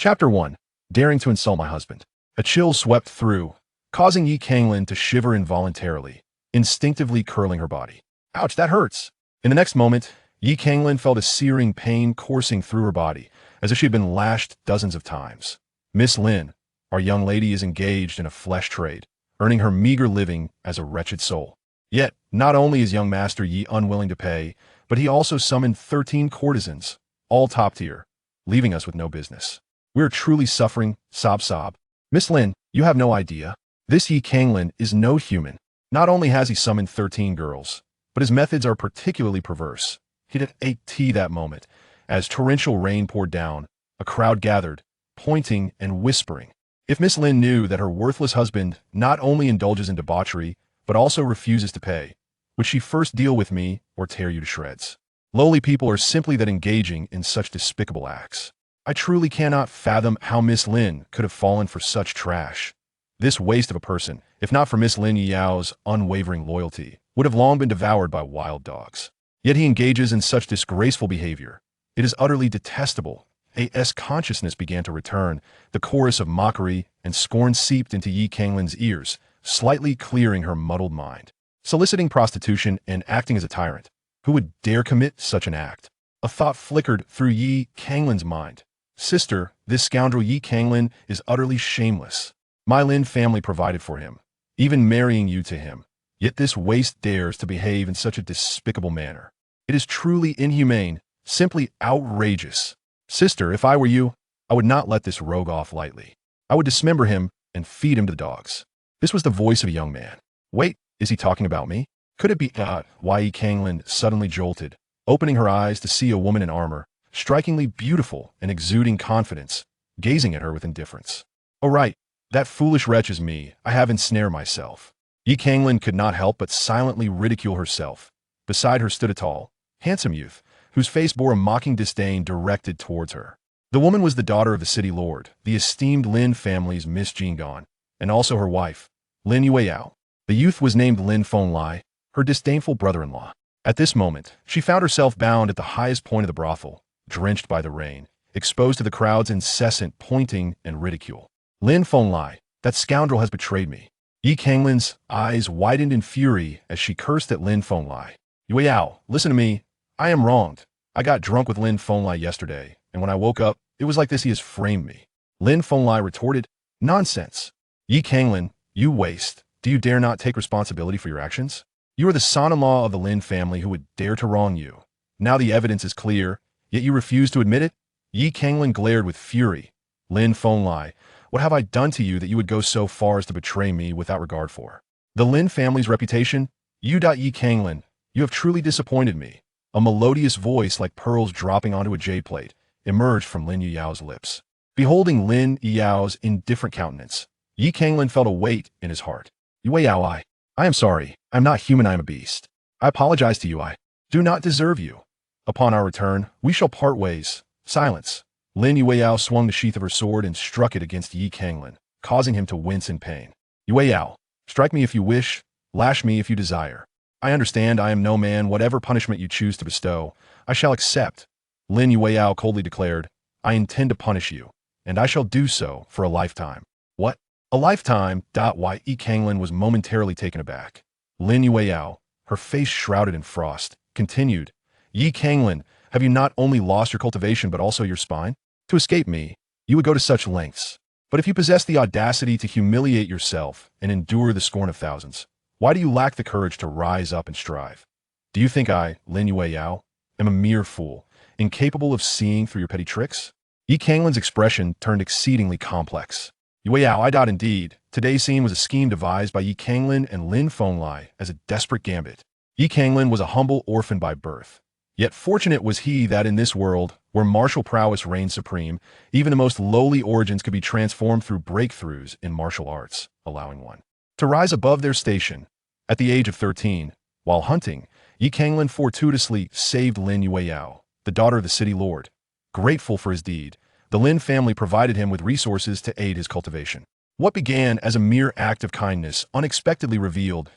Chapter 1. Daring to insult my husband. A chill swept through, causing Canglan to shiver involuntarily, instinctively curling her body. Ouch, that hurts. In the next moment, Canglan felt a searing pain coursing through her body, as if she had been lashed dozens of times. Miss Lin, our young lady, is engaged in a flesh trade, earning her meager living as a wretched soul. Yet, not only is young Master Yi unwilling to pay, but he also summoned 13 courtesans, all top tier, leaving us with no business. We are truly suffering, sob sob. Miss Lin, you have no idea. This Canglan is no human. Not only has he summoned 13 girls, but his methods are particularly perverse. He did ate that moment, as torrential rain poured down, a crowd gathered, pointing and whispering. If Miss Lin knew that her worthless husband not only indulges in debauchery, but also refuses to pay, would she first deal with me or tear you to shreds? Lowly people are simply that engaging in such despicable acts. I truly cannot fathom how Miss Lin could have fallen for such trash. This waste of a person, if not for Miss Lin Yao's unwavering loyalty, would have long been devoured by wild dogs. Yet he engages in such disgraceful behavior. It is utterly detestable. A.S. consciousness began to return. The chorus of mockery and scorn seeped into Canglan's ears, slightly clearing her muddled mind. Soliciting prostitution and acting as a tyrant. Who would dare commit such an act? A thought flickered through Canglan's mind. Sister, this scoundrel Canglan is utterly shameless. My Lin family provided for him, even marrying you to him. Yet this waste dares to behave in such a despicable manner. It is truly inhumane, simply outrageous. Sister, if I were you, I would not let this rogue off lightly. I would dismember him and feed him to the dogs. This was the voice of a young man. Wait, is he talking about me? Could it be why Canglan suddenly jolted, opening her eyes to see a woman in armor, strikingly beautiful and exuding confidence, gazing at her with indifference. Oh right, that foolish wretch is me. I have ensnared myself. Canglan could not help but silently ridicule herself. Beside her stood a tall, handsome youth, whose face bore a mocking disdain directed towards her. The woman was the daughter of the city lord, the esteemed Lin family's Miss Jinggan, and also her wife, Lin Yueyao. The youth was named Lin Fenglai, her disdainful brother-in-law. At this moment, she found herself bound at the highest point of the brothel, drenched by the rain, exposed to the crowd's incessant pointing and ridicule. Lin Fenglai, that scoundrel has betrayed me. Canglan's eyes widened in fury as she cursed at Lin Fenglai. Yueyao, listen to me. I am wronged. I got drunk with Lin Fenglai yesterday, and when I woke up, it was like this he has framed me. Lin Fenglai retorted, Nonsense. Canglan, you waste. Do you dare not take responsibility for your actions? You are the son-in-law of the Lin family who would dare to wrong you. Now the evidence is clear, yet you refuse to admit it? Canglan glared with fury. Lin Fenglai, what have I done to you that you would go so far as to betray me without regard for? The Lin family's reputation? Canglan, you have truly disappointed me. A melodious voice like pearls dropping onto a jade plate emerged from Lin Yao's lips. Beholding Lin Yao's indifferent countenance, Canglan felt a weight in his heart. Yueyao, I am sorry. I am not human, I am a beast. I apologize to you, I do not deserve you. Upon our return, we shall part ways. Silence. Lin Yueyao swung the sheath of her sword and struck it against Canglan, causing him to wince in pain. Yueyao, strike me if you wish, lash me if you desire. I understand I am no man. Whatever punishment you choose to bestow, I shall accept. Lin Yueyao coldly declared, I intend to punish you, and I shall do so for a lifetime. What? A lifetime? Canglan was momentarily taken aback. Lin Yueyao, her face shrouded in frost, continued, Canglan, have you not only lost your cultivation but also your spine? To escape me, you would go to such lengths. But if you possess the audacity to humiliate yourself and endure the scorn of thousands, why do you lack the courage to rise up and strive? Do you think I, Lin Yueyao, am a mere fool, incapable of seeing through your petty tricks? Canglan's expression turned exceedingly complex. Yueyao, I doubt indeed. Today's scene was a scheme devised by Canglan and Lin Fenglai as a desperate gambit. Canglan was a humble orphan by birth. Yet fortunate was he that in this world, where martial prowess reigned supreme, even the most lowly origins could be transformed through breakthroughs in martial arts, allowing one to rise above their station. At the age of 13, while hunting, Canglan fortuitously saved Lin Yueyao, the daughter of the city lord. Grateful for his deed, the Lin family provided him with resources to aid his cultivation. What began as a mere act of kindness unexpectedly revealed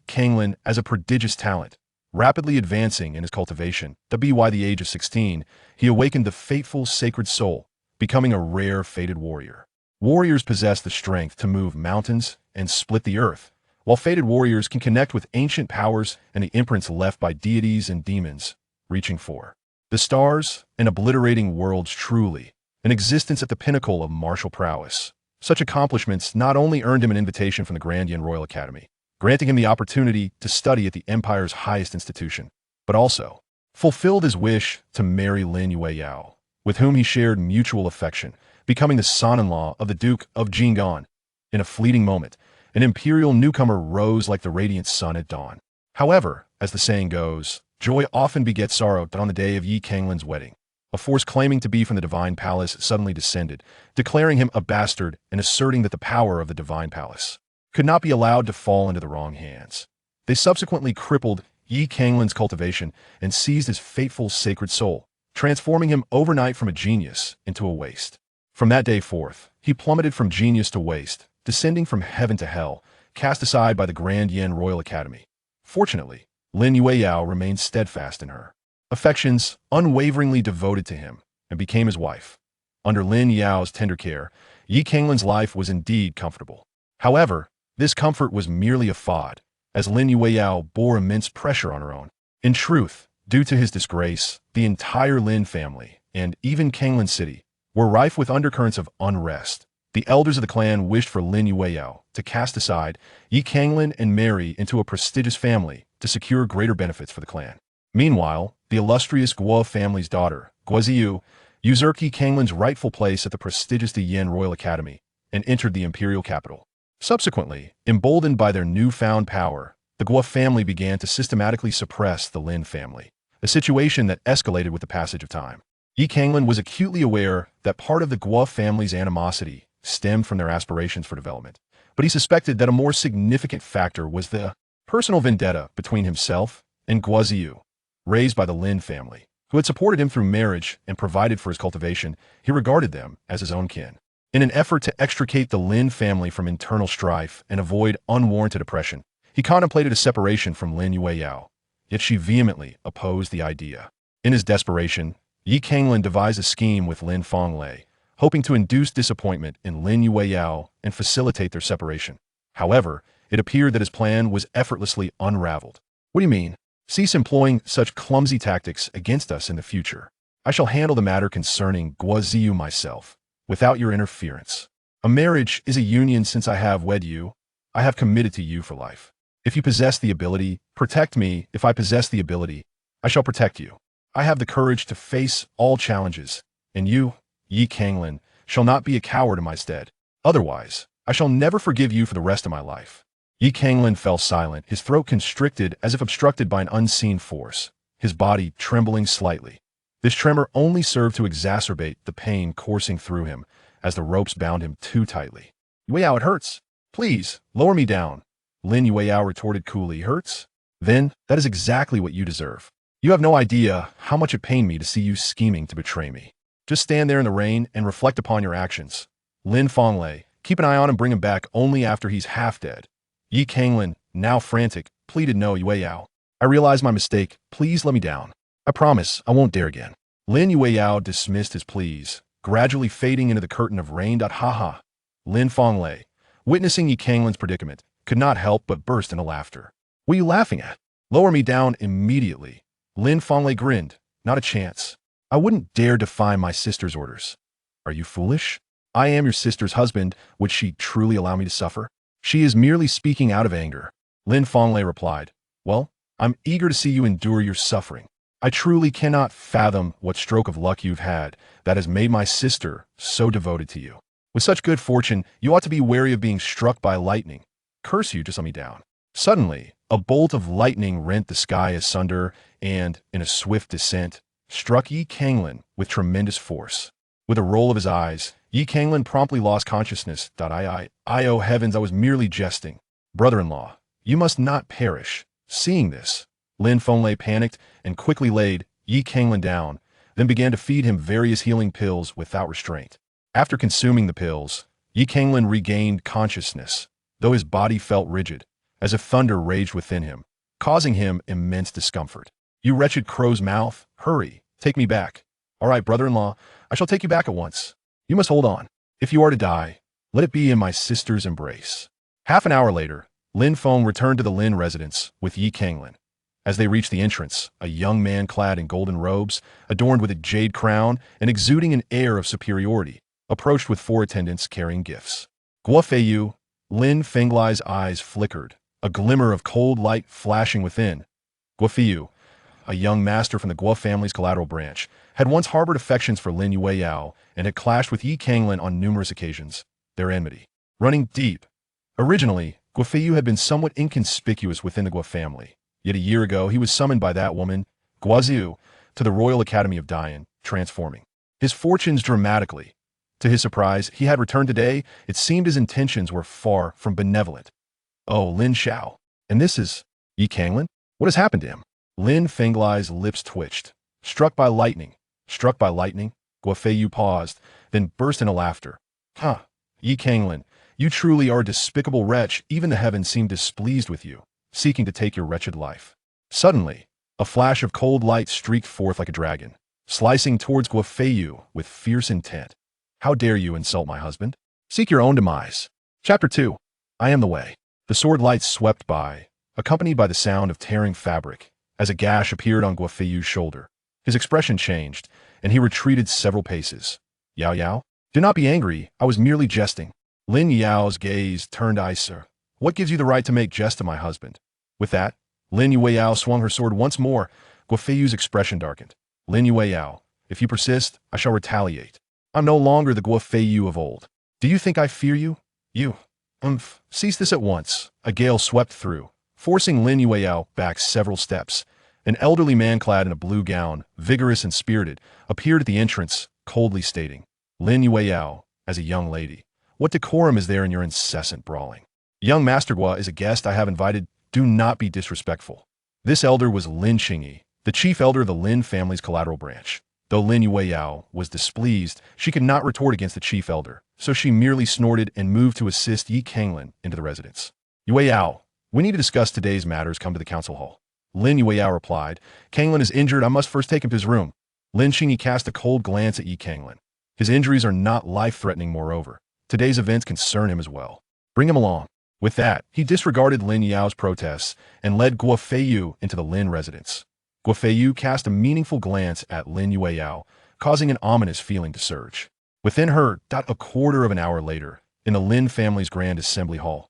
Canglan as a prodigious talent. Rapidly advancing in his cultivation, by the age of 16, he awakened the fateful sacred soul, becoming a rare fated warrior. Warriors possess the strength to move mountains and split the earth, while fated warriors can connect with ancient powers and the imprints left by deities and demons, reaching for the stars and obliterating worlds, truly an existence at the pinnacle of martial prowess. Such accomplishments not only earned him an invitation from the Grand Yin Royal Academy, granting him the opportunity to study at the Empire's highest institution, but also fulfilled his wish to marry Lin Yueyao, with whom he shared mutual affection, becoming the son-in-law of the Duke of Canglan. In a fleeting moment, an imperial newcomer rose like the radiant sun at dawn. However, as the saying goes, joy often begets sorrow. But on the day of Yi Canglan's wedding, a force claiming to be from the Divine Palace suddenly descended, declaring him a bastard and asserting that the power of the Divine Palace could not be allowed to fall into the wrong hands. They subsequently crippled Yi Canglan's cultivation and seized his fateful sacred soul, transforming him overnight from a genius into a waste. From that day forth, he plummeted from genius to waste, descending from heaven to hell, cast aside by the Grand Yin Royal Academy. Fortunately, Lin Yueyao remained steadfast in her affections, unwaveringly devoted to him, and became his wife. Under Lin Yao's tender care, Yi Canglan's life was indeed comfortable. However, this comfort was merely a facade, as Lin Yueyao bore immense pressure on her own. In truth, due to his disgrace, the entire Lin family, and even Canglan City, were rife with undercurrents of unrest. The elders of the clan wished for Lin Yueyao to cast aside Yi Canglan and marry into a prestigious family to secure greater benefits for the clan. Meanwhile, the illustrious Guo family's daughter, Guo usurped Yi Canglan's rightful place at the prestigious Yin Royal Academy and entered the imperial capital. Subsequently, emboldened by their newfound power, the Guo family began to systematically suppress the Lin family, a situation that escalated with the passage of time. Yi Canglan was acutely aware that part of the Guo family's animosity stemmed from their aspirations for development, but he suspected that a more significant factor was the personal vendetta between himself and Guo, raised by the Lin family, who had supported him through marriage and provided for his cultivation. He regarded them as his own kin. In an effort to extricate the Lin family from internal strife and avoid unwarranted oppression, he contemplated a separation from Lin Yueyao, yet she vehemently opposed the idea. In his desperation, Yi Canglan devised a scheme with Lin Fanglei, hoping to induce disappointment in Lin Yueyao and facilitate their separation. However, it appeared that his plan was effortlessly unraveled. What do you mean? Cease employing such clumsy tactics against us in the future. I shall handle the matter concerning Guo myself, without your interference. A marriage is a union. Since I have wed you, I have committed to you for life. If you possess the ability, protect me. If I possess the ability, I shall protect you. I have the courage to face all challenges, and you, Yi Canglan, shall not be a coward in my stead. Otherwise, I shall never forgive you for the rest of my life. Yi Canglan fell silent, his throat constricted as if obstructed by an unseen force, his body trembling slightly. This tremor only served to exacerbate the pain coursing through him as the ropes bound him too tightly. Yueyao, it hurts. Please, lower me down. Lin Yueyao retorted coolly. Hurts? Then, that is exactly what you deserve. You have no idea how much it pained me to see you scheming to betray me. Just stand there in the rain and reflect upon your actions. Lin Fanglei, keep an eye on him, bring him back only after he's half dead. Yi Canglan, now frantic, pleaded. No, Yueyao. I realize my mistake. Please let me down. I promise I won't dare again. Lin Yueyao dismissed his pleas, gradually fading into the curtain of rain. Haha. Lin Fanglei, witnessing Yi Canglan's predicament, could not help but burst into laughter. What are you laughing at? Lower me down immediately. Lin Fanglei grinned. Not a chance. I wouldn't dare defy my sister's orders. Are you foolish? I am your sister's husband. Would she truly allow me to suffer? She is merely speaking out of anger. Lin Fanglei replied. Well, I'm eager to see you endure your suffering. I truly cannot fathom what stroke of luck you've had that has made my sister so devoted to you. With such good fortune, you ought to be wary of being struck by lightning. Curse you, just let me down. Suddenly, a bolt of lightning rent the sky asunder and, in a swift descent, struck Yi Canglan with tremendous force. With a roll of his eyes, Yi Canglan promptly lost consciousness. Oh heavens, I was merely jesting. Brother-in-law, you must not perish. Seeing this, Lin Fanglei panicked and quickly laid Yi Canglan down, then began to feed him various healing pills without restraint. After consuming the pills, Yi Canglan regained consciousness, though his body felt rigid, as if thunder raged within him, causing him immense discomfort. You wretched crow's mouth, hurry, take me back. All right, brother-in-law, I shall take you back at once. You must hold on. If you are to die, let it be in my sister's embrace. Half an hour later, Lin Feng returned to the Lin residence with Yi Canglan. As they reached the entrance, a young man clad in golden robes, adorned with a jade crown and exuding an air of superiority, approached with 4 attendants carrying gifts. Guo Feiyu, Lin Fenglai's eyes flickered, a glimmer of cold light flashing within. Guo Feiyu, a young master from the Guo family's collateral branch, had once harbored affections for Lin Yueyao and had clashed with Yi Canglan on numerous occasions, their enmity running deep. Originally, Guo Feiyu had been somewhat inconspicuous within the Guo family, yet a year ago he was summoned by that woman, Guoziu, to the Royal Academy of Dian, transforming his fortunes dramatically. To his surprise, he had returned today. It seemed his intentions were far from benevolent. Oh, Lin Xiao. And this is Yi Canglan? What has happened to him? Lin Fenglai's lips twitched. Struck by lightning. Struck by lightning? Guo Feiyu paused, then burst into laughter. Huh. Yi Canglan, you truly are a despicable wretch. Even the heavens seem displeased with you, seeking to take your wretched life. Suddenly, a flash of cold light streaked forth like a dragon, slicing towards Guo Feiyu with fierce intent. How dare you insult my husband? Seek your own demise. Chapter 2. I am the way. The sword light swept by, accompanied by the sound of tearing fabric, as a gash appeared on Guo Feiyu's shoulder. His expression changed, and he retreated several paces. Yao Yao? Do not be angry, I was merely jesting. Lin Yao's gaze turned icer. What gives you the right to make jest of my husband? With that, Lin Yueyao swung her sword once more. Guo Feiyu's expression darkened. Lin Yueyao, if you persist, I shall retaliate. I'm no longer the Guo Feiyu of old. Do you think I fear you? You. Cease this at once. A gale swept through, forcing Lin Yueyao back several steps. An elderly man clad in a blue gown, vigorous and spirited, appeared at the entrance, coldly stating, Lin Yueyao, as a young lady, what decorum is there in your incessant brawling? Young Master Guo is a guest I have invited. Do not be disrespectful. This elder was Lin Qingyi, the chief elder of the Lin family's collateral branch. Though Lin Yueyao was displeased, she could not retort against the chief elder, so she merely snorted and moved to assist Yi Canglan into the residence. Yueyao, we need to discuss today's matters. Come to the council hall. Lin Yueyao replied, Canglan is injured. I must first take him to his room. Lin Qingyi cast a cold glance at Yi Canglan. His injuries are not life-threatening, moreover. Today's events concern him as well. Bring him along. With that, he disregarded Lin Yao's protests and led Guo Feiyu into the Lin residence. Guo Feiyu cast a meaningful glance at Lin Yueyao, causing an ominous feeling to surge. Within her, a quarter of an hour later, in the Lin family's grand assembly hall.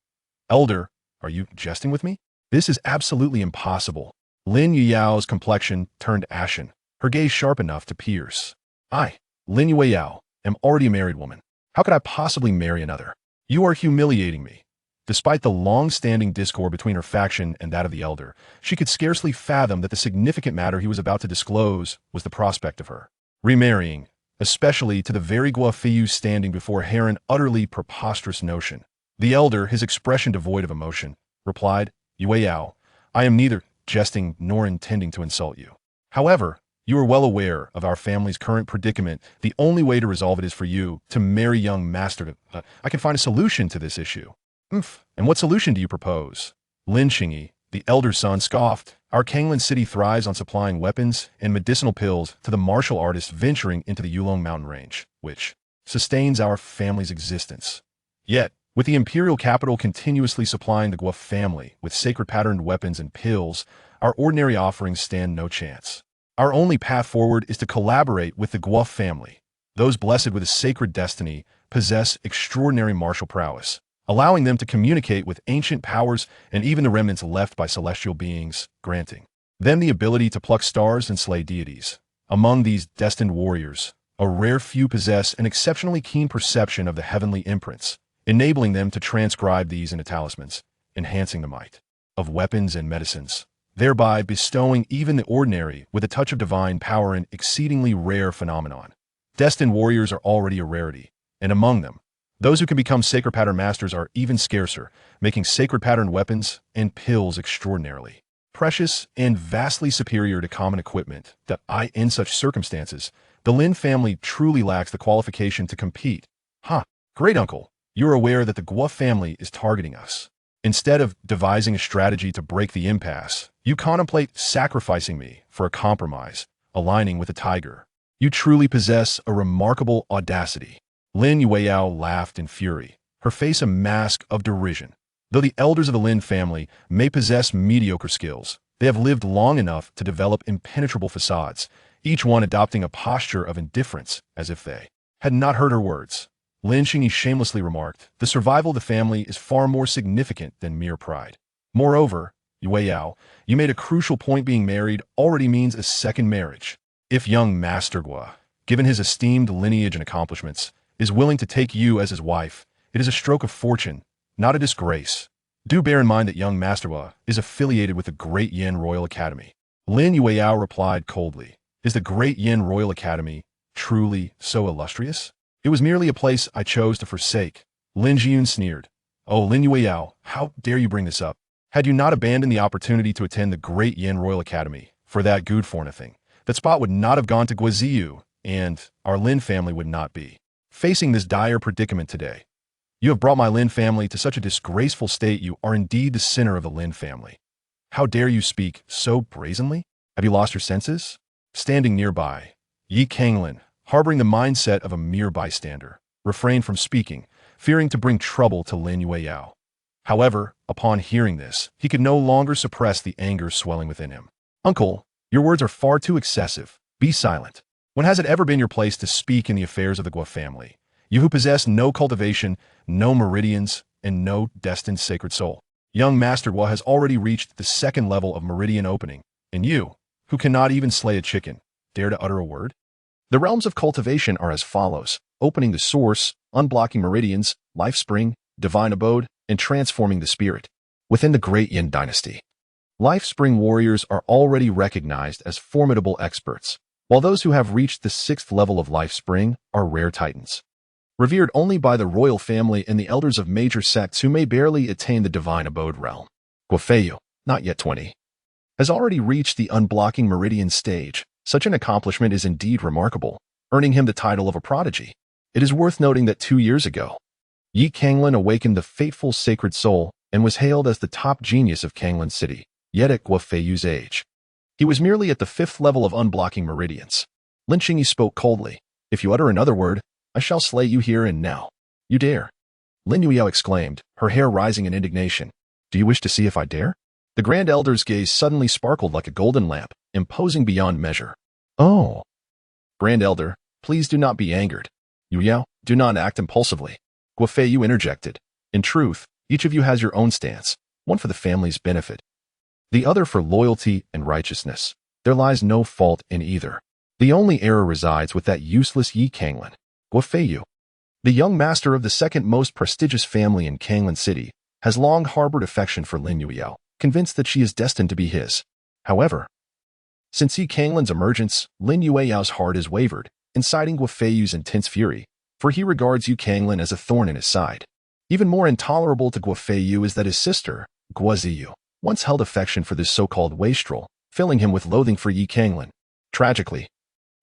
Elder, are you jesting with me? This is absolutely impossible. Lin Yueyao's complexion turned ashen, her gaze sharp enough to pierce. I, Lin Yueyao, am already a married woman. How could I possibly marry another? You are humiliating me. Despite the long-standing discord between her faction and that of the elder, she could scarcely fathom that the significant matter he was about to disclose was the prospect of her remarrying, especially to the very Guo Feiyu standing before her, an utterly preposterous notion. The elder, his expression devoid of emotion, replied, Yueyao, I am neither jesting nor intending to insult you. However, you are well aware of our family's current predicament. The only way to resolve it is for you to marry young Master. I can find a solution to this issue. And what solution do you propose? Lin Qingyi, the elder son, scoffed. Our Canglan city thrives on supplying weapons and medicinal pills to the martial artists venturing into the Yulong mountain range, which sustains our family's existence. Yet, with the imperial capital continuously supplying the Guo family with sacred patterned weapons and pills, our ordinary offerings stand no chance. Our only path forward is to collaborate with the Guo family. Those blessed with a sacred destiny possess extraordinary martial prowess, allowing them to communicate with ancient powers and even the remnants left by celestial beings, granting them the ability to pluck stars and slay deities. Among these destined warriors, a rare few possess an exceptionally keen perception of the heavenly imprints, enabling them to transcribe these into talismans, enhancing the might of weapons and medicines, thereby bestowing even the ordinary with a touch of divine power, an exceedingly rare phenomenon. Destined warriors are already a rarity, and among them, those who can become sacred pattern masters are even scarcer, making sacred pattern weapons and pills extraordinarily precious and vastly superior to common equipment. In such circumstances, the Lin family truly lacks the qualification to compete. Great uncle, you're aware that the Guo family is targeting us. Instead of devising a strategy to break the impasse, you contemplate sacrificing me for a compromise, aligning with a tiger. You truly possess a remarkable audacity. Lin Yueyao laughed in fury, her face a mask of derision. Though the elders of the Lin family may possess mediocre skills, they have lived long enough to develop impenetrable facades, each one adopting a posture of indifference as if they had not heard her words. Lin Xingyi shamelessly remarked, "The survival of the family is far more significant than mere pride. Moreover, Yueyao, you made a crucial point: being married already means a second marriage. If young Master Gua, given his esteemed lineage and accomplishments, is willing to take you as his wife, it is a stroke of fortune, not a disgrace. Do bear in mind that young Master Gua is affiliated with the Great Yin Royal Academy." Lin Yueyao replied coldly, "Is the Great Yin Royal Academy truly so illustrious? It was merely a place I chose to forsake." Lin Jiyun sneered. "Oh, Lin Yueyao, how dare you bring this up? Had you not abandoned the opportunity to attend the Great Yin Royal Academy for that good for nothing, that spot would not have gone to Guaziyu, and our Lin family would not be facing this dire predicament today. You have brought my Lin family to such a disgraceful state. You are indeed the sinner of the Lin family. How dare you speak so brazenly? Have you lost your senses?" Standing nearby, Yi Canglan, harboring the mindset of a mere bystander, refrained from speaking, fearing to bring trouble to Lin Yueyao. However, upon hearing this, he could no longer suppress the anger swelling within him. "Uncle, your words are far too excessive. Be silent. When has it ever been your place to speak in the affairs of the Gua family? You who possess no cultivation, no meridians, and no destined sacred soul. Young Master Gua has already reached the second level of meridian opening, and you, who cannot even slay a chicken, dare to utter a word? The realms of cultivation are as follows: opening the source, unblocking meridians, life spring, divine abode, and transforming the spirit. Within the Great Yin dynasty, life spring warriors are already recognized as formidable experts, while those who have reached the sixth level of life spring are rare titans, revered only by the royal family and the elders of major sects who may barely attain the divine abode realm. Guofeiyu, not yet 20, has already reached the unblocking meridian stage. Such an accomplishment is indeed remarkable, earning him the title of a prodigy. It is worth noting that 2 years ago, Yi Canglan awakened the fateful sacred soul and was hailed as the top genius of Canglan City, yet at Guofeiyu's age, he was merely at the 5th level of unblocking meridians. Lin Xingyi spoke coldly, "If you utter another word, I shall slay you here and now." "You dare?" Lin Yueyao exclaimed, her hair rising in indignation. "Do you wish to see if I dare?" The Grand Elder's gaze suddenly sparkled like a golden lamp, imposing beyond measure. "Oh, Grand Elder, please do not be angered. Yueyao, do not act impulsively." Guofeiyu interjected. "In truth, each of you has your own stance, one for the family's benefit, the other for loyalty and righteousness. There lies no fault in either. The only error resides with that useless Yi Canglan." Guofeiyu, the young master of the second most prestigious family in Canglan City, has long harbored affection for Lin Yueyao, convinced that she is destined to be his. However, since Yi Canglan's emergence, Lin Yueyao's heart has wavered, inciting Guofeiyu's intense fury, for he regards Yi Canglan as a thorn in his side. Even more intolerable to Guofeiyu is that his sister, Guaziyu, once held affection for this so-called wastrel, filling him with loathing for Yi Canglan. Tragically,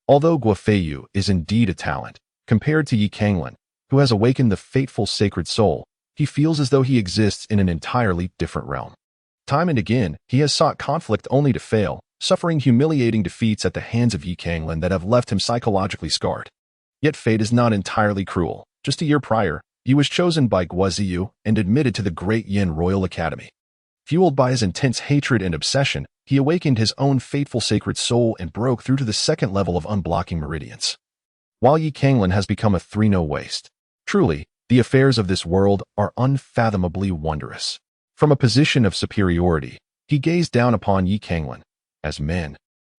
although Guofeiyu is indeed a talent, compared to Yi Canglan, who has awakened the fateful sacred soul, he feels as though he exists in an entirely different realm. Time and again, he has sought conflict only to fail, suffering humiliating defeats at the hands of Yi Canglan that have left him psychologically scarred. Yet fate is not entirely cruel. Just a year prior, he was chosen by Guaziyu and admitted to the Great Yin Royal Academy. Fueled by his intense hatred and obsession, he awakened his own fateful sacred soul and broke through to the second level of unblocking meridians. While Yi Canglan has become a three-no waste. Truly, the affairs of this world are unfathomably wondrous. From a position of superiority, he gazed down upon Yi Canglan. As men,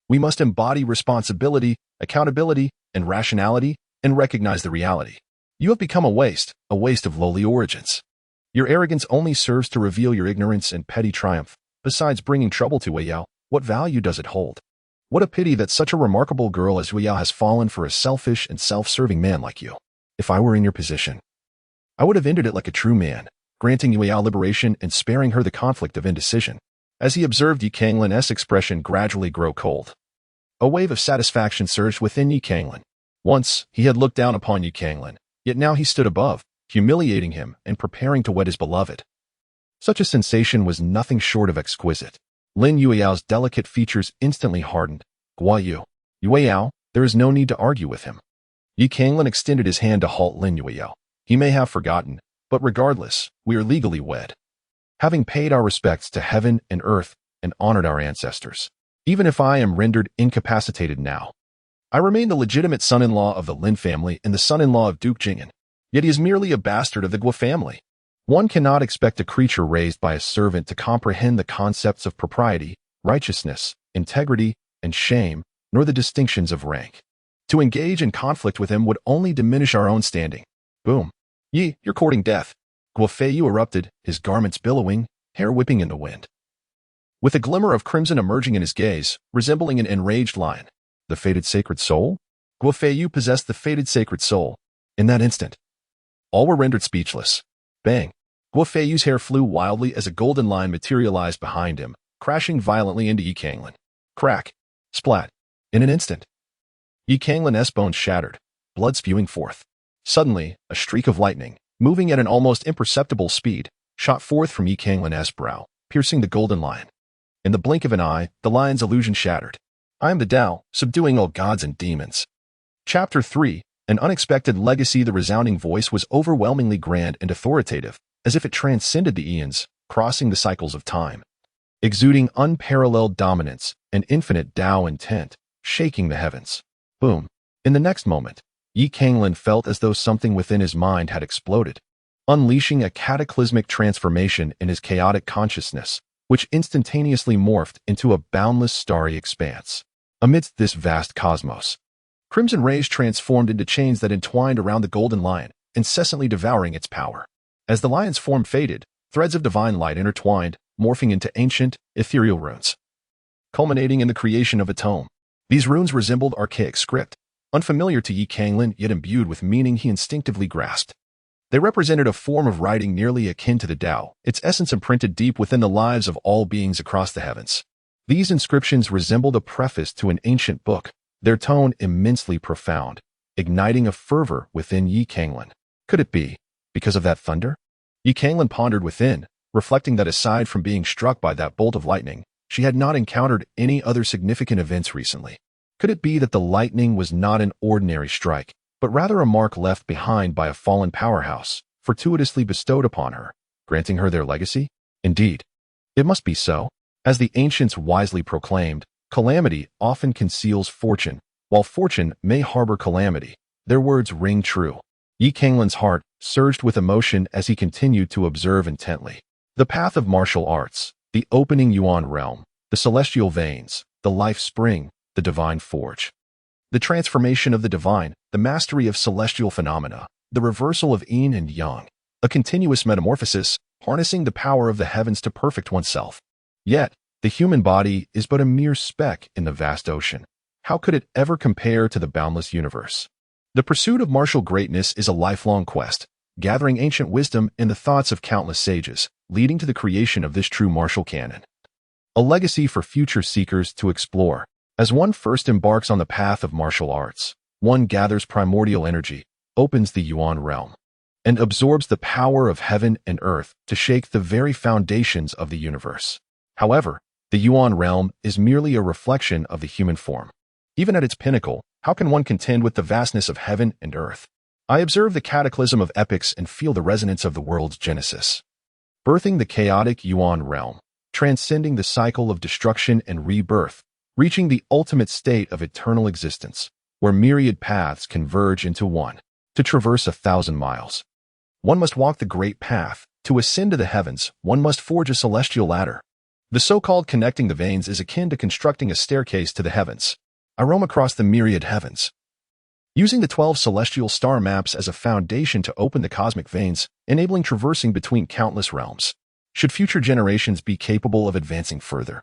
we must embody responsibility, accountability, and rationality, and recognize the reality. You have become a waste of lowly origins. Your arrogance only serves to reveal your ignorance and petty triumph. Besides bringing trouble to Yueyao, what value does it hold? What a pity that such a remarkable girl as Yueyao has fallen for a selfish and self-serving man like you. If I were in your position, I would have ended it like a true man, granting Yueyao liberation and sparing her the conflict of indecision." As he observed Yi Canglan's expression gradually grow cold, a wave of satisfaction surged within Yi Canglan. Once, he had looked down upon Yi Canglan, yet now he stood above, humiliating him and preparing to wed his beloved. Such a sensation was nothing short of exquisite. Lin Yueyao's delicate features instantly hardened. "Guayu, Yueyao, there is no need to argue with him. Yi Canglan extended his hand to halt Lin Yueyao. He may have forgotten, but regardless, we are legally wed. Having paid our respects to heaven and earth and honored our ancestors. Even if I am rendered incapacitated now, I remain the legitimate son-in-law of the Lin family and the son-in-law of Duke Jing'an. Yet he is merely a bastard of the Guo family. One cannot expect a creature raised by a servant to comprehend the concepts of propriety, righteousness, integrity, and shame, nor the distinctions of rank. To engage in conflict with him would only diminish our own standing. Boom. Yi, you're courting death. Guo Feiyu erupted, his garments billowing, hair whipping in the wind. With a glimmer of crimson emerging in his gaze, resembling an enraged lion. The fated sacred soul? Guo Feiyu possessed the fated sacred soul. In that instant, all were rendered speechless. Bang! Guo Feiyu's hair flew wildly as a golden line materialized behind him, crashing violently into Yi Canglan. Crack! Splat! In an instant, Yi Canglan's bones shattered, blood spewing forth. Suddenly, a streak of lightning, moving at an almost imperceptible speed, shot forth from Yi Canglan's brow, piercing the golden lion. In the blink of an eye, the lion's illusion shattered. I am the Tao, subduing all gods and demons. Chapter 3. An unexpected legacy. The resounding voice was overwhelmingly grand and authoritative, as if it transcended the eons, crossing the cycles of time. Exuding unparalleled dominance and infinite Tao intent, shaking the heavens. Boom. In the next moment, Yi Canglan felt as though something within his mind had exploded, unleashing a cataclysmic transformation in his chaotic consciousness, which instantaneously morphed into a boundless starry expanse. Amidst this vast cosmos, crimson rays transformed into chains that entwined around the golden lion, incessantly devouring its power. As the lion's form faded, threads of divine light intertwined, morphing into ancient, ethereal runes, culminating in the creation of a tome. These runes resembled archaic script, unfamiliar to Yi Canglan yet imbued with meaning he instinctively grasped. They represented a form of writing nearly akin to the Tao, its essence imprinted deep within the lives of all beings across the heavens. These inscriptions resembled a preface to an ancient book, their tone immensely profound, igniting a fervor within Yi Canglan. Could it be because of that thunder? Yi Canglan pondered within, reflecting that aside from being struck by that bolt of lightning, she had not encountered any other significant events recently. Could it be that the lightning was not an ordinary strike, but rather a mark left behind by a fallen powerhouse, fortuitously bestowed upon her, granting her their legacy? Indeed, it must be so. As the ancients wisely proclaimed, calamity often conceals fortune, while fortune may harbor calamity. Their words ring true. Yi Canglan's heart surged with emotion as he continued to observe intently. The path of martial arts, the opening Yuan realm, the celestial veins, the life spring, the divine forge. The transformation of the divine, the mastery of celestial phenomena, the reversal of yin and yang, a continuous metamorphosis, harnessing the power of the heavens to perfect oneself. Yet, the human body is but a mere speck in the vast ocean. How could it ever compare to the boundless universe? The pursuit of martial greatness is a lifelong quest, gathering ancient wisdom in the thoughts of countless sages, leading to the creation of this true martial canon. A legacy for future seekers to explore. As one first embarks on the path of martial arts, one gathers primordial energy, opens the Yuan realm, and absorbs the power of heaven and earth to shake the very foundations of the universe. However, the Yuan realm is merely a reflection of the human form. Even at its pinnacle, how can one contend with the vastness of heaven and earth? I observe the cataclysm of epics and feel the resonance of the world's genesis. Birthing the chaotic Yuan realm, transcending the cycle of destruction and rebirth, reaching the ultimate state of eternal existence, where myriad paths converge into one. To traverse 1,000 miles, one must walk the great path. To ascend to the heavens, one must forge a celestial ladder. The so-called connecting the veins is akin to constructing a staircase to the heavens. I roam across the myriad heavens, using the 12 celestial star maps as a foundation to open the cosmic veins, enabling traversing between countless realms. Should future generations be capable of advancing further,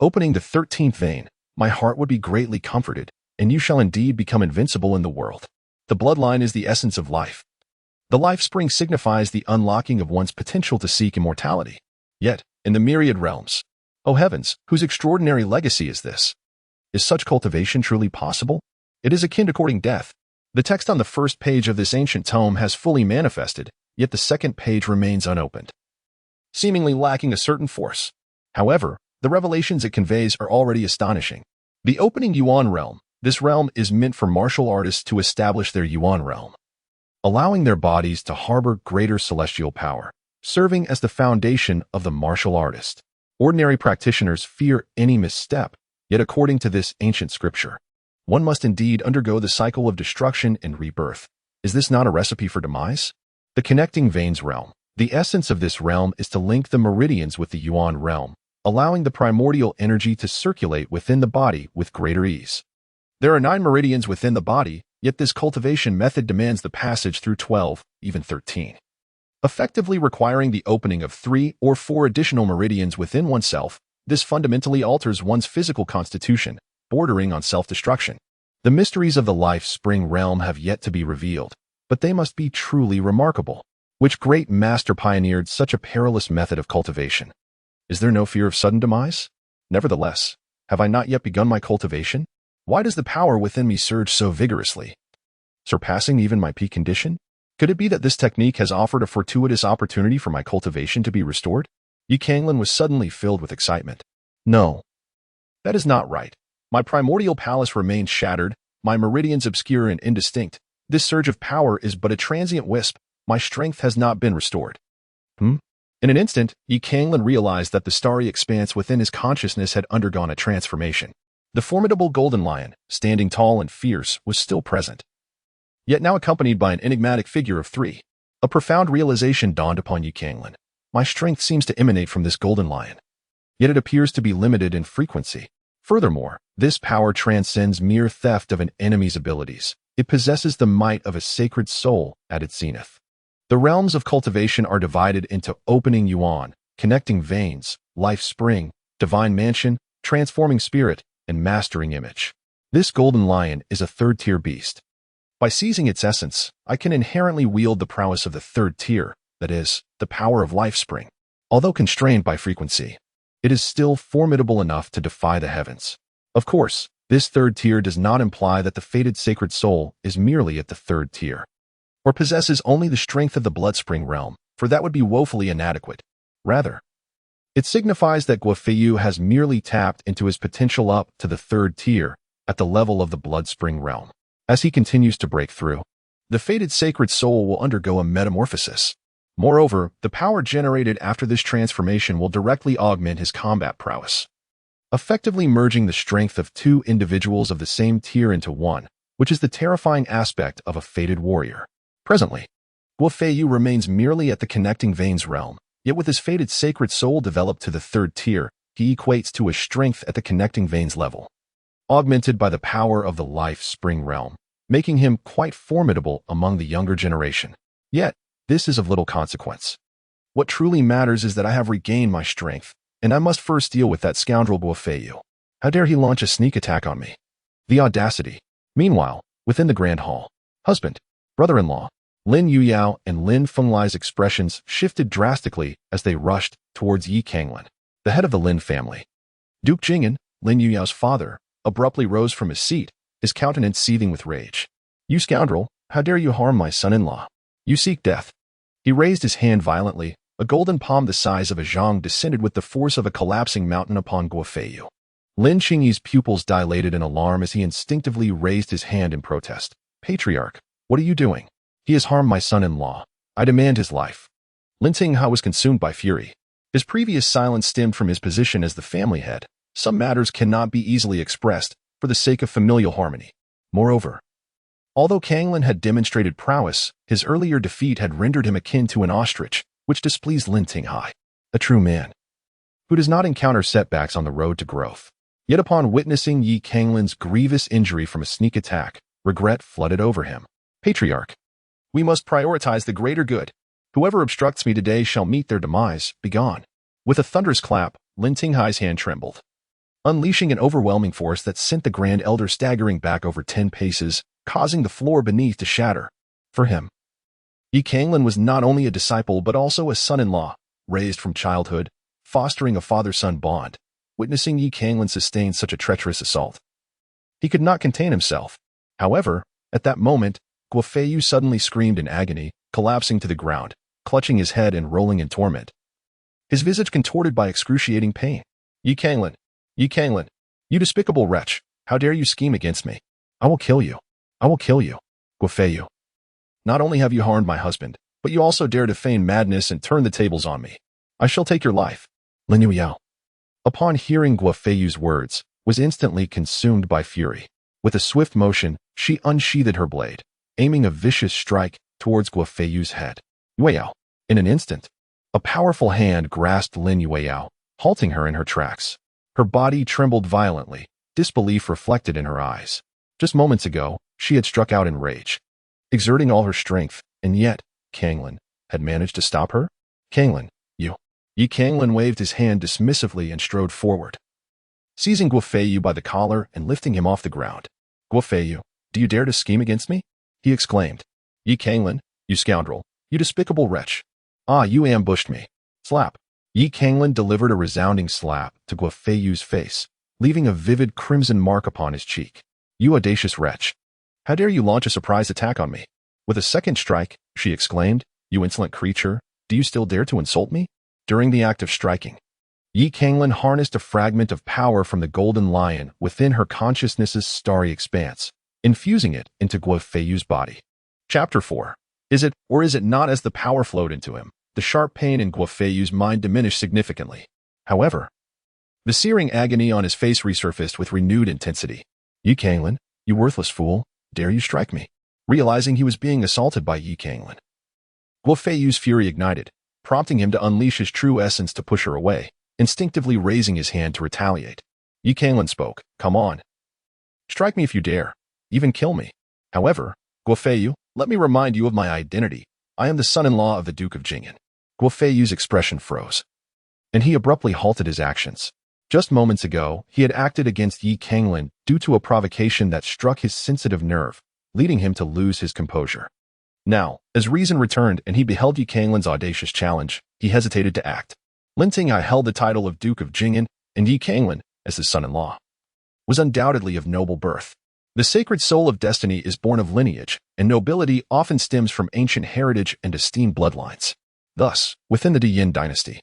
opening the 13th vein, my heart would be greatly comforted, and you shall indeed become invincible in the world. The bloodline is the essence of life. The life spring signifies the unlocking of one's potential to seek immortality. Yet, in the myriad realms, oh heavens, whose extraordinary legacy is this? Is such cultivation truly possible? It is akin to courting death. The text on the first page of this ancient tome has fully manifested, yet the second page remains unopened, seemingly lacking a certain force. However, the revelations it conveys are already astonishing. The opening Yuan realm, This realm is meant for martial artists to establish their yuan realm, allowing their bodies to harbor greater celestial power, serving as the foundation of the martial artist. Ordinary practitioners fear any misstep, yet according to this ancient scripture, one must indeed undergo the cycle of destruction and rebirth. Is this not a recipe for demise? The connecting veins realm. The essence of this realm is to link the meridians with the yuan realm, allowing the primordial energy to circulate within the body with greater ease. There are 9 meridians within the body, yet this cultivation method demands the passage through 12, even 13, effectively requiring the opening of 3 or 4 additional meridians within oneself. This fundamentally alters one's physical constitution, bordering on self-destruction. The mysteries of the life spring realm have yet to be revealed, but they must be truly remarkable. Which great master pioneered such a perilous method of cultivation? Is there no fear of sudden demise? Nevertheless, have I not yet begun my cultivation? Why does the power within me surge so vigorously, surpassing even my peak condition? Could it be that this technique has offered a fortuitous opportunity for my cultivation to be restored? Canglan was suddenly filled with excitement. No, that is not right. My primordial palace remains shattered, my meridians obscure and indistinct. This surge of power is but a transient wisp. My strength has not been restored. In an instant, Canglan realized that the starry expanse within his consciousness had undergone a transformation. The formidable golden lion, standing tall and fierce, was still present, yet now accompanied by an enigmatic figure of 3. A profound realization dawned upon Canglan. My strength seems to emanate from this golden lion, yet it appears to be limited in frequency. Furthermore, this power transcends mere theft of an enemy's abilities. It possesses the might of a sacred soul at its zenith. The realms of cultivation are divided into opening yuan, connecting veins, life spring, divine mansion, transforming spirit, and mastering image. This golden lion is a 3rd-tier beast. By seizing its essence, I can inherently wield the prowess of the 3rd tier, that is, the power of life spring. Although constrained by frequency, it is still formidable enough to defy the heavens. Of course, this 3rd tier does not imply that the fated sacred soul is merely at the 3rd tier, or possesses only the strength of the bloodspring realm, for that would be woefully inadequate. Rather, it signifies that Guofeiyu has merely tapped into his potential up to the 3rd tier at the level of the bloodspring realm. As he continues to break through, the fated sacred soul will undergo a metamorphosis. Moreover, the power generated after this transformation will directly augment his combat prowess, effectively merging the strength of 2 individuals of the same tier into one, which is the terrifying aspect of a fated warrior. Presently, Guofeiyu remains merely at the connecting veins realm, yet with his fated sacred soul developed to the 3rd tier, he equates to a strength at the connecting veins level, augmented by the power of the life spring realm, making him quite formidable among the younger generation. Yet, this is of little consequence. What truly matters is that I have regained my strength, and I must first deal with that scoundrel Guofeiyu. How dare he launch a sneak attack on me? The audacity. Meanwhile, within the grand hall, husband, brother-in-law, Lin Yuyao and Lin Fenglai's expressions shifted drastically as they rushed towards Canglan, the head of the Lin family. Duke Jing'an, Lin Yuyao's father, abruptly rose from his seat, his countenance seething with rage. You scoundrel, how dare you harm my son-in-law? You seek death. He raised his hand violently. A golden palm the size of a zhang descended with the force of a collapsing mountain upon Guofeiyu. Lin Qingyi's pupils dilated in alarm as he instinctively raised his hand in protest. Patriarch, what are you doing? He has harmed my son-in-law. I demand his life. Lin Tinghai was consumed by fury. His previous silence stemmed from his position as the family head. Some matters cannot be easily expressed for the sake of familial harmony. Moreover, although Canglan had demonstrated prowess, his earlier defeat had rendered him akin to an ostrich, which displeased Lin Tinghai, a true man, who does not encounter setbacks on the road to growth. Yet upon witnessing Canglan's grievous injury from a sneak attack, regret flooded over him. Patriarch, we must prioritize the greater good. Whoever obstructs me today shall meet their demise. Begone. With a thunderous clap, Lin Tinghai's hand trembled, unleashing an overwhelming force that sent the Grand Elder staggering back over 10 paces, causing the floor beneath to shatter. For him, Canglan was not only a disciple but also a son-in-law, raised from childhood, fostering a father-son bond. Witnessing Canglan sustain such a treacherous assault, he could not contain himself. However, at that moment, Guofeiyu suddenly screamed in agony, collapsing to the ground, clutching his head and rolling in torment, his visage contorted by excruciating pain. Canglan, you despicable wretch, how dare you scheme against me? I will kill you. I will kill you. Guofeyu. Not only have you harmed my husband, but you also dare to feign madness and turn the tables on me. I shall take your life. Lin Yueyao, upon hearing Guofeyu's words, was instantly consumed by fury. With a swift motion, she unsheathed her blade, aiming a vicious strike towards Guofeyu's head. Yueyao. In an instant, a powerful hand grasped Lin Yueyao, halting her in her tracks. Her body trembled violently, disbelief reflected in her eyes. Just moments ago, she had struck out in rage, exerting all her strength, and yet, Canglan had managed to stop her? Canglan, you. Yi Canglan waved his hand dismissively and strode forward, seizing Guofeyu by the collar and lifting him off the ground. Guofeyu, do you dare to scheme against me? He exclaimed. Yi Canglan, you scoundrel, you despicable wretch. Ah, you ambushed me. Slap. Yi Canglan delivered a resounding slap to Guofeyu's face, leaving a vivid crimson mark upon his cheek. You audacious wretch. How dare you launch a surprise attack on me? With a second strike, she exclaimed, you insolent creature, do you still dare to insult me? During the act of striking, Yi Canglan harnessed a fragment of power from the golden lion within her consciousness's starry expanse, infusing it into Guofeyu's body. Chapter 4. Is it or is it not? As the power flowed into him, the sharp pain in Guofeyu's mind diminished significantly. However, the searing agony on his face resurfaced with renewed intensity. Yi Canglan, you worthless fool, dare you strike me? Realizing he was being assaulted by Yi Canglan, Guofeyu's fury ignited, prompting him to unleash his true essence to push her away, instinctively raising his hand to retaliate. Yi Canglan spoke, come on. Strike me if you dare. Even kill me. However, Guofeyu, let me remind you of my identity. I am the son-in-law of the Duke of Jing'an. Guofeyu's expression froze, and he abruptly halted his actions. Just moments ago, he had acted against Yi Canglan due to a provocation that struck his sensitive nerve, leading him to lose his composure. Now, as reason returned and he beheld Yi Canglan's audacious challenge, he hesitated to act. Lin Tingyai held the title of Duke of Jing'an, and Yi Canglan, as his son-in-law, was undoubtedly of noble birth. The sacred soul of destiny is born of lineage, and nobility often stems from ancient heritage and esteemed bloodlines. Thus, within the Yin dynasty,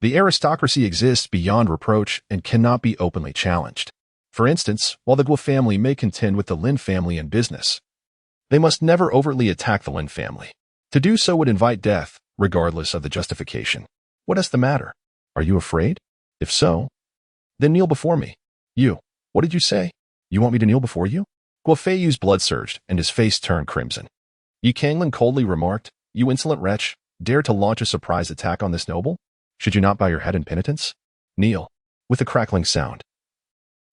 the aristocracy exists beyond reproach and cannot be openly challenged. For instance, while the Guo family may contend with the Lin family in business, they must never overtly attack the Lin family. To do so would invite death, regardless of the justification. What is the matter? Are you afraid? If so, then kneel before me. You, what did you say? You want me to kneel before you? Guofeyu's blood surged, and his face turned crimson. Yi Canglan coldly remarked, you insolent wretch, dare to launch a surprise attack on this noble? Should you not bow your head in penitence? Kneel. With a crackling sound,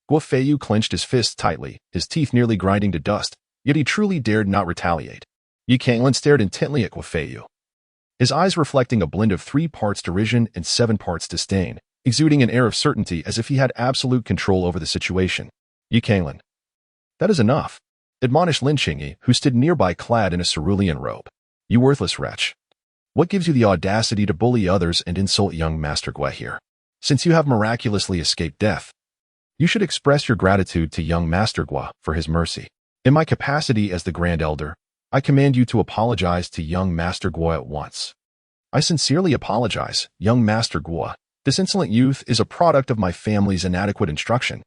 Guofeyu clenched his fists tightly, his teeth nearly grinding to dust, yet he truly dared not retaliate. Yi Canglan stared intently at Guofeyu, his eyes reflecting a blend of 3 parts derision and 7 parts disdain, exuding an air of certainty as if he had absolute control over the situation. Yi Canglan. That is enough, admonished Lin Qingyi, who stood nearby clad in a cerulean robe. You worthless wretch. What gives you the audacity to bully others and insult young Master Gui here? Since you have miraculously escaped death, you should express your gratitude to young Master Gui for his mercy. In my capacity as the Grand Elder, I command you to apologize to young Master Gui at once. I sincerely apologize, young Master Gui. This insolent youth is a product of my family's inadequate instruction.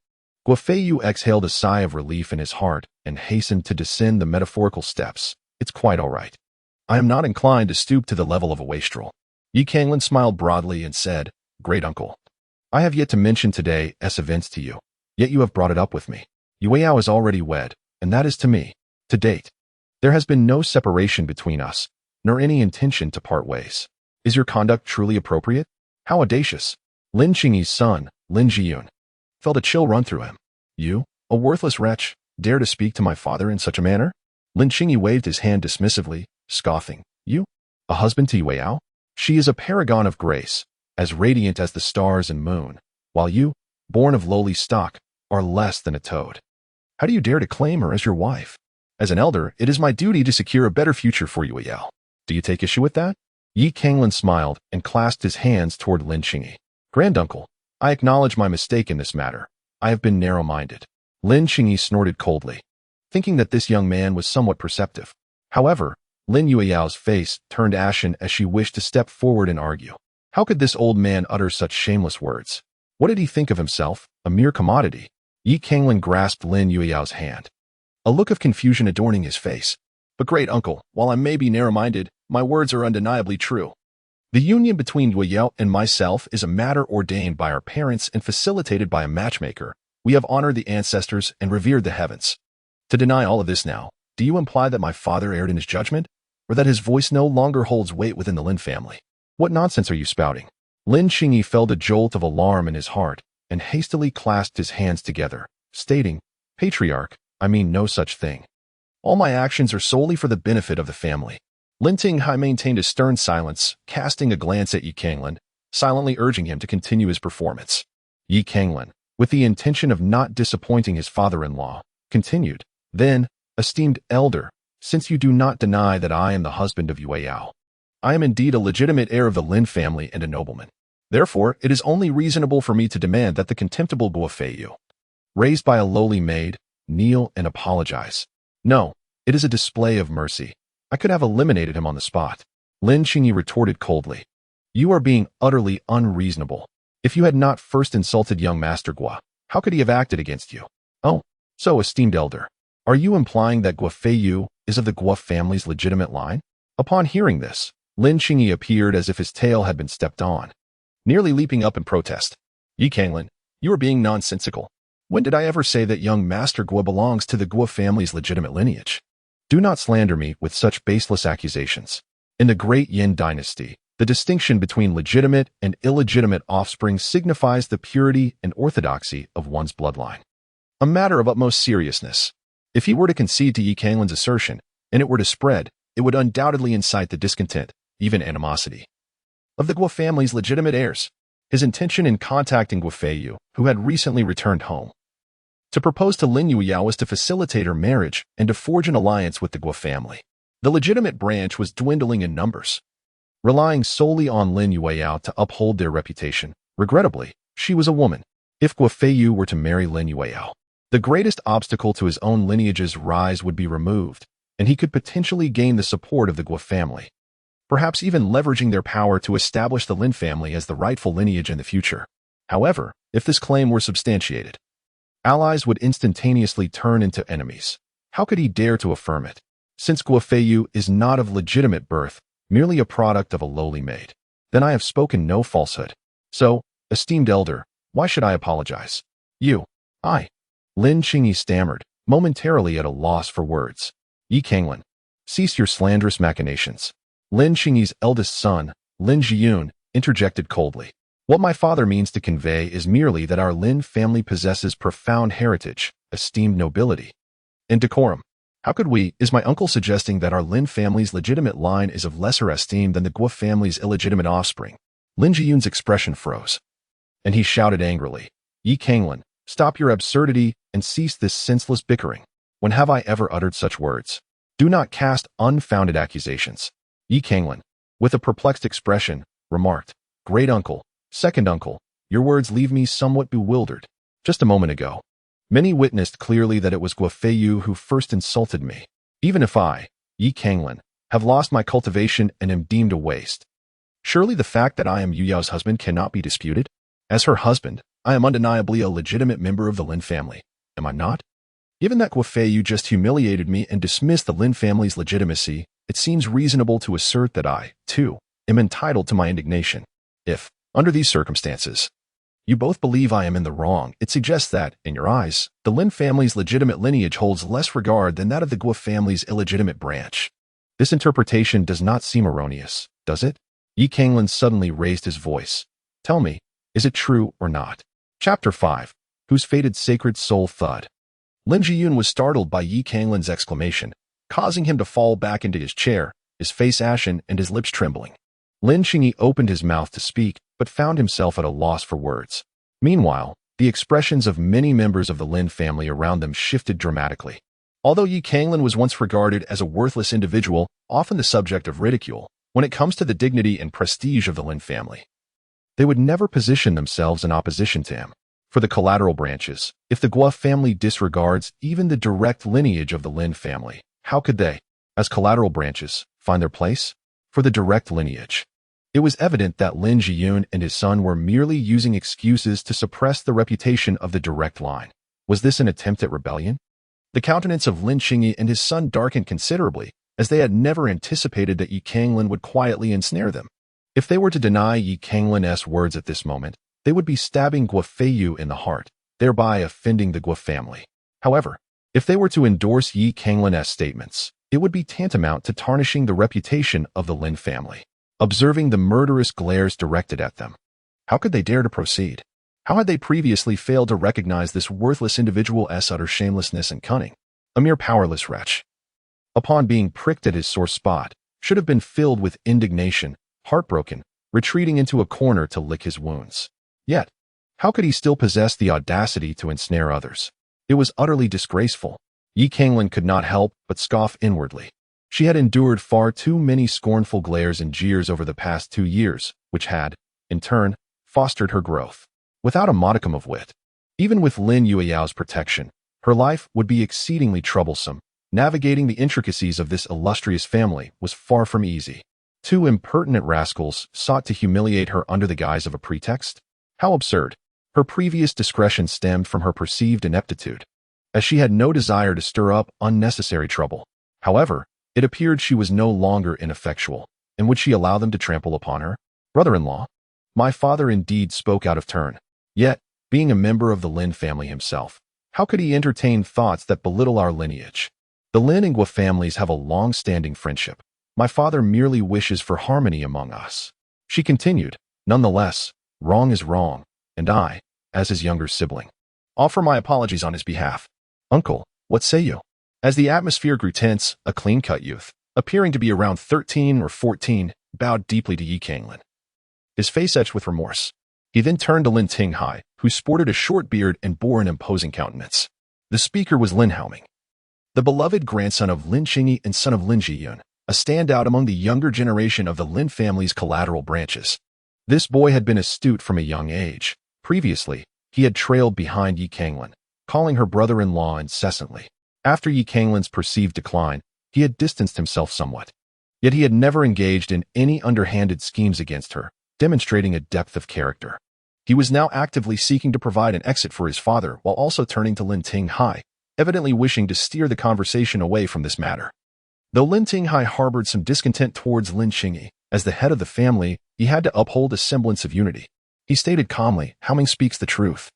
Guofeyu exhaled a sigh of relief in his heart and hastened to descend the metaphorical steps. It's quite all right. I am not inclined to stoop to the level of a wastrel. Yi Canglan smiled broadly and said, Great uncle, I have yet to mention today's events to you, yet you have brought it up with me. Yueyao is already wed, and that is to me. To date, there has been no separation between us, nor any intention to part ways. Is your conduct truly appropriate? How audacious. Lin Qingyi's son, Lin Jiyun, felt a chill run through him. You, a worthless wretch, dare to speak to my father in such a manner? Lin Qingyi waved his hand dismissively, scoffing. You, a husband to Yueyao? She is a paragon of grace, as radiant as the stars and moon, while you, born of lowly stock, are less than a toad. How do you dare to claim her as your wife? As an elder, it is my duty to secure a better future for Yueyao. Do you take issue with that? Yi Canglan smiled and clasped his hands toward Lin Qingyi. Granduncle, I acknowledge my mistake in this matter. I have been narrow-minded. Lin Qingyi snorted coldly, thinking that this young man was somewhat perceptive. However, Lin Yueyao's face turned ashen as she wished to step forward and argue. How could this old man utter such shameless words? What did he think of himself? A mere commodity. Yi Canglan grasped Lin Yueyao's hand, a look of confusion adorning his face. But great uncle, while I may be narrow-minded, my words are undeniably true. The union between Yuyao and myself is a matter ordained by our parents and facilitated by a matchmaker. We have honored the ancestors and revered the heavens. To deny all of this now, do you imply that my father erred in his judgment, or that his voice no longer holds weight within the Lin family? What nonsense are you spouting? Lin Qingyi felt a jolt of alarm in his heart and hastily clasped his hands together, stating, Patriarch, I mean no such thing. All my actions are solely for the benefit of the family. Lin Tinghai maintained a stern silence, casting a glance at Yi Canglan, silently urging him to continue his performance. Yi Canglan, with the intention of not disappointing his father-in-law, continued, Then, esteemed elder, since you do not deny that I am the husband of Yuyao, I am indeed a legitimate heir of the Lin family and a nobleman. Therefore, it is only reasonable for me to demand that the contemptible Guofeiyu, raised by a lowly maid, kneel and apologize. No, it is a display of mercy. I could have eliminated him on the spot. Lin Qingyi retorted coldly. You are being utterly unreasonable. If you had not first insulted young Master Gua, how could he have acted against you? Oh, so esteemed elder, are you implying that Guofeiyu is of the Gua family's legitimate line? Upon hearing this, Lin Qingyi appeared as if his tail had been stepped on, nearly leaping up in protest. Yi Canglan, you are being nonsensical. When did I ever say that young Master Gua belongs to the Gua family's legitimate lineage? Do not slander me with such baseless accusations. In the great Yin dynasty, the distinction between legitimate and illegitimate offspring signifies the purity and orthodoxy of one's bloodline. A matter of utmost seriousness. If he were to concede to Yi Canglan's assertion, and it were to spread, it would undoubtedly incite the discontent, even animosity, of the Gua family's legitimate heirs. His intention in contacting Guofeiyu, who had recently returned home, to propose to Lin Yuyao was to facilitate her marriage and to forge an alliance with the Gua family. The legitimate branch was dwindling in numbers, relying solely on Lin Yuyao to uphold their reputation. Regrettably, she was a woman. If Guofeiyu were to marry Lin Yuyao, the greatest obstacle to his own lineage's rise would be removed, and he could potentially gain the support of the Gua family, perhaps even leveraging their power to establish the Lin family as the rightful lineage in the future. However, if this claim were substantiated, allies would instantaneously turn into enemies. How could he dare to affirm it? Since Guofeiyu is not of legitimate birth, merely a product of a lowly maid, then I have spoken no falsehood. So, esteemed elder, why should I apologize? Lin Qingyi stammered, momentarily at a loss for words. Yi Canglan, cease your slanderous machinations. Lin Qingyi's eldest son, Lin Zhiyun, interjected coldly. What my father means to convey is merely that our Lin family possesses profound heritage, esteemed nobility, and decorum. How could we? Is my uncle suggesting that our Lin family's legitimate line is of lesser esteem than the Gua family's illegitimate offspring? Lin Zhiyun's expression froze, and he shouted angrily, Yi Canglan, stop your absurdity and cease this senseless bickering. When have I ever uttered such words? Do not cast unfounded accusations. Yi Canglan, with a perplexed expression, remarked, Great uncle, second uncle, your words leave me somewhat bewildered. Just a moment ago, many witnessed clearly that it was Guofeiyu who first insulted me. Even if I, Yi Canglan, have lost my cultivation and am deemed a waste, surely the fact that I am Yuyao's husband cannot be disputed? As her husband, I am undeniably a legitimate member of the Lin family, am I not? Given that Guofeiyu just humiliated me and dismissed the Lin family's legitimacy, it seems reasonable to assert that I, too, am entitled to my indignation. If, under these circumstances, you both believe I am in the wrong, it suggests that, in your eyes, the Lin family's legitimate lineage holds less regard than that of the Gua family's illegitimate branch. This interpretation does not seem erroneous, does it? Yi Canglan suddenly raised his voice. Tell me, is it true or not? Chapter 5. Whose fated sacred soul thud? Lin Zhiyun was startled by Yi Canglan's exclamation, causing him to fall back into his chair, his face ashen and his lips trembling. Lin Qingyi opened his mouth to speak, but found himself at a loss for words. Meanwhile, the expressions of many members of the Lin family around them shifted dramatically. Although Yi Canglan was once regarded as a worthless individual, often the subject of ridicule, when it comes to the dignity and prestige of the Lin family, they would never position themselves in opposition to him. For the collateral branches, if the Gua family disregards even the direct lineage of the Lin family, how could they, as collateral branches, find their place? For the direct lineage, it was evident that Lin Zhiyun and his son were merely using excuses to suppress the reputation of the direct line. Was this an attempt at rebellion? The countenance of Lin Qingyi and his son darkened considerably, as they had never anticipated that Yi Canglan would quietly ensnare them. If they were to deny Yi Canglan's words at this moment, they would be stabbing Guo Feiyu in the heart, thereby offending the Guo family. However, if they were to endorse Yi Canglan's statements, it would be tantamount to tarnishing the reputation of the Lin family. Observing the murderous glares directed at them, how could they dare to proceed? How had they previously failed to recognize this worthless individual's utter shamelessness and cunning? A mere powerless wretch. Upon being pricked at his sore spot, should have been filled with indignation, heartbroken, retreating into a corner to lick his wounds. Yet, how could he still possess the audacity to ensnare others? It was utterly disgraceful. Yi Canglan could not help but scoff inwardly. She had endured far too many scornful glares and jeers over the past 2 years, which had, in turn, fostered her growth. Without a modicum of wit, even with Lin Yueyao's protection, her life would be exceedingly troublesome. Navigating the intricacies of this illustrious family was far from easy. 2 impertinent rascals sought to humiliate her under the guise of a pretext? How absurd! Her previous discretion stemmed from her perceived ineptitude, as she had no desire to stir up unnecessary trouble. However, it appeared she was no longer ineffectual, and would she allow them to trample upon her? Brother-in-law? My father indeed spoke out of turn. Yet, being a member of the Lin family himself, how could he entertain thoughts that belittle our lineage? The Lin and Guo families have a long-standing friendship. My father merely wishes for harmony among us. She continued, nonetheless, wrong is wrong, and I, as his younger sibling, offer my apologies on his behalf. Uncle, what say you? As the atmosphere grew tense, a clean-cut youth, appearing to be around 13 or 14, bowed deeply to Yi Canglan, his face etched with remorse. He then turned to Lin Tinghai, who sported a short beard and bore an imposing countenance. The speaker was Lin Haoming, the beloved grandson of Lin Qingyi and son of Lin Zhiyun, a standout among the younger generation of the Lin family's collateral branches. This boy had been astute from a young age. Previously, he had trailed behind Yi Canglan, calling her brother-in-law incessantly. After Yi Canglan's perceived decline, he had distanced himself somewhat. Yet he had never engaged in any underhanded schemes against her, demonstrating a depth of character. He was now actively seeking to provide an exit for his father while also turning to Lin Tinghai, evidently wishing to steer the conversation away from this matter. Though Lin Tinghai harbored some discontent towards Lin Qingyi, as the head of the family, he had to uphold a semblance of unity. He stated calmly, Haoming speaks the truth.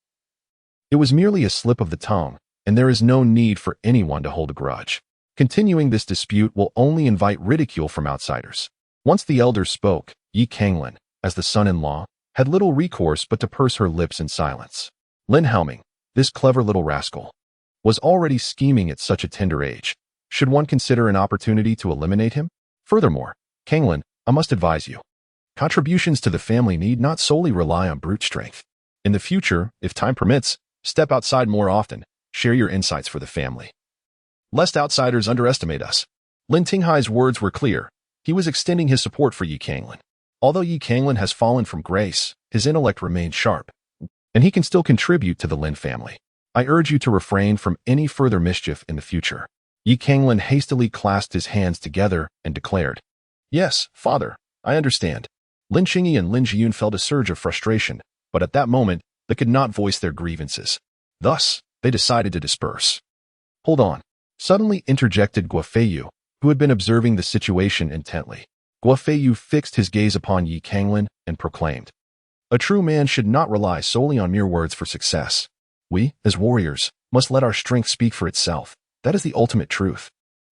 It was merely a slip of the tongue, and there is no need for anyone to hold a grudge. Continuing this dispute will only invite ridicule from outsiders. Once the elders spoke, Yi Canglan, as the son-in-law, had little recourse but to purse her lips in silence. Lin Haoming, this clever little rascal, was already scheming at such a tender age. Should one consider an opportunity to eliminate him? Furthermore, Canglan, I must advise you. Contributions to the family need not solely rely on brute strength. In the future, if time permits, step outside more often, share your insights for the family, lest outsiders underestimate us. Lin Tinghai's words were clear. He was extending his support for Yi Canglan. Although Yi Canglan has fallen from grace, his intellect remains sharp, and he can still contribute to the Lin family. I urge you to refrain from any further mischief in the future. Yi Canglan hastily clasped his hands together and declared, Yes, father, I understand. Lin Qingyi and Lin Zhiyun felt a surge of frustration, but at that moment, they could not voice their grievances. Thus, they decided to disperse. Hold on, suddenly interjected Guo Feiyu, who had been observing the situation intently. Guo Feiyu fixed his gaze upon Yi Canglan and proclaimed, A true man should not rely solely on mere words for success. We, as warriors, must let our strength speak for itself. That is the ultimate truth.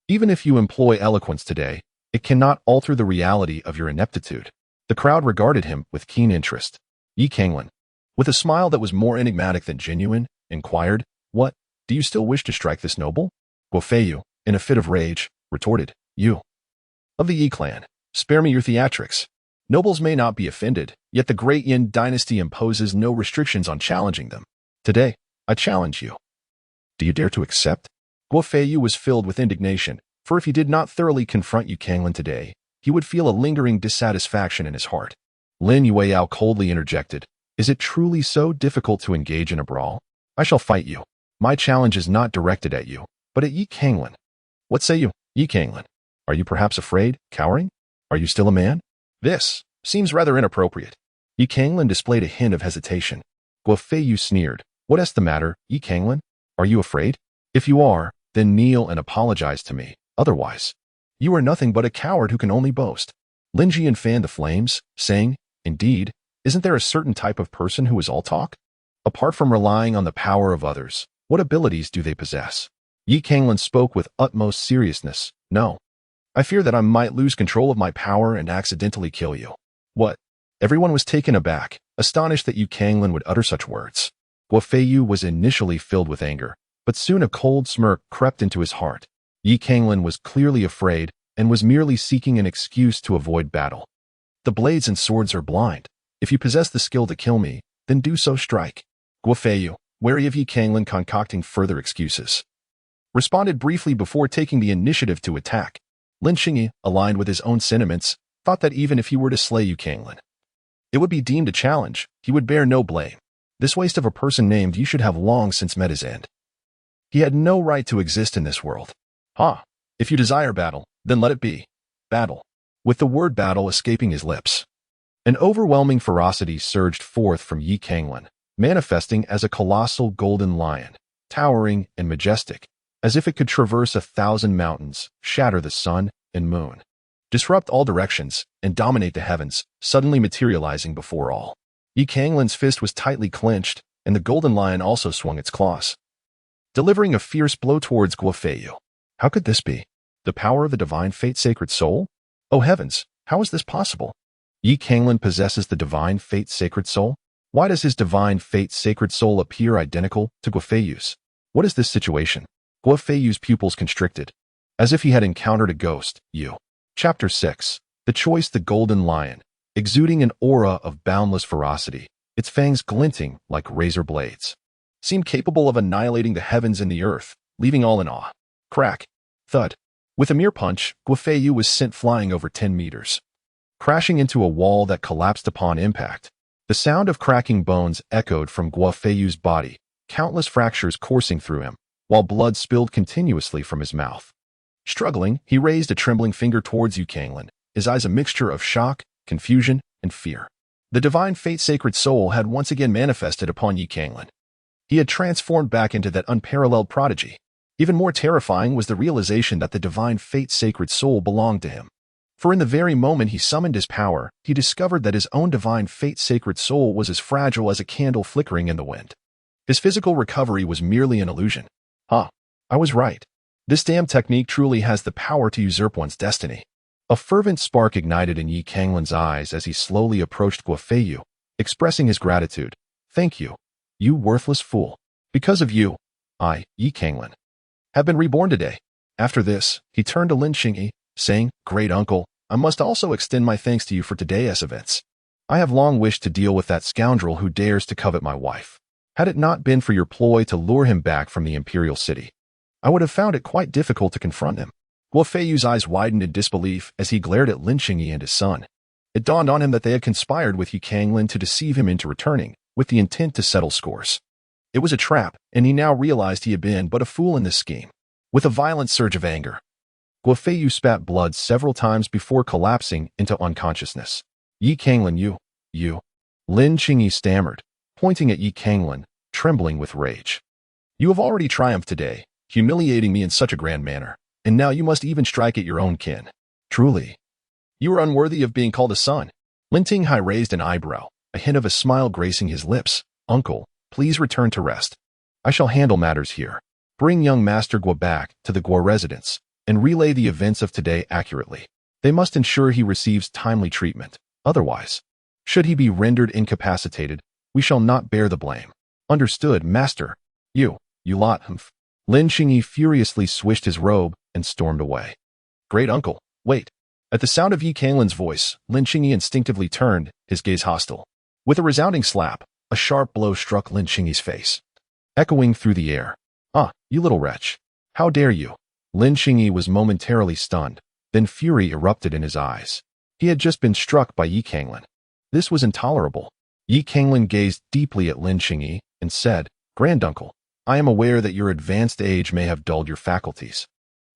Even if you employ eloquence today, it cannot alter the reality of your ineptitude. The crowd regarded him with keen interest. Yi Canglan, with a smile that was more enigmatic than genuine, inquired, What, do you still wish to strike this noble? Guo Feiyu, in a fit of rage, retorted, You, of the Yi clan, spare me your theatrics. Nobles may not be offended, yet the great Yin dynasty imposes no restrictions on challenging them. Today, I challenge you. Do you dare to accept? Guo Feiyu was filled with indignation, for if he did not thoroughly confront Yi Canglan today, he would feel a lingering dissatisfaction in his heart. Lin Yueyao coldly interjected, Is it truly so difficult to engage in a brawl? I shall fight you. My challenge is not directed at you, but at Yi Canglan. What say you, Yi Canglan? Are you perhaps afraid, cowering? Are you still a man? This seems rather inappropriate. Yi Canglan displayed a hint of hesitation. Guo Feiyu sneered, What is the matter, Yi Canglan? Are you afraid? If you are, then kneel and apologize to me. Otherwise, you are nothing but a coward who can only boast. Lin Jian fanned the flames, saying, Indeed, isn't there a certain type of person who is all talk? Apart from relying on the power of others, what abilities do they possess? Yi Canglan spoke with utmost seriousness. No. I fear that I might lose control of my power and accidentally kill you. What? Everyone was taken aback, astonished that Yi Canglan would utter such words. Guo Feiyu was initially filled with anger, but soon a cold smirk crept into his heart. Yi Canglan was clearly afraid and was merely seeking an excuse to avoid battle. The blades and swords are blind. If you possess the skill to kill me, then do so strike. Guo Feiyu, wary of Yi Canglan concocting further excuses, responded briefly before taking the initiative to attack. Lin Xingyi, aligned with his own sentiments, thought that even if he were to slay Yi Canglan, it would be deemed a challenge. He would bear no blame. This waste of a person named Yi should have long since met his end. He had no right to exist in this world. If you desire battle, then let it be. Battle. With the word battle escaping his lips, an overwhelming ferocity surged forth from Yi Canglan, manifesting as a colossal golden lion, towering and majestic, as if it could traverse 1,000 mountains, shatter the sun and moon, disrupt all directions, and dominate the heavens, suddenly materializing before all. Yi Canglan's fist was tightly clenched, and the golden lion also swung its claws, delivering a fierce blow towards Guo Feiyu. How could this be? The power of the divine fate sacred soul? Oh heavens, how is this possible? Yi Canglan possesses the divine fate sacred soul? Why does his divine fate sacred soul appear identical to Guo Feiyu's? What is this situation? Guo Feiyu's pupils constricted, as if he had encountered a ghost. Chapter 6. The Choice. The golden lion, exuding an aura of boundless ferocity, its fangs glinting like razor blades, seemed capable of annihilating the heavens and the earth, leaving all in awe. Crack. Thud. With a mere punch, Guo Feiyu was sent flying over 10 meters, crashing into a wall that collapsed upon impact. The sound of cracking bones echoed from Guo Feiyu's body, countless fractures coursing through him, while blood spilled continuously from his mouth. Struggling, he raised a trembling finger towards Yi Canglan, his eyes a mixture of shock, confusion, and fear. The divine fate sacred soul had once again manifested upon Yi Canglan. He had transformed back into that unparalleled prodigy. Even more terrifying was the realization that the divine fate sacred soul belonged to him. For in the very moment he summoned his power, he discovered that his own divine fate sacred soul was as fragile as a candle flickering in the wind. His physical recovery was merely an illusion. I was right. This damn technique truly has the power to usurp one's destiny. A fervent spark ignited in Yi Canglan's eyes as he slowly approached Guo Feiyu, expressing his gratitude. Thank you, you worthless fool. Because of you, I, Yi Canglan, have been reborn today. After this, he turned to Lin Xingyi, saying, Great uncle, I must also extend my thanks to you for today's events. I have long wished to deal with that scoundrel who dares to covet my wife. Had it not been for your ploy to lure him back from the imperial city, I would have found it quite difficult to confront him. Guo Feiyu's eyes widened in disbelief as he glared at Lin Xingyi and his son. It dawned on him that they had conspired with Yi Canglan to deceive him into returning, with the intent to settle scores. It was a trap, and he now realized he had been but a fool in this scheme. With a violent surge of anger, Guo Feiyu spat blood several times before collapsing into unconsciousness. Yi Canglan, you. Lin Xingyi stammered, pointing at Yi Canglan, trembling with rage. You have already triumphed today, humiliating me in such a grand manner, and now you must even strike at your own kin. Truly, you are unworthy of being called a son. Lin Tinghai raised an eyebrow, a hint of a smile gracing his lips. Uncle, please return to rest. I shall handle matters here. Bring young Master Guo back to the Guo residence, and relay the events of today accurately. They must ensure he receives timely treatment. Otherwise, should he be rendered incapacitated, we shall not bear the blame. Understood, Master. You lot. Lin Xingyi furiously swished his robe and stormed away. Great uncle, wait. At the sound of Yi Canglan's voice, Lin Xingyi instinctively turned, his gaze hostile. With a resounding slap, a sharp blow struck Lin Xingyi's face, echoing through the air. You little wretch. How dare you? Lin Xingyi was momentarily stunned, then fury erupted in his eyes. He had just been struck by Yi Canglan. This was intolerable. Yi Canglan gazed deeply at Lin Xingyi and said, Granduncle, I am aware that your advanced age may have dulled your faculties.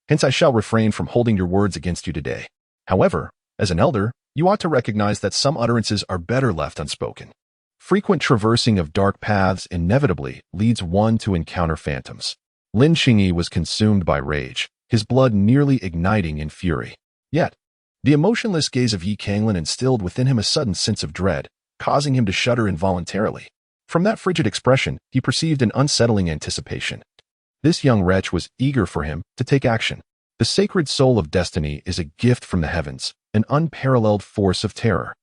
Hence I shall refrain from holding your words against you today. However, as an elder, you ought to recognize that some utterances are better left unspoken. Frequent traversing of dark paths inevitably leads one to encounter phantoms. Lin Qingyi was consumed by rage, his blood nearly igniting in fury. Yet, the emotionless gaze of Yi Canglan instilled within him a sudden sense of dread, causing him to shudder involuntarily. From that frigid expression, he perceived an unsettling anticipation. This young wretch was eager for him to take action. The sacred soul of destiny is a gift from the heavens, an unparalleled force of terror.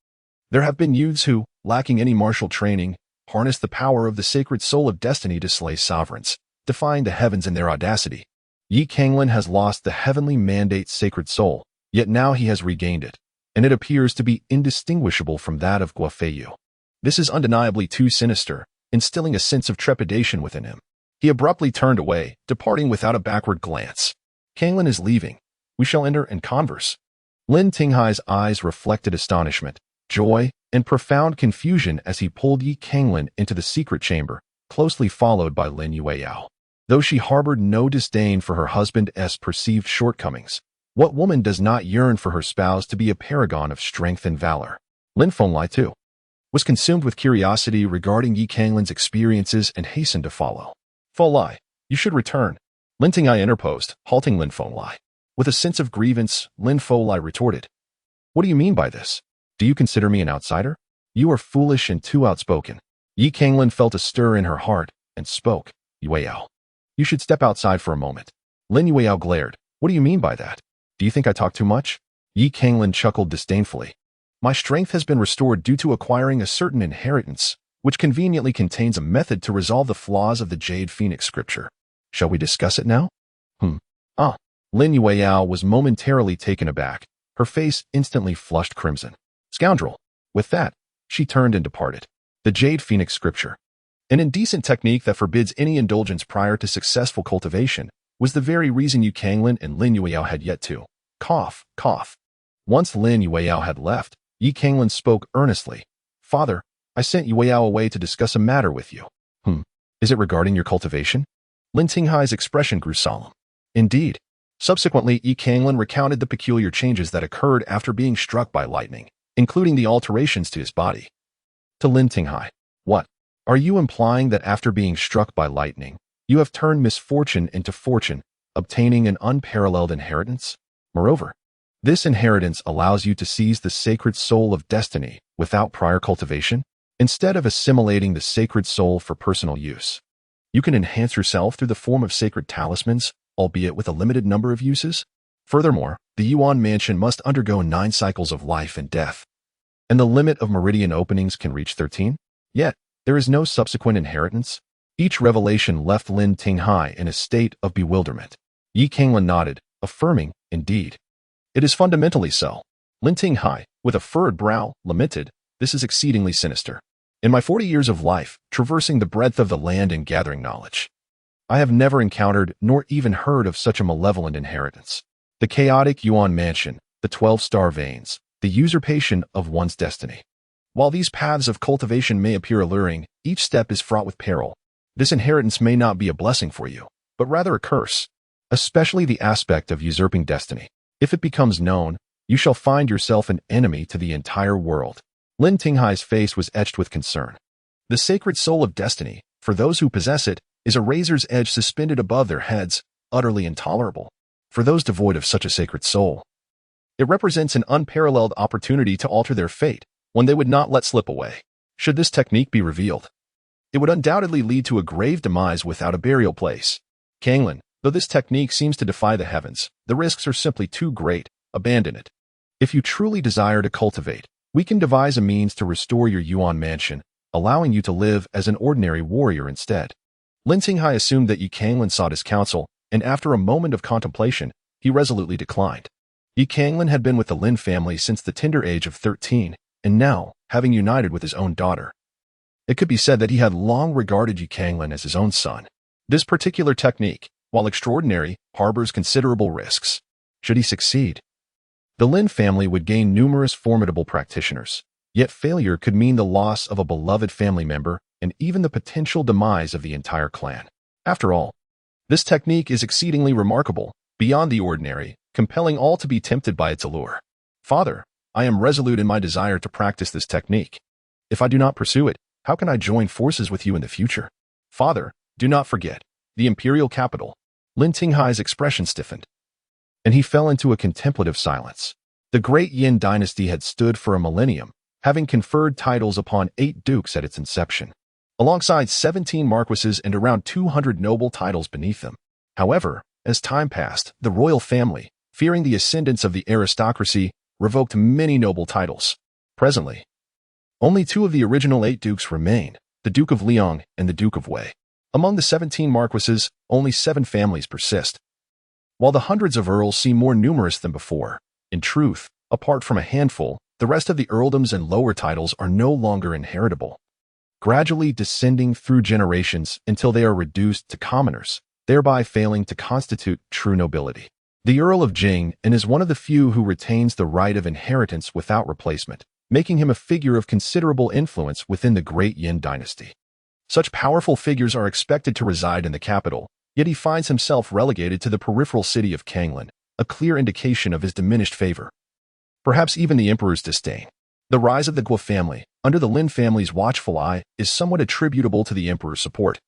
There have been youths who, lacking any martial training, harnessed the power of the sacred soul of destiny to slay sovereigns, defying the heavens in their audacity. Yi Canglan has lost the heavenly mandate sacred soul, yet now he has regained it, and it appears to be indistinguishable from that of Guofeiyu. This is undeniably too sinister, instilling a sense of trepidation within him. He abruptly turned away, departing without a backward glance. Canglan is leaving. We shall enter and converse. Lin Tinghai's eyes reflected astonishment, joy, and profound confusion as he pulled Yi Canglan into the secret chamber, closely followed by Lin Yueyao. Though she harbored no disdain for her husband's perceived shortcomings, what woman does not yearn for her spouse to be a paragon of strength and valor? Lin Fenglai, too, was consumed with curiosity regarding Yi Canglan's experiences and hastened to follow. Fenglai, you should return. Lin Tinghai interposed, halting Lin Fenglai. With a sense of grievance, Lin Fenglai retorted, "What do you mean by this? Do you consider me an outsider? You are foolish and too outspoken." Yi Canglan felt a stir in her heart and spoke, "Yueyao, you should step outside for a moment." Lin Yueyao glared, "What do you mean by that? Do you think I talk too much?" Yi Canglan chuckled disdainfully. "My strength has been restored due to acquiring a certain inheritance, which conveniently contains a method to resolve the flaws of the Jade Phoenix scripture. Shall we discuss it now?" Lin Yueyao was momentarily taken aback, her face instantly flushed crimson. "Scoundrel!" With that, she turned and departed. The Jade Phoenix scripture, an indecent technique that forbids any indulgence prior to successful cultivation, was the very reason Yi Canglan and Lin Yueyao had yet to cough. Once Lin Yueyao had left, Yi Canglan spoke earnestly. "Father, I sent Yueyao away to discuss a matter with you." Is it regarding your cultivation?" Lin Tinghai's expression grew solemn. "Indeed." Subsequently, Yi Canglan recounted the peculiar changes that occurred after being struck by lightning, including the alterations to his body. To Lin Tinghai, "What? Are you implying that after being struck by lightning, you have turned misfortune into fortune, obtaining an unparalleled inheritance? Moreover, this inheritance allows you to seize the sacred soul of destiny without prior cultivation? Instead of assimilating the sacred soul for personal use, you can enhance yourself through the form of sacred talismans, albeit with a limited number of uses? Furthermore, the Yuan mansion must undergo 9 cycles of life and death, and the limit of meridian openings can reach 13. Yet, there is no subsequent inheritance." Each revelation left Lin Tinghai in a state of bewilderment. Yi Canglan nodded, affirming, "Indeed. It is fundamentally so." Lin Tinghai, with a furrowed brow, lamented, "This is exceedingly sinister. In my 40 years of life, traversing the breadth of the land and gathering knowledge, I have never encountered nor even heard of such a malevolent inheritance. The chaotic Yuan mansion, the 12-star veins, the usurpation of one's destiny. While these paths of cultivation may appear alluring, each step is fraught with peril. This inheritance may not be a blessing for you, but rather a curse, especially the aspect of usurping destiny. If it becomes known, you shall find yourself an enemy to the entire world." Lin Tinghai's face was etched with concern. The sacred soul of destiny, for those who possess it, is a razor's edge suspended above their heads, utterly intolerable. For those devoid of such a sacred soul, it represents an unparalleled opportunity to alter their fate, one they would not let slip away. Should this technique be revealed, it would undoubtedly lead to a grave demise without a burial place. Canglan, though this technique seems to defy the heavens, the risks are simply too great. Abandon it. If you truly desire to cultivate, we can devise a means to restore your Yuan mansion, allowing you to live as an ordinary warrior instead. Lin Tinghai assumed that Yi Canglan sought his counsel, and after a moment of contemplation, he resolutely declined. Yi Canglan had been with the Lin family since the tender age of 13, and now, having united with his own daughter, it could be said that he had long regarded Yi Canglan as his own son. This particular technique, while extraordinary, harbors considerable risks. Should he succeed, the Lin family would gain numerous formidable practitioners, yet failure could mean the loss of a beloved family member and even the potential demise of the entire clan. After all, this technique is exceedingly remarkable, beyond the ordinary, compelling all to be tempted by its allure. "Father, I am resolute in my desire to practice this technique. If I do not pursue it, how can I join forces with you in the future? Father, do not forget, the imperial capital, Lin Tinghai's expression stiffened, and he fell into a contemplative silence. The Great Yin dynasty had stood for a millennium, having conferred titles upon 8 dukes at its inception, alongside 17 marquises and around 200 noble titles beneath them. However, as time passed, the royal family, fearing the ascendance of the aristocracy, revoked many noble titles. Presently, only 2 of the original 8 dukes remain, the Duke of Liang and the Duke of Wei. Among the 17 marquises, only 7 families persist. While the hundreds of earls seem more numerous than before, in truth, apart from a handful, the rest of the earldoms and lower titles are no longer inheritable, gradually descending through generations until they are reduced to commoners, thereby failing to constitute true nobility. The Earl of Jing is one of the few who retains the right of inheritance without replacement, making him a figure of considerable influence within the Great Yin dynasty. Such powerful figures are expected to reside in the capital, yet he finds himself relegated to the peripheral city of Canglan, a clear indication of his diminished favor. Perhaps even the emperor's disdain. The rise of the Guo family, under the Lin family's watchful eye, is somewhat attributable to the emperor's support,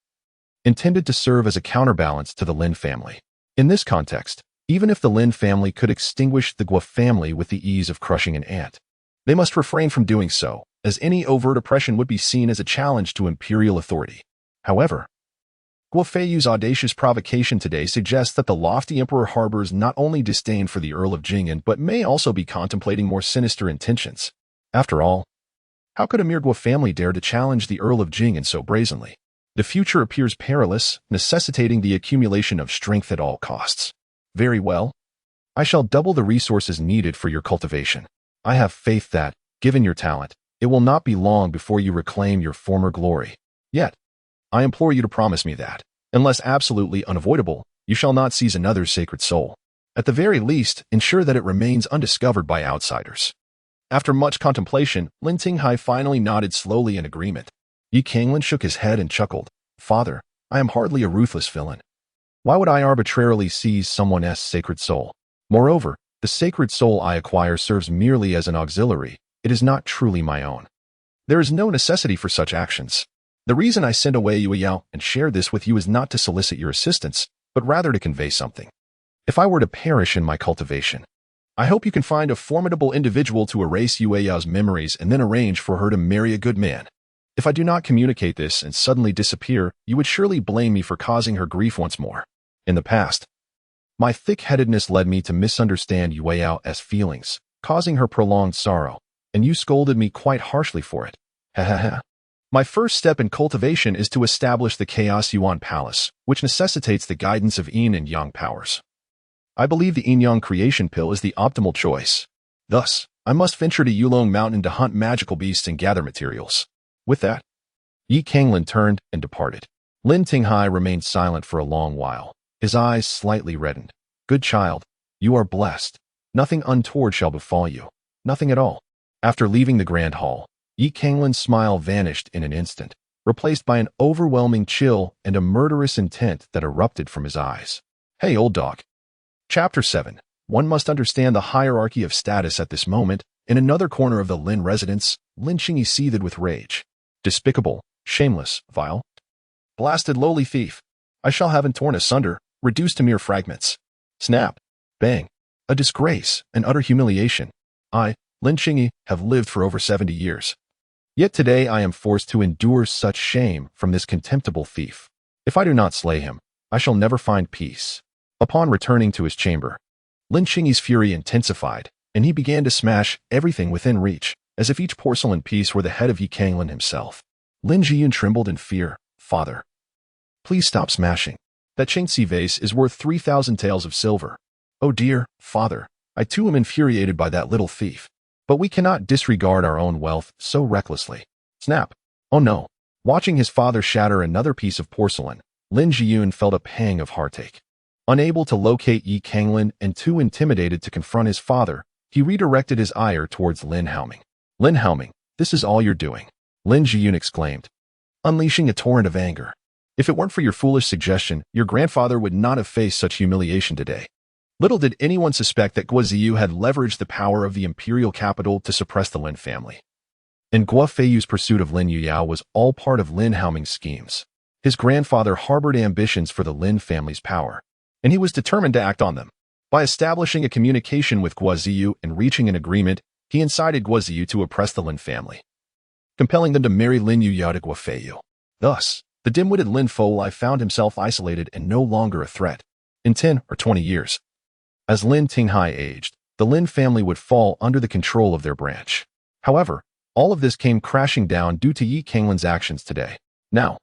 intended to serve as a counterbalance to the Lin family. In this context, even if the Lin family could extinguish the Guo family with the ease of crushing an ant, they must refrain from doing so, as any overt oppression would be seen as a challenge to imperial authority. However, Guo Feiyu's audacious provocation today suggests that the lofty emperor harbors not only disdain for the Earl of Jing'an but may also be contemplating more sinister intentions. After all, how could a mere Guo family dare to challenge the Earl of Jing'an so brazenly? The future appears perilous, necessitating the accumulation of strength at all costs. Very well. I shall double the resources needed for your cultivation. I have faith that, given your talent, it will not be long before you reclaim your former glory. Yet, I implore you to promise me that, unless absolutely unavoidable, you shall not seize another's sacred soul. At the very least, ensure that it remains undiscovered by outsiders. After much contemplation, Lin Tinghai finally nodded slowly in agreement. Yi Canglan shook his head and chuckled. Father, I am hardly a ruthless villain. Why would I arbitrarily seize someone's sacred soul? Moreover, the sacred soul I acquire serves merely as an auxiliary. It is not truly my own. There is no necessity for such actions. The reason I sent away Yue Yao and shared this with you is not to solicit your assistance, but rather to convey something. If I were to perish in my cultivation, I hope you can find a formidable individual to erase Yue Yao's memories and then arrange for her to marry a good man. If I do not communicate this and suddenly disappear, you would surely blame me for causing her grief once more. In the past, my thick-headedness led me to misunderstand Yue Yao's feelings, causing her prolonged sorrow, and you scolded me quite harshly for it. Ha ha ha. My first step in cultivation is to establish the Chaos Yuan Palace, which necessitates the guidance of yin and yang powers. I believe the yin-yang creation pill is the optimal choice. Thus, I must venture to Yulong Mountain to hunt magical beasts and gather materials. With that, Yi Canglan turned and departed. Lin Tinghai remained silent for a long while, his eyes slightly reddened. Good child, you are blessed. Nothing untoward shall befall you. Nothing at all. After leaving the grand hall, Yi Canglan's smile vanished in an instant, replaced by an overwhelming chill and a murderous intent that erupted from his eyes. Hey, old dog. Chapter 7. One must understand the hierarchy of status at this moment. In another corner of the Lin residence, Lin Qingyi seethed with rage. Despicable, shameless, vile, blasted lowly thief. I shall have him torn asunder, reduced to mere fragments. Snap. Bang. A disgrace, an utter humiliation. I, Lin Qingyi, have lived for over 70 years. Yet today I am forced to endure such shame from this contemptible thief. If I do not slay him, I shall never find peace. Upon returning to his chamber, Lin Qingyi's fury intensified, and he began to smash everything within reach, as if each porcelain piece were the head of Yi Canglan himself. Lin Jiyun trembled in fear. Father, please stop smashing. That Qingxi vase is worth 3,000 taels of silver. Oh dear, father, I too am infuriated by that little thief. But we cannot disregard our own wealth so recklessly. Snap. Oh no. Watching his father shatter another piece of porcelain, Lin Jiyun felt a pang of heartache. Unable to locate Yi Canglan and too intimidated to confront his father, he redirected his ire towards Lin Haoming. Lin Haoming, this is all you're doing, Lin Jiyun exclaimed, unleashing a torrent of anger. If it weren't for your foolish suggestion, your grandfather would not have faced such humiliation today. Little did anyone suspect that Guo Ziyu had leveraged the power of the imperial capital to suppress the Lin family. And Guo Feiyu's pursuit of Lin Yuyao was all part of Lin Haoming's schemes. His grandfather harbored ambitions for the Lin family's power. and he was determined to act on them. By establishing a communication with Guoziyu and reaching an agreement, he incited Guoziyu to oppress the Lin family, compelling them to marry Lin Yuya to Guofeiyu. Thus, the dim-witted Lin Folai found himself isolated and no longer a threat. In 10 or 20 years, as Lin Tinghai aged, the Lin family would fall under the control of their branch. However, all of this came crashing down due to Yi Canglan's actions today. Now,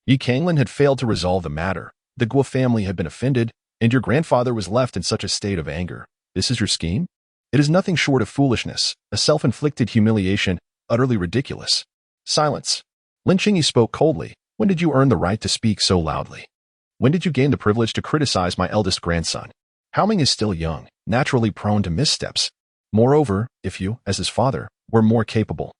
Yi Canglan had failed to resolve the matter, the Guo family had been offended, and your grandfather was left in such a state of anger. This is your scheme? It is nothing short of foolishness, a self-inflicted humiliation, utterly ridiculous. Silence. Lin Qingyi spoke coldly. When did you earn the right to speak so loudly? When did you gain the privilege to criticize my eldest grandson? Haoming is still young, naturally prone to missteps. Moreover, if you, as his father, were more capable,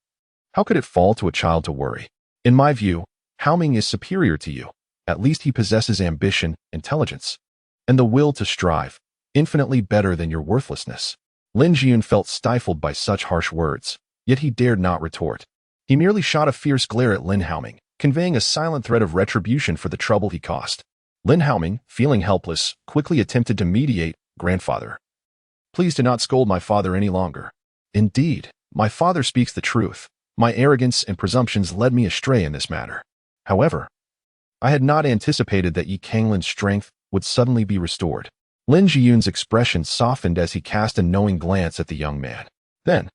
how could it fall to a child to worry? In my view, Haoming is superior to you. At least he possesses ambition, intelligence, and the will to strive, infinitely better than your worthlessness. Lin Jiyun felt stifled by such harsh words, yet he dared not retort. He merely shot a fierce glare at Lin Haoming, conveying a silent threat of retribution for the trouble he caused. Lin Haoming, feeling helpless, quickly attempted to mediate. Grandfather, please do not scold my father any longer. Indeed, my father speaks the truth. My arrogance and presumptions led me astray in this matter. However, I had not anticipated that Yi Canglan's strength would suddenly be restored. Lin Jiyun's expression softened as he cast a knowing glance at the young man. Then,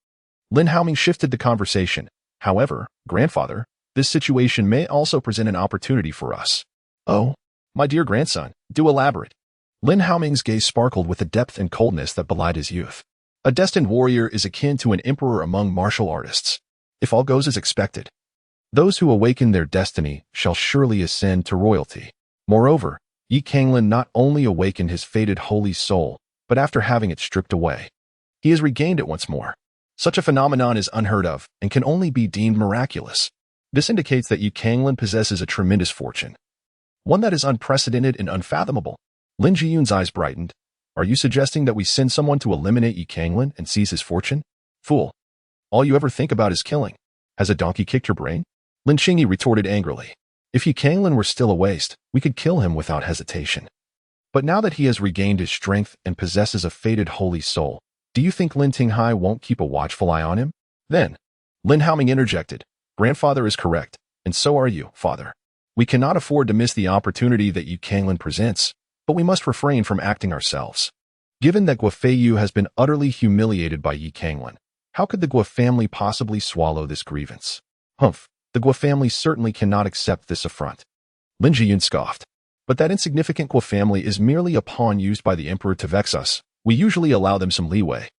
Lin Haoming shifted the conversation. However, grandfather, this situation may also present an opportunity for us. Oh, my dear grandson, do elaborate. Lin Haoming's gaze sparkled with a depth and coldness that belied his youth. A destined warrior is akin to an emperor among martial artists. If all goes as expected, those who awaken their destiny shall surely ascend to royalty. Moreover, Yi Canglan not only awakened his fated holy soul, but after having it stripped away, he has regained it once more. Such a phenomenon is unheard of and can only be deemed miraculous. This indicates that Yi Canglan possesses a tremendous fortune, one that is unprecedented and unfathomable. Lin Jiyun's eyes brightened. Are you suggesting that we send someone to eliminate Yi Canglan and seize his fortune? Fool. All you ever think about is killing. Has a donkey kicked your brain? Lin Qingyi retorted angrily. If Yi Canglan were still a waste, we could kill him without hesitation. But now that he has regained his strength and possesses a fated holy soul, do you think Lin Tinghai won't keep a watchful eye on him? Then, Lin Haoming interjected. Grandfather is correct, and so are you, father. We cannot afford to miss the opportunity that Yi Canglan presents, but we must refrain from acting ourselves. Given that Guofeiyu has been utterly humiliated by Yi Canglan, how could the Guo family possibly swallow this grievance? Humph, the Guo family certainly cannot accept this affront. Lin Jiyun scoffed. But that insignificant Guo family is merely a pawn used by the emperor to vex us. We usually allow them some leeway.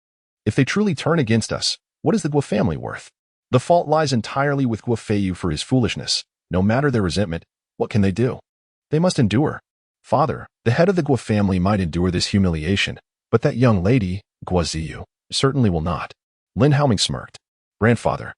If they truly turn against us, what is the Guo family worth? The fault lies entirely with Guofeiyu for his foolishness. No matter their resentment, what can they do? They must endure. Father, the head of the Guo family might endure this humiliation, but that young lady, Guoziyu, certainly will not. Lin Haoming smirked. Grandfather,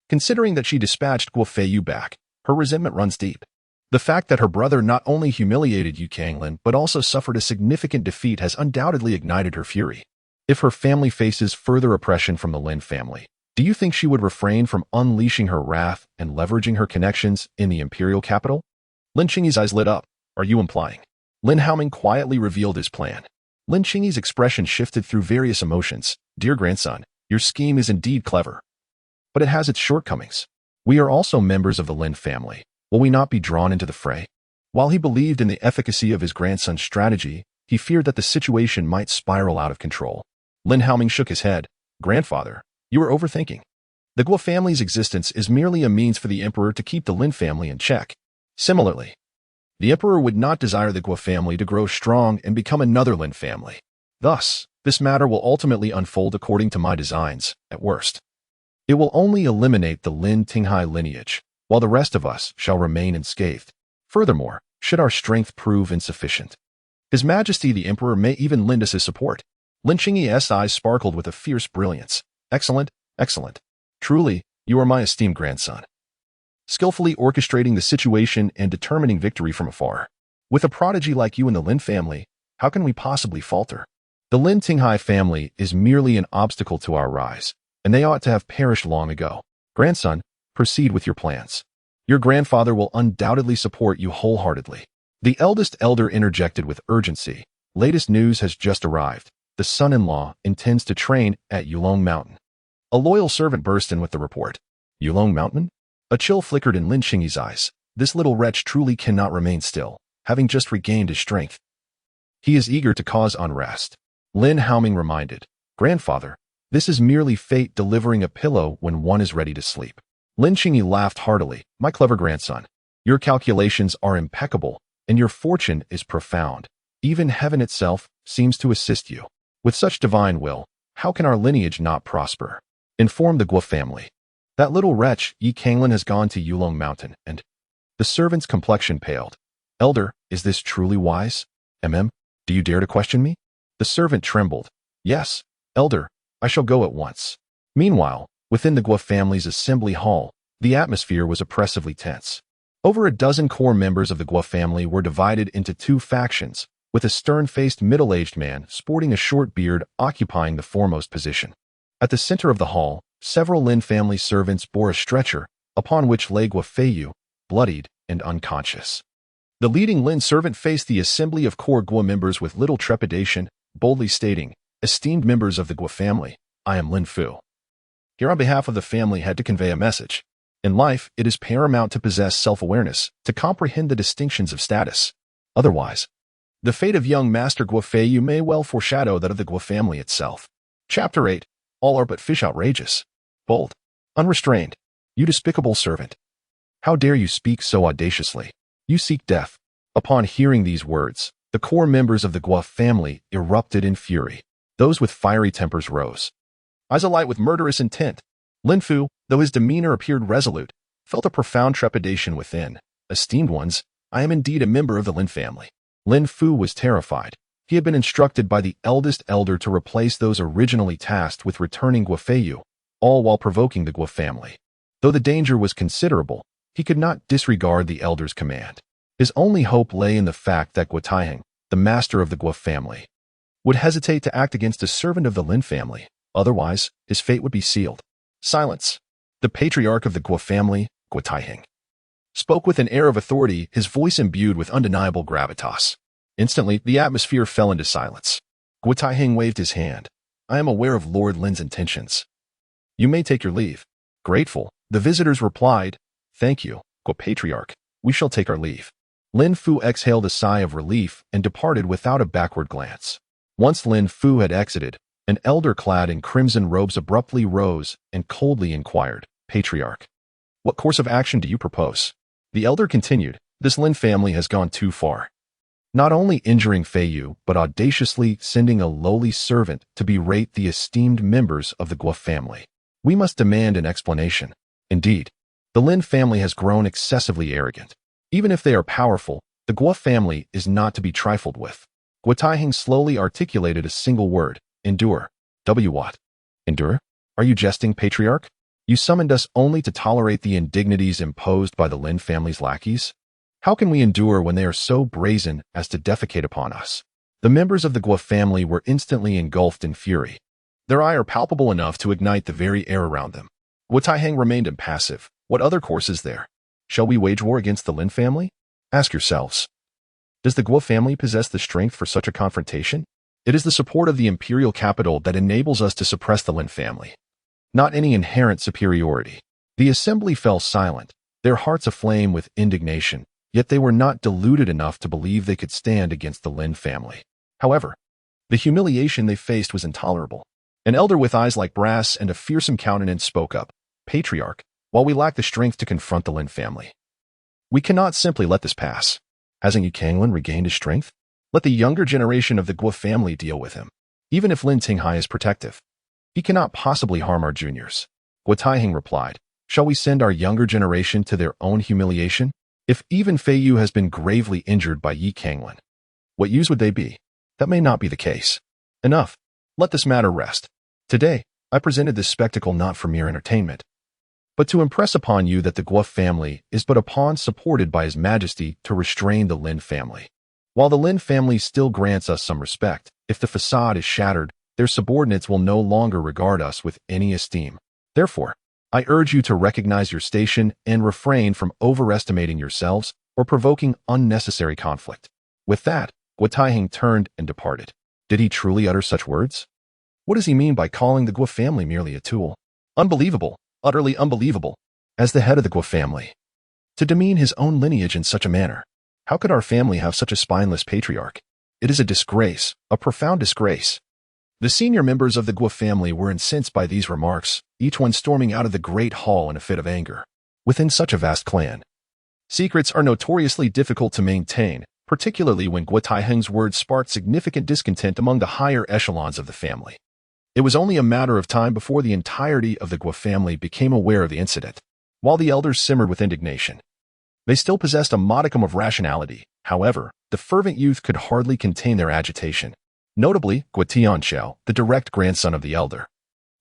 considering that she dispatched Guofeiyu back, her resentment runs deep. The fact that her brother not only humiliated Yi Canglan but also suffered a significant defeat has undoubtedly ignited her fury. If her family faces further oppression from the Lin family, do you think she would refrain from unleashing her wrath and leveraging her connections in the imperial capital? Lin Qingyi's eyes lit up. Are you implying? Lin Haoming quietly revealed his plan. Lin Qingyi's expression shifted through various emotions. Dear grandson, your scheme is indeed clever, but it has its shortcomings. We are also members of the Lin family. Will we not be drawn into the fray? While he believed in the efficacy of his grandson's strategy, he feared that the situation might spiral out of control. Lin Haoming shook his head. Grandfather, you are overthinking. The Guo family's existence is merely a means for the emperor to keep the Lin family in check. Similarly, the emperor would not desire the Guo family to grow strong and become another Lin family. Thus, this matter will ultimately unfold according to my designs, at worst. It will only eliminate the Lin Tinghai lineage, while the rest of us shall remain unscathed. Furthermore, should our strength prove insufficient, His Majesty the Emperor may even lend us his support. Lin Qingyi's eyes sparkled with a fierce brilliance. Excellent, excellent. Truly, you are my esteemed grandson, skillfully orchestrating the situation and determining victory from afar. With a prodigy like you in the Lin family, how can we possibly falter? The Lin Tinghai family is merely an obstacle to our rise, and they ought to have perished long ago. Grandson, proceed with your plans. Your grandfather will undoubtedly support you wholeheartedly. The eldest elder interjected with urgency. Latest news has just arrived. The son-in-law intends to train at Yulong Mountain. A loyal servant burst in with the report. Yulong Mountain? A chill flickered in Lin Qingyi's eyes. This little wretch truly cannot remain still, having just regained his strength. He is eager to cause unrest. Lin Haoming reminded. Grandfather, this is merely fate delivering a pillow when one is ready to sleep. Lin Qingyi laughed heartily. My clever grandson, your calculations are impeccable, and your fortune is profound. Even heaven itself seems to assist you. With such divine will, how can our lineage not prosper? Inform the Guo family. That little wretch, Yi Canglan, has gone to Yulong Mountain, and the servant's complexion paled. Elder, is this truly wise? Do you dare to question me? The servant trembled. Yes, Elder, I shall go at once. Meanwhile, within the Guo family's assembly hall, the atmosphere was oppressively tense. Over a dozen core members of the Guo family were divided into two factions, with a stern-faced middle-aged man sporting a short beard occupying the foremost position. At the center of the hall, several Lin family servants bore a stretcher, upon which lay Guo Feiyu, bloodied and unconscious. The leading Lin servant faced the assembly of core Guo members with little trepidation, boldly stating, Esteemed members of the Guo family, I am Lin Fu. Here on behalf of the family had to convey a message. In life, it is paramount to possess self-awareness, to comprehend the distinctions of status. Otherwise, the fate of young Master Guo Feiyu may well foreshadow that of the Guo family itself. Chapter 8. All are but fish outrageous. Bold. Unrestrained. You despicable servant. How dare you speak so audaciously? You seek death. Upon hearing these words, the core members of the Guo family erupted in fury. Those with fiery tempers rose. Eyes alight with murderous intent, Lin Fu, though his demeanor appeared resolute, felt a profound trepidation within. Esteemed ones, I am indeed a member of the Lin family. Lin Fu was terrified. He had been instructed by the eldest elder to replace those originally tasked with returning Guo Feiyu, all while provoking the Guo family. Though the danger was considerable, he could not disregard the elder's command. His only hope lay in the fact that Guo Taiheng, the master of the Guo family, would hesitate to act against a servant of the Lin family. Otherwise, his fate would be sealed. Silence. The patriarch of the Guo family, Guo Taiheng, spoke with an air of authority, his voice imbued with undeniable gravitas. Instantly, the atmosphere fell into silence. Guo Taiheng waved his hand. I am aware of Lord Lin's intentions. You may take your leave. Grateful, the visitors replied. Thank you, Guo Patriarch. We shall take our leave. Lin Fu exhaled a sigh of relief and departed without a backward glance. Once Lin Fu had exited, an elder clad in crimson robes abruptly rose and coldly inquired, Patriarch, what course of action do you propose? The elder continued, this Lin family has gone too far. Not only injuring Feiyu, but audaciously sending a lowly servant to berate the esteemed members of the Guo family. We must demand an explanation. Indeed, the Lin family has grown excessively arrogant. Even if they are powerful, the Guo family is not to be trifled with. Guo Taiheng slowly articulated a single word, endure. What? Endure? Are you jesting, Patriarch? You summoned us only to tolerate the indignities imposed by the Lin family's lackeys? How can we endure when they are so brazen as to defecate upon us? The members of the Guo family were instantly engulfed in fury. Their ire palpable enough to ignite the very air around them. Guo Taiheng remained impassive. What other course is there? Shall we wage war against the Lin family? Ask yourselves. Does the Guo family possess the strength for such a confrontation? It is the support of the imperial capital that enables us to suppress the Lin family, not any inherent superiority. The assembly fell silent, their hearts aflame with indignation, yet they were not deluded enough to believe they could stand against the Lin family. However, the humiliation they faced was intolerable. An elder with eyes like brass and a fearsome countenance spoke up, Patriarch, while we lack the strength to confront the Lin family, we cannot simply let this pass. Hasn't Yi Canglan regained his strength? Let the younger generation of the Guo family deal with him. Even if Lin Tinghai is protective, he cannot possibly harm our juniors. Guo Taiheng replied, shall we send our younger generation to their own humiliation? If even Feiyu has been gravely injured by Yi Canglan, what use would they be? That may not be the case. Enough. Let this matter rest. Today, I presented this spectacle not for mere entertainment, but to impress upon you that the Guo family is but a pawn supported by His Majesty to restrain the Lin family. While the Lin family still grants us some respect, if the facade is shattered, their subordinates will no longer regard us with any esteem. Therefore, I urge you to recognize your station and refrain from overestimating yourselves or provoking unnecessary conflict. With that, Guo Taiheng turned and departed. Did he truly utter such words? What does he mean by calling the Guo family merely a tool? Unbelievable, utterly unbelievable. As the head of the Guo family, to demean his own lineage in such a manner. How could our family have such a spineless patriarch? It is a disgrace, a profound disgrace. The senior members of the Guo family were incensed by these remarks, each one storming out of the great hall in a fit of anger. Within such a vast clan, secrets are notoriously difficult to maintain, particularly when Guo Taiheng's words sparked significant discontent among the higher echelons of the family. It was only a matter of time before the entirety of the Guo family became aware of the incident. While the elders simmered with indignation, they still possessed a modicum of rationality. However, the fervent youth could hardly contain their agitation. Notably, Guo Tianxiao, the direct grandson of the elder,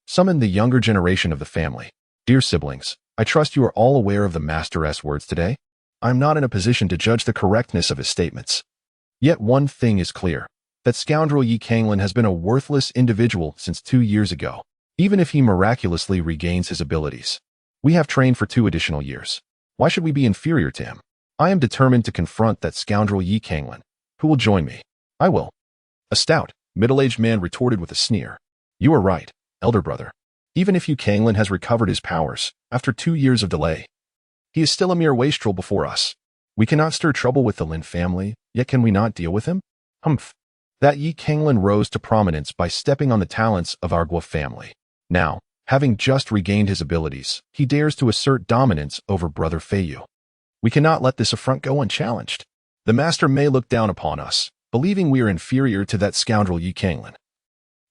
summoned the younger generation of the family. Dear siblings, I trust you are all aware of the Master's words today. I am not in a position to judge the correctness of his statements. Yet one thing is clear, that scoundrel Yi Canglan has been a worthless individual since 2 years ago, even if he miraculously regains his abilities. We have trained for 2 additional years. Why should we be inferior to him? I am determined to confront that scoundrel Yi Canglan. Who will join me? I will. A stout, middle-aged man retorted with a sneer. You are right, elder brother. Even if Yi Canglan has recovered his powers, after 2 years of delay, he is still a mere wastrel before us. We cannot stir trouble with the Lin family, yet can we not deal with him? Humph. That Yi Canglan rose to prominence by stepping on the talents of our Guo family. Now, having just regained his abilities, he dares to assert dominance over Brother Feiyu. We cannot let this affront go unchallenged. The master may look down upon us, believing we are inferior to that scoundrel Yi Canglan.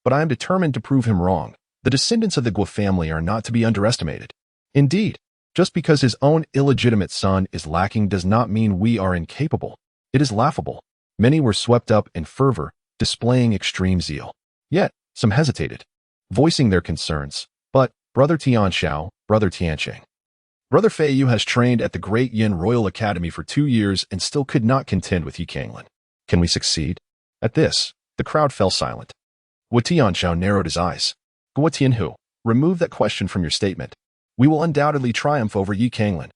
But I am determined to prove him wrong. The descendants of the Guo family are not to be underestimated. Indeed, just because his own illegitimate son is lacking does not mean we are incapable. It is laughable. Many were swept up in fervor, displaying extreme zeal. Yet, some hesitated, voicing their concerns. But, Brother Tianxiao, Brother Tiancheng, Brother Feiyu has trained at the Great Yin Royal Academy for 2 years and still could not contend with Yi Canglan. Can we succeed? At this, the crowd fell silent. Guo Tianxiao narrowed his eyes. Guo Tianhu, remove that question from your statement. We will undoubtedly triumph over Yi Canglan.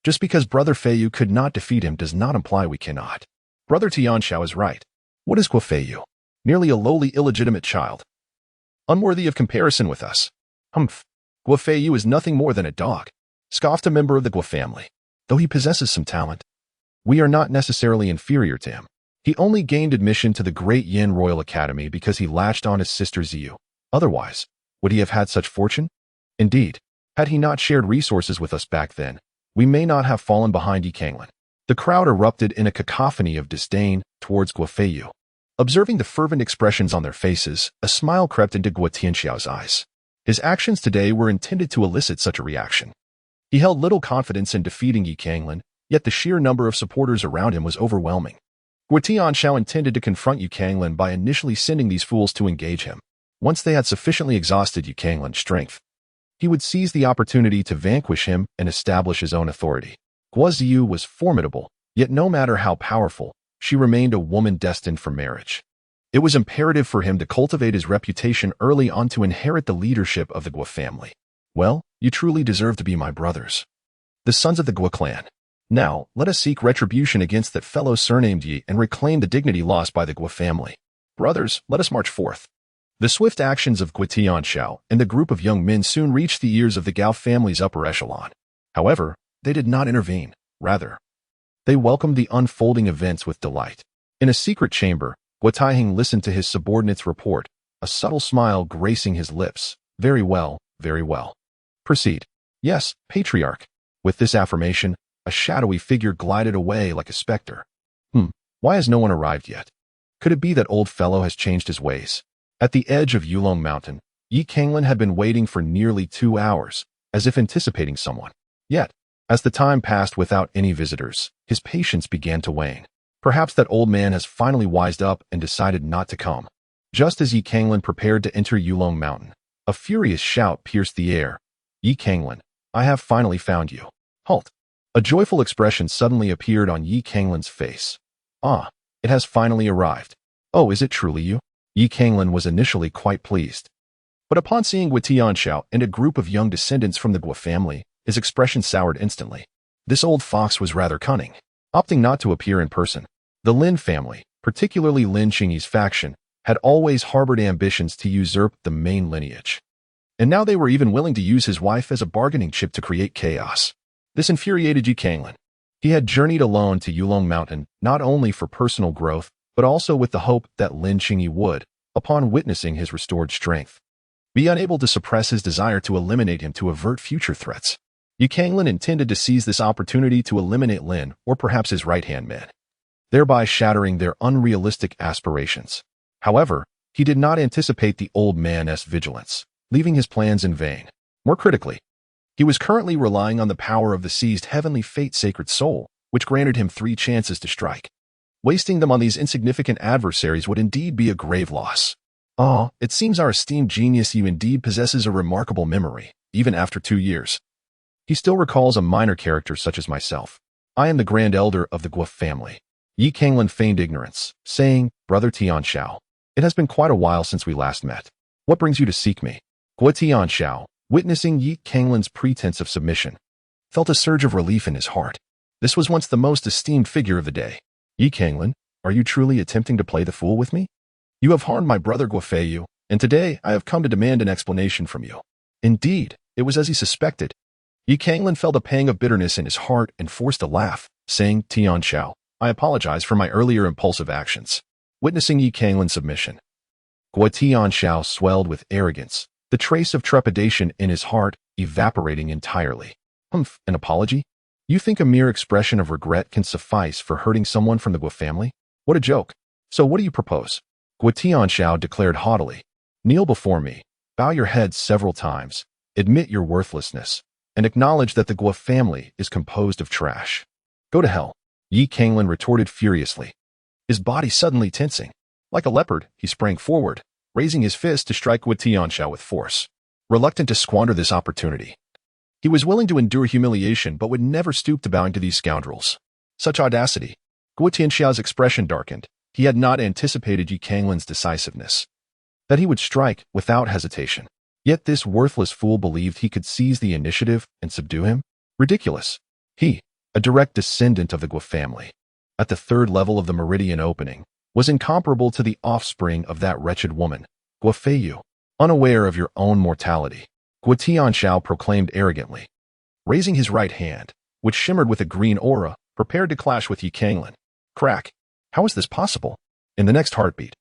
Just because Brother Feiyu could not defeat him does not imply we cannot. Brother Tianxiao is right. What is Guo Feiyu? Merely a lowly illegitimate child, unworthy of comparison with us. Humph. Guo Feiyu is nothing more than a dog, scoffed a member of the Guo family. Though he possesses some talent, we are not necessarily inferior to him. He only gained admission to the Great Yin Royal Academy because he latched on his sister Ziyu. Otherwise, would he have had such fortune? Indeed, had he not shared resources with us back then, we may not have fallen behind Yi Canglan. The crowd erupted in a cacophony of disdain towards Guo Feiyu. Observing the fervent expressions on their faces, a smile crept into Guo Tianxiao's eyes. His actions today were intended to elicit such a reaction. He held little confidence in defeating Yi Canglan, yet the sheer number of supporters around him was overwhelming. Guo Tianxiao intended to confront Yi Canglan by initially sending these fools to engage him. Once they had sufficiently exhausted Yi Canglan's strength, he would seize the opportunity to vanquish him and establish his own authority. Guo Ziyu was formidable, yet no matter how powerful, she remained a woman destined for marriage. It was imperative for him to cultivate his reputation early on to inherit the leadership of the Guo family. Well, you truly deserve to be my brothers, the sons of the Guo clan. Now, let us seek retribution against that fellow surnamed Yi and reclaim the dignity lost by the Guo family. Brothers, let us march forth. The swift actions of Guo Tianxiao and the group of young men soon reached the ears of the Gao family's upper echelon. However, they did not intervene. Rather, they welcomed the unfolding events with delight. In a secret chamber, Guo Taiheng listened to his subordinate's report, a subtle smile gracing his lips. Very well, very well. Proceed. Yes, Patriarch. With this affirmation, a shadowy figure glided away like a specter. Why has no one arrived yet? Could it be that old fellow has changed his ways? At the edge of Yulong Mountain, Yi Canglan had been waiting for nearly 2 hours, as if anticipating someone. Yet, as the time passed without any visitors, his patience began to wane. Perhaps that old man has finally wised up and decided not to come. Just as Yi Canglan prepared to enter Yulong Mountain, a furious shout pierced the air. Yi Canglan, I have finally found you. Halt. A joyful expression suddenly appeared on Yi Canglan's face. Ah, it has finally arrived. Oh, is it truly you? Yi Canglan was initially quite pleased. But upon seeing Guo Tianxiao and a group of young descendants from the Guo family, his expression soured instantly. This old fox was rather cunning. opting not to appear in person. The Lin family, particularly Lin Qingyi's faction, had always harbored ambitions to usurp the main lineage. And now they were even willing to use his wife as a bargaining chip to create chaos. This infuriated Yi Canglan. He had journeyed alone to Yulong Mountain not only for personal growth, but also with the hope that Lin Qingyi would, upon witnessing his restored strength, be unable to suppress his desire to eliminate him to avert future threats. Yi Canglan intended to seize this opportunity to eliminate Lin, or perhaps his right-hand man, thereby shattering their unrealistic aspirations. However, he did not anticipate the old man's vigilance, leaving his plans in vain. More critically, he was currently relying on the power of the seized heavenly fate sacred soul, which granted him 3 chances to strike. Wasting them on these insignificant adversaries would indeed be a grave loss. It seems our esteemed genius Yu indeed possesses a remarkable memory, even after 2 years. He still recalls a minor character such as myself. I am the grand elder of the Guo family. Yi Canglan feigned ignorance, saying, Brother Tianxiao, it has been quite a while since we last met. What brings you to seek me? Guo Tianxiao, witnessing Yi Canglan's pretense of submission, felt a surge of relief in his heart. This was once the most esteemed figure of the day. Yi Canglan, are you truly attempting to play the fool with me? You have harmed my brother Guofeiyu, and today I have come to demand an explanation from you. Indeed, it was as he suspected. Yi Canglan felt a pang of bitterness in his heart and forced a laugh, saying, Tianxiao, I apologize for my earlier impulsive actions. Witnessing Yi Canglan's submission, Guo Tianxiao swelled with arrogance, the trace of trepidation in his heart evaporating entirely. An apology? You think a mere expression of regret can suffice for hurting someone from the Guo family? What a joke. So what do you propose? Guo Tianxiao declared haughtily. Kneel before me, bow your head several times, admit your worthlessness, and acknowledge that the Guo family is composed of trash. Go to hell, Yi Canglan retorted furiously, his body suddenly tensing. Like a leopard, he sprang forward, raising his fist to strike Guo Tianxiao with force. Reluctant to squander this opportunity, he was willing to endure humiliation but would never stoop to bowing to these scoundrels. Such audacity. Guo Tianxiao's expression darkened. He had not anticipated Yi Canglan's decisiveness, that he would strike without hesitation. Yet this worthless fool believed he could seize the initiative and subdue him? Ridiculous. He, a direct descendant of the Guo family, at the 3rd level of the meridian opening, was incomparable to the offspring of that wretched woman, Guofeiyu. Unaware of your own mortality, Guo Tianxiao proclaimed arrogantly, raising his right hand, which shimmered with a green aura, prepared to clash with Yi Canglan. Crack. How is this possible? In the next heartbeat,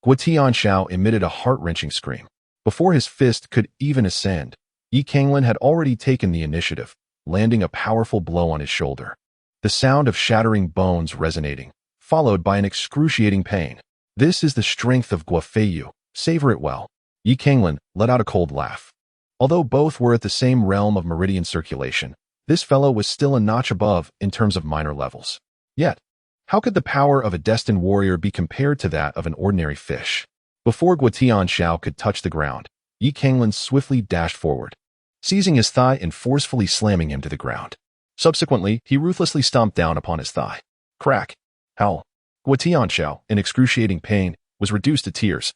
Guo Tianxiao emitted a heart-wrenching scream. Before his fist could even ascend, Yi Canglan had already taken the initiative, landing a powerful blow on his shoulder. The sound of shattering bones resonating, followed by an excruciating pain. This is the strength of Guofeiyu. Savor it well. Yi Canglan let out a cold laugh. Although both were at the same realm of meridian circulation, this fellow was still a notch above in terms of minor levels. Yet, how could the power of a destined warrior be compared to that of an ordinary fish? Before Guo Tianxiao could touch the ground, Yi Canglan swiftly dashed forward, seizing his thigh and forcefully slamming him to the ground. Subsequently, he ruthlessly stomped down upon his thigh. Crack. Howl. Guo Tianxiao, in excruciating pain, was reduced to tears,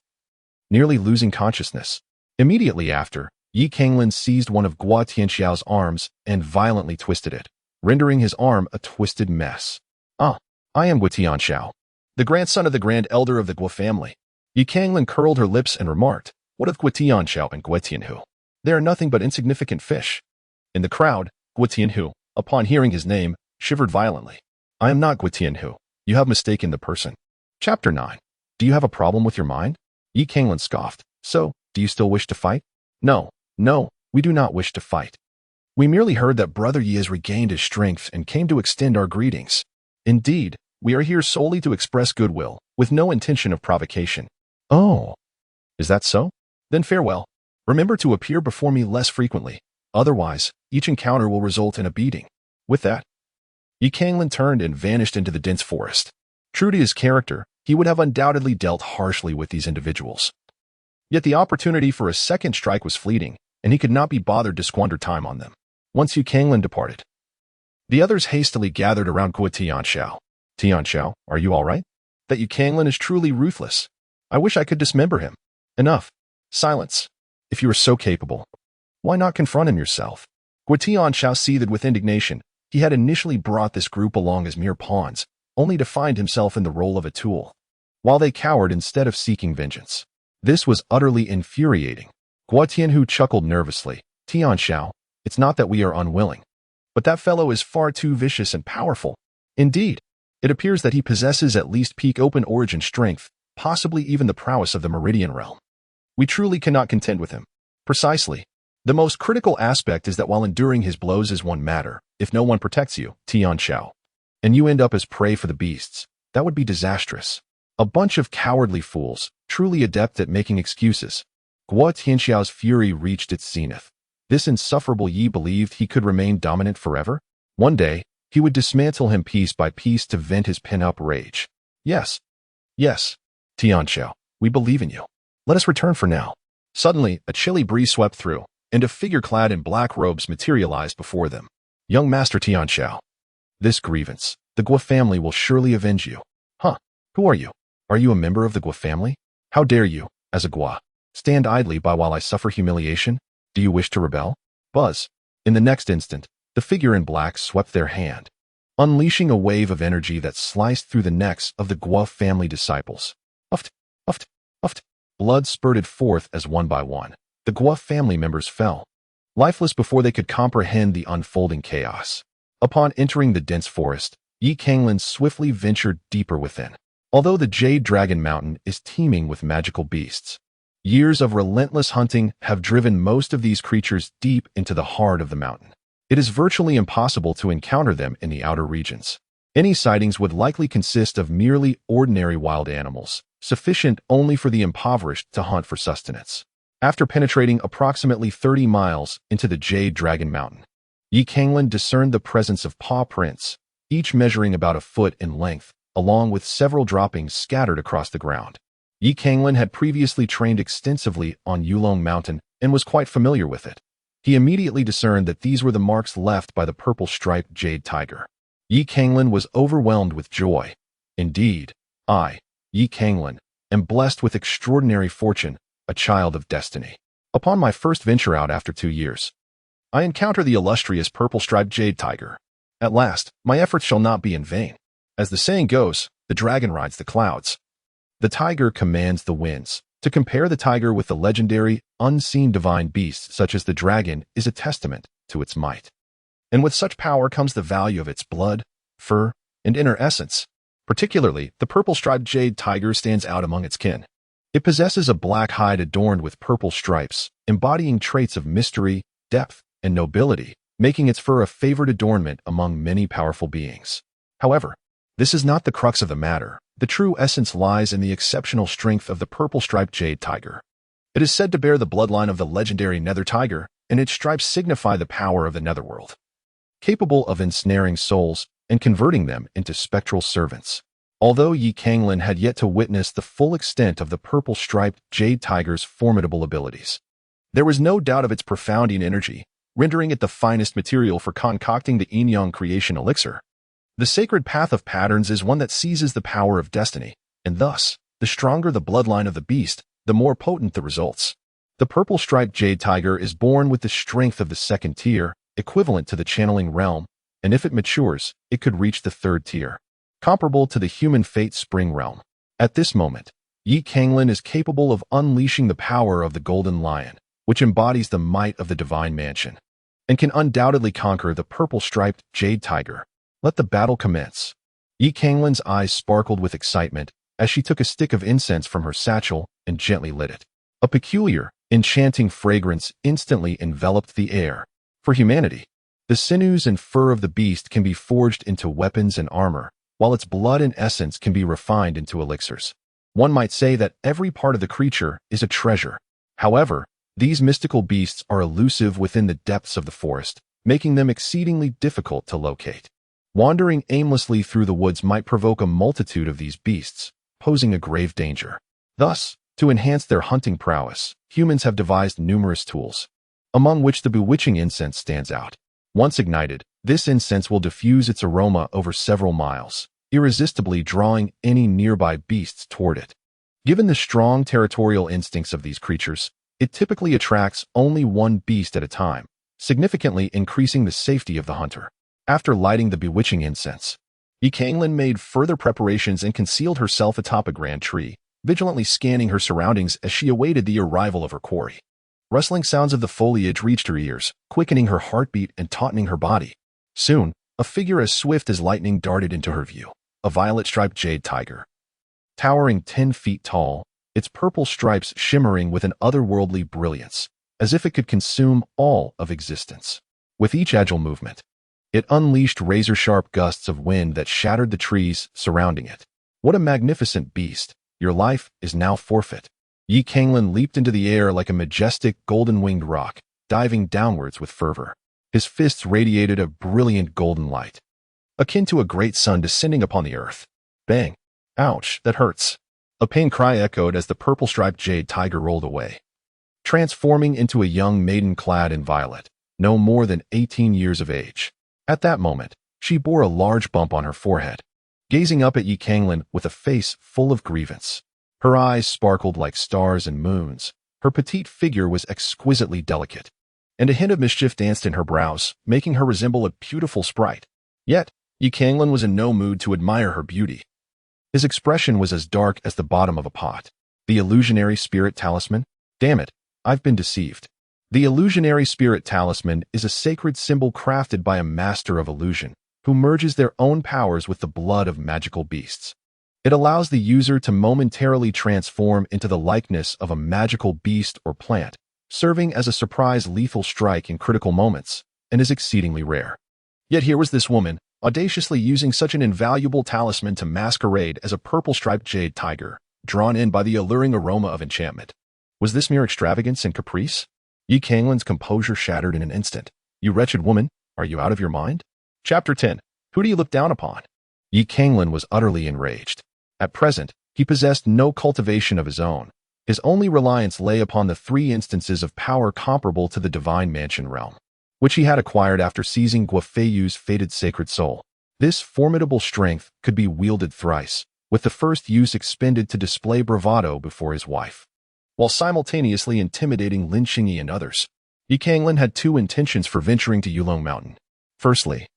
nearly losing consciousness. Immediately after, Yi Canglan seized one of Guo Tianxiao's arms and violently twisted it, rendering his arm a twisted mess. I am Guo Tianxiao, the grandson of the Grand Elder of the Guo family. Yi Canglan curled her lips and remarked, What of Guo Tianxiao and Guo Tianhu? They are nothing but insignificant fish. In the crowd, Guo Tianhu, upon hearing his name, shivered violently. I am not Guo Tianhu. You have mistaken the person. Chapter 9. Do you have a problem with your mind? Yi Canglan scoffed. So, do you still wish to fight? No, we do not wish to fight. We merely heard that Brother Yi has regained his strength and came to extend our greetings. Indeed, we are here solely to express goodwill, with no intention of provocation. Oh, is that so? Then farewell. Remember to appear before me less frequently. Otherwise, each encounter will result in a beating. With that, Yi Canglan turned and vanished into the dense forest. True to his character, he would have undoubtedly dealt harshly with these individuals. Yet the opportunity for a second strike was fleeting, and he could not be bothered to squander time on them. Once Yi Canglan departed, the others hastily gathered around Guo Tianxiao. Tianxiao, are you all right? That Yi Canglan is truly ruthless. I wish I could dismember him. Enough. Silence. If you are so capable, why not confront him yourself? Guo Tianxiao seethed with indignation, He had initially brought this group along as mere pawns, only to find himself in the role of a tool, while they cowered instead of seeking vengeance. This was utterly infuriating. Guo Tianhu chuckled nervously. Tianxiao, it's not that we are unwilling, but that fellow is far too vicious and powerful. Indeed, it appears that he possesses at least peak open origin strength, possibly even the prowess of the Meridian realm. We truly cannot contend with him. Precisely. The most critical aspect is that while enduring his blows is one matter, if no one protects you, Tianxiao, and you end up as prey for the beasts, that would be disastrous. A bunch of cowardly fools, truly adept at making excuses. Guo Tianxiao's fury reached its zenith. This insufferable Yi believed he could remain dominant forever. One day, he would dismantle him piece by piece to vent his pent-up rage. Yes. Yes. Tianxiao, we believe in you. Let us return for now. Suddenly, a chilly breeze swept through, and a figure clad in black robes materialized before them. Young Master Tianxiao. This grievance, the Guo family will surely avenge you. Huh? Who are you? Are you a member of the Guo family? How dare you, as a Guo, stand idly by while I suffer humiliation? Do you wish to rebel? Buzz. In the next instant, the figure in black swept their hand, unleashing a wave of energy that sliced through the necks of the Guo family disciples. Uft, uft, uft. Blood spurted forth as one by one, the Guo family members fell, lifeless before they could comprehend the unfolding chaos. Upon entering the dense forest, Yi Canglan swiftly ventured deeper within. Although the Jade Dragon Mountain is teeming with magical beasts, years of relentless hunting have driven most of these creatures deep into the heart of the mountain. It is virtually impossible to encounter them in the outer regions. Any sightings would likely consist of merely ordinary wild animals, sufficient only for the impoverished to hunt for sustenance. After penetrating approximately 30 miles into the Jade Dragon Mountain, Yi Canglan discerned the presence of paw prints, each measuring about a foot in length, along with several droppings scattered across the ground. Yi Canglan had previously trained extensively on Yulong Mountain and was quite familiar with it. He immediately discerned that these were the marks left by the purple-striped jade tiger. Yi Canglan was overwhelmed with joy. Indeed, I, Yi Canglan, am blessed with extraordinary fortune, a child of destiny. Upon my first venture out after 2 years, I encounter the illustrious purple-striped jade tiger. At last, my efforts shall not be in vain. As the saying goes, the dragon rides the clouds. The tiger commands the winds. To compare the tiger with the legendary, unseen divine beasts such as the dragon is a testament to its might. And with such power comes the value of its blood, fur, and inner essence. Particularly, the purple-striped jade tiger stands out among its kin. It possesses a black hide adorned with purple stripes, embodying traits of mystery, depth, and nobility, making its fur a favored adornment among many powerful beings. However, this is not the crux of the matter. The true essence lies in the exceptional strength of the purple-striped jade tiger. It is said to bear the bloodline of the legendary nether tiger, and its stripes signify the power of the netherworld, capable of ensnaring souls and converting them into spectral servants. Although Yi Canglan had yet to witness the full extent of the purple-striped jade tiger's formidable abilities, there was no doubt of its profounding energy, rendering it the finest material for concocting the yin-yang creation elixir. The sacred path of patterns is one that seizes the power of destiny, and thus, the stronger the bloodline of the beast, the more potent the results. The purple-striped jade tiger is born with the strength of the second tier, equivalent to the channeling realm, and if it matures, it could reach the third tier, comparable to the human fate spring realm. At this moment, Yi Canglan is capable of unleashing the power of the golden lion, which embodies the might of the divine mansion, and can undoubtedly conquer the purple-striped jade tiger. Let the battle commence. Yi Canglan's eyes sparkled with excitement as she took a stick of incense from her satchel and gently lit it. A peculiar, enchanting fragrance instantly enveloped the air. For humanity, the sinews and fur of the beast can be forged into weapons and armor, while its blood and essence can be refined into elixirs. One might say that every part of the creature is a treasure. However, these mystical beasts are elusive within the depths of the forest, making them exceedingly difficult to locate. Wandering aimlessly through the woods might provoke a multitude of these beasts, posing a grave danger. Thus, to enhance their hunting prowess, humans have devised numerous tools, among which the bewitching incense stands out. Once ignited, this incense will diffuse its aroma over several miles, irresistibly drawing any nearby beasts toward it. Given the strong territorial instincts of these creatures, it typically attracts only one beast at a time, significantly increasing the safety of the hunter. After lighting the bewitching incense, Canglan made further preparations and concealed herself atop a grand tree, vigilantly scanning her surroundings as she awaited the arrival of her quarry. Rustling sounds of the foliage reached her ears, quickening her heartbeat and tautening her body. Soon, a figure as swift as lightning darted into her view, a violet-striped jade tiger. Towering 10 feet tall, its purple stripes shimmering with an otherworldly brilliance, as if it could consume all of existence. With each agile movement, it unleashed razor-sharp gusts of wind that shattered the trees surrounding it. What a magnificent beast! Your life is now forfeit. Canglan leaped into the air like a majestic golden-winged rock, diving downwards with fervor. His fists radiated a brilliant golden light, akin to a great sun descending upon the earth. Bang! Ouch, that hurts. A pain cry echoed as the purple-striped jade tiger rolled away, transforming into a young maiden clad in violet, no more than 18 years of age. At that moment, she bore a large bump on her forehead, gazing up at Canglan with a face full of grievance. Her eyes sparkled like stars and moons. Her petite figure was exquisitely delicate, and a hint of mischief danced in her brows, making her resemble a beautiful sprite. Yet, Canglan was in no mood to admire her beauty. His expression was as dark as the bottom of a pot. The illusionary spirit talisman? Damn it, I've been deceived. The illusionary spirit talisman is a sacred symbol crafted by a master of illusion, who merges their own powers with the blood of magical beasts. It allows the user to momentarily transform into the likeness of a magical beast or plant, serving as a surprise lethal strike in critical moments, and is exceedingly rare. Yet here was this woman, audaciously using such an invaluable talisman to masquerade as a purple-striped jade tiger, drawn in by the alluring aroma of enchantment. Was this mere extravagance and caprice? Canglan's composure shattered in an instant. You wretched woman, are you out of your mind? Chapter 10. Who do you look down upon? Canglan was utterly enraged. At present, he possessed no cultivation of his own. His only reliance lay upon the 3 instances of power comparable to the divine mansion realm, which he had acquired after seizing Guafeyu's fated sacred soul. This formidable strength could be wielded thrice, with the first use expended to display bravado before his wife, while simultaneously intimidating Lin Xingyi and others. Canglan had 2 intentions for venturing to Yulong Mountain. Firstly,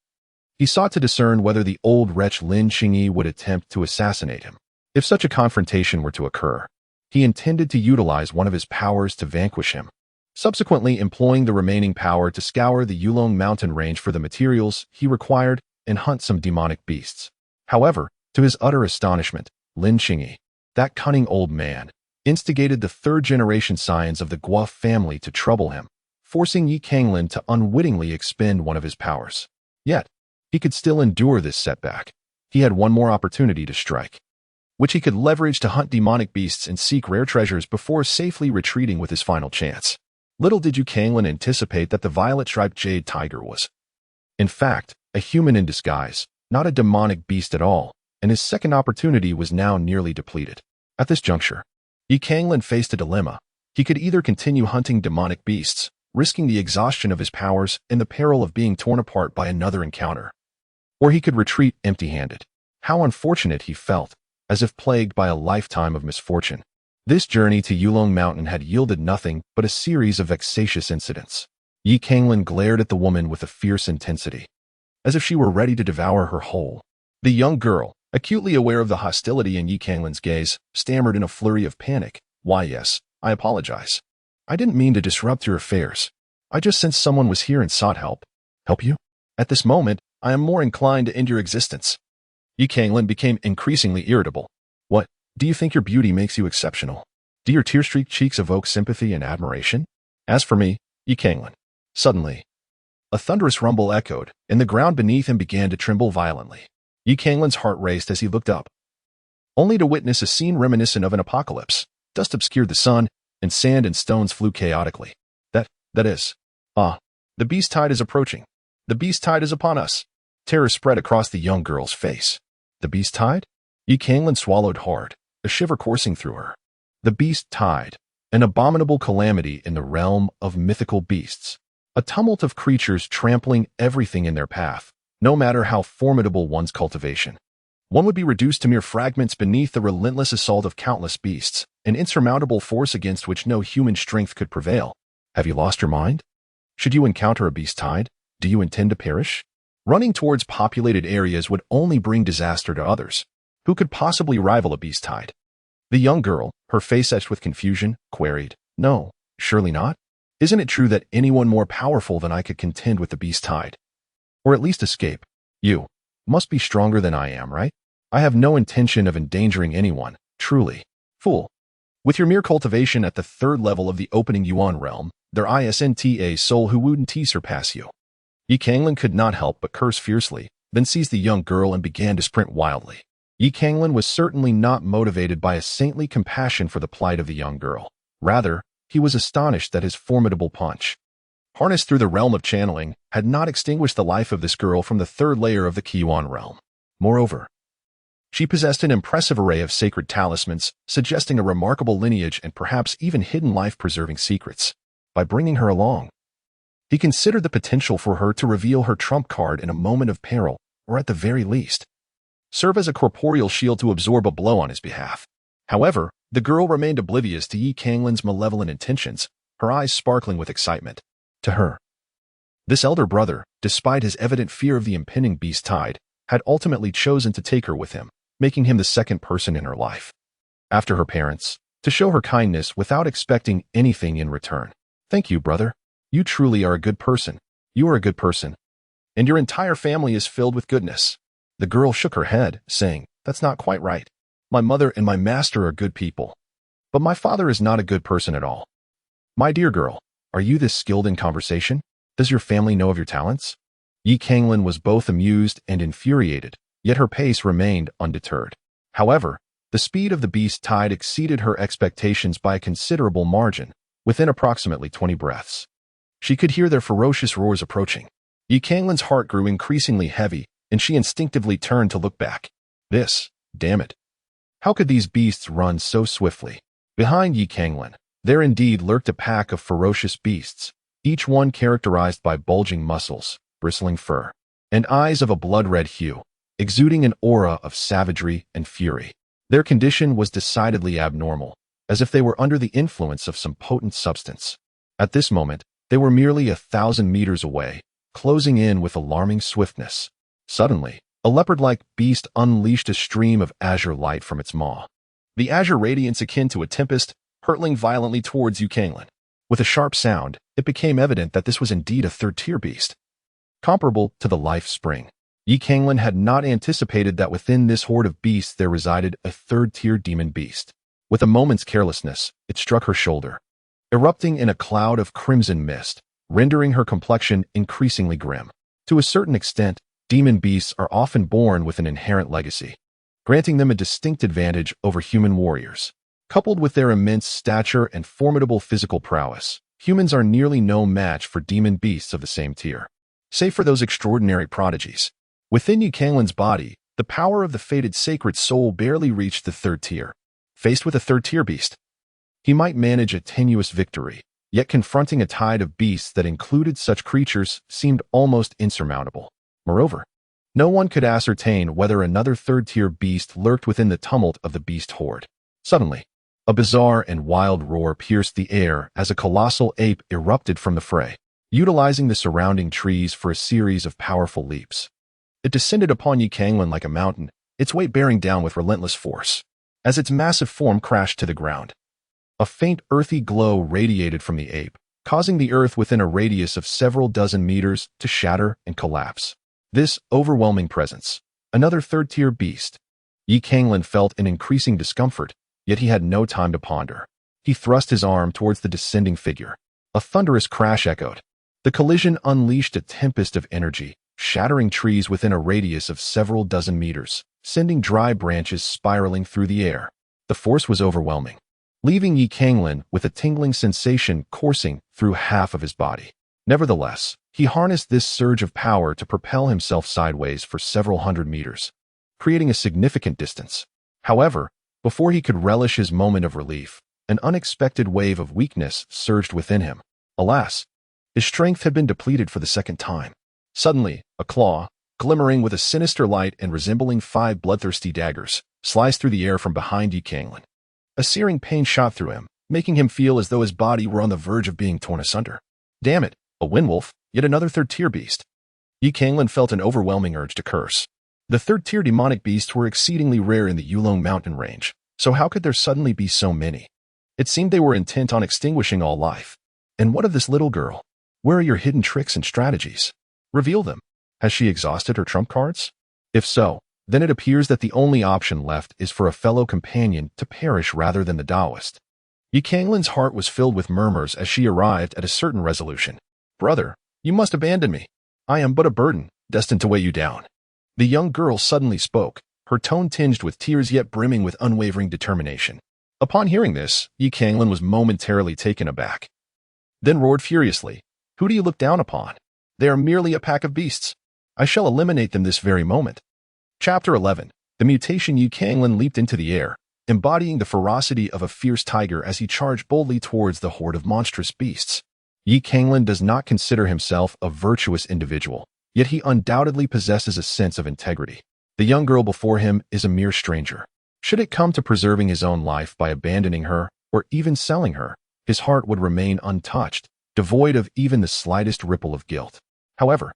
he sought to discern whether the old wretch Lin Xingyi would attempt to assassinate him. If such a confrontation were to occur, he intended to utilize one of his powers to vanquish him, subsequently employing the remaining power to scour the Yulong mountain range for the materials he required and hunt some demonic beasts. However, to his utter astonishment, Lin Xingyi, that cunning old man, instigated the 3rd-generation scions of the Guo family to trouble him, forcing Canglan to unwittingly expend one of his powers. Yet, he could still endure this setback. He had one more opportunity to strike, which he could leverage to hunt demonic beasts and seek rare treasures before safely retreating with his final chance. Little did Canglan anticipate that the violet-striped jade tiger was, in fact, a human in disguise, not a demonic beast at all, and his second opportunity was now nearly depleted. At this juncture, Canglan faced a dilemma. He could either continue hunting demonic beasts, risking the exhaustion of his powers and the peril of being torn apart by another encounter, or he could retreat empty-handed. How unfortunate he felt, as if plagued by a lifetime of misfortune. This journey to Yulong Mountain had yielded nothing but a series of vexatious incidents. Canglan glared at the woman with a fierce intensity, as if she were ready to devour her whole. The young girl, acutely aware of the hostility in Canglan's gaze, stammered in a flurry of panic. Why, yes, I apologize. I didn't mean to disrupt your affairs. I just sensed someone was here and sought help. Help you? At this moment, I am more inclined to end your existence. Canglan became increasingly irritable. What, do you think your beauty makes you exceptional? Do your tear-streaked cheeks evoke sympathy and admiration? As for me, Canglan. Suddenly, a thunderous rumble echoed, and the ground beneath him began to tremble violently. Canglan's heart raced as he looked up, only to witness a scene reminiscent of an apocalypse. Dust obscured the sun, and sand and stones flew chaotically. That is. The beast tide is approaching. The beast tide is upon us. Terror spread across the young girl's face. The beast tide? Canglan swallowed hard, a shiver coursing through her. The beast tide, an abominable calamity in the realm of mythical beasts. A tumult of creatures trampling everything in their path, no matter how formidable one's cultivation. One would be reduced to mere fragments beneath the relentless assault of countless beasts, an insurmountable force against which no human strength could prevail. Have you lost your mind? Should you encounter a beast tide, do you intend to perish? Running towards populated areas would only bring disaster to others. Who could possibly rival a beast tide? The young girl, her face etched with confusion, queried, "No, surely not? Isn't it true that anyone more powerful than I could contend with the beast tide? Or at least escape? You must be stronger than I am, right? I have no intention of endangering anyone, truly. Fool. With your mere cultivation at the third level of the opening Yuan realm, there isn't a soul who wouldn't surpass you." Canglan could not help but curse fiercely, then seized the young girl and began to sprint wildly. Canglan was certainly not motivated by a saintly compassion for the plight of the young girl. Rather, he was astonished that his formidable punch, harnessed through the realm of channeling, had not extinguished the life of this girl from the third layer of the Yuan realm. Moreover, she possessed an impressive array of sacred talismans, suggesting a remarkable lineage and perhaps even hidden life-preserving secrets. By bringing her along, he considered the potential for her to reveal her trump card in a moment of peril, or at the very least, serve as a corporeal shield to absorb a blow on his behalf. However, the girl remained oblivious to Canglan's malevolent intentions, her eyes sparkling with excitement. To her, this elder brother, despite his evident fear of the impending beast tide, had ultimately chosen to take her with him, making him the second person in her life, after her parents, to show her kindness without expecting anything in return. "Thank you, brother. You truly are a good person. You are a good person. And your entire family is filled with goodness." The girl shook her head, saying, "That's not quite right. My mother and my master are good people. But my father is not a good person at all." "My dear girl, are you this skilled in conversation? Does your family know of your talents?" Canglan was both amused and infuriated, yet her pace remained undeterred. However, the speed of the beast tide exceeded her expectations by a considerable margin, within approximately 20 breaths. She could hear their ferocious roars approaching. Canglan's heart grew increasingly heavy, and she instinctively turned to look back. Damn it. How could these beasts run so swiftly? Behind Canglan, there indeed lurked a pack of ferocious beasts, each one characterized by bulging muscles, bristling fur, and eyes of a blood-red hue, exuding an aura of savagery and fury. Their condition was decidedly abnormal, as if they were under the influence of some potent substance. At this moment, they were merely 1,000 meters away, closing in with alarming swiftness. Suddenly, a leopard-like beast unleashed a stream of azure light from its maw. The azure radiance akin to a tempest, hurtling violently towards Canglan. With a sharp sound, it became evident that this was indeed a third-tier beast, comparable to the life spring. Canglan had not anticipated that within this horde of beasts there resided a third-tier demon beast. With a moment's carelessness, it struck her shoulder, erupting in a cloud of crimson mist, rendering her complexion increasingly grim. To a certain extent, demon beasts are often born with an inherent legacy, granting them a distinct advantage over human warriors. Coupled with their immense stature and formidable physical prowess, humans are nearly no match for demon beasts of the same tier. Save for those extraordinary prodigies, within Canglan's body, the power of the fated sacred soul barely reached the third tier. Faced with a third-tier beast, he might manage a tenuous victory, yet confronting a tide of beasts that included such creatures seemed almost insurmountable. Moreover, no one could ascertain whether another third-tier beast lurked within the tumult of the beast horde. Suddenly, a bizarre and wild roar pierced the air as a colossal ape erupted from the fray, utilizing the surrounding trees for a series of powerful leaps. It descended upon Canglan like a mountain, its weight bearing down with relentless force. As its massive form crashed to the ground, a faint earthy glow radiated from the ape, causing the earth within a radius of several dozen meters to shatter and collapse. This overwhelming presence, another third-tier beast. Canglan felt an increasing discomfort, yet he had no time to ponder. He thrust his arm towards the descending figure. A thunderous crash echoed. The collision unleashed a tempest of energy, shattering trees within a radius of several dozen meters, sending dry branches spiraling through the air. The force was overwhelming, leaving Canglan with a tingling sensation coursing through half of his body. Nevertheless, he harnessed this surge of power to propel himself sideways for several hundred meters, creating a significant distance. However, before he could relish his moment of relief, an unexpected wave of weakness surged within him. Alas, his strength had been depleted for the second time. Suddenly, a claw, glimmering with a sinister light and resembling 5 bloodthirsty daggers, sliced through the air from behind Canglan. A searing pain shot through him, making him feel as though his body were on the verge of being torn asunder. Damn it, a windwolf, yet another third-tier beast. Yi Canglan felt an overwhelming urge to curse. The third-tier demonic beasts were exceedingly rare in the Yulong mountain range, so how could there suddenly be so many? It seemed they were intent on extinguishing all life. And what of this little girl? Where are your hidden tricks and strategies? Reveal them. Has she exhausted her trump cards? If so, then it appears that the only option left is for a fellow companion to perish rather than the Taoist. Yi Canglan's heart was filled with murmurs as she arrived at a certain resolution. Brother, you must abandon me. I am but a burden, destined to weigh you down. The young girl suddenly spoke, her tone tinged with tears yet brimming with unwavering determination. Upon hearing this, Yi Canglan was momentarily taken aback. Then roared furiously, "Who do you look down upon? They are merely a pack of beasts. I shall eliminate them this very moment." Chapter 11. The mutation. Yi Canglan leaped into the air, embodying the ferocity of a fierce tiger as he charged boldly towards the horde of monstrous beasts. Yi Canglan does not consider himself a virtuous individual, yet he undoubtedly possesses a sense of integrity. The young girl before him is a mere stranger. Should it come to preserving his own life by abandoning her, or even selling her, his heart would remain untouched, devoid of even the slightest ripple of guilt. However,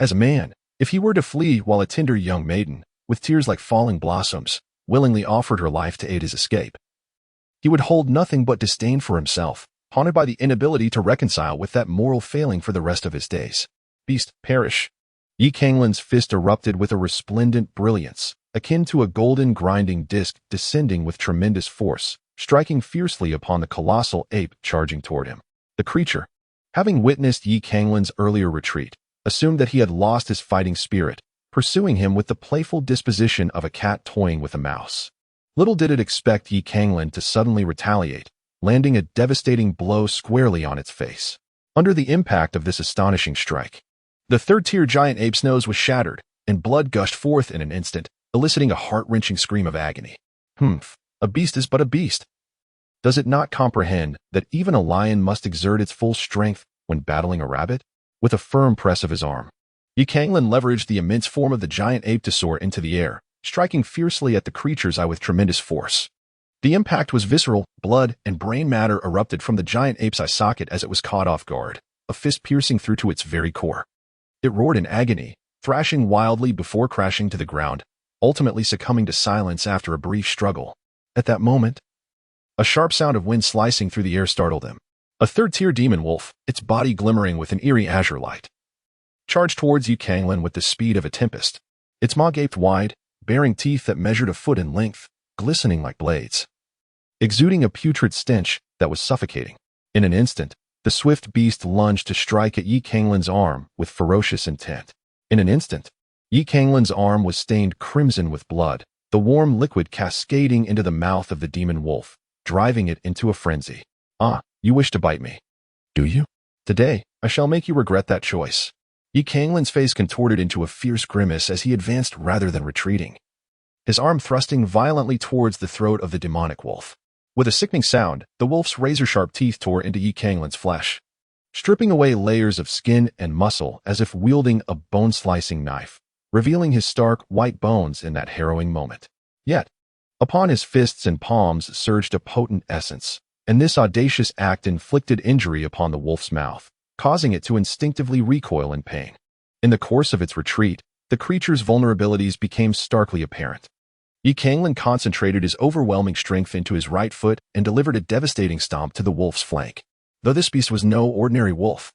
as a man, if he were to flee while a tender young maiden, with tears like falling blossoms, willingly offered her life to aid his escape, he would hold nothing but disdain for himself, haunted by the inability to reconcile with that moral failing for the rest of his days. Beast, perish. Yi Canglan's fist erupted with a resplendent brilliance, akin to a golden grinding disc descending with tremendous force, striking fiercely upon the colossal ape charging toward him. The creature, having witnessed Yi Canglan's earlier retreat, assumed that he had lost his fighting spirit, pursuing him with the playful disposition of a cat toying with a mouse. Little did it expect Yi Canglan to suddenly retaliate, landing a devastating blow squarely on its face. Under the impact of this astonishing strike, the third-tier giant ape's nose was shattered, and blood gushed forth in an instant, eliciting a heart-wrenching scream of agony. A beast is but a beast. Does it not comprehend that even a lion must exert its full strength when battling a rabbit? With a firm press of his arm, Yi Canglan leveraged the immense form of the giant ape to soar into the air, striking fiercely at the creature's eye with tremendous force. The impact was visceral, blood and brain matter erupted from the giant ape's eye socket as it was caught off guard, a fist piercing through to its very core. It roared in agony, thrashing wildly before crashing to the ground, ultimately succumbing to silence after a brief struggle. At that moment, a sharp sound of wind slicing through the air startled them. A third-tier demon wolf, its body glimmering with an eerie azure light, charged towards Yi Canglan with the speed of a tempest. Its maw gaped wide, bearing teeth that measured a foot in length, glistening like blades, exuding a putrid stench that was suffocating. In an instant, the swift beast lunged to strike at Yi Canglan's arm with ferocious intent. In an instant, Yi Canglan's arm was stained crimson with blood, the warm liquid cascading into the mouth of the demon wolf, driving it into a frenzy. "Ah, you wish to bite me, do you? Today, I shall make you regret that choice." Yi Canglan's face contorted into a fierce grimace as he advanced rather than retreating, his arm thrusting violently towards the throat of the demonic wolf. With a sickening sound, the wolf's razor-sharp teeth tore into Yi Canglan's flesh, stripping away layers of skin and muscle as if wielding a bone-slicing knife, revealing his stark, white bones in that harrowing moment. Yet, upon his fists and palms surged a potent essence, and this audacious act inflicted injury upon the wolf's mouth, causing it to instinctively recoil in pain. In the course of its retreat, the creature's vulnerabilities became starkly apparent. Yi Canglan concentrated his overwhelming strength into his right foot and delivered a devastating stomp to the wolf's flank. Though this beast was no ordinary wolf,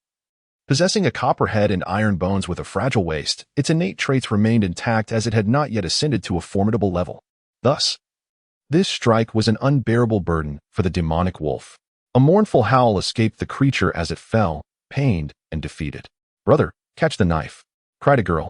possessing a copper head and iron bones with a fragile waist, its innate traits remained intact as it had not yet ascended to a formidable level. Thus, this strike was an unbearable burden for the demonic wolf. A mournful howl escaped the creature as it fell, pained and defeated. "Brother, catch the knife," cried a girl,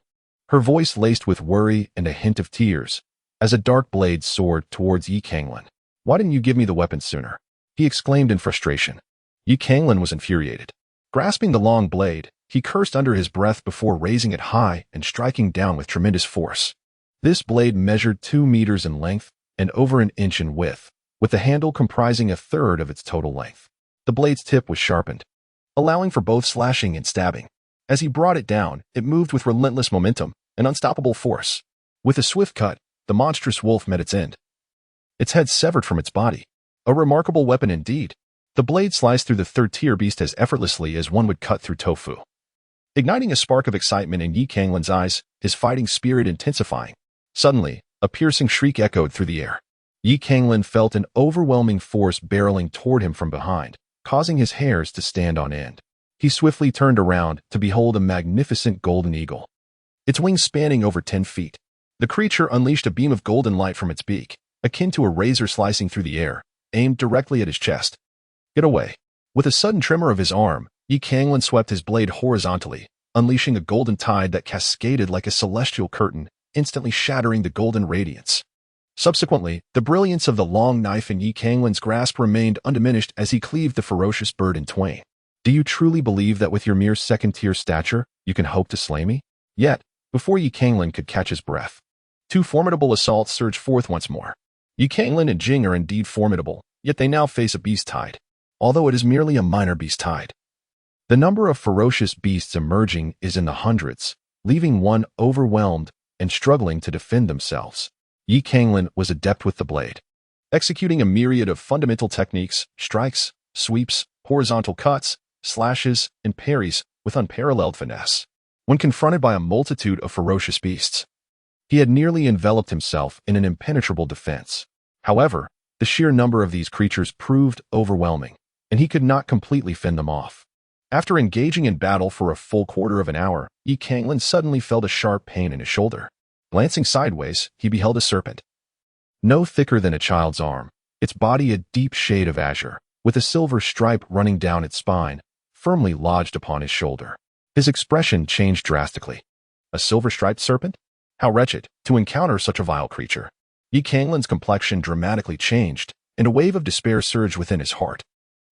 her voice laced with worry and a hint of tears, as a dark blade soared towards Yi Canglan. "Why didn't you give me the weapon sooner?" he exclaimed in frustration. Yi Canglan was infuriated. Grasping the long blade, he cursed under his breath before raising it high and striking down with tremendous force. This blade measured 2 meters in length and over an inch in width, with the handle comprising a third of its total length. The blade's tip was sharpened, allowing for both slashing and stabbing. As he brought it down, it moved with relentless momentum and unstoppable force. With a swift cut, the monstrous wolf met its end, its head severed from its body. A remarkable weapon indeed. The blade sliced through the third-tier beast as effortlessly as one would cut through tofu. igniting a spark of excitement in Yi Canglan's eyes, his fighting spirit intensifying. Suddenly, a piercing shriek echoed through the air. Yi Canglan felt an overwhelming force barreling toward him from behind, causing his hairs to stand on end. He swiftly turned around to behold a magnificent golden eagle, its wings spanning over 10 feet. The creature unleashed a beam of golden light from its beak, akin to a razor slicing through the air, aimed directly at his chest. Get away. With a sudden tremor of his arm, Yi Canglan swept his blade horizontally, unleashing a golden tide that cascaded like a celestial curtain, instantly shattering the golden radiance. Subsequently, the brilliance of the long knife in Yi Canglan's grasp remained undiminished as he cleaved the ferocious bird in twain. Do you truly believe that with your mere second-tier stature, you can hope to slay me? Yet, before Yi Canglan could catch his breath, two formidable assaults surged forth once more. Yi Canglan and Jing are indeed formidable, yet they now face a beast tide, although it is merely a minor beast tide. The number of ferocious beasts emerging is in the hundreds, leaving one overwhelmed and struggling to defend themselves. Yi Canglan was adept with the blade, executing a myriad of fundamental techniques, strikes, sweeps, horizontal cuts, slashes, and parries with unparalleled finesse. When confronted by a multitude of ferocious beasts, he had nearly enveloped himself in an impenetrable defense. However, the sheer number of these creatures proved overwhelming, and he could not completely fend them off. After engaging in battle for a full quarter of an hour, Yi Canglan suddenly felt a sharp pain in his shoulder. Glancing sideways, he beheld a serpent, no thicker than a child's arm, its body a deep shade of azure, with a silver stripe running down its spine, firmly lodged upon his shoulder. His expression changed drastically. A silver-striped serpent? How wretched to encounter such a vile creature. Yi Canglan's complexion dramatically changed, and a wave of despair surged within his heart.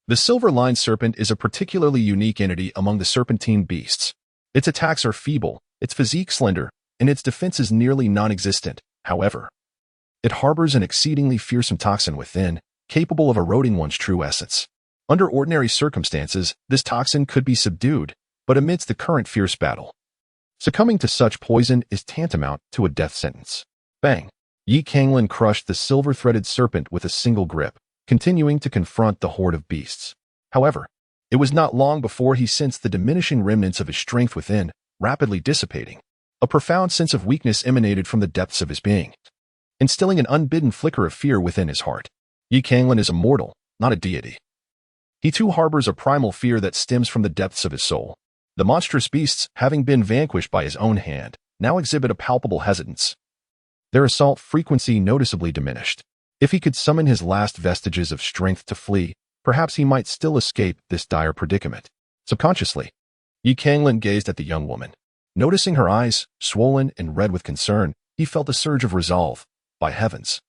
The silver-lined serpent is a particularly unique entity among the serpentine beasts. Its attacks are feeble, its physique slender, and its defenses nearly non-existent. However, it harbors an exceedingly fearsome toxin within, capable of eroding one's true essence. Under ordinary circumstances, this toxin could be subdued, but amidst the current fierce battle, succumbing to such poison is tantamount to a death sentence. Bang! Yi Canglan crushed the silver-threaded serpent with a single grip, continuing to confront the horde of beasts. However, it was not long before he sensed the diminishing remnants of his strength within, rapidly dissipating. A profound sense of weakness emanated from the depths of his being, instilling an unbidden flicker of fear within his heart. Yi Canglan is a mortal, not a deity. He too harbors a primal fear that stems from the depths of his soul. The monstrous beasts, having been vanquished by his own hand, now exhibit a palpable hesitance, their assault frequency noticeably diminished. If he could summon his last vestiges of strength to flee, perhaps he might still escape this dire predicament. Subconsciously, Yi Canglan gazed at the young woman. Noticing her eyes, swollen and red with concern, he felt a surge of resolve. By heavens!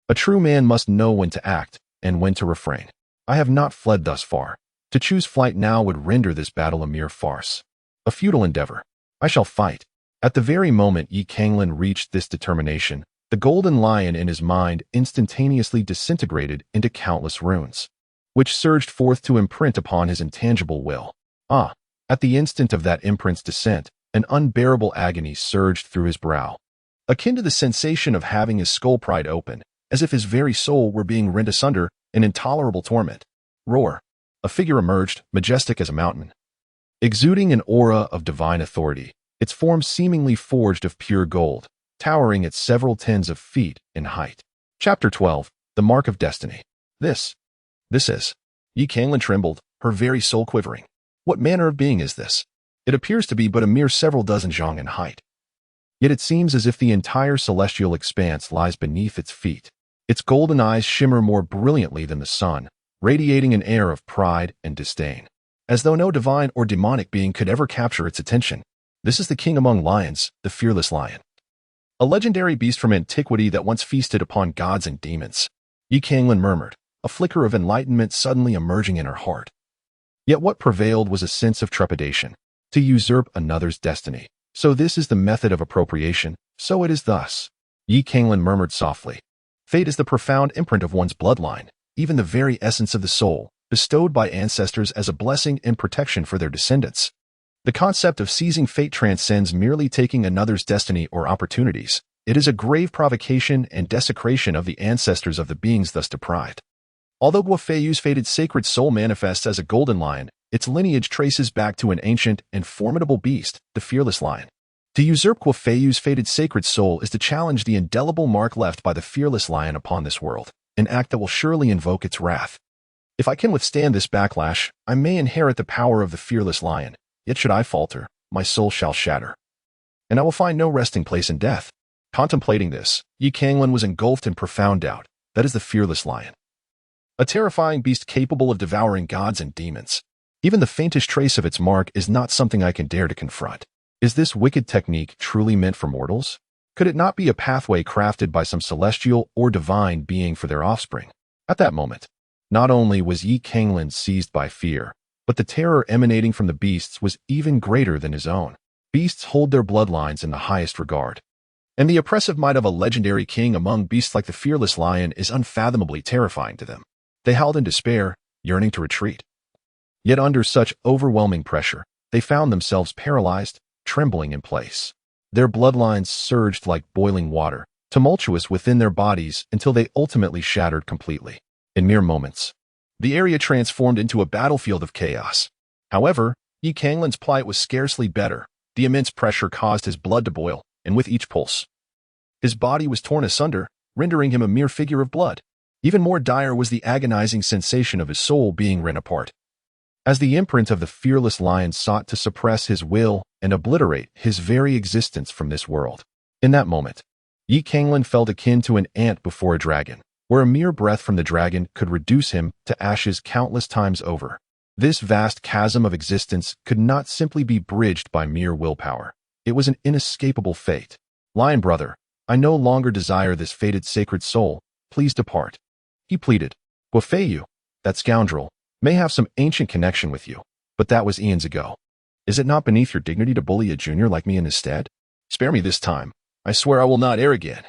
A true man must know when to act and when to refrain. I have not fled thus far. To choose flight now would render this battle a mere farce, a futile endeavor. I shall fight. At the very moment Yi Canglan reached this determination, the golden lion in his mind instantaneously disintegrated into countless runes, which surged forth to imprint upon his intangible will. At the instant of that imprint's descent, an unbearable agony surged through his brow, akin to the sensation of having his skull pried open, as if his very soul were being rent asunder in intolerable torment. Roar! A figure emerged, majestic as a mountain, exuding an aura of divine authority, its form seemingly forged of pure gold, towering at several tens of feet in height. Chapter 12. The Mark of Destiny. This is. Yi Canglan trembled, her very soul quivering. What manner of being is this? It appears to be but a mere several dozen zhang in height. Yet it seems as if the entire celestial expanse lies beneath its feet. Its golden eyes shimmer more brilliantly than the sun, radiating an air of pride and disdain, as though no divine or demonic being could ever capture its attention. This is the king among lions, the fearless lion, a legendary beast from antiquity that once feasted upon gods and demons. Yi Canglan murmured, a flicker of enlightenment suddenly emerging in her heart. Yet what prevailed was a sense of trepidation. To usurp another's destiny. So this is the method of appropriation, so it is thus. Yi Canglan murmured softly. Fate is the profound imprint of one's bloodline, even the very essence of the soul, bestowed by ancestors as a blessing and protection for their descendants. The concept of seizing fate transcends merely taking another's destiny or opportunities. It is a grave provocation and desecration of the ancestors of the beings thus deprived. Although Guo Feiyu's fated sacred soul manifests as a golden lion, its lineage traces back to an ancient and formidable beast, the fearless lion. To usurp Guofeyu's fated sacred soul is to challenge the indelible mark left by the fearless lion upon this world, an act that will surely invoke its wrath. If I can withstand this backlash, I may inherit the power of the fearless lion, yet should I falter, my soul shall shatter. And I will find no resting place in death. Contemplating this, Canglan was engulfed in profound doubt. That is the fearless lion. A terrifying beast capable of devouring gods and demons. Even the faintest trace of its mark is not something I can dare to confront. Is this wicked technique truly meant for mortals? Could it not be a pathway crafted by some celestial or divine being for their offspring? At that moment, not only was Canglan seized by fear, but the terror emanating from the beasts was even greater than his own. Beasts hold their bloodlines in the highest regard, and the oppressive might of a legendary king among beasts like the fearless lion is unfathomably terrifying to them. They howled in despair, yearning to retreat. Yet under such overwhelming pressure, they found themselves paralyzed, trembling in place. Their bloodlines surged like boiling water, tumultuous within their bodies until they ultimately shattered completely. In mere moments, the area transformed into a battlefield of chaos. However, Canglan's plight was scarcely better. The immense pressure caused his blood to boil, and with each pulse, his body was torn asunder, rendering him a mere figure of blood. Even more dire was the agonizing sensation of his soul being rent apart, as the imprint of the fearless lion sought to suppress his will and obliterate his very existence from this world. In that moment, Canglan felt akin to an ant before a dragon, where a mere breath from the dragon could reduce him to ashes countless times over. This vast chasm of existence could not simply be bridged by mere willpower. It was an inescapable fate. Lion brother, I no longer desire this fated sacred soul. Please depart. He pleaded. Guofeyu, that scoundrel, may have some ancient connection with you, but that was eons ago. Is it not beneath your dignity to bully a junior like me in his stead? Spare me this time. I swear I will not err again.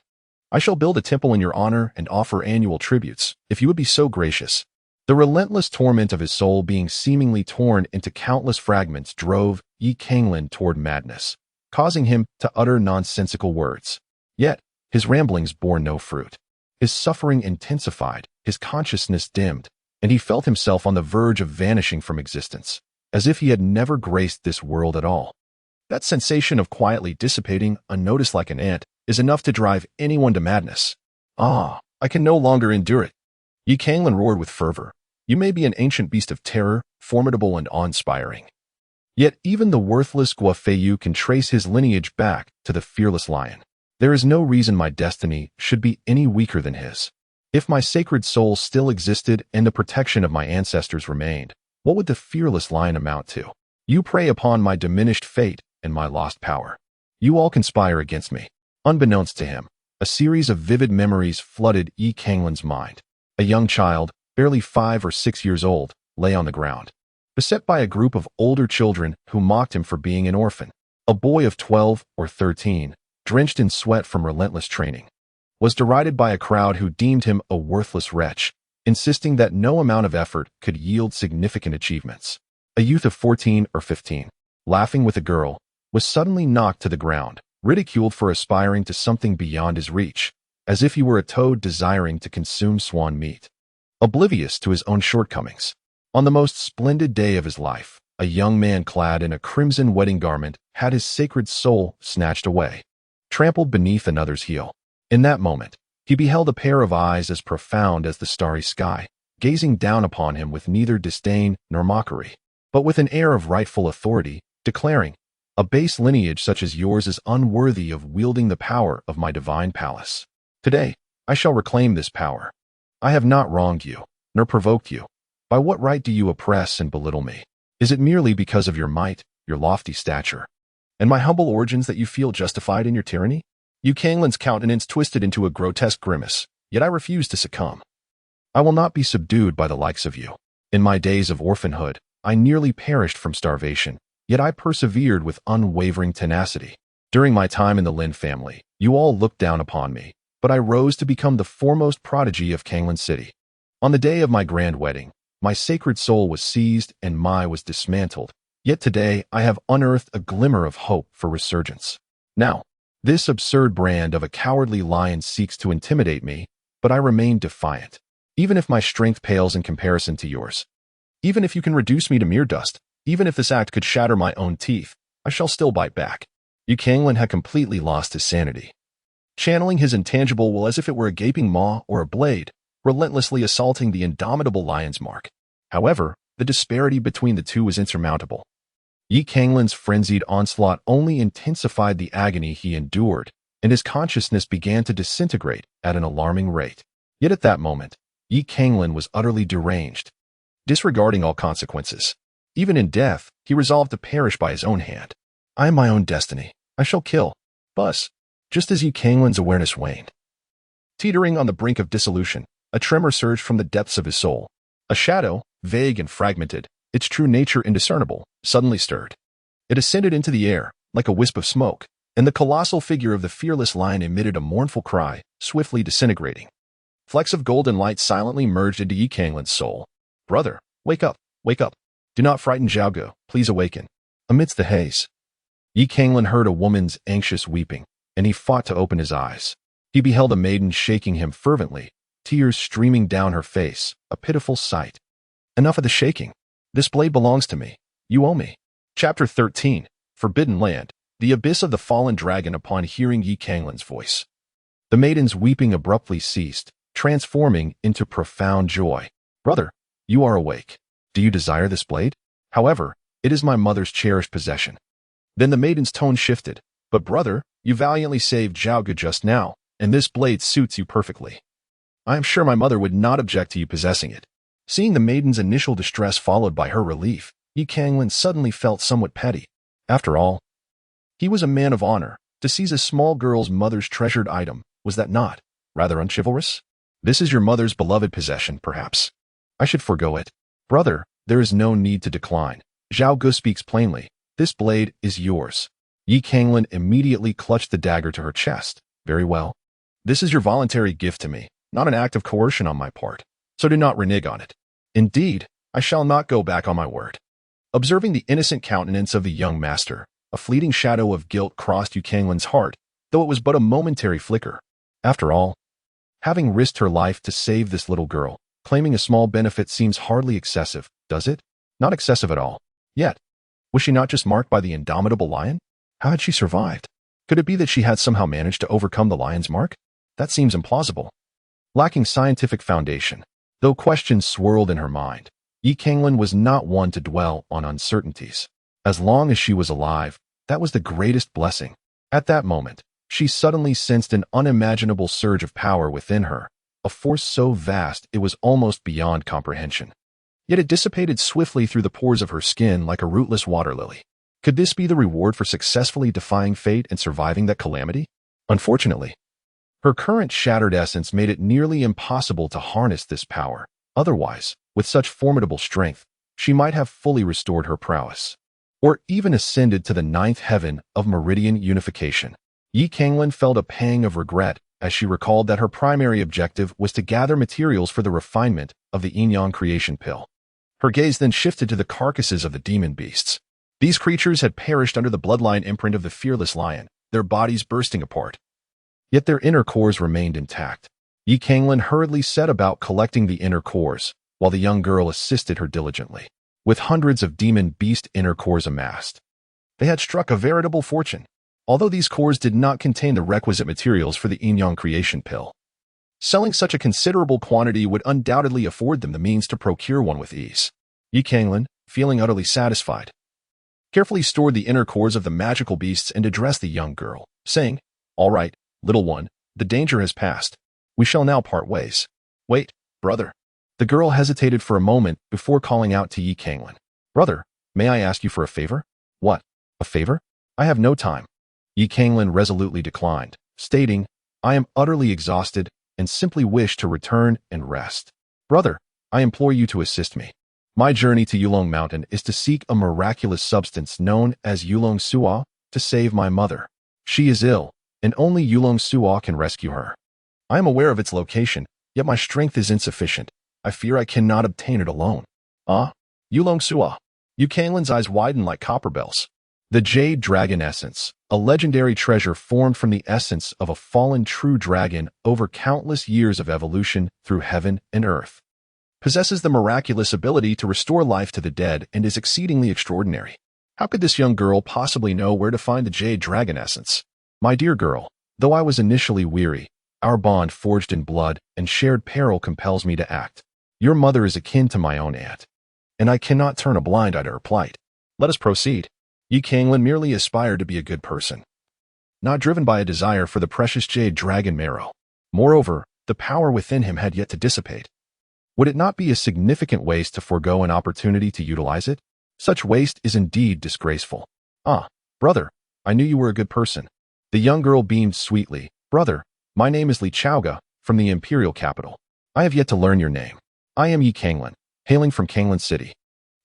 I shall build a temple in your honor and offer annual tributes, if you would be so gracious. The relentless torment of his soul being seemingly torn into countless fragments drove Canglan toward madness, causing him to utter nonsensical words. Yet, his ramblings bore no fruit. His suffering intensified, his consciousness dimmed, and he felt himself on the verge of vanishing from existence, as if he had never graced this world at all. That sensation of quietly dissipating, unnoticed like an ant, is enough to drive anyone to madness. Ah, I can no longer endure it. Canglan roared with fervor. You may be an ancient beast of terror, formidable and awe-inspiring. Yet even the worthless Guofeyu can trace his lineage back to the fearless lion. There is no reason my destiny should be any weaker than his. If my sacred soul still existed and the protection of my ancestors remained, what would the fearless lion amount to? You prey upon my diminished fate and my lost power. You all conspire against me. Unbeknownst to him, a series of vivid memories flooded Canglan's mind. A young child, barely 5 or 6 years old, lay on the ground, beset by a group of older children who mocked him for being an orphan. A boy of 12 or 13, drenched in sweat from relentless training, was derided by a crowd who deemed him a worthless wretch, insisting that no amount of effort could yield significant achievements. A youth of 14 or 15, laughing with a girl, was suddenly knocked to the ground, ridiculed for aspiring to something beyond his reach, as if he were a toad desiring to consume swan meat. Oblivious to his own shortcomings, on the most splendid day of his life, a young man clad in a crimson wedding garment had his sacred soul snatched away, trampled beneath another's heel. In that moment, he beheld a pair of eyes as profound as the starry sky, gazing down upon him with neither disdain nor mockery, but with an air of rightful authority, declaring, "A base lineage such as yours is unworthy of wielding the power of my divine palace. Today, I shall reclaim this power. I have not wronged you, nor provoked you. By what right do you oppress and belittle me? Is it merely because of your might, your lofty stature, and my humble origins that you feel justified in your tyranny?" Canglan's countenance twisted into a grotesque grimace, yet I refuse to succumb. I will not be subdued by the likes of you. In my days of orphanhood, I nearly perished from starvation, yet I persevered with unwavering tenacity. During my time in the Lin family, you all looked down upon me, but I rose to become the foremost prodigy of Canglan City. On the day of my grand wedding, my sacred soul was seized and my was dismantled, yet today I have unearthed a glimmer of hope for resurgence. Now, this absurd brand of a cowardly lion seeks to intimidate me, but I remain defiant, even if my strength pales in comparison to yours. Even if you can reduce me to mere dust, even if this act could shatter my own teeth, I shall still bite back. Canglan had completely lost his sanity. Channeling his intangible will as if it were a gaping maw or a blade, relentlessly assaulting the indomitable lion's mark. However, the disparity between the two was insurmountable. Canglan's frenzied onslaught only intensified the agony he endured, and his consciousness began to disintegrate at an alarming rate. Yet at that moment, Canglan was utterly deranged. Disregarding all consequences, even in death, he resolved to perish by his own hand. I am my own destiny. I shall kill. Buzz. Just as Canglan's awareness waned. Teetering on the brink of dissolution, a tremor surged from the depths of his soul. A shadow, vague and fragmented, its true nature indiscernible, suddenly stirred. It ascended into the air, like a wisp of smoke, and the colossal figure of the fearless lion emitted a mournful cry, swiftly disintegrating. Flecks of golden light silently merged into Canglan's soul. Brother, wake up, wake up. Do not frighten Zhaoge, please awaken. Amidst the haze, Canglan heard a woman's anxious weeping, and he fought to open his eyes. He beheld a maiden shaking him fervently, tears streaming down her face, a pitiful sight. Enough of the shaking. This blade belongs to me. You owe me. Chapter 13, Forbidden Land, the abyss of the fallen dragon. Upon hearing Canglan's voice, the maiden's weeping abruptly ceased, transforming into profound joy. Brother, you are awake. Do you desire this blade? However, it is my mother's cherished possession. Then the maiden's tone shifted. But brother, you valiantly saved Zhaoge just now, and this blade suits you perfectly. I am sure my mother would not object to you possessing it. Seeing the maiden's initial distress followed by her relief, Canglan suddenly felt somewhat petty. After all, he was a man of honor. To seize a small girl's mother's treasured item, was that not rather unchivalrous? This is your mother's beloved possession, perhaps. I should forego it. Brother, there is no need to decline. Zhaoge speaks plainly. This blade is yours. Canglan immediately clutched the dagger to her chest. Very well. This is your voluntary gift to me, not an act of coercion on my part, so do not renege on it. Indeed, I shall not go back on my word. Observing the innocent countenance of the young master, a fleeting shadow of guilt crossed Canglan's heart, though it was but a momentary flicker. After all, having risked her life to save this little girl, claiming a small benefit seems hardly excessive, does it? Not excessive at all. Yet, was she not just marked by the indomitable lion? How had she survived? Could it be that she had somehow managed to overcome the lion's mark? That seems implausible. Lacking scientific foundation, though questions swirled in her mind, Canglan was not one to dwell on uncertainties. As long as she was alive, that was the greatest blessing. At that moment, she suddenly sensed an unimaginable surge of power within her, a force so vast it was almost beyond comprehension. Yet it dissipated swiftly through the pores of her skin like a rootless water lily. Could this be the reward for successfully defying fate and surviving that calamity? Unfortunately, her current shattered essence made it nearly impossible to harness this power. Otherwise, with such formidable strength, she might have fully restored her prowess, or even ascended to the ninth heaven of meridian unification. Canglan felt a pang of regret as she recalled that her primary objective was to gather materials for the refinement of the yin-yang creation pill. Her gaze then shifted to the carcasses of the demon beasts. These creatures had perished under the bloodline imprint of the fearless lion, their bodies bursting apart. Yet their inner cores remained intact. Canglan hurriedly set about collecting the inner cores, while the young girl assisted her diligently. With hundreds of demon beast inner cores amassed, they had struck a veritable fortune, although these cores did not contain the requisite materials for the yin-yang creation pill. Selling such a considerable quantity would undoubtedly afford them the means to procure one with ease. Canglan, feeling utterly satisfied, carefully stored the inner cores of the magical beasts and addressed the young girl, saying, "All right, little one, the danger has passed. We shall now part ways." "Wait, brother." The girl hesitated for a moment before calling out to Canglan. "Brother, may I ask you for a favor?" "What? A favor? I have no time." Canglan resolutely declined, stating, "I am utterly exhausted and simply wish to return and rest." "Brother, I implore you to assist me. My journey to Yulong Mountain is to seek a miraculous substance known as Yulong Suo to save my mother. She is ill, and only Yulong Suo can rescue her. I am aware of its location, yet my strength is insufficient. I fear I cannot obtain it alone." "Ah, Yulong Suo." Canglan's eyes widened like copper bells. The Jade Dragon Essence, a legendary treasure formed from the essence of a fallen true dragon over countless years of evolution through heaven and earth. possesses the miraculous ability to restore life to the dead and is exceedingly extraordinary. How could this young girl possibly know where to find the jade dragon essence? My dear girl, though I was initially weary, our bond forged in blood and shared peril compels me to act. Your mother is akin to my own aunt, and I cannot turn a blind eye to her plight. Let us proceed. Yi Canglan merely aspired to be a good person, not driven by a desire for the precious jade dragon marrow. Moreover, the power within him had yet to dissipate. Would it not be a significant waste to forego an opportunity to utilize it? Such waste is indeed disgraceful. Ah, brother, I knew you were a good person. The young girl beamed sweetly. Brother, my name is Li Chaoga, from the imperial capital. I have yet to learn your name. I am Yi Canglan, hailing from Canglan City.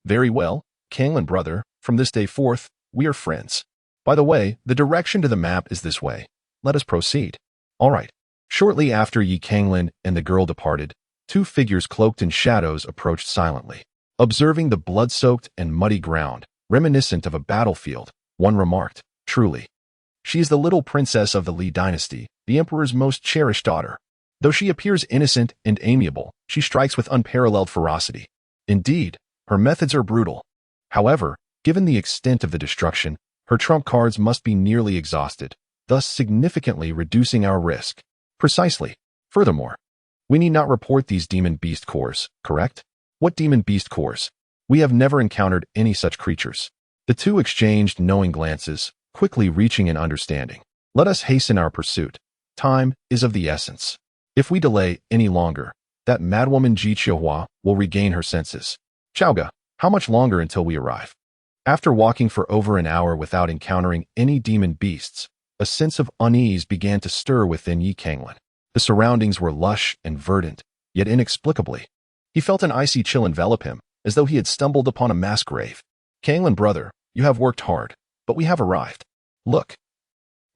Very well, Canglan brother, from this day forth, we are friends. By the way, the direction to the map is this way. Let us proceed. All right. Shortly after Yi Canglan and the girl departed, two figures cloaked in shadows approached silently. Observing the blood-soaked and muddy ground, reminiscent of a battlefield, one remarked, truly, she is the little princess of the Li dynasty, the emperor's most cherished daughter. Though she appears innocent and amiable, she strikes with unparalleled ferocity. Indeed, her methods are brutal. However, given the extent of the destruction, her trump cards must be nearly exhausted, thus significantly reducing our risk. Precisely. Furthermore, we need not report these demon beast cores, correct? What demon beast cores? We have never encountered any such creatures. The two exchanged knowing glances, quickly reaching an understanding. Let us hasten our pursuit. Time is of the essence. If we delay any longer, that madwoman Ji Qiuhua will regain her senses. Chaoga, how much longer until we arrive? After walking for over an hour without encountering any demon beasts, a sense of unease began to stir within Yi Canglan. The surroundings were lush and verdant, yet inexplicably, he felt an icy chill envelop him, as though he had stumbled upon a mass grave. Canglan brother, you have worked hard, but we have arrived. Look.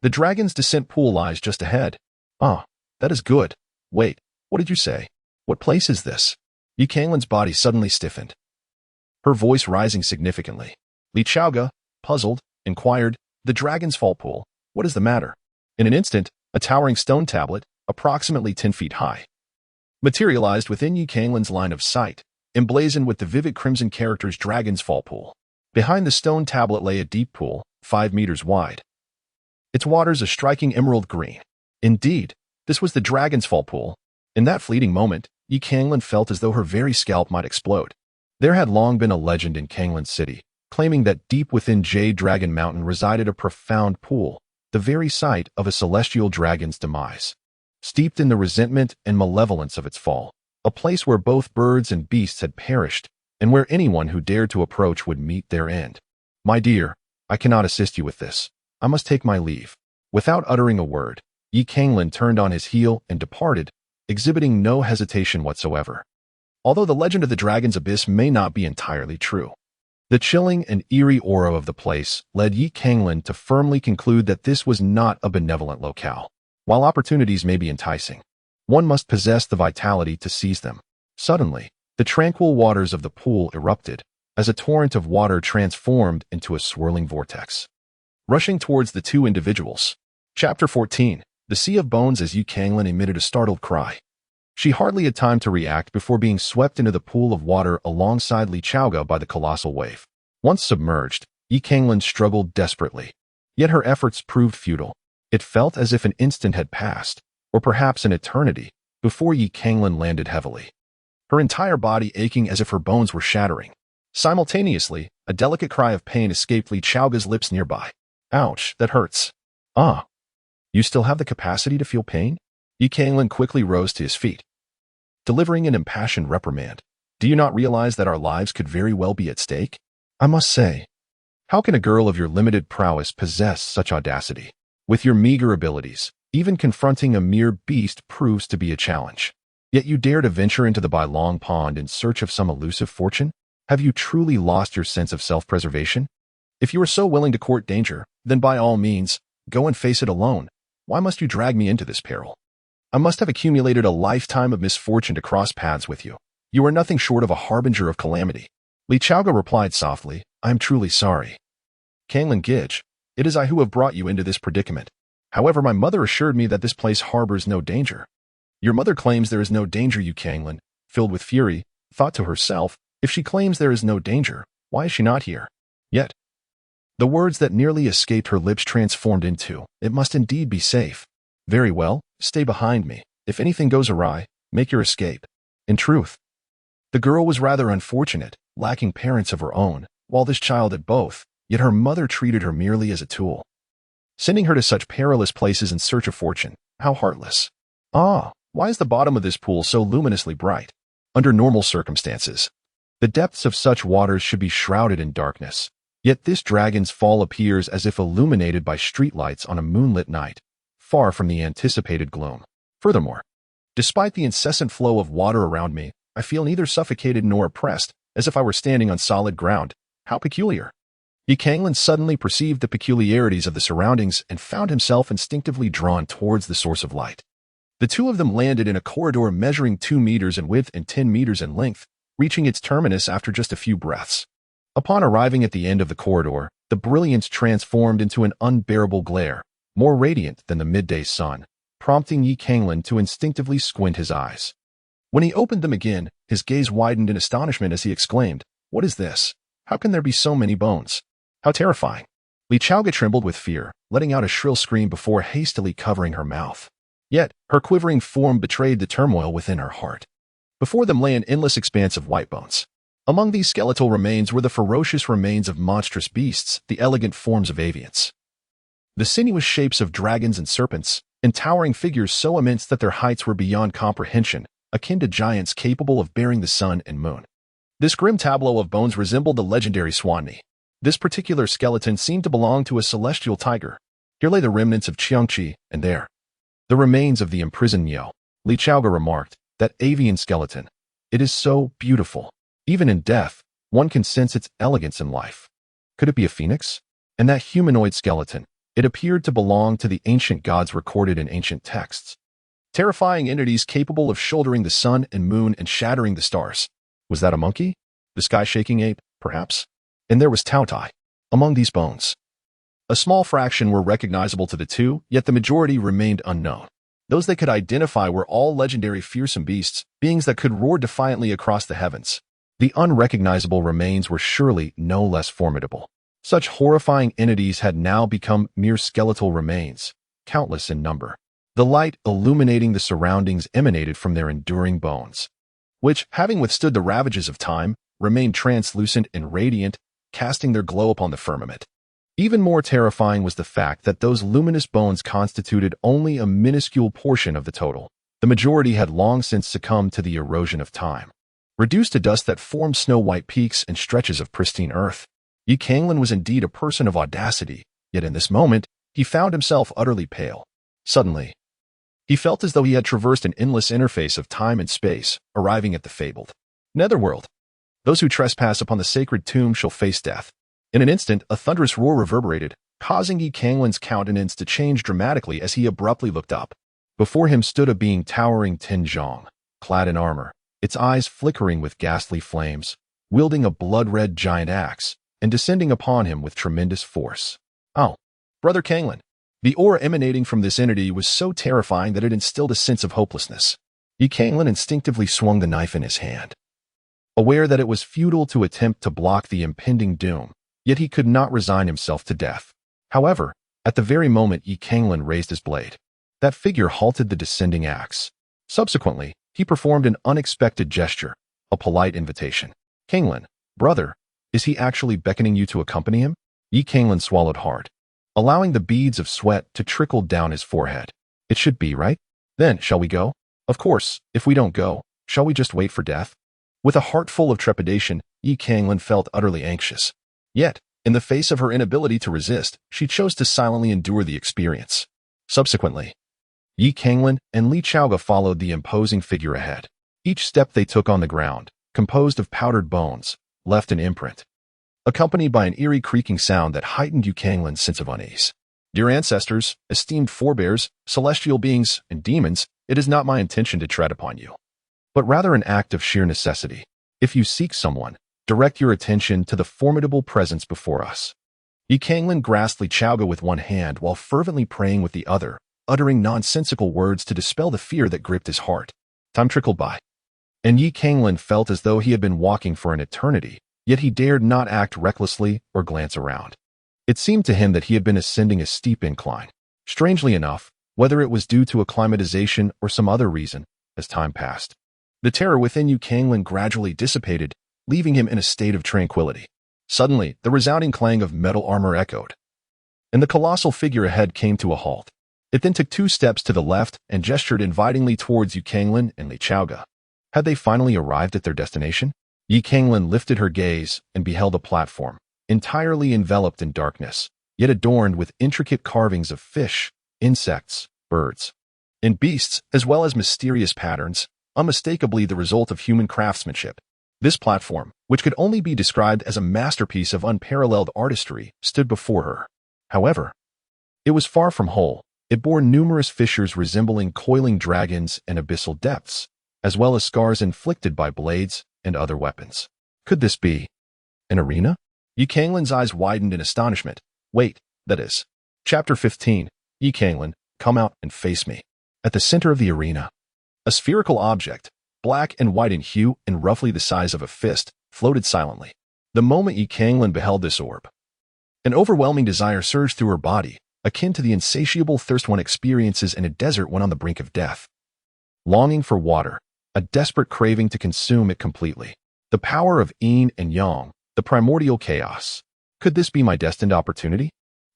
The dragon's descent pool lies just ahead. Ah, that is good. Wait, what did you say? What place is this? Yi Canglan's body suddenly stiffened, her voice rising significantly. Li Chaoga, puzzled, inquired, the dragon's fall pool, what is the matter? In an instant, a towering stone tablet, approximately 10 feet high, materialized within Yi Canglan's line of sight, emblazoned with the vivid crimson characters Dragon's Fall Pool. Behind the stone tablet lay a deep pool, 5 meters wide, its waters a striking emerald green. Indeed, this was the Dragon's Fall Pool. In that fleeting moment, Yi Canglan felt as though her very scalp might explode. There had long been a legend in Canglan City, claiming that deep within Jade Dragon Mountain resided a profound pool, the very site of a celestial dragon's demise. Steeped in the resentment and malevolence of its fall, a place where both birds and beasts had perished, and where anyone who dared to approach would meet their end. My dear, I cannot assist you with this. I must take my leave. Without uttering a word, Yi Canglan turned on his heel and departed, exhibiting no hesitation whatsoever. Although the legend of the Dragon's Abyss may not be entirely true, the chilling and eerie aura of the place led Yi Canglan to firmly conclude that this was not a benevolent locale. While opportunities may be enticing, one must possess the vitality to seize them. Suddenly, the tranquil waters of the pool erupted, as a torrent of water transformed into a swirling vortex, rushing towards the two individuals. Chapter 14. The Sea of Bones. As Yi Canglan emitted a startled cry, she hardly had time to react before being swept into the pool of water alongside Li Chaoga by the colossal wave. Once submerged, Yi Canglan struggled desperately, yet her efforts proved futile. It felt as if an instant had passed, or perhaps an eternity, before Yi Canglan landed heavily, her entire body aching as if her bones were shattering. Simultaneously, a delicate cry of pain escaped Li Chaoga's lips nearby. Ouch, that hurts. Ah, you still have the capacity to feel pain? Yi Canglan quickly rose to his feet, delivering an impassioned reprimand. Do you not realize that our lives could very well be at stake? I must say, how can a girl of your limited prowess possess such audacity? With your meager abilities, even confronting a mere beast proves to be a challenge. Yet you dare to venture into the Bailong Pond in search of some elusive fortune? Have you truly lost your sense of self-preservation? If you are so willing to court danger, then by all means, go and face it alone. Why must you drag me into this peril? I must have accumulated a lifetime of misfortune to cross paths with you. You are nothing short of a harbinger of calamity. Li Chaoga replied softly, I am truly sorry. Canglan Gidge, it is I who have brought you into this predicament. However, my mother assured me that this place harbors no danger. Your mother claims there is no danger, Yi Canglan, filled with fury, thought to herself, if she claims there is no danger, why is she not here? Yet, the words that nearly escaped her lips transformed into, it must indeed be safe. Very well, stay behind me. If anything goes awry, make your escape. In truth, the girl was rather unfortunate, lacking parents of her own, while this child had both, yet her mother treated her merely as a tool, sending her to such perilous places in search of fortune. How heartless. Ah, why is the bottom of this pool so luminously bright? Under normal circumstances, the depths of such waters should be shrouded in darkness. Yet this dragon's fall appears as if illuminated by streetlights on a moonlit night, far from the anticipated gloom. Furthermore, despite the incessant flow of water around me, I feel neither suffocated nor oppressed, as if I were standing on solid ground. How peculiar. Canglan suddenly perceived the peculiarities of the surroundings and found himself instinctively drawn towards the source of light. The two of them landed in a corridor measuring 2 meters in width and 10 meters in length, reaching its terminus after just a few breaths. Upon arriving at the end of the corridor, the brilliance transformed into an unbearable glare, more radiant than the midday sun, prompting Canglan to instinctively squint his eyes. When he opened them again, his gaze widened in astonishment as he exclaimed, "What is this? How can there be so many bones? How terrifying!" Changlan trembled with fear, letting out a shrill scream before hastily covering her mouth. Yet, her quivering form betrayed the turmoil within her heart. Before them lay an endless expanse of white bones. Among these skeletal remains were the ferocious remains of monstrous beasts, the elegant forms of avians, the sinuous shapes of dragons and serpents, and towering figures so immense that their heights were beyond comprehension, akin to giants capable of bearing the sun and moon. This grim tableau of bones resembled the legendary Swanee. This particular skeleton seemed to belong to a celestial tiger. Here lay the remnants of Qiangqi, and there, the remains of the imprisoned Miao. Changlan remarked, "That avian skeleton. It is so beautiful. Even in death, one can sense its elegance in life. Could it be a phoenix? And that humanoid skeleton, it appeared to belong to the ancient gods recorded in ancient texts. Terrifying entities capable of shouldering the sun and moon and shattering the stars. Was that a monkey? The sky-shaking ape, perhaps? And there was Tao-Tai among these bones. A small fraction were recognizable to the two, yet the majority remained unknown. Those they could identify were all legendary fearsome beasts, beings that could roar defiantly across the heavens. The unrecognizable remains were surely no less formidable. Such horrifying entities had now become mere skeletal remains, countless in number. The light illuminating the surroundings emanated from their enduring bones, which, having withstood the ravages of time, remained translucent and radiant, casting their glow upon the firmament. Even more terrifying was the fact that those luminous bones constituted only a minuscule portion of the total. The majority had long since succumbed to the erosion of time, reduced to dust that formed snow-white peaks and stretches of pristine earth. Canglan was indeed a person of audacity, yet in this moment, he found himself utterly pale. Suddenly, he felt as though he had traversed an endless interface of time and space, arriving at the fabled netherworld. Those who trespass upon the sacred tomb shall face death. In an instant, a thunderous roar reverberated, causing Canglan's countenance to change dramatically as he abruptly looked up. Before him stood a being towering 10 zhong, clad in armor, its eyes flickering with ghastly flames, wielding a blood-red giant axe, and descending upon him with tremendous force. "Oh, Brother Canglan." The aura emanating from this entity was so terrifying that it instilled a sense of hopelessness. Canglan instinctively swung the knife in his hand, aware that it was futile to attempt to block the impending doom, yet he could not resign himself to death. However, at the very moment Canglan raised his blade, that figure halted the descending axe. Subsequently, he performed an unexpected gesture, a polite invitation. "Canglan, brother, is he actually beckoning you to accompany him?" Canglan swallowed hard, allowing the beads of sweat to trickle down his forehead. "It should be, right? Then, shall we go? Of course, if we don't go, shall we just wait for death?" With a heart full of trepidation, Canglan felt utterly anxious. Yet, in the face of her inability to resist, she chose to silently endure the experience. Subsequently, Canglan and Changlan followed the imposing figure ahead. Each step they took on the ground, composed of powdered bones, left an imprint, accompanied by an eerie creaking sound that heightened Canglan's sense of unease. "Dear ancestors, esteemed forebears, celestial beings, and demons, it is not my intention to tread upon you, but rather an act of sheer necessity. If you seek someone, direct your attention to the formidable presence before us." Canglan grasped Changlan with one hand while fervently praying with the other, uttering nonsensical words to dispel the fear that gripped his heart. Time trickled by. and Yi Canglan felt as though he had been walking for an eternity, yet he dared not act recklessly or glance around. It seemed to him that he had been ascending a steep incline. Strangely enough, whether it was due to acclimatization or some other reason, as time passed, the terror within Yi Canglan gradually dissipated, leaving him in a state of tranquility. Suddenly, the resounding clang of metal armor echoed, and the colossal figure ahead came to a halt. It then took 2 steps to the left and gestured invitingly towards Yi Canglan and Li Chaoga. Had they finally arrived at their destination? Yi Canglan lifted her gaze and beheld a platform, entirely enveloped in darkness, yet adorned with intricate carvings of fish, insects, birds, and beasts, as well as mysterious patterns, unmistakably the result of human craftsmanship. This platform, which could only be described as a masterpiece of unparalleled artistry, stood before her. However, it was far from whole. It bore numerous fissures resembling coiling dragons and abyssal depths, as well as scars inflicted by blades and other weapons. Could this be an arena? Yi Canglan's eyes widened in astonishment. Wait, that is. Chapter 15. Yi Canglan, come out and face me. At the center of the arena, a spherical object, black and white in hue and roughly the size of a fist, floated silently. The moment Yi Canglan beheld this orb, an overwhelming desire surged through her body, akin to the insatiable thirst one experiences in a desert when on the brink of death. Longing for water, a desperate craving to consume it completely. The power of yin and yang, the primordial chaos. Could this be my destined opportunity?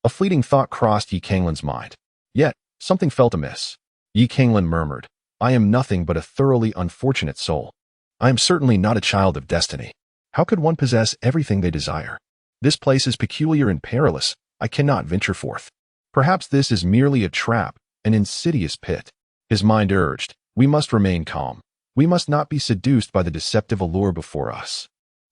A fleeting thought crossed Yi Canglan's mind. Yet, something felt amiss. Yi Canglan murmured, I am nothing but a thoroughly unfortunate soul. I am certainly not a child of destiny. How could one possess everything they desire? This place is peculiar and perilous. I cannot venture forth. Perhaps this is merely a trap, an insidious pit. His mind urged, we must remain calm. We must not be seduced by the deceptive allure before us.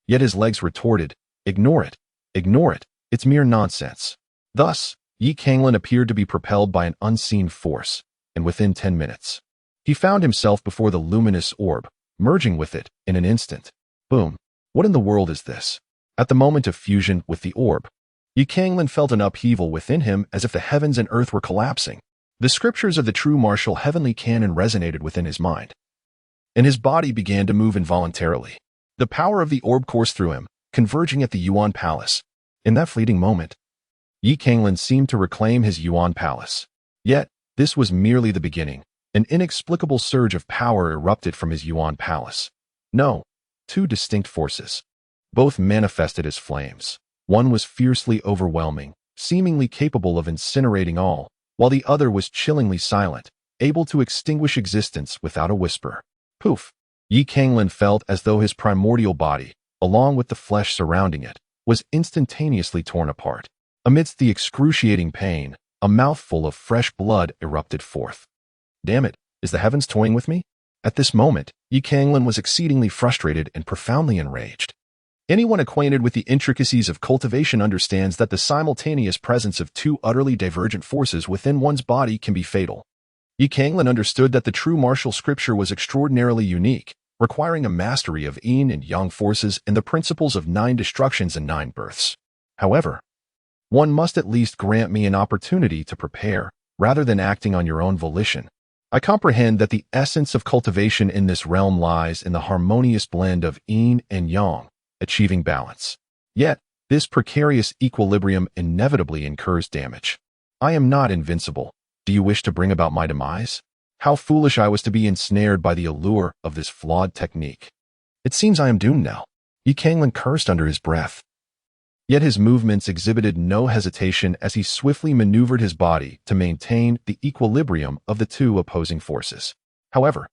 Yet his legs retorted, ignore it, it's mere nonsense. Thus, Yi Canglan appeared to be propelled by an unseen force, and within 10 minutes, he found himself before the luminous orb, merging with it in an instant. Boom! What in the world is this? At the moment of fusion with the orb, Yi Canglan felt an upheaval within him as if the heavens and earth were collapsing. The scriptures of the true martial heavenly canon resonated within his mind, and his body began to move involuntarily. The power of the orb coursed through him, converging at the Yuan Palace. In that fleeting moment, Yi Canglan seemed to reclaim his Yuan Palace. Yet, this was merely the beginning. An inexplicable surge of power erupted from his Yuan Palace. No, 2 distinct forces. Both manifested as flames. One was fiercely overwhelming, seemingly capable of incinerating all, while the other was chillingly silent, able to extinguish existence without a whisper. Poof! Yi Canglan felt as though his primordial body, along with the flesh surrounding it, was instantaneously torn apart. Amidst the excruciating pain, a mouthful of fresh blood erupted forth. Damn it, is the heavens toying with me? At this moment, Yi Canglan was exceedingly frustrated and profoundly enraged. Anyone acquainted with the intricacies of cultivation understands that the simultaneous presence of 2 utterly divergent forces within one's body can be fatal. Yi Canglan understood that the true martial scripture was extraordinarily unique, requiring a mastery of yin and yang forces and the principles of 9 destructions and 9 births. However, one must at least grant me an opportunity to prepare, rather than acting on your own volition. I comprehend that the essence of cultivation in this realm lies in the harmonious blend of yin and yang, achieving balance. Yet, this precarious equilibrium inevitably incurs damage. I am not invincible. Do you wish to bring about my demise? How foolish I was to be ensnared by the allure of this flawed technique. It seems I am doomed now. Yi Canglan cursed under his breath. Yet his movements exhibited no hesitation as he swiftly maneuvered his body to maintain the equilibrium of the 2 opposing forces. However,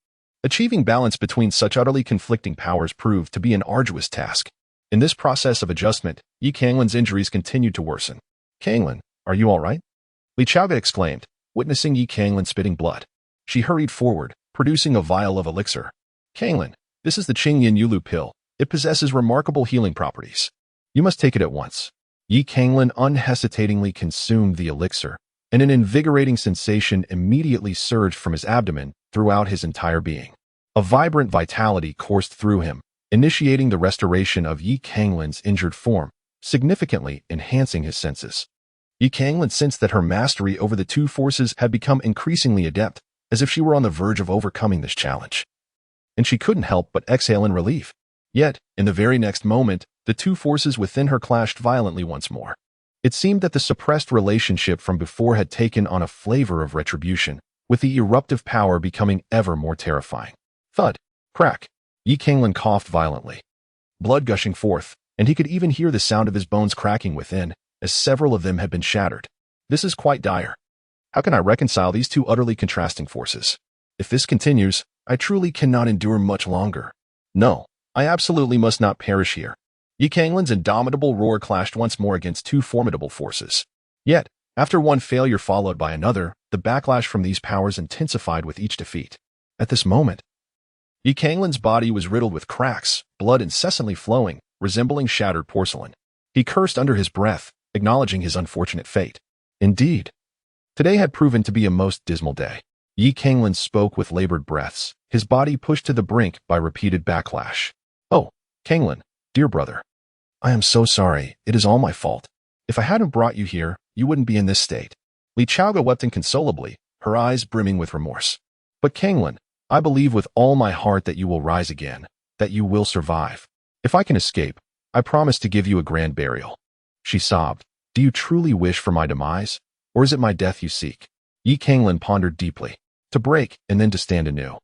achieving balance between such utterly conflicting powers proved to be an arduous task. In this process of adjustment, Yi Canglan's injuries continued to worsen. Canglan, are you all right? Li Chaoga exclaimed, witnessing Yi Canglan spitting blood. She hurried forward, producing a vial of elixir. Canglan, this is the Qingyan Yulu pill. It possesses remarkable healing properties. You must take it at once. Yi Canglan unhesitatingly consumed the elixir, and an invigorating sensation immediately surged from his abdomen throughout his entire being. A vibrant vitality coursed through him, initiating the restoration of Yi Canglan's injured form, significantly enhancing his senses. Yi Canglan sensed that her mastery over the 2 forces had become increasingly adept, as if she were on the verge of overcoming this challenge. and she couldn't help but exhale in relief. Yet, in the very next moment, the two forces within her clashed violently once more. It seemed that the suppressed relationship from before had taken on a flavor of retribution, with the eruptive power becoming ever more terrifying. Thud! Crack! Canglan coughed violently, blood gushing forth, and he could even hear the sound of his bones cracking within, as several of them had been shattered. This is quite dire. How can I reconcile these two utterly contrasting forces? If this continues, I truly cannot endure much longer. No, I absolutely must not perish here. Canglan's indomitable roar clashed once more against two formidable forces. Yet, after one failure followed by another, the backlash from these powers intensified with each defeat. At this moment, Canglan's body was riddled with cracks, blood incessantly flowing, resembling shattered porcelain. He cursed under his breath, acknowledging his unfortunate fate. Indeed, today had proven to be a most dismal day. Canglan spoke with labored breaths, his body pushed to the brink by repeated backlash. Oh, Canglan, dear brother. I am so sorry, it is all my fault. If I hadn't brought you here, you wouldn't be in this state. Li Chaoga wept inconsolably, her eyes brimming with remorse. But Canglan, I believe with all my heart that you will rise again, that you will survive. If I can escape, I promise to give you a grand burial. She sobbed. Do you truly wish for my demise, or is it my death you seek? Canglan pondered deeply. To break, and then to stand anew.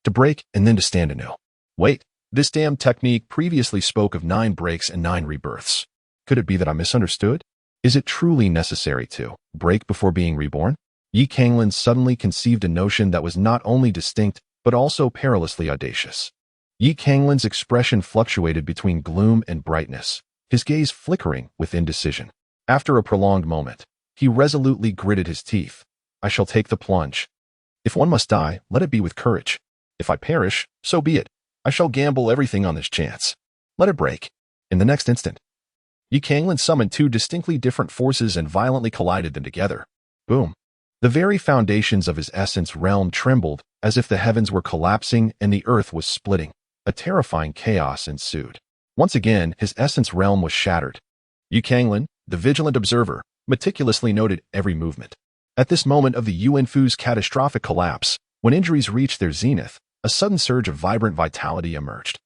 To break, and then to stand anew. Wait, this damn technique previously spoke of 9 breaks and 9 rebirths. Could it be that I misunderstood? Is it truly necessary to break before being reborn? Canglan suddenly conceived a notion that was not only distinct, but also perilously audacious. Canglan's expression fluctuated between gloom and brightness, his gaze flickering with indecision. After a prolonged moment, he resolutely gritted his teeth. I shall take the plunge. If one must die, let it be with courage. If I perish, so be it. I shall gamble everything on this chance. Let it break. In the next instant, Canglan summoned 2 distinctly different forces and violently collided them together. Boom. The very foundations of his essence realm trembled, as if the heavens were collapsing and the earth was splitting. A terrifying chaos ensued. Once again, his essence realm was shattered. Canglan, the vigilant observer, meticulously noted every movement. At this moment of the Yuanfu's catastrophic collapse, when injuries reached their zenith, a sudden surge of vibrant vitality emerged.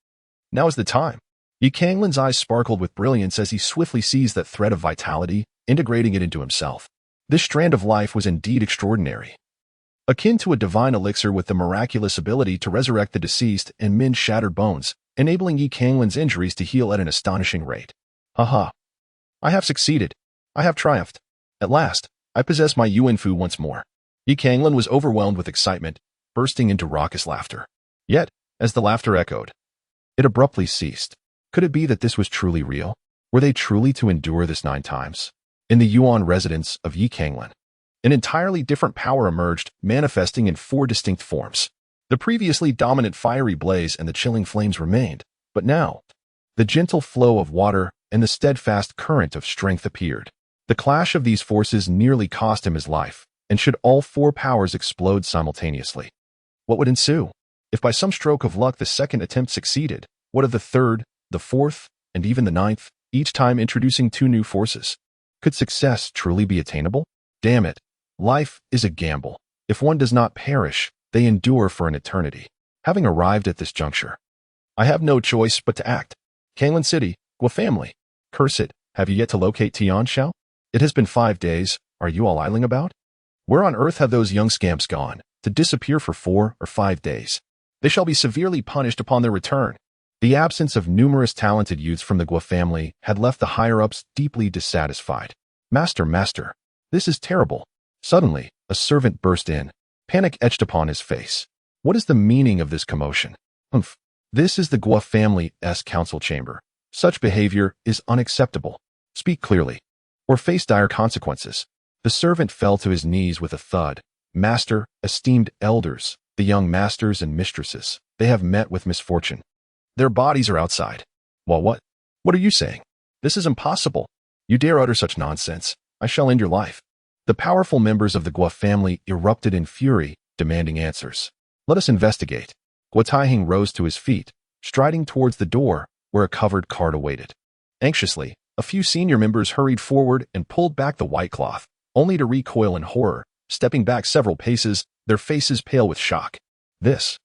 Now is the time. Canglan's eyes sparkled with brilliance as he swiftly seized that thread of vitality, integrating it into himself. This strand of life was indeed extraordinary. Akin to a divine elixir with the miraculous ability to resurrect the deceased and mend shattered bones, enabling Canglan's injuries to heal at an astonishing rate. Haha. I have succeeded. I have triumphed. At last, I possess my Yuanfu once more. Canglan was overwhelmed with excitement, bursting into raucous laughter. Yet, as the laughter echoed, it abruptly ceased. Could it be that this was truly real? Were they truly to endure this 9 times? In the Yuan residence of Canglan, an entirely different power emerged, manifesting in 4 distinct forms. The previously dominant fiery blaze and the chilling flames remained, but now, the gentle flow of water and the steadfast current of strength appeared. The clash of these forces nearly cost him his life, and should all 4 powers explode simultaneously, what would ensue? If by some stroke of luck the second attempt succeeded, what of the third, the fourth, and even the 9th, each time introducing 2 new forces? Could success truly be attainable? Damn it. Life is a gamble. If one does not perish, they endure for an eternity. Having arrived at this juncture, I have no choice but to act. Canglan City, Gua family. Curse it, have you yet to locate Tianxiao? It has been 5 days, are you all idling about? Where on earth have those young scamps gone, to disappear for 4 or 5 days? They shall be severely punished upon their return. The absence of numerous talented youths from the Gua family had left the higher-ups deeply dissatisfied. Master, this is terrible. Suddenly, a servant burst in, panic etched upon his face. What is the meaning of this commotion? Humph. This is the Gua family's council chamber. Such behavior is unacceptable. Speak clearly, or face dire consequences. The servant fell to his knees with a thud. Master, esteemed elders, the young masters and mistresses, they have met with misfortune. Their bodies are outside. Well, what? What are you saying? This is impossible. You dare utter such nonsense. I shall end your life. The powerful members of the Gua family erupted in fury, demanding answers. Let us investigate. Gua Taihing rose to his feet, striding towards the door, where a covered cart awaited. Anxiously, a few senior members hurried forward and pulled back the white cloth, only to recoil in horror, stepping back several paces, their faces pale with shock. This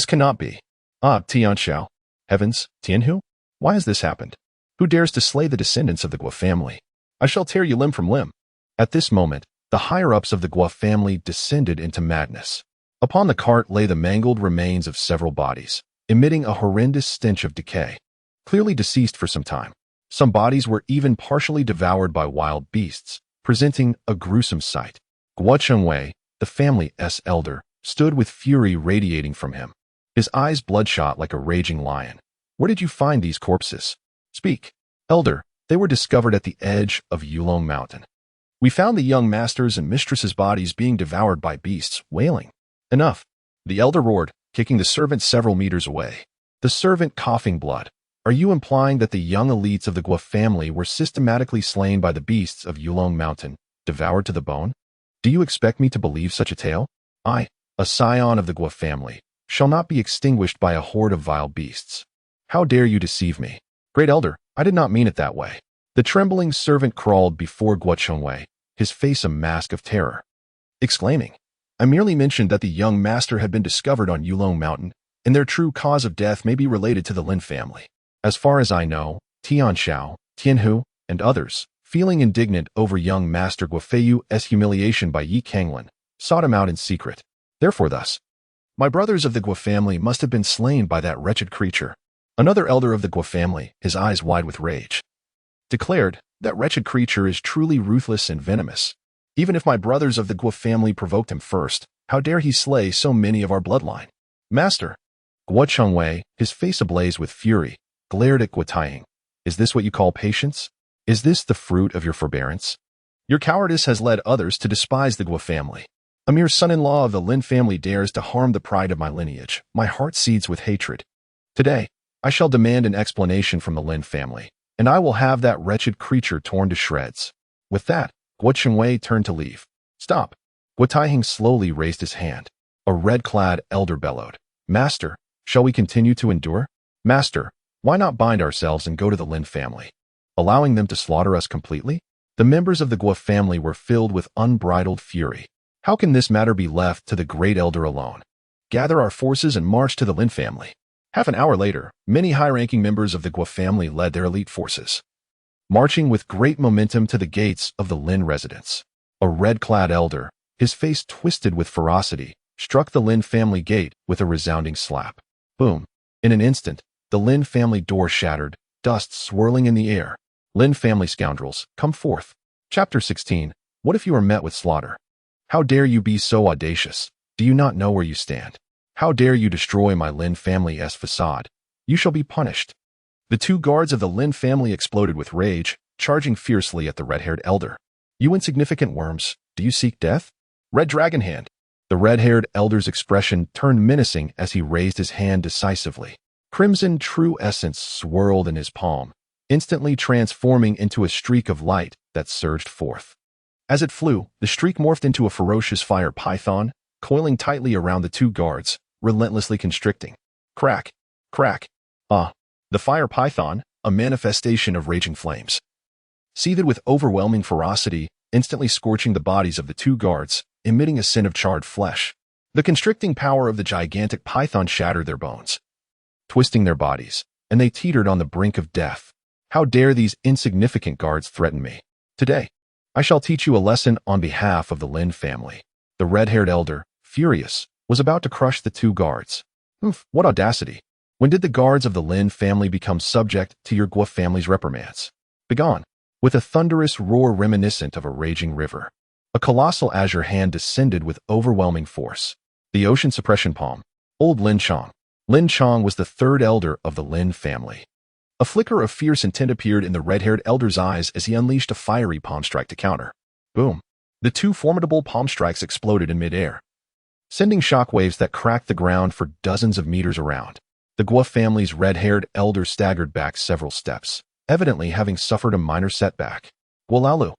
cannot be. Ah, Tian Xiao. Heavens, Tianhu? Why has this happened? Who dares to slay the descendants of the Guo family? I shall tear you limb from limb. At this moment, the higher-ups of the Guo family descended into madness. Upon the cart lay the mangled remains of several bodies, emitting a horrendous stench of decay, clearly deceased for some time. Some bodies were even partially devoured by wild beasts, presenting a gruesome sight. Guo Chengwei, the family's elder, stood with fury radiating from him, his eyes bloodshot like a raging lion. Where did you find these corpses? Speak. Elder, they were discovered at the edge of Yulong Mountain. We found the young master's and mistress's bodies being devoured by beasts, wailing. Enough. The elder roared, kicking the servant several meters away. The servant coughing blood. Are you implying that the young elites of the Guo family were systematically slain by the beasts of Yulong Mountain, devoured to the bone? Do you expect me to believe such a tale? I, a scion of the Guo family, shall not be extinguished by a horde of vile beasts. How dare you deceive me? Great elder, I did not mean it that way. The trembling servant crawled before Guo Chengwei, his face a mask of terror, exclaiming, I merely mentioned that the young master had been discovered on Yulong Mountain, and their true cause of death may be related to the Lin family. As far as I know, Tian Xiao, Tianhu, and others, feeling indignant over young master Guofei's humiliation by Yi Canglan, sought him out in secret. Therefore thus, my brothers of the Guo family must have been slain by that wretched creature. Another elder of the Guo family, his eyes wide with rage, declared, that wretched creature is truly ruthless and venomous. Even if my brothers of the Guo family provoked him first, how dare he slay so many of our bloodline? Master, Guo Chengwei, his face ablaze with fury, glared at Guo Taiying. Is this what you call patience? Is this the fruit of your forbearance? Your cowardice has led others to despise the Guo family. A mere son-in-law of the Lin family dares to harm the pride of my lineage. My heart seethes with hatred. Today, I shall demand an explanation from the Lin family, and I will have that wretched creature torn to shreds. With that, Guo Chengwei turned to leave. Stop. Guo Taiying slowly raised his hand. A red-clad elder bellowed. Master, shall we continue to endure? Master, why not bind ourselves and go to the Lin family, allowing them to slaughter us completely? The members of the Guo family were filled with unbridled fury. How can this matter be left to the great elder alone? Gather our forces and march to the Lin family. Half an hour later, many high-ranking members of the Guo family led their elite forces, marching with great momentum to the gates of the Lin residence. A red-clad elder, his face twisted with ferocity, struck the Lin family gate with a resounding slap. Boom. In an instant, the Lin family door shattered, dust swirling in the air. Lin family scoundrels, come forth. Chapter 16. What if you are met with slaughter? How dare you be so audacious? Do you not know where you stand? How dare you destroy my Lin family's facade? You shall be punished. The two guards of the Lin family exploded with rage, charging fiercely at the red-haired elder. You insignificant worms, do you seek death? Red Dragon Hand. The red-haired elder's expression turned menacing as he raised his hand decisively. Crimson true essence swirled in his palm, instantly transforming into a streak of light that surged forth. As it flew, the streak morphed into a ferocious fire python, coiling tightly around the two guards, relentlessly constricting. Crack, crack. The fire python, a manifestation of raging flames, seethed with overwhelming ferocity, instantly scorching the bodies of the two guards, emitting a scent of charred flesh. The constricting power of the gigantic python shattered their bones, twisting their bodies, and they teetered on the brink of death. How dare these insignificant guards threaten me? Today, I shall teach you a lesson on behalf of the Lin family. The red-haired elder, furious, was about to crush the two guards. What audacity! When did the guards of the Lin family become subject to your Guo family's reprimands? Begone! With a thunderous roar reminiscent of a raging river, a colossal azure hand descended with overwhelming force. The ocean suppression palm. Old Lin Chong. Lin Chong was the third elder of the Lin family. A flicker of fierce intent appeared in the red-haired elder's eyes as he unleashed a fiery palm strike to counter. Boom! The two formidable palm strikes exploded in midair, sending shockwaves that cracked the ground for dozens of meters around. The Guo family's red-haired elder staggered back several steps, evidently having suffered a minor setback. Guolalu,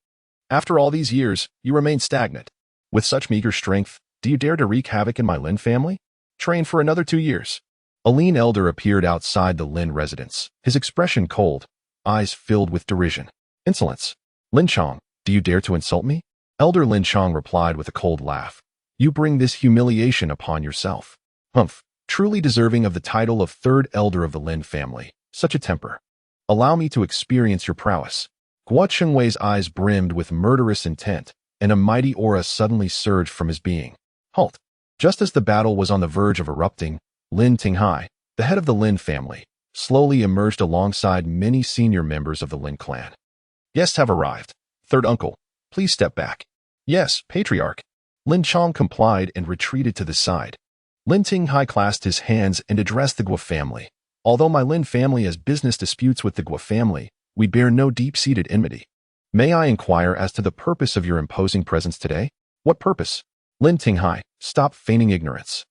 after all these years, you remain stagnant. With such meager strength, do you dare to wreak havoc in my Lin family? Train for another 2 years. A lean elder appeared outside the Lin residence, his expression cold, eyes filled with derision. Insolence. Lin Chong, do you dare to insult me? Elder Lin Chong replied with a cold laugh. You bring this humiliation upon yourself. Humph. truly deserving of the title of third elder of the Lin family. Such a temper. Allow me to experience your prowess. Guo Chengwei's eyes brimmed with murderous intent, and a mighty aura suddenly surged from his being. Halt! Just as the battle was on the verge of erupting, Lin Tinghai, the head of the Lin family, slowly emerged alongside many senior members of the Lin clan. Guests have arrived. Third uncle, please step back. Yes, patriarch. Lin Chong complied and retreated to the side. Lin Tinghai clasped his hands and addressed the Guo family. Although my Lin family has business disputes with the Guo family, we bear no deep-seated enmity. May I inquire as to the purpose of your imposing presence today? What purpose? Lin Tinghai, stop feigning ignorance.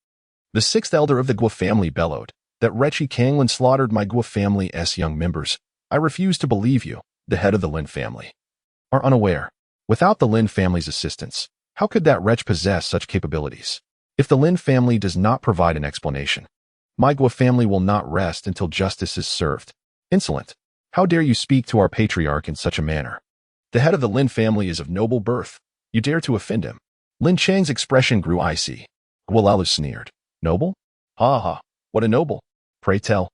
The sixth elder of the Guo family bellowed. That wretched Canglan slaughtered my Guo family's young members. I refuse to believe you, the head of the Lin family. Are unaware. Without the Lin family's assistance, how could that wretch possess such capabilities? If the Lin family does not provide an explanation, my Guo family will not rest until justice is served. Insolent. How dare you speak to our patriarch in such a manner? The head of the Lin family is of noble birth. You dare to offend him. Lin Chang's expression grew icy. Guo Lalu sneered. Noble? Ha ha, what a noble. Pray tell.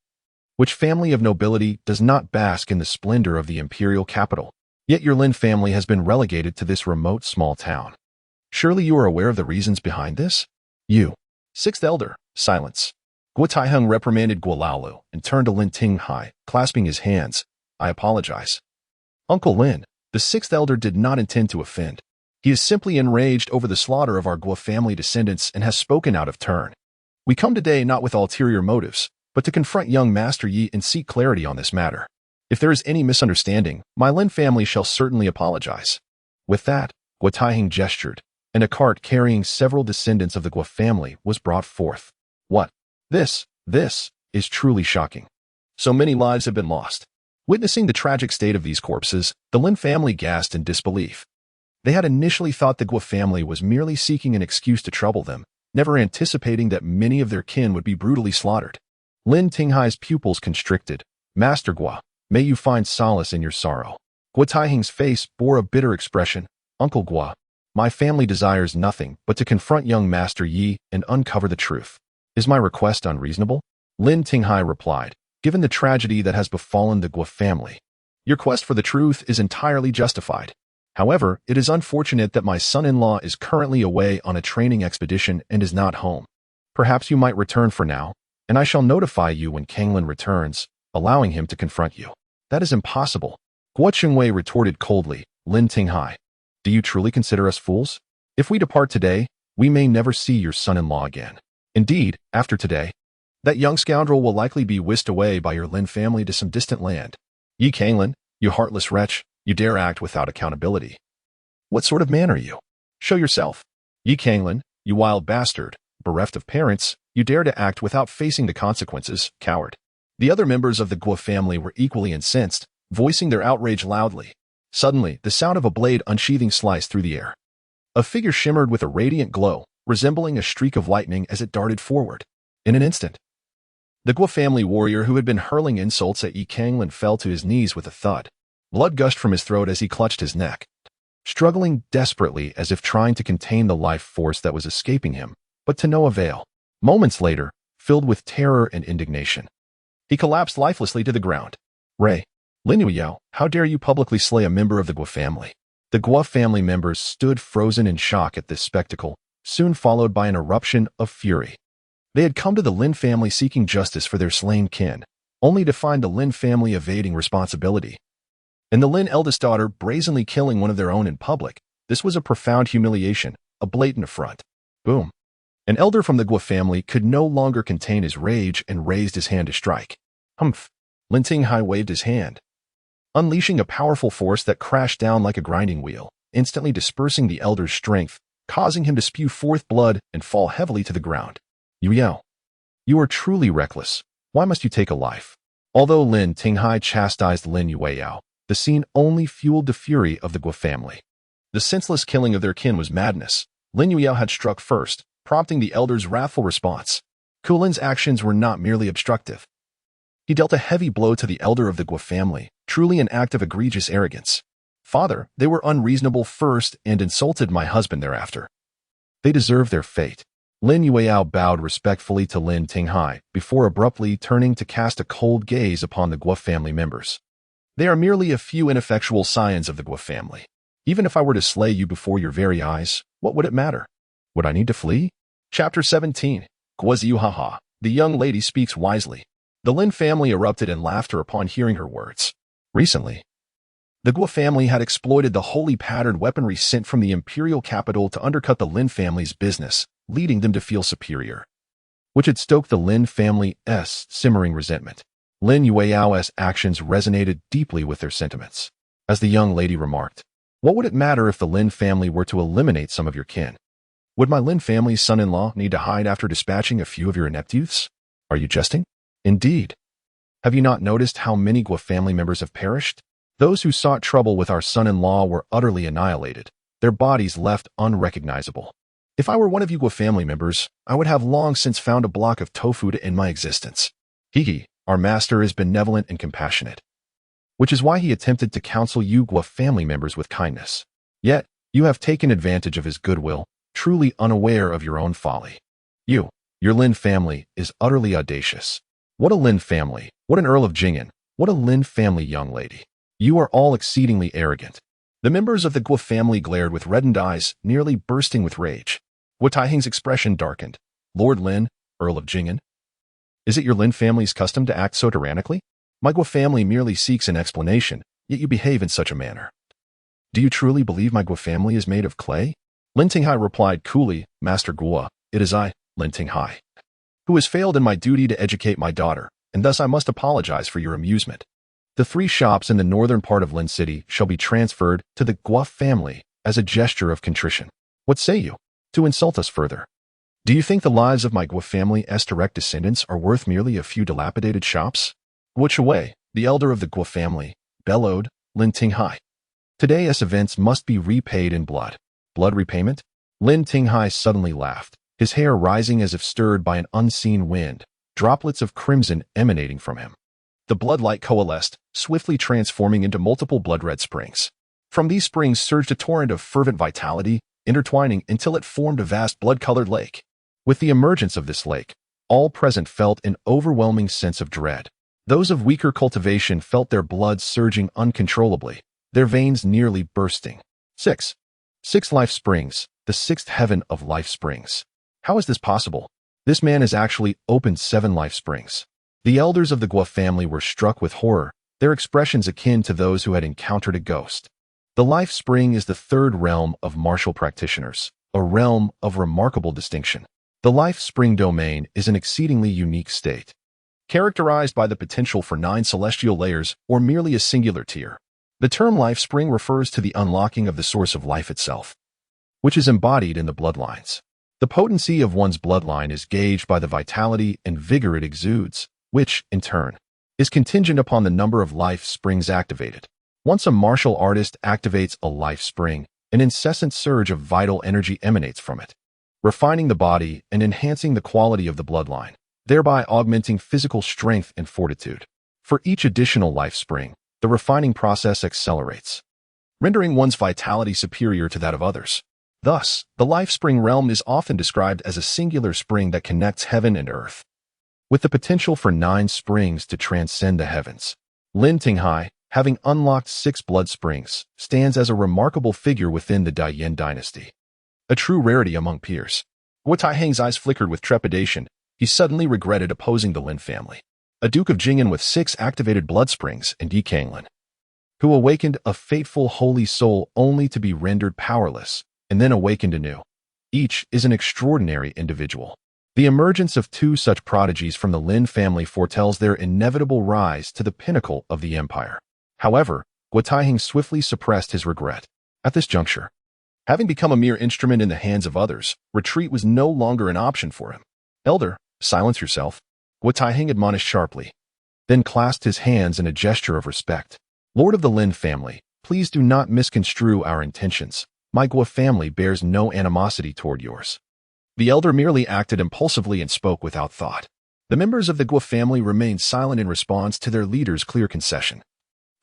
Which family of nobility does not bask in the splendor of the imperial capital? Yet your Lin family has been relegated to this remote small town. Surely you are aware of the reasons behind this? You. Sixth elder, silence. Guo Taiheng reprimanded Guo Laolu and turned to Lin Tinghai, clasping his hands. I apologize. Uncle Lin, the sixth elder did not intend to offend. He is simply enraged over the slaughter of our Guo family descendants and has spoken out of turn. We come today not with ulterior motives, but to confront young Master Yi and seek clarity on this matter. If there is any misunderstanding, my Lin family shall certainly apologize. With that, Guo Taiheng gestured, and a cart carrying several descendants of the Guo family was brought forth. What? This is truly shocking. So many lives have been lost. Witnessing the tragic state of these corpses, the Lin family gasped in disbelief. They had initially thought the Guo family was merely seeking an excuse to trouble them, never anticipating that many of their kin would be brutally slaughtered. Lin Tinghai's pupils constricted. Master Guo, may you find solace in your sorrow. Guo Taiheng's face bore a bitter expression. Uncle Guo, my family desires nothing but to confront young Master Yi and uncover the truth. Is my request unreasonable? Lin Tinghai replied, given the tragedy that has befallen the Guo family. Your quest for the truth is entirely justified. However, it is unfortunate that my son-in-law is currently away on a training expedition and is not home. Perhaps you might return for now, and I shall notify you when Canglan returns, allowing him to confront you. That is impossible. Guo Chengwei retorted coldly. Lin Tinghai, do you truly consider us fools? If we depart today, we may never see your son-in-law again. Indeed, after today, that young scoundrel will likely be whisked away by your Lin family to some distant land. Yi Canglan, you heartless wretch, you dare act without accountability. What sort of man are you? Show yourself. Yi Canglan, you wild bastard, bereft of parents, you dare to act without facing the consequences, coward. The other members of the Guo family were equally incensed, voicing their outrage loudly. Suddenly, the sound of a blade unsheathing sliced through the air. A figure shimmered with a radiant glow, resembling a streak of lightning as it darted forward. In an instant, the Guo family warrior who had been hurling insults at Yi Canglan fell to his knees with a thud. Blood gushed from his throat as he clutched his neck, struggling desperately as if trying to contain the life force that was escaping him, but to no avail. Moments later, filled with terror and indignation, he collapsed lifelessly to the ground. Ray, Lin Yuyao, how dare you publicly slay a member of the Guo family? The Guo family members stood frozen in shock at this spectacle, soon followed by an eruption of fury. They had come to the Lin family seeking justice for their slain kin, only to find the Lin family evading responsibility. And the Lin eldest daughter brazenly killing one of their own in public. This was a profound humiliation, a blatant affront. Boom. An elder from the Guo family could no longer contain his rage and raised his hand to strike. Humph. Lin Tinghai waved his hand, unleashing a powerful force that crashed down like a grinding wheel, instantly dispersing the elder's strength, causing him to spew forth blood and fall heavily to the ground. Yuyao, you are truly reckless. Why must you take a life? Although Lin Tinghai chastised Lin Yuyao, the scene only fueled the fury of the Guo family. The senseless killing of their kin was madness. Lin Yuyao had struck first, prompting the elder's wrathful response. Kulin's actions were not merely obstructive. He dealt a heavy blow to the elder of the Guo family, truly an act of egregious arrogance. Father, they were unreasonable first and insulted my husband thereafter. They deserve their fate. Lin Yueyao bowed respectfully to Lin Tinghai before abruptly turning to cast a cold gaze upon the Guo family members. They are merely a few ineffectual scions of the Guo family. Even if I were to slay you before your very eyes, what would it matter? Would I need to flee? Chapter 17. Guoziyu haha. The young lady speaks wisely. The Lin family erupted in laughter upon hearing her words. Recently, the Guo family had exploited the holy patterned weaponry sent from the imperial capital to undercut the Lin family's business, leading them to feel superior, which had stoked the Lin family's simmering resentment. Lin Yueyao's actions resonated deeply with their sentiments. As the young lady remarked, what would it matter if the Lin family were to eliminate some of your kin? Would my Lin family's son-in-law need to hide after dispatching a few of your inept youths? Are you jesting? Indeed. Have you not noticed how many Guo family members have perished? Those who sought trouble with our son-in-law were utterly annihilated, their bodies left unrecognizable. If I were one of you Guo family members, I would have long since found a block of tofu to end my existence. Higi, our master is benevolent and compassionate, which is why he attempted to counsel you Guo family members with kindness. Yet, you have taken advantage of his goodwill, truly unaware of your own folly. Your Lin family is utterly audacious. What a Lin family, what an Earl of Jing'an, what a Lin family young lady. You are all exceedingly arrogant. The members of the Guo family glared with reddened eyes, nearly bursting with rage. Guo Taiheng's expression darkened. Lord Lin, Earl of Jing'an? Is it your Lin family's custom to act so tyrannically? My Guo family merely seeks an explanation, yet you behave in such a manner. Do you truly believe my Guo family is made of clay? Lin Tinghai replied coolly, Master Guo, it is I, Lin Tinghai, who has failed in my duty to educate my daughter, and thus I must apologize for your amusement. The 3 shops in the northern part of Lin City shall be transferred to the Guo family as a gesture of contrition. What say you? To insult us further. Do you think the lives of my Guo family's direct descendants are worth merely a few dilapidated shops? Guo Chuwei, the elder of the Guo family, bellowed, Lin Tinghai. Today's events must be repaid in blood. Blood repayment? Lin Tinghai suddenly laughed, his hair rising as if stirred by an unseen wind, droplets of crimson emanating from him. The bloodlight coalesced, swiftly transforming into multiple blood-red springs. From these springs surged a torrent of fervent vitality, intertwining until it formed a vast blood-colored lake. With the emergence of this lake, all present felt an overwhelming sense of dread. Those of weaker cultivation felt their blood surging uncontrollably, their veins nearly bursting. 6 life springs, the 6th heaven of life springs. How is this possible? This man has actually opened 7 life springs. The elders of the Guo family were struck with horror, their expressions akin to those who had encountered a ghost. The life spring is the 3rd realm of martial practitioners, a realm of remarkable distinction. The life spring domain is an exceedingly unique state, characterized by the potential for 9 celestial layers or merely a singular tier. The term life spring refers to the unlocking of the source of life itself, which is embodied in the bloodlines. The potency of one's bloodline is gauged by the vitality and vigor it exudes, which, in turn, is contingent upon the number of life springs activated. Once a martial artist activates a life spring, an incessant surge of vital energy emanates from it, refining the body and enhancing the quality of the bloodline, thereby augmenting physical strength and fortitude. For each additional life spring, the refining process accelerates, rendering one's vitality superior to that of others. Thus, the life spring realm is often described as a singular spring that connects heaven and earth, with the potential for 9 springs to transcend the heavens. Lin Tinghai, having unlocked 6 blood springs, stands as a remarkable figure within the Daiyan dynasty, a true rarity among peers. Guo Taiheng's eyes flickered with trepidation. He suddenly regretted opposing the Lin family. A Duke of Jing'an with 6 activated blood springs and Canglan, who awakened a fateful holy soul only to be rendered powerless and then awakened anew. Each is an extraordinary individual. The emergence of 2 such prodigies from the Lin family foretells their inevitable rise to the pinnacle of the empire. However, Guo Taiheng swiftly suppressed his regret. At this juncture, having become a mere instrument in the hands of others, retreat was no longer an option for him. Elder, silence yourself, Guo Taiheng admonished sharply, then clasped his hands in a gesture of respect. Lord of the Lin family, please do not misconstrue our intentions. My Guo family bears no animosity toward yours. The elder merely acted impulsively and spoke without thought. The members of the Guo family remained silent in response to their leader's clear concession,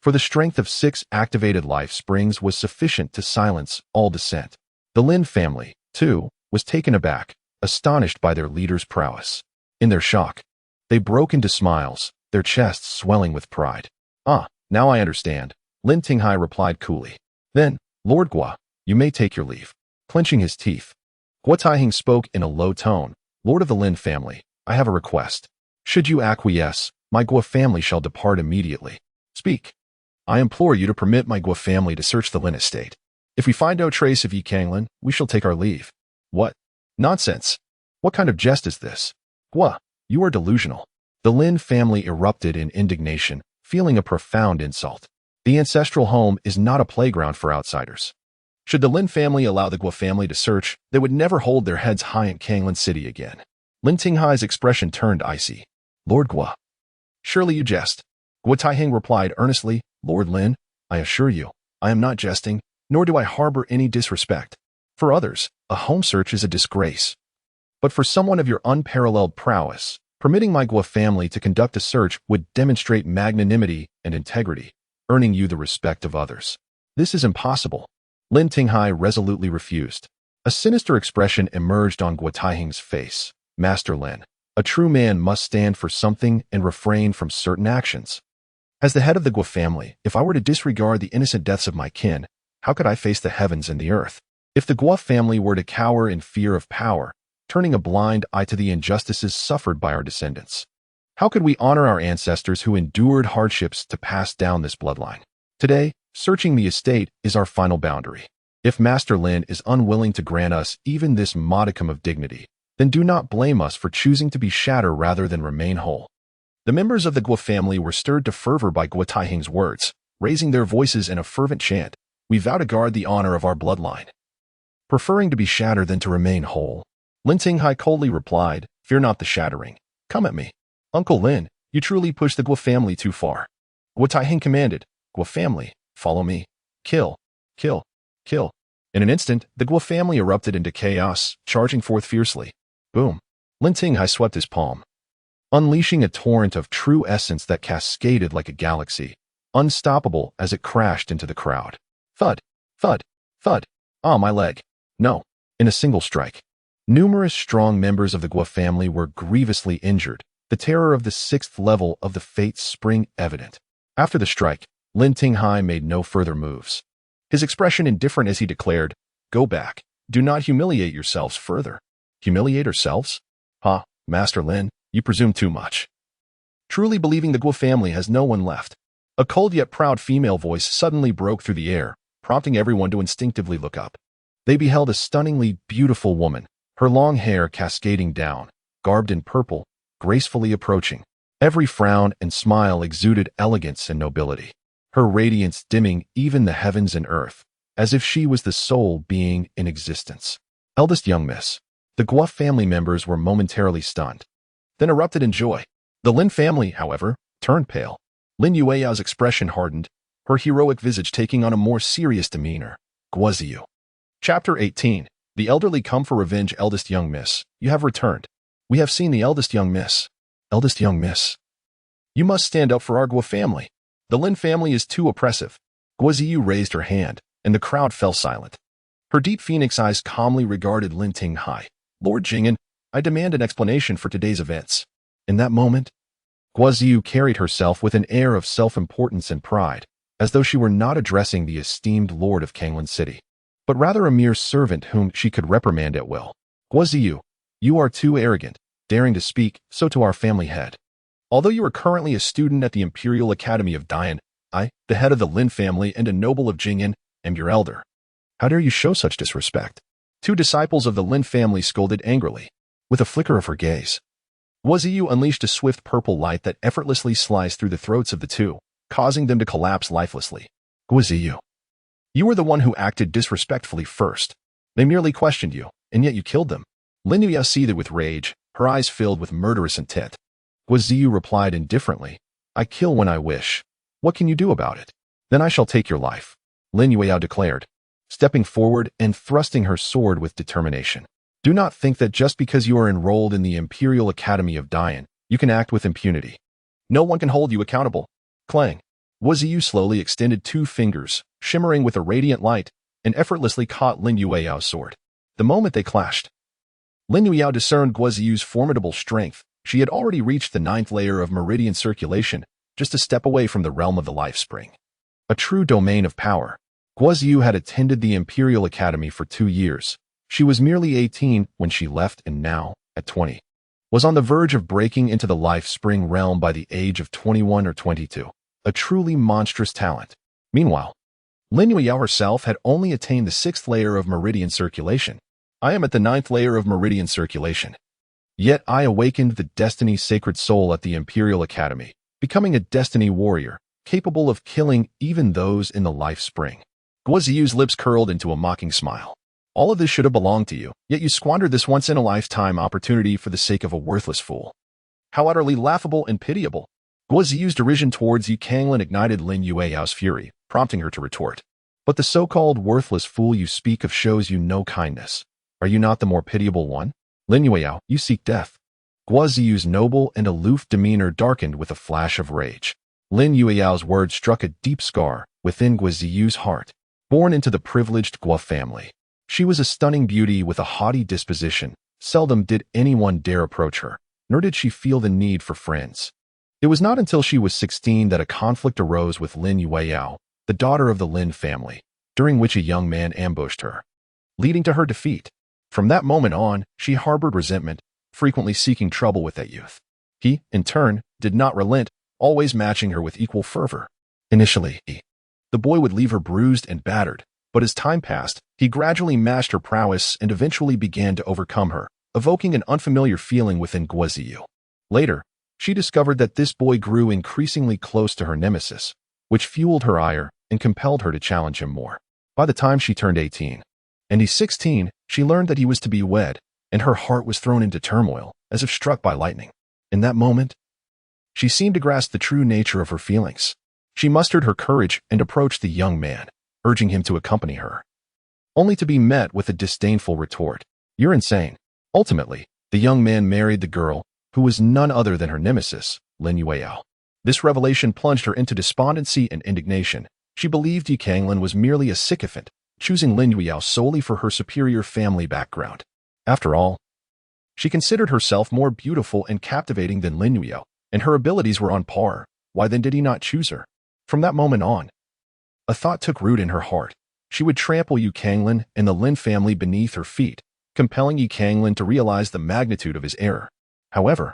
for the strength of 6 activated life springs was sufficient to silence all dissent. The Lin family, too, was taken aback, astonished by their leader's prowess. In their shock, they broke into smiles, their chests swelling with pride. "Ah, now I understand," Lin Tinghai replied coolly. "Then, Lord Gua, you may take your leave." Clenching his teeth, Gua Taiheng spoke in a low tone. "Lord of the Lin family, I have a request. Should you acquiesce, my Gua family shall depart immediately. Speak. I implore you to permit my Gua family to search the Lin estate. If we find no trace of Yi Canglan, we shall take our leave." "What? Nonsense. What kind of jest is this? Gua, you are delusional." The Lin family erupted in indignation, feeling a profound insult. The ancestral home is not a playground for outsiders. Should the Lin family allow the Gua family to search, they would never hold their heads high in Canglan City again. Lin Tinghai's expression turned icy. "Lord Gua, surely you jest." Gua Taiheng replied earnestly, "Lord Lin, I assure you, I am not jesting, nor do I harbor any disrespect. For others, a home search is a disgrace. But for someone of your unparalleled prowess, permitting my Gua family to conduct a search would demonstrate magnanimity and integrity, earning you the respect of others. This is impossible." Lin Tinghai resolutely refused. A sinister expression emerged on Gua Taiheng's face. "Master Lin, a true man must stand for something and refrain from certain actions. As the head of the Gua family, if I were to disregard the innocent deaths of my kin, how could I face the heavens and the earth? If the Gua family were to cower in fear of power, turning a blind eye to the injustices suffered by our descendants, how could we honor our ancestors who endured hardships to pass down this bloodline? Today, searching the estate is our final boundary. If Master Lin is unwilling to grant us even this modicum of dignity, then do not blame us for choosing to be shatter rather than remain whole." The members of the Gua family were stirred to fervor by Gua Taiheng's words, raising their voices in a fervent chant. "We vow to guard the honor of our bloodline." Preferring to be shattered than to remain whole, Lin Tinghai coldly replied, "Fear not the shattering. Come at me. Uncle Lin, you truly pushed the Gua family too far." Gua Taiheng commanded, "Gua family, follow me. Kill, kill, kill." In an instant, the Gua family erupted into chaos, charging forth fiercely. Boom. Lin Tinghai swept his palm, unleashing a torrent of true essence that cascaded like a galaxy, unstoppable as it crashed into the crowd. Thud, thud, thud. "Ah, my leg." No. In a single strike, numerous strong members of the Gua family were grievously injured, the terror of the 6th level of the Fates spring evident. After the strike, Lin Tinghai made no further moves. His expression indifferent as he declared, "Go back. Do not humiliate yourselves further." Humiliate ourselves? Ha, Master Lin, you presume too much. Truly believing the Gua family has no one left. A cold yet proud female voice suddenly broke through the air, prompting everyone to instinctively look up. They beheld a stunningly beautiful woman, her long hair cascading down, garbed in purple, gracefully approaching. Every frown and smile exuded elegance and nobility, her radiance dimming even the heavens and earth, as if she was the sole being in existence. Eldest young miss. The Gua family members were momentarily stunned, then erupted in joy. The Lin family, however, turned pale. Lin Yueyao's expression hardened, her heroic visage taking on a more serious demeanor. Guoziyu. Chapter 18. The elderly come for revenge. Eldest young miss, you have returned. We have seen the eldest young miss. Eldest young miss, you must stand up for our Gua family. The Lin family is too oppressive. Guoziyu raised her hand, and the crowd fell silent. Her deep phoenix eyes calmly regarded Lin Tinghai. "Lord Jing'an, I demand an explanation for today's events." In that moment, Guoziyu carried herself with an air of self-importance and pride, as though she were not addressing the esteemed lord of Canglan City, but rather a mere servant whom she could reprimand at will. "Guoziyu, you are too arrogant, daring to speak so to our family head. Although you are currently a student at the Imperial Academy of Dian, I, the head of the Lin family and a noble of Jing'an, am your elder. How dare you show such disrespect?" Two disciples of the Lin family scolded angrily. With a flicker of her gaze, Guoziyu unleashed a swift purple light that effortlessly sliced through the throats of the two, causing them to collapse lifelessly. "Guoziyu, you were the one who acted disrespectfully first. They merely questioned you, and yet you killed them." Lin Yuya seethed with rage, her eyes filled with murderous intent. Guoziyu replied indifferently, "I kill when I wish. What can you do about it?" "Then I shall take your life," Lin Yuya declared, stepping forward and thrusting her sword with determination. "Do not think that just because you are enrolled in the Imperial Academy of Dian, you can act with impunity. No one can hold you accountable." Clang. Guoziyu slowly extended two fingers, shimmering with a radiant light, and effortlessly caught Lin Yueyao's sword. The moment they clashed, Lin Yueyao discerned Guoziyu's formidable strength. She had already reached the 9th layer of meridian circulation, just a step away from the realm of the life spring. A true domain of power. Guoziyu had attended the Imperial Academy for 2 years. She was merely 18 when she left and now, at 20, was on the verge of breaking into the life spring realm by the age of 21 or 22. A truly monstrous talent. Meanwhile, Lin Yueyao herself had only attained the 6th layer of meridian circulation. I am at the 9th layer of meridian circulation. Yet I awakened the Destiny's sacred soul at the Imperial Academy, becoming a destiny warrior, capable of killing even those in the life spring. Guoziyu's lips curled into a mocking smile. All of this should have belonged to you, yet you squandered this once-in-a-lifetime opportunity for the sake of a worthless fool. How utterly laughable and pitiable. Guoziyu's derision towards Yi Canglan ignited Lin Yueyao's fury, prompting her to retort. But the so-called worthless fool you speak of shows you no kindness. Are you not the more pitiable one? Lin Yueyao, you seek death. Guoziyu's noble and aloof demeanor darkened with a flash of rage. Lin Yueyao's words struck a deep scar within Guoziyu's heart. Born into the privileged Guo family, she was a stunning beauty with a haughty disposition. Seldom did anyone dare approach her, nor did she feel the need for friends. It was not until she was 16 that a conflict arose with Lin Yueyao, the daughter of the Lin family, during which a young man ambushed her, leading to her defeat. From that moment on, she harbored resentment, frequently seeking trouble with that youth. He, in turn, did not relent, always matching her with equal fervor. Initially, the boy would leave her bruised and battered, but as time passed, he gradually matched her prowess and eventually began to overcome her, evoking an unfamiliar feeling within Guoziyu. Later, she discovered that this boy grew increasingly close to her nemesis, which fueled her ire and compelled her to challenge him more. By the time she turned 18, and he's 16, she learned that he was to be wed, and her heart was thrown into turmoil, as if struck by lightning. In that moment, she seemed to grasp the true nature of her feelings. She mustered her courage and approached the young man, urging him to accompany her, only to be met with a disdainful retort. You're insane. Ultimately, the young man married the girl, who was none other than her nemesis, Lin Yueyao. This revelation plunged her into despondency and indignation. She believed Yi Canglan was merely a sycophant, choosing Lin Yueyao solely for her superior family background. After all, she considered herself more beautiful and captivating than Lin Yueyao, and her abilities were on par. Why then did he not choose her? From that moment on, a thought took root in her heart. She would trample Yi Canglan and the Lin family beneath her feet, compelling Yi Canglan to realize the magnitude of his error. However,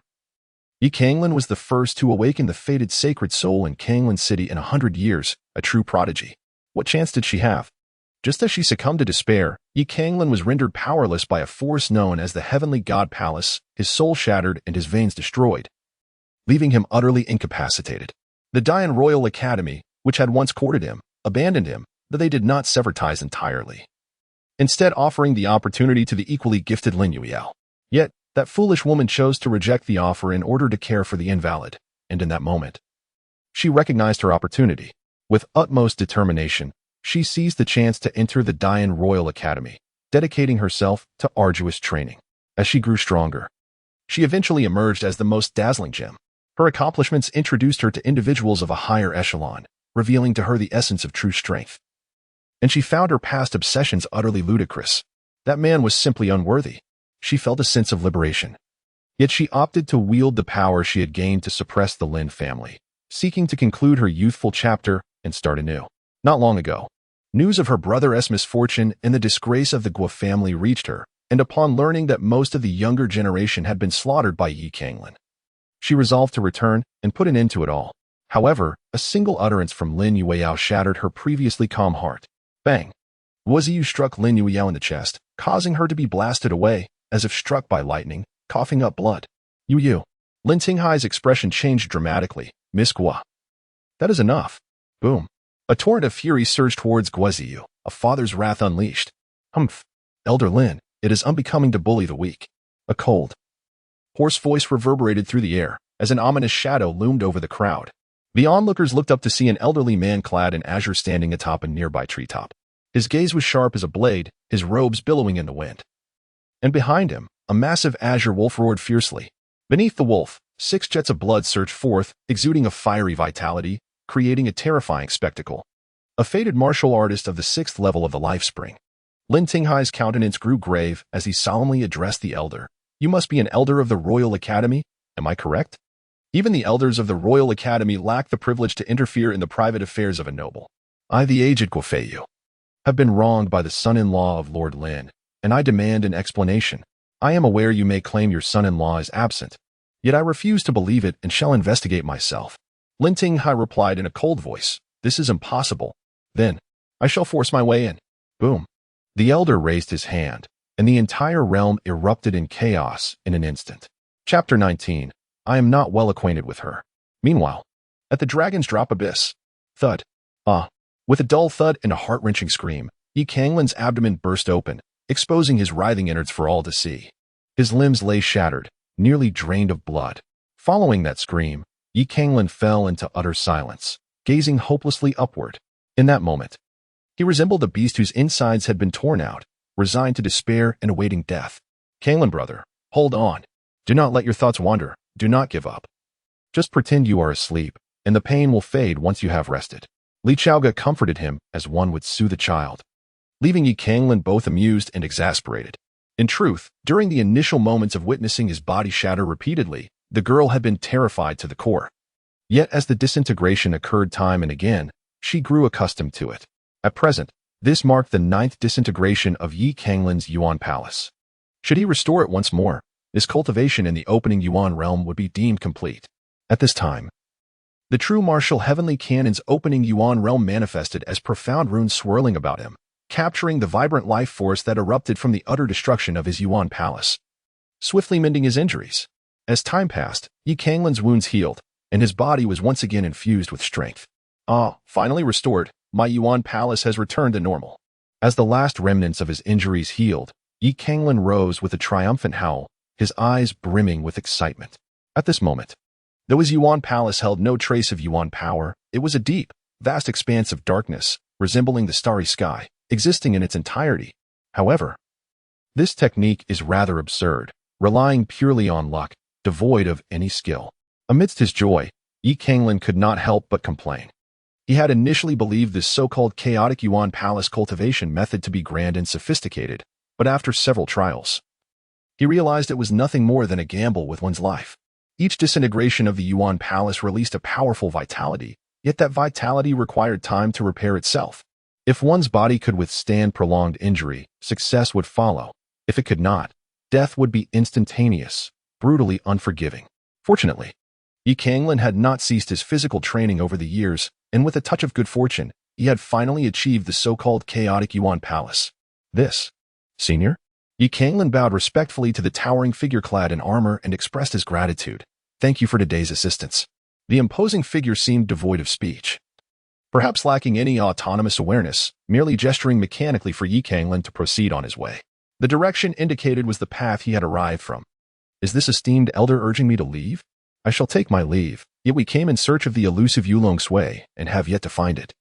Yi Canglan was the first to awaken the fated sacred soul in Canglan City in 100 years, a true prodigy. What chance did she have? Just as she succumbed to despair, Yi Canglan was rendered powerless by a force known as the Heavenly God Palace, his soul shattered and his veins destroyed, leaving him utterly incapacitated. The Dian Royal Academy, which had once courted him, abandoned him, though they did not sever ties entirely, instead offering the opportunity to the equally gifted Lin Yueyao. Yet, that foolish woman chose to reject the offer in order to care for the invalid, and in that moment, she recognized her opportunity. With utmost determination, she seized the chance to enter the Dian Royal Academy, dedicating herself to arduous training. As she grew stronger, she eventually emerged as the most dazzling gem. Her accomplishments introduced her to individuals of a higher echelon, revealing to her the essence of true strength. And she found her past obsessions utterly ludicrous. That man was simply unworthy. She felt a sense of liberation. Yet she opted to wield the power she had gained to suppress the Lin family, seeking to conclude her youthful chapter and start anew. Not long ago, news of her brother's misfortune and the disgrace of the Guo family reached her, and upon learning that most of the younger generation had been slaughtered by Yi Canglan, she resolved to return and put an end to it all. However, a single utterance from Lin Yueyao shattered her previously calm heart. Bang! Guoziyu struck Lin Yueyao in the chest, causing her to be blasted away, as if struck by lightning, coughing up blood. Yu. Lin Tinghai's expression changed dramatically. Miss Guo. That is enough. Boom. A torrent of fury surged towards Guoziyu, a father's wrath unleashed. Humph. Elder Lin, it is unbecoming to bully the weak. A cold, hoarse voice reverberated through the air, as an ominous shadow loomed over the crowd. The onlookers looked up to see an elderly man clad in azure standing atop a nearby treetop. His gaze was sharp as a blade, his robes billowing in the wind. And behind him, a massive azure wolf roared fiercely. Beneath the wolf, 6 jets of blood surged forth, exuding a fiery vitality, creating a terrifying spectacle. A fated martial artist of the 6th level of the life spring. Lin Tinghai's countenance grew grave as he solemnly addressed the elder. You must be an elder of the Royal Academy, am I correct? Even the elders of the Royal Academy lack the privilege to interfere in the private affairs of a noble. I, the aged Guofeiyu, have been wronged by the son-in-law of Lord Lin, and I demand an explanation. I am aware you may claim your son-in-law is absent, yet I refuse to believe it and shall investigate myself. Lin Tinghai replied in a cold voice, This is impossible. Then, I shall force my way in. Boom. The elder raised his hand, and the entire realm erupted in chaos in an instant. Chapter 19. I am not well acquainted with her. Meanwhile, at the Dragon's Drop Abyss, thud. With a dull thud and a heart-wrenching scream, Canglan's abdomen burst open, exposing his writhing innards for all to see. His limbs lay shattered, nearly drained of blood. Following that scream, Canglan fell into utter silence, gazing hopelessly upward. In that moment, he resembled a beast whose insides had been torn out, resigned to despair and awaiting death. Canglan, brother, hold on. Do not let your thoughts wander. Do not give up. Just pretend you are asleep, and the pain will fade once you have rested. Li Chaoga comforted him as one would soothe a child, leaving Canglan both amused and exasperated. In truth, during the initial moments of witnessing his body shatter repeatedly, the girl had been terrified to the core. Yet as the disintegration occurred time and again, she grew accustomed to it. At present, this marked the 9th disintegration of Canglan's Yuan Palace. Should he restore it once more, his cultivation in the opening Yuan realm would be deemed complete. At this time, the true martial heavenly cannon's opening Yuan realm manifested as profound runes swirling about him, capturing the vibrant life force that erupted from the utter destruction of his Yuan Palace, swiftly mending his injuries. As time passed, Canglan's wounds healed, and his body was once again infused with strength. Finally restored, my Yuan Palace has returned to normal. As the last remnants of his injuries healed, Canglan rose with a triumphant howl, his eyes brimming with excitement. At this moment, though his Yuan Palace held no trace of Yuan power, it was a deep, vast expanse of darkness, resembling the starry sky, existing in its entirety. However, this technique is rather absurd, relying purely on luck, devoid of any skill. Amidst his joy, Canglan could not help but complain. He had initially believed this so-called chaotic Yuan Palace cultivation method to be grand and sophisticated, but after several trials, he realized it was nothing more than a gamble with one's life. Each disintegration of the Yuan Palace released a powerful vitality, yet that vitality required time to repair itself. If one's body could withstand prolonged injury, success would follow. If it could not, death would be instantaneous, brutally unforgiving. Fortunately, Canglan had not ceased his physical training over the years, and with a touch of good fortune, he had finally achieved the so-called chaotic Yuan Palace. This, Senior? Canglan bowed respectfully to the towering figure clad in armor and expressed his gratitude. Thank you for today's assistance. The imposing figure seemed devoid of speech, perhaps lacking any autonomous awareness, merely gesturing mechanically for Canglan to proceed on his way. The direction indicated was the path he had arrived from. Is this esteemed elder urging me to leave? I shall take my leave, yet we came in search of the elusive Yulong Sui and have yet to find it.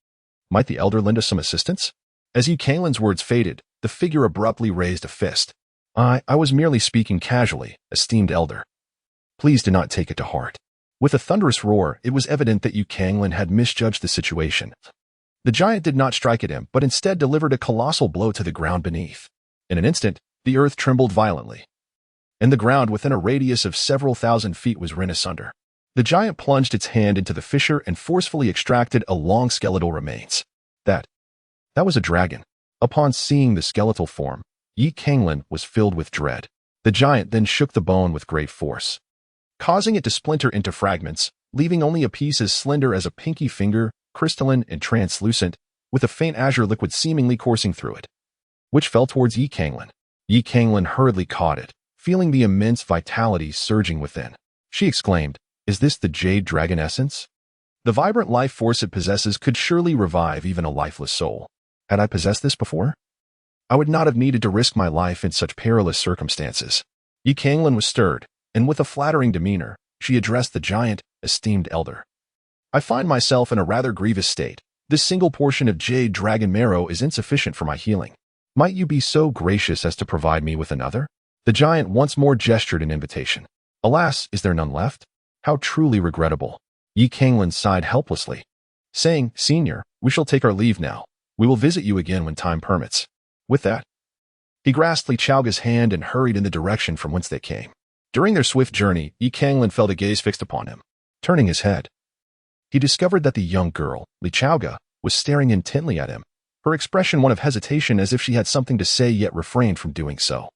Might the elder lend us some assistance? As Canglan's words faded, the figure abruptly raised a fist. I was merely speaking casually, esteemed elder. Please do not take it to heart. With a thunderous roar, it was evident that Canglan had misjudged the situation. The giant did not strike at him, but instead delivered a colossal blow to the ground beneath. In an instant, the earth trembled violently, and the ground within a radius of several thousand feet was rent asunder. The giant plunged its hand into the fissure and forcefully extracted a long skeletal remains. That was a dragon. Upon seeing the skeletal form, Canglan was filled with dread. The giant then shook the bone with great force, causing it to splinter into fragments, leaving only a piece as slender as a pinky finger, crystalline and translucent, with a faint azure liquid seemingly coursing through it, which fell towards Canglan. Canglan hurriedly caught it, feeling the immense vitality surging within. She exclaimed, "Is this the jade dragon essence? The vibrant life force it possesses could surely revive even a lifeless soul. Had I possessed this before? I would not have needed to risk my life in such perilous circumstances." Canglan was stirred, and with a flattering demeanor, she addressed the giant, "Esteemed elder, I find myself in a rather grievous state. This single portion of jade dragon marrow is insufficient for my healing. Might you be so gracious as to provide me with another?" The giant once more gestured an invitation. Alas, is there none left? How truly regrettable. Canglan sighed helplessly, saying, "Senior, we shall take our leave now. We will visit you again when time permits." With that, He grasped Li Chaoga's hand and hurried in the direction from whence they came. During their swift journey, Canglan felt a gaze fixed upon him. Turning his head, he discovered that the young girl, Li Chaoga, was staring intently at him, her expression one of hesitation as if she had something to say yet refrained from doing so.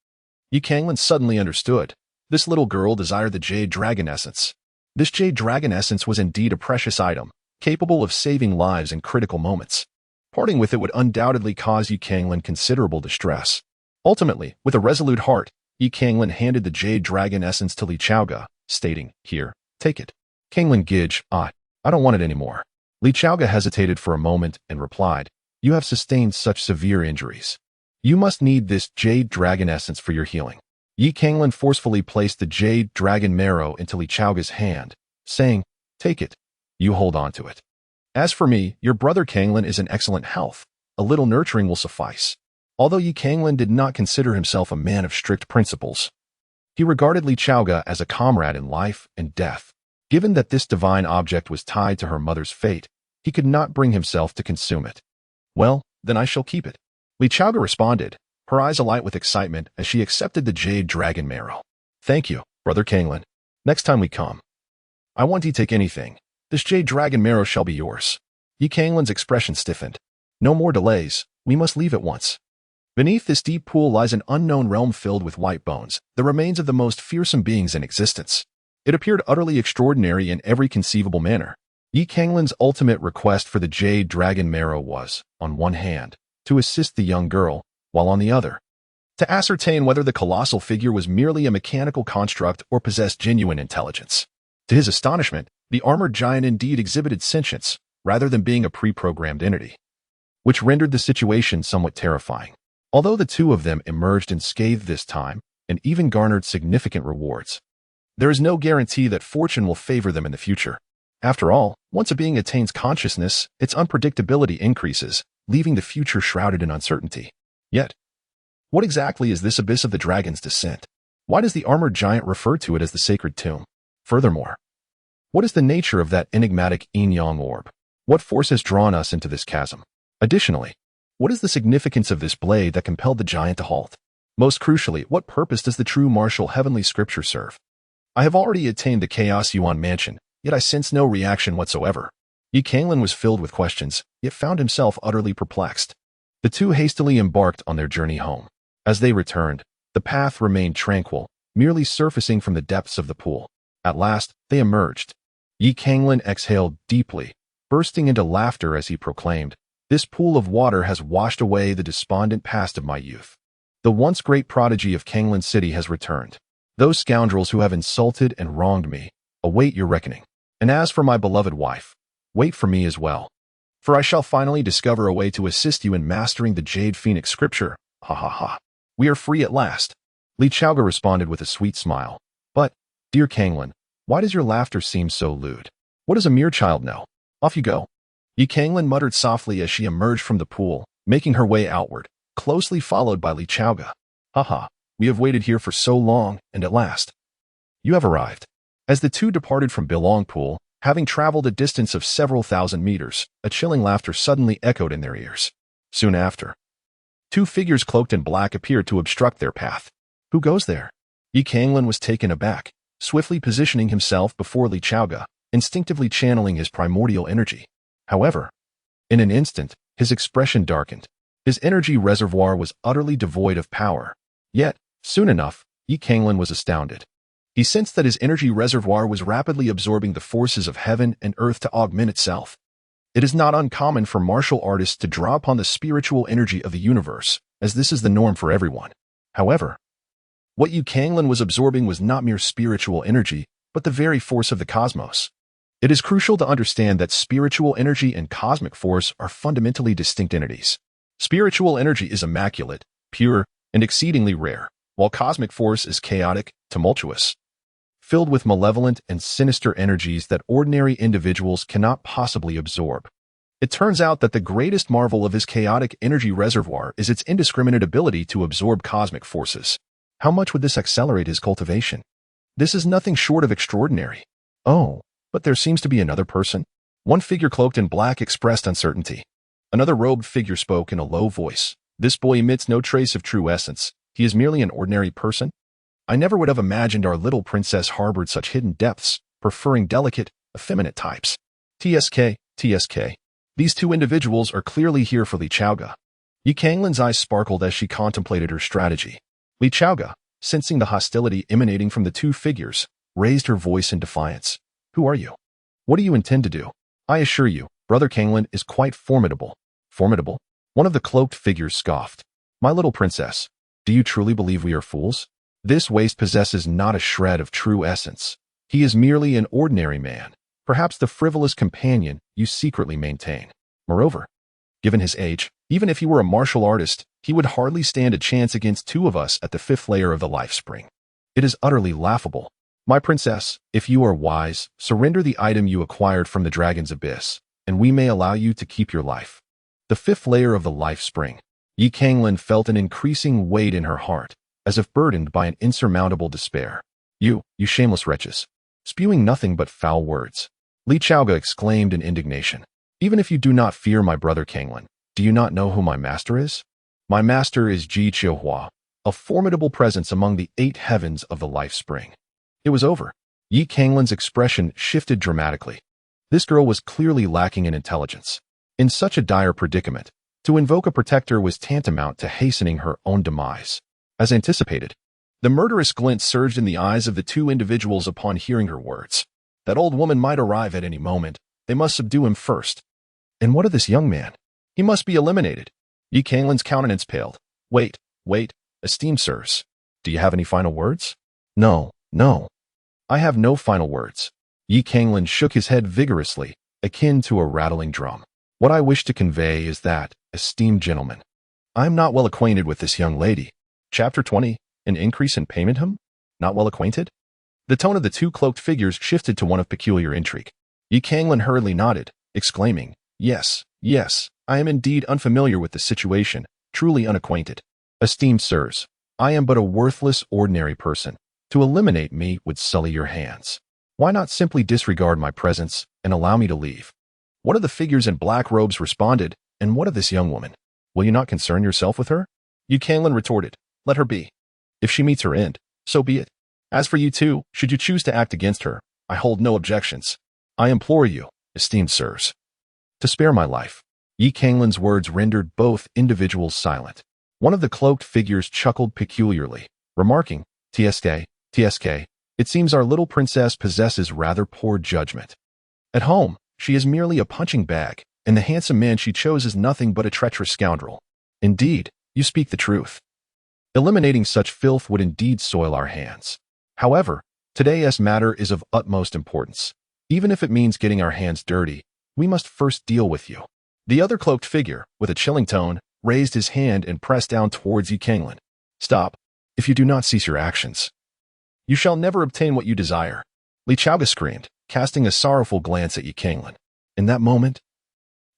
Canglan suddenly understood. This little girl desired the jade dragon essence. This jade dragon essence was indeed a precious item, capable of saving lives in critical moments. Parting with it would undoubtedly cause Canglan considerable distress. Ultimately, with a resolute heart, Canglan handed the jade dragon essence to Li Chaoga, stating, "Here, take it." Canglan giggled, I don't want it anymore." Li Chaoga hesitated for a moment and replied, "You have sustained such severe injuries. You must need this jade dragon essence for your healing." Canglan forcefully placed the jade dragon marrow into Li Chaoga's hand, saying, "Take it. You hold on to it. As for me, your brother Canglan is in excellent health. A little nurturing will suffice." Although Canglan did not consider himself a man of strict principles, he regarded Li Chaoga as a comrade in life and death. Given that this divine object was tied to her mother's fate, he could not bring himself to consume it. "Well, then I shall keep it," Li Chaoga responded, her eyes alight with excitement as she accepted the jade dragon marrow. "Thank you, brother Canglan. Next time we come, I want you to take anything. This jade dragon marrow shall be yours." Canglan's expression stiffened. "No more delays. We must leave at once." Beneath this deep pool lies an unknown realm filled with white bones, the remains of the most fearsome beings in existence. It appeared utterly extraordinary in every conceivable manner. Canglan's ultimate request for the jade dragon marrow was, on one hand, to assist the young girl, while on the other, to ascertain whether the colossal figure was merely a mechanical construct or possessed genuine intelligence. To his astonishment, the armored giant indeed exhibited sentience, rather than being a pre-programmed entity, which rendered the situation somewhat terrifying. Although the two of them emerged unscathed this time, and even garnered significant rewards, there is no guarantee that fortune will favor them in the future. After all, once a being attains consciousness, its unpredictability increases, leaving the future shrouded in uncertainty. Yet, what exactly is this abyss of the dragon's descent? Why does the armored giant refer to it as the sacred tomb? Furthermore, what is the nature of that enigmatic yin-yang orb? What force has drawn us into this chasm? Additionally, what is the significance of this blade that compelled the giant to halt? Most crucially, what purpose does the true martial heavenly scripture serve? I have already attained the Chaos Yuan mansion, yet I sense no reaction whatsoever. Canglan was filled with questions, yet found himself utterly perplexed. The two hastily embarked on their journey home. As they returned, the path remained tranquil, merely surfacing from the depths of the pool. At last, they emerged. Canglan exhaled deeply, bursting into laughter as he proclaimed, "This pool of water has washed away the despondent past of my youth. The once great prodigy of Canglan City has returned. Those scoundrels who have insulted and wronged me await your reckoning. And as for my beloved wife, wait for me as well. For I shall finally discover a way to assist you in mastering the Jade Phoenix scripture. Ha ha ha. We are free at last." Li Chaoga responded with a sweet smile. "But, dear Canglan, why does your laughter seem so lewd? What does a mere child know? Off you go." Canglan muttered softly as she emerged from the pool, making her way outward, closely followed by Li Chaoga. "Haha, we have waited here for so long, and at last, you have arrived." As the two departed from Bilong Pool, having traveled a distance of several thousand meters, a chilling laughter suddenly echoed in their ears. Soon after, two figures cloaked in black appeared to obstruct their path. "Who goes there?" Canglan was taken aback, swiftly positioning himself before Li Chaoga, instinctively channeling his primordial energy. However, in an instant, his expression darkened. His energy reservoir was utterly devoid of power. Yet, soon enough, Canglan was astounded. He sensed that his energy reservoir was rapidly absorbing the forces of heaven and earth to augment itself. It is not uncommon for martial artists to draw upon the spiritual energy of the universe, as this is the norm for everyone. However, what Canglan was absorbing was not mere spiritual energy, but the very force of the cosmos. It is crucial to understand that spiritual energy and cosmic force are fundamentally distinct entities. Spiritual energy is immaculate, pure, and exceedingly rare, while cosmic force is chaotic, tumultuous, filled with malevolent and sinister energies that ordinary individuals cannot possibly absorb. It turns out that the greatest marvel of his chaotic energy reservoir is its indiscriminate ability to absorb cosmic forces. How much would this accelerate his cultivation? This is nothing short of extraordinary. Oh, but there seems to be another person. One figure cloaked in black expressed uncertainty. Another robed figure spoke in a low voice. "This boy emits no trace of true essence. He is merely an ordinary person? I never would have imagined our little princess harbored such hidden depths, preferring delicate, effeminate types. TSK, TSK. These two individuals are clearly here for Li Chaoga. Yi Canglan's eyes sparkled as she contemplated her strategy. Li Chaoga, sensing the hostility emanating from the two figures, raised her voice in defiance. Who are you? What do you intend to do? I assure you, Brother Canglan is quite formidable. Formidable? One of the cloaked figures scoffed. My little princess, do you truly believe we are fools? This waste possesses not a shred of true essence. He is merely an ordinary man, perhaps the frivolous companion you secretly maintain. Moreover, given his age, even if he were a martial artist, he would hardly stand a chance against two of us at the fifth layer of the life spring. It is utterly laughable. My princess, if you are wise, surrender the item you acquired from the dragon's abyss, and we may allow you to keep your life. The fifth layer of the life spring. Yi Canglan felt an increasing weight in her heart, as if burdened by an insurmountable despair. You shameless wretches, spewing nothing but foul words. Li Chaoga exclaimed in indignation. Even if you do not fear my brother Canglan, do you not know who my master is? My master is Ji Qiuhua, a formidable presence among the 8 heavens of the life spring. It was over. Yi Canglan's expression shifted dramatically. This girl was clearly lacking in intelligence. In such a dire predicament, to invoke a protector was tantamount to hastening her own demise. As anticipated, the murderous glint surged in the eyes of the two individuals upon hearing her words. That old woman might arrive at any moment. They must subdue him first. And what of this young man? He must be eliminated. Yi Canglan's countenance paled. Wait, esteemed sirs. Do you have any final words? No. I have no final words. Yi Canglan shook his head vigorously, akin to a rattling drum. What I wish to convey is that, esteemed gentlemen, I am not well acquainted with this young lady. Chapter 20, an increase in payment him? Not well acquainted? The tone of the two cloaked figures shifted to one of peculiar intrigue. Yi Canglan hurriedly nodded, exclaiming, Yes, I am indeed unfamiliar with the situation, truly unacquainted. Esteemed sirs, I am but a worthless, ordinary person. To eliminate me would sully your hands. Why not simply disregard my presence and allow me to leave? One of the figures in black robes responded, And what of this young woman? Will you not concern yourself with her? Yi Canglan retorted, Let her be. If she meets her end, so be it. As for you two, should you choose to act against her, I hold no objections. I implore you, esteemed sirs, to spare my life. Yi Canglan's words rendered both individuals silent. One of the cloaked figures chuckled peculiarly, remarking, TSK, it seems our little princess possesses rather poor judgment. At home, she is merely a punching bag, and the handsome man she chose is nothing but a treacherous scoundrel. Indeed, you speak the truth. Eliminating such filth would indeed soil our hands. However, today's matter is of utmost importance. Even if it means getting our hands dirty, we must first deal with you. The other cloaked figure, with a chilling tone, raised his hand and pressed down towards Yi Canglan. Stop. If you do not cease your actions, you shall never obtain what you desire. Li Chaoga screamed, casting a sorrowful glance at Yi Canglan. In that moment,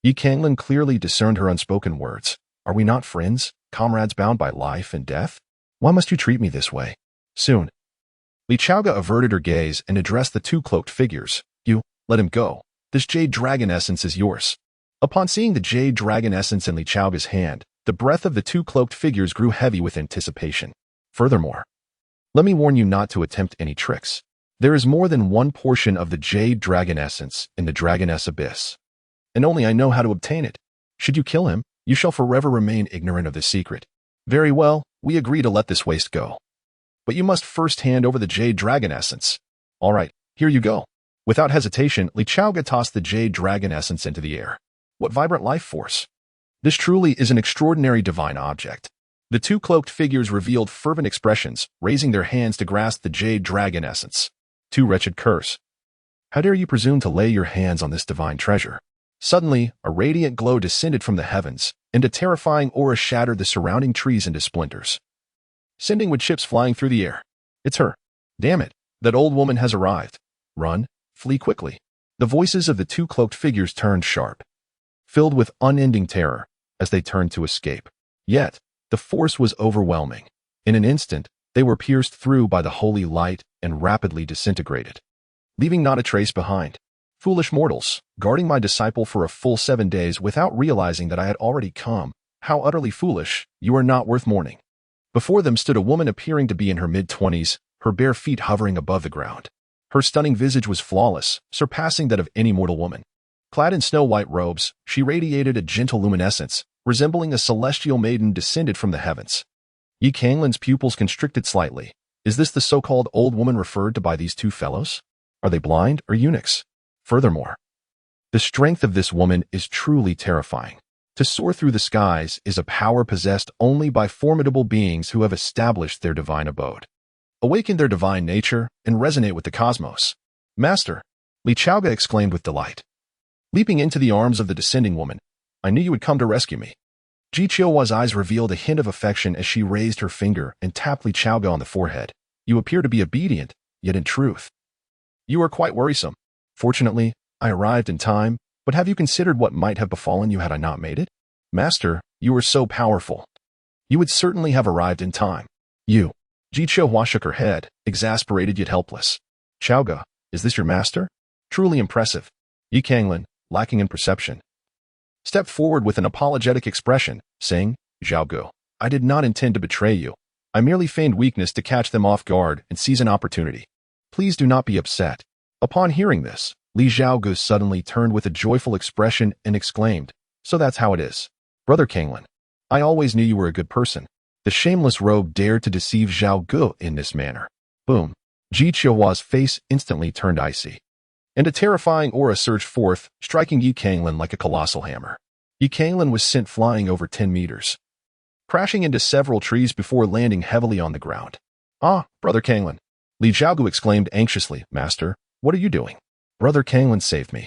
Yi Canglan clearly discerned her unspoken words. Are we not friends, comrades bound by life and death? Why must you treat me this way? Soon. Li Chaoga averted her gaze and addressed the two cloaked figures. You, let him go. This jade dragon essence is yours. Upon seeing the jade dragon essence in Li Chaoga's hand, the breath of the two cloaked figures grew heavy with anticipation. Furthermore, let me warn you not to attempt any tricks. There is more than one portion of the jade dragon essence in the dragoness abyss, and only I know how to obtain it. Should you kill him, you shall forever remain ignorant of the secret. Very well, we agree to let this waste go. But you must first hand over the jade dragon essence. All right, here you go. Without hesitation, Li Chaoga tossed the jade dragon essence into the air. What vibrant life force! This truly is an extraordinary divine object. The two cloaked figures revealed fervent expressions, raising their hands to grasp the jade dragon essence. Two wretched curs. How dare you presume to lay your hands on this divine treasure? Suddenly, a radiant glow descended from the heavens, and a terrifying aura shattered the surrounding trees into splinters, sending wood chips flying through the air. It's her. Damn it, that old woman has arrived. Run, flee quickly. The voices of the two cloaked figures turned sharp, filled with unending terror, as they turned to escape. Yet, the force was overwhelming. In an instant, they were pierced through by the holy light and rapidly disintegrated, leaving not a trace behind. Foolish mortals, guarding my disciple for a full 7 days without realizing that I had already come. How utterly foolish, you are not worth mourning. Before them stood a woman appearing to be in her mid-20s, her bare feet hovering above the ground. Her stunning visage was flawless, surpassing that of any mortal woman. Clad in snow-white robes, she radiated a gentle luminescence, resembling a celestial maiden descended from the heavens. Yi Canglan's pupils constricted slightly. Is this the so-called old woman referred to by these two fellows? Are they blind or eunuchs? Furthermore, the strength of this woman is truly terrifying. To soar through the skies is a power possessed only by formidable beings who have established their divine abode, awakened their divine nature, and resonate with the cosmos. Master, Li Chaoga exclaimed with delight. Leaping into the arms of the descending woman, I knew you would come to rescue me. Ji Qiuhua's eyes revealed a hint of affection as she raised her finger and tapped Li Chaoga on the forehead. You appear to be obedient, yet in truth, you are quite worrisome. Fortunately, I arrived in time, but have you considered what might have befallen you had I not made it? Master, you are so powerful. You would certainly have arrived in time. You. Ji Qiuhua shook her head, exasperated yet helpless. Chaoga, is this your master? Truly impressive. Yi Canglan, lacking in perception, stepped forward with an apologetic expression, saying, Zhao, I did not intend to betray you. I merely feigned weakness to catch them off guard and seize an opportunity. Please do not be upset. Upon hearing this, Li Zhaogu suddenly turned with a joyful expression and exclaimed, So that's how it is. Brother Canglan, I always knew you were a good person. The shameless rogue dared to deceive Zhao Gu in this manner. Boom. Ji Qiuhua's face instantly turned icy, and a terrifying aura surged forth, striking Yi Canglan like a colossal hammer. Yi Canglan was sent flying over 10 meters, crashing into several trees before landing heavily on the ground. Ah, Brother Canglan. Li Zhaogu exclaimed anxiously, Master, what are you doing? Brother Canglan saved me.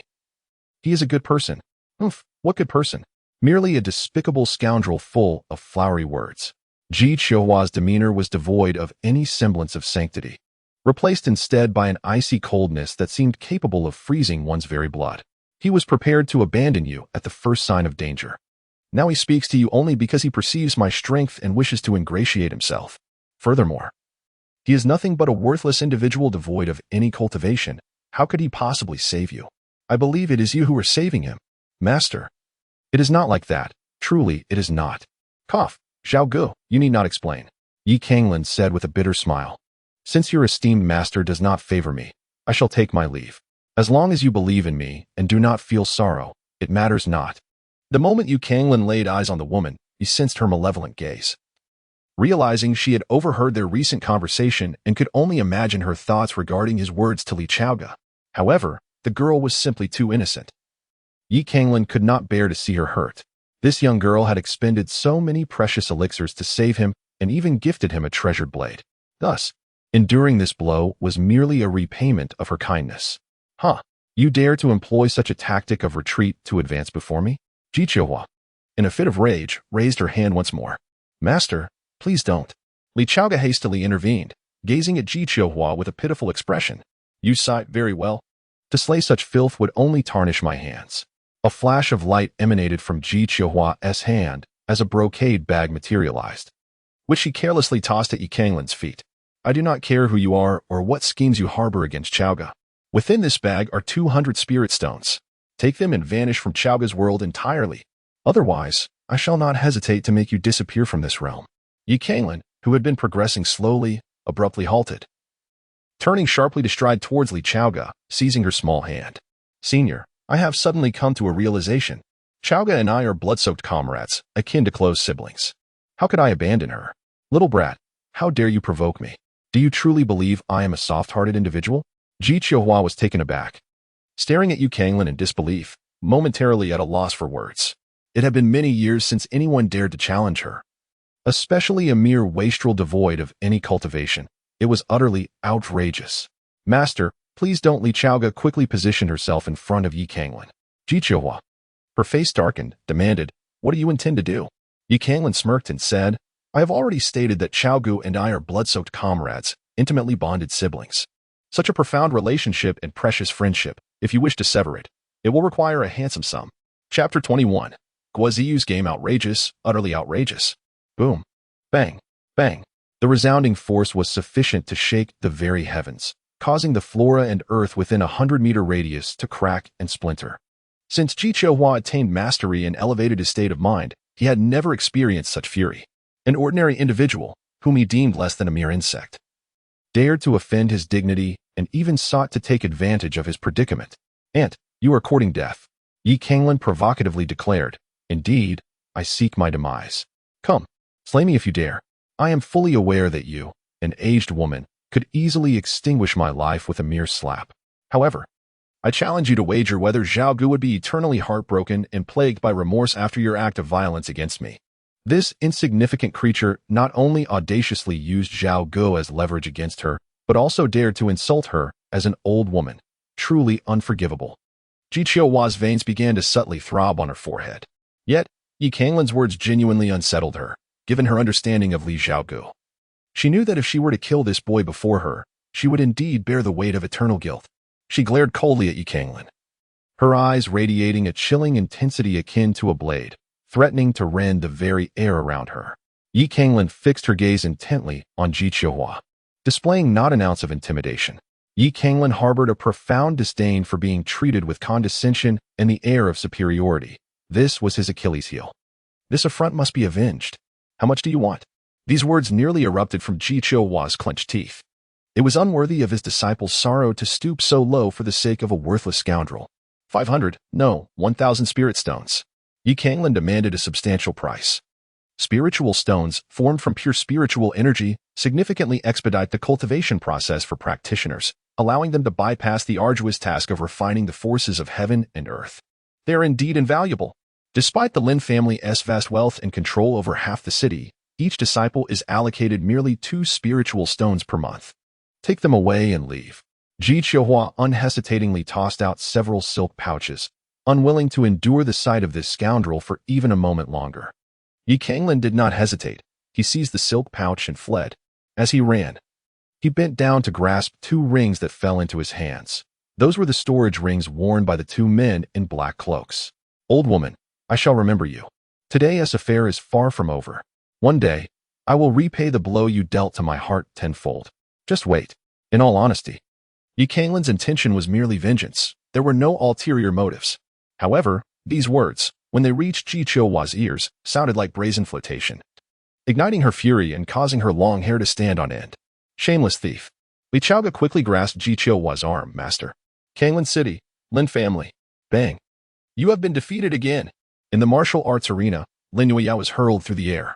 He is a good person. Oof, what good person? Merely a despicable scoundrel full of flowery words. Ji Qiuhua's demeanor was devoid of any semblance of sanctity, replaced instead by an icy coldness that seemed capable of freezing one's very blood. He was prepared to abandon you at the first sign of danger. Now he speaks to you only because he perceives my strength and wishes to ingratiate himself. Furthermore, he is nothing but a worthless individual devoid of any cultivation. How could he possibly save you? I believe it is you who are saving him. Master, it is not like that. Truly, it is not. Cough. Zhao Gu, you need not explain. Yi Canglan said with a bitter smile. Since your esteemed master does not favor me, I shall take my leave. As long as you believe in me and do not feel sorrow, it matters not. The moment Yi Canglan laid eyes on the woman, he sensed her malevolent gaze. Realizing she had overheard their recent conversation and could only imagine her thoughts regarding his words to Li Chaoga. However, the girl was simply too innocent. Yi Canglan could not bear to see her hurt. This young girl had expended so many precious elixirs to save him and even gifted him a treasured blade. Thus, enduring this blow was merely a repayment of her kindness. Huh, you dare to employ such a tactic of retreat to advance before me? Ji Qiuhua, in a fit of rage, raised her hand once more. Master, please don't. Li Chaoga hastily intervened, gazing at Ji Qiuhua with a pitiful expression. You sight very well. To slay such filth would only tarnish my hands. A flash of light emanated from Ji Qiuhua's hand as a brocade bag materialized, which she carelessly tossed at Yi Canglan's feet. I do not care who you are or what schemes you harbor against Chaoga. Within this bag are 200 spirit stones. Take them and vanish from Chaoga's world entirely. Otherwise, I shall not hesitate to make you disappear from this realm. Yi Canglan, who had been progressing slowly, abruptly halted, turning sharply to stride towards Li Chaoga, seizing her small hand. Senior, I have suddenly come to a realization. Chaoga and I are blood-soaked comrades, akin to close siblings. How could I abandon her? Little brat, how dare you provoke me? Do you truly believe I am a soft-hearted individual? Ji Qiuhua was taken aback, staring at Yi Canglan in disbelief, momentarily at a loss for words. It had been many years since anyone dared to challenge her, especially a mere wastrel devoid of any cultivation. It was utterly outrageous. Master, please don't. Li Chaoga quickly positioned herself in front of Yi Canglan. Ji Qiuhua, her face darkened, demanded, What do you intend to do? Yi Canglan smirked and said, I have already stated that Chaogu and I are blood-soaked comrades, intimately bonded siblings. Such a profound relationship and precious friendship, if you wish to sever it, it will require a handsome sum. Chapter 21. Guaziyu's game outrageous, utterly outrageous. Boom. Bang. Bang. The resounding force was sufficient to shake the very heavens, causing the flora and earth within a 100-meter radius to crack and splinter. Since Ji Qiuhua attained mastery and elevated his state of mind, he had never experienced such fury. An ordinary individual, whom he deemed less than a mere insect, dared to offend his dignity and even sought to take advantage of his predicament. "Aunt, you are courting death," Yi Canglan provocatively declared. "Indeed, I seek my demise. Come, slay me if you dare. I am fully aware that you, an aged woman, could easily extinguish my life with a mere slap. However, I challenge you to wager whether Zhao Gu would be eternally heartbroken and plagued by remorse after your act of violence against me." This insignificant creature not only audaciously used Zhao Gu as leverage against her, but also dared to insult her as an old woman. Truly unforgivable. Ji Qiuhua's veins began to subtly throb on her forehead. Yet, Yi Canglan's words genuinely unsettled her, given her understanding of Li Zhaogu. She knew that if she were to kill this boy before her, she would indeed bear the weight of eternal guilt. She glared coldly at Yi Canglan, her eyes radiating a chilling intensity akin to a blade, threatening to rend the very air around her. Yi Canglan fixed her gaze intently on Ji Qiuhua, displaying not an ounce of intimidation. Yi Canglan harbored a profound disdain for being treated with condescension and the air of superiority. This was his Achilles heel. "This affront must be avenged. How much do you want?" These words nearly erupted from Ji Qiuhua's clenched teeth. It was unworthy of his disciple's sorrow to stoop so low for the sake of a worthless scoundrel. 500, no, 1,000 spirit stones. Yi Canglan demanded a substantial price. Spiritual stones, formed from pure spiritual energy, significantly expedite the cultivation process for practitioners, allowing them to bypass the arduous task of refining the forces of heaven and earth. They are indeed invaluable. Despite the Lin family's vast wealth and control over half the city, each disciple is allocated merely 2 spiritual stones per month. Take them away and leave. Ji Qiuhua unhesitatingly tossed out several silk pouches, unwilling to endure the sight of this scoundrel for even a moment longer. Yi Canglan did not hesitate. He seized the silk pouch and fled. As he ran, he bent down to grasp 2 rings that fell into his hands. Those were the storage rings worn by the 2 men in black cloaks. "Old woman, I shall remember you. Today's affair is far from over. One day, I will repay the blow you dealt to my heart tenfold. Just wait." In all honesty, Yi Canglan's intention was merely vengeance. There were no ulterior motives. However, these words, when they reached Ji Qiuhua's ears, sounded like brazen flirtation, igniting her fury and causing her long hair to stand on end. "Shameless thief." Li Qiuhua quickly grasped Ji Qiuhua's arm. "Master. Canglan City, Lin family." Bang. "You have been defeated again." In the martial arts arena, Lin Yueyao was hurled through the air,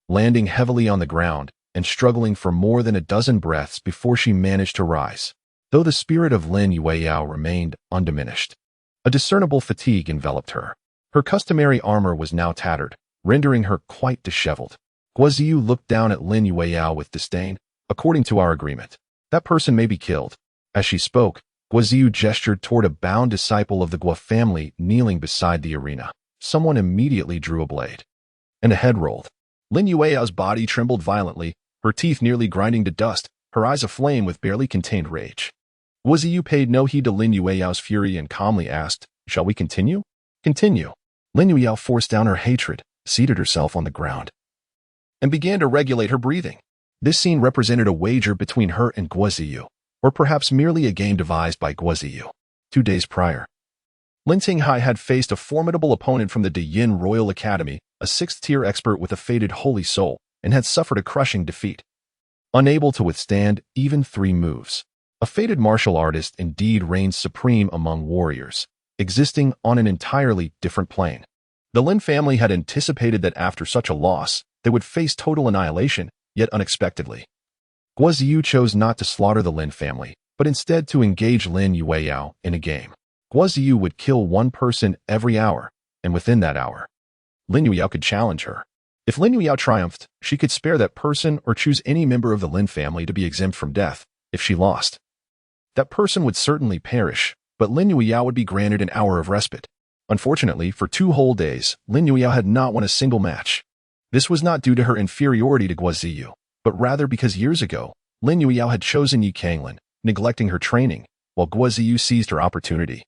landing heavily on the ground and struggling for more than a dozen breaths before she managed to rise. Though the spirit of Lin Yueyao remained undiminished, a discernible fatigue enveloped her. Her customary armor was now tattered, rendering her quite disheveled. Guoziyu looked down at Lin Yueyao with disdain. "According to our agreement, that person may be killed." As she spoke, Guoziyu gestured toward a bound disciple of the Guo family kneeling beside the arena. Someone immediately drew a blade, and a head rolled. Lin Yueyao's body trembled violently, her teeth nearly grinding to dust, her eyes aflame with barely contained rage. Guoziyu paid no heed to Lin Yueyao's fury and calmly asked, "Shall we continue?" "Continue." Lin Yueyao forced down her hatred, seated herself on the ground, and began to regulate her breathing. This scene represented a wager between her and Guoziyu, or perhaps merely a game devised by Guoziyu. 2 days prior, Lin Tinghai had faced a formidable opponent from the Deyin Royal Academy, a 6th-tier expert with a fated holy soul, and had suffered a crushing defeat. Unable to withstand even 3 moves, a fated martial artist indeed reigns supreme among warriors, existing on an entirely different plane. The Lin family had anticipated that after such a loss, they would face total annihilation, yet unexpectedly, Guoziyu chose not to slaughter the Lin family, but instead to engage Lin Yueyao in a game. Guoziyu would kill 1 person every hour, and within that hour, Lin Yueyao could challenge her. If Lin Yueyao triumphed, she could spare that person or choose any member of the Lin family to be exempt from death. If she lost, that person would certainly perish, but Lin Yueyao would be granted an hour of respite. Unfortunately, for 2 whole days, Lin Yueyao had not won a single match. This was not due to her inferiority to Guoziyu, but rather because years ago, Lin Yueyao had chosen Yi Canglan, neglecting her training, while Guoziyu seized her opportunity,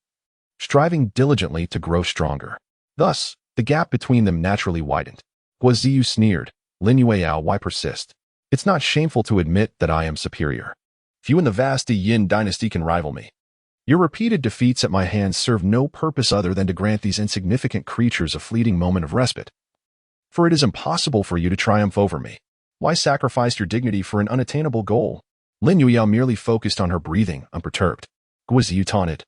striving diligently to grow stronger. Thus, the gap between them naturally widened. Guoziyu sneered, "Lin Yueyao, why persist? It's not shameful to admit that I am superior. Few in the vast Yin dynasty can rival me. Your repeated defeats at my hands serve no purpose other than to grant these insignificant creatures a fleeting moment of respite. For it is impossible for you to triumph over me. Why sacrifice your dignity for an unattainable goal? Lin Yueyao merely focused on her breathing, unperturbed. Guo Ziyu taunted.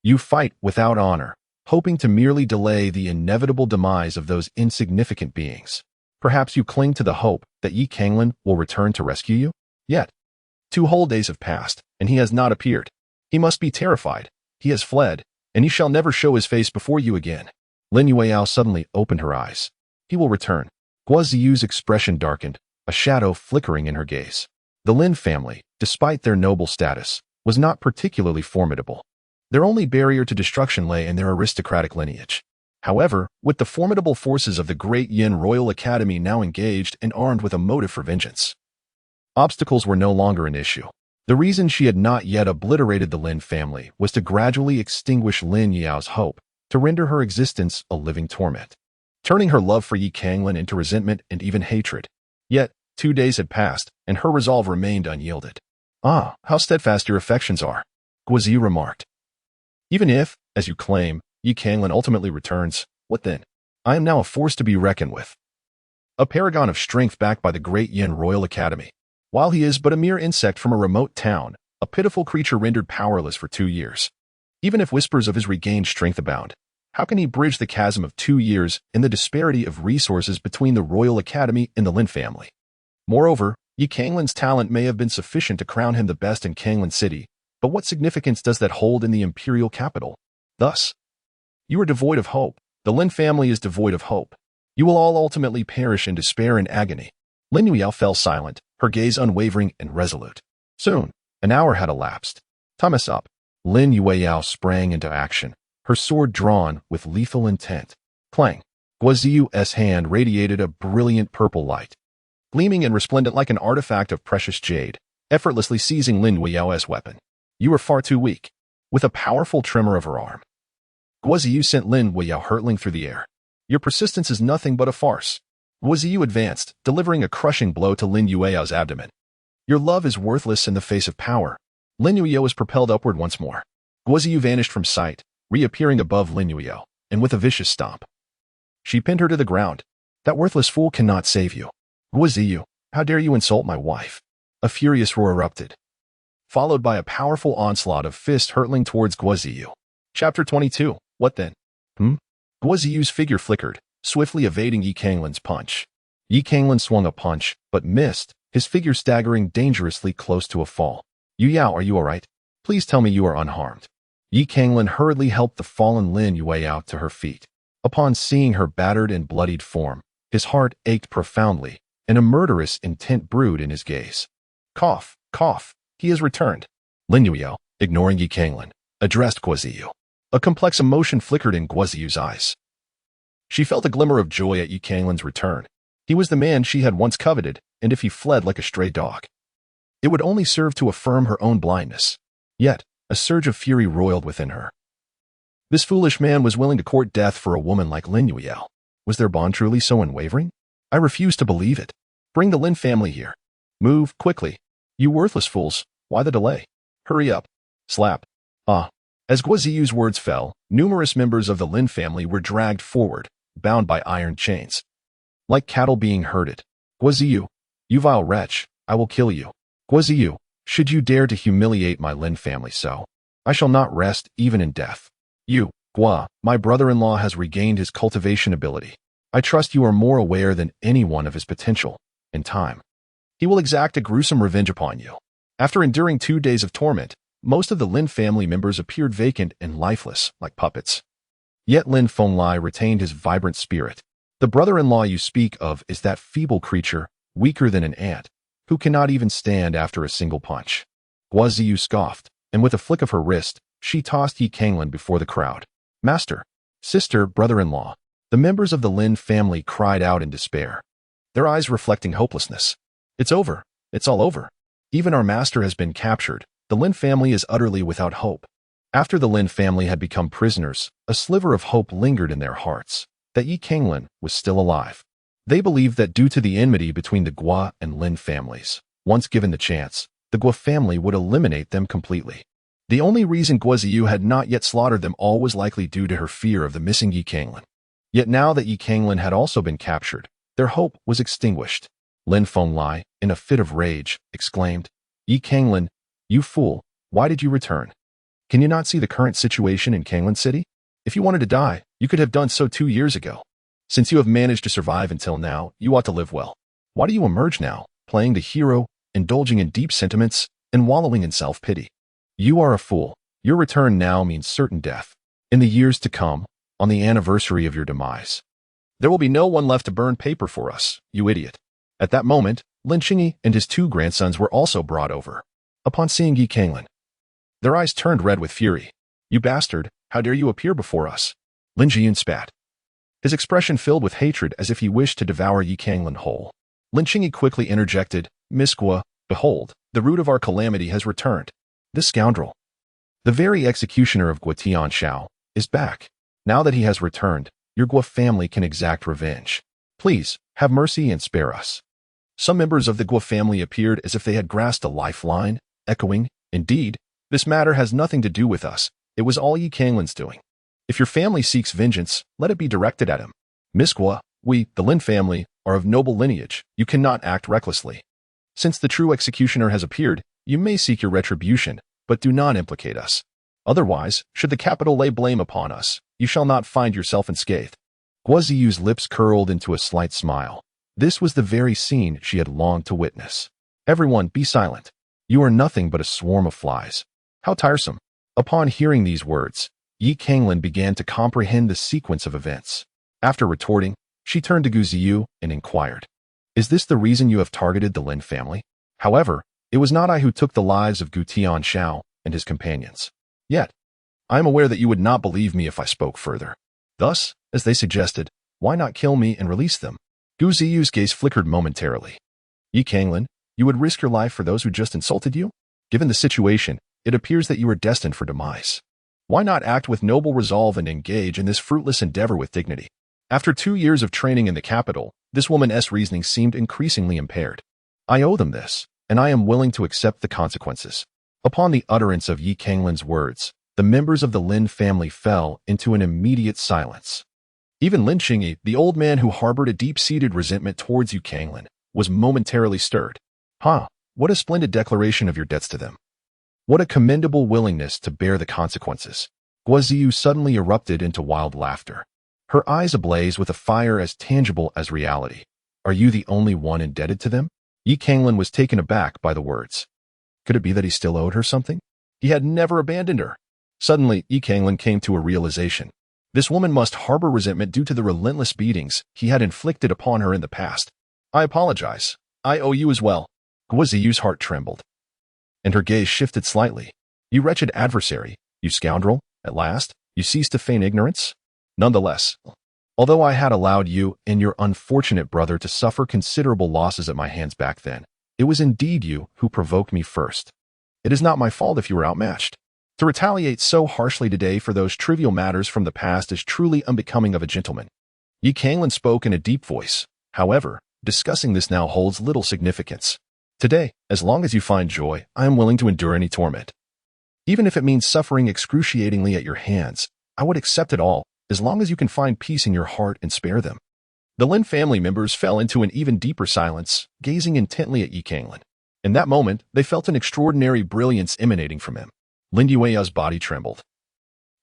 You fight without honor, hoping to merely delay the inevitable demise of those insignificant beings. Perhaps you cling to the hope that Yi Canglan will return to rescue you? Yet, 2 whole days have passed, and he has not appeared. He must be terrified. He has fled, and he shall never show his face before you again. Lin Yueyao suddenly opened her eyes. He will return. Guo Ziyu's expression darkened, a shadow flickering in her gaze. The Lin family, despite their noble status, was not particularly formidable. Their only barrier to destruction lay in their aristocratic lineage. However, with the formidable forces of the Great Yin Royal Academy now engaged and armed with a motive for vengeance, obstacles were no longer an issue. The reason she had not yet obliterated the Lin family was to gradually extinguish Lin Yao's hope, to render her existence a living torment, turning her love for Yi Canglan into resentment and even hatred. Yet, 2 days had passed, and her resolve remained unyielded. Ah, how steadfast your affections are, Guo Ziyu remarked. Even if, as you claim, Yi Canglan ultimately returns, what then? I am now a force to be reckoned with. A paragon of strength backed by the Great Yin Royal Academy. While he is but a mere insect from a remote town, a pitiful creature rendered powerless for 2 years. Even if whispers of his regained strength abound, how can he bridge the chasm of 2 years in the disparity of resources between the Royal Academy and the Lin family? Moreover, Yi Canglan's talent may have been sufficient to crown him the best in Canglan City, but what significance does that hold in the imperial capital? Thus, you are devoid of hope. The Lin family is devoid of hope. You will all ultimately perish in despair and agony. Lin Yueyao fell silent, her gaze unwavering and resolute. Soon, an hour had elapsed. Time is up. Lin Yueyao sprang into action, her sword drawn with lethal intent. Clang! Guo Ziyu's hand radiated a brilliant purple light, gleaming and resplendent like an artifact of precious jade, effortlessly seizing Lin Yueyao's weapon. You are far too weak. With a powerful tremor of her arm, Guo Ziyu sent Lin Yueyao hurtling through the air. Your persistence is nothing but a farce. Guo Ziyu advanced, delivering a crushing blow to Lin Yueyao's abdomen. Your love is worthless in the face of power. Lin Yueyao was propelled upward once more. Guo Ziyu vanished from sight, reappearing above Lin Yueyao, and with a vicious stomp, she pinned her to the ground. That worthless fool cannot save you. Guo Ziyu, how dare you insult my wife? A furious roar erupted, followed by a powerful onslaught of fists hurtling towards Guo Ziyu. Chapter 22. What then? Guo Ziyu's figure flickered, swiftly evading Yi Canglan's punch. Yi Canglan swung a punch, but missed, his figure staggering dangerously close to a fall. Yueyao, are you alright? Please tell me you are unharmed. Yi Canglan hurriedly helped the fallen Lin Yueyao to her feet. Upon seeing her battered and bloodied form, his heart ached profoundly, and a murderous intent brewed in his gaze. Cough, cough, he has returned. Lin Yueyao, ignoring Yi Canglan, addressed Guo Ziyu. A complex emotion flickered in Guo Ziyu's eyes. She felt a glimmer of joy at Yi Canglan's return. He was the man she had once coveted, and if he fled like a stray dog, it would only serve to affirm her own blindness. Yet, a surge of fury roiled within her. This foolish man was willing to court death for a woman like Lin Yueyao. Was their bond truly so unwavering? I refuse to believe it. Bring the Lin family here. Move, quickly. You worthless fools, why the delay? Hurry up. Slap. Ah. As Guo Ziyu's words fell, numerous members of the Lin family were dragged forward, bound by iron chains. Like cattle being herded. Guo Ziyu, you vile wretch, I will kill you. Guo Ziyu, should you dare to humiliate my Lin family so, I shall not rest even in death. You, Guo, my brother-in-law has regained his cultivation ability. I trust you are more aware than anyone of his potential. In time, he will exact a gruesome revenge upon you. After enduring 2 days of torment, most of the Lin family members appeared vacant and lifeless, like puppets. Yet Lin Fenglai retained his vibrant spirit. The brother-in-law you speak of is that feeble creature, weaker than an ant, who cannot even stand after a single punch. Guo Ziyu scoffed, and with a flick of her wrist, she tossed Yi Canglan before the crowd. Master, sister, brother-in-law, the members of the Lin family cried out in despair, their eyes reflecting hopelessness. It's over. It's all over. Even our master has been captured. The Lin family is utterly without hope. After the Lin family had become prisoners, a sliver of hope lingered in their hearts, that Yi Canglan was still alive. They believed that due to the enmity between the Guo and Lin families, once given the chance, the Guo family would eliminate them completely. The only reason Guo Ziyu had not yet slaughtered them all was likely due to her fear of the missing Yi Canglan. Yet now that Yi Canglan had also been captured, their hope was extinguished. Lin Fenglai, in a fit of rage, exclaimed, Yi Canglan, you fool, why did you return? Can you not see the current situation in Canglan City? If you wanted to die, you could have done so 2 years ago. Since you have managed to survive until now, you ought to live well. Why do you emerge now, playing the hero, indulging in deep sentiments, and wallowing in self-pity? You are a fool. Your return now means certain death. In the years to come, on the anniversary of your demise, there will be no one left to burn paper for us, you idiot. At that moment, Lin Qingyi and his 2 grandsons were also brought over. Upon seeing Yi Canglan, their eyes turned red with fury. You bastard, how dare you appear before us? Lin Jiyun spat, his expression filled with hatred as if he wished to devour Yi Canglan whole. Lin Qingyi quickly interjected, Miss Guo, behold, the root of our calamity has returned. This scoundrel, the very executioner of Guo Tianxiao, is back. Now that he has returned, your Guo family can exact revenge. Please, have mercy and spare us. Some members of the Guo family appeared as if they had grasped a lifeline, echoing, indeed, this matter has nothing to do with us. It was all Yi Canglan's doing. If your family seeks vengeance, let it be directed at him. Miss Guo, we, the Lin family, are of noble lineage. You cannot act recklessly. Since the true executioner has appeared, you may seek your retribution, but do not implicate us. Otherwise, should the capital lay blame upon us, you shall not find yourself unscathed. Guo Ziyu's lips curled into a slight smile. This was the very scene she had longed to witness. Everyone, be silent. You are nothing but a swarm of flies. How tiresome. Upon hearing these words, Yi Canglan began to comprehend the sequence of events. After retorting, she turned to Gu Ziyu and inquired, Is this the reason you have targeted the Lin family? However, it was not I who took the lives of Gu Tianxiao and his companions. Yet, I am aware that you would not believe me if I spoke further. Thus, as they suggested, why not kill me and release them? Gu Ziyu's gaze flickered momentarily. Yi Canglan, you would risk your life for those who just insulted you? Given the situation, it appears that you are destined for demise. Why not act with noble resolve and engage in this fruitless endeavor with dignity? After 2 years of training in the capital, this woman's reasoning seemed increasingly impaired. I owe them this, and I am willing to accept the consequences. Upon the utterance of Yi Canglan's words, the members of the Lin family fell into an immediate silence. Even Lin Qingyi, the old man who harbored a deep-seated resentment towards Yi Canglan, was momentarily stirred. What a splendid declaration of your debts to them. What a commendable willingness to bear the consequences. Guo Ziyu suddenly erupted into wild laughter, her eyes ablaze with a fire as tangible as reality. Are you the only one indebted to them? Yi Canglan was taken aback by the words. Could it be that he still owed her something? He had never abandoned her. Suddenly, Yi Canglan came to a realization. This woman must harbor resentment due to the relentless beatings he had inflicted upon her in the past. I apologize. I owe you as well. Guo Ziyu's heart trembled, and her gaze shifted slightly. You wretched adversary, you scoundrel, at last, you ceased to feign ignorance? Nonetheless, although I had allowed you and your unfortunate brother to suffer considerable losses at my hands back then, it was indeed you who provoked me first. It is not my fault if you were outmatched. To retaliate so harshly today for those trivial matters from the past is truly unbecoming of a gentleman. Yi Canglan spoke in a deep voice. However, discussing this now holds little significance. Today, as long as you find joy, I am willing to endure any torment. Even if it means suffering excruciatingly at your hands, I would accept it all, as long as you can find peace in your heart and spare them. The Lin family members fell into an even deeper silence, gazing intently at Yi Canglan. In that moment, they felt an extraordinary brilliance emanating from him. Lin Yueya's body trembled,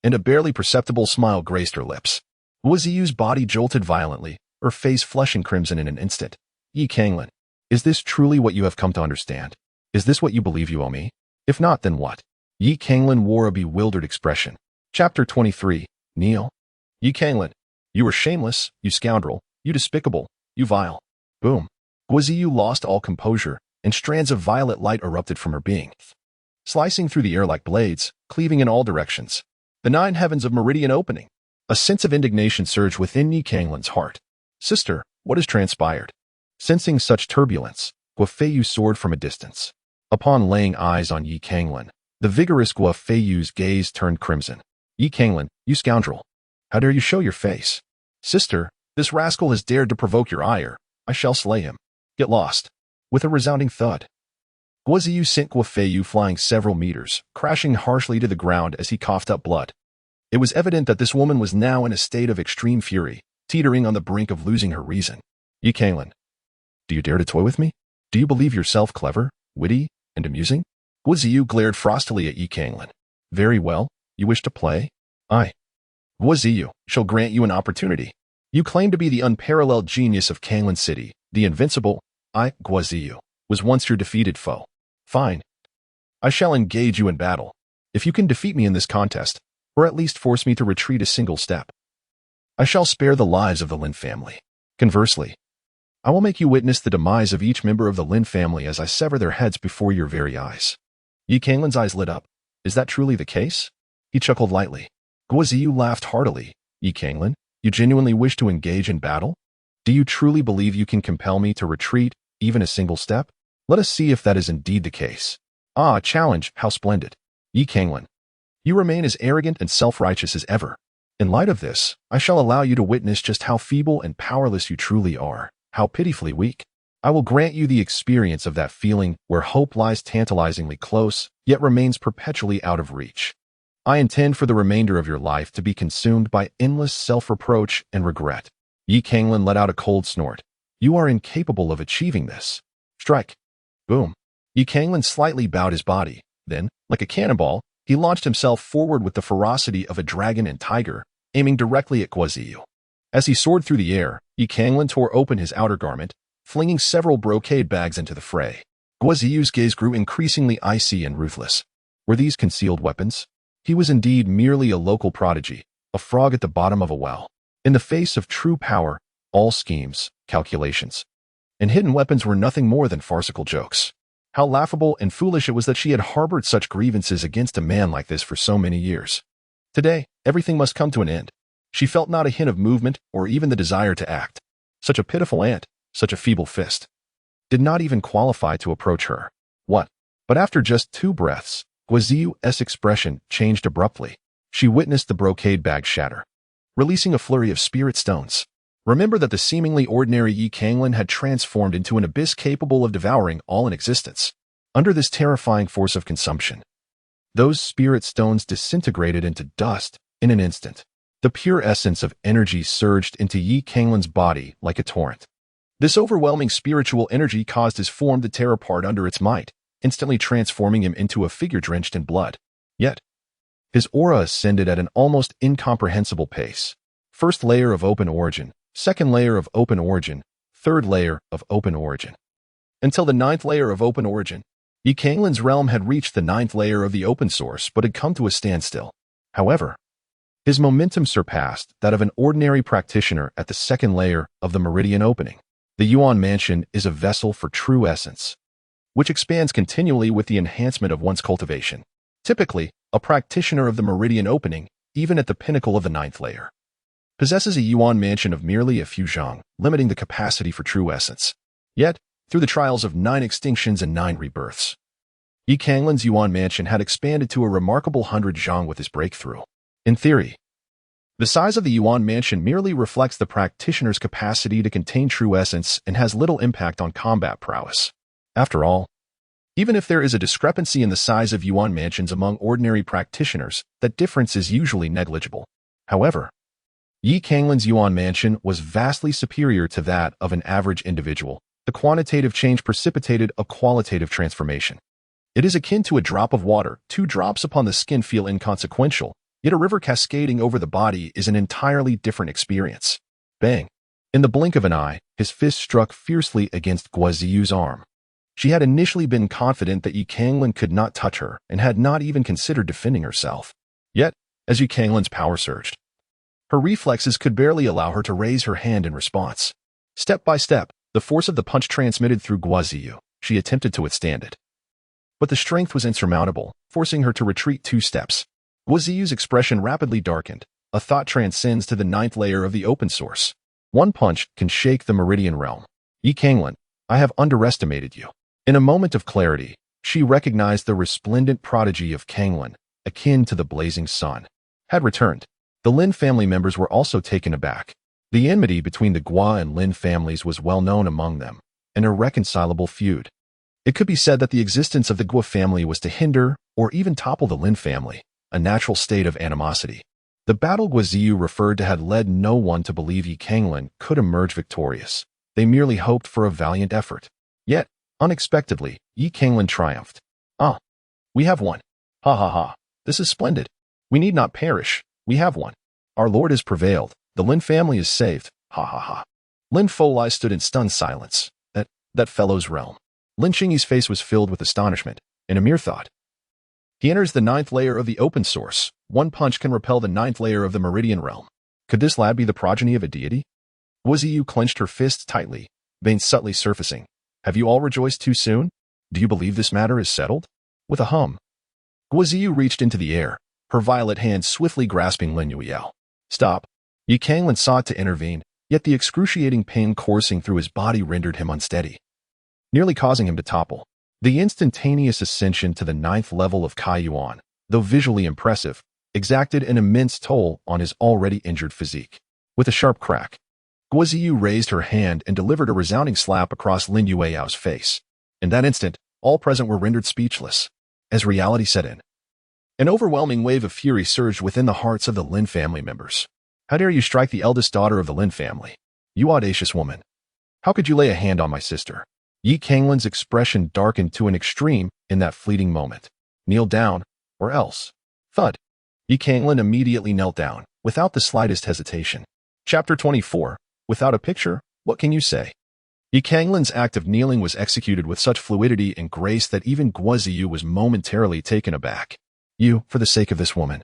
and a barely perceptible smile graced her lips. Guo Ziyu's body jolted violently, her face flushing crimson in an instant. Yi Canglan, is this truly what you have come to understand? Is this what you believe you owe me? If not, then what? Yi Canglan wore a bewildered expression. Chapter 23, Kneel. Yi Canglan, you were shameless, you scoundrel, you despicable, you vile. Boom. Guo Ziyu lost all composure, and strands of violet light erupted from her being, slicing through the air like blades, cleaving in all directions. The 9 heavens of meridian opening. A sense of indignation surged within Yi Canglan's heart. Sister, what has transpired? Sensing such turbulence, Guo Feiyu soared from a distance. Upon laying eyes on Yi Canglan, the vigorous Guo Feiyu's gaze turned crimson. Yi Canglan, you scoundrel. How dare you show your face? Sister, this rascal has dared to provoke your ire. I shall slay him. Get lost. With a resounding thud, Guo Ziyu sent Guo Feiyu flying several meters, crashing harshly to the ground as he coughed up blood. It was evident that this woman was now in a state of extreme fury, teetering on the brink of losing her reason. Yi Canglan, Do you dare to toy with me? Do you believe yourself clever, witty, and amusing? Guo Ziyu glared frostily at Yi Canglan. Very well, you wish to play? I, Guo Ziyu, shall grant you an opportunity. You claim to be the unparalleled genius of Canglan City, the invincible. I, Guo Ziyu, was once your defeated foe. Fine. I shall engage you in battle. If you can defeat me in this contest, or at least force me to retreat a single step, I shall spare the lives of the Lin family. Conversely, I will make you witness the demise of each member of the Lin family as I sever their heads before your very eyes. Yi Canglan's eyes lit up. Is that truly the case? He chuckled lightly. Guo Ziyu laughed heartily. Yi Canglan, you genuinely wish to engage in battle? Do you truly believe you can compel me to retreat, even a single step? Let us see if that is indeed the case. Ah, challenge, how splendid. Yi Canglan, you remain as arrogant and self-righteous as ever. In light of this, I shall allow you to witness just how feeble and powerless you truly are, how pitifully weak. I will grant you the experience of that feeling where hope lies tantalizingly close, yet remains perpetually out of reach. I intend for the remainder of your life to be consumed by endless self-reproach and regret. Yi Canglan let out a cold snort. You are incapable of achieving this. Strike. Boom. Yi Canglan slightly bowed his body. Then, like a cannonball, he launched himself forward with the ferocity of a dragon and tiger, aiming directly at Guo Ziyu. As he soared through the air, Yi Canglan tore open his outer garment, flinging several brocade bags into the fray. Guo Ziyu's gaze grew increasingly icy and ruthless. Were these concealed weapons? He was indeed merely a local prodigy, a frog at the bottom of a well. In the face of true power, all schemes, calculations, and hidden weapons were nothing more than farcical jokes. How laughable and foolish it was that she had harbored such grievances against a man like this for so many years. Today, everything must come to an end. She felt not a hint of movement or even the desire to act. Such a pitiful ant, such a feeble fist, did not even qualify to approach her. What? But after just 2 breaths, Guo Ziyu's expression changed abruptly. She witnessed the brocade bag shatter, releasing a flurry of spirit stones. Remember that the seemingly ordinary Yi Canglan had transformed into an abyss capable of devouring all in existence. Under this terrifying force of consumption, those spirit stones disintegrated into dust in an instant. The pure essence of energy surged into Yi Canglan's body like a torrent. This overwhelming spiritual energy caused his form to tear apart under its might, instantly transforming him into a figure drenched in blood. Yet, his aura ascended at an almost incomprehensible pace. First layer of open origin, second layer of open origin, third layer of open origin. Until the 9th layer of open origin, Yi Canglan's realm had reached the 9th layer of the open source but had come to a standstill. However, his momentum surpassed that of an ordinary practitioner at the 2nd layer of the meridian opening. The Yuan Mansion is a vessel for true essence, which expands continually with the enhancement of one's cultivation. Typically, a practitioner of the meridian opening, even at the pinnacle of the 9th layer, possesses a Yuan Mansion of merely a few zhang, limiting the capacity for true essence. Yet, through the trials of 9 extinctions and 9 rebirths, Yi Canglan's Yuan Mansion had expanded to a remarkable 100 zhang with his breakthrough. In theory, the size of the Yuan Mansion merely reflects the practitioner's capacity to contain true essence and has little impact on combat prowess. After all, even if there is a discrepancy in the size of Yuan Mansions among ordinary practitioners, that difference is usually negligible. However, Yi Canglan's Yuan Mansion was vastly superior to that of an average individual. The quantitative change precipitated a qualitative transformation. It is akin to a drop of water. 2 drops upon the skin feel inconsequential, yet a river cascading over the body is an entirely different experience. Bang! In the blink of an eye, his fist struck fiercely against Guo Ziyu's arm. She had initially been confident that Yi Canglan could not touch her and had not even considered defending herself. Yet, as Yi Canglan's power surged, her reflexes could barely allow her to raise her hand in response. Step by step, the force of the punch transmitted through Guo Ziyu. She attempted to withstand it, but the strength was insurmountable, forcing her to retreat 2 steps. Guo Ziyu's expression rapidly darkened. A thought transcends to the 9th layer of the open source. One punch can shake the meridian realm. Yi Canglan, I have underestimated you. In a moment of clarity, she recognized the resplendent prodigy of Canglan, akin to the blazing sun, had returned. The Lin family members were also taken aback. The enmity between the Guo and Lin families was well known among them, an irreconcilable feud. It could be said that the existence of the Guo family was to hinder or even topple the Lin family, a natural state of animosity. The battle Guo Ziyu referred to had led no one to believe Yi Canglan could emerge victorious. They merely hoped for a valiant effort. Yet, unexpectedly, Canglan triumphed. Ah, we have won. Ha ha ha. This is splendid. We need not perish. We have won. Our Lord has prevailed. The Lin family is saved. Ha ha ha. Lin Folai stood in stunned silence. That fellow's realm. Lin Qingyi's face was filled with astonishment, and a mere thought. He enters the 9th layer of the open source. One punch can repel the 9th layer of the meridian realm. Could this lad be the progeny of a deity? Guoziyu clenched her fists tightly, veins subtly surfacing. Have you all rejoiced too soon? Do you believe this matter is settled? With a hum, Guoziyu reached into the air, her violet hand swiftly grasping Lin Yueyao. Stop. Canglan sought to intervene, yet the excruciating pain coursing through his body rendered him unsteady, nearly causing him to topple. The instantaneous ascension to the 9th level of Kai Yuan, though visually impressive, exacted an immense toll on his already injured physique. With a sharp crack, Guoziyu raised her hand and delivered a resounding slap across Lin Yueyao's face. In that instant, all present were rendered speechless, as reality set in. An overwhelming wave of fury surged within the hearts of the Lin family members. How dare you strike the eldest daughter of the Lin family? You audacious woman. How could you lay a hand on my sister? Canglan's expression darkened to an extreme in that fleeting moment. Kneel down, or else. Thud. Canglan immediately knelt down, without the slightest hesitation. Chapter 24. Without a picture, what can you say? Canglan's act of kneeling was executed with such fluidity and grace that even Guoziyu was momentarily taken aback. You, for the sake of this woman,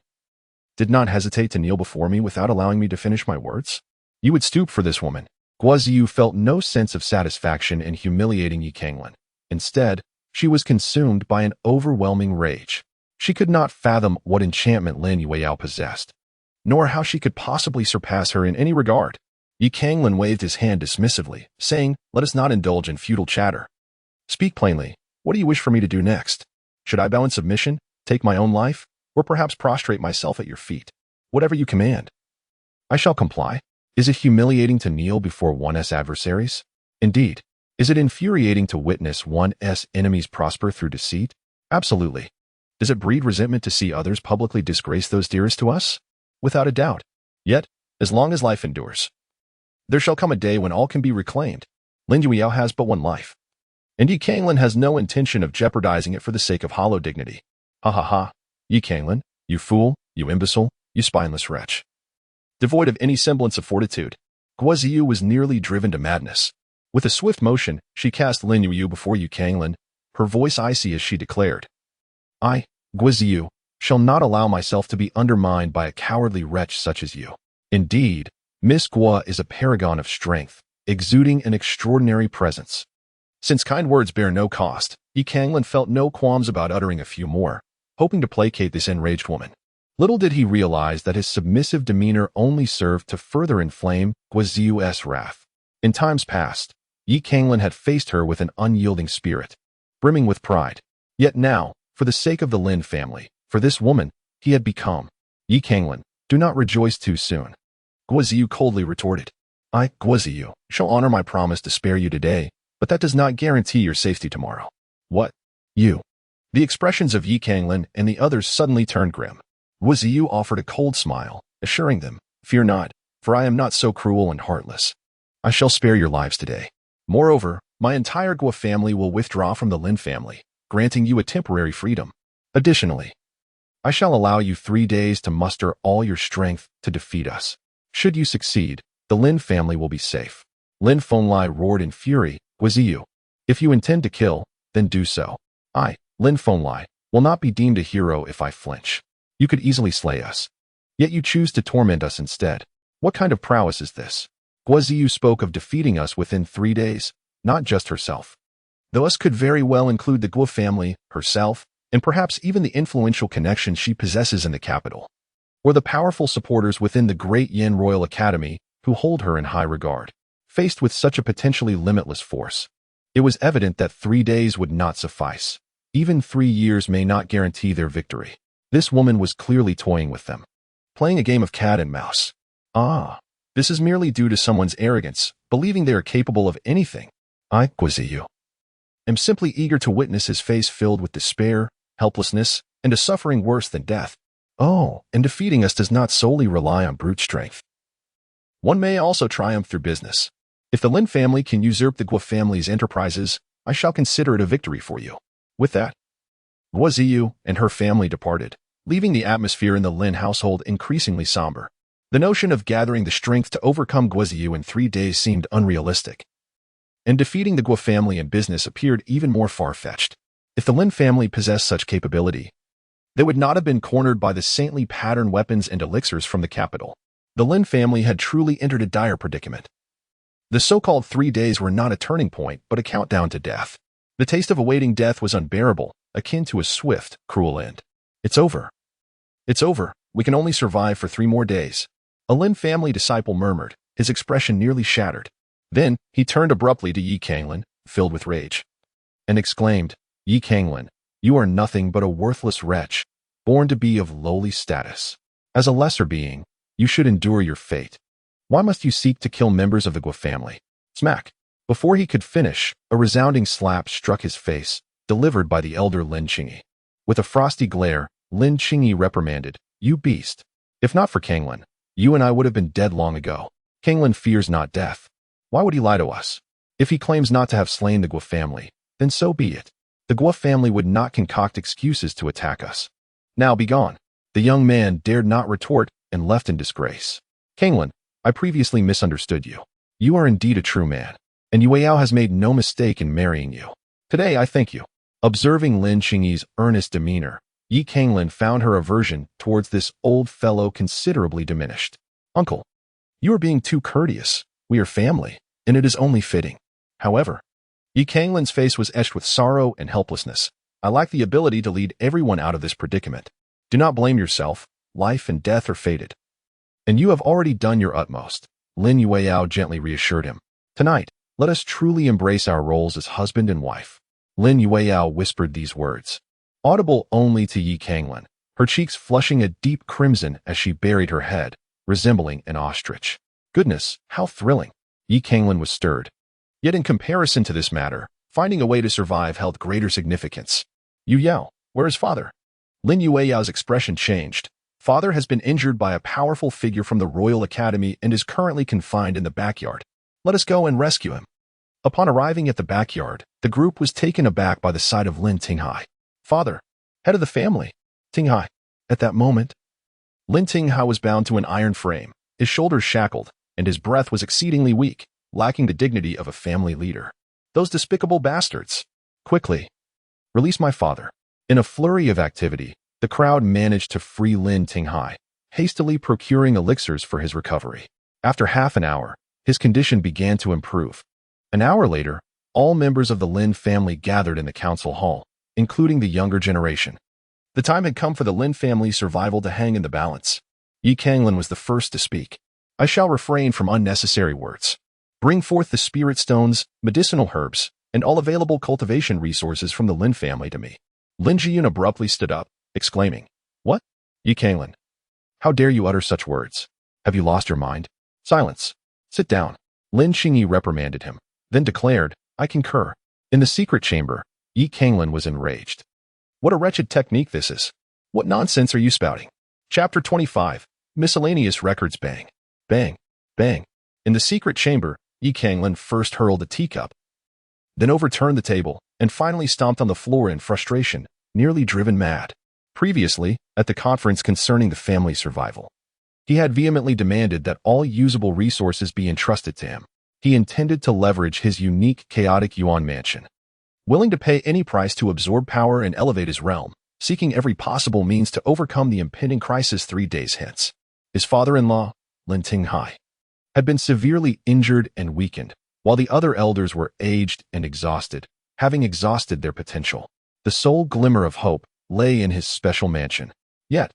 did not hesitate to kneel before me without allowing me to finish my words? You would stoop for this woman. Guoziyu felt no sense of satisfaction in humiliating Canglan. Instead, she was consumed by an overwhelming rage. She could not fathom what enchantment Lin Yueyao possessed, nor how she could possibly surpass her in any regard. Canglan waved his hand dismissively, saying, Let us not indulge in futile chatter. Speak plainly. What do you wish for me to do next? Should I bow in submission, take my own life, or perhaps prostrate myself at your feet? Whatever you command. I shall comply. Is it humiliating to kneel before one's adversaries? Indeed. Is it infuriating to witness one's enemies prosper through deceit? Absolutely. Does it breed resentment to see others publicly disgrace those dearest to us? Without a doubt. Yet, as long as life endures, there shall come a day when all can be reclaimed. Lin Yueyao has but one life, and Canglan has no intention of jeopardizing it for the sake of hollow dignity. Ha ha ha. Canglan, you fool, you imbecile, you spineless wretch. Devoid of any semblance of fortitude, Guoziyu was nearly driven to madness. With a swift motion, she cast Lin Yueyao before Canglan, her voice icy as she declared, I, Guoziyu, shall not allow myself to be undermined by a cowardly wretch such as you. Indeed, Miss Guo is a paragon of strength, exuding an extraordinary presence. Since kind words bear no cost, Canglan felt no qualms about uttering a few more, hoping to placate this enraged woman. Little did he realize that his submissive demeanor only served to further inflame Guoziyu's wrath. In times past, Canglan had faced her with an unyielding spirit, brimming with pride. Yet now, for the sake of the Lin family, for this woman, he had become. Canglan, do not rejoice too soon. Guoziyu coldly retorted. I, Guoziyu, shall honor my promise to spare you today, but that does not guarantee your safety tomorrow. What? You? The expressions of Canglan and the others suddenly turned grim. Guoziyu offered a cold smile, assuring them, Fear not, for I am not so cruel and heartless. I shall spare your lives today. Moreover, my entire Guo family will withdraw from the Lin family, granting you a temporary freedom. Additionally, I shall allow you 3 days to muster all your strength to defeat us. Should you succeed, the Lin family will be safe. Lin Fonlai roared in fury, Guoziyu, if you intend to kill, then do so. I, Lin Fonlai, will not be deemed a hero if I flinch. You could easily slay us. Yet you choose to torment us instead. What kind of prowess is this? Guoziyu spoke of defeating us within 3 days, not just herself. Though us could very well include the Guo family, herself, and perhaps even the influential connections she possesses in the capital, or the powerful supporters within the great Yin Royal Academy who hold her in high regard. Faced with such a potentially limitless force, it was evident that 3 days would not suffice. Even 3 years may not guarantee their victory. This woman was clearly toying with them, playing a game of cat and mouse. Ah, this is merely due to someone's arrogance, believing they are capable of anything. I, Guoziyu, am simply eager to witness his face filled with despair, helplessness, and a suffering worse than death. Oh, and defeating us does not solely rely on brute strength. One may also triumph through business. If the Lin family can usurp the Guo family's enterprises, I shall consider it a victory for you. With that, Guo Ziyu and her family departed, leaving the atmosphere in the Lin household increasingly somber. The notion of gathering the strength to overcome Guo Ziyu in 3 days seemed unrealistic, and defeating the Guo family in business appeared even more far-fetched. If the Lin family possessed such capability, they would not have been cornered by the saintly pattern weapons and elixirs from the capital. The Lin family had truly entered a dire predicament. The so-called 3 days were not a turning point, but a countdown to death. The taste of awaiting death was unbearable, akin to a swift, cruel end. It's over. It's over. We can only survive for 3 more days. A Lin family disciple murmured, his expression nearly shattered. Then, he turned abruptly to Yi Canglan, filled with rage, and exclaimed, Yi Canglan, you are nothing but a worthless wretch, born to be of lowly status. As a lesser being, you should endure your fate. Why must you seek to kill members of the Guo family? Smack! Before he could finish, a resounding slap struck his face, delivered by the elder Lin Qingyi. With a frosty glare, Lin Qingyi reprimanded, You beast! If not for Canglan, you and I would have been dead long ago. Canglan fears not death. Why would he lie to us? If he claims not to have slain the Guo family, then so be it. The Guo family would not concoct excuses to attack us. Now be gone. The young man dared not retort and left in disgrace. Canglan, I previously misunderstood you. You are indeed a true man, and Yueyao has made no mistake in marrying you. Today I thank you. Observing Lin Qingyi's earnest demeanor, Yi Canglan found her aversion towards this old fellow considerably diminished. Uncle, you are being too courteous. We are family, and it is only fitting. However, Yi Canglan's face was etched with sorrow and helplessness. I lack the ability to lead everyone out of this predicament. Do not blame yourself. Life and death are fated, and you have already done your utmost. Lin Yueyao gently reassured him. Tonight, let us truly embrace our roles as husband and wife. Lin Yueyao whispered these words, audible only to Yi Canglan, her cheeks flushing a deep crimson as she buried her head, resembling an ostrich. Goodness, how thrilling! Yi Canglan was stirred. Yet in comparison to this matter, finding a way to survive held greater significance. Yu Yao, where is father? Lin Yueyao's expression changed. Father has been injured by a powerful figure from the Royal Academy and is currently confined in the backyard. Let us go and rescue him. Upon arriving at the backyard, the group was taken aback by the sight of Lin Tinghai. Father, head of the family. Tinghai. At that moment, Lin Tinghai was bound to an iron frame, his shoulders shackled, and his breath was exceedingly weak, lacking the dignity of a family leader. Those despicable bastards! Quickly, release my father. In a flurry of activity, the crowd managed to free Lin Tinghai, hastily procuring elixirs for his recovery. After half an hour, his condition began to improve. An hour later, all members of the Lin family gathered in the council hall, including the younger generation. The time had come for the Lin family's survival to hang in the balance. Yi Canglan was the first to speak. I shall refrain from unnecessary words. Bring forth the spirit stones, medicinal herbs, and all available cultivation resources from the Lin family to me. Lin Jiyun abruptly stood up, exclaiming, What? Yi Canglan, how dare you utter such words? Have you lost your mind? Silence. Sit down. Lin Qingyi reprimanded him, then declared, I concur. In the secret chamber, Yi Canglan was enraged. What a wretched technique this is. What nonsense are you spouting? Chapter 25. Miscellaneous records. Bang. Bang. Bang. In the secret chamber, Yi Canglan first hurled a teacup, then overturned the table, and finally stomped on the floor in frustration, nearly driven mad. Previously, at the conference concerning the family's survival, he had vehemently demanded that all usable resources be entrusted to him. He intended to leverage his unique chaotic Yuan mansion, willing to pay any price to absorb power and elevate his realm, seeking every possible means to overcome the impending crisis 3 days hence. His father-in-law, Lin Tinghai, had been severely injured and weakened, while the other elders were aged and exhausted, having exhausted their potential. The sole glimmer of hope lay in his special mansion. Yet,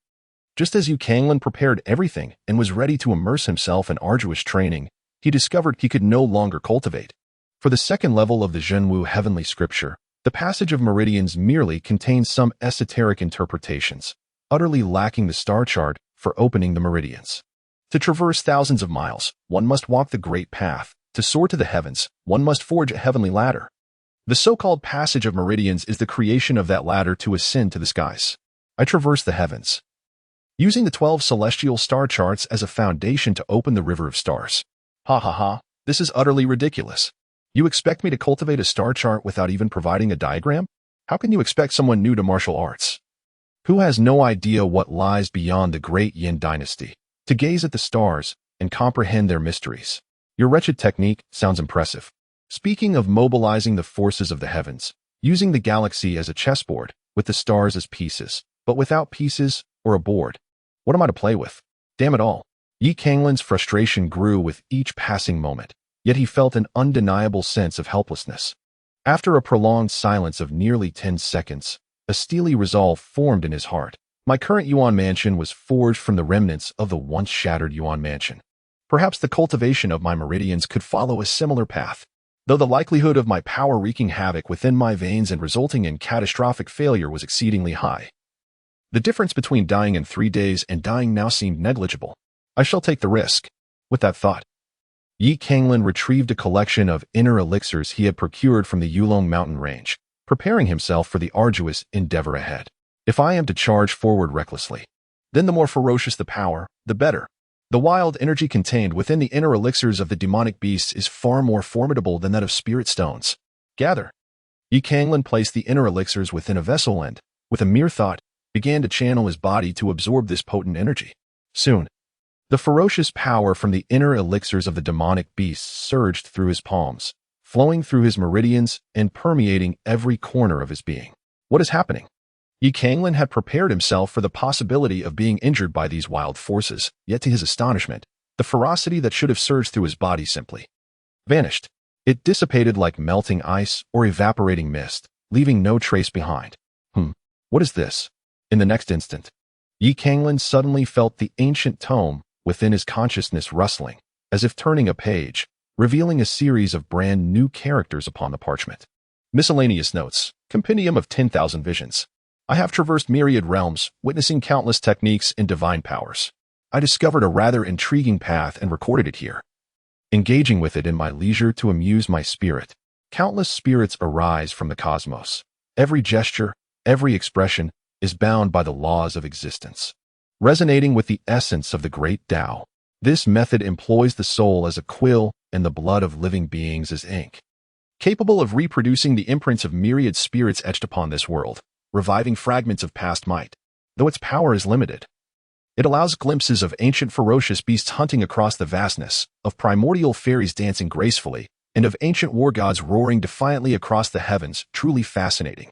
just as Yi Canglan prepared everything and was ready to immerse himself in arduous training, he discovered he could no longer cultivate. For the second level of the Zhenwu heavenly scripture, the passage of meridians merely contains some esoteric interpretations, utterly lacking the star chart for opening the meridians. To traverse thousands of miles, one must walk the great path. To soar to the heavens, one must forge a heavenly ladder. The so-called passage of meridians is the creation of that ladder to ascend to the skies. I traverse the heavens, using the 12 celestial star charts as a foundation to open the river of stars. Ha ha ha, This is utterly ridiculous. You expect me to cultivate a star chart without even providing a diagram? How can you expect someone new to martial arts, who has no idea what lies beyond the great Yin dynasty, to gaze at the stars and comprehend their mysteries? Your wretched technique sounds impressive. Speaking of mobilizing the forces of the heavens, using the galaxy as a chessboard, with the stars as pieces, but without pieces or a board, what am I to play with? Damn it all. Yi Canglan's frustration grew with each passing moment, yet he felt an undeniable sense of helplessness. After a prolonged silence of nearly 10 seconds, a steely resolve formed in his heart. My current Yuan mansion was forged from the remnants of the once shattered Yuan mansion. Perhaps the cultivation of my meridians could follow a similar path, though the likelihood of my power wreaking havoc within my veins and resulting in catastrophic failure was exceedingly high. The difference between dying in 3 days and dying now seemed negligible. I shall take the risk. With that thought, Yi Canglan retrieved a collection of inner elixirs he had procured from the Yulong mountain range, preparing himself for the arduous endeavor ahead. If I am to charge forward recklessly, then the more ferocious the power, the better. The wild energy contained within the inner elixirs of the demonic beasts is far more formidable than that of spirit stones. Gather. Yi Canglan placed the inner elixirs within a vessel and, with a mere thought, began to channel his body to absorb this potent energy. Soon, the ferocious power from the inner elixirs of the demonic beasts surged through his palms, flowing through his meridians and permeating every corner of his being. What is happening? Yi Canglan had prepared himself for the possibility of being injured by these wild forces, yet to his astonishment, the ferocity that should have surged through his body simply vanished. It dissipated like melting ice or evaporating mist, leaving no trace behind. What is this? In the next instant, Yi Canglan suddenly felt the ancient tome within his consciousness rustling, as if turning a page, revealing a series of brand new characters upon the parchment. Miscellaneous notes, compendium of 10,000 visions. I have traversed myriad realms, witnessing countless techniques and divine powers. I discovered a rather intriguing path and recorded it here, engaging with it in my leisure to amuse my spirit. Countless spirits arise from the cosmos. Every gesture, every expression is bound by the laws of existence, resonating with the essence of the great Tao. This method employs the soul as a quill and the blood of living beings as ink, capable of reproducing the imprints of myriad spirits etched upon this world, reviving fragments of past might. Though its power is limited, it allows glimpses of ancient ferocious beasts hunting across the vastness, of primordial fairies dancing gracefully, and of ancient war gods roaring defiantly across the heavens, truly fascinating.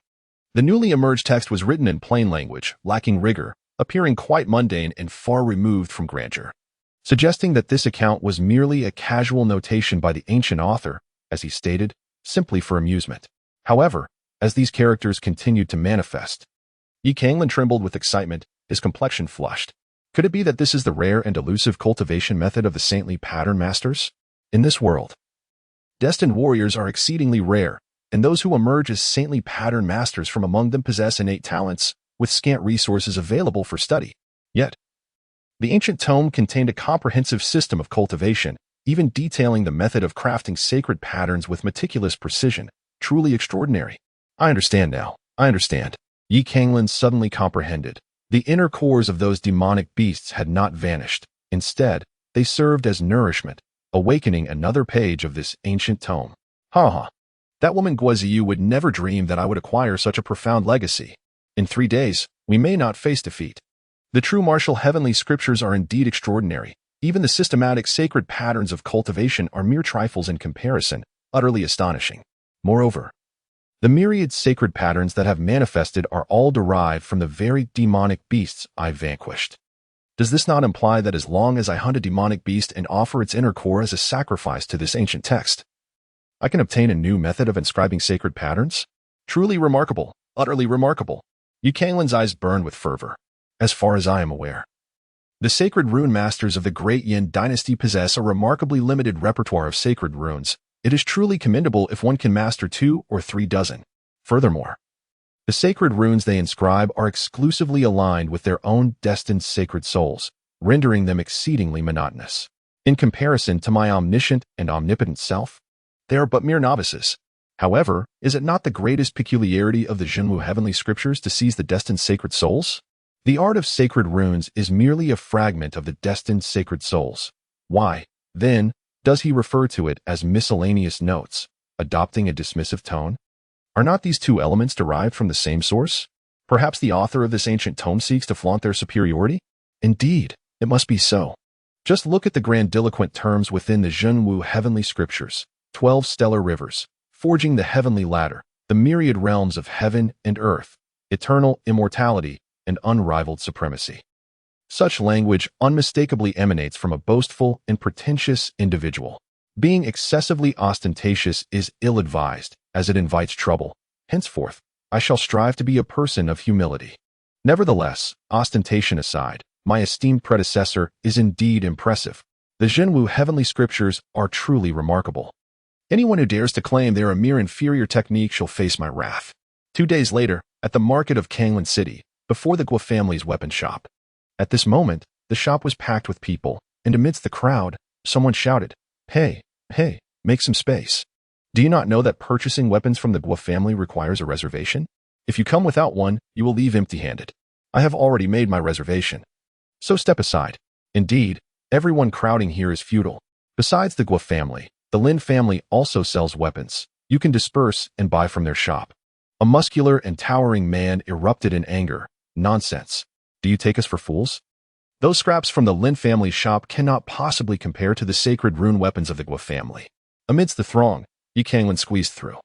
The newly emerged text was written in plain language, lacking rigor, appearing quite mundane and far removed from grandeur, suggesting that this account was merely a casual notation by the ancient author, as he stated, simply for amusement. However, as these characters continued to manifest, Yi Canglan trembled with excitement, his complexion flushed. Could it be that this is the rare and elusive cultivation method of the saintly pattern masters? In this world, destined warriors are exceedingly rare, and those who emerge as saintly pattern masters from among them possess innate talents, with scant resources available for study. Yet, the ancient tome contained a comprehensive system of cultivation, even detailing the method of crafting sacred patterns with meticulous precision, truly extraordinary. I understand now. I understand. Yi Canglan suddenly comprehended. The inner cores of those demonic beasts had not vanished. Instead, they served as nourishment, awakening another page of this ancient tome. That woman Guoziyu would never dream that I would acquire such a profound legacy. In 3 days, we may not face defeat. The true martial heavenly scriptures are indeed extraordinary. Even the systematic sacred patterns of cultivation are mere trifles in comparison, utterly astonishing. Moreover, the myriad sacred patterns that have manifested are all derived from the very demonic beasts I vanquished. Does this not imply that as long as I hunt a demonic beast and offer its inner core as a sacrifice to this ancient text, I can obtain a new method of inscribing sacred patterns? Truly remarkable, utterly remarkable. Yi Canglan's eyes burned with fervor. As far as I am aware, the sacred rune masters of the Great Yin dynasty possess a remarkably limited repertoire of sacred runes. It is truly commendable if one can master 2 or 3 dozen. Furthermore, the sacred runes they inscribe are exclusively aligned with their own destined sacred souls, rendering them exceedingly monotonous. In comparison to my omniscient and omnipotent self, they are but mere novices. However, is it not the greatest peculiarity of the Zhenwu heavenly scriptures to seize the destined sacred souls? The art of sacred runes is merely a fragment of the destined sacred souls. Why, then, Does he refer to it as miscellaneous notes, adopting a dismissive tone? Are not these two elements derived from the same source? Perhaps the author of this ancient tome seeks to flaunt their superiority? Indeed, it must be so. Just look at the grandiloquent terms within the Zhenwu heavenly scriptures: 12 stellar rivers, forging the heavenly ladder, the myriad realms of heaven and earth, eternal immortality, and unrivaled supremacy. Such language unmistakably emanates from a boastful and pretentious individual. Being excessively ostentatious is ill-advised, as it invites trouble. Henceforth, I shall strive to be a person of humility. Nevertheless, ostentation aside, my esteemed predecessor is indeed impressive. The Zhenwu heavenly scriptures are truly remarkable. Anyone who dares to claim they are a mere inferior technique shall face my wrath. 2 days later, at the market of Canglan City, before the Guo family's weapon shop. At this moment, the shop was packed with people, and amidst the crowd, someone shouted, "Hey, hey, make some space. Do you not know that purchasing weapons from the Guo family requires a reservation? If you come without one, you will leave empty-handed. I have already made my reservation. So step aside. Indeed, everyone crowding here is futile. Besides the Guo family, the Lin family also sells weapons. You can disperse and buy from their shop." A muscular and towering man erupted in anger. "Nonsense. Do you take us for fools? Those scraps from the Lin family's shop cannot possibly compare to the sacred rune weapons of the Guo family." Amidst the throng, Canglan squeezed through,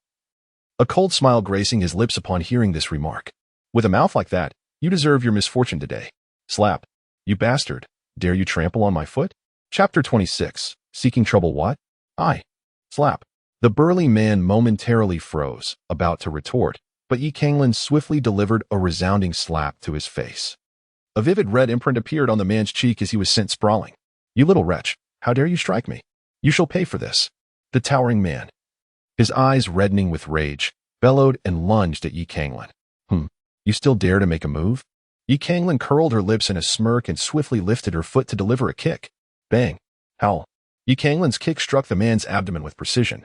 a cold smile gracing his lips upon hearing this remark. "With a mouth like that, you deserve your misfortune today. Slap. You bastard. Dare you trample on my foot?" Chapter 26. Seeking trouble what? I. Slap. The burly man momentarily froze, about to retort, but Canglan swiftly delivered a resounding slap to his face. A vivid red imprint appeared on the man's cheek as he was sent sprawling. "You little wretch, how dare you strike me? You shall pay for this." The towering man, his eyes reddening with rage, bellowed and lunged at Canglan. You still dare to make a move?" Canglan curled her lips in a smirk and swiftly lifted her foot to deliver a kick. Bang! Howl! Canglan's kick struck the man's abdomen with precision,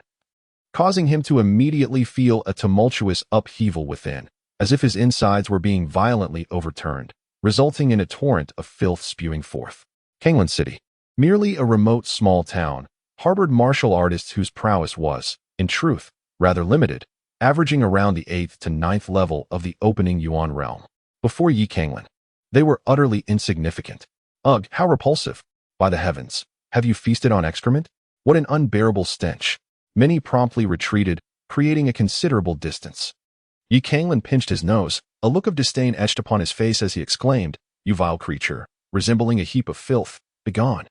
causing him to immediately feel a tumultuous upheaval within, as if his insides were being violently overturned, resulting in a torrent of filth spewing forth. Canglan City, merely a remote small town, harbored martial artists whose prowess was, in truth, rather limited, averaging around the 8th to 9th level of the opening Yuan realm. Before Canglan, they were utterly insignificant. Ugh, how repulsive! By the heavens, have you feasted on excrement? What an unbearable stench! Many promptly retreated, creating a considerable distance. Canglan pinched his nose, a look of disdain etched upon his face as he exclaimed, "You vile creature, resembling a heap of filth, begone.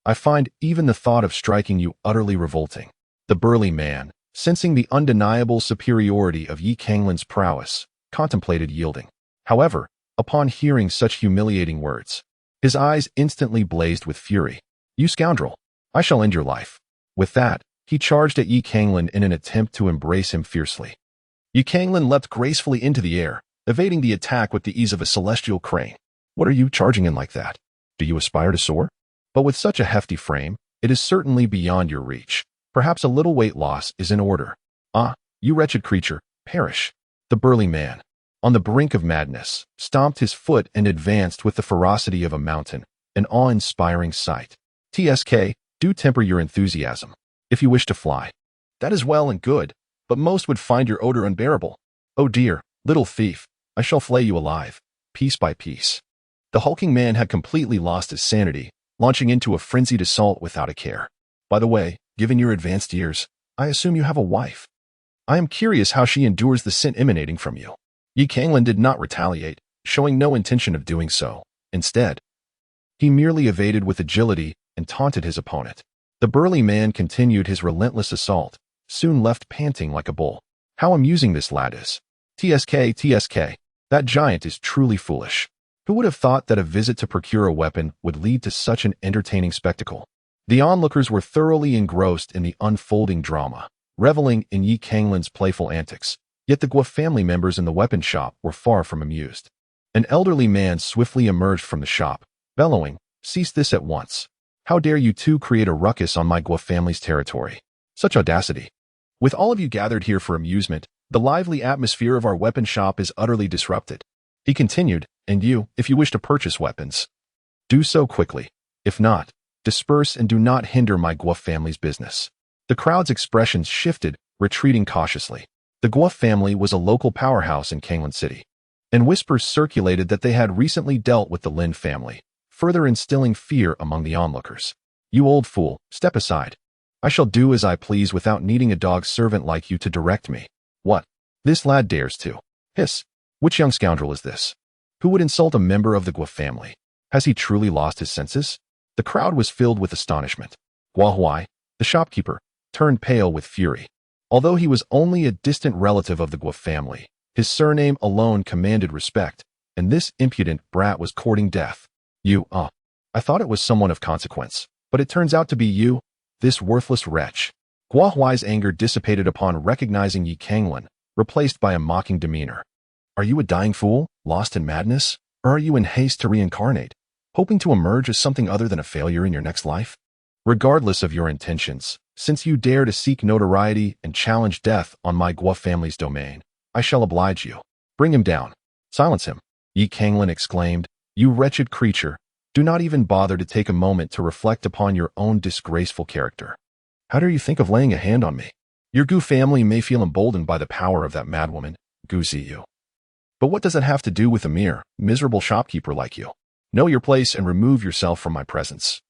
I find even the thought of striking you utterly revolting." The burly man, sensing the undeniable superiority of Canglan's prowess, contemplated yielding. However, upon hearing such humiliating words, his eyes instantly blazed with fury. "You scoundrel! I shall end your life." With that, he charged at Canglan in an attempt to embrace him fiercely. Canglan leapt gracefully into the air, evading the attack with the ease of a celestial crane. "What are you charging in like that? Do you aspire to soar? But with such a hefty frame, it is certainly beyond your reach. Perhaps a little weight loss is in order." "Ah, you wretched creature, perish!" The burly man, on the brink of madness, stomped his foot and advanced with the ferocity of a mountain, an awe-inspiring sight. "TSK, do temper your enthusiasm. If you wish to fly, that is well and good, but most would find your odor unbearable. Oh dear, little thief, I shall flay you alive, piece by piece." The hulking man had completely lost his sanity, launching into a frenzied assault without a care. "By the way, given your advanced years, I assume you have a wife. I am curious how she endures the scent emanating from you." Canglan did not retaliate, showing no intention of doing so. Instead, he merely evaded with agility and taunted his opponent. The burly man continued his relentless assault, soon left panting like a bull. "How amusing this lad is. TSK, that giant is truly foolish. Who would have thought that a visit to procure a weapon would lead to such an entertaining spectacle?" The onlookers were thoroughly engrossed in the unfolding drama, reveling in Canglan's playful antics. Yet the Guo family members in the weapon shop were far from amused. An elderly man swiftly emerged from the shop, bellowing, "Cease this at once. How dare you two create a ruckus on my Guo family's territory? Such audacity. With all of you gathered here for amusement, the lively atmosphere of our weapon shop is utterly disrupted." He continued, "And you, if you wish to purchase weapons, do so quickly. If not, Disperse and do not hinder my Guo family's business. The crowd's expressions shifted, retreating cautiously. The Guo family was a local powerhouse in Canglan City, and whispers circulated that they had recently dealt with the Lin family, further instilling fear among the onlookers. You old fool, step aside. I shall do as I please without needing a dog servant like you to direct me. What? This lad dares to. Hiss. Which young scoundrel is this? Who would insult a member of the Guo family? Has he truly lost his senses? The crowd was filled with astonishment. Guo Huai, the shopkeeper, turned pale with fury. Although he was only a distant relative of the Guo family, his surname alone commanded respect, and this impudent brat was courting death. I thought it was someone of consequence, but it turns out to be you, this worthless wretch. Guo Huai's anger dissipated upon recognizing Yi Canglan, replaced by a mocking demeanor. Are you a dying fool, lost in madness, or are you in haste to reincarnate, hoping to emerge as something other than a failure in your next life? Regardless of your intentions, since you dare to seek notoriety and challenge death on my Guo family's domain, I shall oblige you. Bring him down. Silence him. Yi Canglan exclaimed, You wretched creature, do not even bother to take a moment to reflect upon your own disgraceful character. How dare you think of laying a hand on me? Your Gu family may feel emboldened by the power of that madwoman, Gu Ziyu. But what does it have to do with a mere, miserable shopkeeper like you? Know your place and remove yourself from my presence,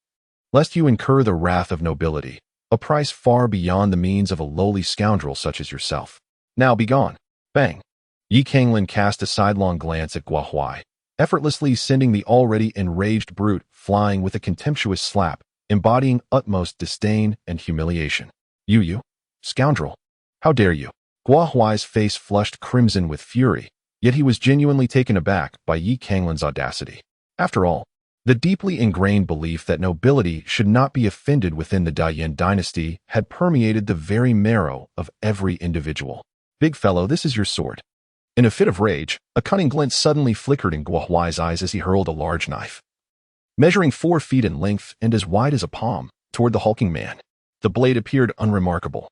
lest you incur the wrath of nobility, a price far beyond the means of a lowly scoundrel such as yourself. Now be gone. Bang. Yi Canglan cast a sidelong glance at Guo Huai, effortlessly sending the already enraged brute flying with a contemptuous slap, embodying utmost disdain and humiliation. You, scoundrel! How dare you? Guo Huai's face flushed crimson with fury, yet he was genuinely taken aback by Yi Canglan's audacity. After all, the deeply ingrained belief that nobility should not be offended within the Dayan dynasty had permeated the very marrow of every individual. Big fellow, this is your sword. In a fit of rage, a cunning glint suddenly flickered in Guo Huai's eyes as he hurled a large knife, measuring 4 feet in length and as wide as a palm, toward the hulking man. The blade appeared unremarkable,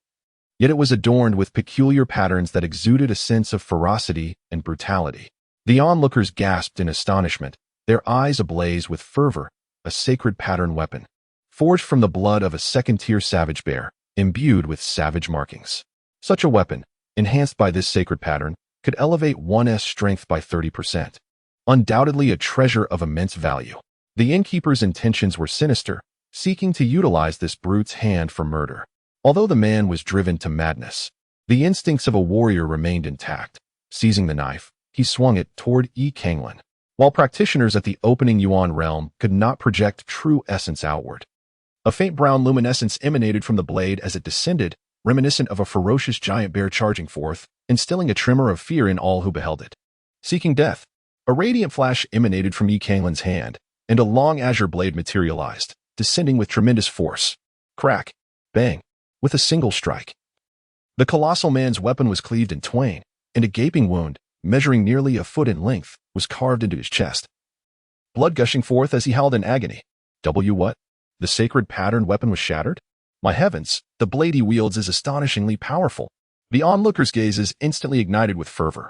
yet it was adorned with peculiar patterns that exuded a sense of ferocity and brutality. The onlookers gasped in astonishment, their eyes ablaze with fervor. A sacred pattern weapon, forged from the blood of a second-tier savage bear, imbued with savage markings. Such a weapon, enhanced by this sacred pattern, could elevate one's strength by 30%. Undoubtedly a treasure of immense value. The innkeeper's intentions were sinister, seeking to utilize this brute's hand for murder. Although the man was driven to madness, the instincts of a warrior remained intact. Seizing the knife, he swung it toward Yi Canglan. While practitioners at the opening Yuan realm could not project true essence outward, a faint brown luminescence emanated from the blade as it descended, reminiscent of a ferocious giant bear charging forth, instilling a tremor of fear in all who beheld it. Seeking death, a radiant flash emanated from Yi Canglan's hand, and a long azure blade materialized, descending with tremendous force. Crack, bang, with a single strike. The colossal man's weapon was cleaved in twain, and a gaping wound, measuring nearly a foot in length, was carved into his chest. Blood gushing forth as he howled in agony. What? The sacred patterned weapon was shattered? My heavens, the blade he wields is astonishingly powerful. The onlookers' gazes instantly ignited with fervor.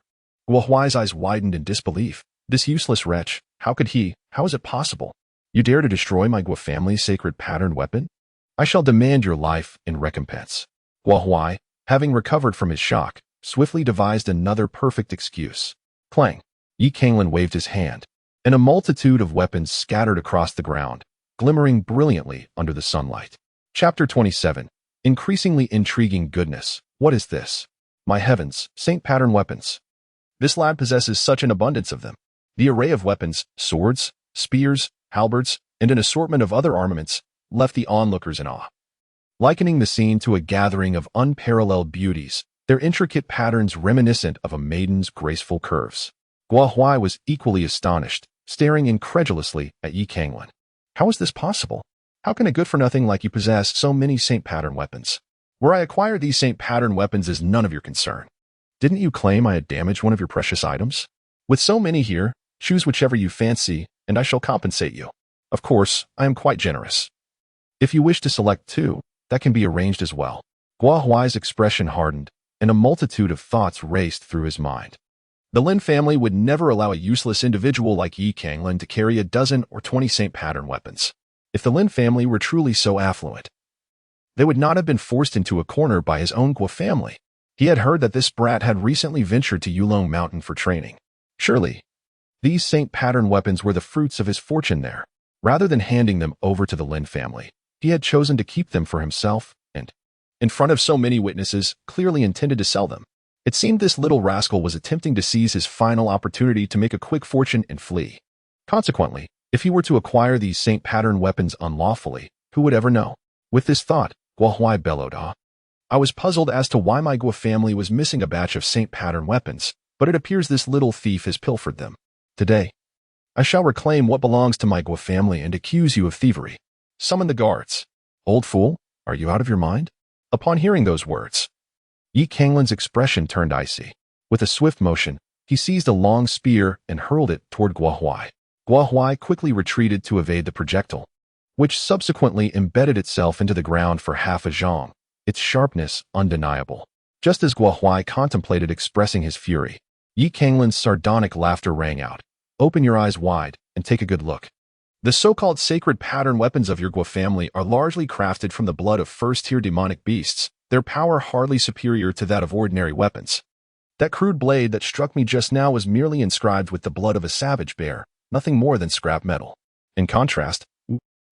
Guo Huai's eyes widened in disbelief. This useless wretch, how is it possible? You dare to destroy my Guo family's sacred patterned weapon? I shall demand your life in recompense. Guo Huai, having recovered from his shock, swiftly devised another perfect excuse. Clang! Yi Canglan waved his hand, and a multitude of weapons scattered across the ground, glimmering brilliantly under the sunlight. Chapter 27. Increasingly intriguing goodness. What is this? My heavens, Saint pattern weapons. This lad possesses such an abundance of them. The array of weapons, swords, spears, halberds, and an assortment of other armaments, left the onlookers in awe. Likening the scene to a gathering of unparalleled beauties, their intricate patterns reminiscent of a maiden's graceful curves. Guo Huai was equally astonished, staring incredulously at Yi Canglan. How is this possible? How can a good-for-nothing like you possess so many Saint pattern weapons? Where I acquired these Saint pattern weapons is none of your concern. Didn't you claim I had damaged one of your precious items? With so many here, choose whichever you fancy, and I shall compensate you. Of course, I am quite generous. If you wish to select 2, that can be arranged as well. Guo Huai's expression hardened, and a multitude of thoughts raced through his mind. The Lin family would never allow a useless individual like Yi Canglan to carry a dozen or 20 Saint pattern weapons. If the Lin family were truly so affluent, they would not have been forced into a corner by his own Guo family. He had heard that this brat had recently ventured to Yulong Mountain for training. Surely, these Saint pattern weapons were the fruits of his fortune there. Rather than handing them over to the Lin family, he had chosen to keep them for himself and, in front of so many witnesses, clearly intended to sell them. It seemed this little rascal was attempting to seize his final opportunity to make a quick fortune and flee. Consequently, if he were to acquire these Saint pattern weapons unlawfully, who would ever know? With this thought, Guo Huai bellowed, I was puzzled as to why my Guo family was missing a batch of Saint pattern weapons, but it appears this little thief has pilfered them. Today, I shall reclaim what belongs to my Guo family and accuse you of thievery. Summon the guards. Old fool, are you out of your mind? Upon hearing those words, Yi Canglan's expression turned icy. With a swift motion, he seized a long spear and hurled it toward Guo Huai. Guo Huai quickly retreated to evade the projectile, which subsequently embedded itself into the ground for half a zhong, its sharpness undeniable. Just as Guo Huai contemplated expressing his fury, Yi Canglan's sardonic laughter rang out. Open your eyes wide and take a good look. The so-called sacred pattern weapons of your Guo family are largely crafted from the blood of first-tier demonic beasts, their power hardly superior to that of ordinary weapons. That crude blade that struck me just now was merely inscribed with the blood of a savage bear, nothing more than scrap metal. In contrast,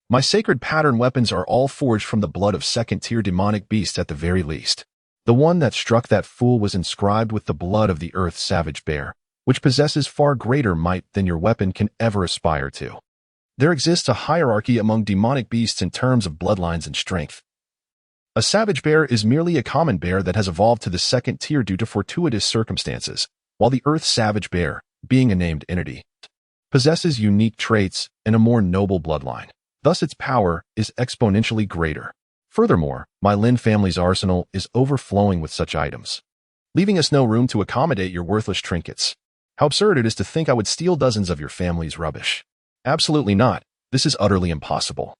my sacred pattern weapons are all forged from the blood of second-tier demonic beasts at the very least. The one that struck that fool was inscribed with the blood of the earth's savage bear, which possesses far greater might than your weapon can ever aspire to. There exists a hierarchy among demonic beasts in terms of bloodlines and strength. A savage bear is merely a common bear that has evolved to the second tier due to fortuitous circumstances, while the earth's savage bear, being a named entity, possesses unique traits and a more noble bloodline. Thus its power is exponentially greater. Furthermore, my Lin family's arsenal is overflowing with such items, leaving us no room to accommodate your worthless trinkets. How absurd it is to think I would steal dozens of your family's rubbish. Absolutely not. This is utterly impossible.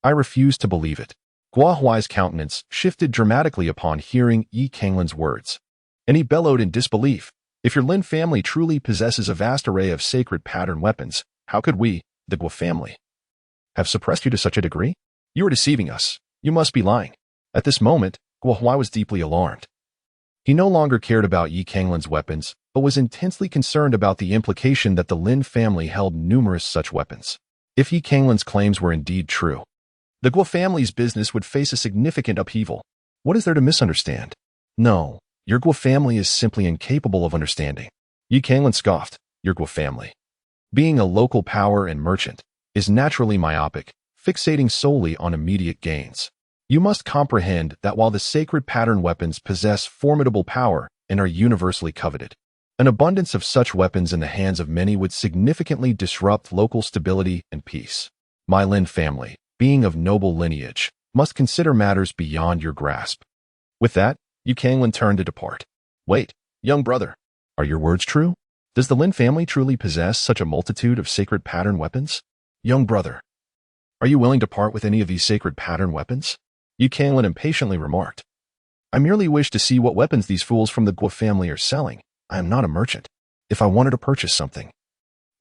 I refuse to believe it. Guo Huai's countenance shifted dramatically upon hearing Yi Canglan's words, and he bellowed in disbelief. If your Lin family truly possesses a vast array of sacred pattern weapons, how could we, the Guo family, have suppressed you to such a degree? You are deceiving us. You must be lying. At this moment, Guo Huai was deeply alarmed. He no longer cared about Yi Canglan's weapons, but was intensely concerned about the implication that the Lin family held numerous such weapons. If Yi Canglan's claims were indeed true, the Guo family's business would face a significant upheaval. What is there to misunderstand? No, your Guo family is simply incapable of understanding. Yi Canglan scoffed. Your Guo family, being a local power and merchant, is naturally myopic, fixating solely on immediate gains. You must comprehend that while the sacred pattern weapons possess formidable power and are universally coveted, an abundance of such weapons in the hands of many would significantly disrupt local stability and peace. My Lin family, being of noble lineage, must consider matters beyond your grasp. With that, Yi Canglan turned to depart. Wait, young brother, are your words true? Does the Lin family truly possess such a multitude of sacred pattern weapons? Young brother, are you willing to part with any of these sacred pattern weapons? Yi Canglan impatiently remarked. I merely wish to see what weapons these fools from the Guo family are selling. I am not a merchant. If I wanted to purchase something,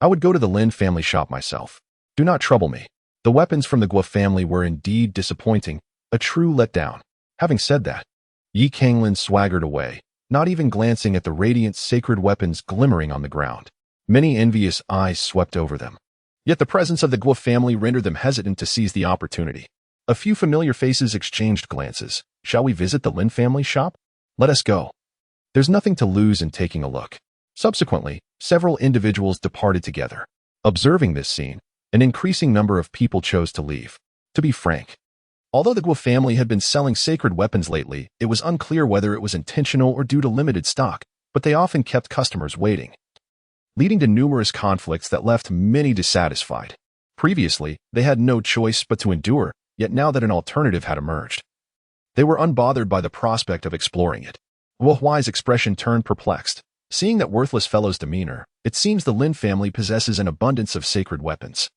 I would go to the Lin family shop myself. Do not trouble me. The weapons from the Guo family were indeed disappointing, a true letdown. Having said that, Yi Canglan swaggered away, not even glancing at the radiant sacred weapons glimmering on the ground. Many envious eyes swept over them. Yet the presence of the Guo family rendered them hesitant to seize the opportunity. A few familiar faces exchanged glances. Shall we visit the Lin family shop? Let us go. There's nothing to lose in taking a look. Subsequently, several individuals departed together. Observing this scene, an increasing number of people chose to leave. To be frank, although the Guo family had been selling sacred weapons lately, it was unclear whether it was intentional or due to limited stock, but they often kept customers waiting, leading to numerous conflicts that left many dissatisfied. Previously, they had no choice but to endure, yet now that an alternative had emerged, they were unbothered by the prospect of exploring it. Guo Huai's expression turned perplexed. Seeing that worthless fellow's demeanor, it seems the Lin family possesses an abundance of sacred weapons.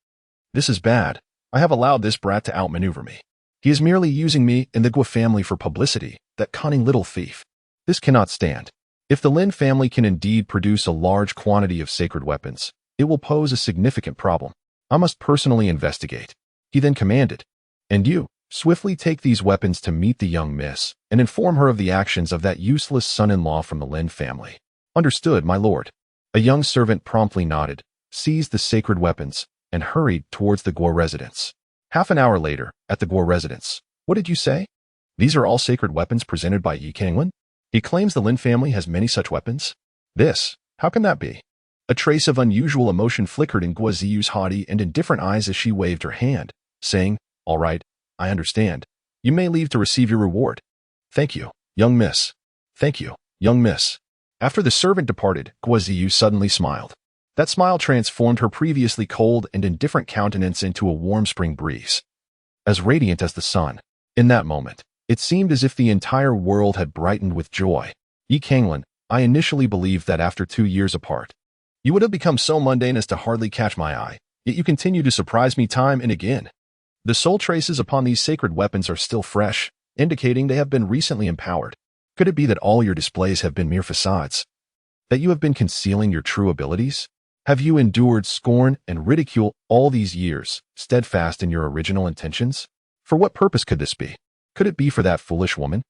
This is bad. I have allowed this brat to outmaneuver me. He is merely using me and the Guo family for publicity, that cunning little thief. This cannot stand. If the Lin family can indeed produce a large quantity of sacred weapons, it will pose a significant problem. I must personally investigate. He then commanded, "And you, swiftly take these weapons to meet the young miss and inform her of the actions of that useless son-in-law from the Lin family." "Understood, my lord." A young servant promptly nodded, seized the sacred weapons, and hurried towards the Guo residence. Half an hour later, at the Guo residence. "What did you say? These are all sacred weapons presented by Yi Canglan? He claims the Lin family has many such weapons? How can that be?" A trace of unusual emotion flickered in Guo Ziyu's haughty and indifferent eyes as she waved her hand, saying, "All right, I understand. You may leave to receive your reward." "Thank you, young miss. Thank you, young miss." After the servant departed, Guo Ziyu suddenly smiled. That smile transformed her previously cold and indifferent countenance into a warm spring breeze, as radiant as the sun. In that moment, it seemed as if the entire world had brightened with joy. "Yi Canglan, I initially believed that after 2 years apart, you would have become so mundane as to hardly catch my eye, yet you continue to surprise me time and again. The soul traces upon these sacred weapons are still fresh, indicating they have been recently empowered. Could it be that all your displays have been mere facades? That you have been concealing your true abilities? Have you endured scorn and ridicule all these years, steadfast in your original intentions? For what purpose could this be? Could it be for that foolish woman?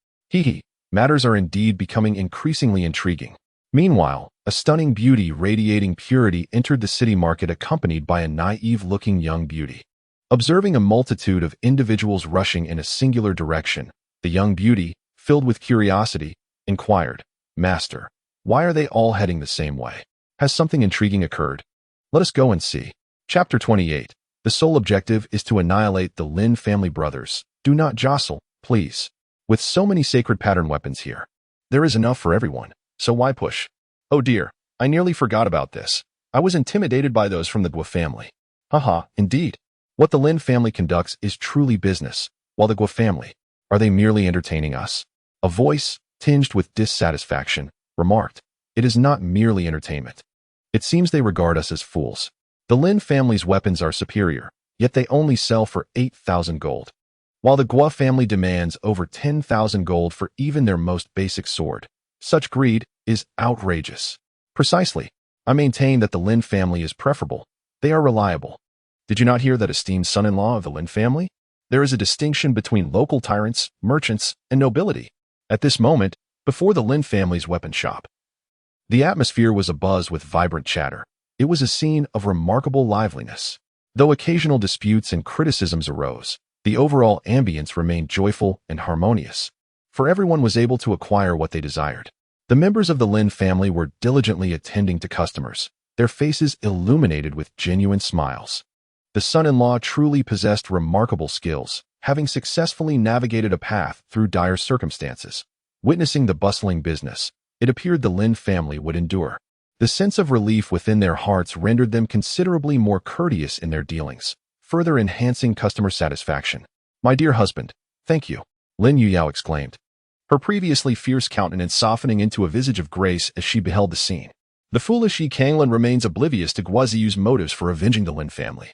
Matters are indeed becoming increasingly intriguing. Meanwhile, a stunning beauty radiating purity entered the city market accompanied by a naive-looking young beauty. Observing a multitude of individuals rushing in a singular direction, the young beauty, filled with curiosity, inquired, "Master, why are they all heading the same way? Has something intriguing occurred? Let us go and see." Chapter 28. The sole objective is to annihilate the Lin family brothers. Do not jostle, please. With so many sacred pattern weapons here, there is enough for everyone, so why push? Oh dear, I nearly forgot about this. I was intimidated by those from the Guo family. Haha, indeed. What the Lin family conducts is truly business, while the Guo family, are they merely entertaining us? A voice, tinged with dissatisfaction, remarked, "It is not merely entertainment. It seems they regard us as fools. The Lin family's weapons are superior, yet they only sell for 8,000 gold, while the Guo family demands over 10,000 gold for even their most basic sword. Such greed is outrageous." "Precisely. I maintain that the Lin family is preferable. They are reliable. Did you not hear that esteemed son-in-law of the Lin family? There is a distinction between local tyrants, merchants, and nobility." At this moment, before the Lin family's weapon shop, the atmosphere was abuzz with vibrant chatter. It was a scene of remarkable liveliness. Though occasional disputes and criticisms arose, the overall ambience remained joyful and harmonious, for everyone was able to acquire what they desired. The members of the Lin family were diligently attending to customers, their faces illuminated with genuine smiles. The son-in-law truly possessed remarkable skills, having successfully navigated a path through dire circumstances. Witnessing the bustling business, it appeared the Lin family would endure. The sense of relief within their hearts rendered them considerably more courteous in their dealings, further enhancing customer satisfaction. "My dear husband, thank you," Lin Yuyao exclaimed, her previously fierce countenance softening into a visage of grace as she beheld the scene. The foolish Yi Canglan remains oblivious to Guo Ziyu's motives for avenging the Lin family.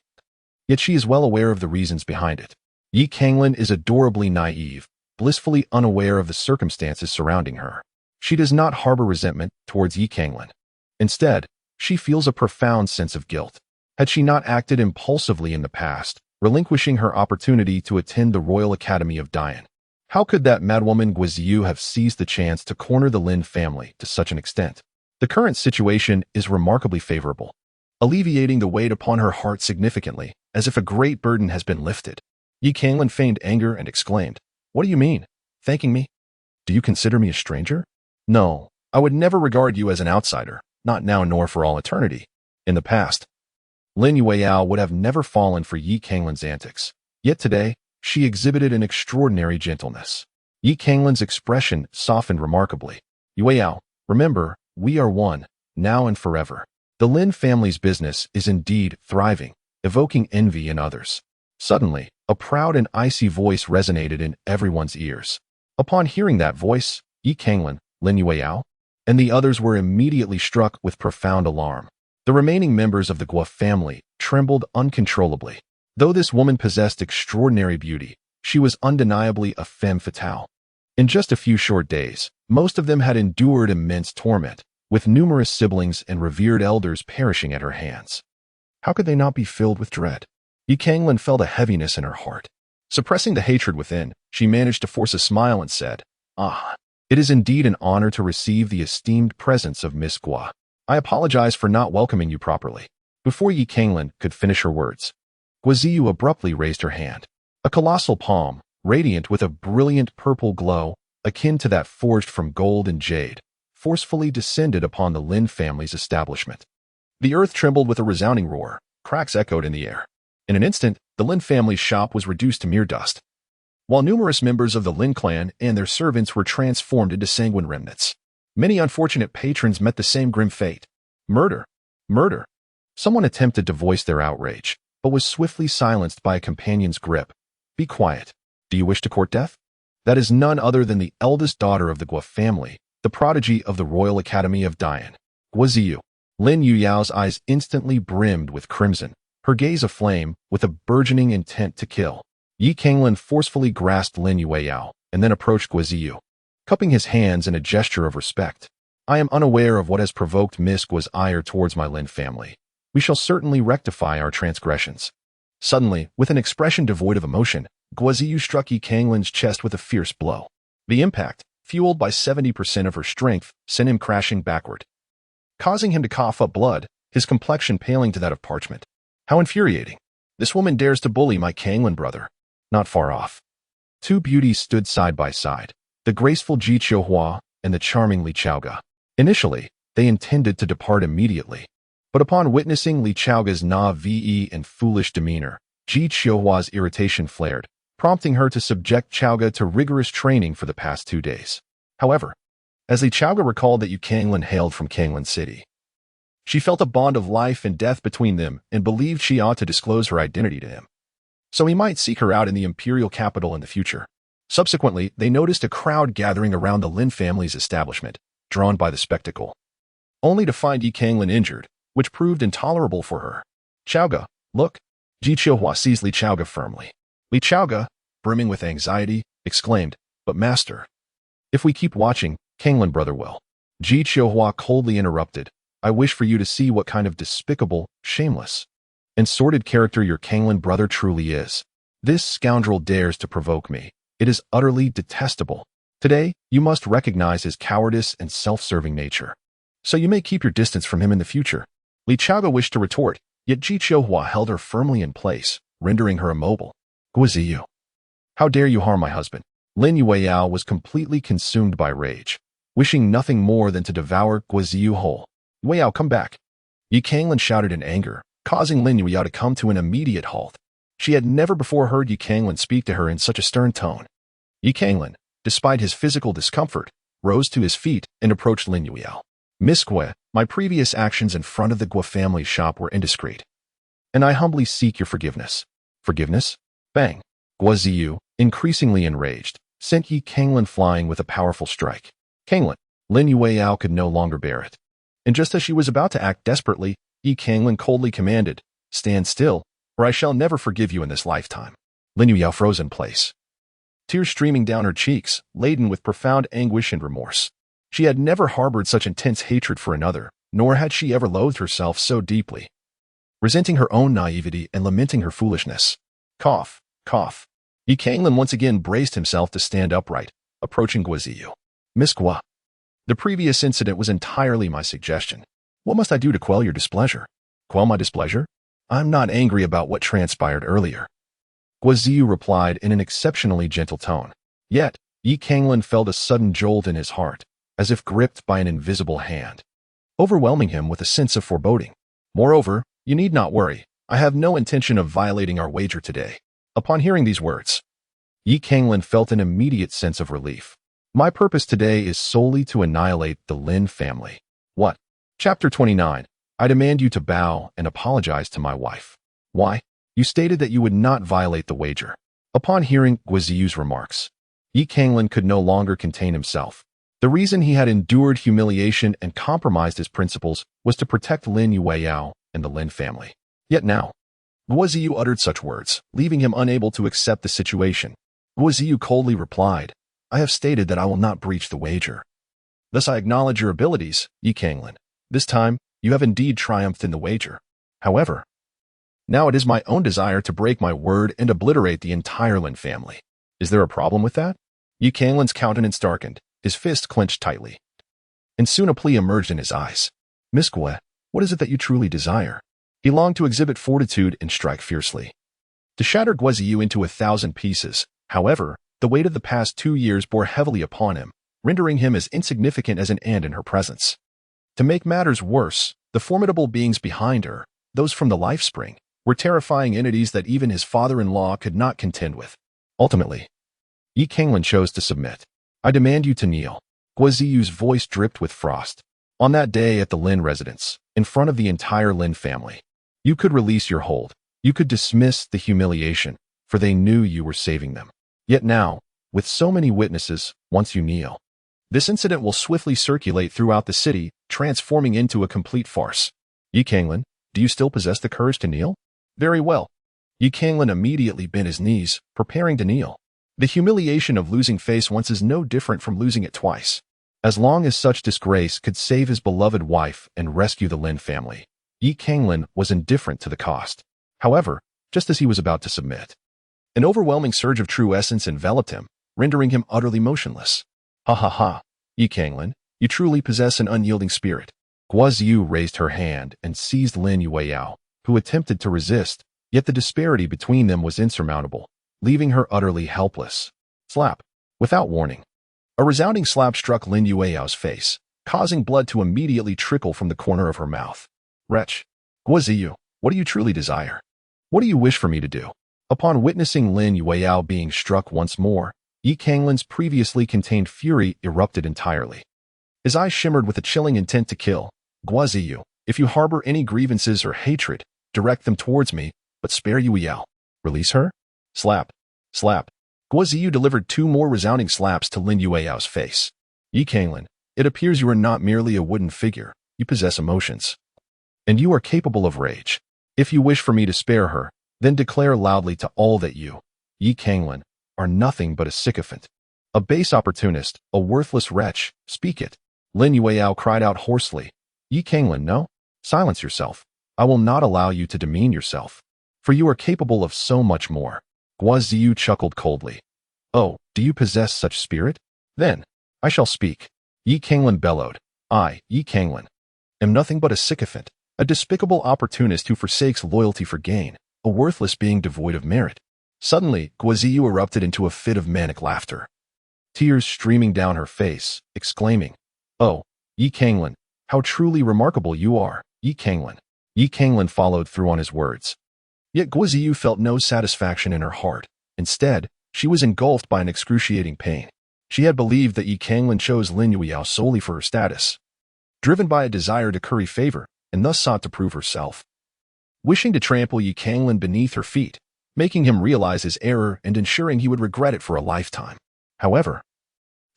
Yet she is well aware of the reasons behind it. Yi Canglan is adorably naive, blissfully unaware of the circumstances surrounding her. She does not harbor resentment towards Yi Canglan. Instead, she feels a profound sense of guilt. Had she not acted impulsively in the past, relinquishing her opportunity to attend the Royal Academy of Dian? How could that madwoman Guo Ziyu have seized the chance to corner the Lin family to such an extent? The current situation is remarkably favorable, alleviating the weight upon her heart significantly, as if a great burden has been lifted. Yi Canglan feigned anger and exclaimed, "What do you mean? Thanking me? Do you consider me a stranger? No, I would never regard you as an outsider, not now nor for all eternity." In the past, Lin Yuyao would have never fallen for Yi Canglan's antics. Yet today, she exhibited an extraordinary gentleness. Yi Canglan's expression softened remarkably. "Yuyao, remember, we are one, now and forever. The Lin family's business is indeed thriving, evoking envy in others." Suddenly, a proud and icy voice resonated in everyone's ears. Upon hearing that voice, Yi Canglan, Lin Yuyao, and the others were immediately struck with profound alarm. The remaining members of the Guo family trembled uncontrollably. Though this woman possessed extraordinary beauty, she was undeniably a femme fatale. In just a few short days, most of them had endured immense torment, with numerous siblings and revered elders perishing at her hands. How could they not be filled with dread? Yi Canglan felt a heaviness in her heart. Suppressing the hatred within, she managed to force a smile and said, "Ah, it is indeed an honor to receive the esteemed presence of Miss Gua. I apologize for not welcoming you properly." Before Yi Canglan could finish her words, Guaziyu abruptly raised her hand. A colossal palm, radiant with a brilliant purple glow, akin to that forged from gold and jade, forcefully descended upon the Lin family's establishment. The earth trembled with a resounding roar. Cracks echoed in the air. In an instant, the Lin family's shop was reduced to mere dust, while numerous members of the Lin clan and their servants were transformed into sanguine remnants. Many unfortunate patrons met the same grim fate. Murder! Murder! Someone attempted to voice their outrage, but was swiftly silenced by a companion's grip. "Be quiet. Do you wish to court death? That is none other than the eldest daughter of the Gua family, the prodigy of the Royal Academy of Dian, Guaziyu." Lin Yuyao's eyes instantly brimmed with crimson, her gaze aflame with a burgeoning intent to kill. Yi Canglan forcefully grasped Lin Yueyao and then approached Guaziyu, cupping his hands in a gesture of respect. "I am unaware of what has provoked Miss Gua's ire towards my Lin family. We shall certainly rectify our transgressions." Suddenly, with an expression devoid of emotion, Guaziyu struck Yi Canglan's chest with a fierce blow. The impact, fueled by 70% of her strength, sent him crashing backward, causing him to cough up blood, his complexion paling to that of parchment. How infuriating. This woman dares to bully my Canglan brother. Not far off, two beauties stood side by side, the graceful Ji Qiuhua and the charming Li Chaoga. Initially, they intended to depart immediately, but upon witnessing Li Chaoga's naive and foolish demeanor, Ji Qiuhua's irritation flared, prompting her to subject Chaoga to rigorous training for the past 2 days. However, as Li Chaoga recalled that Yi Canglan hailed from Canglan City, she felt a bond of life and death between them and believed she ought to disclose her identity to him, so he might seek her out in the imperial capital in the future. Subsequently, they noticed a crowd gathering around the Lin family's establishment, drawn by the spectacle, only to find Yi Canglan injured, which proved intolerable for her. "Chaoga, look!" Ji Qiuhua seized Li Chaoga firmly. Li Chaoga, brimming with anxiety, exclaimed, "But master, if we keep watching, Canglan brother will." Ji Qiuhua coldly interrupted, "I wish for you to see what kind of despicable, shameless, and sordid character your Canglan brother truly is. This scoundrel dares to provoke me. It is utterly detestable. Today, you must recognize his cowardice and self-serving nature, so you may keep your distance from him in the future." Li Chaoga wished to retort, yet Ji Qiuhua held her firmly in place, rendering her immobile. "Guaziyu, how dare you harm my husband?" Lin Yueyao was completely consumed by rage, wishing nothing more than to devour Guaziyu whole. "Yueyao, come back!" Yi Canglan shouted in anger, causing Lin Yueyao to come to an immediate halt. She had never before heard Yi Canglan speak to her in such a stern tone. Yi Canglan, despite his physical discomfort, rose to his feet and approached Lin Yueyao. "Miss Gua, my previous actions in front of the Gua family shop were indiscreet, and I humbly seek your forgiveness." "Forgiveness?" Bang! Guaziyu, increasingly enraged, sent Yi Canglan flying with a powerful strike. "Canglan!" Lin Yueyao could no longer bear it. And just as she was about to act desperately, Yi Canglan coldly commanded, "Stand still, or I shall never forgive you in this lifetime." Lin Yueyao froze in place, tears streaming down her cheeks, laden with profound anguish and remorse. She had never harbored such intense hatred for another, nor had she ever loathed herself so deeply, resenting her own naivety and lamenting her foolishness. Cough, cough. Yi Canglan once again braced himself to stand upright, approaching Guaziyu. "Miss Gua, the previous incident was entirely my suggestion. What must I do to quell your displeasure?" "Quell my displeasure? I'm not angry about what transpired earlier," Guaziyu replied in an exceptionally gentle tone. Yet, Yi Canglan felt a sudden jolt in his heart, as if gripped by an invisible hand, overwhelming him with a sense of foreboding. "Moreover, you need not worry. I have no intention of violating our wager today." Upon hearing these words, Yi Canglan felt an immediate sense of relief. "My purpose today is solely to annihilate the Lin family." What? Chapter 29. I demand you to bow and apologize to my wife. Why? You stated that you would not violate the wager. Upon hearing Guaziyu's remarks, Yi Canglan could no longer contain himself. The reason he had endured humiliation and compromised his principles was to protect Lin Yueyao and the Lin family. Yet now, Guaziyu uttered such words, leaving him unable to accept the situation. Guaziyu coldly replied, "I have stated that I will not breach the wager. Thus I acknowledge your abilities, Yi Canglan. This time, you have indeed triumphed in the wager. However, Now it is my own desire to break my word and obliterate the entire Lin family. Is there a problem with that? Yi Canglan's countenance darkened, his fist clenched tightly. And soon a plea emerged in his eyes. Miss Gue, what is it that you truly desire? He longed to exhibit fortitude and strike fiercely. To shatter Guizhou into 1,000 pieces, however, the weight of the past 2 years bore heavily upon him, rendering him as insignificant as an ant in her presence. To make matters worse, the formidable beings behind her, those from the Life Spring, were terrifying entities that even his father-in-law could not contend with. Ultimately, Yi Canglan chose to submit. I demand you to kneel. Guizhou's voice dripped with frost. On that day at the Lin residence, in front of the entire Lin family, you could release your hold. You could dismiss the humiliation, for they knew you were saving them. Yet now, with so many witnesses, once you kneel, this incident will swiftly circulate throughout the city, transforming into a complete farce. Yi Canglan, do you still possess the courage to kneel? Very well. Yi Canglan immediately bent his knees, preparing to kneel. The humiliation of losing face once is no different from losing it twice. As long as such disgrace could save his beloved wife and rescue the Lin family, Yi Canglan was indifferent to the cost. However, just as he was about to submit, an overwhelming surge of true essence enveloped him, rendering him utterly motionless. Ha ha ha, Yi Canglan, you truly possess an unyielding spirit. Guizhou raised her hand and seized Lin Yueyao, who attempted to resist, yet the disparity between them was insurmountable, leaving her utterly helpless. Slap. Without warning, a resounding slap struck Lin Yueyao's face, causing blood to immediately trickle from the corner of her mouth. Wretch. Guizhou, what do you truly desire? What do you wish for me to do? Upon witnessing Lin Yueyao being struck once more, Yi Canglan's previously contained fury erupted entirely. His eyes shimmered with a chilling intent to kill. Guizhou, if you harbor any grievances or hatred, direct them towards me, but spare Yueyao. Release her? Slap. Slap. Guizhou delivered 2 more resounding slaps to Lin Yueyao's face. Yi Canglan, it appears you are not merely a wooden figure, you possess emotions. And you are capable of rage. If you wish for me to spare her, then declare loudly to all that you, Yi Canglan, are nothing but a sycophant. A base opportunist, a worthless wretch, speak it. Lin Yueyao cried out hoarsely. Yi Canglan, no? Silence yourself. I will not allow you to demean yourself. For you are capable of so much more. Guizhou chuckled coldly. Oh, do you possess such spirit? Then, I shall speak. Yi Canglan bellowed. I, Yi Canglan, am nothing but a sycophant, a despicable opportunist who forsakes loyalty for gain, a worthless being devoid of merit. Suddenly, Guizhou erupted into a fit of manic laughter, tears streaming down her face, exclaiming, Oh, Yi Canglan, how truly remarkable you are, Yi Canglan. Yi Canglan followed through on his words. Yet Guizhou felt no satisfaction in her heart. Instead, she was engulfed by an excruciating pain. She had believed that Yi Canglan chose Lin Yueyao solely for her status, driven by a desire to curry favor, and thus sought to prove herself, wishing to trample Yi Canglan beneath her feet, making him realize his error and ensuring he would regret it for a lifetime. However,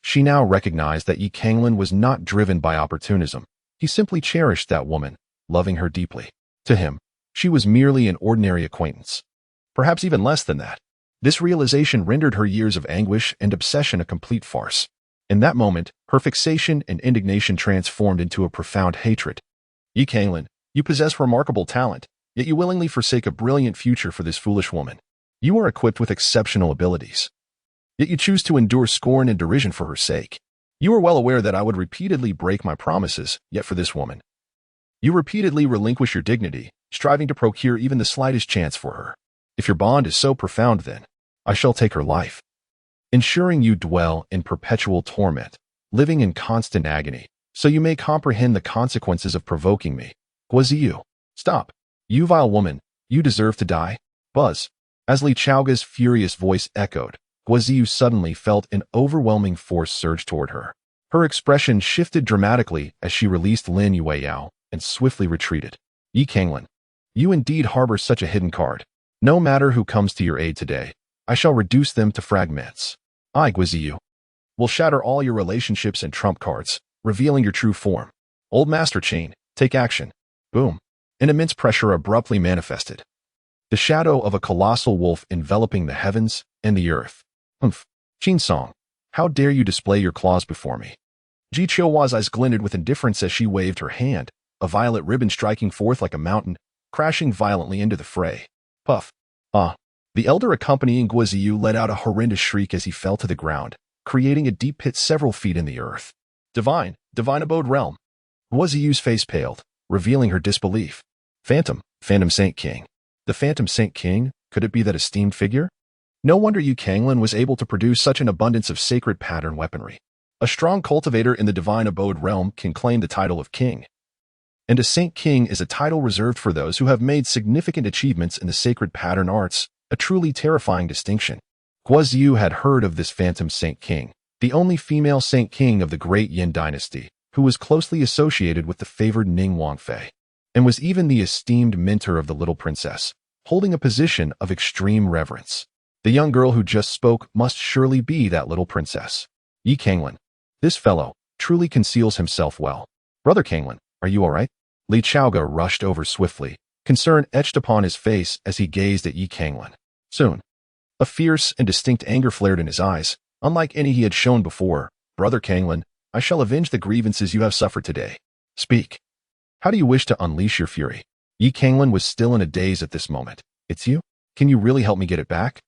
she now recognized that Yi Canglan was not driven by opportunism. He simply cherished that woman, loving her deeply. To him, she was merely an ordinary acquaintance. Perhaps even less than that. This realization rendered her years of anguish and obsession a complete farce. In that moment, her fixation and indignation transformed into a profound hatred. Yi Canglan, you possess remarkable talent, yet you willingly forsake a brilliant future for this foolish woman. You are equipped with exceptional abilities, yet you choose to endure scorn and derision for her sake. You are well aware that I would repeatedly break my promises, yet for this woman, you repeatedly relinquish your dignity, striving to procure even the slightest chance for her. If your bond is so profound, then I shall take her life, ensuring you dwell in perpetual torment, living in constant agony, so you may comprehend the consequences of provoking me. Guizhou, stop. You vile woman, you deserve to die. Buzz. As Li Chaoga's furious voice echoed, Guizhou suddenly felt an overwhelming force surge toward her. Her expression shifted dramatically as she released Lin Yueyao and swiftly retreated. Yi Canglan, you indeed harbor such a hidden card. No matter who comes to your aid today, I shall reduce them to fragments. I, Guizhou, will shatter all your relationships and trump cards, revealing your true form. Old Master Chain, take action. Boom. An immense pressure abruptly manifested. The shadow of a colossal wolf enveloping the heavens and the earth. Humph. Qin Song, how dare you display your claws before me? Ji Qiuhua's eyes glinted with indifference as she waved her hand, a violet ribbon striking forth like a mountain, crashing violently into the fray. Puff. Ah. The elder accompanying Guizhou let out a horrendous shriek as he fell to the ground, creating a deep pit several feet in the earth. Divine abode realm. Guizhou's face paled, revealing her disbelief. Phantom Saint King. The Phantom Saint King? Could it be that esteemed figure? No wonder Canglan was able to produce such an abundance of sacred pattern weaponry. A strong cultivator in the divine abode realm can claim the title of king. And a Saint King is a title reserved for those who have made significant achievements in the sacred pattern arts, a truly terrifying distinction. Guizhou had heard of this Phantom Saint King, the only female Saint King of the Great Yin dynasty, who was closely associated with the favored Ning Wangfei, and was even the esteemed mentor of the little princess, holding a position of extreme reverence. The young girl who just spoke must surely be that little princess. Canglan. This fellow truly conceals himself well. Brother Canglan, are you all right? Li Chaoga rushed over swiftly, concern etched upon his face as he gazed at Canglan. Soon, a fierce and distinct anger flared in his eyes, unlike any he had shown before. Brother Canglan, I shall avenge the grievances you have suffered today. Speak. How do you wish to unleash your fury? Canglan was still in a daze at this moment. It's you? Can you really help me get it back?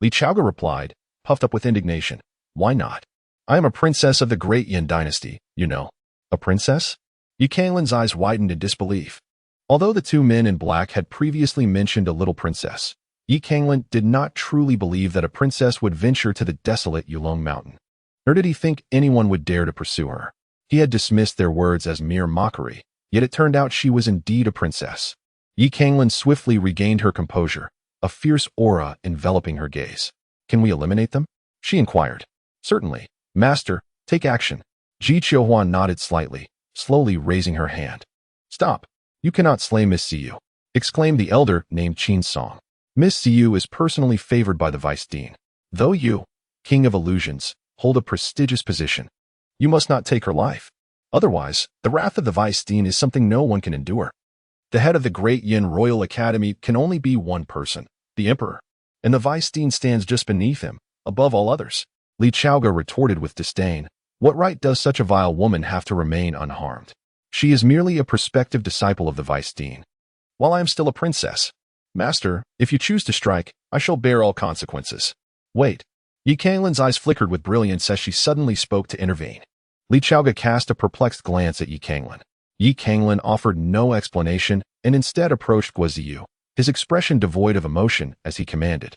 Li Chaoga replied, puffed up with indignation. Why not? I am a princess of the Great Yin dynasty, you know. A princess? Canglan's eyes widened in disbelief. Although the two men in black had previously mentioned a little princess, Canglan did not truly believe that a princess would venture to the desolate Yulong Mountain. Nor did he think anyone would dare to pursue her. He had dismissed their words as mere mockery, yet it turned out she was indeed a princess. Canglan swiftly regained her composure, a fierce aura enveloping her gaze. Can we eliminate them? She inquired. Certainly. Master, take action. Ji Qiuhuan nodded slightly, slowly raising her hand. Stop. You cannot slay Miss Siyu, exclaimed the elder named Qin Song. Miss Siyu is personally favored by the Vice Dean. Though you, King of Illusions, hold a prestigious position, you must not take her life. Otherwise, the wrath of the Vice Dean is something no one can endure. The head of the Great Yin Royal Academy can only be one person, the Emperor, and the Vice Dean stands just beneath him, above all others. Li Chaoga retorted with disdain. What right does such a vile woman have to remain unharmed? She is merely a prospective disciple of the Vice Dean. While I am still a princess. Master, if you choose to strike, I shall bear all consequences. Wait. Canglan's eyes flickered with brilliance as she suddenly spoke to intervene. Li Chaoga cast a perplexed glance at Canglan. Canglan offered no explanation and instead approached Guizhou, his expression devoid of emotion as he commanded.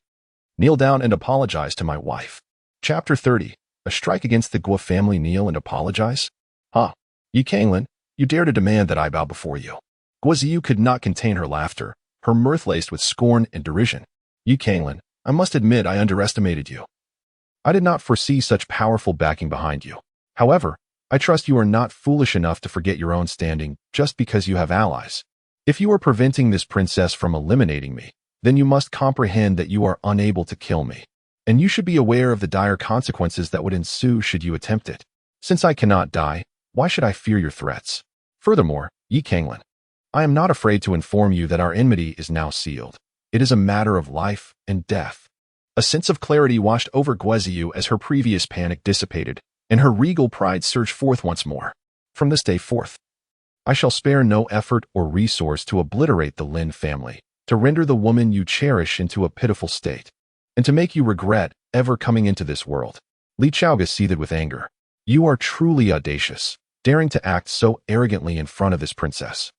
Kneel down and apologize to my wife. Chapter 30. A strike against the Guo family. Kneel and apologize? Ha! Canglan, you dare to demand that I bow before you. Guizhou could not contain her laughter, her mirth laced with scorn and derision. Canglan, I must admit I underestimated you. I did not foresee such powerful backing behind you. However, I trust you are not foolish enough to forget your own standing just because you have allies. If you are preventing this princess from eliminating me, then you must comprehend that you are unable to kill me. And you should be aware of the dire consequences that would ensue should you attempt it. Since I cannot die, why should I fear your threats? Furthermore, Canglan, I am not afraid to inform you that our enmity is now sealed. It is a matter of life and death. A sense of clarity washed over Guizhou as her previous panic dissipated, and her regal pride surged forth once more. From this day forth, I shall spare no effort or resource to obliterate the Lin family, to render the woman you cherish into a pitiful state, and to make you regret ever coming into this world. Li Chaoga seethed with anger. You are truly audacious, daring to act so arrogantly in front of this princess.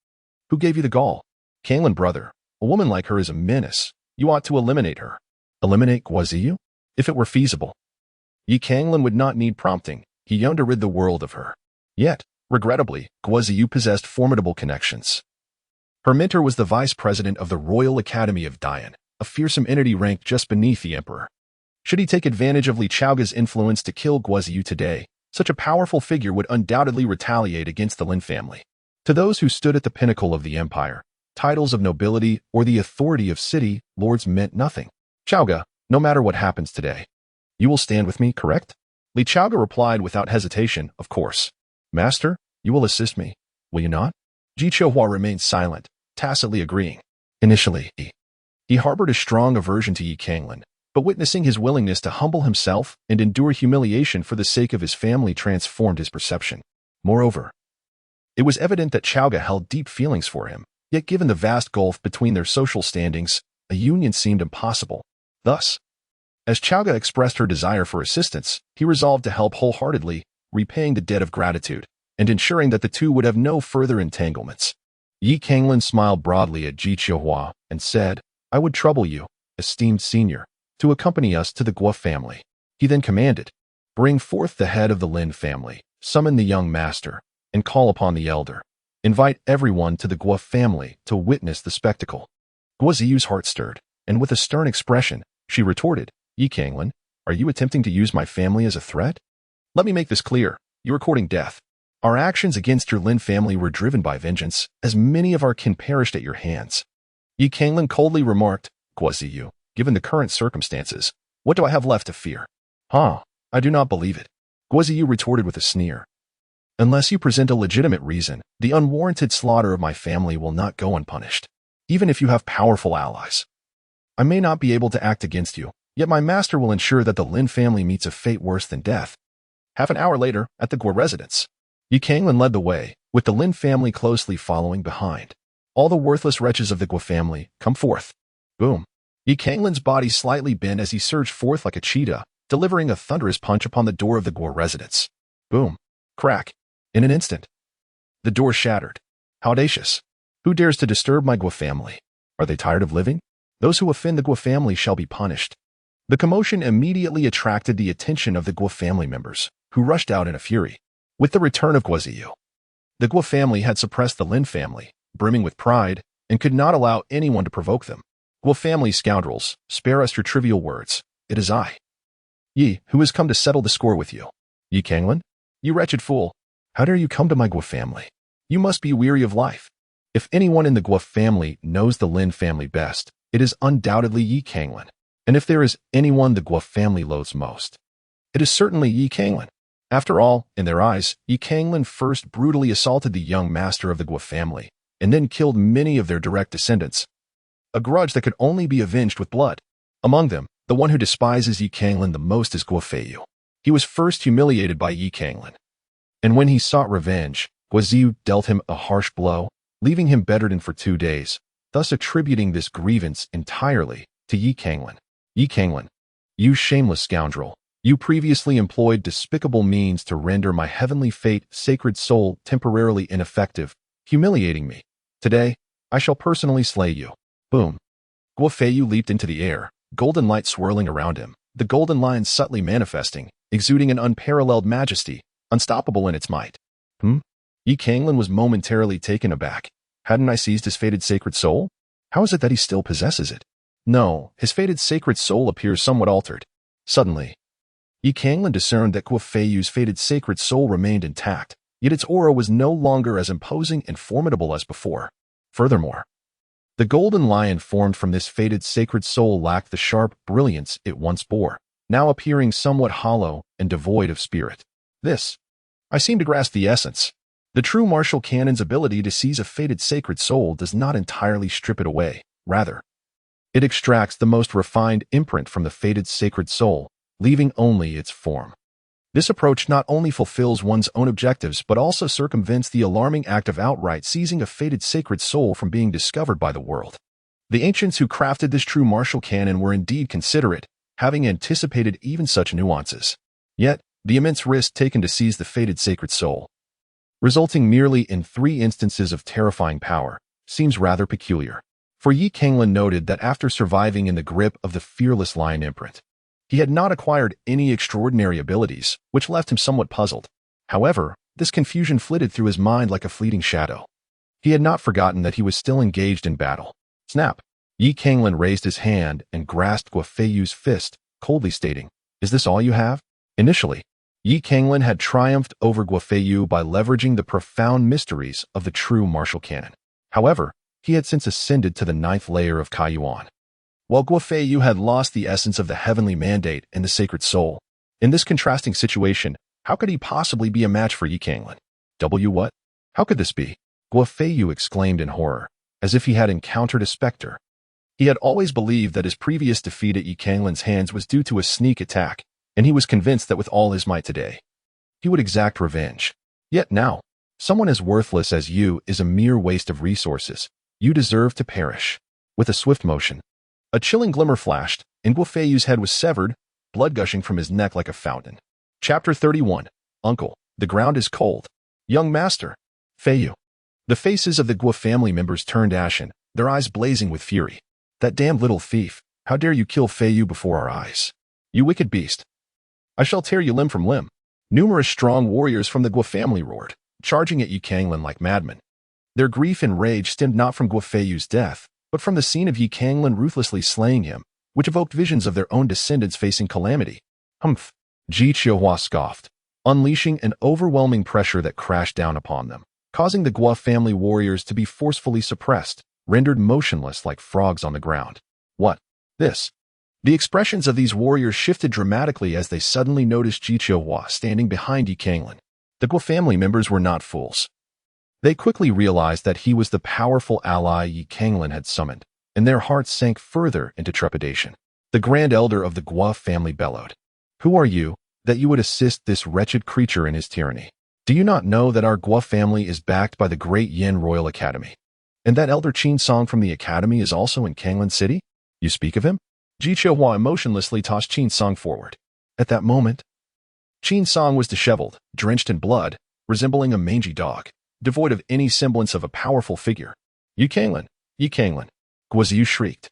Who gave you the gall? Canglan, brother, a woman like her is a menace. You ought to eliminate her. Eliminate Guizhou? If it were feasible. Canglan would not need prompting. He yearned to rid the world of her. Yet, regrettably, Guizhou possessed formidable connections. Her mentor was the vice president of the Royal Academy of Dian, a fearsome entity ranked just beneath the emperor. Should he take advantage of Li Chaoga's influence to kill Guizhou today, such a powerful figure would undoubtedly retaliate against the Lin family. To those who stood at the pinnacle of the empire, titles of nobility or the authority of city lords meant nothing. Chaoga, no matter what happens today, you will stand with me, correct? Li Chaoga replied without hesitation, of course. Master, you will assist me, will you not? Ji Qiuhuan remained silent, tacitly agreeing. Initially, he harbored a strong aversion to Canglan, but witnessing his willingness to humble himself and endure humiliation for the sake of his family transformed his perception. Moreover, it was evident that Chaoga held deep feelings for him, Yet given the vast gulf between their social standings, a union seemed impossible. Thus, as Chowga expressed her desire for assistance, he resolved to help wholeheartedly, repaying the debt of gratitude, and ensuring that the two would have no further entanglements. Yi Canglan smiled broadly at Ji Qiuhua and said, "I would trouble you, esteemed senior, to accompany us to the Guo family." He then commanded, "Bring forth the head of the Lin family, summon the young master, and call upon the elder. Invite everyone to the Guo family to witness the spectacle." Guo Ziyu's heart stirred, and with a stern expression, she retorted, "Yi Canglan, are you attempting to use my family as a threat? Let me make this clear. You are courting death. Our actions against your Lin family were driven by vengeance, as many of our kin perished at your hands." Yi Canglan coldly remarked, "Guo Ziyu, given the current circumstances, what do I have left to fear?" "Huh, I do not believe it." Guo Ziyu retorted with a sneer. "Unless you present a legitimate reason, the unwarranted slaughter of my family will not go unpunished, even if you have powerful allies. I may not be able to act against you, yet my master will ensure that the Lin family meets a fate worse than death." Half an hour later, at the Guo residence, Yi Canglan led the way, with the Lin family closely following behind. "All the worthless wretches of the Guo family, come forth." Boom. Yi Canglan's body slightly bent as he surged forth like a cheetah, delivering a thunderous punch upon the door of the Guo residence. Boom. Crack. In an instant, the door shattered. How audacious. Who dares to disturb my Guo family? Are they tired of living? Those who offend the Guo family shall be punished. The commotion immediately attracted the attention of the Guo family members, who rushed out in a fury. With the return of Guo Ziyu, the Guo family had suppressed the Lin family, brimming with pride, and could not allow anyone to provoke them. "Guo family scoundrels, spare us your trivial words. It is I, Yi, who has come to settle the score with you." "Yi Canglan? You wretched fool. How dare you come to my Guo family? You must be weary of life." If anyone in the Guo family knows the Lin family best, it is undoubtedly Yi Canglan. And if there is anyone the Guo family loathes most, it is certainly Yi Canglan. After all, in their eyes, Yi Canglan first brutally assaulted the young master of the Guo family, and then killed many of their direct descendants. A grudge that could only be avenged with blood. Among them, the one who despises Yi Canglan the most is Guo Feiyu. He was first humiliated by Yi Canglan, and when he sought revenge, Guo Ziyu dealt him a harsh blow, leaving him bedridden for 2 days, thus attributing this grievance entirely to Yi Canglan. "Yi Canglan, you shameless scoundrel. You previously employed despicable means to render my heavenly fate, sacred soul, temporarily ineffective, humiliating me. Today, I shall personally slay you." Boom. Guo Feiyu leaped into the air, golden light swirling around him, the golden lion subtly manifesting, exuding an unparalleled majesty, unstoppable in its might. Yi Canglan was momentarily taken aback. Hadn't I seized his fated sacred soul? How is it that he still possesses it? No, his fated sacred soul appears somewhat altered. Suddenly, Yi Canglan discerned that Guo Feiyu's fated sacred soul remained intact, yet its aura was no longer as imposing and formidable as before. Furthermore, the golden lion formed from this fated sacred soul lacked the sharp brilliance it once bore, now appearing somewhat hollow and devoid of spirit. I seem to grasp the essence. The true martial canon's ability to seize a fated sacred soul does not entirely strip it away. Rather, it extracts the most refined imprint from the fated sacred soul, leaving only its form. This approach not only fulfills one's own objectives but also circumvents the alarming act of outright seizing a fated sacred soul from being discovered by the world. The ancients who crafted this true martial canon were indeed considerate, having anticipated even such nuances. Yet, the immense risk taken to seize the fated sacred soul, resulting merely in 3 instances of terrifying power, seems rather peculiar. For Yi Canglan noted that after surviving in the grip of the fearless lion imprint, he had not acquired any extraordinary abilities, which left him somewhat puzzled. However, this confusion flitted through his mind like a fleeting shadow. He had not forgotten that he was still engaged in battle. Snap! Yi Canglan raised his hand and grasped Guo Feiyu's fist, coldly stating, "Is this all you have?" Initially, Yi Canglan had triumphed over Guo Feiyu by leveraging the profound mysteries of the true martial canon. However, he had since ascended to the 9th layer of Kaiyuan, while Guo Feiyu had lost the essence of the heavenly mandate and the sacred soul. In this contrasting situation, how could he possibly be a match for Yi Canglan? What? How could this be? Guo Feiyu exclaimed in horror, as if he had encountered a specter. He had always believed that his previous defeat at Yi Canglan's hands was due to a sneak attack, and he was convinced that with all his might today, he would exact revenge. Yet now, someone as worthless as you is a mere waste of resources. You deserve to perish. With a swift motion, a chilling glimmer flashed, and Guofeyu's head was severed, blood gushing from his neck like a fountain. Chapter 31. Uncle, the ground is cold. Young master. Feiyu. The faces of the Guo family members turned ashen, their eyes blazing with fury. That damned little thief, how dare you kill Feiyu before our eyes? You wicked beast. I shall tear you limb from limb. Numerous strong warriors from the Guo family roared, charging at Yi Canglan like madmen. Their grief and rage stemmed not from Guofeyu's death, but from the scene of Yi Canglan ruthlessly slaying him, which evoked visions of their own descendants facing calamity. Humph! Ji Qiuhua scoffed, unleashing an overwhelming pressure that crashed down upon them, causing the Guo family warriors to be forcefully suppressed, rendered motionless like frogs on the ground. What? This? The expressions of these warriors shifted dramatically as they suddenly noticed Ji Qiuhua standing behind Yi Canglan. The Guo family members were not fools. They quickly realized that he was the powerful ally Yi Canglan had summoned, and their hearts sank further into trepidation. The grand elder of the Guo family bellowed, "Who are you, that you would assist this wretched creature in his tyranny? Do you not know that our Guo family is backed by the great Yin Royal Academy? And that Elder Qin Song from the Academy is also in Canglan City? You speak of him?" Ji Qiuhua emotionlessly tossed Qin Song forward. At that moment, Qin Song was disheveled, drenched in blood, resembling a mangy dog, devoid of any semblance of a powerful figure. Yi Canglan, Yi Canglan, Guo Ziyu shrieked,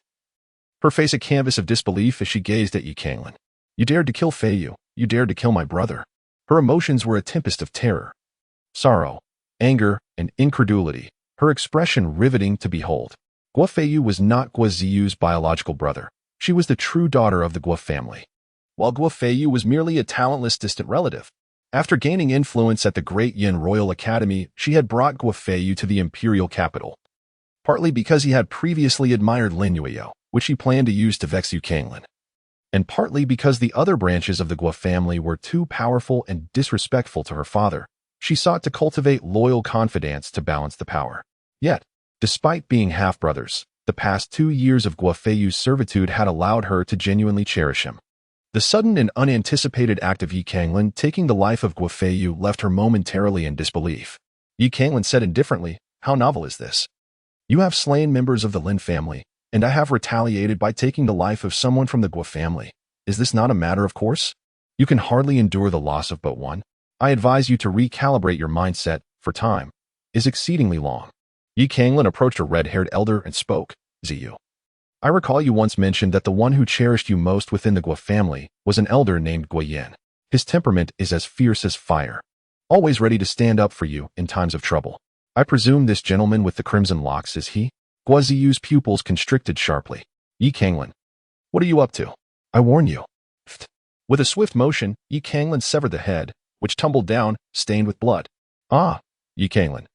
her face a canvas of disbelief as she gazed at Yi Canglan. You dared to kill Feiyu, you dared to kill my brother. Her emotions were a tempest of terror, sorrow, anger, and incredulity, her expression riveting to behold. Guo Feiyu was not Guo Ziyu's biological brother. She was the true daughter of the Guo family, while Guo Feiyu was merely a talentless distant relative. After gaining influence at the Great Yin Royal Academy, she had brought Guo Feiyu to the imperial capital, partly because he had previously admired Lin Yueyou, which he planned to use to vex Yi Canglan, and partly because the other branches of the Guo family were too powerful and disrespectful to her father. She sought to cultivate loyal confidants to balance the power. Yet, despite being half-brothers, the past 2 years of Guo Feiyu's servitude had allowed her to genuinely cherish him. The sudden and unanticipated act of Yi Canglan taking the life of Guo Feiyu left her momentarily in disbelief. Yi Canglan said indifferently, "How novel is this? You have slain members of the Lin family, and I have retaliated by taking the life of someone from the Guo family. Is this not a matter of course? You can hardly endure the loss of but one. I advise you to recalibrate your mindset, for time is exceedingly long." Yi Canglan approached a red-haired elder and spoke, "Ziyu, I recall you once mentioned that the one who cherished you most within the Guo family was an elder named Guo Yan. His temperament is as fierce as fire, always ready to stand up for you in times of trouble. I presume this gentleman with the crimson locks is he?" Guo Ziyu's pupils constricted sharply. "Yi Canglan, what are you up to? I warn you." With a swift motion, Yi Canglan severed the head, which tumbled down, stained with blood. "Ah, Yi Canglan,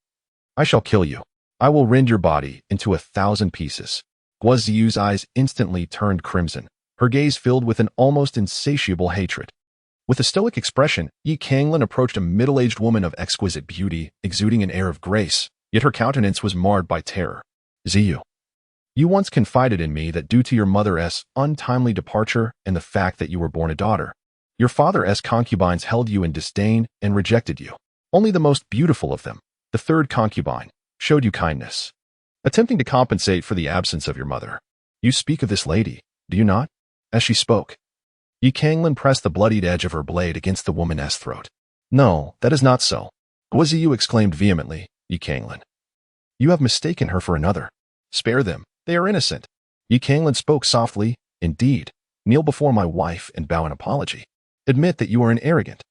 I shall kill you. I will rend your body into 1,000 pieces." Guo Ziyu's eyes instantly turned crimson, her gaze filled with an almost insatiable hatred. With a stoic expression, Yi Canglan approached a middle-aged woman of exquisite beauty, exuding an air of grace, yet her countenance was marred by terror. "Ziyu, you once confided in me that due to your mother's untimely departure and the fact that you were born a daughter, your father's concubines held you in disdain and rejected you. Only the most beautiful of them, the third concubine, showed you kindness, attempting to compensate for the absence of your mother. You speak of this lady, do you not?" As she spoke, Yi Canglan pressed the bloodied edge of her blade against the woman's throat. "No, that is not so," Guo Ziyu exclaimed vehemently. "Yi Canglan, you have mistaken her for another. Spare them, they are innocent." Yi Canglan spoke softly. "Indeed, kneel before my wife and bow in apology. Admit that you are an arrogant,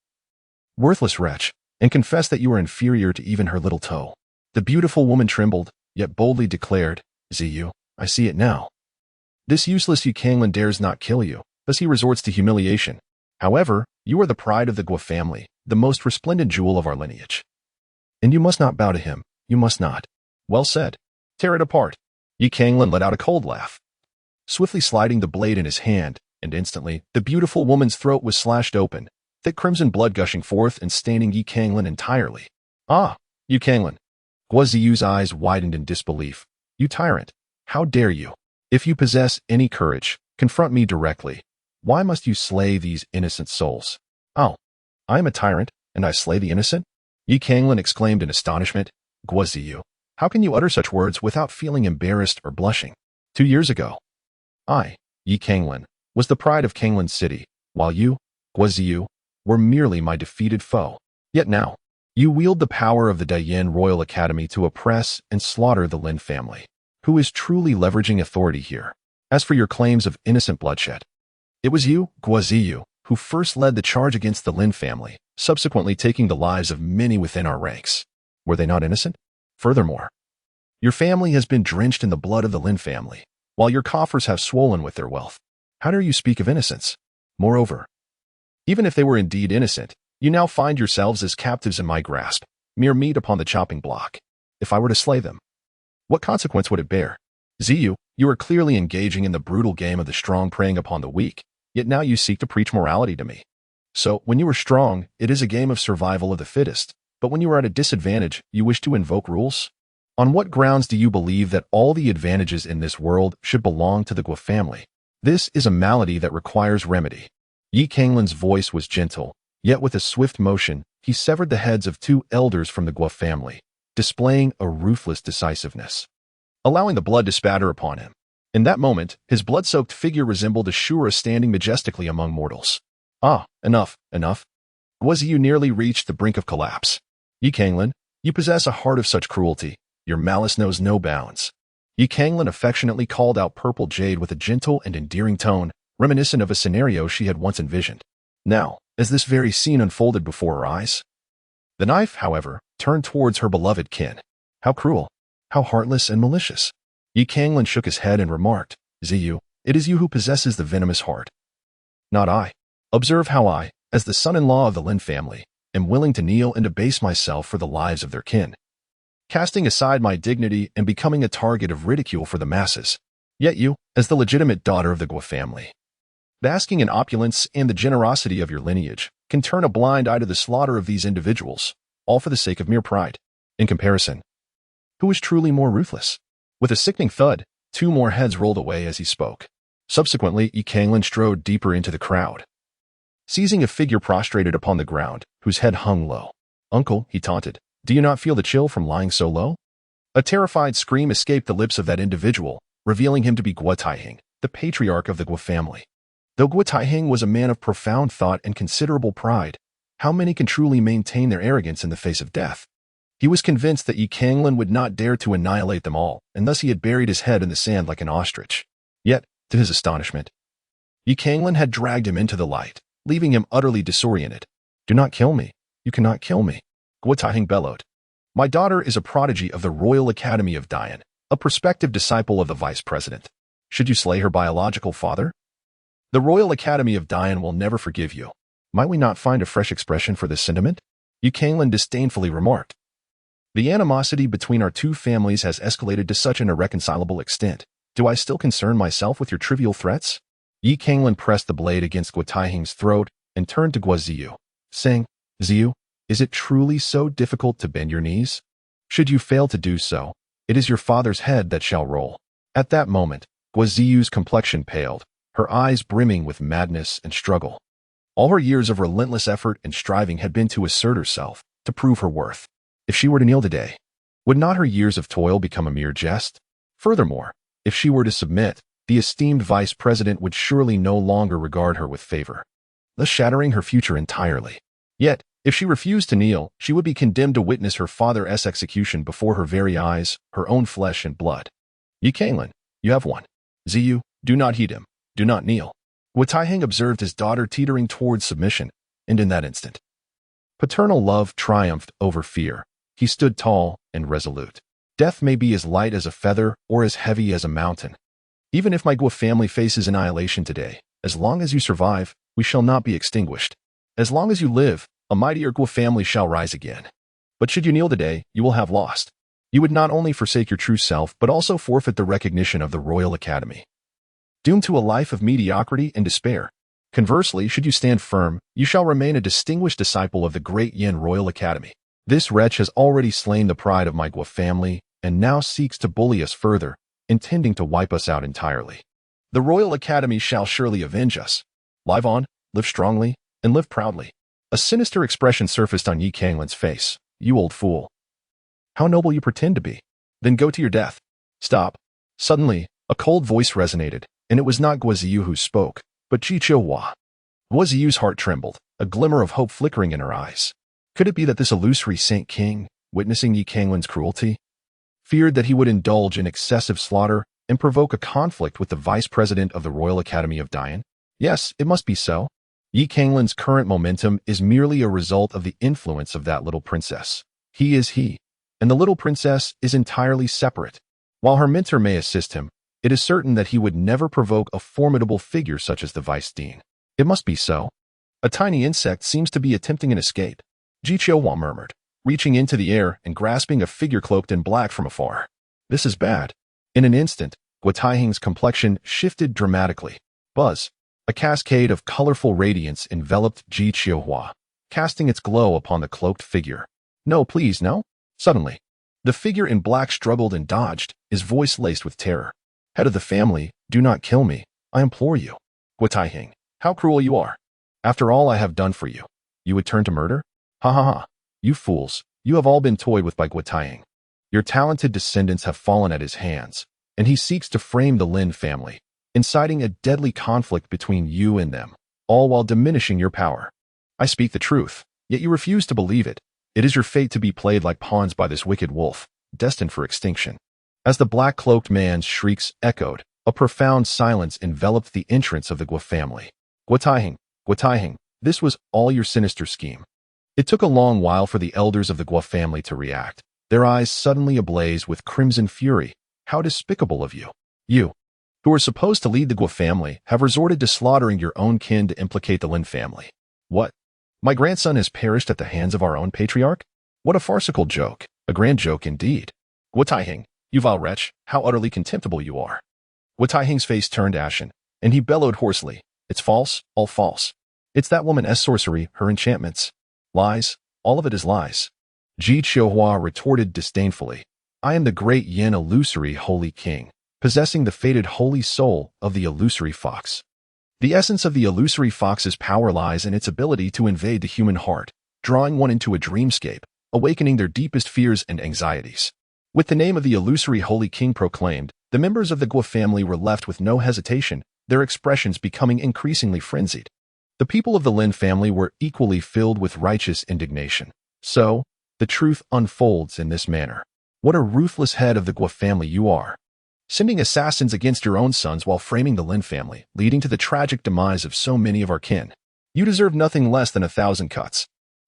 worthless wretch, and confess that you are inferior to even her little toe." The beautiful woman trembled, yet boldly declared, "Ziyu, I see it now. This useless Yi Canglan dares not kill you, thus he resorts to humiliation. However, you are the pride of the Guo family, the most resplendent jewel of our lineage. And you must not bow to him, you must not." "Well said. Tear it apart." Yi Canglan let out a cold laugh, swiftly sliding the blade in his hand, and instantly, the beautiful woman's throat was slashed open, thick crimson blood gushing forth and staining Yi Canglan entirely. "Ah, Yi Canglan." Guo Ziyu's eyes widened in disbelief. "You tyrant, how dare you? If you possess any courage, confront me directly. Why must you slay these innocent souls?" "Oh, I am a tyrant, and I slay the innocent?" Yi Canglan exclaimed in astonishment. "Guo Ziyu, How can you utter such words without feeling embarrassed or blushing? 2 years ago, I, Yi Canglan, was the pride of Canglan City, while you, Guaziyu, were merely my defeated foe. Yet now, you wield the power of the Dayan Royal Academy to oppress and slaughter the Lin family. Who is truly leveraging authority here? As for your claims of innocent bloodshed, it was you, Guaziyu, who first led the charge against the Lin family, subsequently taking the lives of many within our ranks. Were they not innocent? Furthermore, your family has been drenched in the blood of the Lin family, while your coffers have swollen with their wealth. How dare you speak of innocence? Moreover, even if they were indeed innocent, you now find yourselves as captives in my grasp, mere meat upon the chopping block. If I were to slay them, what consequence would it bear? Ziyu, you are clearly engaging in the brutal game of the strong preying upon the weak, yet now you seek to preach morality to me. So, when you are strong, it is a game of survival of the fittest, but when you are at a disadvantage, you wish to invoke rules? On what grounds do you believe that all the advantages in this world should belong to the Gua family? This is a malady that requires remedy. Yi Canglan's voice was gentle, yet with a swift motion, he severed the heads of 2 elders from the Gua family, displaying a ruthless decisiveness, allowing the blood to spatter upon him. In that moment, his blood-soaked figure resembled Ashura standing majestically among mortals. Ah, enough. Guaziyu nearly reached the brink of collapse. Yi Canglan, you possess a heart of such cruelty. Your malice knows no bounds. Yi Canglan affectionately called out Purple Jade with a gentle and endearing tone, reminiscent of a scenario she had once envisioned. Now, as this very scene unfolded before her eyes, the knife, however, turned towards her beloved kin. How cruel, how heartless and malicious. Yi Canglan shook his head and remarked, Ziyu, it is you who possesses the venomous heart, not I. Observe how I, as the son-in-law of the Lin family, am willing to kneel and abase myself for the lives of their kin, casting aside my dignity and becoming a target of ridicule for the masses. Yet you, as the legitimate daughter of the Gua family, basking in opulence and the generosity of your lineage, can turn a blind eye to the slaughter of these individuals, all for the sake of mere pride. In comparison, who is truly more ruthless? With a sickening thud, 2 more heads rolled away as he spoke. Subsequently, Yi Canglan strode deeper into the crowd, seizing a figure prostrated upon the ground, whose head hung low. Uncle, he taunted, do you not feel the chill from lying so low? A terrified scream escaped the lips of that individual, revealing him to be Gua Taihing, the patriarch of the Gua family. Though Gua Taihing was a man of profound thought and considerable pride, how many can truly maintain their arrogance in the face of death? He was convinced that Yi Canglan would not dare to annihilate them all, and thus he had buried his head in the sand like an ostrich. Yet, to his astonishment, Yi Canglan had dragged him into the light, leaving him utterly disoriented. Do not kill me. You cannot kill me. Gua Taihing bellowed. My daughter is a prodigy of the Royal Academy of Dayan, a prospective disciple of the vice president. Should you slay her biological father? The Royal Academy of Dayan will never forgive you. Might we not find a fresh expression for this sentiment? Yi Canglan disdainfully remarked. The animosity between our 2 families has escalated to such an irreconcilable extent. Do I still concern myself with your trivial threats? Yi Canglan pressed the blade against Gua Taihing's throat and turned to Guaziyu, saying, Ziyu, is it truly so difficult to bend your knees? Should you fail to do so, it is your father's head that shall roll. At that moment, Guaziyu's complexion paled, her eyes brimming with madness and struggle. All her years of relentless effort and striving had been to assert herself, to prove her worth. If she were to kneel today, would not her years of toil become a mere jest? Furthermore, if she were to submit, the esteemed vice president would surely no longer regard her with favor, thus shattering her future entirely. Yet, if she refused to kneel, she would be condemned to witness her father's execution before her very eyes, her own flesh and blood. Yi Canglan, you have won. Ziyu, do not heed him. Do not kneel. Gua Taihing observed his daughter teetering towards submission, and in that instant, paternal love triumphed over fear. He stood tall and resolute. Death may be as light as a feather or as heavy as a mountain. Even if my Gua family faces annihilation today, as long as you survive, we shall not be extinguished. As long as you live, a mightier Gua family shall rise again. But should you kneel today, you will have lost. You would not only forsake your true self, but also forfeit the recognition of the Royal Academy, doomed to a life of mediocrity and despair. Conversely, should you stand firm, you shall remain a distinguished disciple of the great Yin Royal Academy. This wretch has already slain the pride of my Gua family, and now seeks to bully us further, intending to wipe us out entirely. The Royal Academy shall surely avenge us. Live on, live strongly, and live proudly. A sinister expression surfaced on Yi Canglan's face. You old fool. How noble you pretend to be. Then go to your death. Stop. Suddenly, a cold voice resonated, and it was not Guaziyu who spoke, but Ji Hua. Guaziyu's heart trembled, a glimmer of hope flickering in her eyes. Could it be that this illusory Saint King, witnessing Yi Canglan's cruelty, feared that he would indulge in excessive slaughter and provoke a conflict with the vice president of the Royal Academy of Dian? Yes, it must be so. Yi Canglan's current momentum is merely a result of the influence of that little princess. He is he, and the little princess is entirely separate. While her mentor may assist him, it is certain that he would never provoke a formidable figure such as the vice dean. It must be so. A tiny insect seems to be attempting an escape, Ji Hua murmured, reaching into the air and grasping a figure cloaked in black from afar. This is bad. In an instant, Gua Taihing's complexion shifted dramatically. Buzz. A cascade of colorful radiance enveloped Ji Hua, casting its glow upon the cloaked figure. No, please, no. Suddenly, the figure in black struggled and dodged, his voice laced with terror. Head of the family, do not kill me, I implore you. Gua Taihing, how cruel you are. After all I have done for you, you would turn to murder? Ha ha ha. You fools, you have all been toyed with by Gua Taihing. Your talented descendants have fallen at his hands, and he seeks to frame the Lin family, inciting a deadly conflict between you and them, all while diminishing your power. I speak the truth, yet you refuse to believe it. It is your fate to be played like pawns by this wicked wolf, destined for extinction. As the black-cloaked man's shrieks echoed, a profound silence enveloped the entrance of the Gua family. Gua Taihing, this was all your sinister scheme. It took a long while for the elders of the Gua family to react, their eyes suddenly ablaze with crimson fury. How despicable of you. You, who are supposed to lead the Gua family, have resorted to slaughtering your own kin to implicate the Lin family. What? My grandson has perished at the hands of our own patriarch? What a farcical joke. A grand joke indeed. Gua Taihing, you vile wretch, how utterly contemptible you are. Gua Taihing's face turned ashen, and he bellowed hoarsely. It's false, all false. It's that woman's sorcery, her enchantments. Lies, all of it is lies. Ji Hua retorted disdainfully. I am the great Yin illusory holy king, possessing the fated holy soul of the illusory fox. The essence of the illusory fox's power lies in its ability to invade the human heart, drawing one into a dreamscape, awakening their deepest fears and anxieties. With the name of the illusory holy king proclaimed, the members of the Gua family were left with no hesitation, their expressions becoming increasingly frenzied. The people of the Lin family were equally filled with righteous indignation. So, the truth unfolds in this manner. What a ruthless head of the Gua family you are. Sending assassins against your own sons while framing the Lin family, leading to the tragic demise of so many of our kin. You deserve nothing less than 1,000 cuts.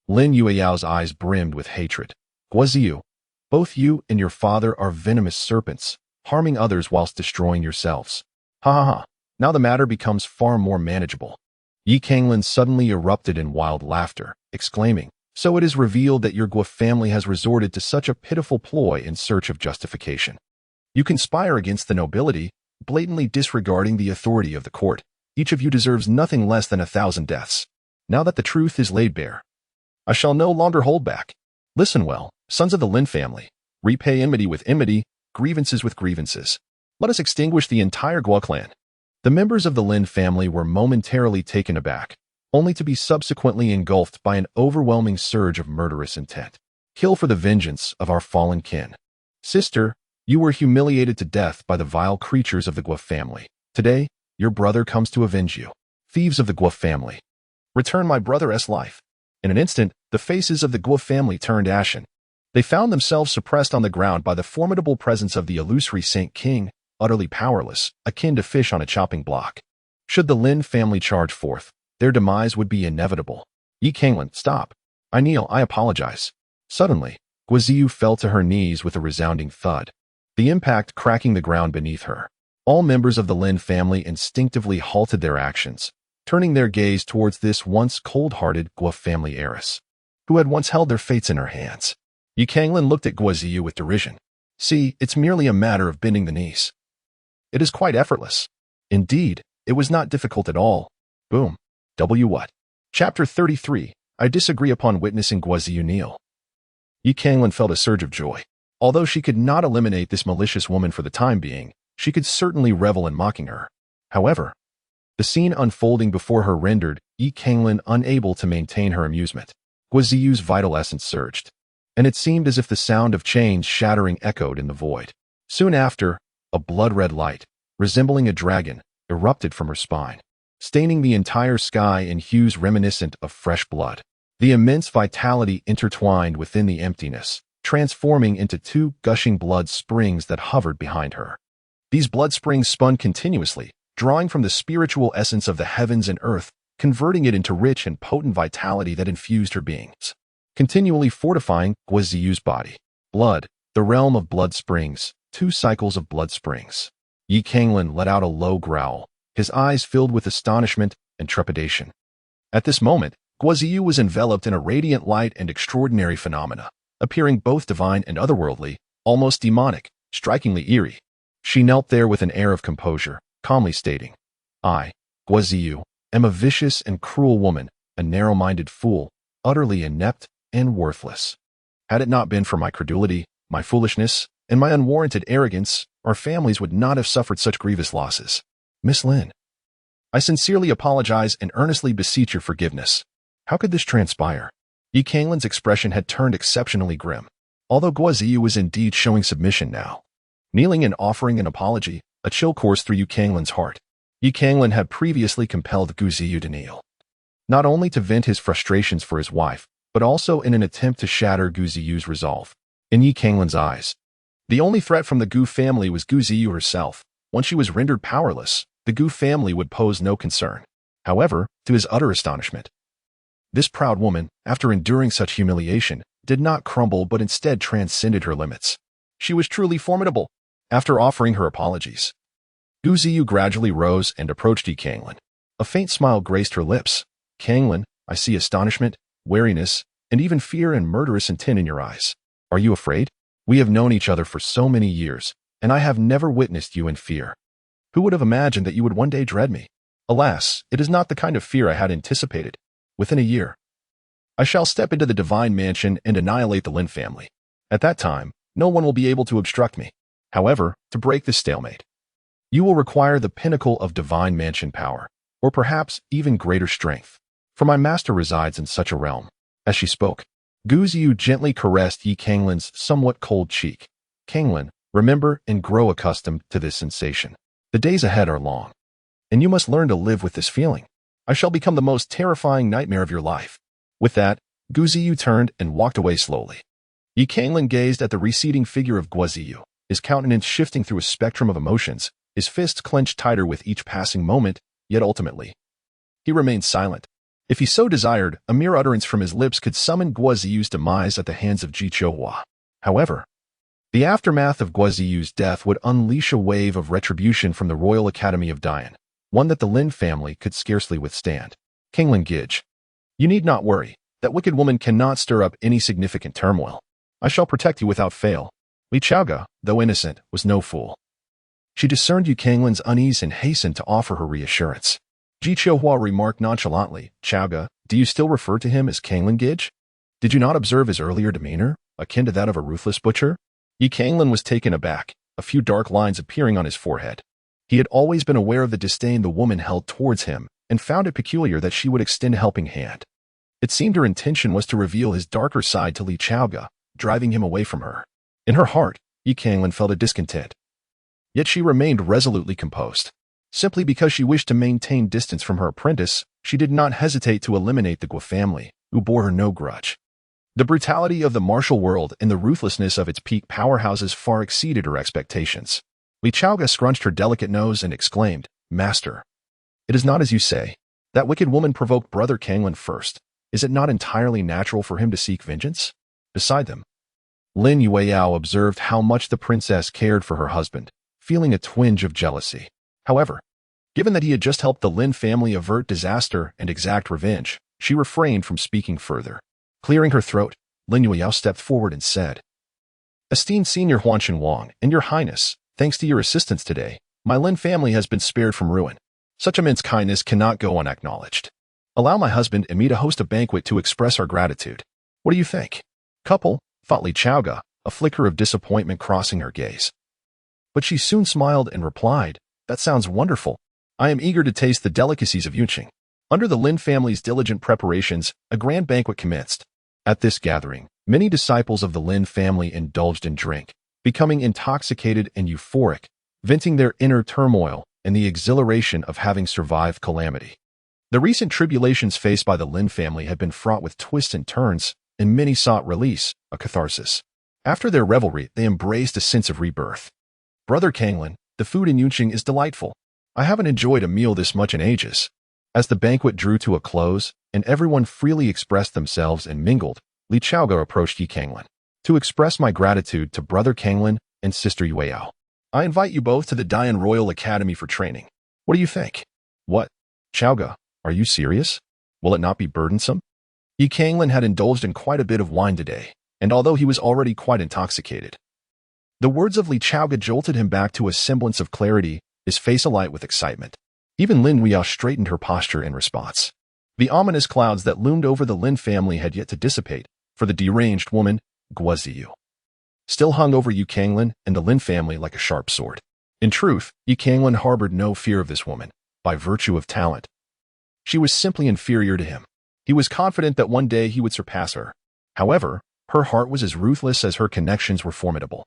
Lin Yueyao's eyes brimmed with hatred. Guaziyu, both you and your father are venomous serpents, harming others whilst destroying yourselves. Ha ha ha. Now the matter becomes far more manageable. Yi Canglan suddenly erupted in wild laughter, exclaiming, So it is revealed that your Gua family has resorted to such a pitiful ploy in search of justification. You conspire against the nobility, blatantly disregarding the authority of the court. Each of you deserves nothing less than 1,000 deaths. Now that the truth is laid bare, I shall no longer hold back. Listen well, sons of the Lin family. Repay enmity with enmity, grievances with grievances. Let us extinguish the entire Gua clan. The members of the Lin family were momentarily taken aback, only to be subsequently engulfed by an overwhelming surge of murderous intent. Kill for the vengeance of our fallen kin. Sister, you were humiliated to death by the vile creatures of the Gua family. Today, your brother comes to avenge you. Thieves of the Gua family, return my brother's life. In an instant, the faces of the Gua family turned ashen. They found themselves suppressed on the ground by the formidable presence of the illusory Saint King, utterly powerless, akin to fish on a chopping block. Should the Lin family charge forth, their demise would be inevitable. Yi Canglan, stop. I kneel, I apologize. Suddenly, Guaziyu fell to her knees with a resounding thud, the impact cracking the ground beneath her. All members of the Lin family instinctively halted their actions, turning their gaze towards this once cold-hearted Gua family heiress, who had once held their fates in her hands. Yi Canglan looked at Guaziyu with derision. See, it's merely a matter of bending the knees. It is quite effortless. Indeed, it was not difficult at all. Boom. W what? Chapter 33. I disagree upon witnessing Guaziyu kneel. Yi Canglan felt a surge of joy. Although she could not eliminate this malicious woman for the time being, she could certainly revel in mocking her. However, the scene unfolding before her rendered Yi Canglan unable to maintain her amusement. Guaziyu's vital essence surged. and it seemed as if the sound of chains shattering echoed in the void. Soon after, a blood-red light, resembling a dragon, erupted from her spine, staining the entire sky in hues reminiscent of fresh blood. The immense vitality intertwined within the emptiness, transforming into two gushing blood springs that hovered behind her. These blood springs spun continuously, drawing from the spiritual essence of the heavens and earth, converting it into rich and potent vitality that infused her beings, continually fortifying Guaziyu's body. Blood, the realm of blood springs, 2 cycles of blood springs. Yi Canglan let out a low growl, his eyes filled with astonishment and trepidation. At this moment, Guaziyu was enveloped in a radiant light and extraordinary phenomena, appearing both divine and otherworldly, almost demonic, strikingly eerie. She knelt there with an air of composure, calmly stating, "I, Guaziyu, am a vicious and cruel woman, a narrow-minded fool, utterly inept and worthless. Had it not been for my credulity, my foolishness, and my unwarranted arrogance, our families would not have suffered such grievous losses. Miss Lin, I sincerely apologize and earnestly beseech your forgiveness. How could this transpire?" Yi Canglan's expression had turned exceptionally grim, although Guaziyu was indeed showing submission now. Kneeling and offering an apology, a chill coursed through Yi Canglan's heart. Yi Canglan had previously compelled Guaziyu to kneel, not only to vent his frustrations for his wife, but also in an attempt to shatter Guaziyu's resolve. In Yi Canglan's eyes, the only threat from the Gu family was Guaziyu herself. Once she was rendered powerless, the Gu family would pose no concern. However, to his utter astonishment, this proud woman, after enduring such humiliation, did not crumble but instead transcended her limits. She was truly formidable. After offering her apologies, Guaziyu gradually rose and approached Yi Canglan. A faint smile graced her lips. "Canglan, I see astonishment, wariness, and even fear and murderous intent in your eyes. Are you afraid? We have known each other for so many years, and I have never witnessed you in fear. Who would have imagined that you would one day dread me? Alas, it is not the kind of fear I had anticipated. Within a year, I shall step into the divine mansion and annihilate the Lin family. At that time, no one will be able to obstruct me. However, to break this stalemate, you will require the pinnacle of divine mansion power, or perhaps even greater strength, for my master resides in such a realm." As she spoke, Guaziyu gently caressed Yi Canglan's somewhat cold cheek. "Canglan, remember and grow accustomed to this sensation. The days ahead are long, and you must learn to live with this feeling. I shall become the most terrifying nightmare of your life." With that, Guaziyu turned and walked away slowly. Yi Canglan gazed at the receding figure of Guaziyu, his countenance shifting through a spectrum of emotions, his fists clenched tighter with each passing moment, yet ultimately, he remained silent. If he so desired, a mere utterance from his lips could summon Guaziyu's demise at the hands of Ji Qiuhua. However, the aftermath of Guaziyu's death would unleash a wave of retribution from the Royal Academy of Dian, one that the Lin family could scarcely withstand. "Canglan Gij, you need not worry. That wicked woman cannot stir up any significant turmoil. I shall protect you without fail." Li Chaoga, though innocent, was no fool. She discerned Yi Canglan's unease and hastened to offer her reassurance. Ji Qiuhua remarked nonchalantly, "Chaoga, do you still refer to him as Canglan Gij? Did you not observe his earlier demeanor, akin to that of a ruthless butcher?" Yi Canglan was taken aback, a few dark lines appearing on his forehead. He had always been aware of the disdain the woman held towards him, and found it peculiar that she would extend a helping hand. It seemed her intention was to reveal his darker side to Li Chaoga, driving him away from her. In her heart, Yi Canglan felt a discontent. Yet she remained resolutely composed. Simply because she wished to maintain distance from her apprentice, she did not hesitate to eliminate the Guo family, who bore her no grudge. The brutality of the martial world and the ruthlessness of its peak powerhouses far exceeded her expectations. Li Chaoga scrunched her delicate nose and exclaimed, "Master, it is not as you say. That wicked woman provoked Brother Canglan first. Is it not entirely natural for him to seek vengeance?" Beside them, Lin Yueyao observed how much the princess cared for her husband, feeling a twinge of jealousy. However, given that he had just helped the Lin family avert disaster and exact revenge, she refrained from speaking further. Clearing her throat, Lin Yueyao stepped forward and said, "Esteemed Senior Huanshan Wang, and Your Highness, thanks to your assistance today, my Lin family has been spared from ruin. Such immense kindness cannot go unacknowledged. Allow my husband and me to host a banquet to express our gratitude. What do you think?" "Couple," thought Li Chaoga, a flicker of disappointment crossing her gaze. But she soon smiled and replied, "That sounds wonderful. I am eager to taste the delicacies of Yunqing." Under the Lin family's diligent preparations, a grand banquet commenced. At this gathering, Many disciples of the Lin family indulged in drink, becoming intoxicated and euphoric, venting their inner turmoil and the exhilaration of having survived calamity. The recent tribulations faced by the Lin family had been fraught with twists and turns, and many sought release, a catharsis. After their revelry, they embraced a sense of rebirth. Brother Canglan, the food in Yunqing is delightful. I haven't enjoyed a meal this much in ages. As the banquet drew to a close, and everyone freely expressed themselves and mingled, Li Chaoga approached Yi Canglan. To express my gratitude to Brother Canglan and Sister Yueyao, I invite you both to the Dian Royal Academy for training. What do you think? What? Chaoga, are you serious? Will it not be burdensome? Yi Canglan had indulged in quite a bit of wine today, and although he was already quite intoxicated, the words of Li Chaoga jolted him back to a semblance of clarity, his face alight with excitement. Even Lin Weiyao straightened her posture in response. The ominous clouds that loomed over the Lin family had yet to dissipate, for the deranged woman, Guoziyu, still hung over Yi Canglan and the Lin family like a sharp sword. In truth, Yi Canglan harbored no fear of this woman, by virtue of talent. She was simply inferior to him. He was confident that one day he would surpass her. However, her heart was as ruthless as her connections were formidable.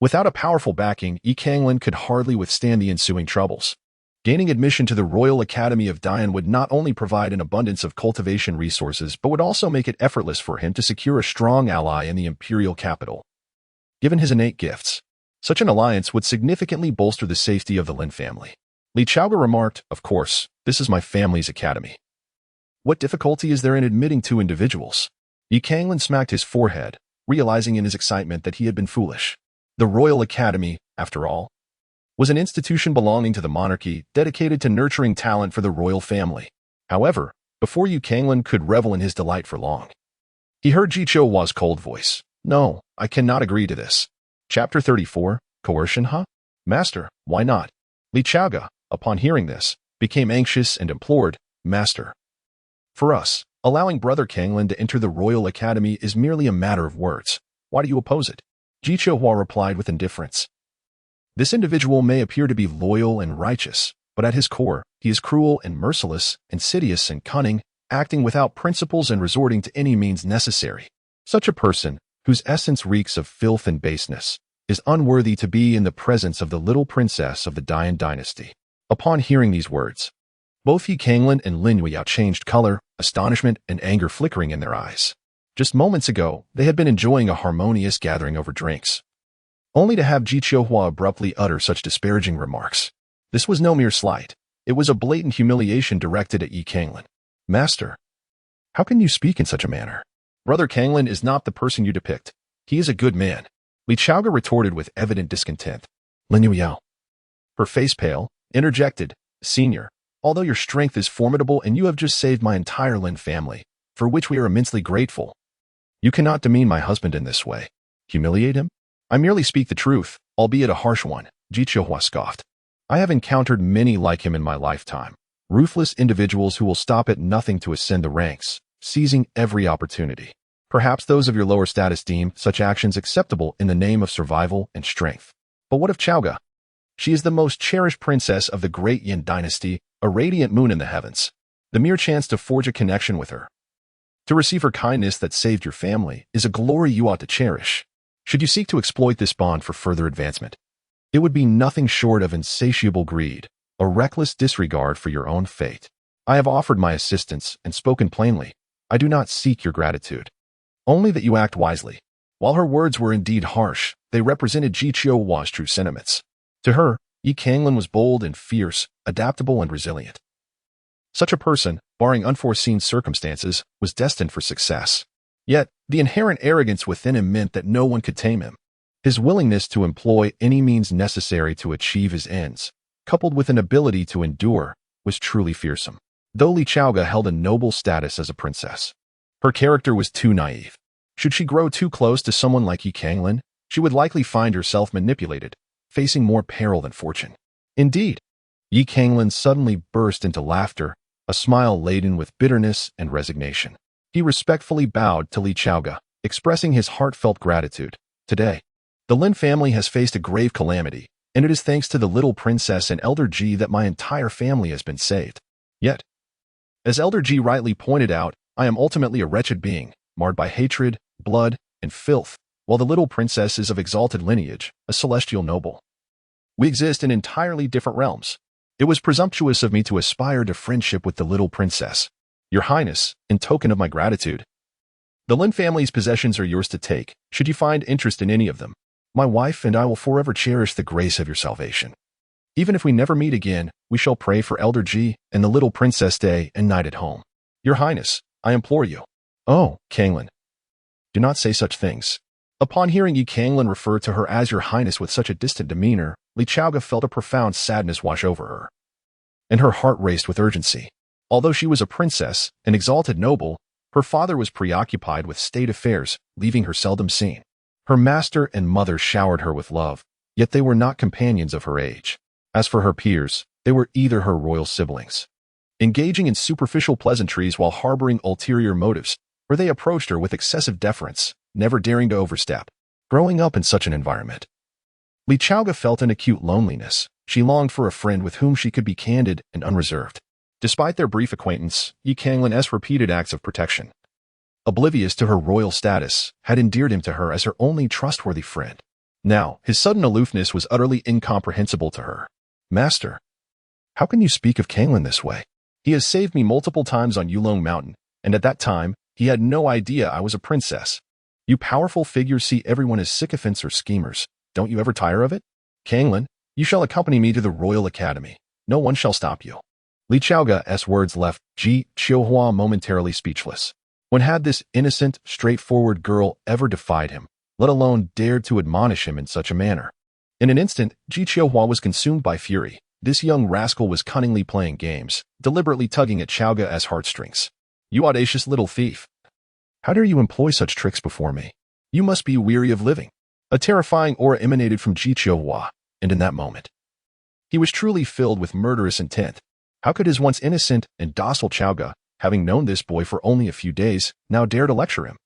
Without a powerful backing, Yi Canglan could hardly withstand the ensuing troubles. Gaining admission to the Royal Academy of Dian would not only provide an abundance of cultivation resources, but would also make it effortless for him to secure a strong ally in the imperial capital. Given his innate gifts, such an alliance would significantly bolster the safety of the Lin family. Li Chaoga remarked, "Of course, this is my family's academy. What difficulty is there in admitting two individuals?" Yi Canglan smacked his forehead, realizing in his excitement that he had been foolish. The Royal Academy, after all, was an institution belonging to the monarchy dedicated to nurturing talent for the royal family. However, before Yi Canglan could revel in his delight for long, he heard Ji Hua's cold voice. "No, I cannot agree to this." Chapter 34, Coercion, huh? Master, why not? Li Chaoga, upon hearing this, became anxious and implored, "Master, for us, allowing Brother Canglan to enter the Royal Academy is merely a matter of words. Why do you oppose it?" Ji Hua replied with indifference. "This individual may appear to be loyal and righteous, but at his core, he is cruel and merciless, insidious and cunning, acting without principles and resorting to any means necessary. Such a person, whose essence reeks of filth and baseness, is unworthy to be in the presence of the little princess of the Dian dynasty." Upon hearing these words, both Yi Canglan and Lin Weiyao changed color, astonishment and anger flickering in their eyes. Just moments ago, they had been enjoying a harmonious gathering over drinks, only to have Ji Hua abruptly utter such disparaging remarks. This was no mere slight. It was a blatant humiliation directed at Yi Canglan. "Master, how can you speak in such a manner? Brother Canglan is not the person you depict. He is a good man." Li Chaoga retorted with evident discontent. Lin Weiyao, her face pale, interjected, "Senior, although your strength is formidable and you have just saved my entire Lin family, for which we are immensely grateful, you cannot demean my husband in this way. Humiliate him? I merely speak the truth, albeit a harsh one," Ji Hua scoffed. "I have encountered many like him in my lifetime, ruthless individuals who will stop at nothing to ascend the ranks, seizing every opportunity. Perhaps those of your lower status deem such actions acceptable in the name of survival and strength. But what of Chaoga? She is the most cherished princess of the great Yin dynasty, a radiant moon in the heavens. The mere chance to forge a connection with her, to receive her kindness that saved your family, is a glory you ought to cherish. Should you seek to exploit this bond for further advancement, it would be nothing short of insatiable greed, a reckless disregard for your own fate. I have offered my assistance and spoken plainly. I do not seek your gratitude, only that you act wisely." While her words were indeed harsh, they represented Ji Hua's true sentiments. To her, Yi Canglan was bold and fierce, adaptable and resilient. Such a person, barring unforeseen circumstances, was destined for success. Yet, the inherent arrogance within him meant that no one could tame him. His willingness to employ any means necessary to achieve his ends, coupled with an ability to endure, was truly fearsome. Though Li Chaoga held a noble status as a princess, her character was too naive. Should she grow too close to someone like Yi Canglan, she would likely find herself manipulated, facing more peril than fortune. Indeed, Yi Canglan suddenly burst into laughter, a smile laden with bitterness and resignation. He respectfully bowed to Li Chaoga, expressing his heartfelt gratitude. "Today, the Lin family has faced a grave calamity, and it is thanks to the little princess and Elder Ji that my entire family has been saved. Yet, as Elder Ji rightly pointed out, I am ultimately a wretched being, marred by hatred, blood, and filth, while the little princess is of exalted lineage, a celestial noble. We exist in entirely different realms. It was presumptuous of me to aspire to friendship with the little princess. Your Highness, in token of my gratitude, the Lin family's possessions are yours to take, should you find interest in any of them. My wife and I will forever cherish the grace of your salvation. Even if we never meet again, we shall pray for Elder Ji and the little princess day and night at home. Your Highness, I implore you. Oh, Canglan. Do not say such things. Upon hearing Yi Canglan refer to her as Your Highness with such a distant demeanor, Li Chaoga felt a profound sadness wash over her. And her heart raced with urgency. Although she was a princess, an exalted noble, her father was preoccupied with state affairs, leaving her seldom seen. Her master and mother showered her with love, yet they were not companions of her age. As for her peers, they were either her royal siblings, engaging in superficial pleasantries while harboring ulterior motives, or they approached her with excessive deference, never daring to overstep. Growing up in such an environment, Li Chaoga felt an acute loneliness. She longed for a friend with whom she could be candid and unreserved. Despite their brief acquaintance, Yi Canglan's repeated acts of protection, oblivious to her royal status, had endeared him to her as her only trustworthy friend. Now, his sudden aloofness was utterly incomprehensible to her. Master, how can you speak of Canglan this way? He has saved me multiple times on Yulong Mountain, and at that time, he had no idea I was a princess. You powerful figures see everyone as sycophants or schemers. Don't you ever tire of it? Canglan, you shall accompany me to the Royal Academy. No one shall stop you. Li Chaoga's words left Ji Qiuhua momentarily speechless. When had this innocent, straightforward girl ever defied him, let alone dared to admonish him in such a manner? In an instant, Ji Qiuhua was consumed by fury. This young rascal was cunningly playing games, deliberately tugging at Chaoga's heartstrings. You audacious little thief! How dare you employ such tricks before me? You must be weary of living. A terrifying aura emanated from Ji Qiuhua, and in that moment, he was truly filled with murderous intent. How could his once innocent and docile Chaoga, having known this boy for only a few days, now dare to lecture him?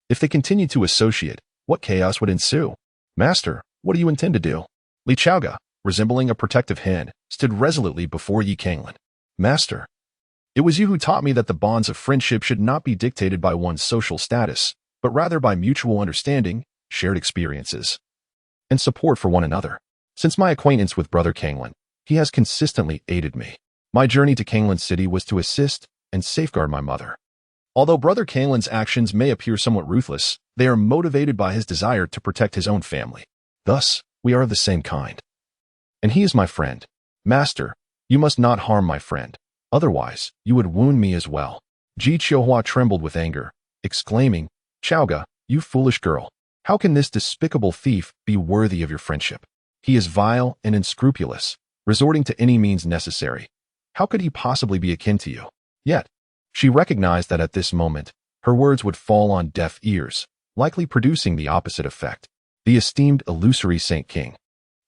If they continued to associate, what chaos would ensue? Master, what do you intend to do? Li Chaoga, resembling a protective hen, stood resolutely before Yi Canglan. Master, it was you who taught me that the bonds of friendship should not be dictated by one's social status, but rather by mutual understanding, shared experiences, and support for one another. Since my acquaintance with Brother Canglan, he has consistently aided me. My journey to Canglan City was to assist and safeguard my mother. Although Brother Canglan's actions may appear somewhat ruthless, they are motivated by his desire to protect his own family. Thus, we are of the same kind. And he is my friend. Master, you must not harm my friend. Otherwise, you would wound me as well. Ji Qiuhua trembled with anger, exclaiming, Chaoga, you foolish girl. How can this despicable thief be worthy of your friendship? He is vile and unscrupulous, resorting to any means necessary. How could he possibly be akin to you? Yet, she recognized that at this moment, her words would fall on deaf ears, likely producing the opposite effect. The esteemed illusory Saint King,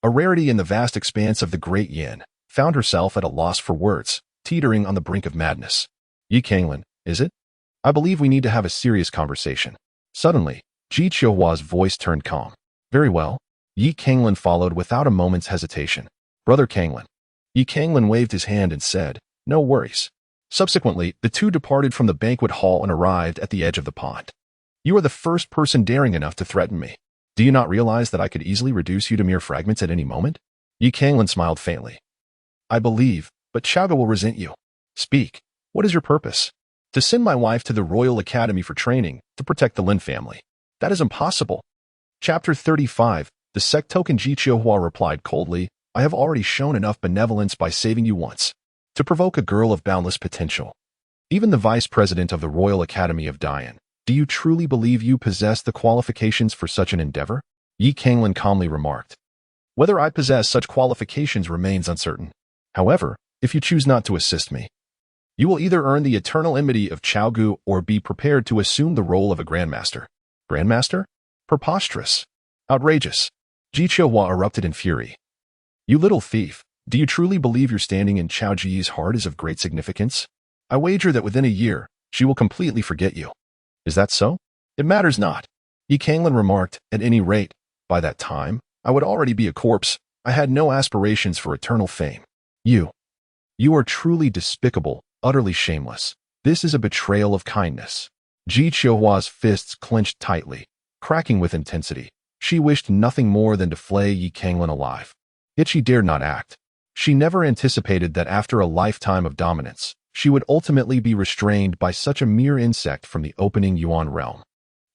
a rarity in the vast expanse of the Great Yin, found herself at a loss for words, teetering on the brink of madness. Yi Canglan, is it? I believe we need to have a serious conversation. Suddenly, Ji Qiuhua's voice turned calm. Very well. Yi Canglan followed without a moment's hesitation. Brother Canglan. Yi Canglan waved his hand and said, no worries. Subsequently, the two departed from the banquet hall and arrived at the edge of the pond. You are the first person daring enough to threaten me. Do you not realize that I could easily reduce you to mere fragments at any moment? Yi Canglan smiled faintly. I believe, but Chaoga will resent you. Speak. What is your purpose? To send my wife to the Royal Academy for training, to protect the Lin family. That is impossible. Chapter 35. The sect token Ji Qiuhua replied coldly, I have already shown enough benevolence by saving you once. To provoke a girl of boundless potential. Even the vice president of the Royal Academy of Dian, do you truly believe you possess the qualifications for such an endeavor? Yi Canglan calmly remarked. Whether I possess such qualifications remains uncertain. However, if you choose not to assist me, you will either earn the eternal enmity of Chaogu or be prepared to assume the role of a grandmaster. Grandmaster? Preposterous. Outrageous. Ji Qiuhua erupted in fury. You little thief, do you truly believe your standing in Chao Ji's heart is of great significance? I wager that within a year, she will completely forget you. Is that so? It matters not. Yi Canglan remarked, at any rate, by that time, I would already be a corpse. I had no aspirations for eternal fame. You are truly despicable, utterly shameless. This is a betrayal of kindness. Ji Qiuhua's fists clenched tightly. Cracking with intensity, she wished nothing more than to flay Yi Canglan alive. Yet she dared not act. She never anticipated that after a lifetime of dominance, she would ultimately be restrained by such a mere insect from the opening Yuan realm.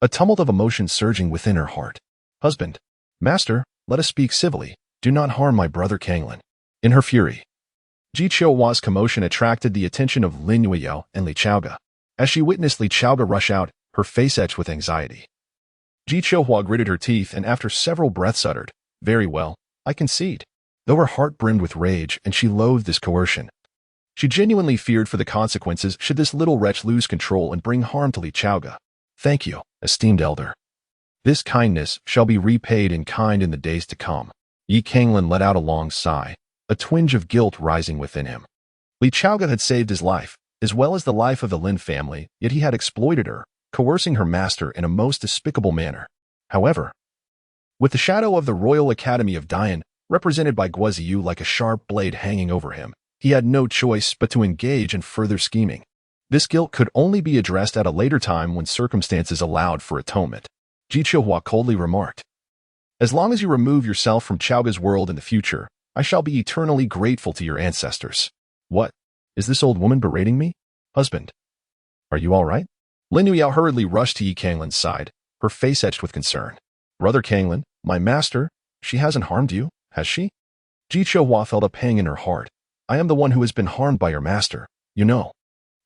A tumult of emotion surging within her heart. Husband, master, let us speak civilly. Do not harm my brother Canglan. In her fury, Ji Qiuhua's commotion attracted the attention of Lin Yueyao and Li Chaoga. As she witnessed Li Chaoga rush out, her face etched with anxiety. Ji Qiuhua gritted her teeth and after several breaths uttered, "Very well, I concede." Though her heart brimmed with rage and she loathed this coercion, she genuinely feared for the consequences should this little wretch lose control and bring harm to Li Chaoga. "Thank you, esteemed elder. This kindness shall be repaid in kind in the days to come." Yi Canglan let out a long sigh, a twinge of guilt rising within him. Li Chaoga had saved his life, as well as the life of the Lin family, yet he had exploited her, coercing her master in a most despicable manner. However, with the shadow of the Royal Academy of Dian, represented by Guoziyu like a sharp blade hanging over him, he had no choice but to engage in further scheming. This guilt could only be addressed at a later time when circumstances allowed for atonement. Ji Qiuhua coldly remarked, "As long as you remove yourself from Chaoga's world in the future, I shall be eternally grateful to your ancestors." "What? Is this old woman berating me? Husband, are you all right?" Lin Yueyao hurriedly rushed to Yi Canglan's side, her face etched with concern. "Brother Canglan, my master, she hasn't harmed you, has she?" Ji Qiuhua felt a pang in her heart. "I am the one who has been harmed by your master, you know.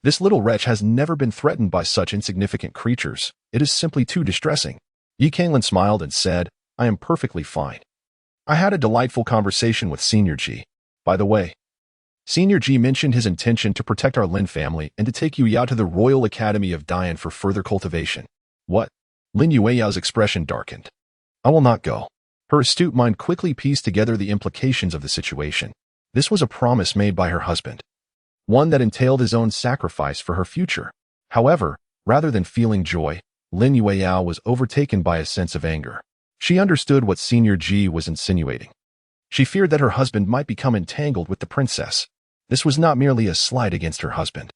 This little wretch has never been threatened by such insignificant creatures. It is simply too distressing." Yi Canglan smiled and said, "I am perfectly fine. I had a delightful conversation with Senior Ji. By the way, Senior Ji mentioned his intention to protect our Lin family and to take Yueyao to the Royal Academy of Dian for further cultivation." "What?" Lin Yueyao's expression darkened. "I will not go." Her astute mind quickly pieced together the implications of the situation. This was a promise made by her husband, one that entailed his own sacrifice for her future. However, rather than feeling joy, Lin Yueyao was overtaken by a sense of anger. She understood what Senior Ji was insinuating. She feared that her husband might become entangled with the princess. This was not merely a slight against her husband,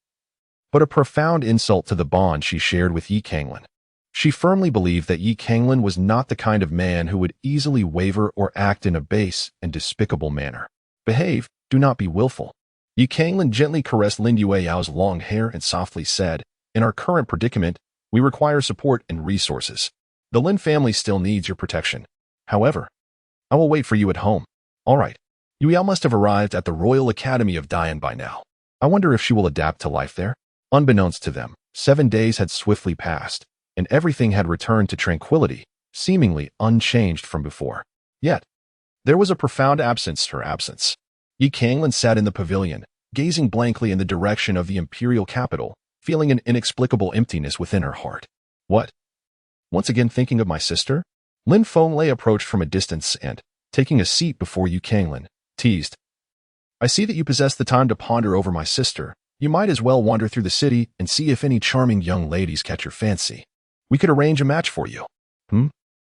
but a profound insult to the bond she shared with Yi Canglan. She firmly believed that Yi Canglan was not the kind of man who would easily waver or act in a base and despicable manner. "Behave, do not be willful." Yi Canglan gently caressed Lin Yueyao's long hair and softly said, "In our current predicament, we require support and resources. The Lin family still needs your protection. However, I will wait for you at home." "All right." Yueyao must have arrived at the Royal Academy of Dian by now. I wonder if she will adapt to life there. Unbeknownst to them, 7 days had swiftly passed, and everything had returned to tranquility, seemingly unchanged from before. Yet, there was a profound absence to her absence. Yi Canglan sat in the pavilion, gazing blankly in the direction of the imperial capital, feeling an inexplicable emptiness within her heart. "What? Once again thinking of my sister?" Lin Fenglai approached from a distance and, taking a seat before Yi Canglan, teased, "I see that you possess the time to ponder over my sister. You might as well wander through the city and see if any charming young ladies catch your fancy. We could arrange a match for you."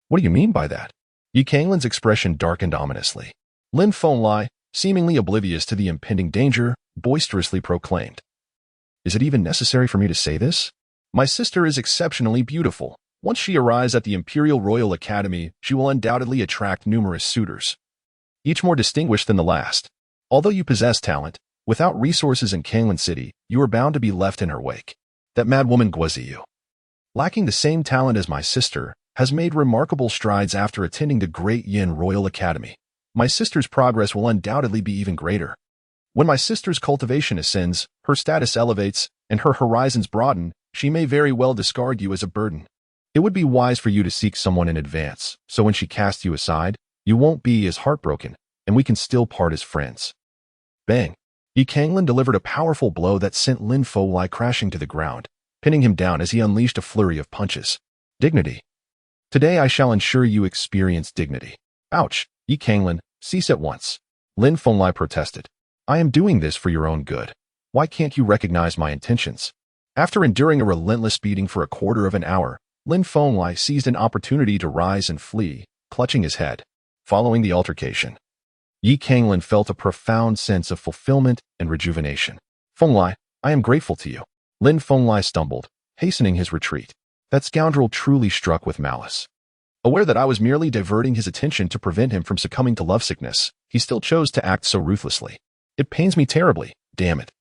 What do you mean by that?" Yi Canglan's expression darkened ominously. Lin Fenglai, seemingly oblivious to the impending danger, boisterously proclaimed, "Is it even necessary for me to say this? My sister is exceptionally beautiful. Once she arrives at the Imperial Royal Academy, she will undoubtedly attract numerous suitors, each more distinguished than the last. Although you possess talent, without resources in Canglan City, you are bound to be left in her wake. That madwoman Guoziyu, lacking the same talent as my sister, has made remarkable strides after attending the Great Yin Royal Academy. My sister's progress will undoubtedly be even greater. When my sister's cultivation ascends, her status elevates, and her horizons broaden, she may very well discard you as a burden. It would be wise for you to seek someone in advance, so when she casts you aside, you won't be as heartbroken, and we can still part as friends." Bang! Yi Canglan delivered a powerful blow that sent Lin Fenglai crashing to the ground, pinning him down as he unleashed a flurry of punches. "Dignity. Today I shall ensure you experience dignity." "Ouch! Yi Canglan, cease at once." Lin Fenglai protested. "I am doing this for your own good. Why can't you recognize my intentions?" After enduring a relentless beating for a quarter of an hour, Lin Fenglai seized an opportunity to rise and flee, clutching his head. Following the altercation, Yi Canglan felt a profound sense of fulfillment and rejuvenation. "Fenglai, I am grateful to you." Lin Fenglai stumbled, hastening his retreat. That scoundrel truly struck with malice. Aware that I was merely diverting his attention to prevent him from succumbing to lovesickness, he still chose to act so ruthlessly. It pains me terribly, damn it.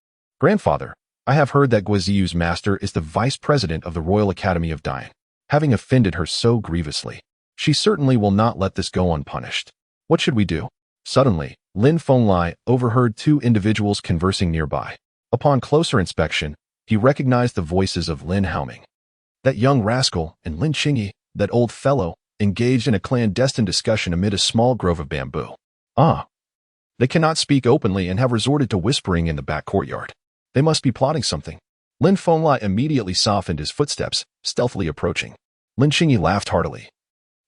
Grandfather, I have heard that Guizhou's master is the vice president of the Royal Academy of Dian. Having offended her so grievously, she certainly will not let this go unpunished. What should we do? Suddenly, Lin Fenglai overheard two individuals conversing nearby. Upon closer inspection, he recognized the voices of Lin Haoming. That young rascal and Lin Qingyi, that old fellow, engaged in a clandestine discussion amid a small grove of bamboo. Ah. They cannot speak openly and have resorted to whispering in the back courtyard. They must be plotting something. Lin Fenglai immediately softened his footsteps, stealthily approaching. Lin Qingyi laughed heartily.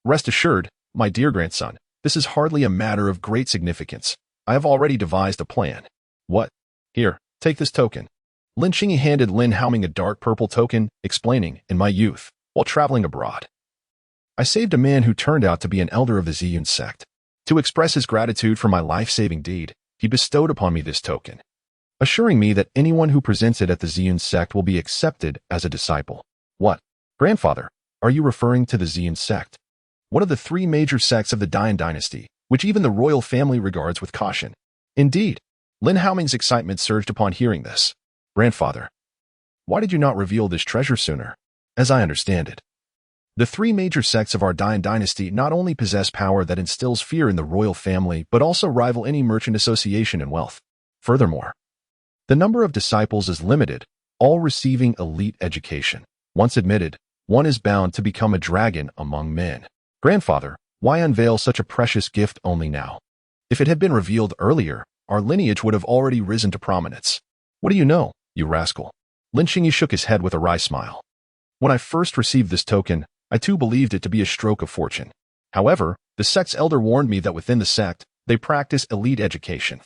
Rest assured, my dear grandson, this is hardly a matter of great significance. I have already devised a plan. What? Here, take this token. Lin Qingyi handed Lin Haoming a dark purple token, explaining, in my youth, while traveling abroad, I saved a man who turned out to be an elder of the Ziyun sect. To express his gratitude for my life-saving deed, he bestowed upon me this token, assuring me that anyone who presents it at the Ziyun sect will be accepted as a disciple. What? Grandfather, are you referring to the Ziyun sect? One of the three major sects of the Dian dynasty, which even the royal family regards with caution. Indeed, Lin Haoming's excitement surged upon hearing this. Grandfather, why did you not reveal this treasure sooner? As I understand it, the three major sects of our Dian dynasty not only possess power that instills fear in the royal family, but also rival any merchant association in wealth. Furthermore, the number of disciples is limited, all receiving elite education. Once admitted, one is bound to become a dragon among men. Grandfather, why unveil such a precious gift only now? If it had been revealed earlier, our lineage would have already risen to prominence. What do you know, you rascal? Lin Qingyi shook his head with a wry smile. When I first received this token, I too believed it to be a stroke of fortune. However, the sect's elder warned me that within the sect, they practice elite education,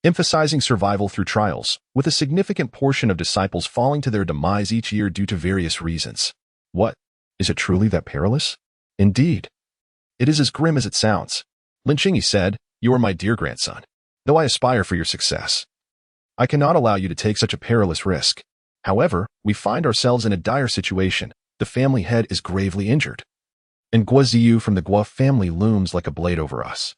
emphasizing survival through trials, with a significant portion of disciples falling to their demise each year due to various reasons. What? Is it truly that perilous? Indeed. It is as grim as it sounds. Lin Qingyi said, you are my dear grandson. Though I aspire for your success, I cannot allow you to take such a perilous risk. However, we find ourselves in a dire situation. The family head is gravely injured, and Guizhou from the Guo family looms like a blade over us.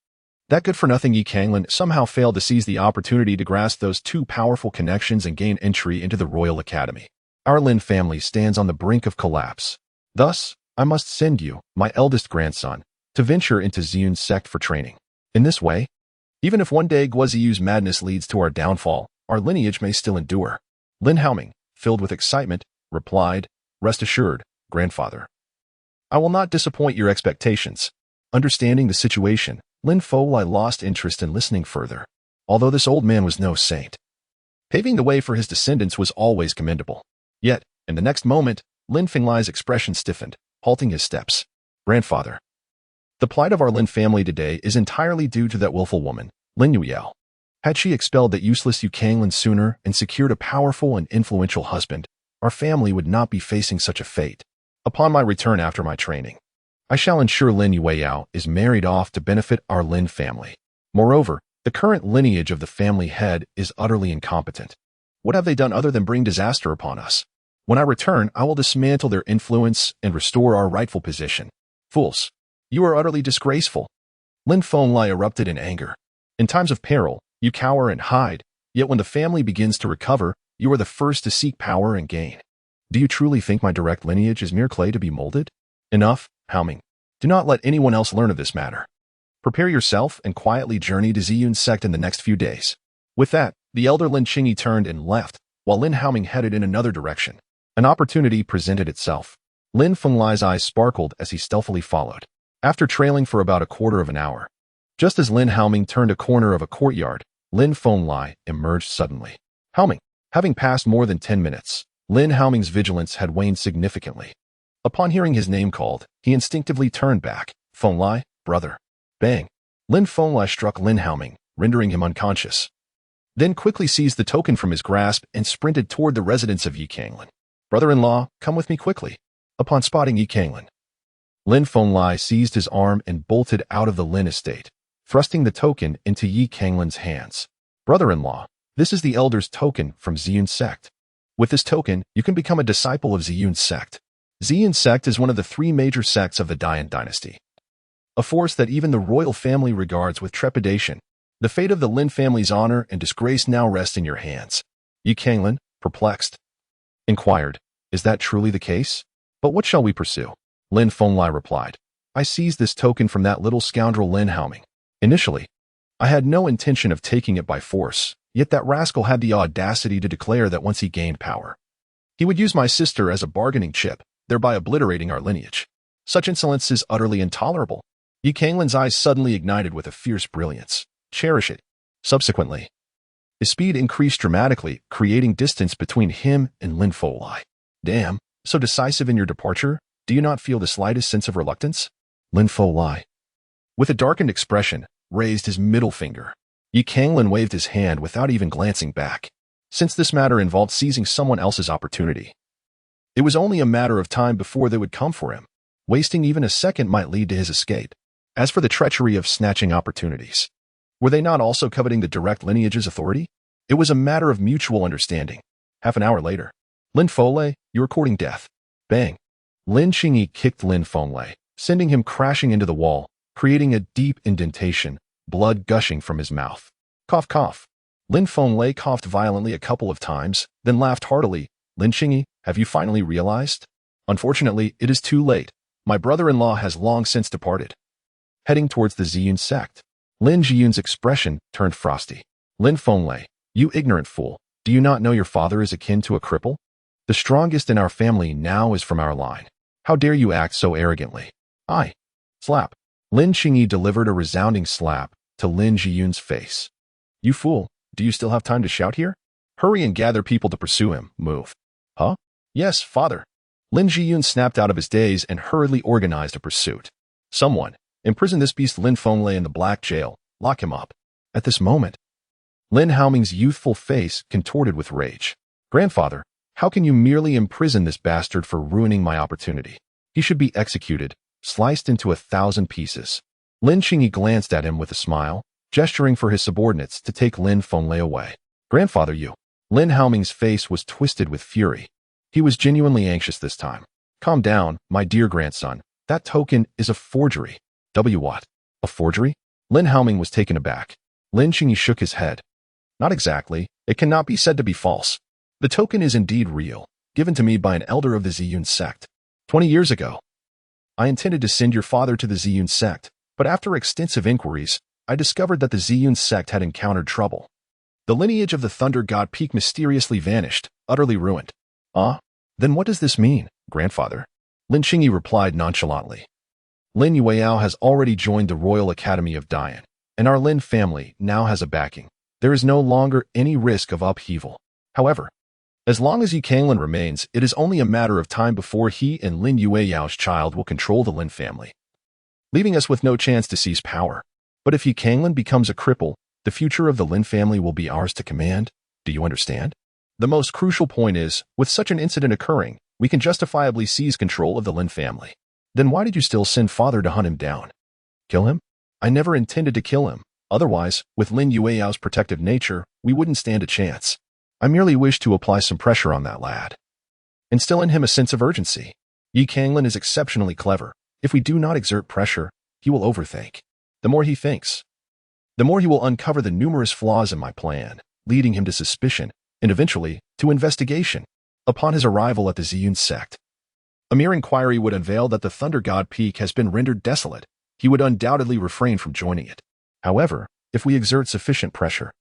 That good-for-nothing Yi Canglan somehow failed to seize the opportunity to grasp those two powerful connections and gain entry into the Royal Academy. Our Lin family stands on the brink of collapse. Thus, I must send you, my eldest grandson, to venture into Ziyun's sect for training. In this way, even if one day Guizhou's madness leads to our downfall, our lineage may still endure. Lin Haoming, filled with excitement, replied, Rest assured, grandfather. I will not disappoint your expectations. Understanding the situation, Lin Fenglai lost interest in listening further, although this old man was no saint. Paving the way for his descendants was always commendable. Yet, in the next moment, Lin Fenglai's expression stiffened, halting his steps. Grandfather, the plight of our Lin family today is entirely due to that willful woman, Lin Yuyao. Had she expelled that useless Yu Canglan sooner and secured a powerful and influential husband, our family would not be facing such a fate. Upon my return after my training, I shall ensure Lin Yuyao is married off to benefit our Lin family. Moreover, the current lineage of the family head is utterly incompetent. What have they done other than bring disaster upon us? When I return, I will dismantle their influence and restore our rightful position. Fools, you are utterly disgraceful. Lin Fenglai erupted in anger. In times of peril, you cower and hide, yet when the family begins to recover, you are the first to seek power and gain. Do you truly think my direct lineage is mere clay to be molded? Enough, Haoming. Do not let anyone else learn of this matter. Prepare yourself and quietly journey to Ziyun's sect in the next few days. With that, the elder Lin Qingyi turned and left, while Lin Haoming headed in another direction. An opportunity presented itself. Lin Fenglai's eyes sparkled as he stealthily followed. After trailing for about a quarter of an hour, just as Lin Haoming turned a corner of a courtyard, Lin Fenglai emerged suddenly. Haoming. Having passed more than 10 minutes, Lin Haoming's vigilance had waned significantly. Upon hearing his name called, he instinctively turned back. Fenglai, brother. Bang. Lin Fenglai struck Lin Haoming, rendering him unconscious. Then quickly seized the token from his grasp and sprinted toward the residence of Yi Canglan. Brother-in-law, come with me quickly. Upon spotting Yi Canglan, Lin Fenglai seized his arm and bolted out of the Lin estate, thrusting the token into Yi Canglan's hands. Brother-in-law, this is the elder's token from Ziyun's sect. With this token, you can become a disciple of Ziyun's sect. Ziyun sect is one of the three major sects of the Dian dynasty, a force that even the royal family regards with trepidation. The fate of the Lin family's honor and disgrace now rests in your hands. Canglan, perplexed, inquired, "Is that truly the case? But what shall we pursue?" Lin Fenglai replied, "I seized this token from that little scoundrel Lin Haoming. Initially, I had no intention of taking it by force, yet that rascal had the audacity to declare that once he gained power, he would use my sister as a bargaining chip, thereby obliterating our lineage. Such insolence is utterly intolerable." Canglan's eyes suddenly ignited with a fierce brilliance. "Cherish it." Subsequently, his speed increased dramatically, creating distance between him and Lin Fenglai. "Damn, so decisive in your departure? Do you not feel the slightest sense of reluctance?" Lin Fenglai, with a darkened expression, raised his middle finger. Canglan waved his hand without even glancing back. Since this matter involved seizing someone else's opportunity, it was only a matter of time before they would come for him. Wasting even a second might lead to his escape. As for the treachery of snatching opportunities, were they not also coveting the direct lineage's authority? It was a matter of mutual understanding. Half an hour later, "Lin Fenglai, you are courting death." Bang! Lin Qingyi kicked Lin Fenglai, sending him crashing into the wall, creating a deep indentation, blood gushing from his mouth. Cough, cough. Lin Fenglai coughed violently a couple of times, then laughed heartily. "Lin Qingyi, have you finally realized? Unfortunately, it is too late. My brother-in-law has long since departed." Heading towards the Ziyun sect, Lin Jiyun's expression turned frosty. "Lin Fenglai, you ignorant fool, do you not know your father is akin to a cripple? The strongest in our family now is from our line. How dare you act so arrogantly?" "I." Slap. Lin Qingyi delivered a resounding slap to Lin Jiyun's face. "You fool, do you still have time to shout here? Hurry and gather people to pursue him. Move." "Huh? Yes, father." Lin Jiyun snapped out of his daze and hurriedly organized a pursuit. "Someone, imprison this beast Lin Fenglai in the black jail. Lock him up." At this moment, Lin Haoming's youthful face contorted with rage. "Grandfather, how can you merely imprison this bastard for ruining my opportunity? He should be executed, sliced into 1,000 pieces." Lin Qingyi glanced at him with a smile, gesturing for his subordinates to take Lin Fenglai away. "Grandfather, you." Lin Haoming's face was twisted with fury. He was genuinely anxious this time. "Calm down, my dear grandson. That token is a forgery." What? A forgery? Lin Haoming was taken aback. Lin Qingyi shook his head. "Not exactly. It cannot be said to be false. The token is indeed real, given to me by an elder of the Ziyun sect. 20 years ago, I intended to send your father to the Ziyun sect, but after extensive inquiries, I discovered that the Ziyun sect had encountered trouble. The lineage of the Thunder God Peak mysteriously vanished, utterly ruined." "Ah? Then what does this mean, grandfather?" Lin Qingyi replied nonchalantly. "Lin Yueyao has already joined the Royal Academy of Dian, and our Lin family now has a backing. There is no longer any risk of upheaval. However, as long as Canglan remains, it is only a matter of time before he and Lin Yueyao's child will control the Lin family, leaving us with no chance to seize power. But if Canglan becomes a cripple, the future of the Lin family will be ours to command. Do you understand? The most crucial point is, with such an incident occurring, we can justifiably seize control of the Lin family. Then why did you still send father to hunt him down? Kill him? I never intended to kill him. Otherwise, with Lin Yueyao's protective nature, we wouldn't stand a chance. I merely wished to apply some pressure on that lad, instill in him a sense of urgency. Canglan is exceptionally clever. If we do not exert pressure, he will overthink. The more he thinks, the more he will uncover the numerous flaws in my plan, leading him to suspicion, and eventually, to investigation. Upon his arrival at the Ziyun sect, a mere inquiry would unveil that the Thunder God Peak has been rendered desolate. He would undoubtedly refrain from joining it. However, if we exert sufficient pressure,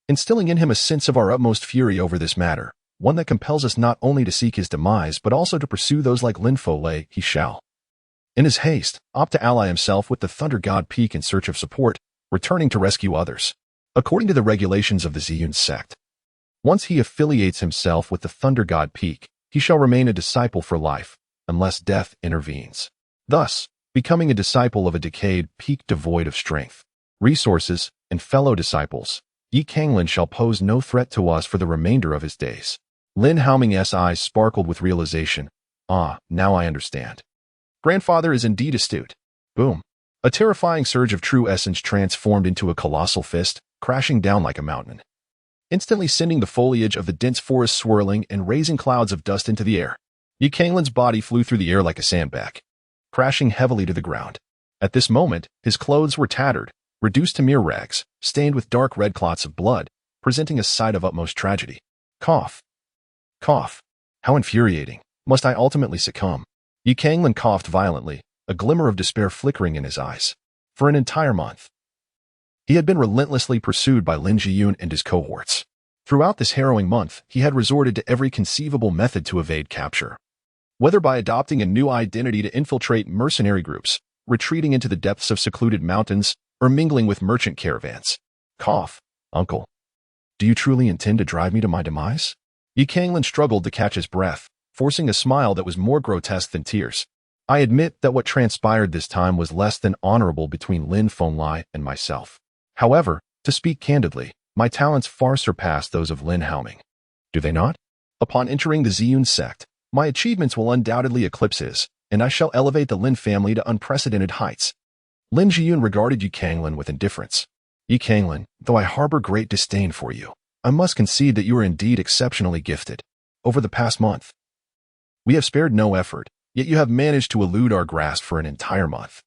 instilling in him a sense of our utmost fury over this matter, one that compels us not only to seek his demise but also to pursue those like Lin Fenglai, he shall, in his haste, opt to ally himself with the Thunder God Peak in search of support, returning to rescue others. According to the regulations of the Ziyun sect, once he affiliates himself with the Thunder God Peak, he shall remain a disciple for life, unless death intervenes. Thus, becoming a disciple of a decayed peak devoid of strength, resources, and fellow disciples, Canglan shall pose no threat to us for the remainder of his days. Lin Haoming's eyes sparkled with realization. Ah, now I understand. Grandfather is indeed astute. Boom. A terrifying surge of true essence transformed into a colossal fist, crashing down like a mountain, instantly sending the foliage of the dense forest swirling and raising clouds of dust into the air. Yi Kanglin's body flew through the air like a sandbag, crashing heavily to the ground. At this moment, his clothes were tattered, reduced to mere rags, stained with dark red clots of blood, presenting a sight of utmost tragedy. Cough. Cough. How infuriating. Must I ultimately succumb? Yi Canglan coughed violently, a glimmer of despair flickering in his eyes. For an entire month, he had been relentlessly pursued by Lin Jiyun and his cohorts. Throughout this harrowing month, he had resorted to every conceivable method to evade capture. Whether by adopting a new identity to infiltrate mercenary groups, retreating into the depths of secluded mountains, or mingling with merchant caravans. Cough. Uncle. Do you truly intend to drive me to my demise? Yi Canglan struggled to catch his breath, forcing a smile that was more grotesque than tears. I admit that what transpired this time was less than honorable between Lin Fenglai and myself. However, to speak candidly, my talents far surpass those of Lin Haoming. Do they not? Upon entering the Ziyun sect, my achievements will undoubtedly eclipse his, and I shall elevate the Lin family to unprecedented heights. Lin Jiyun regarded Yi Canglan with indifference. Yi Canglan, though I harbor great disdain for you, I must concede that you are indeed exceptionally gifted. Over the past month, we have spared no effort, yet you have managed to elude our grasp for an entire month.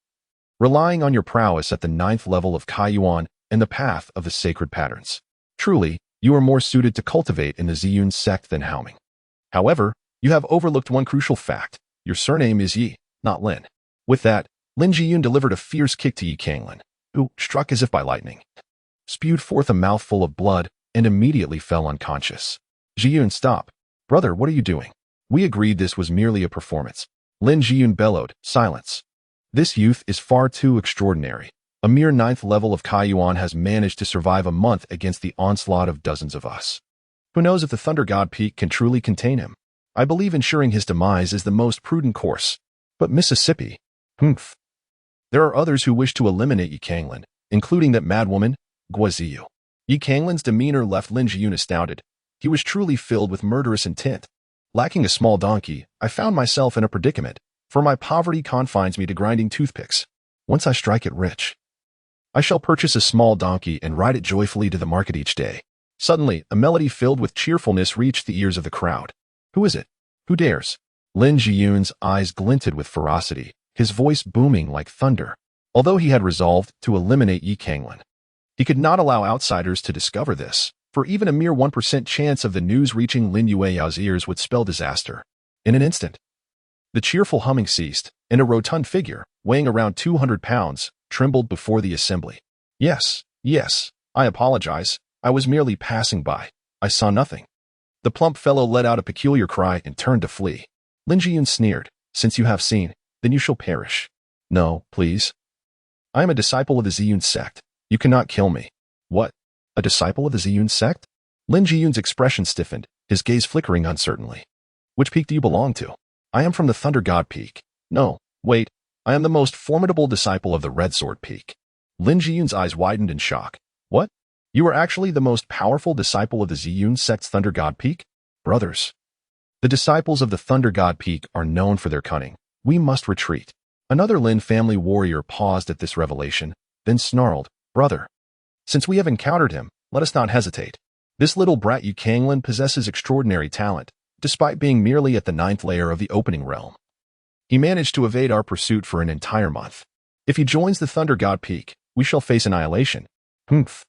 Relying on your prowess at the 9th level of Kaiyuan and the path of the sacred patterns. Truly, you are more suited to cultivate in the Ziyun sect than Haoming. However, you have overlooked one crucial fact. Your surname is Yi, not Lin. With that, Lin Jiyun delivered a fierce kick to Yi Canglan, who, struck as if by lightning, spewed forth a mouthful of blood and immediately fell unconscious. Jiyun, stop. Brother, what are you doing? We agreed this was merely a performance. Lin Jiyun bellowed, silence. This youth is far too extraordinary. A mere 9th level of Kaiyuan has managed to survive a month against the onslaught of dozens of us. Who knows if the Thunder God Peak can truly contain him? I believe ensuring his demise is the most prudent course. But Mississippi? Humph. There are others who wish to eliminate Yi Canglan, including that madwoman, Guaziyu. Yi Canglan's demeanor left Lin Jiyun astounded. He was truly filled with murderous intent. Lacking a small donkey, I found myself in a predicament, for my poverty confines me to grinding toothpicks. Once I strike it rich, I shall purchase a small donkey and ride it joyfully to the market each day. Suddenly, a melody filled with cheerfulness reached the ears of the crowd. Who is it? Who dares? Lin Jiyun's eyes glinted with ferocity, his voice booming like thunder. Although he had resolved to eliminate Yi Canglan, he could not allow outsiders to discover this, for even a mere 1% chance of the news reaching Lin Yueyao's ears would spell disaster. In an instant, the cheerful humming ceased, and a rotund figure, weighing around 200 pounds, trembled before the assembly. Yes, I apologize. I was merely passing by. I saw nothing. The plump fellow let out a peculiar cry and turned to flee. Lin Jiyun sneered, since you have seen, then you shall perish. No, please. I am a disciple of the Ziyun sect. You cannot kill me. What? A disciple of the Ziyun sect? Lin Jiyun's expression stiffened, his gaze flickering uncertainly. Which peak do you belong to? I am from the Thunder God Peak. No, wait. I am the most formidable disciple of the Red Sword Peak. Lin Jiyun's eyes widened in shock. What? You are actually the most powerful disciple of the Ziyun sect's Thunder God Peak? Brothers. The disciples of the Thunder God Peak are known for their cunning. We must retreat. Another Lin family warrior paused at this revelation, then snarled, Brother. Since we have encountered him, let us not hesitate. This little brat Yi Canglan possesses extraordinary talent, despite being merely at the 9th layer of the opening realm. He managed to evade our pursuit for an entire month. If he joins the Thunder God Peak, we shall face annihilation. Humph.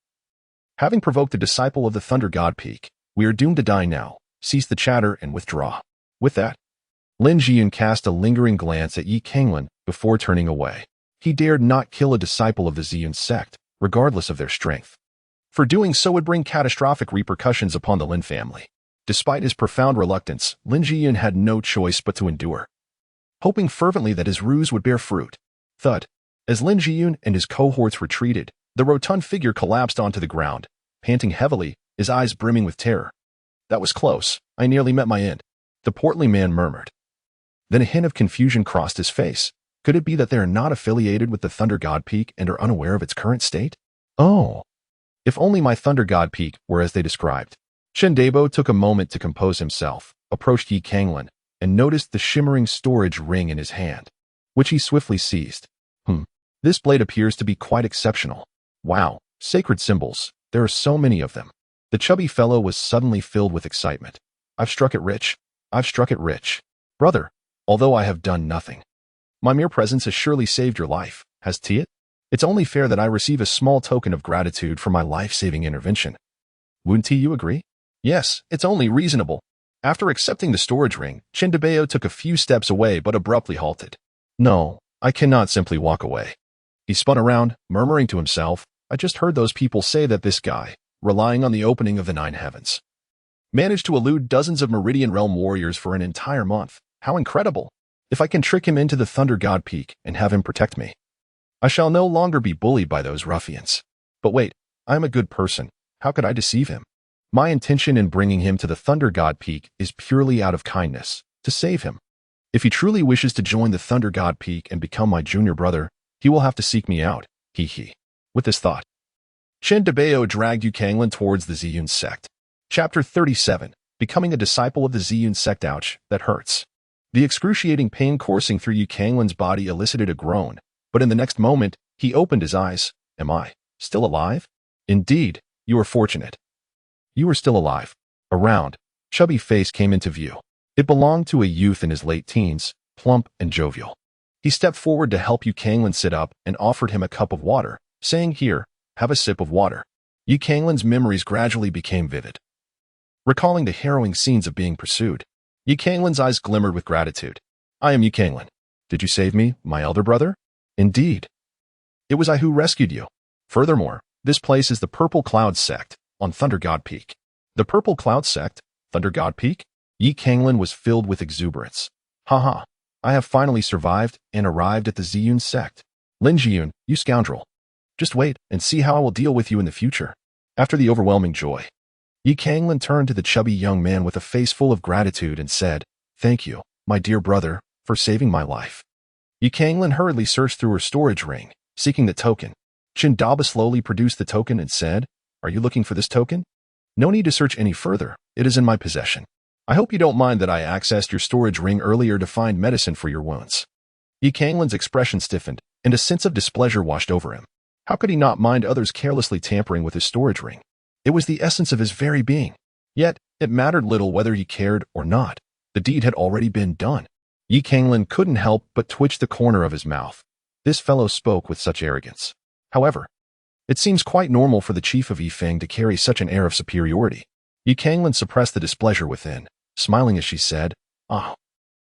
Having provoked a disciple of the Thunder God Peak, we are doomed to die now. Cease the chatter and withdraw. With that, Lin Jiyun cast a lingering glance at Yi Canglan before turning away. He dared not kill a disciple of the Ziyun sect, regardless of their strength. For doing so would bring catastrophic repercussions upon the Lin family. Despite his profound reluctance, Lin Jiyun had no choice but to endure, hoping fervently that his ruse would bear fruit. Thud. As Lin Jiyun and his cohorts retreated, the rotund figure collapsed onto the ground, panting heavily, his eyes brimming with terror. That was close. I nearly met my end. The portly man murmured. Then a hint of confusion crossed his face. Could it be that they are not affiliated with the Thunder God Peak and are unaware of its current state? Oh. If only my Thunder God Peak were as they described. Shendabo took a moment to compose himself, approached Yi Canglan, and noticed the shimmering storage ring in his hand, which he swiftly seized. This blade appears to be quite exceptional. Wow, sacred symbols. There are so many of them. The chubby fellow was suddenly filled with excitement. I've struck it rich. I've struck it rich. Brother, although I have done nothing, my mere presence has surely saved your life, hasn't it? It's only fair that I receive a small token of gratitude for my life-saving intervention. Wouldn't you agree? Yes, it's only reasonable. After accepting the storage ring, Chintabeo took a few steps away but abruptly halted. No, I cannot simply walk away. He spun around, murmuring to himself, I just heard those people say that this guy, relying on the opening of the 9 heavens, managed to elude dozens of Meridian Realm warriors for an entire month. How incredible! If I can trick him into the Thunder God Peak and have him protect me, I shall no longer be bullied by those ruffians. But wait, I am a good person. How could I deceive him? My intention in bringing him to the Thunder God Peak is purely out of kindness, to save him. If he truly wishes to join the Thunder God Peak and become my junior brother, he will have to seek me out, hee. With this thought, Chintabeo dragged Canglan towards the Ziyun sect. Chapter 37, Becoming a Disciple of the Ziyun sect. Ouch, that hurts. The excruciating pain coursing through Canglan's body elicited a groan, but in the next moment, he opened his eyes. Am I still alive? Indeed, you are fortunate. You are still alive. A round, chubby face came into view. It belonged to a youth in his late teens, plump and jovial. He stepped forward to help Canglan sit up and offered him a cup of water, saying, Here, have a sip of water. Canglan's memories gradually became vivid, recalling the harrowing scenes of being pursued. Canglan's eyes glimmered with gratitude. I am Canglan. Did you save me, my elder brother? Indeed. It was I who rescued you. Furthermore, this place is the Purple Cloud sect, on Thunder God Peak. The Purple Cloud sect? Thunder God Peak? Canglan was filled with exuberance. Haha, I have finally survived and arrived at the Ziyun sect. Lin Ziyun, you scoundrel. Just wait and see how I will deal with you in the future. After the overwhelming joy, Canglan turned to the chubby young man with a face full of gratitude and said, Thank you, my dear brother, for saving my life. Canglan hurriedly searched through her storage ring, seeking the token. Chintabeo slowly produced the token and said, Are you looking for this token? No need to search any further, it is in my possession. I hope you don't mind that I accessed your storage ring earlier to find medicine for your wounds. Canglan's expression stiffened, and a sense of displeasure washed over him. How could he not mind others carelessly tampering with his storage ring? It was the essence of his very being. Yet, it mattered little whether he cared or not. The deed had already been done. Canglan couldn't help but twitch the corner of his mouth. This fellow spoke with such arrogance. However, it seems quite normal for the chief of Yifeng to carry such an air of superiority. Canglan suppressed the displeasure within, smiling as she said,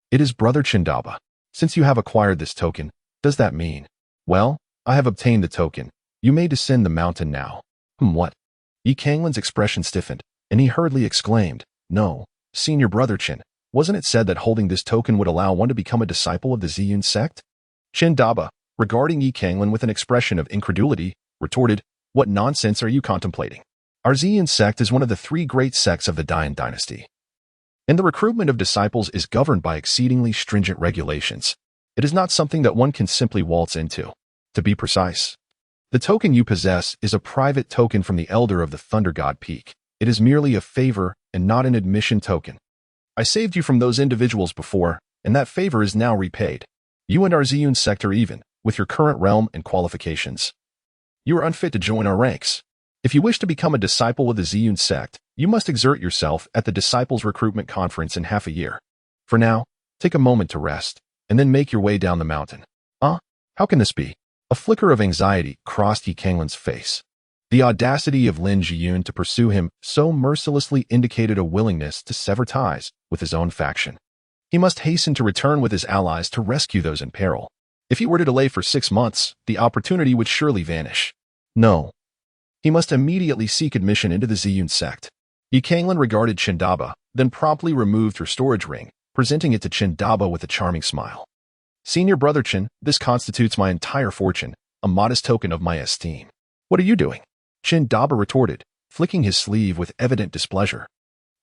it is Brother Chintabeo. Since you have acquired this token, does that mean? Well, I have obtained the token. You may descend the mountain now. What? Canglan's expression stiffened, and he hurriedly exclaimed, No, senior brother Chin, wasn't it said that holding this token would allow one to become a disciple of the Ziyun sect? Chintabeo, regarding Canglan with an expression of incredulity, retorted, What nonsense are you contemplating? Our Ziyun sect is one of the 3 great sects of the Dian dynasty, and the recruitment of disciples is governed by exceedingly stringent regulations. It is not something that one can simply waltz into. To be precise, the token you possess is a private token from the Elder of the Thunder God Peak. It is merely a favor and not an admission token. I saved you from those individuals before, and that favor is now repaid. You and our Ziyun sect are even, with your current realm and qualifications. You are unfit to join our ranks. If you wish to become a disciple of the Ziyun sect, you must exert yourself at the Disciples Recruitment Conference in half a year. For now, take a moment to rest, and then make your way down the mountain. How can this be? A flicker of anxiety crossed Canglan's face. The audacity of Lin Ziyun to pursue him so mercilessly indicated a willingness to sever ties with his own faction. He must hasten to return with his allies to rescue those in peril. If he were to delay for 6 months, the opportunity would surely vanish. No. He must immediately seek admission into the Ziyun sect. Canglan regarded Chintabeo, then promptly removed her storage ring, presenting it to Chintabeo with a charming smile. Senior brother Chin, this constitutes my entire fortune, a modest token of my esteem. What are you doing? Chintabeo retorted, flicking his sleeve with evident displeasure.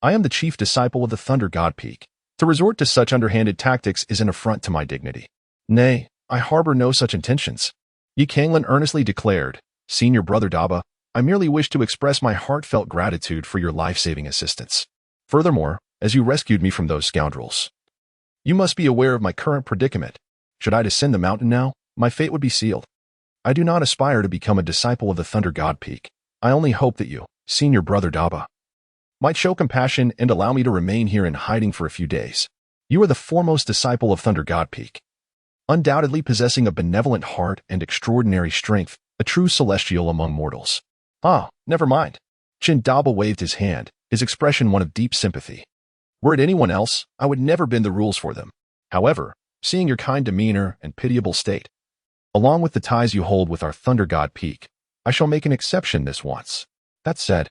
I am the chief disciple of the Thunder God Peak. To resort to such underhanded tactics is an affront to my dignity. Nay, I harbor no such intentions. Canglan earnestly declared, Senior brother Daba, I merely wish to express my heartfelt gratitude for your life-saving assistance. Furthermore, as you rescued me from those scoundrels, you must be aware of my current predicament. Should I descend the mountain now, my fate would be sealed. I do not aspire to become a disciple of the Thunder God Peak. I only hope that you, Senior brother Daba, might show compassion and allow me to remain here in hiding for a few days. You are the foremost disciple of Thunder God Peak, undoubtedly possessing a benevolent heart and extraordinary strength, a true celestial among mortals. Ah, never mind. Daba waved his hand, his expression one of deep sympathy. Were it anyone else, I would never bend the rules for them. However, seeing your kind demeanor and pitiable state, along with the ties you hold with our Thunder God Peak, I shall make an exception this once. That said,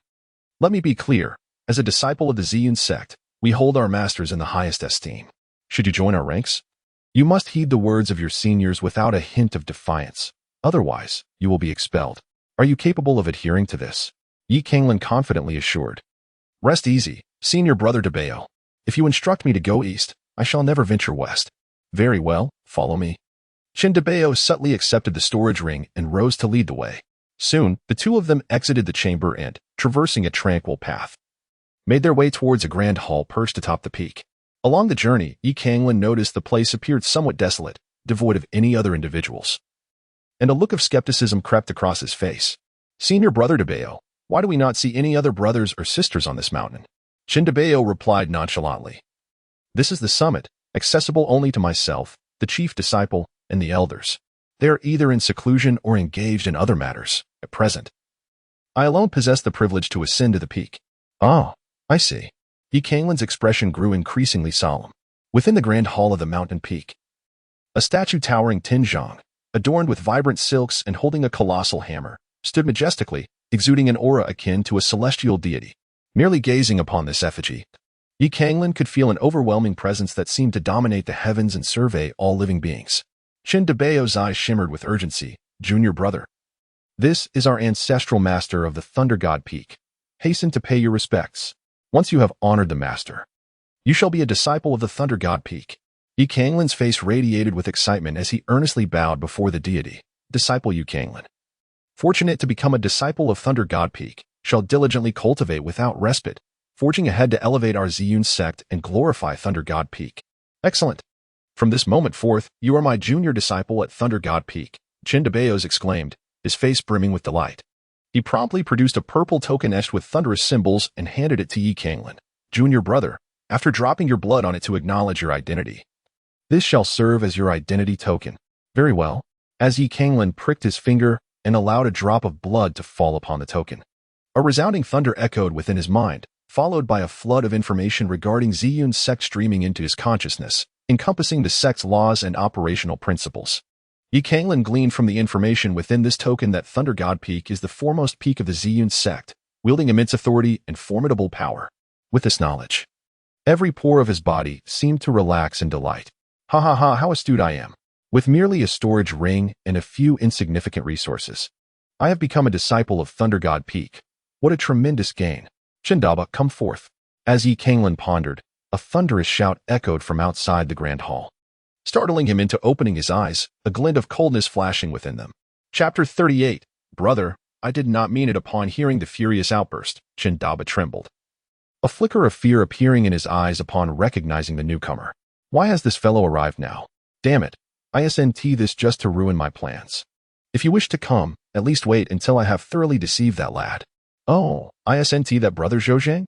let me be clear, as a disciple of the Ziyun sect, we hold our masters in the highest esteem. Should you join our ranks, you must heed the words of your seniors without a hint of defiance. Otherwise, you will be expelled. Are you capable of adhering to this? Canglan confidently assured. Rest easy, senior brother Debeo. If you instruct me to go east, I shall never venture west. Very well, follow me. Debeo subtly accepted the storage ring and rose to lead the way. Soon, the two of them exited the chamber and, traversing a tranquil path, made their way towards a grand hall perched atop the peak. Along the journey, Canglan noticed the place appeared somewhat desolate, devoid of any other individuals. And a look of skepticism crept across his face. Senior brother Debeo, why do we not see any other brothers or sisters on this mountain? Debeo replied nonchalantly. This is the summit, accessible only to myself, the chief disciple, and the elders. They are either in seclusion or engaged in other matters, at present. I alone possess the privilege to ascend to the peak. Ah, I see. Canglan's expression grew increasingly solemn. Within the grand hall of the mountain peak, a statue towering 10 zhang, adorned with vibrant silks and holding a colossal hammer, stood majestically, exuding an aura akin to a celestial deity. Merely gazing upon this effigy, Canglan could feel an overwhelming presence that seemed to dominate the heavens and survey all living beings. Debeo's eyes shimmered with urgency. Junior brother, this is our ancestral master of the Thunder God Peak. Hasten to pay your respects. Once you have honored the master, you shall be a disciple of the Thunder God Peak. Canglan's face radiated with excitement as he earnestly bowed before the deity. Disciple Canglan, fortunate to become a disciple of Thunder God Peak, shall diligently cultivate without respite, forging ahead to elevate our Ziyun sect and glorify Thunder God Peak. Excellent. From this moment forth, you are my junior disciple at Thunder God Peak, Debeos exclaimed, his face brimming with delight. He promptly produced a purple token etched with thunderous symbols and handed it to Canglan. Junior brother, after dropping your blood on it to acknowledge your identity. This shall serve as your identity token. Very well. As Canglan pricked his finger and allowed a drop of blood to fall upon the token, a resounding thunder echoed within his mind, followed by a flood of information regarding Ziyun's sect streaming into his consciousness, encompassing the sect's laws and operational principles. Canglan gleaned from the information within this token that Thunder God Peak is the foremost peak of the Ziyun sect, wielding immense authority and formidable power. With this knowledge, every pore of his body seemed to relax in delight. Ha ha ha, how astute I am. With merely a storage ring and a few insignificant resources, I have become a disciple of Thunder God Peak. What a tremendous gain. Daba, come forth. As Canglan pondered, a thunderous shout echoed from outside the grand hall, startling him into opening his eyes, a glint of coldness flashing within them. Chapter 38. Brother, I did not mean it. Upon hearing the furious outburst, Daba trembled, a flicker of fear appearing in his eyes upon recognizing the newcomer. Why has this fellow arrived now? Damn it, I sent this just to ruin my plans. If you wish to come, at least wait until I have thoroughly deceived that lad. Oh, I sent that brother Zhou?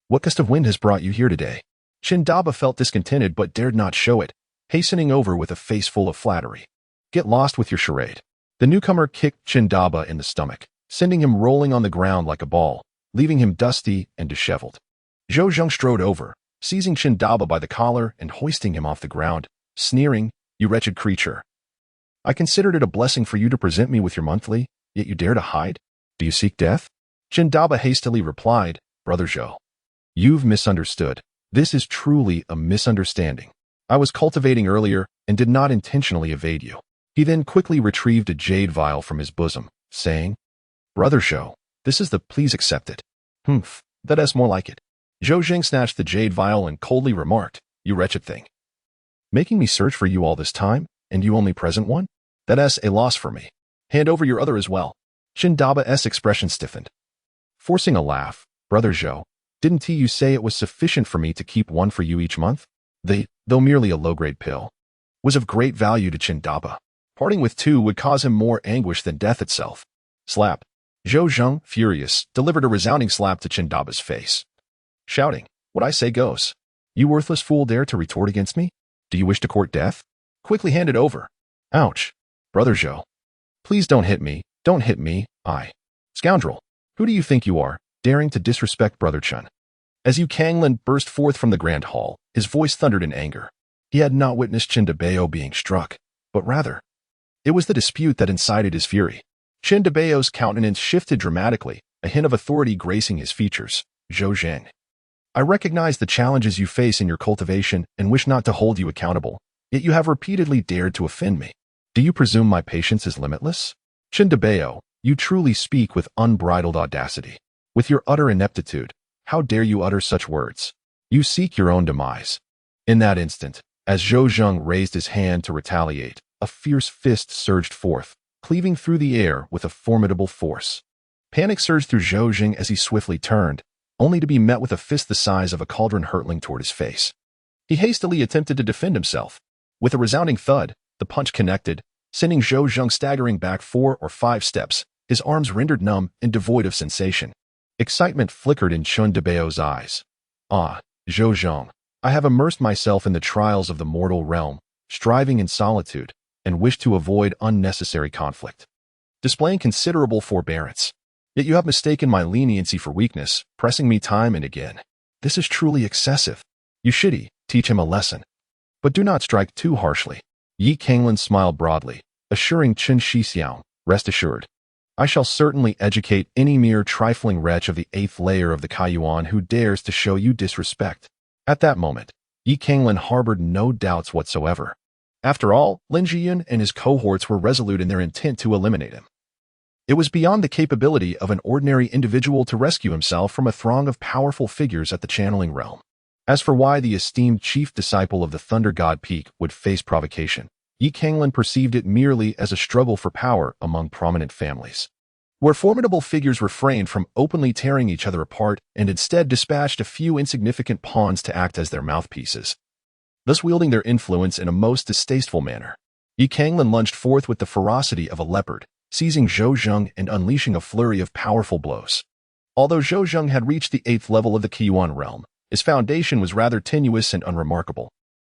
What gust of wind has brought you here today? Daba felt discontented but dared not show it, hastening over with a face full of flattery. Get lost with your charade. The newcomer kicked Daba in the stomach, sending him rolling on the ground like a ball, leaving him dusty and disheveled. Zhou strode over, seizing Daba by the collar and hoisting him off the ground, sneering, "You wretched creature. I considered it a blessing for you to present me with your monthly, yet you dare to hide? Do you seek death?" Daba hastily replied, "Brother Zhou, you've misunderstood. This is truly a misunderstanding. I was cultivating earlier and did not intentionally evade you." He then quickly retrieved a jade vial from his bosom, saying, "Brother Zhou, this is the, please accept it." "Humph, that's more like it." Zhou snatched the jade vial and coldly remarked, "You wretched thing. Making me search for you all this time, and you only present one? That's a loss for me. Hand over your other as well." Daba's expression stiffened. Forcing a laugh, "Brother Zhou, didn't you say it was sufficient for me to keep one for you each month? Though merely a low-grade pill, was of great value to Daba. Parting with two would cause him more anguish than death itself." Slap. Zhou, furious, delivered a resounding slap to Daba's face, shouting, "What I say goes. You worthless fool dare to retort against me? Do you wish to court death? Quickly hand it over. Ouch. Brother Zhou. Please don't hit me. Don't hit me. Scoundrel. Who do you think you are, daring to disrespect Brother Chun? As Yu Canglan burst forth from the grand hall, his voice thundered in anger. He had not witnessed Qin Debao being struck, but rather, it was the dispute that incited his fury. Qin Debao's countenance shifted dramatically, a hint of authority gracing his features. Zhou Zheng. I recognize the challenges you face in your cultivation and wish not to hold you accountable, yet you have repeatedly dared to offend me. Do you presume my patience is limitless? Qin Debao, you truly speak with unbridled audacity. With your utter ineptitude, how dare you utter such words? You seek your own demise. In that instant, as Zhou Zheng raised his hand to retaliate, a fierce fist surged forth, cleaving through the air with a formidable force. Panic surged through Zhou Zheng as he swiftly turned, only to be met with a fist the size of a cauldron hurtling toward his face. He hastily attempted to defend himself. With a resounding thud, the punch connected, sending Zhou Zheng staggering back 4 or 5 steps, his arms rendered numb and devoid of sensation. Excitement flickered in Qin Debao's eyes. Zhou Zheng, I have immersed myself in the trials of the mortal realm, striving in solitude, and wish to avoid unnecessary conflict. Displaying considerable forbearance. Yet you have mistaken my leniency for weakness, pressing me time and again. This is truly excessive. You shitty, teach him a lesson. But do not strike too harshly. Yi Canglan smiled broadly, assuring Qin Shixiao, rest assured. I shall certainly educate any mere trifling wretch of the 8th layer of the Kaiyuan who dares to show you disrespect. At that moment, Yi Canglan harbored no doubts whatsoever. After all, Lin Jiyun and his cohorts were resolute in their intent to eliminate him. It was beyond the capability of an ordinary individual to rescue himself from a throng of powerful figures at the channeling realm. As for why the esteemed chief disciple of the Thunder God Peak would face provocation, Yi Canglan perceived it merely as a struggle for power among prominent families, where formidable figures refrained from openly tearing each other apart and instead dispatched a few insignificant pawns to act as their mouthpieces, thus wielding their influence in a most distasteful manner. Yi Canglan lunged forth with the ferocity of a leopard, seizing Zhou Zheng and unleashing a flurry of powerful blows. Although Zhou Zheng had reached the 8th level of the Kaiyuan realm, his foundation was rather tenuous and unremarkable.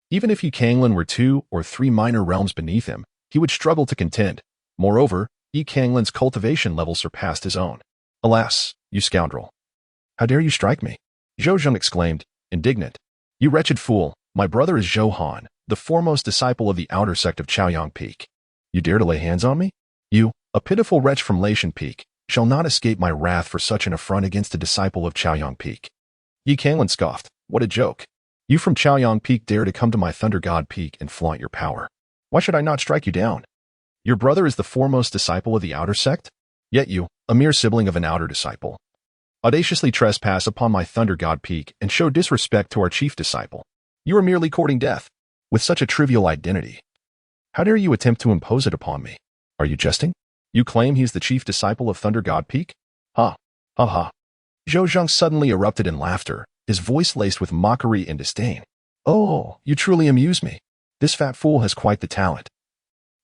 Even if Yi Canglan were 2 or 3 minor realms beneath him, he would struggle to contend. Moreover, Yi Canglan's cultivation level surpassed his own. Alas, you scoundrel! How dare you strike me? Zhou Zheng exclaimed, indignant. You wretched fool, my brother is Zhou Han, the foremost disciple of the outer sect of Chaoyang Peak. You dare to lay hands on me? You, a pitiful wretch from Laishan Peak, shall not escape my wrath for such an affront against a disciple of Chaoyang Peak. Yi Canglan scoffed. What a joke. You from Chaoyang Peak dare to come to my Thunder God Peak and flaunt your power. Why should I not strike you down? Your brother is the foremost disciple of the outer sect? Yet you, a mere sibling of an outer disciple, audaciously trespass upon my Thunder God Peak and show disrespect to our chief disciple. You are merely courting death, with such a trivial identity. How dare you attempt to impose it upon me? Are you jesting? You claim he is the chief disciple of Thunder God Peak? Ha, ha, ha. Zhou Zheng suddenly erupted in laughter, his voice laced with mockery and disdain. Oh, you truly amuse me. This fat fool has quite the talent.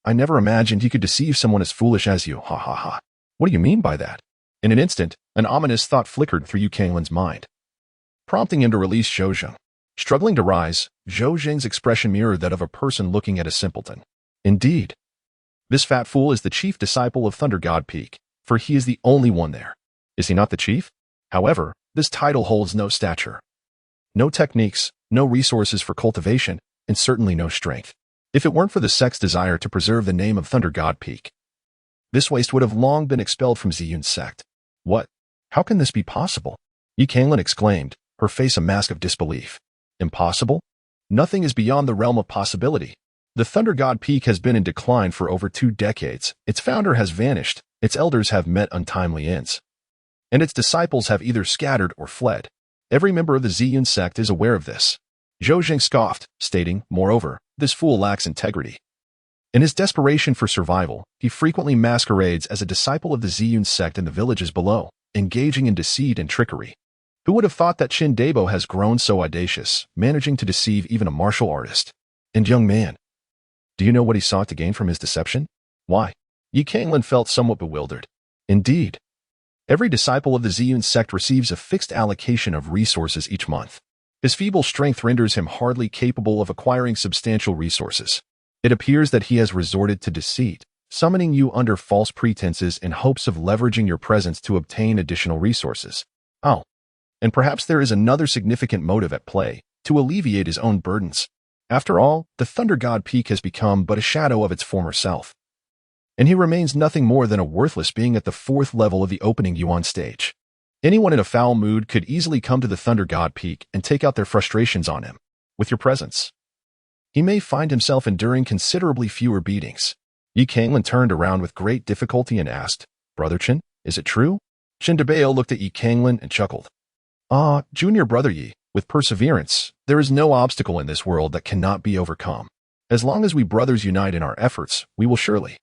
I never imagined he could deceive someone as foolish as you, ha ha ha. What do you mean by that? In an instant, an ominous thought flickered through Yu Canglan's mind, prompting him to release Zhou Zheng. Struggling to rise, Zhou Zheng's expression mirrored that of a person looking at a simpleton. Indeed. This fat fool is the chief disciple of Thunder God Peak, for he is the only one there. Is he not the chief? However, this title holds no stature, no techniques, no resources for cultivation, and certainly no strength. If it weren't for the sect's desire to preserve the name of Thunder God Peak, this waste would have long been expelled from Ziyun's sect. What? How can this be possible? Yi Canglan exclaimed, her face a mask of disbelief. Impossible? Nothing is beyond the realm of possibility. The Thunder God Peak has been in decline for over 2 decades. Its founder has vanished, its elders have met untimely ends, and its disciples have either scattered or fled. Every member of the Ziyun sect is aware of this. Zhou Zheng scoffed, stating, moreover, this fool lacks integrity. In his desperation for survival, he frequently masquerades as a disciple of the Ziyun sect in the villages below, engaging in deceit and trickery. Who would have thought that Qin Debo has grown so audacious, managing to deceive even a martial artist? And young man, do you know what he sought to gain from his deception? Why? Yi Canglan felt somewhat bewildered. Indeed. Every disciple of the Ziyun sect receives a fixed allocation of resources each month. His feeble strength renders him hardly capable of acquiring substantial resources. It appears that he has resorted to deceit, summoning you under false pretenses in hopes of leveraging your presence to obtain additional resources. Oh, and perhaps there is another significant motive at play, to alleviate his own burdens. After all, the Thunder God Peak has become but a shadow of its former self, and he remains nothing more than a worthless being at the 4th level of the opening Yuan stage. Anyone in a foul mood could easily come to the Thunder God Peak and take out their frustrations on him. With your presence, he may find himself enduring considerably fewer beatings. Yi Canglan turned around with great difficulty and asked, Brother Chen, is it true? Chen Debao looked at Yi Canglan and chuckled. Ah, junior brother Yi, with perseverance, there is no obstacle in this world that cannot be overcome. As long as we brothers unite in our efforts, we will surely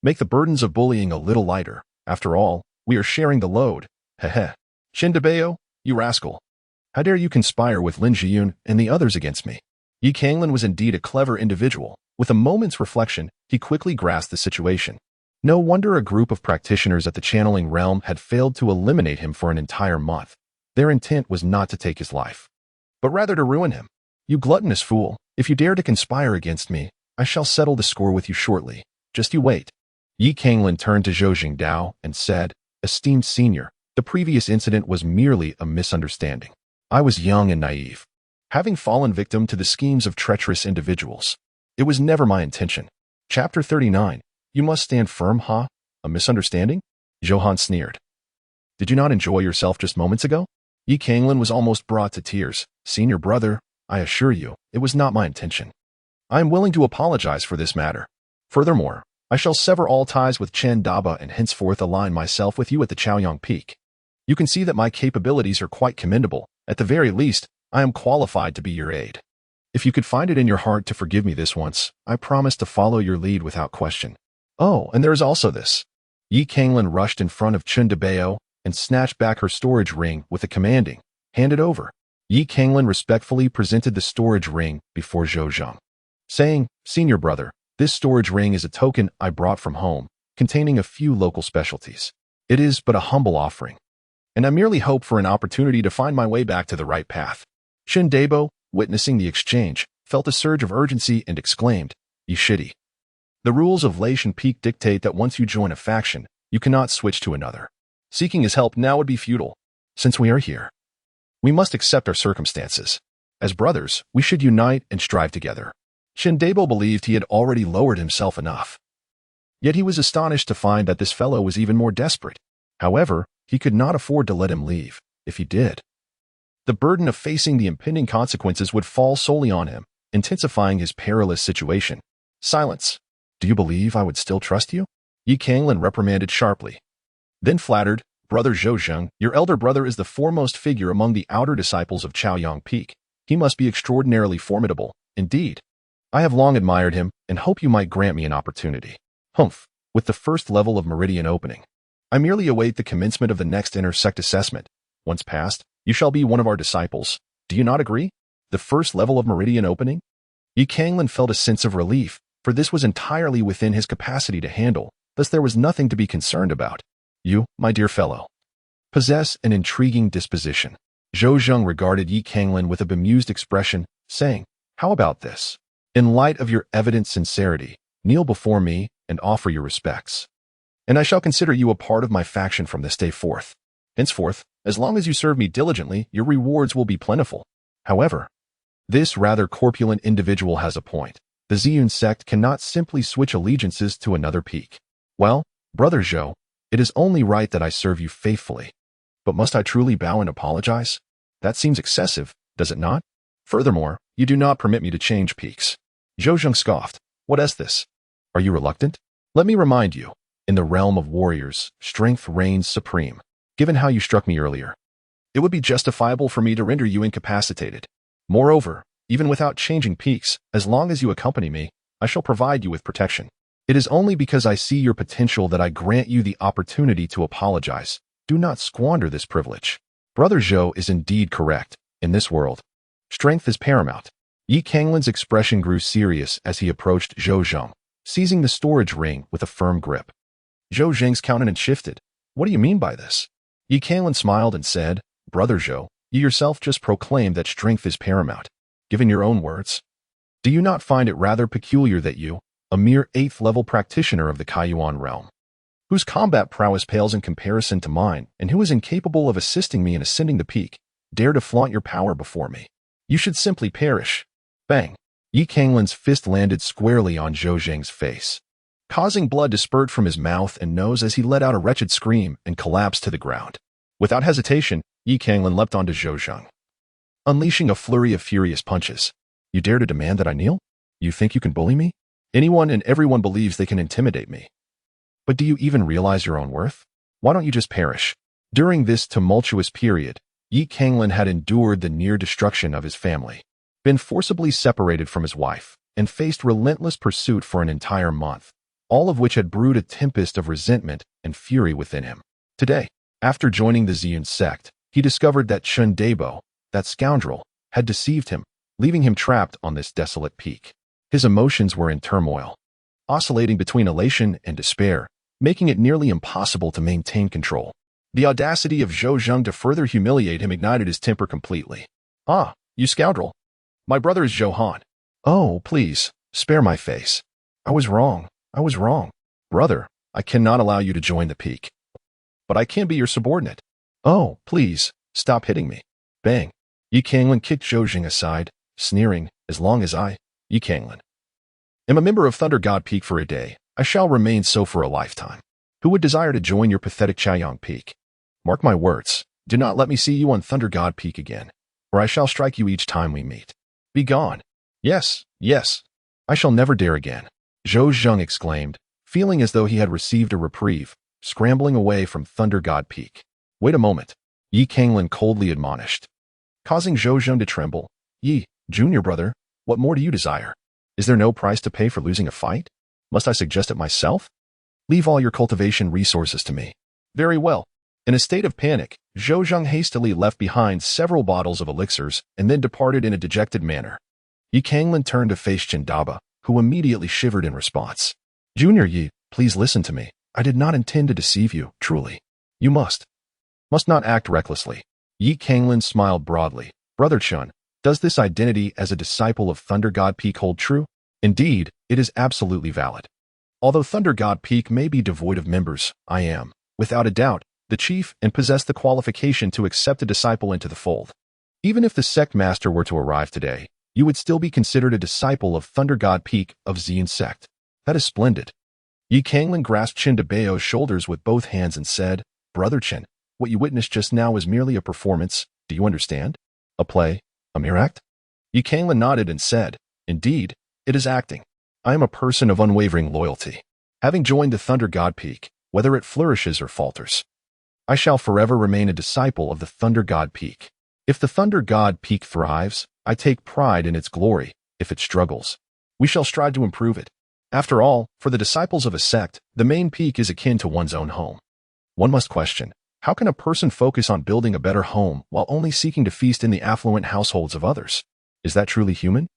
make the burdens of bullying a little lighter. After all, we are sharing the load. Heh. Chen Debao, you rascal. How dare you conspire with Lin Jiyun and the others against me? Yi Canglan was indeed a clever individual. With a moment's reflection, he quickly grasped the situation. No wonder a group of practitioners at the channeling realm had failed to eliminate him for an entire month. Their intent was not to take his life, but rather to ruin him. You gluttonous fool, if you dare to conspire against me, I shall settle the score with you shortly. Just you wait. Yi Canglan turned to Zhou Jingdao and said, Esteemed senior, the previous incident was merely a misunderstanding. I was young and naive, having fallen victim to the schemes of treacherous individuals. It was never my intention. Chapter 39. You must stand firm, huh? A misunderstanding? Johan sneered. Did you not enjoy yourself just moments ago? Yi Canglan was almost brought to tears. Senior brother, I assure you, it was not my intention. I am willing to apologize for this matter. Furthermore, I shall sever all ties with Chen Daba and henceforth align myself with you at the Chaoyang Peak. You can see that my capabilities are quite commendable. At the very least, I am qualified to be your aide. If you could find it in your heart to forgive me this once, I promise to follow your lead without question. Oh, and there is also this. Yi Canglan rushed in front of Chen Debao and snatched back her storage ring with a commanding, hand it over. Yi Canglan respectfully presented the storage ring before Zhou Zhang, saying, Senior brother, this storage ring is a token I brought from home, containing a few local specialties. It is but a humble offering, and I merely hope for an opportunity to find my way back to the right path. Chen Debo, witnessing the exchange, felt a surge of urgency and exclaimed, You shitty. The rules of Laishan Peak dictate that once you join a faction, you cannot switch to another. Seeking his help now would be futile. Since we are here, we must accept our circumstances. As brothers, we should unite and strive together. Chen Debo believed he had already lowered himself enough. Yet he was astonished to find that this fellow was even more desperate. However, he could not afford to let him leave. If he did, the burden of facing the impending consequences would fall solely on him, intensifying his perilous situation. Silence. Do you believe I would still trust you? Yi Canglan reprimanded sharply. Then flattered, Brother Zhou Zheng, your elder brother is the foremost figure among the outer disciples of Chaoyang Peak. He must be extraordinarily formidable. Indeed. I have long admired him and hope you might grant me an opportunity. Humph. With the first level of meridian opening, I merely await the commencement of the next intersect assessment. Once passed, you shall be one of our disciples. Do you not agree? The first level of meridian opening? Yi Canglan felt a sense of relief, for this was entirely within his capacity to handle, thus there was nothing to be concerned about. You, my dear fellow, possess an intriguing disposition. Zhou Zheng regarded Yi Canglan with a bemused expression, saying, How about this? In light of your evident sincerity, kneel before me and offer your respects, and I shall consider you a part of my faction from this day forth. Henceforth, as long as you serve me diligently, your rewards will be plentiful. However, this rather corpulent individual has a point. The Ziyun sect cannot simply switch allegiances to another peak. Well, Brother Zhou, it is only right that I serve you faithfully. But must I truly bow and apologize? That seems excessive, does it not? Furthermore, you do not permit me to change peaks. Zhou Zheng scoffed. What is this? Are you reluctant? Let me remind you, in the realm of warriors, strength reigns supreme. Given how you struck me earlier, it would be justifiable for me to render you incapacitated. Moreover, even without changing peaks, as long as you accompany me, I shall provide you with protection. It is only because I see your potential that I grant you the opportunity to apologize. Do not squander this privilege. Brother Zhou is indeed correct. In this world, strength is paramount. Yi Canglan's expression grew serious as he approached Zhou Zheng, seizing the storage ring with a firm grip. Zhou Zheng's countenance shifted. What do you mean by this? Yi Canglan smiled and said, Brother Zhou, You yourself just proclaimed that strength is paramount. Given your own words, do you not find it rather peculiar that you, a mere 8th-level practitioner of the Kaiyuan realm, whose combat prowess pales in comparison to mine and who is incapable of assisting me in ascending the peak, dare to flaunt your power before me? You should simply perish. Bang! Yi Canglan's fist landed squarely on Zhou Zhang's face, causing blood to spurt from his mouth and nose as he let out a wretched scream and collapsed to the ground. Without hesitation, Yi Canglan leapt onto Zhou Zhang, unleashing a flurry of furious punches. You dare to demand that I kneel? You think you can bully me? Anyone and everyone believes they can intimidate me. But do you even realize your own worth? Why don't you just perish? During this tumultuous period, Yi Canglan had endured the near destruction of his family, been forcibly separated from his wife, and faced relentless pursuit for an entire month, all of which had brewed a tempest of resentment and fury within him. Today, after joining the Ziyun sect, he discovered that Chen Dabo, that scoundrel, had deceived him, leaving him trapped on this desolate peak. His emotions were in turmoil, oscillating between elation and despair, making it nearly impossible to maintain control. The audacity of Zhou Zhang to further humiliate him ignited his temper completely. Ah, you scoundrel! My brother is Zhou Han. Oh, please, spare my face. I was wrong. Brother, I cannot allow you to join the peak. But I can be your subordinate. Oh, please, stop hitting me. Bang! Yi Canglan kicked Zhou Zhang aside, sneering, as long as I, Yi Canglan, am a member of Thunder God Peak for a day, I shall remain so for a lifetime. Who would desire to join your pathetic Chaoyang Peak? Mark my words, do not let me see you on Thunder God Peak again, or I shall strike you each time we meet. Be gone. Yes, I shall never dare again. Zhou Zhang exclaimed, feeling as though he had received a reprieve, scrambling away from Thunder God Peak. Wait a moment, Yi Canglan coldly admonished, causing Zhou Zhang to tremble. Yi, junior brother, what more do you desire? Is there no price to pay for losing a fight? Must I suggest it myself? Leave all your cultivation resources to me. Very well. In a state of panic, Zhou Zhang hastily left behind several bottles of elixirs and then departed in a dejected manner. Yi Canglan turned to face Chen Daba, who immediately shivered in response. Junior Yi, please listen to me. I did not intend to deceive you, truly. You must not act recklessly. Yi Canglan smiled broadly. Brother Chen, does this identity as a disciple of Thunder God Peak hold true? Indeed, it is absolutely valid. Although Thunder God Peak may be devoid of members, I am, without a doubt, the chief and possess the qualification to accept a disciple into the fold. Even if the sect master were to arrive today, you would still be considered a disciple of Thunder God Peak of Ziyun sect. That is splendid. Yi Canglan grasped Chen Dabao's shoulders with both hands and said, Brother Chen, what you witnessed just now was merely a performance, do you understand? A play? A mere act? Yi Canglan nodded and said, Indeed, it is acting. I am a person of unwavering loyalty. Having joined the Thunder God Peak, whether it flourishes or falters, I shall forever remain a disciple of the Thunder God Peak. If the Thunder God Peak thrives, I take pride in its glory. If it struggles, we shall strive to improve it. After all, for the disciples of a sect, the main peak is akin to one's own home. One must question, how can a person focus on building a better home while only seeking to feast in the affluent households of others? Is that truly human?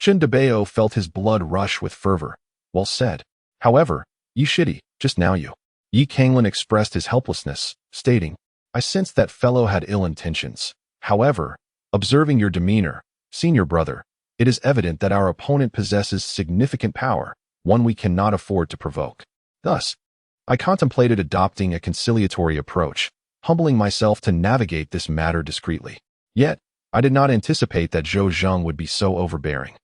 Chen Dabao felt his blood rush with fervor. Well said. However, Yi Shidi, just now you. Yi Canglan expressed his helplessness, stating, I sensed that fellow had ill intentions. However, observing your demeanor, senior brother, it is evident that our opponent possesses significant power, one we cannot afford to provoke. Thus, I contemplated adopting a conciliatory approach, humbling myself to navigate this matter discreetly. Yet, I did not anticipate that Zhou Zhang would be so overbearing,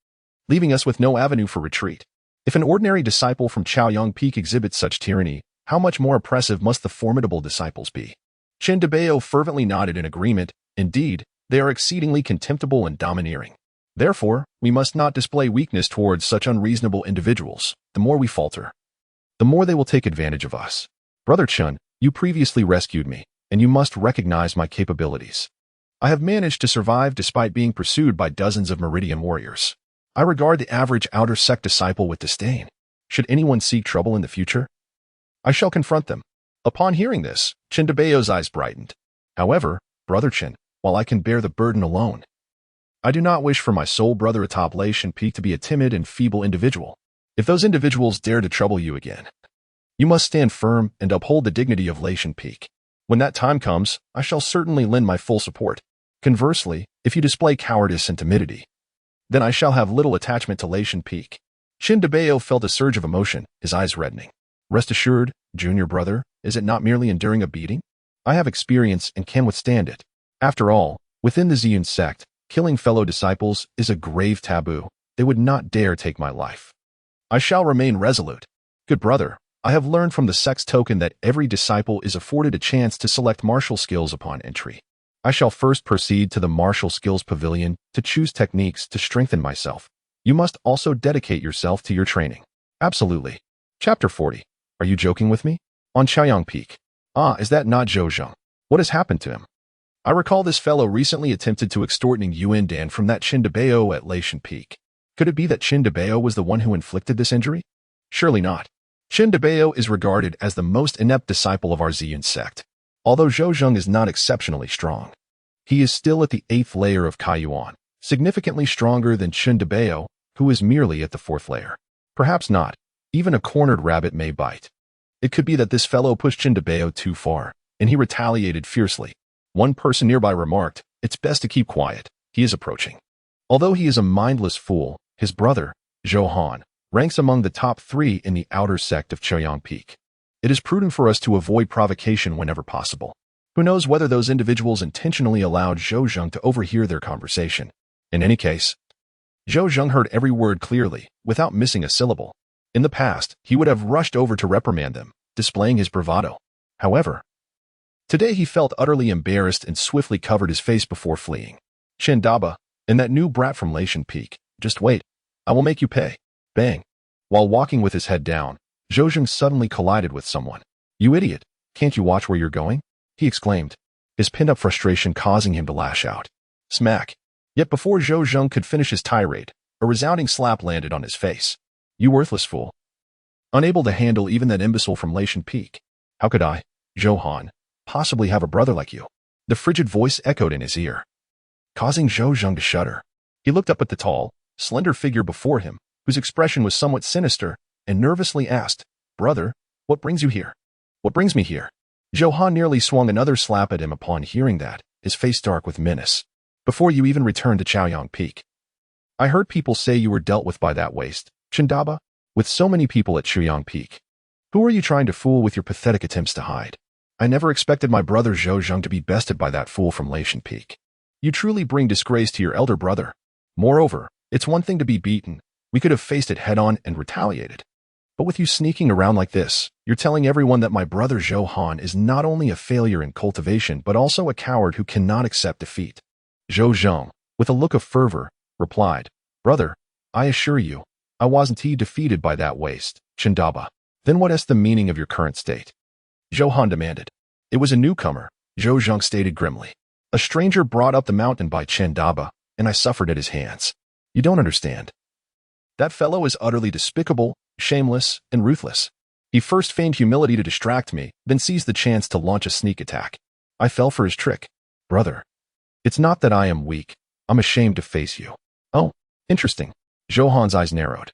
leaving us with no avenue for retreat. If an ordinary disciple from Chaoyang Peak exhibits such tyranny, how much more oppressive must the formidable disciples be? Chen Dabao fervently nodded in agreement. Indeed, they are exceedingly contemptible and domineering. Therefore, we must not display weakness towards such unreasonable individuals. The more we falter, the more they will take advantage of us. Brother Chen, you previously rescued me, and you must recognize my capabilities. I have managed to survive despite being pursued by dozens of Meridian warriors. I regard the average outer sect disciple with disdain. Should anyone seek trouble in the future, I shall confront them. Upon hearing this, Chen Dabao's eyes brightened. However, Brother Chen, while I can bear the burden alone, I do not wish for my soul brother atop Laishan Peak to be a timid and feeble individual. If those individuals dare to trouble you again, you must stand firm and uphold the dignity of Laishan Peak. When that time comes, I shall certainly lend my full support. Conversely, if you display cowardice and timidity, then I shall have little attachment to Lation Peak. Chindabayo felt a surge of emotion, his eyes reddening. Rest assured, junior brother, is it not merely enduring a beating? I have experience and can withstand it. After all, within the Ziyun sect, killing fellow disciples is a grave taboo. They would not dare take my life. I shall remain resolute. Good brother, I have learned from the sect's token that every disciple is afforded a chance to select martial skills upon entry. I shall first proceed to the martial skills pavilion to choose techniques to strengthen myself. You must also dedicate yourself to your training. Absolutely. Chapter 40. Are you joking with me? On Chaoyang Peak. Ah, is that not Zhou Zheng? What has happened to him? I recall this fellow recently attempted to extort Ning Yuan Dan from that Chindabayo at Lation Peak. Could it be that Chindabayo was the one who inflicted this injury? Surely not. Chindabayo is regarded as the most inept disciple of our Ziyun sect. Although Zhou Zheng is not exceptionally strong, he is still at the 8th layer of Kaiyuan, significantly stronger than Chindabayo, who is merely at the 4th layer. Perhaps not. Even a cornered rabbit may bite. It could be that this fellow pushed Chindabayo too far, and he retaliated fiercely. One person nearby remarked, "It's best to keep quiet. He is approaching." Although he is a mindless fool, his brother, Zhou Han, ranks among the top 3 in the outer sect of Chaoyang Peak. It is prudent for us to avoid provocation whenever possible. Who knows whether those individuals intentionally allowed Zhou Zheng to overhear their conversation. In any case, Zhou Zheng heard every word clearly, without missing a syllable. In the past, he would have rushed over to reprimand them, displaying his bravado. However, today he felt utterly embarrassed and swiftly covered his face before fleeing. Chendaba, and that new brat from Lation Peak, just wait. I will make you pay. Bang. While walking with his head down, Zhou Zheng suddenly collided with someone. You idiot, can't you watch where you're going? He exclaimed, his pent-up frustration causing him to lash out. Smack. Yet before Zhou Zheng could finish his tirade, a resounding slap landed on his face. You worthless fool. Unable to handle even that imbecile from Lation Peak. How could I, Zhou Han, possibly have a brother like you? The frigid voice echoed in his ear, causing Zhou Zheng to shudder. He looked up at the tall, slender figure before him, whose expression was somewhat sinister, and nervously asked, Brother, what brings you here? What brings me here? Zhou Han nearly swung another slap at him upon hearing that, his face dark with menace. Before you even returned to Chaoyang Peak. I heard people say you were dealt with by that waste, Chendaba, with so many people at Chaoyang Peak. Who are you trying to fool with your pathetic attempts to hide? I never expected my brother Zhou Zheng to be bested by that fool from Lation Peak. You truly bring disgrace to your elder brother. Moreover, it's one thing to be beaten. We could have faced it head-on and retaliated. But with you sneaking around like this, you're telling everyone that my brother Zhou Han is not only a failure in cultivation but also a coward who cannot accept defeat. Zhou Zheng, with a look of fervor, replied, Brother, I assure you, I wasn't defeated by that waste, Chendaba. Then what is the meaning of your current state? Zhou Han demanded. It was a newcomer, Zhou Zheng stated grimly. A stranger brought up the mountain by Chendaba, and I suffered at his hands. You don't understand. That fellow is utterly despicable, shameless, and ruthless. He first feigned humility to distract me, then seized the chance to launch a sneak attack. I fell for his trick. Brother, it's not that I am weak. I'm ashamed to face you. Oh, interesting. Zhou Han's eyes narrowed.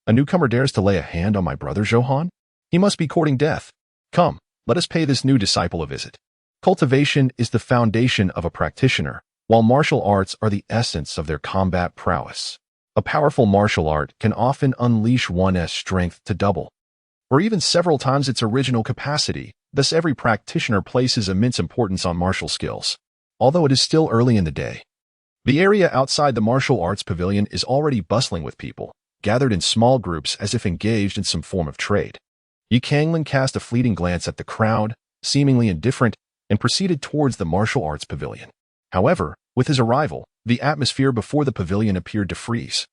A newcomer dares to lay a hand on my brother Zhou Han? He must be courting death. Come, let us pay this new disciple a visit. Cultivation is the foundation of a practitioner, while martial arts are the essence of their combat prowess. A powerful martial art can often unleash one's strength to double, or even several times its original capacity. Thus every practitioner places immense importance on martial skills. Although it is still early in the day, the area outside the martial arts pavilion is already bustling with people, gathered in small groups as if engaged in some form of trade. Canglan cast a fleeting glance at the crowd, seemingly indifferent, and proceeded towards the martial arts pavilion. However, with his arrival, the atmosphere before the pavilion appeared to freeze.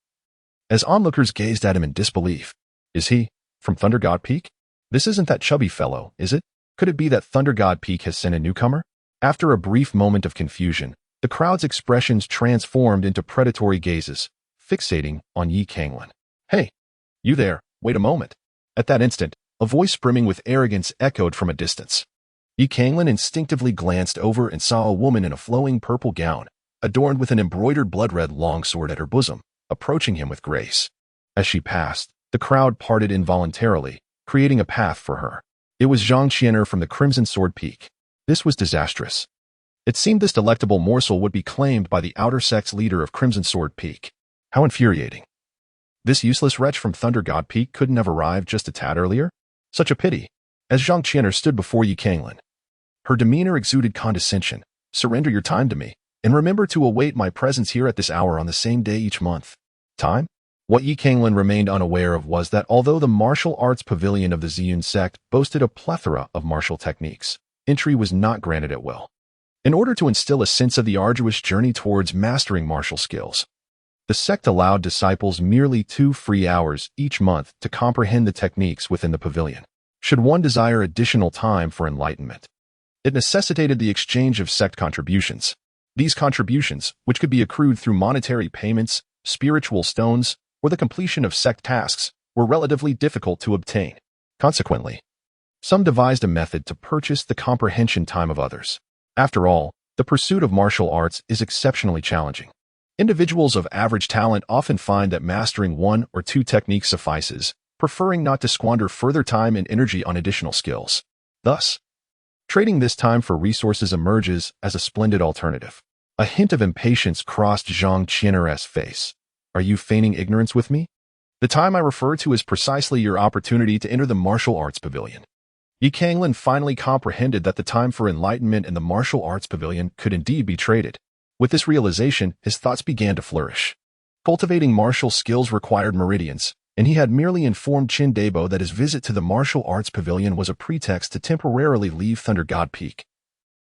As onlookers gazed at him in disbelief, is he from Thunder God Peak? This isn't that chubby fellow, is it? Could it be that Thunder God Peak has sent a newcomer? After a brief moment of confusion, the crowd's expressions transformed into predatory gazes, fixating on Canglan. Hey, you there, wait a moment. At that instant, a voice brimming with arrogance echoed from a distance. Canglan instinctively glanced over and saw a woman in a flowing purple gown, adorned with an embroidered blood-red longsword at her bosom, approaching him with grace. As she passed, the crowd parted involuntarily, creating a path for her. It was Zhang Qianer from the Crimson Sword Peak. This was disastrous. It seemed this delectable morsel would be claimed by the outer sect's leader of Crimson Sword Peak. How infuriating. This useless wretch from Thunder God Peak couldn't have arrived just a tad earlier? Such a pity. As Zhang Qian'er stood before Yi Canglan, her demeanor exuded condescension. Surrender your time to me, and remember to await my presence here at this hour on the same day each month. Time? What Yi Canglan remained unaware of was that although the martial arts pavilion of the Ziyun sect boasted a plethora of martial techniques, entry was not granted at will. In order to instill a sense of the arduous journey towards mastering martial skills, the sect allowed disciples merely 2 free hours each month to comprehend the techniques within the pavilion, should one desire additional time for enlightenment. It necessitated the exchange of sect contributions. These contributions, which could be accrued through monetary payments, spiritual stones, or the completion of sect tasks, were relatively difficult to obtain. Consequently, some devised a method to purchase the comprehension time of others. After all, the pursuit of martial arts is exceptionally challenging. Individuals of average talent often find that mastering 1 or 2 techniques suffices, preferring not to squander further time and energy on additional skills. Thus, trading this time for resources emerges as a splendid alternative. A hint of impatience crossed Zhang Qian'er's face. Are you feigning ignorance with me? The time I refer to is precisely your opportunity to enter the martial arts pavilion. Yi Canglan finally comprehended that the time for enlightenment in the martial arts pavilion could indeed be traded. With this realization, his thoughts began to flourish. Cultivating martial skills required meridians, and he had merely informed Qin Debo that his visit to the martial arts pavilion was a pretext to temporarily leave Thunder God Peak.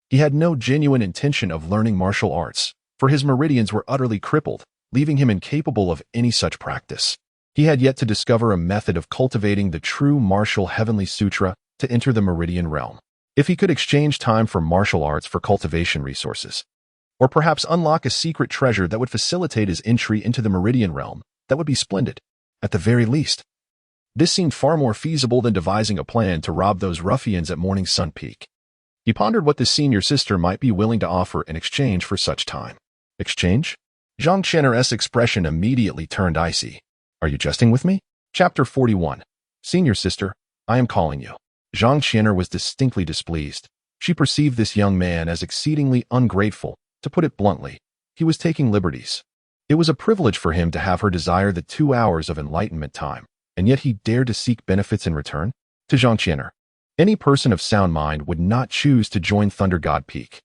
He had no genuine intention of learning martial arts, for his meridians were utterly crippled, leaving him incapable of any such practice. He had yet to discover a method of cultivating the true martial heavenly sutra to enter the meridian realm. If he could exchange time for martial arts for cultivation resources, or perhaps unlock a secret treasure that would facilitate his entry into the meridian realm, that would be splendid. At the very least, this seemed far more feasible than devising a plan to rob those ruffians at Morning Sun Peak. He pondered what the senior sister might be willing to offer in exchange for such time. Exchange? Zhang Qian'er's expression immediately turned icy. Are you jesting with me? Chapter 41. Senior sister, I am calling you. Zhang Qian'er was distinctly displeased. She perceived this young man as exceedingly ungrateful. To put it bluntly, he was taking liberties. It was a privilege for him to have her desire the 2 hours of enlightenment time, and yet he dared to seek benefits in return? To Zhang Qian'er, any person of sound mind would not choose to join Thunder God Peak.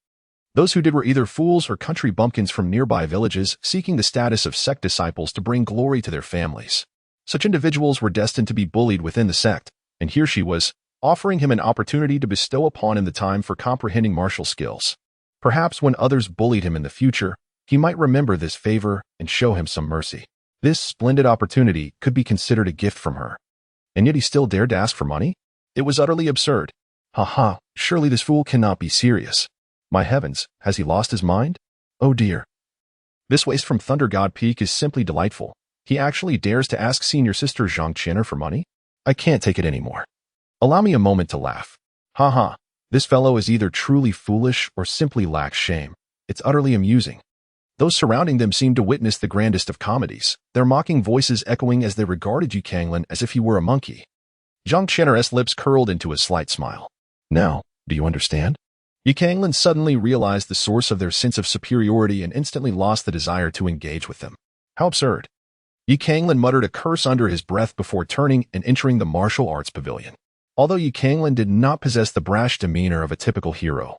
Those who did were either fools or country bumpkins from nearby villages seeking the status of sect disciples to bring glory to their families. Such individuals were destined to be bullied within the sect, and here she was, offering him an opportunity to bestow upon him the time for comprehending martial skills. Perhaps when others bullied him in the future, he might remember this favor and show him some mercy. This splendid opportunity could be considered a gift from her. And yet he still dared to ask for money? It was utterly absurd. Surely this fool cannot be serious. My heavens, has he lost his mind? Oh dear. This waste from Thunder God Peak is simply delightful. He actually dares to ask senior sister Zhang Qian'er for money? I can't take it anymore. Allow me a moment to laugh. This fellow is either truly foolish or simply lacks shame. It's utterly amusing. Those surrounding them seemed to witness the grandest of comedies, their mocking voices echoing as they regarded Yi Canglan as if he were a monkey. Zhang Qian'er's lips curled into a slight smile. Now, do you understand? Yi Canglan suddenly realized the source of their sense of superiority and instantly lost the desire to engage with them. How absurd. Yi Canglan muttered a curse under his breath before turning and entering the martial arts pavilion. Although Yi Canglan did not possess the brash demeanor of a typical hero,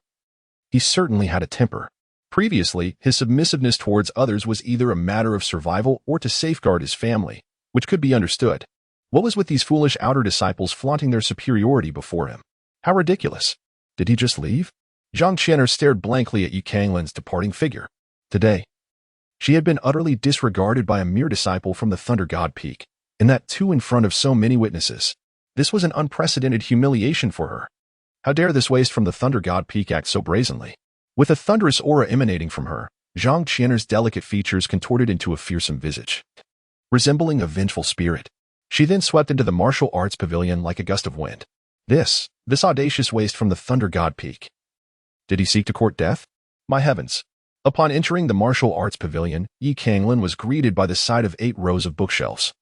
he certainly had a temper. Previously, his submissiveness towards others was either a matter of survival or to safeguard his family, which could be understood. What was with these foolish outer disciples flaunting their superiority before him? How ridiculous. Did he just leave? Zhang Qian'er stared blankly at Yi Canglan's departing figure. Today, she had been utterly disregarded by a mere disciple from the Thunder God Peak, and that too in front of so many witnesses. This was an unprecedented humiliation for her. How dare this waste from the Thunder God Peak act so brazenly? With a thunderous aura emanating from her, Zhang Qian'er's delicate features contorted into a fearsome visage, resembling a vengeful spirit. She then swept into the martial arts pavilion like a gust of wind. This audacious waste from the Thunder God Peak. Did he seek to court death? My heavens. Upon entering the martial arts pavilion, Yi Canglan was greeted by the sight of 8 rows of bookshelves,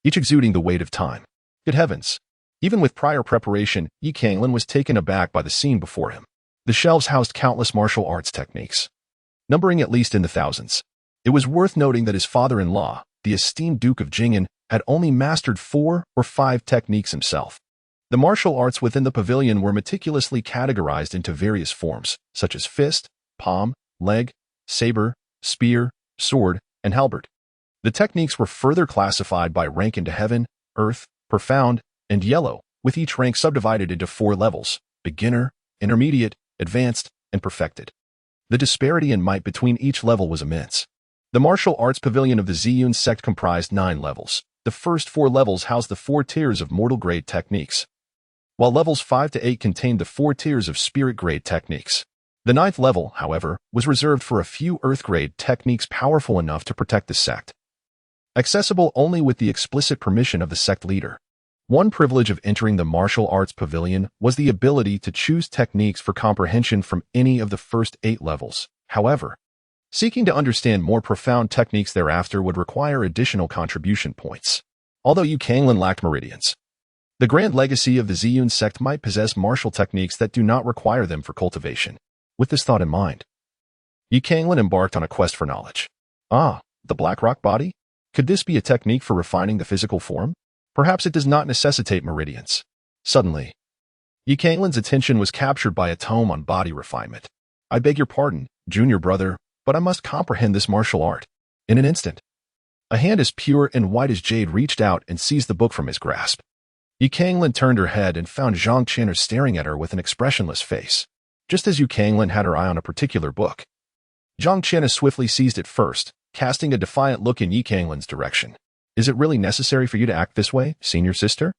each exuding the weight of time. Good heavens. Even with prior preparation, Yi Canglan was taken aback by the scene before him. The shelves housed countless martial arts techniques, numbering at least in the thousands. It was worth noting that his father-in-law, the esteemed Duke of Jingen, had only mastered 4 or 5 techniques himself. The martial arts within the pavilion were meticulously categorized into various forms, such as fist, palm, leg, saber, spear, sword, and halberd. The techniques were further classified by rank into heaven, earth, profound, and yellow, with each rank subdivided into 4 levels: beginner, intermediate, advanced, and perfected. The disparity in might between each level was immense. The martial arts pavilion of the Ziyun sect comprised 9 levels. The first 4 levels housed the 4 tiers of mortal grade techniques, while levels 5 to 8 contained the 4 tiers of spirit grade techniques. The 9th level, however, was reserved for a few earth grade techniques powerful enough to protect the sect, accessible only with the explicit permission of the sect leader. One privilege of entering the martial arts pavilion was the ability to choose techniques for comprehension from any of the first 8 levels. However, seeking to understand more profound techniques thereafter would require additional contribution points. Although Canglan lacked meridians, the grand legacy of the Ziyun sect might possess martial techniques that do not require them for cultivation. With this thought in mind, Canglan embarked on a quest for knowledge. The black rock body? Could this be a technique for refining the physical form? Perhaps it does not necessitate meridians. Suddenly, Canglan's attention was captured by a tome on body refinement. I beg your pardon, junior brother, but I must comprehend this martial art. In an instant, a hand as pure and white as jade reached out and seized the book from his grasp. Canglan turned her head and found Zhang Qian'er staring at her with an expressionless face. Just as Canglan had her eye on a particular book, Zhang Qian'er swiftly seized it first, casting a defiant look in Canglan's direction. Is it really necessary for you to act this way, senior sister?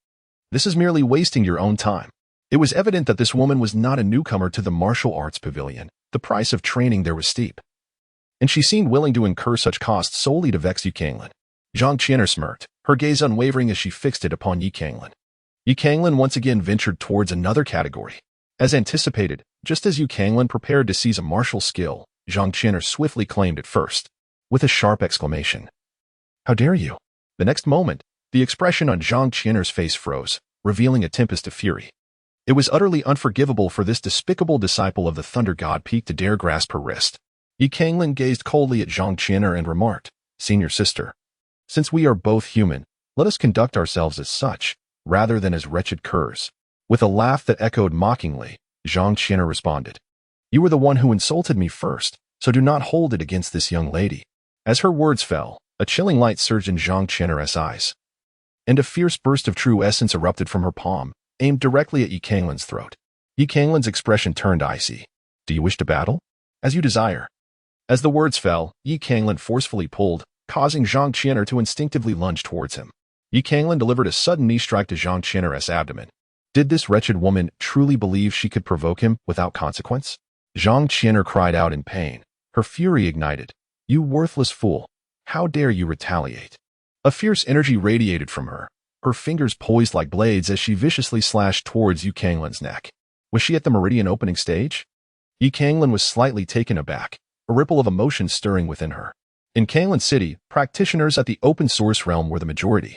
This is merely wasting your own time. It was evident that this woman was not a newcomer to the martial arts pavilion. The price of training there was steep, and she seemed willing to incur such costs solely to vex Canglan. Zhang Qian'er smirked, her gaze unwavering as she fixed it upon Canglan. Canglan once again ventured towards another category. As anticipated, just as Canglan prepared to seize a martial skill, Zhang Qian'er swiftly claimed it first, with a sharp exclamation. How dare you? The next moment, the expression on Zhang Qian'er's face froze, revealing a tempest of fury. It was utterly unforgivable for this despicable disciple of the Thunder God Peak to dare grasp her wrist. Canglan gazed coldly at Zhang Qian'er and remarked, Senior sister, since we are both human, let us conduct ourselves as such, rather than as wretched curs. With a laugh that echoed mockingly, Zhang Qian'er responded, You were the one who insulted me first, so do not hold it against this young lady. As her words fell, a chilling light surged in Zhang Qian'er's eyes, and a fierce burst of true essence erupted from her palm, aimed directly at Canglan's throat. Canglan's expression turned icy. Do you wish to battle? As you desire. As the words fell, Canglan forcefully pulled, causing Zhang Qian'er to instinctively lunge towards him. Canglan delivered a sudden knee strike to Zhang Qian'er's abdomen. Did this wretched woman truly believe she could provoke him without consequence? Zhang Qian'er cried out in pain. Her fury ignited. You worthless fool! How dare you retaliate? A fierce energy radiated from her, her fingers poised like blades as she viciously slashed towards Canglan's neck. Was she at the meridian opening stage? Canglan was slightly taken aback, a ripple of emotion stirring within her. In Canglan City, practitioners at the open source realm were the majority,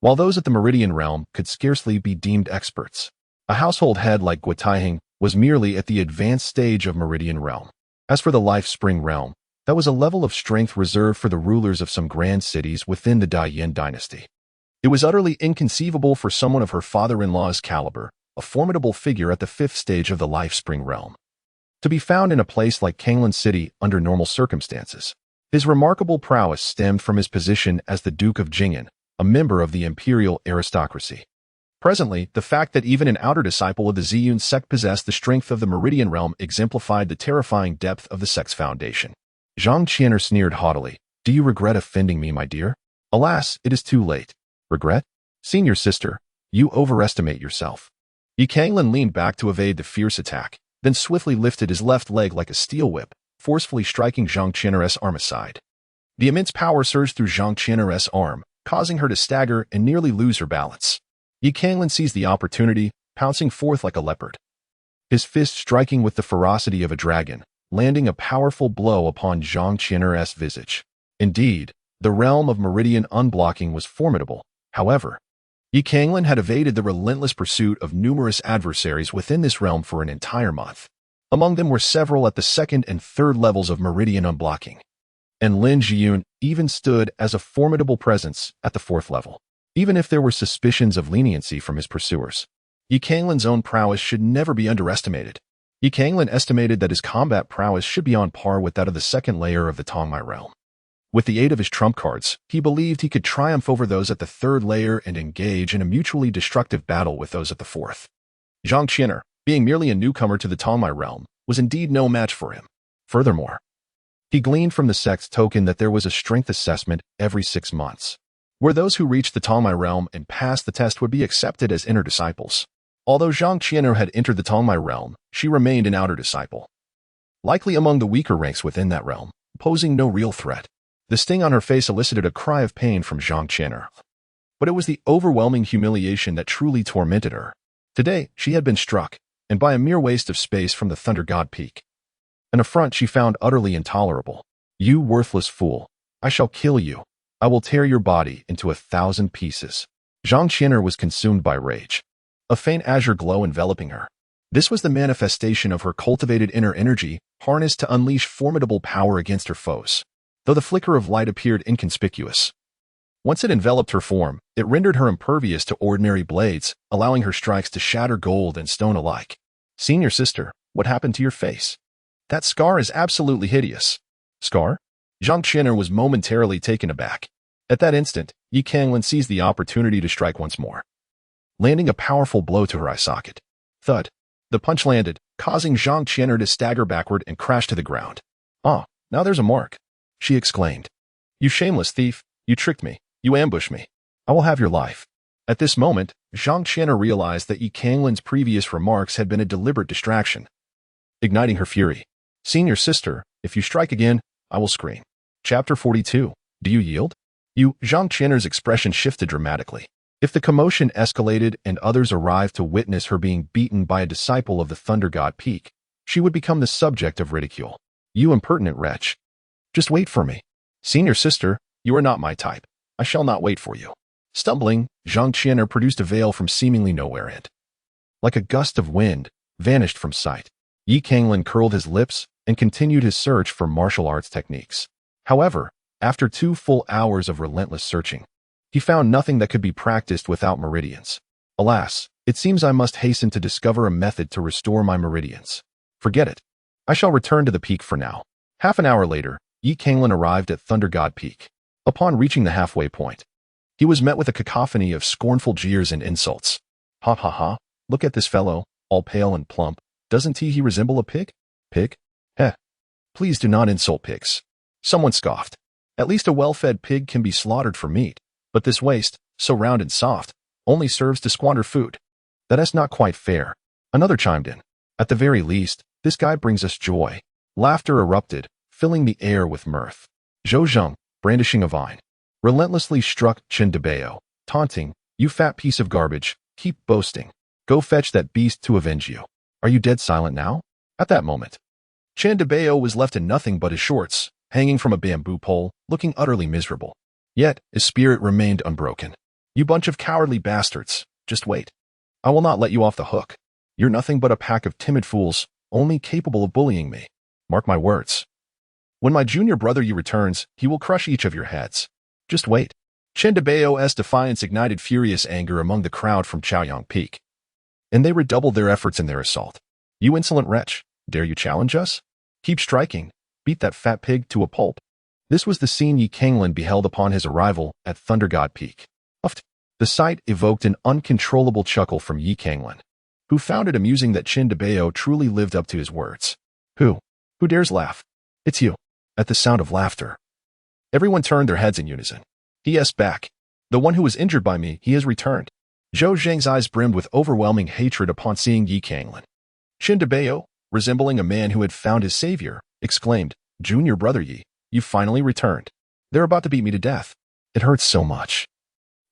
while those at the meridian realm could scarcely be deemed experts. A household head like Guataihing was merely at the advanced stage of meridian realm. As for the life spring realm, that was a level of strength reserved for the rulers of some grand cities within the Daiyan dynasty. It was utterly inconceivable for someone of her father-in-law's caliber, a formidable figure at the 5th stage of the life spring realm, to be found in a place like Canglan City under normal circumstances. His remarkable prowess stemmed from his position as the Duke of Jingen, a member of the imperial aristocracy. Presently, the fact that even an outer disciple of the Ziyun sect possessed the strength of the meridian realm exemplified the terrifying depth of the sect's foundation. Zhang Qian'er sneered haughtily. Do you regret offending me, my dear? Alas, it is too late. Regret? Senior sister, you overestimate yourself. Canglan leaned back to evade the fierce attack, then swiftly lifted his left leg like a steel whip, forcefully striking Zhang Qian'er's arm aside. The immense power surged through Zhang Qian'er's arm, causing her to stagger and nearly lose her balance. Canglan seized the opportunity, pouncing forth like a leopard, his fist striking with the ferocity of a dragon, landing a powerful blow upon Zhang Qian'er's visage. Indeed, the realm of meridian unblocking was formidable. However, Canglan had evaded the relentless pursuit of numerous adversaries within this realm for an entire month. Among them were several at the second and third levels of meridian unblocking, and Lin Jiyun even stood as a formidable presence at the fourth level. Even if there were suspicions of leniency from his pursuers, Yi Canglan's own prowess should never be underestimated. Yi Canglan estimated that his combat prowess should be on par with that of the second layer of the Tongmai realm. With the aid of his trump cards, he believed he could triumph over those at the third layer and engage in a mutually destructive battle with those at the fourth. Zhang Qian'er, being merely a newcomer to the Tongmai realm, was indeed no match for him. Furthermore, he gleaned from the sect's token that there was a strength assessment every 6 months, where those who reached the Tongmai realm and passed the test would be accepted as inner disciples. Although Zhang Qian'er had entered the Tongmai realm, she remained an outer disciple, likely among the weaker ranks within that realm, posing no real threat. The sting on her face elicited a cry of pain from Zhang Qian'er, but it was the overwhelming humiliation that truly tormented her. Today, she had been struck, and by a mere waste of space from the Thunder God Peak. An affront she found utterly intolerable. "You worthless fool. I shall kill you. I will tear your body into 1,000 pieces." Zhang Qian'er was consumed by rage, a faint azure glow enveloping her. This was the manifestation of her cultivated inner energy, harnessed to unleash formidable power against her foes. Though the flicker of light appeared inconspicuous, once it enveloped her form, it rendered her impervious to ordinary blades, allowing her strikes to shatter gold and stone alike. "Senior sister, what happened to your face? That scar is absolutely hideous." "Scar?" Zhang Qian'er was momentarily taken aback. At that instant, Yi Canglan seized the opportunity to strike once more, landing a powerful blow to her eye socket. Thud. The punch landed, causing Zhang Qian'er to stagger backward and crash to the ground. "Ah, now there's a mark," she exclaimed. "You shameless thief, you tricked me, you ambushed me. I will have your life." At this moment, Zhang Qian'er realized that Yi Canglan's previous remarks had been a deliberate distraction, igniting her fury. "Senior sister, if you strike again, I will scream." Chapter 42. Do you yield? Zhang Qian'er's expression shifted dramatically. If the commotion escalated and others arrived to witness her being beaten by a disciple of the Thunder God Peak, she would become the subject of ridicule. "You impertinent wretch. Just wait for me." "Senior sister, you are not my type. I shall not wait for you." Stumbling, Zhang Qian'er produced a veil from seemingly nowhere and, like a gust of wind, vanished from sight. Yi Canglan curled his lips and continued his search for martial arts techniques. However, after 2 full hours of relentless searching, he found nothing that could be practiced without meridians. "Alas, it seems I must hasten to discover a method to restore my meridians. Forget it. I shall return to the peak for now." Half an hour later, Yi Canglan arrived at Thunder God Peak. Upon reaching the halfway point, he was met with a cacophony of scornful jeers and insults. "Ha ha ha, look at this fellow, all pale and plump. Doesn't he resemble a pig? Pig? Heh. Please do not insult pigs." Someone scoffed. "At least a well-fed pig can be slaughtered for meat, but this waste, so round and soft, only serves to squander food. That is not quite fair." Another chimed in. "At the very least, this guy brings us joy." Laughter erupted, filling the air with mirth. Zhou Zheng, brandishing a vine, relentlessly struck Chen Debao, taunting, "You fat piece of garbage, keep boasting. Go fetch that beast to avenge you. Are you dead silent now?" At that moment, Chen Debao was left in nothing but his shorts, hanging from a bamboo pole, looking utterly miserable. Yet, his spirit remained unbroken. "You bunch of cowardly bastards, just wait. I will not let you off the hook. You're nothing but a pack of timid fools, only capable of bullying me. Mark my words. When my junior brother Yi returns, he will crush each of your heads. Just wait." Chen Debao's defiance ignited furious anger among the crowd from Chaoyang Peak, and they redoubled their efforts in their assault. "You insolent wretch, dare you challenge us? Keep striking. Beat that fat pig to a pulp." This was the scene Yi Canglan beheld upon his arrival at Thunder God Peak. Uffed. The sight evoked an uncontrollable chuckle from Yi Canglan, who found it amusing that Chen Debao truly lived up to his words. Who dares laugh? It's you." At the sound of laughter, everyone turned their heads in unison. "He*s back. The one who was injured by me, he has returned." Zhou Zheng's eyes brimmed with overwhelming hatred upon seeing Yi Canglan. Chen Debao, resembling a man who had found his savior, exclaimed, "Junior brother Yi, you finally returned. They're about to beat me to death. It hurts so much.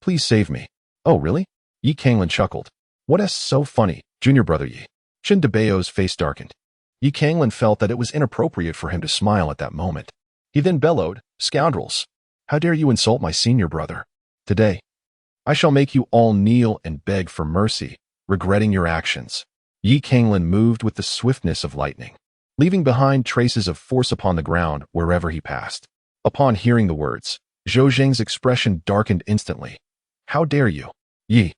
Please save me." "Oh, really?" Yi Canglan chuckled. "What's so funny, junior brother Yi?" Chen Debao's face darkened. Yi Canglan felt that it was inappropriate for him to smile at that moment. He then bellowed, "Scoundrels! How dare you insult my senior brother? Today, I shall make you all kneel and beg for mercy, regretting your actions." Yi Canglan moved with the swiftness of lightning, leaving behind traces of force upon the ground wherever he passed. Upon hearing the words, Zhou Zheng's expression darkened instantly. How dare you? Yi,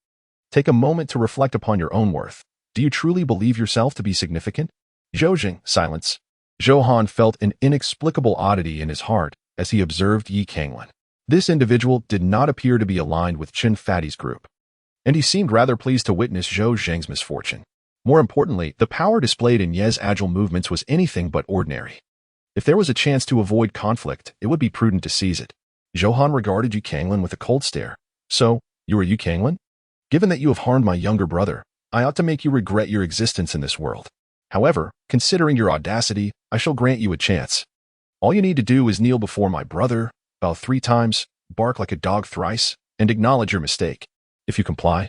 take a moment to reflect upon your own worth. Do you truly believe yourself to be significant? Zhou Zheng, silence. Zhou Han felt an inexplicable oddity in his heart as he observed Yi Canglan. This individual did not appear to be aligned with Chen Fatty's group, and he seemed rather pleased to witness Zhou Zheng's misfortune. More importantly, the power displayed in Ye's agile movements was anything but ordinary. If there was a chance to avoid conflict, it would be prudent to seize it. Zhou Han regarded Yi Canglan with a cold stare. So, you are Yi Canglan? Given that you have harmed my younger brother, I ought to make you regret your existence in this world. However, considering your audacity, I shall grant you a chance. All you need to do is kneel before my brother, bow 3 times, bark like a dog thrice, and acknowledge your mistake. If you comply,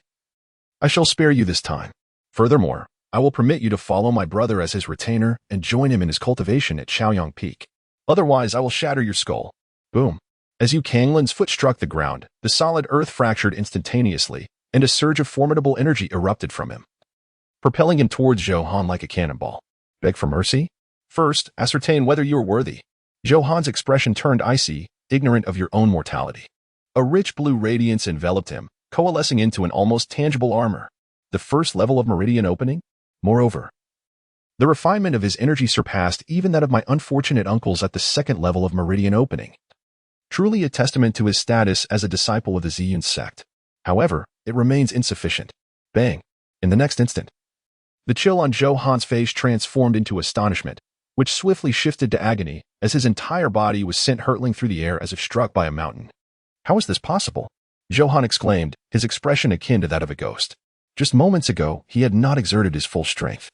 I shall spare you this time. Furthermore, I will permit you to follow my brother as his retainer and join him in his cultivation at Chaoyang Peak. Otherwise, I will shatter your skull. Boom. As Yi Canglan's foot struck the ground, the solid earth fractured instantaneously, and a surge of formidable energy erupted from him, propelling him towards Zhou Han like a cannonball. Beg for mercy? First, ascertain whether you are worthy. Zhou Han's expression turned icy, ignorant of your own mortality. A rich blue radiance enveloped him, coalescing into an almost tangible armor. The first level of meridian opening? Moreover, the refinement of his energy surpassed even that of my unfortunate uncles at the second level of meridian opening. Truly a testament to his status as a disciple of the Ziyun sect. However, it remains insufficient. Bang! In the next instant, the chill on Zhou Han's face transformed into astonishment, which swiftly shifted to agony as his entire body was sent hurtling through the air as if struck by a mountain. How is this possible? Zhou Han exclaimed, his expression akin to that of a ghost. Just moments ago, he had not exerted his full strength,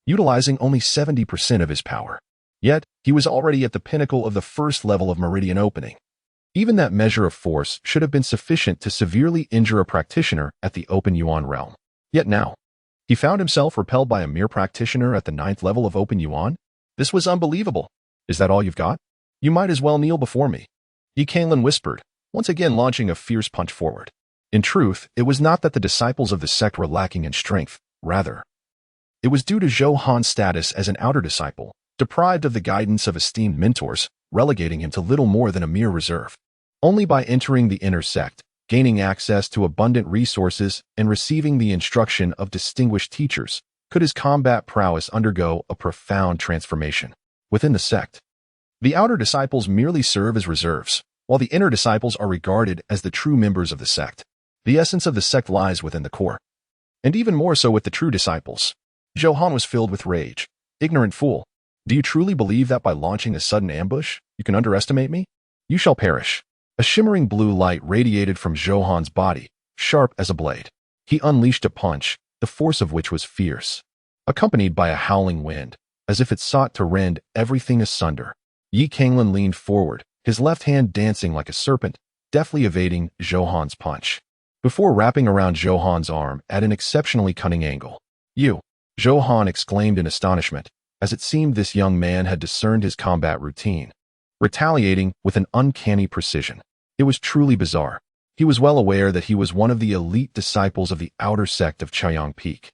utilizing only 70% of his power. Yet, he was already at the pinnacle of the first level of meridian opening. Even that measure of force should have been sufficient to severely injure a practitioner at the Open Yuan realm. Yet now, he found himself repelled by a mere practitioner at the 9th level of Open Yuan? This was unbelievable. Is that all you've got? You might as well kneel before me. Yi Canglan whispered, once again launching a fierce punch forward. In truth, it was not that the disciples of the sect were lacking in strength. Rather, it was due to Zhou Han's status as an outer disciple, deprived of the guidance of esteemed mentors, relegating him to little more than a mere reserve. Only by entering the inner sect, gaining access to abundant resources, and receiving the instruction of distinguished teachers, could his combat prowess undergo a profound transformation. Within the sect, the outer disciples merely serve as reserves, while the inner disciples are regarded as the true members of the sect. The essence of the sect lies within the core, and even more so with the true disciples. Zhou Han was filled with rage. Ignorant fool, do you truly believe that by launching a sudden ambush, you can underestimate me? You shall perish. A shimmering blue light radiated from Zhou Han's body, sharp as a blade. He unleashed a punch, the force of which was fierce, accompanied by a howling wind, as if it sought to rend everything asunder. Yi Canglan leaned forward, his left hand dancing like a serpent, deftly evading Zhou Han's punch, before wrapping around Zhou Han's arm at an exceptionally cunning angle. You! Zhou Han exclaimed in astonishment, as it seemed this young man had discerned his combat routine, retaliating with an uncanny precision. It was truly bizarre. He was well aware that he was one of the elite disciples of the outer sect of Chaoyang Peak,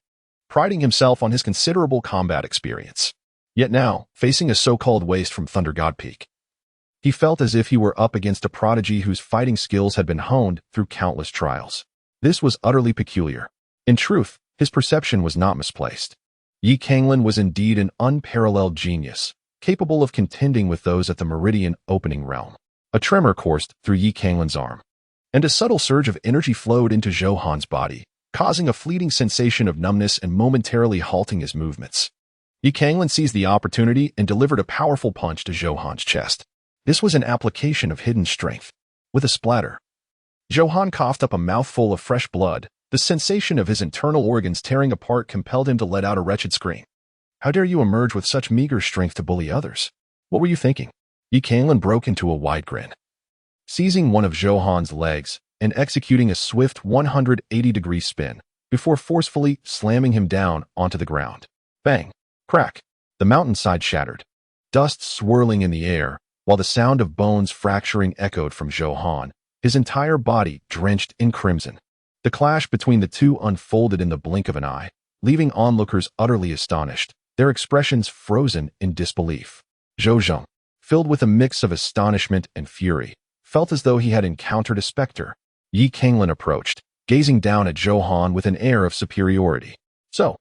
priding himself on his considerable combat experience. Yet now, facing a so-called waste from Thunder God Peak, he felt as if he were up against a prodigy whose fighting skills had been honed through countless trials. This was utterly peculiar. In truth, his perception was not misplaced. Yi Canglan was indeed an unparalleled genius, capable of contending with those at the meridian opening realm. A tremor coursed through Yi Canglan's arm, and a subtle surge of energy flowed into Zhou Han's body, causing a fleeting sensation of numbness and momentarily halting his movements. Yi Canglan seized the opportunity and delivered a powerful punch to Zhou Han's chest. This was an application of hidden strength. With a splatter, Zhou Han coughed up a mouthful of fresh blood. The sensation of his internal organs tearing apart compelled him to let out a wretched scream. How dare you emerge with such meager strength to bully others? What were you thinking? Yi Canglan broke into a wide grin, seizing one of Zhou Han's legs and executing a swift 180-degree spin before forcefully slamming him down onto the ground. Bang! Crack! The mountainside shattered, dust swirling in the air, while the sound of bones fracturing echoed from Zhou Han, his entire body drenched in crimson. The clash between the two unfolded in the blink of an eye, leaving onlookers utterly astonished, their expressions frozen in disbelief. Zhou Zheng, filled with a mix of astonishment and fury, felt as though he had encountered a specter. Yi Canglan approached, gazing down at Zhou Han with an air of superiority. So,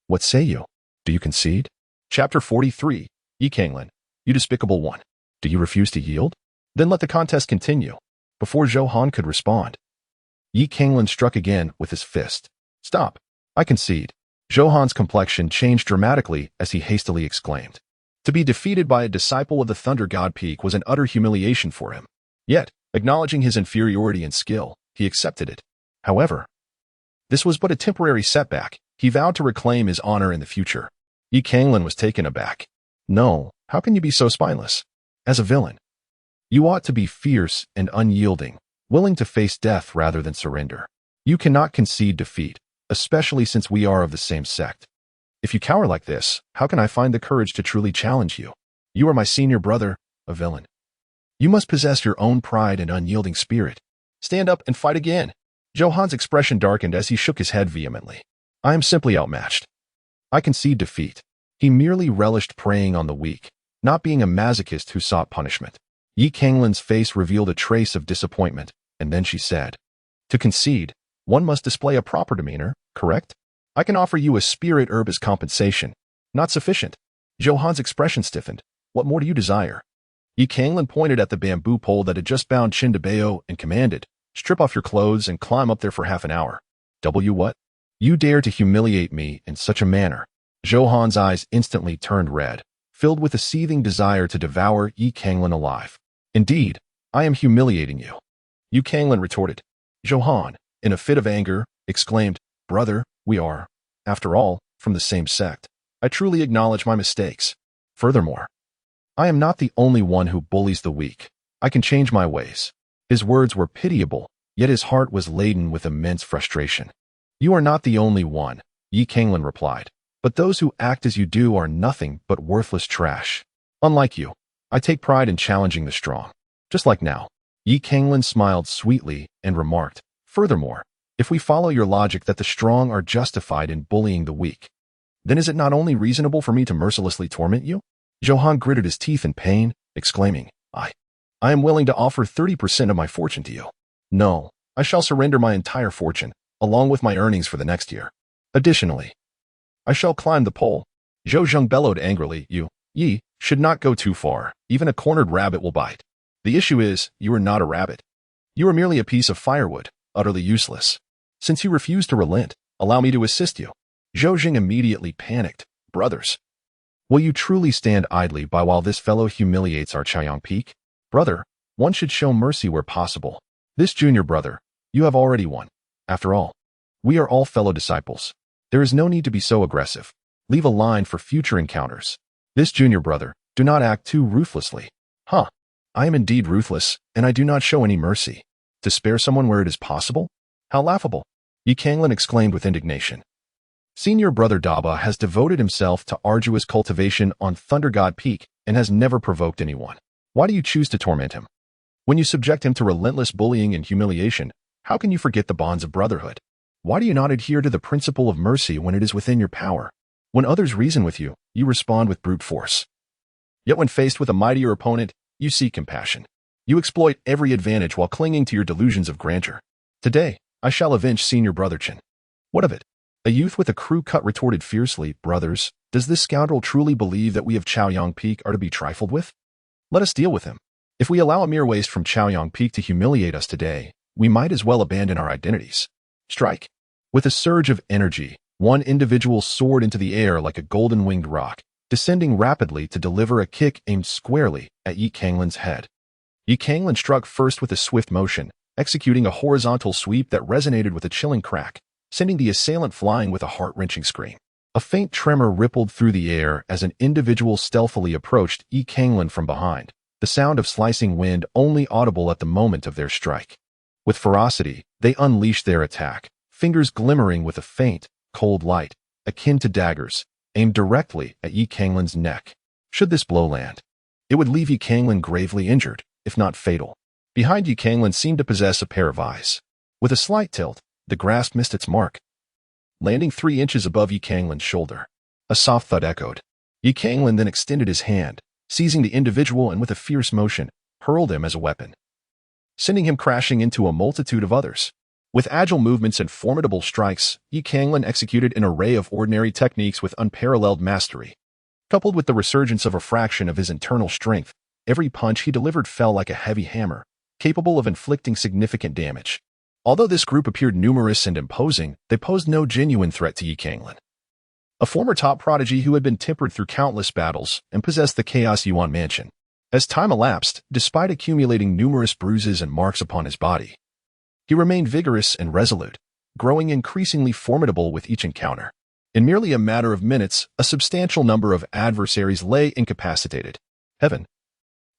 what say you? Do you concede? Chapter 43, Yi Canglan, you despicable one. Do you refuse to yield? Then let the contest continue. Before Zhou Han could respond, Yi Canglan struck again with his fist. Stop. I concede. Zhou Han's complexion changed dramatically as he hastily exclaimed. To be defeated by a disciple of the Thunder God Peak was an utter humiliation for him. Yet, acknowledging his inferiority in skill, he accepted it. However, this was but a temporary setback. He vowed to reclaim his honor in the future. Yi Canglan was taken aback. No, how can you be so spineless? As a villain, you ought to be fierce and unyielding, willing to face death rather than surrender. You cannot concede defeat, especially since we are of the same sect. If you cower like this, how can I find the courage to truly challenge you? You are my senior brother, a villain. You must possess your own pride and unyielding spirit. Stand up and fight again. Zhou Han's expression darkened as he shook his head vehemently. I am simply outmatched. I concede defeat. He merely relished preying on the weak, not being a masochist who sought punishment. Yi Canglan's face revealed a trace of disappointment, and then she said, to concede, one must display a proper demeanor, correct? I can offer you a spirit herb as compensation. Not sufficient. Zhou Han's expression stiffened. What more do you desire? Yi Canglan pointed at the bamboo pole that had just bound Qin to Bao and commanded, strip off your clothes and climb up there for half an hour. W what? You dare to humiliate me in such a manner. Zhou Han's eyes instantly turned red, filled with a seething desire to devour Yi Canglan alive. Indeed, I am humiliating you. Yi Canglan retorted. Zhou Han, in a fit of anger, exclaimed, Brother, we are, after all, from the same sect. I truly acknowledge my mistakes. Furthermore, I am not the only one who bullies the weak. I can change my ways. His words were pitiable, yet his heart was laden with immense frustration. You are not the only one, Yi Canglan replied, but those who act as you do are nothing but worthless trash. Unlike you, I take pride in challenging the strong. Just like now. Yi Canglan smiled sweetly and remarked, furthermore, if we follow your logic that the strong are justified in bullying the weak, then is it not only reasonable for me to mercilessly torment you? Zhou Han gritted his teeth in pain, exclaiming, I am willing to offer 30% of my fortune to you. No, I shall surrender my entire fortune, along with my earnings for the next year. Additionally, I shall climb the pole. Zhou Zheng bellowed angrily, Yi, should not go too far. Even a cornered rabbit will bite. The issue is, you are not a rabbit. You are merely a piece of firewood, utterly useless. Since you refuse to relent, allow me to assist you. Zhou Zheng immediately panicked. Brothers, will you truly stand idly by while this fellow humiliates our Chaoyang Peak? Brother, one should show mercy where possible. This junior brother, you have already won. After all, we are all fellow disciples. There is no need to be so aggressive. Leave a line for future encounters. This junior brother, do not act too ruthlessly. Huh. I am indeed ruthless, and I do not show any mercy. To spare someone where it is possible? How laughable! Yi Canglan exclaimed with indignation. Senior brother Daba has devoted himself to arduous cultivation on Thunder God Peak and has never provoked anyone. Why do you choose to torment him? When you subject him to relentless bullying and humiliation, how can you forget the bonds of brotherhood? Why do you not adhere to the principle of mercy when it is within your power? When others reason with you, you respond with brute force. Yet when faced with a mightier opponent, you seek compassion. You exploit every advantage while clinging to your delusions of grandeur. Today, I shall avenge senior brother Chen. What of it? A youth with a crew cut retorted fiercely, Brothers, does this scoundrel truly believe that we of Chaoyang Peak are to be trifled with? Let us deal with him. If we allow a mere waste from Chaoyang Peak to humiliate us today, we might as well abandon our identities. Strike. With a surge of energy, one individual soared into the air like a golden-winged rock, descending rapidly to deliver a kick aimed squarely at Yi Canglan's head. Yi Canglan struck first with a swift motion, executing a horizontal sweep that resonated with a chilling crack, sending the assailant flying with a heart-wrenching scream. A faint tremor rippled through the air as an individual stealthily approached Yi Canglan from behind, the sound of slicing wind only audible at the moment of their strike. With ferocity, they unleashed their attack, fingers glimmering with a faint, cold light, akin to daggers, aimed directly at Yi Canglan's neck. Should this blow land, it would leave Yi Canglan gravely injured, if not fatal. Behind Yi Canglan seemed to possess a pair of eyes. With a slight tilt, the grasp missed its mark. landing 3 inches above Yi Canglan's shoulder. A soft thud echoed. Yi Canglan then extended his hand, seizing the individual and with a fierce motion, hurled him as a weapon, sending him crashing into a multitude of others. With agile movements and formidable strikes, Yi Canglan executed an array of ordinary techniques with unparalleled mastery. Coupled with the resurgence of a fraction of his internal strength, every punch he delivered fell like a heavy hammer, capable of inflicting significant damage. Although this group appeared numerous and imposing, they posed no genuine threat to Yi Canglan, a former top prodigy who had been tempered through countless battles and possessed the Chaos Yuan mansion. As time elapsed, despite accumulating numerous bruises and marks upon his body, he remained vigorous and resolute, growing increasingly formidable with each encounter. In merely a matter of minutes, a substantial number of adversaries lay incapacitated. Heaven!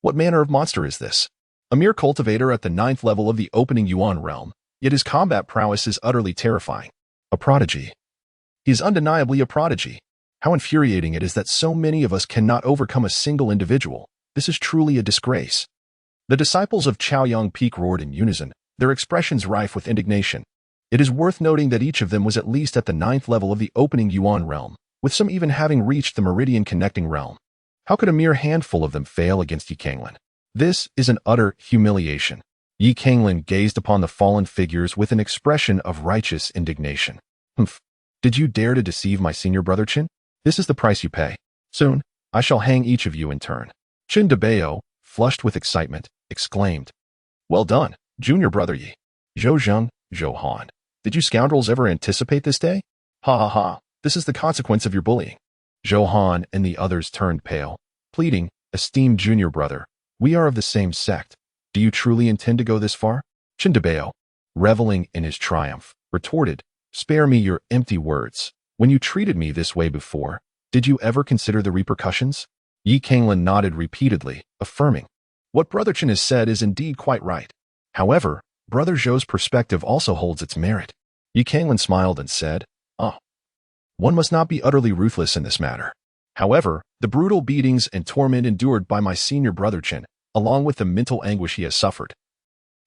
What manner of monster is this? A mere cultivator at the 9th level of the opening Yuan realm, yet his combat prowess is utterly terrifying. A prodigy. He is undeniably a prodigy. How infuriating it is that so many of us cannot overcome a single individual. This is truly a disgrace. The disciples of Chaoyang Peak roared in unison, their expressions rife with indignation. It is worth noting that each of them was at least at the 9th level of the opening Yuan realm, with some even having reached the meridian connecting realm. How could a mere handful of them fail against Yi Canglan? This is an utter humiliation. Yi Canglan gazed upon the fallen figures with an expression of righteous indignation. Humph! Did you dare to deceive my senior brother Qin? This is the price you pay. Soon, I shall hang each of you in turn. Qin Debao, flushed with excitement, exclaimed. Well done, junior brother Yi. Zhou Zheng, Zhou Han. Did you scoundrels ever anticipate this day? Ha ha ha, this is the consequence of your bullying. Zhou Han and the others turned pale, pleading, esteemed junior brother, we are of the same sect. Do you truly intend to go this far? Qin Debao, reveling in his triumph, retorted, spare me your empty words. When you treated me this way before, did you ever consider the repercussions? Yi Canglan nodded repeatedly, affirming, what Brother Qin has said is indeed quite right. However, Brother Zhou's perspective also holds its merit. Yi Canglan smiled and said, one must not be utterly ruthless in this matter. However, the brutal beatings and torment endured by my senior brother Qin, along with the mental anguish he has suffered,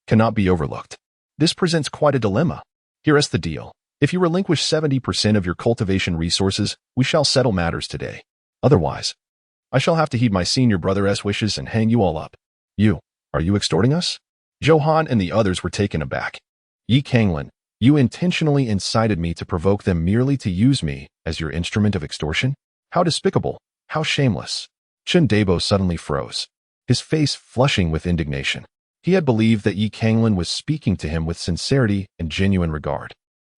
cannot be overlooked. This presents quite a dilemma. Here is the deal. If you relinquish 70% of your cultivation resources, we shall settle matters today. Otherwise, I shall have to heed my senior brother's wishes and hang you all up. Are you extorting us? Zhou Han and the others were taken aback. Yi Canglan, you intentionally incited me to provoke them merely to use me as your instrument of extortion? How despicable, how shameless. Qin Debao suddenly froze, his face flushing with indignation. He had believed that Yi Canglan was speaking to him with sincerity and genuine regard.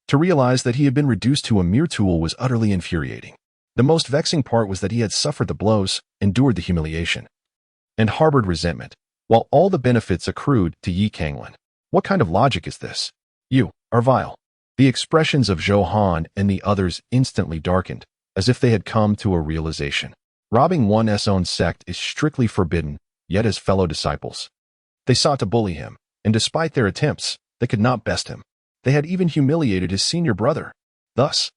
To realize that he had been reduced to a mere tool was utterly infuriating. The most vexing part was that he had suffered the blows, endured the humiliation, and harbored resentment, while all the benefits accrued to Yi Canglan. What kind of logic is this? You are vile. The expressions of Zhou Han and the others instantly darkened, as if they had come to a realization. Robbing one's own sect is strictly forbidden, yet as fellow disciples, they sought to bully him, and despite their attempts, they could not best him. They had even humiliated his senior brother. Thus,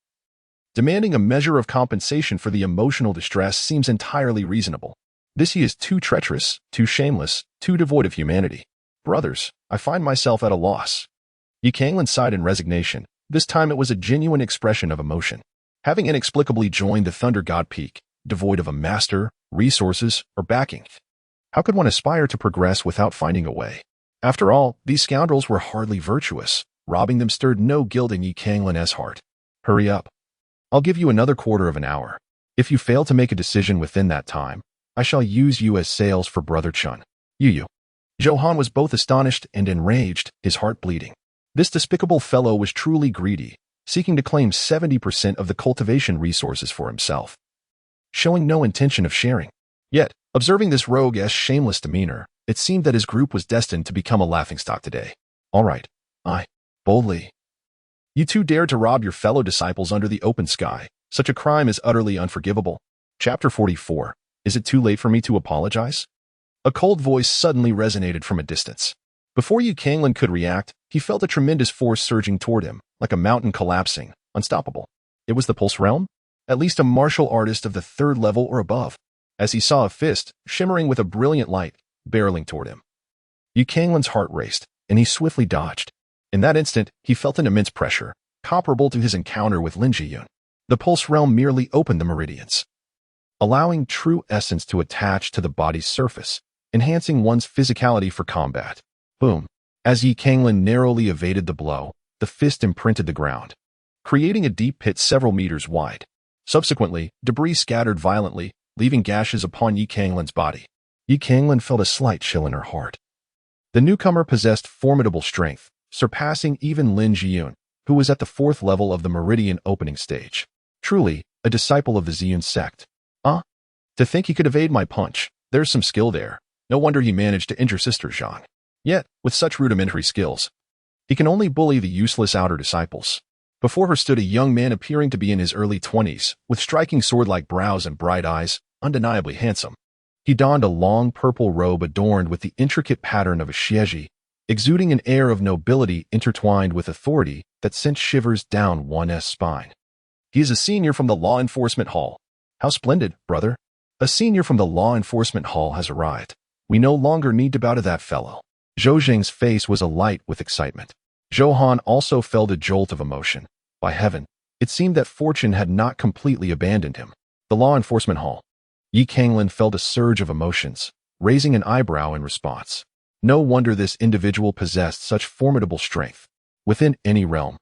demanding a measure of compensation for the emotional distress seems entirely reasonable. This he is too treacherous, too shameless, too devoid of humanity. Brothers, I find myself at a loss. Yi Canglan sighed in resignation. This time it was a genuine expression of emotion. Having inexplicably joined the Thunder God Peak, devoid of a master, resources, or backing, how could one aspire to progress without finding a way? After all, these scoundrels were hardly virtuous. Robbing them stirred no guilt in Yi Canglan's heart. Hurry up. I'll give you another quarter of an hour. If you fail to make a decision within that time, I shall use you as sails for Brother Chun. You. Zhou Han was both astonished and enraged, his heart bleeding. This despicable fellow was truly greedy, seeking to claim 70% of the cultivation resources for himself, showing no intention of sharing. Yet, observing this rogue's shameless demeanor, it seemed that his group was destined to become a laughingstock today. All right, boldly. You two dared to rob your fellow disciples under the open sky. Such a crime is utterly unforgivable. Chapter 44. Is it too late for me to apologize? A cold voice suddenly resonated from a distance. Before Yi Canglan could react, he felt a tremendous force surging toward him, like a mountain collapsing, unstoppable. It was the Pulse Realm? At least a martial artist of the 3rd level or above, as he saw a fist, shimmering with a brilliant light, barreling toward him. Yi Canglan's heart raced, and he swiftly dodged. In that instant, he felt an immense pressure, comparable to his encounter with Lin Jiyun. The pulse realm merely opened the meridians, allowing true essence to attach to the body's surface, enhancing one's physicality for combat. Boom. As Yi Canglan narrowly evaded the blow, the fist imprinted the ground, creating a deep pit several meters wide. Subsequently, debris scattered violently, leaving gashes upon Yi Canglan's body. Yi Canglan felt a slight chill in her heart. The newcomer possessed formidable strength, surpassing even Lin Jiyun, who was at the 4th level of the meridian opening stage. Truly, a disciple of the Ziyun sect. To think he could evade my punch. There's some skill there. No wonder he managed to injure Sister Zhang. Yet, with such rudimentary skills, he can only bully the useless outer disciples. Before her stood a young man appearing to be in his early 20s, with striking sword-like brows and bright eyes, undeniably handsome. He donned a long purple robe adorned with the intricate pattern of a xiezhi, exuding an air of nobility intertwined with authority that sent shivers down one's spine. He is a senior from the Law Enforcement Hall. How splendid, brother. A senior from the Law Enforcement Hall has arrived. We no longer need to bow to that fellow. Zhou Zheng's face was alight with excitement. Zhou Han also felt a jolt of emotion. By heaven, it seemed that fortune had not completely abandoned him. The Law Enforcement Hall. Yi Canglan felt a surge of emotions, raising an eyebrow in response. No wonder this individual possessed such formidable strength. Within any realm,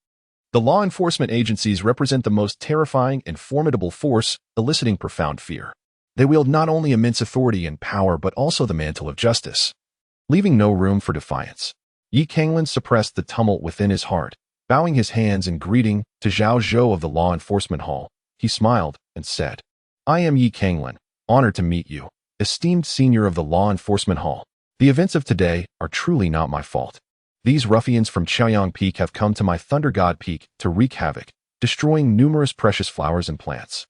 the law enforcement agencies represent the most terrifying and formidable force, eliciting profound fear. They wield not only immense authority and power but also the mantle of justice, leaving no room for defiance. Yi Canglan suppressed the tumult within his heart, bowing his hands in greeting to Zhao Zhou of the Law Enforcement Hall. He smiled and said, I am Yi Canglan, honored to meet you, esteemed senior of the Law Enforcement Hall. The events of today are truly not my fault. These ruffians from Chaoyang Peak have come to my Thunder God Peak to wreak havoc, destroying numerous precious flowers and plants,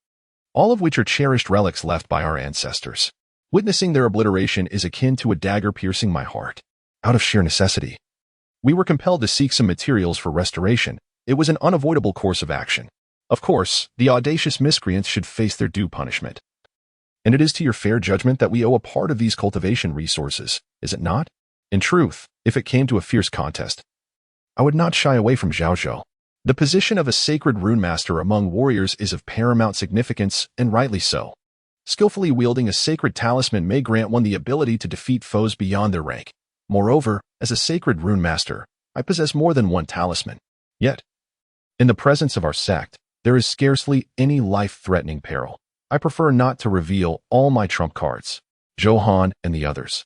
all of which are cherished relics left by our ancestors. Witnessing their obliteration is akin to a dagger piercing my heart. Out of sheer necessity, we were compelled to seek some materials for restoration. It was an unavoidable course of action. Of course, the audacious miscreants should face their due punishment. And it is to your fair judgment that we owe a part of these cultivation resources, is it not? In truth, if it came to a fierce contest, I would not shy away from Zhao Zhou. The position of a sacred rune master among warriors is of paramount significance, and rightly so. Skillfully wielding a sacred talisman may grant one the ability to defeat foes beyond their rank. Moreover, as a sacred rune master, I possess more than one talisman. Yet, in the presence of our sect, there is scarcely any life-threatening peril. I prefer not to reveal all my trump cards. Zhou Han and the others,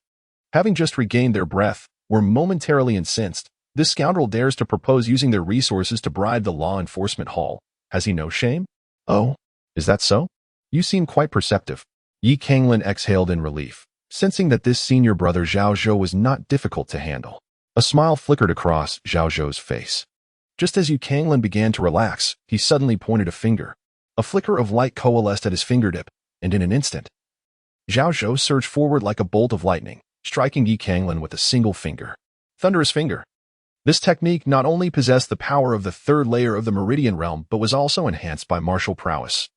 having just regained their breath, were momentarily incensed. This scoundrel dares to propose using their resources to bribe the Law Enforcement Hall. Has he no shame? Oh, is that so? You seem quite perceptive. Yi Canglan exhaled in relief, sensing that this senior brother Zhao Zhou was not difficult to handle. A smile flickered across Zhao Zhou's face. Just as Yi Canglan began to relax, he suddenly pointed a finger. A flicker of light coalesced at his fingertip, and in an instant, Zhao Zhou surged forward like a bolt of lightning, striking Yi Canglan with a single finger. Thunderous finger. This technique not only possessed the power of the 3rd layer of the Meridian realm, but was also enhanced by martial prowess.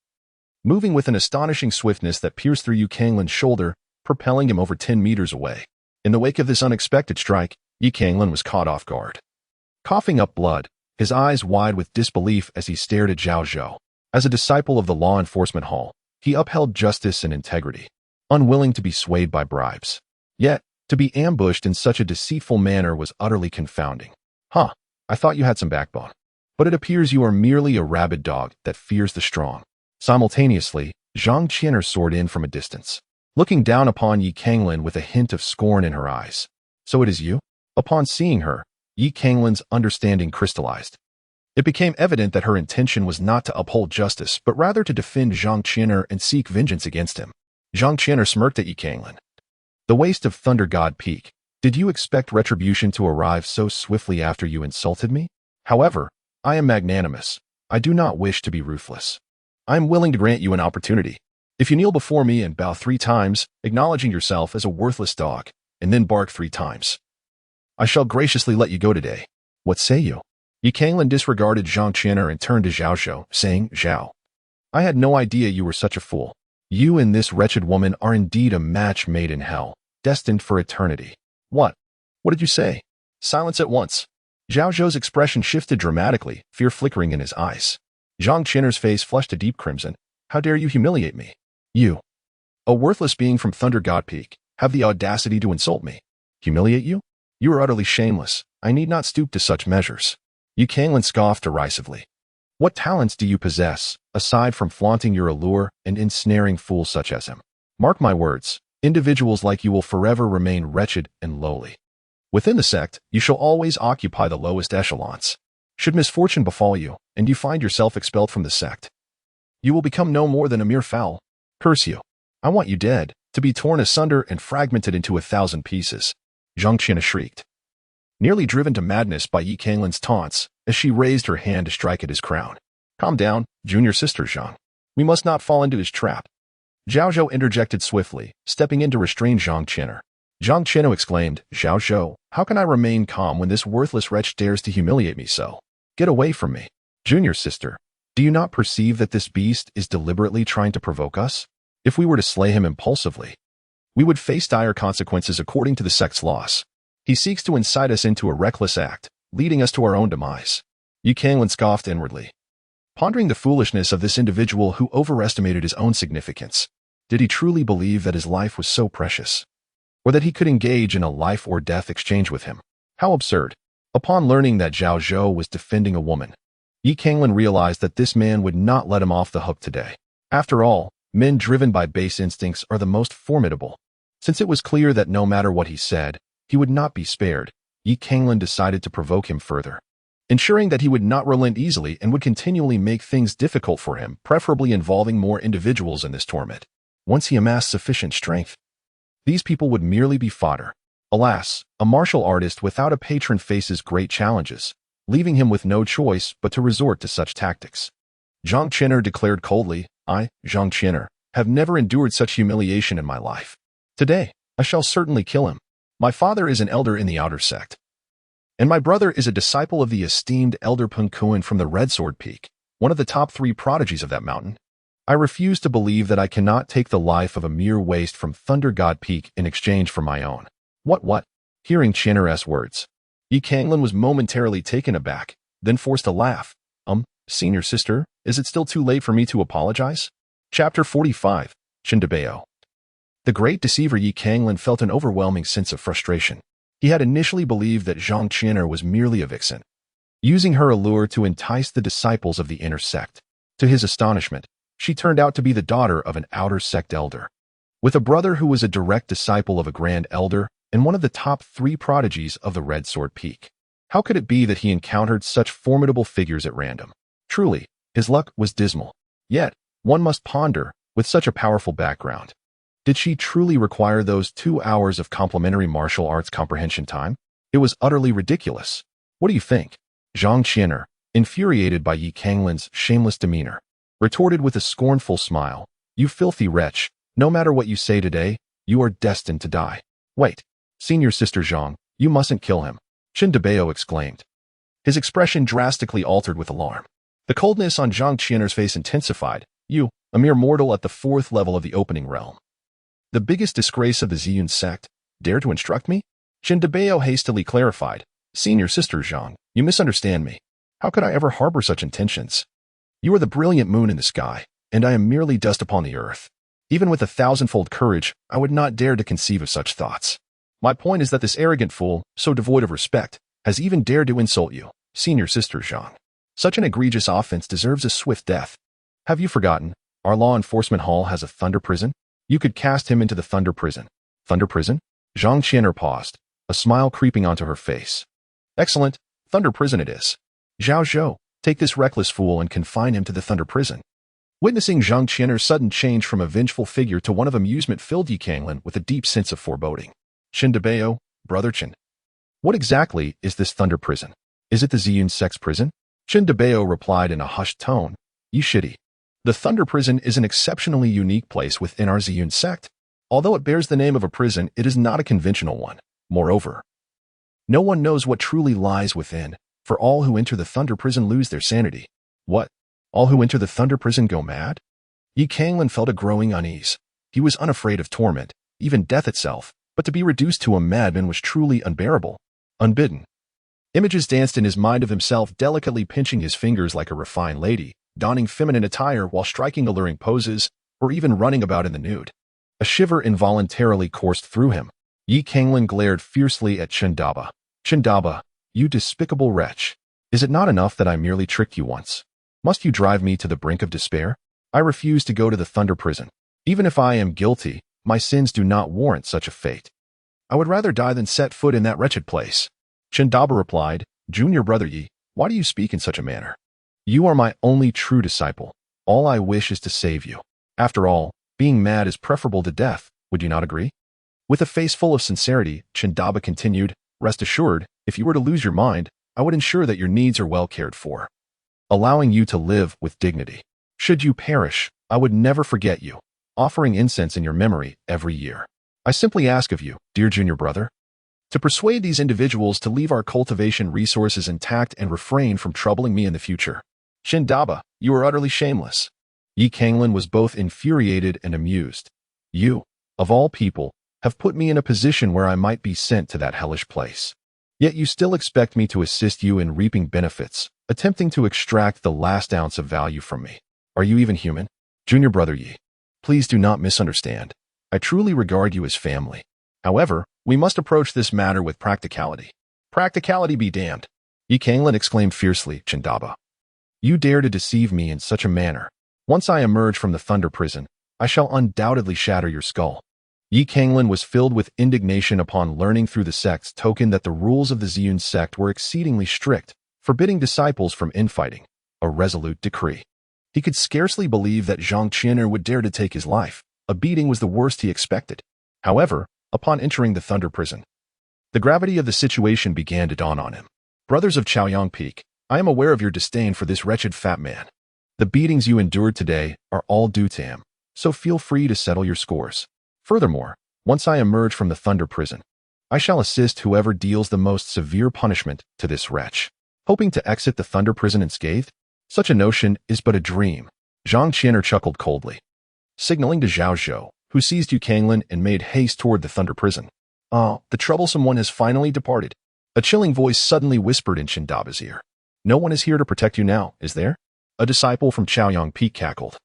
Moving with an astonishing swiftness that pierced through Yi Canglan's shoulder, propelling him over 10 meters away. In the wake of this unexpected strike, Yi Canglan was caught off guard. Coughing up blood, his eyes wide with disbelief as he stared at Zhao Zhou. As a disciple of the Law Enforcement Hall, he upheld justice and integrity, unwilling to be swayed by bribes. Yet, to be ambushed in such a deceitful manner was utterly confounding. I thought you had some backbone. But it appears you are merely a rabid dog that fears the strong. Simultaneously, Zhang Qian'er soared in from a distance, looking down upon Yi Canglan with a hint of scorn in her eyes. So it is you? Upon seeing her, Yi Canglan's understanding crystallized. It became evident that her intention was not to uphold justice, but rather to defend Zhang Qian'er and seek vengeance against him. Zhang Qian'er smirked at Yi Canglan. The waste of Thunder God Peak. Did you expect retribution to arrive so swiftly after you insulted me? However, I am magnanimous. I do not wish to be ruthless. I am willing to grant you an opportunity. If you kneel before me and bow 3 times, acknowledging yourself as a worthless dog, and then bark 3 times, I shall graciously let you go today. What say you? Yi Canglan disregarded Zhang Qian'er and turned to Zhao Zhou, saying, Zhao, I had no idea you were such a fool. You and this wretched woman are indeed a match made in hell, destined for eternity. What? What did you say? Silence at once. Zhao Zhou's expression shifted dramatically, fear flickering in his eyes. Zhang Qin'er's face flushed a deep crimson. How dare you humiliate me? You, a worthless being from Thunder God Peak, have the audacity to insult me. Humiliate you? You are utterly shameless. I need not stoop to such measures. Canglan scoffed derisively. What talents do you possess, aside from flaunting your allure and ensnaring fools such as him? Mark my words, individuals like you will forever remain wretched and lowly. Within the sect, you shall always occupy the lowest echelons. Should misfortune befall you, and you find yourself expelled from the sect, you will become no more than a mere fowl. Curse you. I want you dead, to be torn asunder and fragmented into 1,000 pieces. Zhang Qin'er shrieked, nearly driven to madness by Canglan's taunts, as she raised her hand to strike at his crown. Calm down, junior sister Zhang. We must not fall into his trap. Zhao Zhou interjected swiftly, stepping in to restrain Zhang Qin'er. Zhang Qin'er exclaimed, Zhao Zhou, how can I remain calm when this worthless wretch dares to humiliate me so? Get away from me. Junior sister, do you not perceive that this beast is deliberately trying to provoke us? If we were to slay him impulsively, we would face dire consequences according to the sect's laws. He seeks to incite us into a reckless act, leading us to our own demise. Canglan scoffed inwardly, pondering the foolishness of this individual who overestimated his own significance. Did he truly believe that his life was so precious? Or that he could engage in a life-or-death exchange with him? How absurd. Upon learning that Zhao Zhou was defending a woman, Canglan realized that this man would not let him off the hook today. After all, men driven by base instincts are the most formidable. Since it was clear that no matter what he said, he would not be spared, Canglan decided to provoke him further, ensuring that he would not relent easily and would continually make things difficult for him, preferably involving more individuals in this torment. Once he amassed sufficient strength, these people would merely be fodder. Alas, a martial artist without a patron faces great challenges, leaving him with no choice but to resort to such tactics. Zhang Qin'er declared coldly, I, Zhang Qin'er, have never endured such humiliation in my life. Today, I shall certainly kill him. My father is an elder in the outer sect, and my brother is a disciple of the esteemed Elder Peng Kuan from the Red Sword Peak, one of the top 3 prodigies of that mountain. I refuse to believe that I cannot take the life of a mere waste from Thunder God Peak in exchange for my own. What? Hearing Qin'er's words, Canglan was momentarily taken aback, then forced to laugh. Senior sister, is it still too late for me to apologize? Chapter 45, Qindabao. The great deceiver Canglan felt an overwhelming sense of frustration. He had initially believed that Zhang Qin'er was merely a vixen, using her allure to entice the disciples of the inner sect. To his astonishment, she turned out to be the daughter of an outer sect elder, with a brother who was a direct disciple of a grand elder and one of the top 3 prodigies of the Red Sword Peak. How could it be that he encountered such formidable figures at random? Truly, his luck was dismal. Yet, one must ponder, with such a powerful background, did she truly require those 2 hours of complementary martial arts comprehension time? It was utterly ridiculous. What do you think? Zhang Qin'er, infuriated by Canglan's shameless demeanor, retorted with a scornful smile, You filthy wretch, no matter what you say today, you are destined to die. Wait, senior sister Zhang, you mustn't kill him, Qindabao exclaimed. His expression drastically altered with alarm. The coldness on Zhang Qin'er's face intensified. You, a mere mortal at the 4th level of the opening realm, the biggest disgrace of the Ziyun sect, dare to instruct me? Qindabao hastily clarified. Senior sister Zhang, you misunderstand me. How could I ever harbor such intentions? You are the brilliant moon in the sky, and I am merely dust upon the earth. Even with 1,000-fold courage, I would not dare to conceive of such thoughts. My point is that this arrogant fool, so devoid of respect, has even dared to insult you, senior sister Zhang. Such an egregious offense deserves a swift death. Have you forgotten? Our law enforcement hall has a thunder prison. You could cast him into the thunder prison. Thunder prison? Zhang Qin'er paused, a smile creeping onto her face. Excellent. Thunder prison it is. Zhao Zhou, take this reckless fool and confine him to the thunder prison. Witnessing Zhang Qin'er's sudden change from a vengeful figure to one of amusement filled Canglan with a deep sense of foreboding. Qindabao, brother Qin. What exactly is this thunder prison? Is it the Ziyun sect's prison? Qindabao replied in a hushed tone. You shitty. The Thunder Prison is an exceptionally unique place within our Ziyun sect. Although it bears the name of a prison, it is not a conventional one. Moreover, no one knows what truly lies within, for all who enter the Thunder Prison lose their sanity. What? All who enter the Thunder Prison go mad? Canglan felt a growing unease. He was unafraid of torment, even death itself, but to be reduced to a madman was truly unbearable. Unbidden, Images danced in his mind of himself delicately pinching his fingers like a refined lady, donning feminine attire while striking alluring poses, or even running about in the nude. A shiver involuntarily coursed through him. Yi Canglan glared fiercely at Chandaba. Chandaba, you despicable wretch. Is it not enough that I merely tricked you once? Must you drive me to the brink of despair? I refuse to go to the Thunder Prison. Even if I am guilty, my sins do not warrant such a fate. I would rather die than set foot in that wretched place. Chandaba replied, Junior brother Yi, why do you speak in such a manner? You are my only true disciple. All I wish is to save you. After all, being mad is preferable to death, would you not agree? With a face full of sincerity, Chandaba continued, rest assured, if you were to lose your mind, I would ensure that your needs are well cared for, allowing you to live with dignity. Should you perish, I would never forget you, offering incense in your memory every year. I simply ask of you, dear junior brother, to persuade these individuals to leave our cultivation resources intact and refrain from troubling me in the future. Chandaba, you are utterly shameless. Yi Canglan was both infuriated and amused. You, of all people, have put me in a position where I might be sent to that hellish place. Yet you still expect me to assist you in reaping benefits, attempting to extract the last ounce of value from me. Are you even human? Junior brother Yi, please do not misunderstand. I truly regard you as family. However, we must approach this matter with practicality. Practicality be damned. Yi Canglan exclaimed fiercely, Chandaba. You dare to deceive me in such a manner. Once I emerge from the Thunder Prison, I shall undoubtedly shatter your skull. Yi Canglan was filled with indignation upon learning through the sect's token that the rules of the Ziyun sect were exceedingly strict, forbidding disciples from infighting, a resolute decree. He could scarcely believe that Zhang Qian'er would dare to take his life. A beating was the worst he expected. However, upon entering the Thunder Prison, the gravity of the situation began to dawn on him. Brothers of Chaoyang Peak, I am aware of your disdain for this wretched fat man. The beatings you endured today are all due to him, so feel free to settle your scores. Furthermore, once I emerge from the Thunder Prison, I shall assist whoever deals the most severe punishment to this wretch. Hoping to exit the Thunder Prison unscathed? Such a notion is but a dream. Zhang Qian'er chuckled coldly, signaling to Zhao Zhou, who seized Yi Canglan and made haste toward the Thunder Prison. Ah, the troublesome one has finally departed. A chilling voice suddenly whispered in Chandaba's ear. No one is here to protect you now, is there? A disciple from Chaoyang Peak cackled,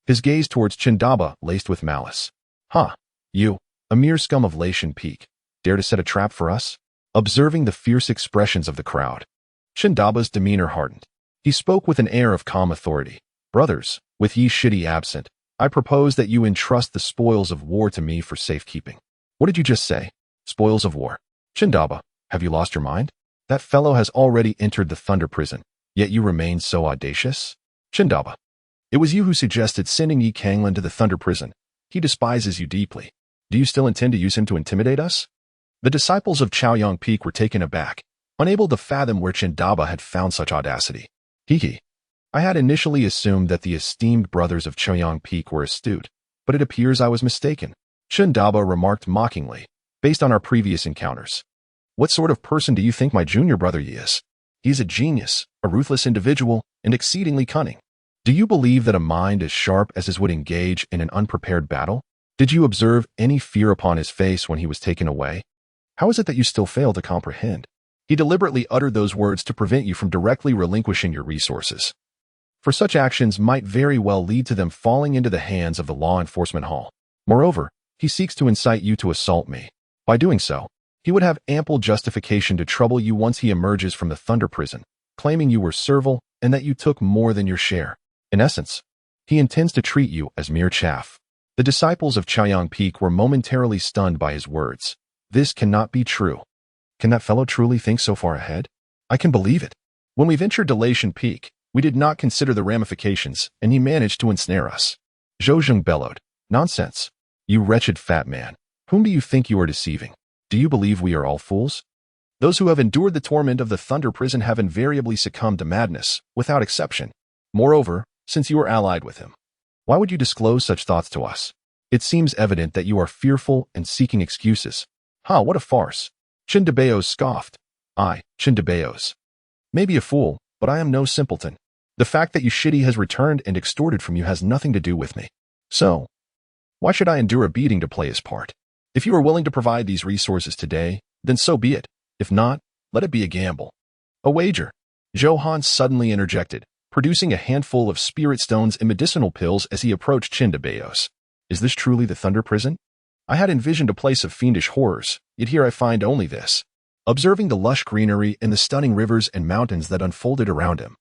his gaze towards Chandaba laced with malice. Ha! You, a mere scum of Laishan Peak, dare to set a trap for us? Observing the fierce expressions of the crowd, Chandaba's demeanor hardened. He spoke with an air of calm authority. Brothers, with Yi Shidi absent, I propose that you entrust the spoils of war to me for safekeeping. What did you just say? Spoils of war. Chandaba, have you lost your mind? That fellow has already entered the Thunder Prison, yet you remain so audacious? Chandaba, it was you who suggested sending Yi Canglan to the Thunder Prison. He despises you deeply. Do you still intend to use him to intimidate us? The disciples of Chaoyang Peak were taken aback, unable to fathom where Chandaba had found such audacity. Hee. I had initially assumed that the esteemed brothers of Chaoyang Peak were astute, but it appears I was mistaken. Chandaba remarked mockingly, based on our previous encounters. What sort of person do you think my junior brother Yi is? He is a genius, a ruthless individual, and exceedingly cunning. Do you believe that a mind as sharp as his would engage in an unprepared battle? Did you observe any fear upon his face when he was taken away? How is it that you still fail to comprehend? He deliberately uttered those words to prevent you from directly relinquishing your resources, for such actions might very well lead to them falling into the hands of the law enforcement hall. Moreover, he seeks to incite you to assault me. By doing so, he would have ample justification to trouble you once he emerges from the Thunder Prison, claiming you were servile and that you took more than your share. In essence, he intends to treat you as mere chaff. The disciples of Chaoyang Peak were momentarily stunned by his words. This cannot be true. Can that fellow truly think so far ahead? I can believe it. When we ventured to Laishan Peak, we did not consider the ramifications, and he managed to ensnare us. Zhou Zheng bellowed. Nonsense. You wretched fat man. Whom do you think you are deceiving? Do you believe we are all fools? Those who have endured the torment of the Thunder Prison have invariably succumbed to madness, without exception. Moreover, since you are allied with him, why would you disclose such thoughts to us? It seems evident that you are fearful and seeking excuses. Ha, what a farce. Chindabeos scoffed. I, Chindabeos, may be a fool, but I am no simpleton. The fact that Yushidi has returned and extorted from you has nothing to do with me. So, why should I endure a beating to play his part? If you are willing to provide these resources today, then so be it. If not, let it be a gamble. A wager. Johann suddenly interjected, producing a handful of spirit stones and medicinal pills as he approached Chindabeos. Is this truly the Thunder Prison? I had envisioned a place of fiendish horrors, yet here I find only this. Observing the lush greenery and the stunning rivers and mountains that unfolded around him.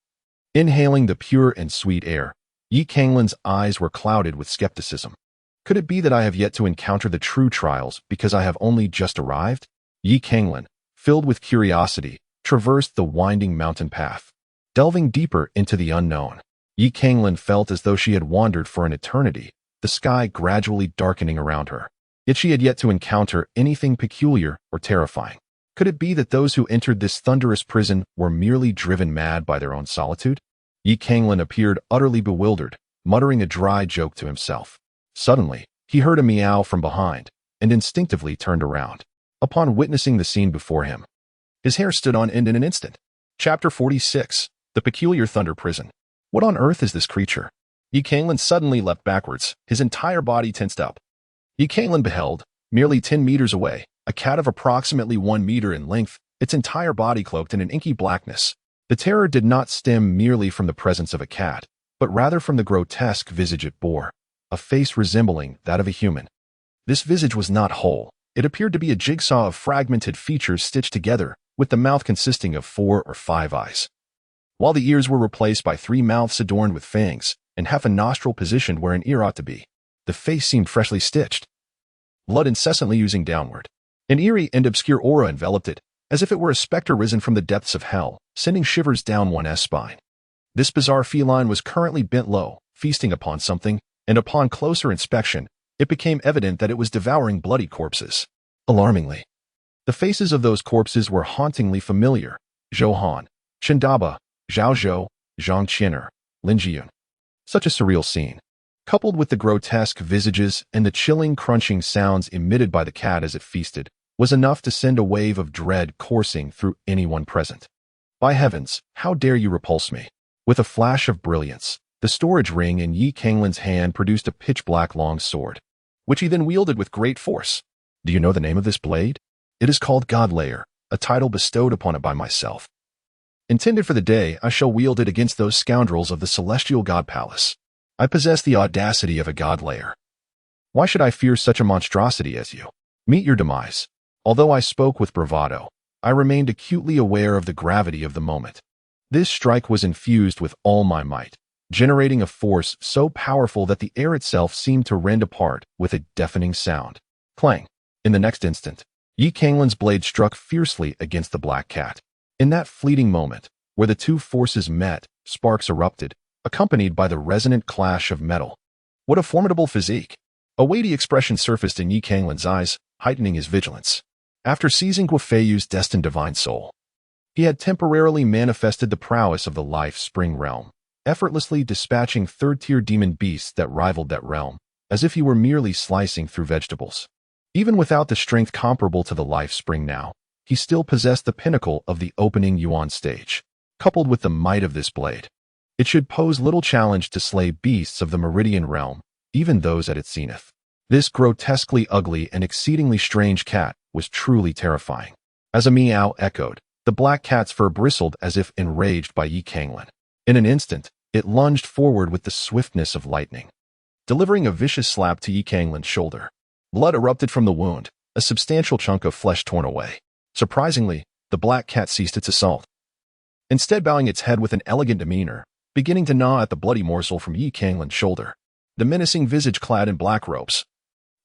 Inhaling the pure and sweet air, Canglan's eyes were clouded with skepticism. Could it be that I have yet to encounter the true trials because I have only just arrived? Canglan, filled with curiosity, traversed the winding mountain path. Delving deeper into the unknown, Canglan felt as though she had wandered for an eternity, the sky gradually darkening around her. Yet she had yet to encounter anything peculiar or terrifying. Could it be that those who entered this thunderous prison were merely driven mad by their own solitude? Canglan appeared utterly bewildered, muttering a dry joke to himself. Suddenly, he heard a meow from behind, and instinctively turned around. Upon witnessing the scene before him, his hair stood on end in an instant. Chapter 46. The Peculiar Thunder Prison. What on earth is this creature? Canglan suddenly leapt backwards, his entire body tensed up. Canglan beheld, merely 10 meters away, a cat of approximately 1 meter in length, its entire body cloaked in an inky blackness. The terror did not stem merely from the presence of a cat, but rather from the grotesque visage it bore, a face resembling that of a human. This visage was not whole. It appeared to be a jigsaw of fragmented features stitched together, with the mouth consisting of 4 or 5 eyes. While the ears were replaced by 3 mouths adorned with fangs, and half a nostril positioned where an ear ought to be, the face seemed freshly stitched. Blood incessantly oozing downward. An eerie and obscure aura enveloped it, as if it were a specter risen from the depths of hell, sending shivers down one's spine. This bizarre feline was currently bent low, feasting upon something, and upon closer inspection, it became evident that it was devouring bloody corpses. Alarmingly, the faces of those corpses were hauntingly familiar. Johann, Chendaba, Zhao, Zhang Qianer, Lin Jiyun. Such a surreal scene, coupled with the grotesque visages and the chilling crunching sounds emitted by the cat as it feasted, was enough to send a wave of dread coursing through anyone present. By heavens, how dare you repulse me? With a flash of brilliance, the storage ring in Canglan's hand produced a pitch-black long sword, which he then wielded with great force. Do you know the name of this blade? It is called Godlayer, a title bestowed upon it by myself. Intended for the day, I shall wield it against those scoundrels of the celestial god palace. I possess the audacity of a Godlayer. Why should I fear such a monstrosity as you? Meet your demise. Although I spoke with bravado, I remained acutely aware of the gravity of the moment. This strike was infused with all my might, generating a force so powerful that the air itself seemed to rend apart with a deafening sound. Clang! In the next instant, Canglan's blade struck fiercely against the black cat. In that fleeting moment, where the two forces met, sparks erupted, accompanied by the resonant clash of metal. What a formidable physique! A weighty expression surfaced in Canglan's eyes, heightening his vigilance. After seizing Guofeyu's destined divine soul, he had temporarily manifested the prowess of the life spring realm, effortlessly dispatching third-tier demon beasts that rivaled that realm, as if he were merely slicing through vegetables. Even without the strength comparable to the life spring now, he still possessed the pinnacle of the opening Yuan stage. Coupled with the might of this blade, it should pose little challenge to slay beasts of the Meridian realm, even those at its zenith. This grotesquely ugly and exceedingly strange cat was truly terrifying. As a meow echoed, the black cat's fur bristled as if enraged by Canglan. In an instant, it lunged forward with the swiftness of lightning, delivering a vicious slap to Canglan's shoulder. Blood erupted from the wound, a substantial chunk of flesh torn away. Surprisingly, the black cat ceased its assault, instead bowing its head with an elegant demeanor, beginning to gnaw at the bloody morsel from Canglan's shoulder. The menacing visage clad in black robes.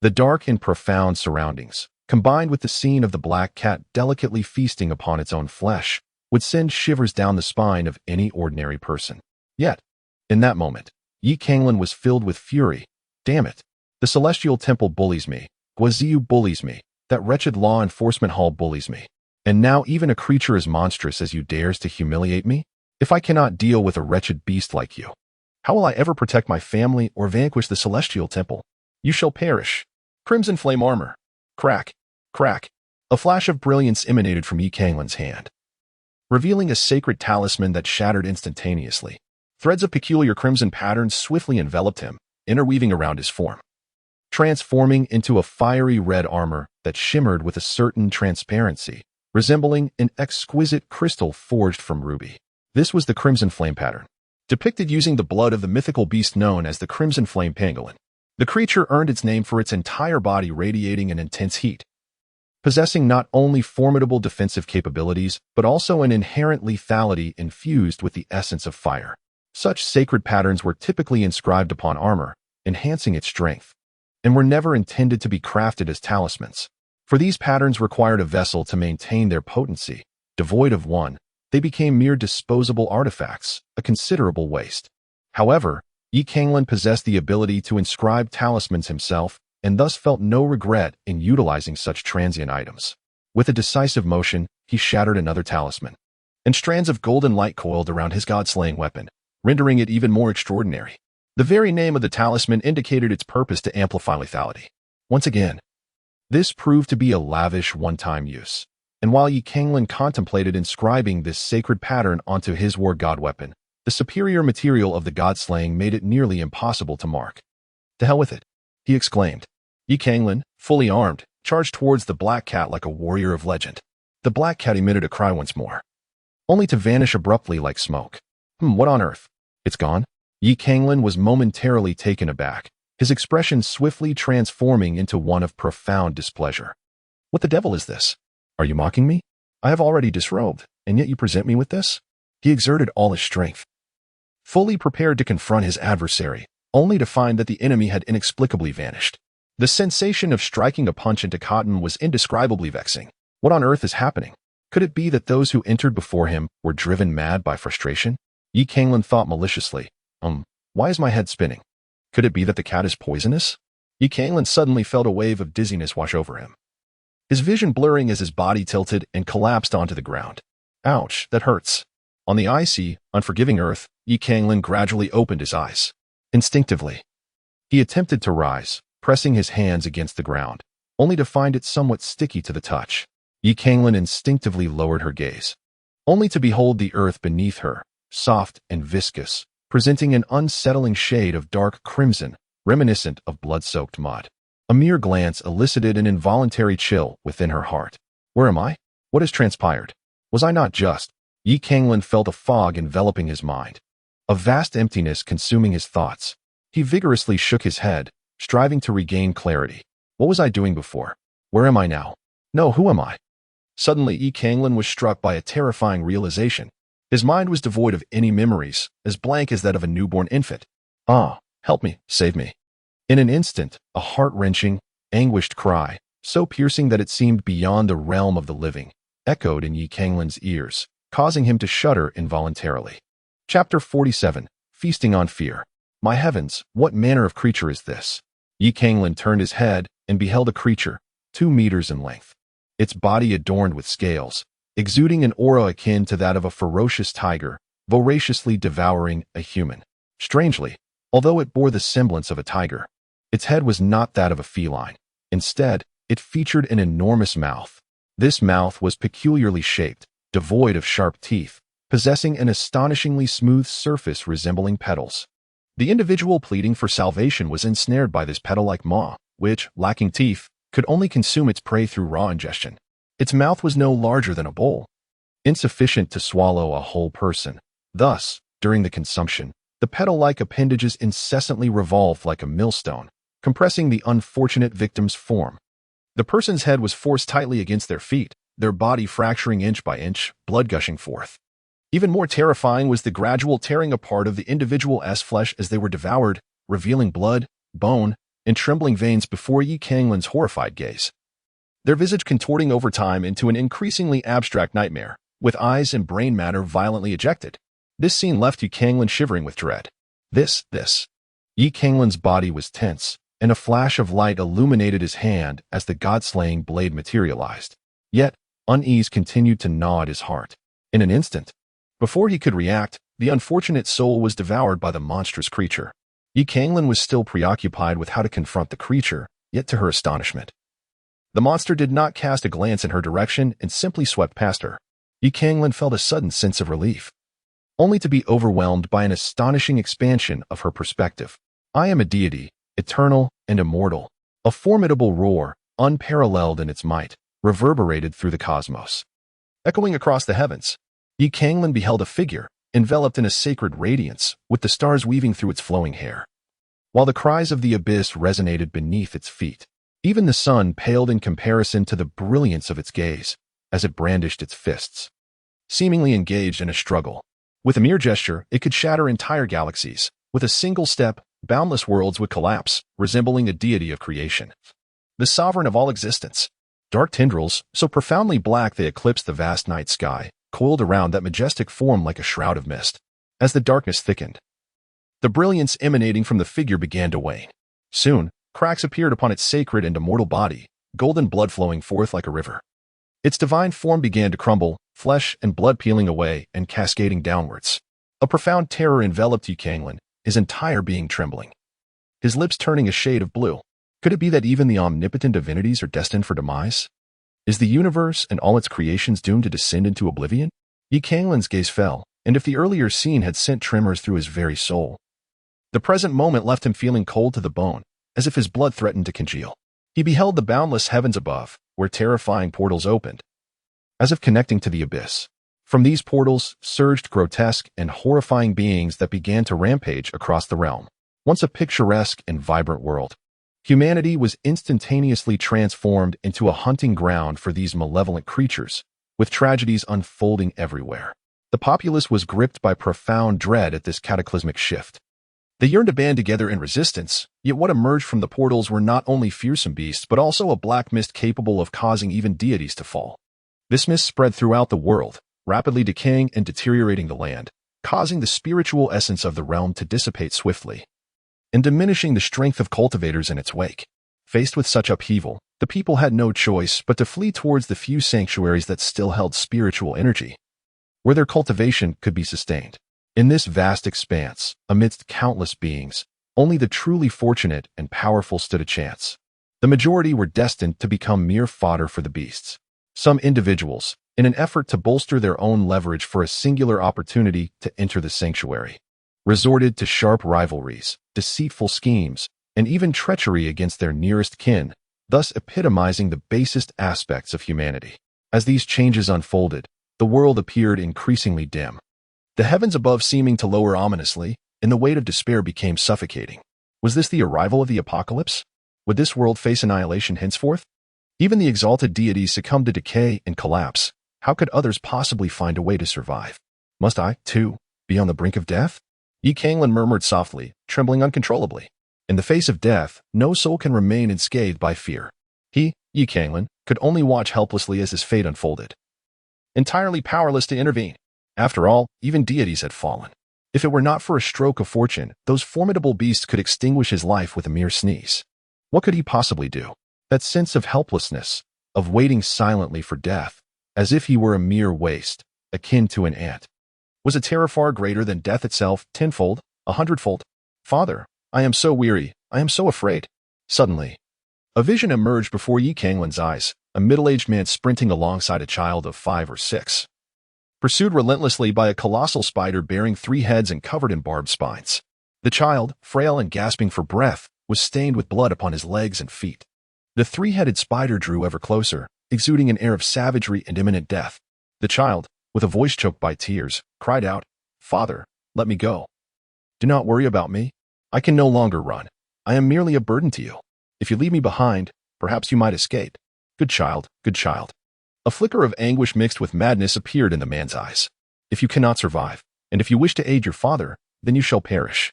The dark and profound surroundings, combined with the scene of the black cat delicately feasting upon its own flesh, would send shivers down the spine of any ordinary person. Yet, in that moment, Canglan was filled with fury. Damn it! The Celestial Temple bullies me. Guaziyu bullies me. That wretched law enforcement hall bullies me. And now even a creature as monstrous as you dares to humiliate me? If I cannot deal with a wretched beast like you, how will I ever protect my family or vanquish the Celestial Temple? You shall perish. Crimson flame armor. Crack. Crack. A flash of brilliance emanated from Canglan's hand, revealing a sacred talisman that shattered instantaneously. Threads of peculiar crimson patterns swiftly enveloped him, interweaving around his form, transforming into a fiery red armor that shimmered with a certain transparency, resembling an exquisite crystal forged from ruby. This was the Crimson Flame pattern, depicted using the blood of the mythical beast known as the Crimson Flame Canglan. The creature earned its name for its entire body radiating an intense heat, possessing not only formidable defensive capabilities, but also an inherent lethality infused with the essence of fire. Such sacred patterns were typically inscribed upon armor, enhancing its strength, and were never intended to be crafted as talismans. For these patterns required a vessel to maintain their potency. Devoid of one, they became mere disposable artifacts, a considerable waste. However, Canglan possessed the ability to inscribe talismans himself, and thus felt no regret in utilizing such transient items. With a decisive motion, he shattered another talisman, and strands of golden light coiled around his god-slaying weapon, rendering it even more extraordinary. The very name of the talisman indicated its purpose to amplify lethality. Once again, this proved to be a lavish one-time use, and while Canglan contemplated inscribing this sacred pattern onto his war god weapon, the superior material of the god-slaying made it nearly impossible to mark. "To hell with it," he exclaimed. Canglan, fully armed, charged towards the black cat like a warrior of legend. The black cat emitted a cry once more, only to vanish abruptly like smoke. What on earth? It's gone? Canglan was momentarily taken aback, his expression swiftly transforming into one of profound displeasure. "What the devil is this? Are you mocking me? I have already disrobed, and yet you present me with this?" He exerted all his strength, fully prepared to confront his adversary, only to find that the enemy had inexplicably vanished. The sensation of striking a punch into cotton was indescribably vexing. What on earth is happening? Could it be that those who entered before him were driven mad by frustration? Canglan thought maliciously. Why is my head spinning? Could it be that the cat is poisonous? Canglan suddenly felt a wave of dizziness wash over him, his vision blurring as his body tilted and collapsed onto the ground. Ouch, that hurts. On the icy, unforgiving earth, Canglan gradually opened his eyes. Instinctively, he attempted to rise, pressing his hands against the ground, only to find it somewhat sticky to the touch. Canglan instinctively lowered her gaze, only to behold the earth beneath her, soft and viscous, presenting an unsettling shade of dark crimson, reminiscent of blood-soaked mud. A mere glance elicited an involuntary chill within her heart. Where am I? What has transpired? Was I not just? Canglan felt a fog enveloping his mind, a vast emptiness consuming his thoughts. He vigorously shook his head, striving to regain clarity. What was I doing before? Where am I now? No, who am I? Suddenly, Canglan was struck by a terrifying realization. His mind was devoid of any memories, as blank as that of a newborn infant. Help me, save me. In an instant, a heart-wrenching, anguished cry, so piercing that it seemed beyond the realm of the living, echoed in Canglan's ears, causing him to shudder involuntarily. Chapter 47, Feasting on Fear. My heavens, what manner of creature is this? Canglan turned his head and beheld a creature, 2 meters in length, its body adorned with scales, exuding an aura akin to that of a ferocious tiger, voraciously devouring a human. Strangely, although it bore the semblance of a tiger, its head was not that of a feline. Instead, it featured an enormous mouth. This mouth was peculiarly shaped, devoid of sharp teeth, possessing an astonishingly smooth surface resembling petals. The individual pleading for salvation was ensnared by this petal-like maw, which, lacking teeth, could only consume its prey through raw ingestion. Its mouth was no larger than a bowl, insufficient to swallow a whole person. Thus, during the consumption, the petal-like appendages incessantly revolved like a millstone, compressing the unfortunate victim's form. The person's head was forced tightly against their feet, their body fracturing inch by inch, blood gushing forth. Even more terrifying was the gradual tearing apart of the individual's flesh as they were devoured, revealing blood, bone, and trembling veins before Canglan's horrified gaze. Their visage contorting over time into an increasingly abstract nightmare, with eyes and brain matter violently ejected. This scene left Canglan shivering with dread. This. Canglan's body was tense, and a flash of light illuminated his hand as the god-slaying blade materialized. Yet, unease continued to gnaw at his heart. In an instant, before he could react, the unfortunate soul was devoured by the monstrous creature. Canglan was still preoccupied with how to confront the creature, yet to her astonishment, the monster did not cast a glance in her direction and simply swept past her. Canglan felt a sudden sense of relief, only to be overwhelmed by an astonishing expansion of her perspective. I am a deity, eternal and immortal. A formidable roar, unparalleled in its might, reverberated through the cosmos. Echoing across the heavens, Canglan beheld a figure, enveloped in a sacred radiance, with the stars weaving through its flowing hair. While the cries of the abyss resonated beneath its feet, even the sun paled in comparison to the brilliance of its gaze, as it brandished its fists. Seemingly engaged in a struggle, with a mere gesture, it could shatter entire galaxies. With a single step, boundless worlds would collapse, resembling a deity of creation. The sovereign of all existence. Dark tendrils, so profoundly black they eclipsed the vast night sky, coiled around that majestic form like a shroud of mist. As the darkness thickened, the brilliance emanating from the figure began to wane. Soon, cracks appeared upon its sacred and immortal body, golden blood flowing forth like a river. Its divine form began to crumble, flesh and blood peeling away and cascading downwards. A profound terror enveloped Canglan, his entire being trembling. His lips turning a shade of blue. Could it be that even the omnipotent divinities are destined for demise? Is the universe and all its creations doomed to descend into oblivion? Canglan's gaze fell, and if the earlier scene had sent tremors through his very soul, the present moment left him feeling cold to the bone, as if his blood threatened to congeal. He beheld the boundless heavens above, where terrifying portals opened, as if connecting to the abyss. From these portals surged grotesque and horrifying beings that began to rampage across the realm. Once a picturesque and vibrant world, humanity was instantaneously transformed into a hunting ground for these malevolent creatures, with tragedies unfolding everywhere. The populace was gripped by profound dread at this cataclysmic shift. They yearned to band together in resistance, yet what emerged from the portals were not only fearsome beasts but also a black mist capable of causing even deities to fall. This mist spread throughout the world, rapidly decaying and deteriorating the land, causing the spiritual essence of the realm to dissipate swiftly, and diminishing the strength of cultivators in its wake. Faced with such upheaval, the people had no choice but to flee towards the few sanctuaries that still held spiritual energy, where their cultivation could be sustained. In this vast expanse, amidst countless beings, only the truly fortunate and powerful stood a chance. The majority were destined to become mere fodder for the beasts. Some individuals, in an effort to bolster their own leverage for a singular opportunity to enter the sanctuary, resorted to sharp rivalries, deceitful schemes, and even treachery against their nearest kin, thus epitomizing the basest aspects of humanity. As these changes unfolded, the world appeared increasingly dim, the heavens above seeming to lower ominously, and the weight of despair became suffocating. Was this the arrival of the apocalypse? Would this world face annihilation henceforth? Even the exalted deities succumbed to decay and collapse. How could others possibly find a way to survive? Must I, too, be on the brink of death? Canglan murmured softly, trembling uncontrollably. In the face of death, no soul can remain unscathed by fear. He, Canglan, could only watch helplessly as his fate unfolded, entirely powerless to intervene. After all, even deities had fallen. If it were not for a stroke of fortune, those formidable beasts could extinguish his life with a mere sneeze. What could he possibly do? That sense of helplessness, of waiting silently for death, as if he were a mere waste, akin to an ant, was a terror far greater than death itself, tenfold, 100-fold. Father, I am so weary, I am so afraid. Suddenly, a vision emerged before Canglan's eyes, a middle-aged man sprinting alongside a child of 5 or 6. Pursued relentlessly by a colossal spider bearing 3 heads and covered in barbed spines. The child, frail and gasping for breath, was stained with blood upon his legs and feet. The 3-headed spider drew ever closer, exuding an air of savagery and imminent death. The child, with a voice choked by tears, cried out, "Father, let me go. Do not worry about me. I can no longer run. I am merely a burden to you. If you leave me behind, perhaps you might escape. Good child, good child." A flicker of anguish mixed with madness appeared in the man's eyes. "If you cannot survive, and if you wish to aid your father, then you shall perish."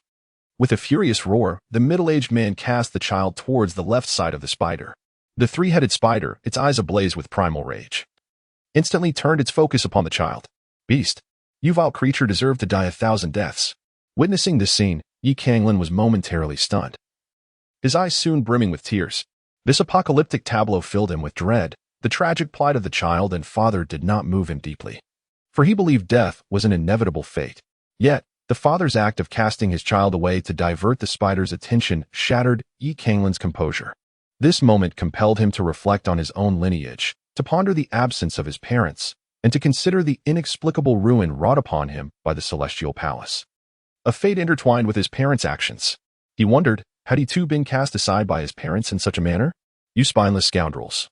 With a furious roar, the middle-aged man cast the child towards the left side of the spider. The 3-headed spider, its eyes ablaze with primal rage, instantly turned its focus upon the child. "Beast, you vile creature deserve to die 1,000 deaths." Witnessing this scene, Canglan was momentarily stunned, his eyes soon brimming with tears. This apocalyptic tableau filled him with dread. The tragic plight of the child and father did not move him deeply, for he believed death was an inevitable fate. Yet, the father's act of casting his child away to divert the spider's attention shattered Canglan's composure. This moment compelled him to reflect on his own lineage, to ponder the absence of his parents, and to consider the inexplicable ruin wrought upon him by the celestial palace. A fate intertwined with his parents' actions. He wondered, had he too been cast aside by his parents in such a manner? "You spineless scoundrels.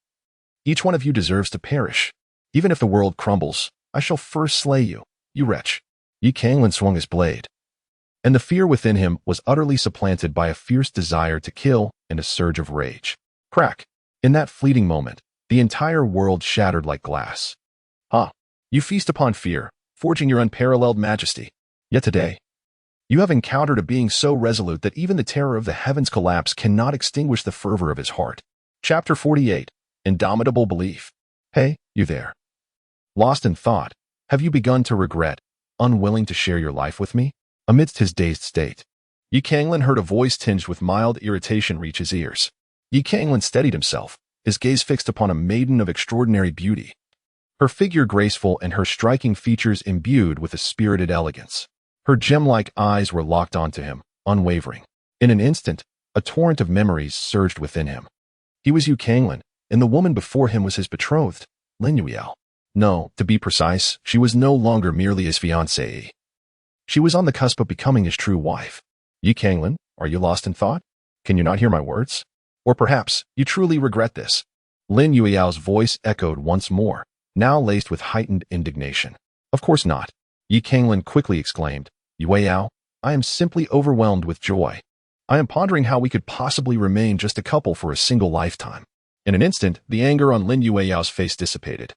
Each one of you deserves to perish." Even if the world crumbles, I shall first slay you, you wretch. Yi Canglan swung his blade, and the fear within him was utterly supplanted by a fierce desire to kill and a surge of rage. Crack! In that fleeting moment, the entire world shattered like glass. Ah, you feast upon fear, forging your unparalleled majesty. Yet today, you have encountered a being so resolute that even the terror of the heavens' collapse cannot extinguish the fervor of his heart. Chapter 48. Indomitable Belief. Hey, you there. Lost in thought, have you begun to regret, unwilling to share your life with me? Amidst his dazed state, Yi Canglan heard a voice tinged with mild irritation reach his ears. Yi Canglan steadied himself, his gaze fixed upon a maiden of extraordinary beauty, her figure graceful and her striking features imbued with a spirited elegance. Her gem-like eyes were locked onto him, unwavering. In an instant, a torrent of memories surged within him. He was Yi Canglan, and the woman before him was his betrothed, Lin Yueyao. No, to be precise, she was no longer merely his fiancée. She was on the cusp of becoming his true wife. Yi Canglan, are you lost in thought? Can you not hear my words? Or perhaps you truly regret this. Lin Yueyao's voice echoed once more, now laced with heightened indignation. Of course not. Yi Canglan quickly exclaimed, Yueyao, I am simply overwhelmed with joy. I am pondering how we could possibly remain just a couple for a single lifetime. In an instant, the anger on Lin Yueyao's face dissipated,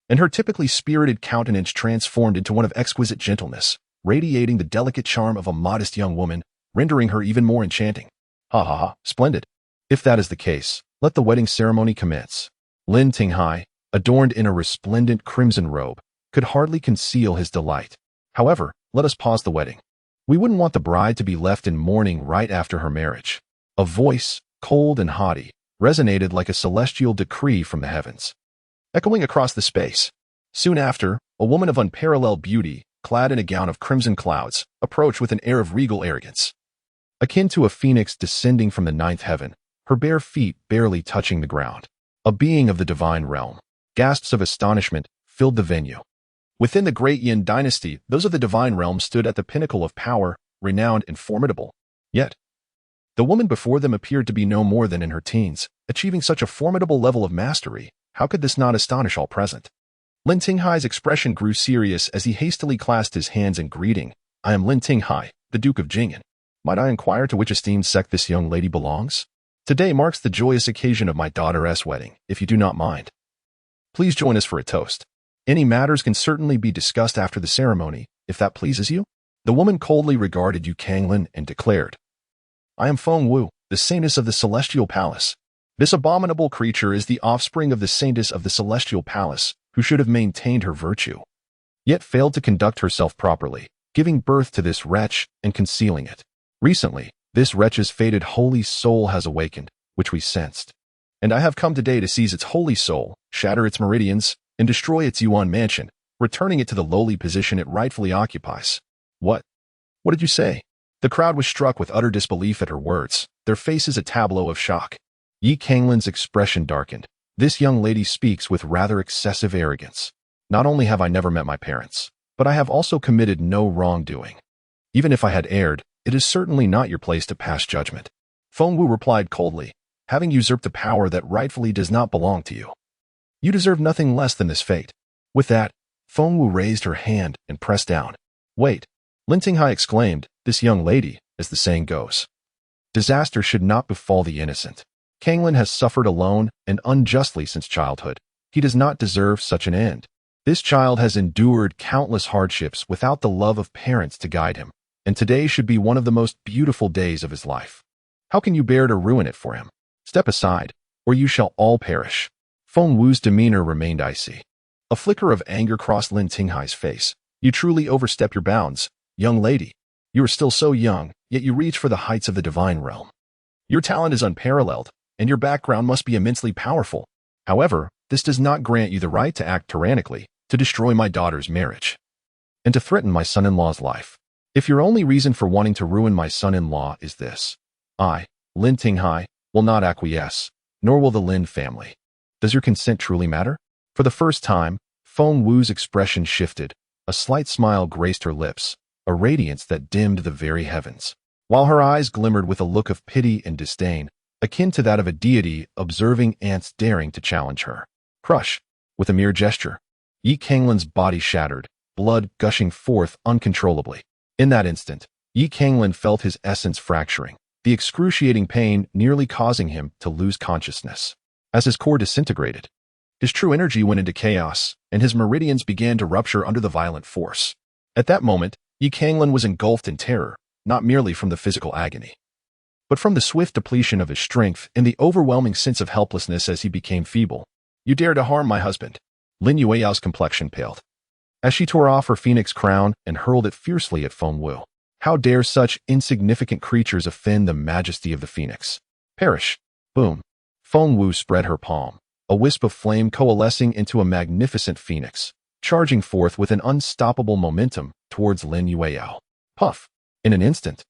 and her typically spirited countenance transformed into one of exquisite gentleness, radiating the delicate charm of a modest young woman, rendering her even more enchanting. Ha ha ha, splendid. If that is the case, let the wedding ceremony commence. Lin Tinghai, adorned in a resplendent crimson robe, could hardly conceal his delight. However, let us pause the wedding. We wouldn't want the bride to be left in mourning right after her marriage. A voice, cold and haughty, resonated like a celestial decree from the heavens, echoing across the space. Soon after, a woman of unparalleled beauty, clad in a gown of crimson clouds, approached with an air of regal arrogance. Akin to a phoenix descending from the ninth heaven, her bare feet barely touching the ground. A being of the divine realm. Gasps of astonishment filled the venue. Within the great Yin dynasty, those of the divine realm stood at the pinnacle of power, renowned and formidable. Yet, the woman before them appeared to be no more than in her teens, achieving such a formidable level of mastery. How could this not astonish all present? Lin Tinghai's expression grew serious as he hastily clasped his hands in greeting. I am Lin Tinghai, the Duke of Jing'an. Might I inquire to which esteemed sect this young lady belongs? Today marks the joyous occasion of my daughter's wedding, if you do not mind. Please join us for a toast. Any matters can certainly be discussed after the ceremony, if that pleases you. The woman coldly regarded Yi Canglan and declared, I am Feng Wu, the saintess of the Celestial Palace. This abominable creature is the offspring of the saintess of the Celestial Palace, who should have maintained her virtue, yet failed to conduct herself properly, giving birth to this wretch and concealing it. Recently, this wretch's fated holy soul has awakened, which we sensed. And I have come today to seize its holy soul, shatter its meridians, and destroy its Yuan mansion, returning it to the lowly position it rightfully occupies. What? What did you say? The crowd was struck with utter disbelief at her words, their faces a tableau of shock. Yi Canglan's expression darkened. This young lady speaks with rather excessive arrogance. Not only have I never met my parents, but I have also committed no wrongdoing. Even if I had erred, it is certainly not your place to pass judgment. Feng Wu replied coldly, having usurped a power that rightfully does not belong to you. You deserve nothing less than this fate. With that, Feng Wu raised her hand and pressed down. Wait, Lin Tinghai exclaimed, this young lady, as the saying goes. Disaster should not befall the innocent. Canglan has suffered alone and unjustly since childhood. He does not deserve such an end. This child has endured countless hardships without the love of parents to guide him, and today should be one of the most beautiful days of his life. How can you bear to ruin it for him? Step aside, or you shall all perish. Feng Wu's demeanor remained icy. A flicker of anger crossed Lin Tinghai's face. You truly overstep your bounds, young lady. You are still so young, yet you reach for the heights of the divine realm. Your talent is unparalleled, and your background must be immensely powerful. However, this does not grant you the right to act tyrannically, to destroy my daughter's marriage, and to threaten my son-in-law's life. If your only reason for wanting to ruin my son-in-law is this, I, Lin Tinghai, will not acquiesce, nor will the Lin family. Does your consent truly matter? For the first time, Feng Wu's expression shifted. A slight smile graced her lips, a radiance that dimmed the very heavens, while her eyes glimmered with a look of pity and disdain, akin to that of a deity observing ants daring to challenge her. Crush, with a mere gesture, Yi Canglan's body shattered, blood gushing forth uncontrollably. In that instant, Yi Canglan felt his essence fracturing, the excruciating pain nearly causing him to lose consciousness. As his core disintegrated, his true energy went into chaos, and his meridians began to rupture under the violent force. At that moment, Yi Canglan was engulfed in terror, not merely from the physical agony, but from the swift depletion of his strength and the overwhelming sense of helplessness as he became feeble. "You dare to harm my husband." Lin Yueyao's complexion paled as she tore off her phoenix crown and hurled it fiercely at Feng Wu. "How dare such insignificant creatures offend the majesty of the phoenix? Perish!" Boom. Feng Wu spread her palm, a wisp of flame coalescing into a magnificent phoenix, charging forth with an unstoppable momentum towards Lin Yueyao. Puff! In an instant,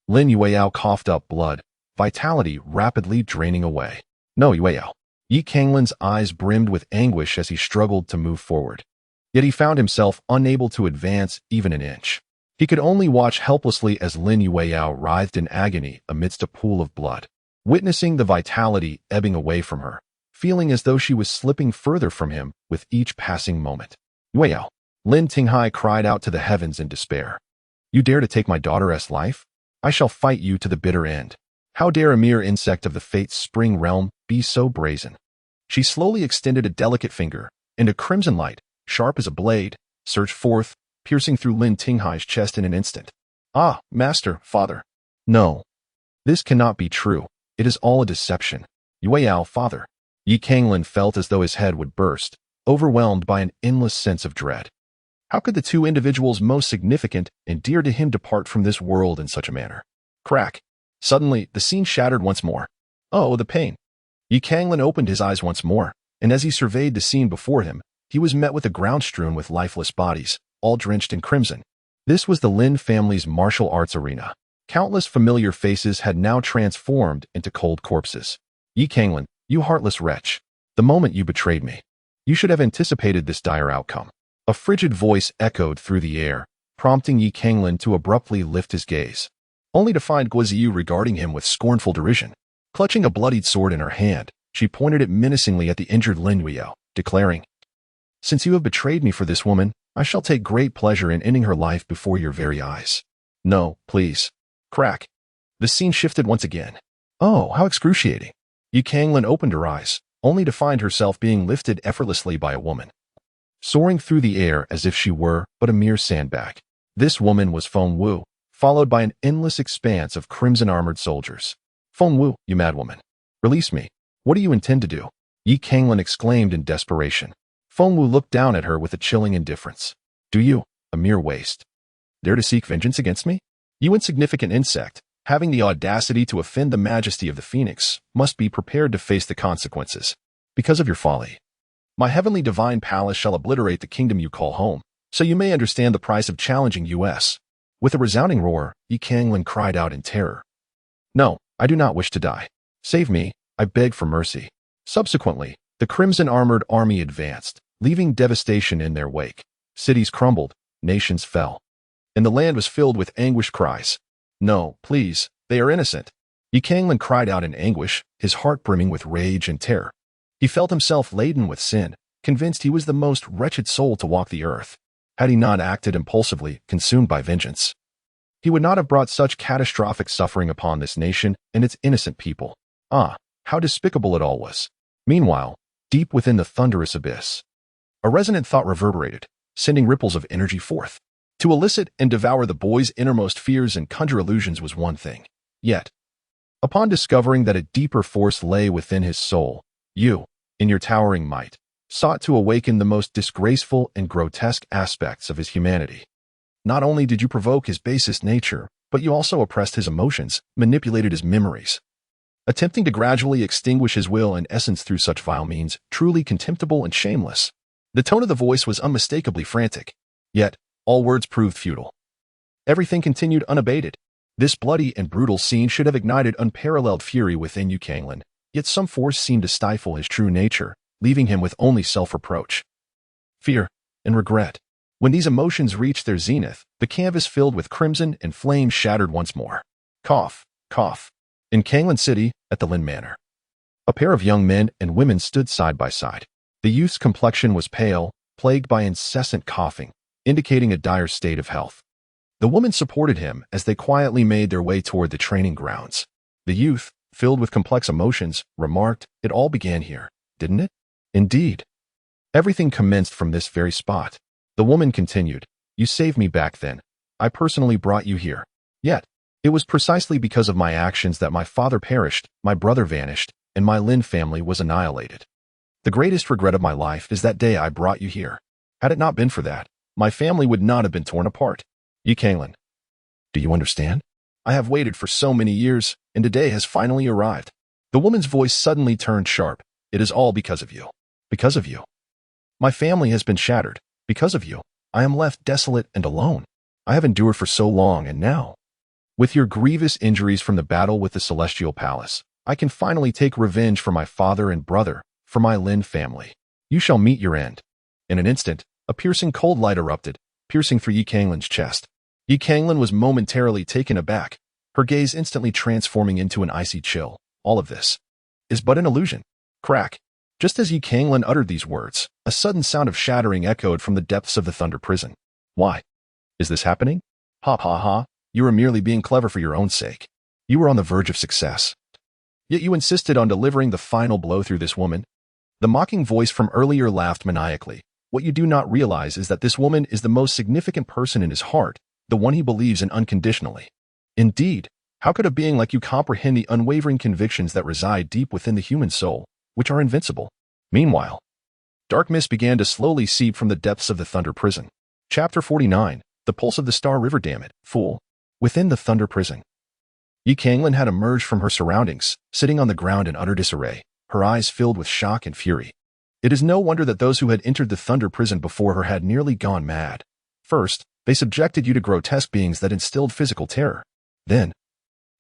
Lin Yueyao coughed up blood, vitality rapidly draining away. "No, Yueyao." Yi Canglan's eyes brimmed with anguish as he struggled to move forward. Yet he found himself unable to advance even an inch. He could only watch helplessly as Lin Yueyao writhed in agony amidst a pool of blood, witnessing the vitality ebbing away from her, feeling as though she was slipping further from him with each passing moment. "Yueyao!" Lin Tinghai cried out to the heavens in despair. "You dare to take my daughter's life? I shall fight you to the bitter end. How dare a mere insect of the Fate's spring realm be so brazen?" She slowly extended a delicate finger, and a crimson light, sharp as a blade, surged forth, piercing through Lin Tinghai's chest in an instant. "Ah, master, father." "No. This cannot be true. It is all a deception." "Yueyao, father." Yi Canglan felt as though his head would burst, overwhelmed by an endless sense of dread. How could the two individuals most significant and dear to him depart from this world in such a manner? Crack. Suddenly, the scene shattered once more. Oh, the pain. Yi Canglan opened his eyes once more, and as he surveyed the scene before him, he was met with a ground strewn with lifeless bodies, all drenched in crimson. This was the Lin family's martial arts arena. Countless familiar faces had now transformed into cold corpses. "Yi Canglan, you heartless wretch. The moment you betrayed me. You should have anticipated this dire outcome." A frigid voice echoed through the air, prompting Yi Canglan to abruptly lift his gaze, only to find Guiziyu regarding him with scornful derision. Clutching a bloodied sword in her hand, she pointed it menacingly at the injured Lin Yueyao, declaring, "Since you have betrayed me for this woman, I shall take great pleasure in ending her life before your very eyes." "No, please." Crack. The scene shifted once again. Oh, how excruciating. Yi Canglan opened her eyes, only to find herself being lifted effortlessly by a woman, soaring through the air as if she were but a mere sandbag. This woman was Feng Wu, followed by an endless expanse of crimson-armored soldiers. "Feng Wu, you madwoman. Release me. What do you intend to do?" Yi Canglan exclaimed in desperation. Feng Wu looked down at her with a chilling indifference. "Do you, a mere waste, dare to seek vengeance against me? You insignificant insect, having the audacity to offend the majesty of the phoenix, must be prepared to face the consequences. Because of your folly, my heavenly divine palace shall obliterate the kingdom you call home, so you may understand the price of challenging us." With a resounding roar, Yi Canglan cried out in terror. "No, I do not wish to die. Save me, I beg for mercy." Subsequently, the crimson-armored army advanced, leaving devastation in their wake. Cities crumbled, nations fell, and the land was filled with anguished cries. "No, please, they are innocent." Yi Canglan cried out in anguish, his heart brimming with rage and terror. He felt himself laden with sin, convinced he was the most wretched soul to walk the earth. Had he not acted impulsively, consumed by vengeance, he would not have brought such catastrophic suffering upon this nation and its innocent people. Ah, how despicable it all was. Meanwhile, deep within the thunderous abyss, a resonant thought reverberated, sending ripples of energy forth. To elicit and devour the boy's innermost fears and conjure illusions was one thing. Yet, upon discovering that a deeper force lay within his soul, you, in your towering might, sought to awaken the most disgraceful and grotesque aspects of his humanity. Not only did you provoke his basest nature, but you also oppressed his emotions, manipulated his memories, attempting to gradually extinguish his will and essence through such vile means, truly contemptible and shameless. The tone of the voice was unmistakably frantic, yet all words proved futile. Everything continued unabated. This bloody and brutal scene should have ignited unparalleled fury within Yi Canglan, yet some force seemed to stifle his true nature, leaving him with only self-reproach, fear, and regret. When these emotions reached their zenith, the canvas filled with crimson and flame shattered once more. Cough, cough. In Canglan City, at the Lin Manor, a pair of young men and women stood side by side. The youth's complexion was pale, plagued by incessant coughing, indicating a dire state of health. The woman supported him as they quietly made their way toward the training grounds. The youth, filled with complex emotions, remarked, "It all began here, didn't it?" "Indeed. Everything commenced from this very spot." The woman continued, "You saved me back then. I personally brought you here. Yet, it was precisely because of my actions that my father perished, my brother vanished, and my Lin family was annihilated. The greatest regret of my life is that day I brought you here. Had it not been for that, my family would not have been torn apart. Canglan, do you understand? I have waited for so many years, and today has finally arrived." The woman's voice suddenly turned sharp. "It is all because of you. Because of you. My family has been shattered. Because of you, I am left desolate and alone. I have endured for so long, and now, with your grievous injuries from the battle with the Celestial Palace, I can finally take revenge for my father and brother, for my Lin family. You shall meet your end." In an instant, a piercing cold light erupted, piercing through Canglan's chest. Canglan was momentarily taken aback, her gaze instantly transforming into an icy chill. "All of this is but an illusion." Crack. Just as Canglan uttered these words, a sudden sound of shattering echoed from the depths of the Thunder Prison. "Why is this happening? Ha ha ha, you are merely being clever for your own sake. You were on the verge of success. Yet you insisted on delivering the final blow through this woman." The mocking voice from earlier laughed maniacally. "What you do not realize is that this woman is the most significant person in his heart, the one he believes in unconditionally. Indeed, how could a being like you comprehend the unwavering convictions that reside deep within the human soul, which are invincible?" Meanwhile, dark mist began to slowly seep from the depths of the Thunder Prison. Chapter 49, The Pulse of the Star River. Damn it, fool. Within the Thunder Prison, Canglan had emerged from her surroundings, sitting on the ground in utter disarray, her eyes filled with shock and fury. It is no wonder that those who had entered the Thunder Prison before her had nearly gone mad. First, they subjected you to grotesque beings that instilled physical terror. Then,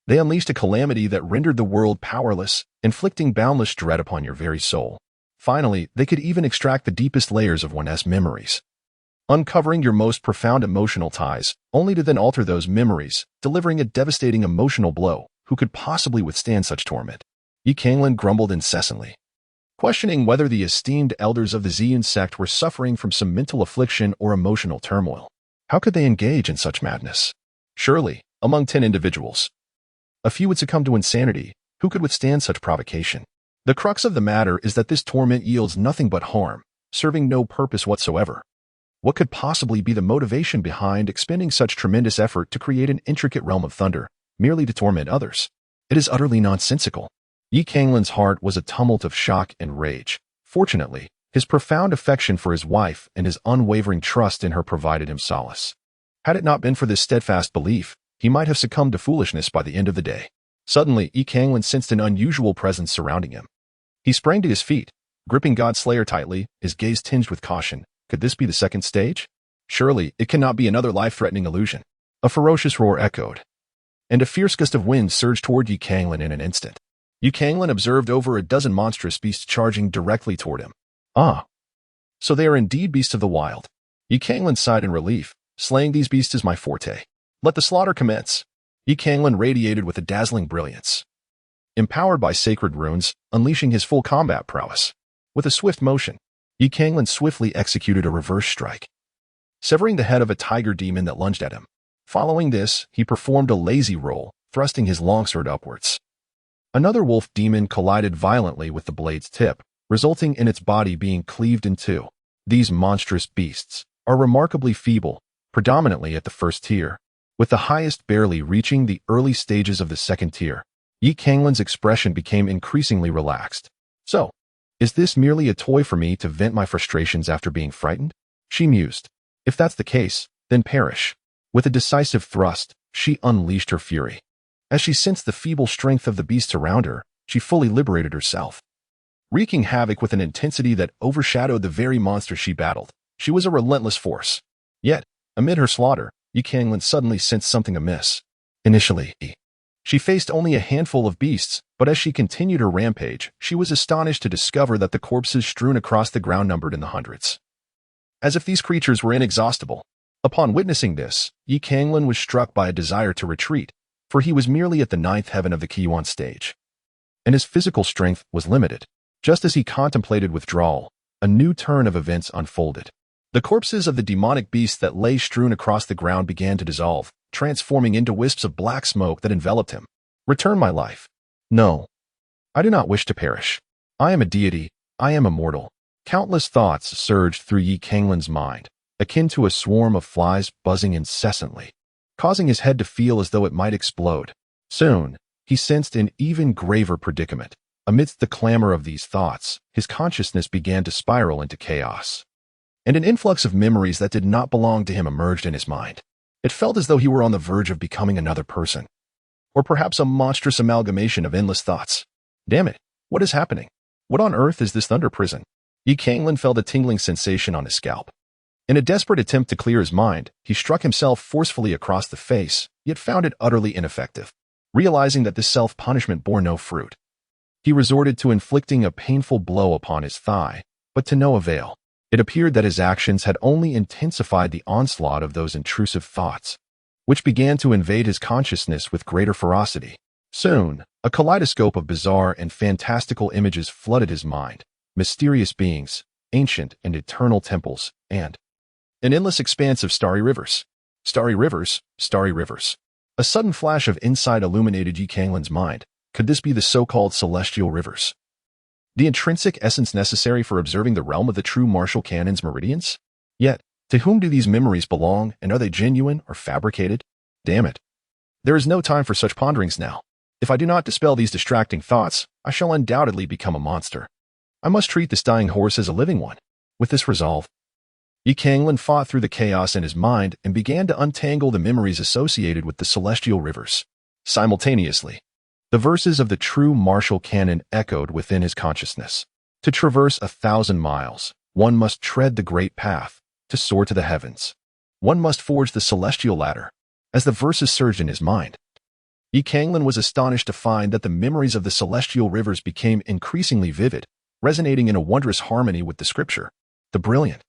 they unleashed a calamity that rendered the world powerless, inflicting boundless dread upon your very soul. Finally, they could even extract the deepest layers of one's memories, uncovering your most profound emotional ties, only to then alter those memories, delivering a devastating emotional blow. Who could possibly withstand such torment? Canglan grumbled incessantly, questioning whether the esteemed elders of the Ziyun sect were suffering from some mental affliction or emotional turmoil. How could they engage in such madness? Surely, among 10 individuals, a few would succumb to insanity. Who could withstand such provocation? The crux of the matter is that this torment yields nothing but harm, serving no purpose whatsoever. What could possibly be the motivation behind expending such tremendous effort to create an intricate realm of thunder, merely to torment others? It is utterly nonsensical. Canglan's heart was a tumult of shock and rage. Fortunately, his profound affection for his wife and his unwavering trust in her provided him solace. Had it not been for this steadfast belief, he might have succumbed to foolishness by the end of the day. Suddenly, Canglan sensed an unusual presence surrounding him. He sprang to his feet, gripping Godslayer tightly, his gaze tinged with caution. Could this be the second stage? Surely, it cannot be another life-threatening illusion. A ferocious roar echoed, and a fierce gust of wind surged toward Canglan in an instant. Canglan observed over a dozen monstrous beasts charging directly toward him. Ah, so they are indeed beasts of the wild. Canglan sighed in relief. Slaying these beasts is my forte. Let the slaughter commence. Canglan radiated with a dazzling brilliance, empowered by sacred runes, unleashing his full combat prowess. With a swift motion, Canglan swiftly executed a reverse strike, severing the head of a tiger demon that lunged at him. Following this, he performed a lazy roll, thrusting his longsword upwards. Another wolf demon collided violently with the blade's tip, resulting in its body being cleaved in two. These monstrous beasts are remarkably feeble, predominantly at the first tier, with the highest barely reaching the early stages of the second tier. Canglan's expression became increasingly relaxed. So, is this merely a toy for me to vent my frustrations after being frightened? She mused. If that's the case, then perish. With a decisive thrust, she unleashed her fury. As she sensed the feeble strength of the beasts around her, she fully liberated herself, wreaking havoc with an intensity that overshadowed the very monster she battled. She was a relentless force. Yet, amid her slaughter, Canglan suddenly sensed something amiss. Initially, she faced only a handful of beasts, but as she continued her rampage, she was astonished to discover that the corpses strewn across the ground numbered in the hundreds, as if these creatures were inexhaustible. Upon witnessing this, Canglan was struck by a desire to retreat, for he was merely at the 9th heaven of the Qiyuan stage, and his physical strength was limited. Just as he contemplated withdrawal, a new turn of events unfolded. The corpses of the demonic beasts that lay strewn across the ground began to dissolve, transforming into wisps of black smoke that enveloped him. Return my life. No. I do not wish to perish. I am a deity. I am immortal. Countless thoughts surged through Yi Canglan's mind, akin to a swarm of flies buzzing incessantly, causing his head to feel as though it might explode. Soon, he sensed an even graver predicament. Amidst the clamor of these thoughts, his consciousness began to spiral into chaos, and an influx of memories that did not belong to him emerged in his mind. It felt as though he were on the verge of becoming another person, or perhaps a monstrous amalgamation of endless thoughts. Damn it, what is happening? What on earth is this thunder prison? Yi Canglan felt a tingling sensation on his scalp. In a desperate attempt to clear his mind, he struck himself forcefully across the face, yet found it utterly ineffective. Realizing that this self-punishment bore no fruit, he resorted to inflicting a painful blow upon his thigh, but to no avail. It appeared that his actions had only intensified the onslaught of those intrusive thoughts, which began to invade his consciousness with greater ferocity. Soon, a kaleidoscope of bizarre and fantastical images flooded his mind. Mysterious beings, ancient and eternal temples, and an endless expanse of starry rivers. Starry rivers, starry rivers. A sudden flash of insight illuminated Yi Canglan's mind. Could this be the so-called celestial rivers? The intrinsic essence necessary for observing the realm of the true martial canon's meridians? Yet, to whom do these memories belong, and are they genuine or fabricated? Damn it. There is no time for such ponderings now. If I do not dispel these distracting thoughts, I shall undoubtedly become a monster. I must treat this dying horse as a living one. With this resolve, Yi Canglan fought through the chaos in his mind and began to untangle the memories associated with the celestial rivers. Simultaneously, the verses of the true martial canon echoed within his consciousness. To traverse 1,000 miles, one must tread the great path. To soar to the heavens, one must forge the celestial ladder. As the verses surged in his mind, Yi Canglan was astonished to find that the memories of the celestial rivers became increasingly vivid, resonating in a wondrous harmony with the scripture. The brilliant,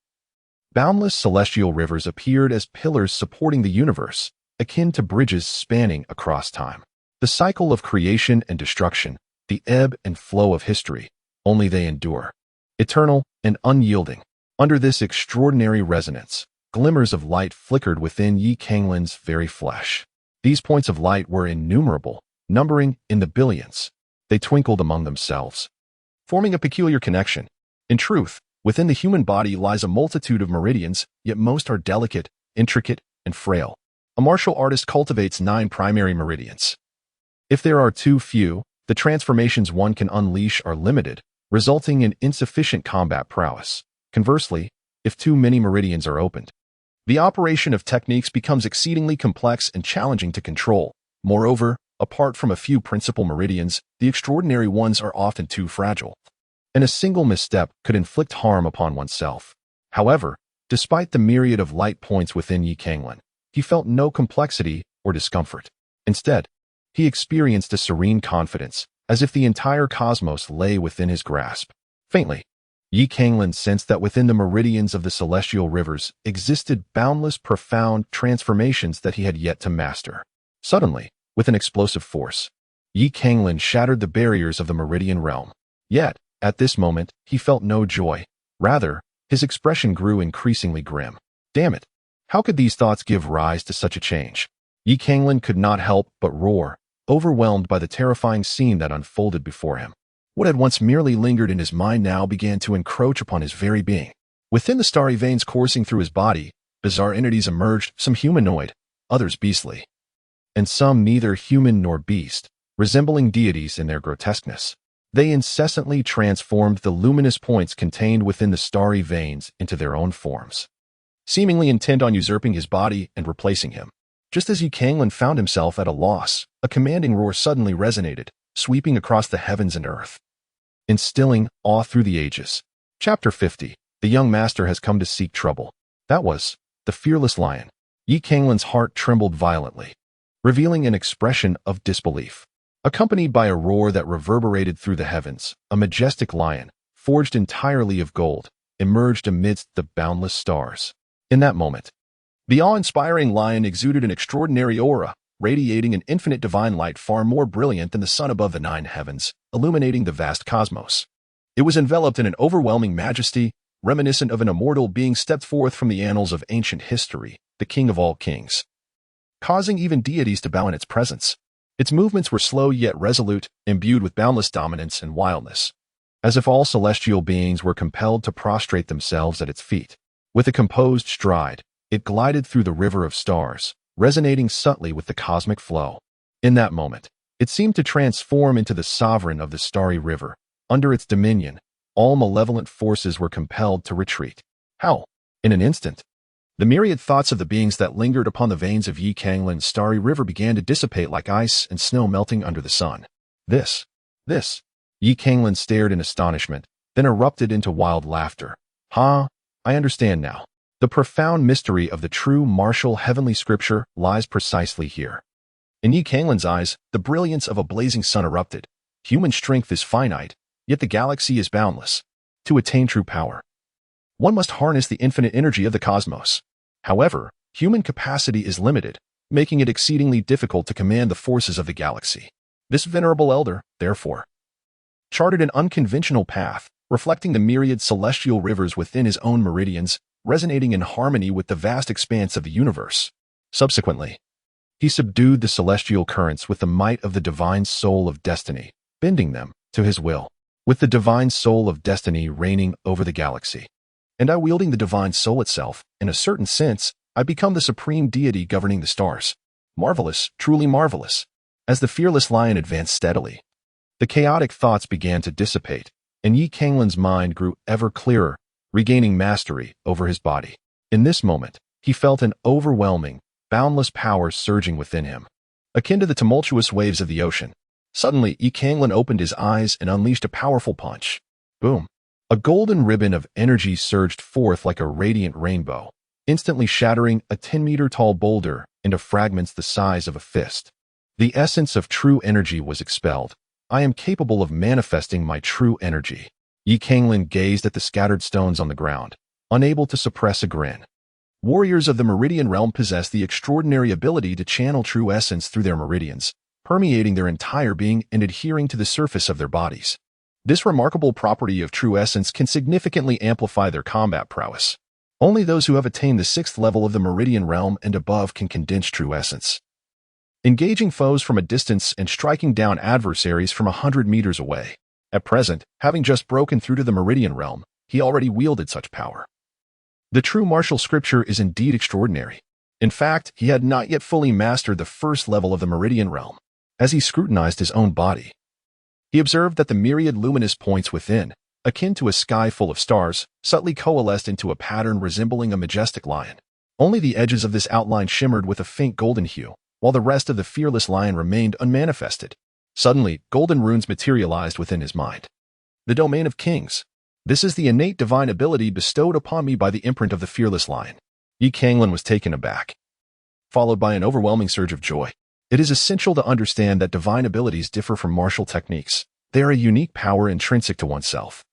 boundless celestial rivers appeared as pillars supporting the universe, akin to bridges spanning across time. The cycle of creation and destruction, the ebb and flow of history, only they endure. Eternal and unyielding. Under this extraordinary resonance, glimmers of light flickered within Yi Canglan's very flesh. These points of light were innumerable, numbering in the billions. They twinkled among themselves, forming a peculiar connection. In truth, within the human body lies a multitude of meridians, yet most are delicate, intricate, and frail. A martial artist cultivates 9 primary meridians. If there are too few, the transformations one can unleash are limited, resulting in insufficient combat prowess. Conversely, if too many meridians are opened, the operation of techniques becomes exceedingly complex and challenging to control. Moreover, apart from a few principal meridians, the extraordinary ones are often too fragile, and a single misstep could inflict harm upon oneself. However, despite the myriad of light points within Yi Canglan, he felt no complexity or discomfort. Instead, he experienced a serene confidence, as if the entire cosmos lay within his grasp. Faintly, Yi Canglan sensed that within the meridians of the celestial rivers existed boundless, profound transformations that he had yet to master. Suddenly, with an explosive force, Yi Canglan shattered the barriers of the meridian realm. Yet, at this moment, he felt no joy. Rather, his expression grew increasingly grim. Damn it! How could these thoughts give rise to such a change? Yi Canglan could not help but roar, overwhelmed by the terrifying scene that unfolded before him. What had once merely lingered in his mind now began to encroach upon his very being. Within the starry veins coursing through his body, bizarre entities emerged, some humanoid, others beastly, and some neither human nor beast, resembling deities in their grotesqueness. They incessantly transformed the luminous points contained within the starry veins into their own forms, seemingly intent on usurping his body and replacing him. Just as Yi Canglan found himself at a loss, a commanding roar suddenly resonated, sweeping across the heavens and earth, instilling awe through the ages. Chapter 50. The young master has come to seek trouble. That was the fearless lion. Yi Canglan's heart trembled violently, revealing an expression of disbelief. Accompanied by a roar that reverberated through the heavens, a majestic lion, forged entirely of gold, emerged amidst the boundless stars. In that moment, the awe-inspiring lion exuded an extraordinary aura, radiating an infinite divine light far more brilliant than the sun above the 9 heavens, illuminating the vast cosmos. It was enveloped in an overwhelming majesty, reminiscent of an immortal being stepped forth from the annals of ancient history, the king of all kings, causing even deities to bow in its presence. Its movements were slow yet resolute, imbued with boundless dominance and wildness, as if all celestial beings were compelled to prostrate themselves at its feet. With a composed stride, it glided through the river of stars, resonating subtly with the cosmic flow. In that moment, it seemed to transform into the sovereign of the starry river. Under its dominion, all malevolent forces were compelled to retreat. How? In an instant, the myriad thoughts of the beings that lingered upon the veins of Canglan's starry river began to dissipate like ice and snow melting under the sun. This. Canglan stared in astonishment, then erupted into wild laughter. I understand now. The profound mystery of the true martial heavenly scripture lies precisely here. In Canglan's eyes, the brilliance of a blazing sun erupted. Human strength is finite, yet the galaxy is boundless. To attain true power, one must harness the infinite energy of the cosmos. However, human capacity is limited, making it exceedingly difficult to command the forces of the galaxy. This venerable elder, therefore, charted an unconventional path, reflecting the myriad celestial rivers within his own meridians, resonating in harmony with the vast expanse of the universe. Subsequently, he subdued the celestial currents with the might of the divine soul of destiny, bending them to his will. With the divine soul of destiny reigning over the galaxy, and I wielding the divine soul itself, in a certain sense, I become the supreme deity governing the stars. Marvelous, truly marvelous. As the fearless lion advanced steadily, the chaotic thoughts began to dissipate, and Canglan's mind grew ever clearer, regaining mastery over his body. In this moment, he felt an overwhelming, boundless power surging within him, akin to the tumultuous waves of the ocean. Suddenly, Canglan opened his eyes and unleashed a powerful punch. Boom! A golden ribbon of energy surged forth like a radiant rainbow, instantly shattering a 10-meter-tall boulder into fragments the size of a fist. The essence of true energy was expelled. I am capable of manifesting my true energy. Canglan gazed at the scattered stones on the ground, unable to suppress a grin. Warriors of the Meridian realm possess the extraordinary ability to channel true essence through their meridians, permeating their entire being and adhering to the surface of their bodies. This remarkable property of true essence can significantly amplify their combat prowess. Only those who have attained the 6th level of the Meridian realm and above can condense true essence, engaging foes from a distance and striking down adversaries from 100 meters away. At present, having just broken through to the Meridian realm, he already wielded such power. The true martial scripture is indeed extraordinary. In fact, he had not yet fully mastered the 1st level of the Meridian realm. As he scrutinized his own body, he observed that the myriad luminous points within, akin to a sky full of stars, subtly coalesced into a pattern resembling a majestic lion. Only the edges of this outline shimmered with a faint golden hue, while the rest of the fearless lion remained unmanifested. Suddenly, golden runes materialized within his mind. The domain of kings. This is the innate divine ability bestowed upon me by the imprint of the fearless lion. Canglan was taken aback, followed by an overwhelming surge of joy. It is essential to understand that divine abilities differ from martial techniques. They are a unique power intrinsic to oneself,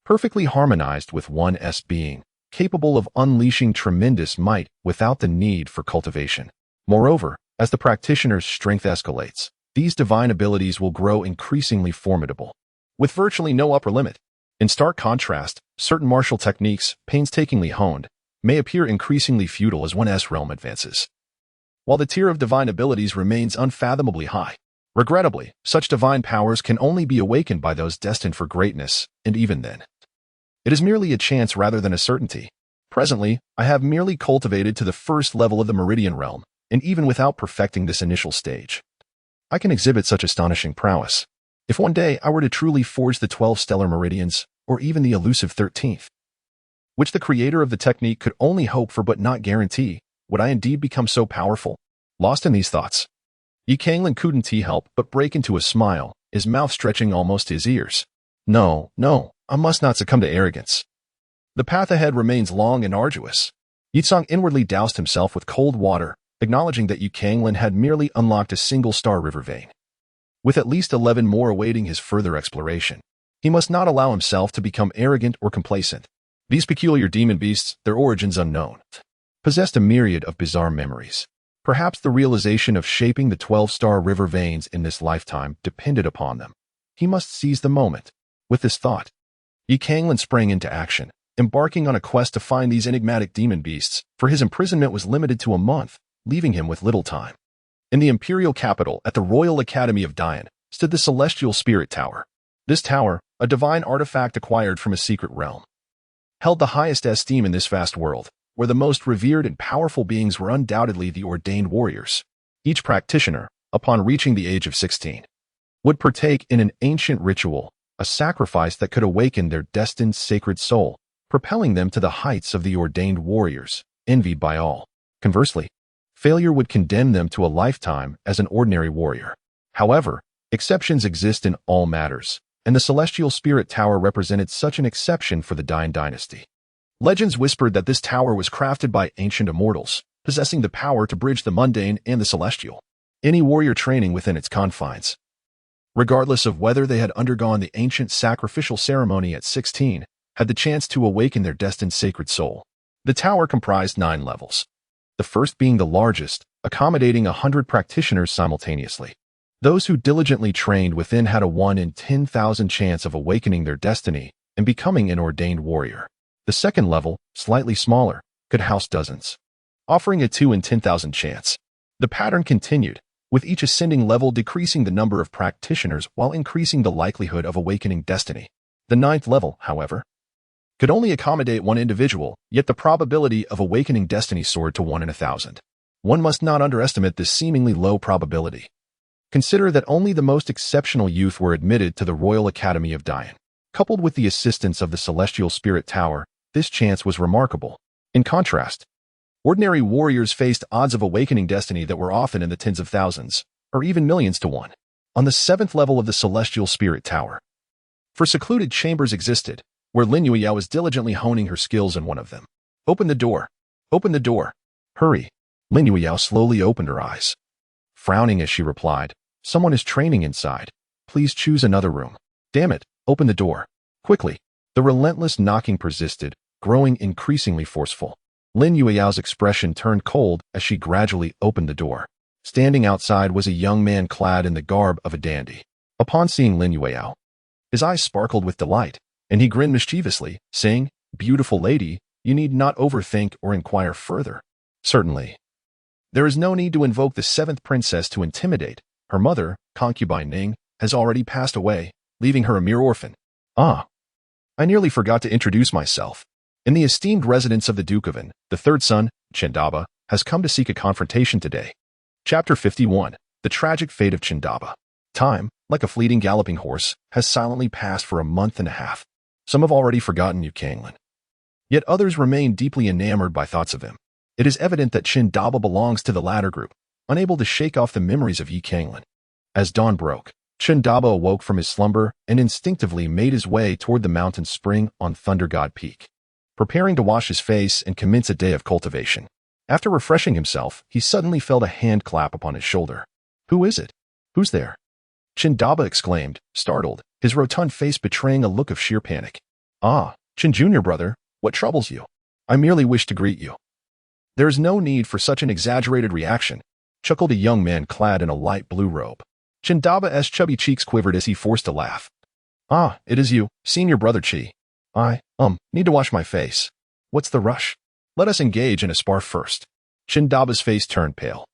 perfectly harmonized with one's being, capable of unleashing tremendous might without the need for cultivation. Moreover, as the practitioner's strength escalates, these divine abilities will grow increasingly formidable, with virtually no upper limit. In stark contrast, certain martial techniques, painstakingly honed, may appear increasingly futile as one's realm advances, while the tier of divine abilities remains unfathomably high. Regrettably, such divine powers can only be awakened by those destined for greatness, and even then, it is merely a chance rather than a certainty. Presently, I have merely cultivated to the 1st level of the Meridian realm, and even without perfecting this initial stage, I can exhibit such astonishing prowess. If one day I were to truly forge the 12 stellar meridians, or even the elusive 13th, which the creator of the technique could only hope for but not guarantee, would I indeed become so powerful? Lost in these thoughts, Canglan couldn't help but break into a smile, his mouth stretching almost to his ears. No, I must not succumb to arrogance. The path ahead remains long and arduous. Yitsong inwardly doused himself with cold water, acknowledging that Canglan had merely unlocked a single star river vein, with at least 11 more awaiting his further exploration. He must not allow himself to become arrogant or complacent. These peculiar demon beasts, their origins unknown, possessed a myriad of bizarre memories. Perhaps the realization of shaping the 12-star river veins in this lifetime depended upon them. He must seize the moment. With this thought, Canglan sprang into action, embarking on a quest to find these enigmatic demon beasts, for his imprisonment was limited to a month, leaving him with little time. In the imperial capital, at the Royal Academy of Dian, stood the Celestial Spirit Tower. This tower, a divine artifact acquired from a secret realm, held the highest esteem in this vast world, where the most revered and powerful beings were undoubtedly the ordained warriors. Each practitioner, upon reaching the age of 16, would partake in an ancient ritual, a sacrifice that could awaken their destined sacred soul, propelling them to the heights of the ordained warriors, envied by all. Conversely, failure would condemn them to a lifetime as an ordinary warrior. However, exceptions exist in all matters, and the Celestial Spirit Tower represented such an exception for the Dian dynasty. Legends whispered that this tower was crafted by ancient immortals, possessing the power to bridge the mundane and the celestial. Any warrior training within its confines, regardless of whether they had undergone the ancient sacrificial ceremony at 16, had the chance to awaken their destined sacred soul. The tower comprised 9 levels, the first being the largest, accommodating 100 practitioners simultaneously. Those who diligently trained within had a 1 in 10,000 chance of awakening their destiny and becoming an ordained warrior. The second level, slightly smaller, could house dozens, offering a 2 in 10,000 chance. The pattern continued, with each ascending level decreasing the number of practitioners while increasing the likelihood of awakening destiny. The 9th level, however, could only accommodate 1 individual, yet the probability of awakening destiny soared to 1 in 1,000. One must not underestimate this seemingly low probability. Consider that only the most exceptional youth were admitted to the Royal Academy of Dian. Coupled with the assistance of the Celestial Spirit Tower, this chance was remarkable. In contrast, ordinary warriors faced odds of awakening destiny that were often in the tens of thousands, or even millions to 1. On the 7th level of the Celestial Spirit Tower, for secluded chambers existed, where Lin Yueyao was diligently honing her skills in one of them. Open the door. Open the door. Hurry. Lin Yueyao slowly opened her eyes, frowning as she replied, someone is training inside. Please choose another room. Damn it, open the door. Quickly. The relentless knocking persisted, growing increasingly forceful. Lin Yueyao's expression turned cold as she gradually opened the door. Standing outside was a young man clad in the garb of a dandy. Upon seeing Lin Yueyao, his eyes sparkled with delight, and he grinned mischievously, saying, "Beautiful lady, you need not overthink or inquire further." Certainly. There is no need to invoke the 7th princess to intimidate. Her mother, concubine Ning, has already passed away, leaving her a mere orphan. Ah, I nearly forgot to introduce myself. In the esteemed residence of the Duke of An, the 3rd son, Chendaba, has come to seek a confrontation today. Chapter 51. The Tragic Fate of Chendaba. Time, like a fleeting galloping horse, has silently passed for a month and a half. Some have already forgotten you, Canglan. Yet others remain deeply enamored by thoughts of him. It is evident that Chendaba belongs to the latter group, unable to shake off the memories of Yi Canglan. As dawn broke, Chendaba awoke from his slumber and instinctively made his way toward the mountain spring on Thunder God Peak, preparing to wash his face and commence a day of cultivation. After refreshing himself, he suddenly felt a hand clap upon his shoulder. Who is it? Who's there? Chendaba exclaimed, startled, his rotund face betraying a look of sheer panic. Ah, Chen Jr. brother, what troubles you? I merely wish to greet you. There is no need for such an exaggerated reaction, chuckled a young man clad in a light blue robe. Chendaba's chubby cheeks quivered as he forced a laugh. Ah, it is you, senior brother Chi. I, need to wash my face. What's the rush? Let us engage in a spar first. Chendaba's face turned pale.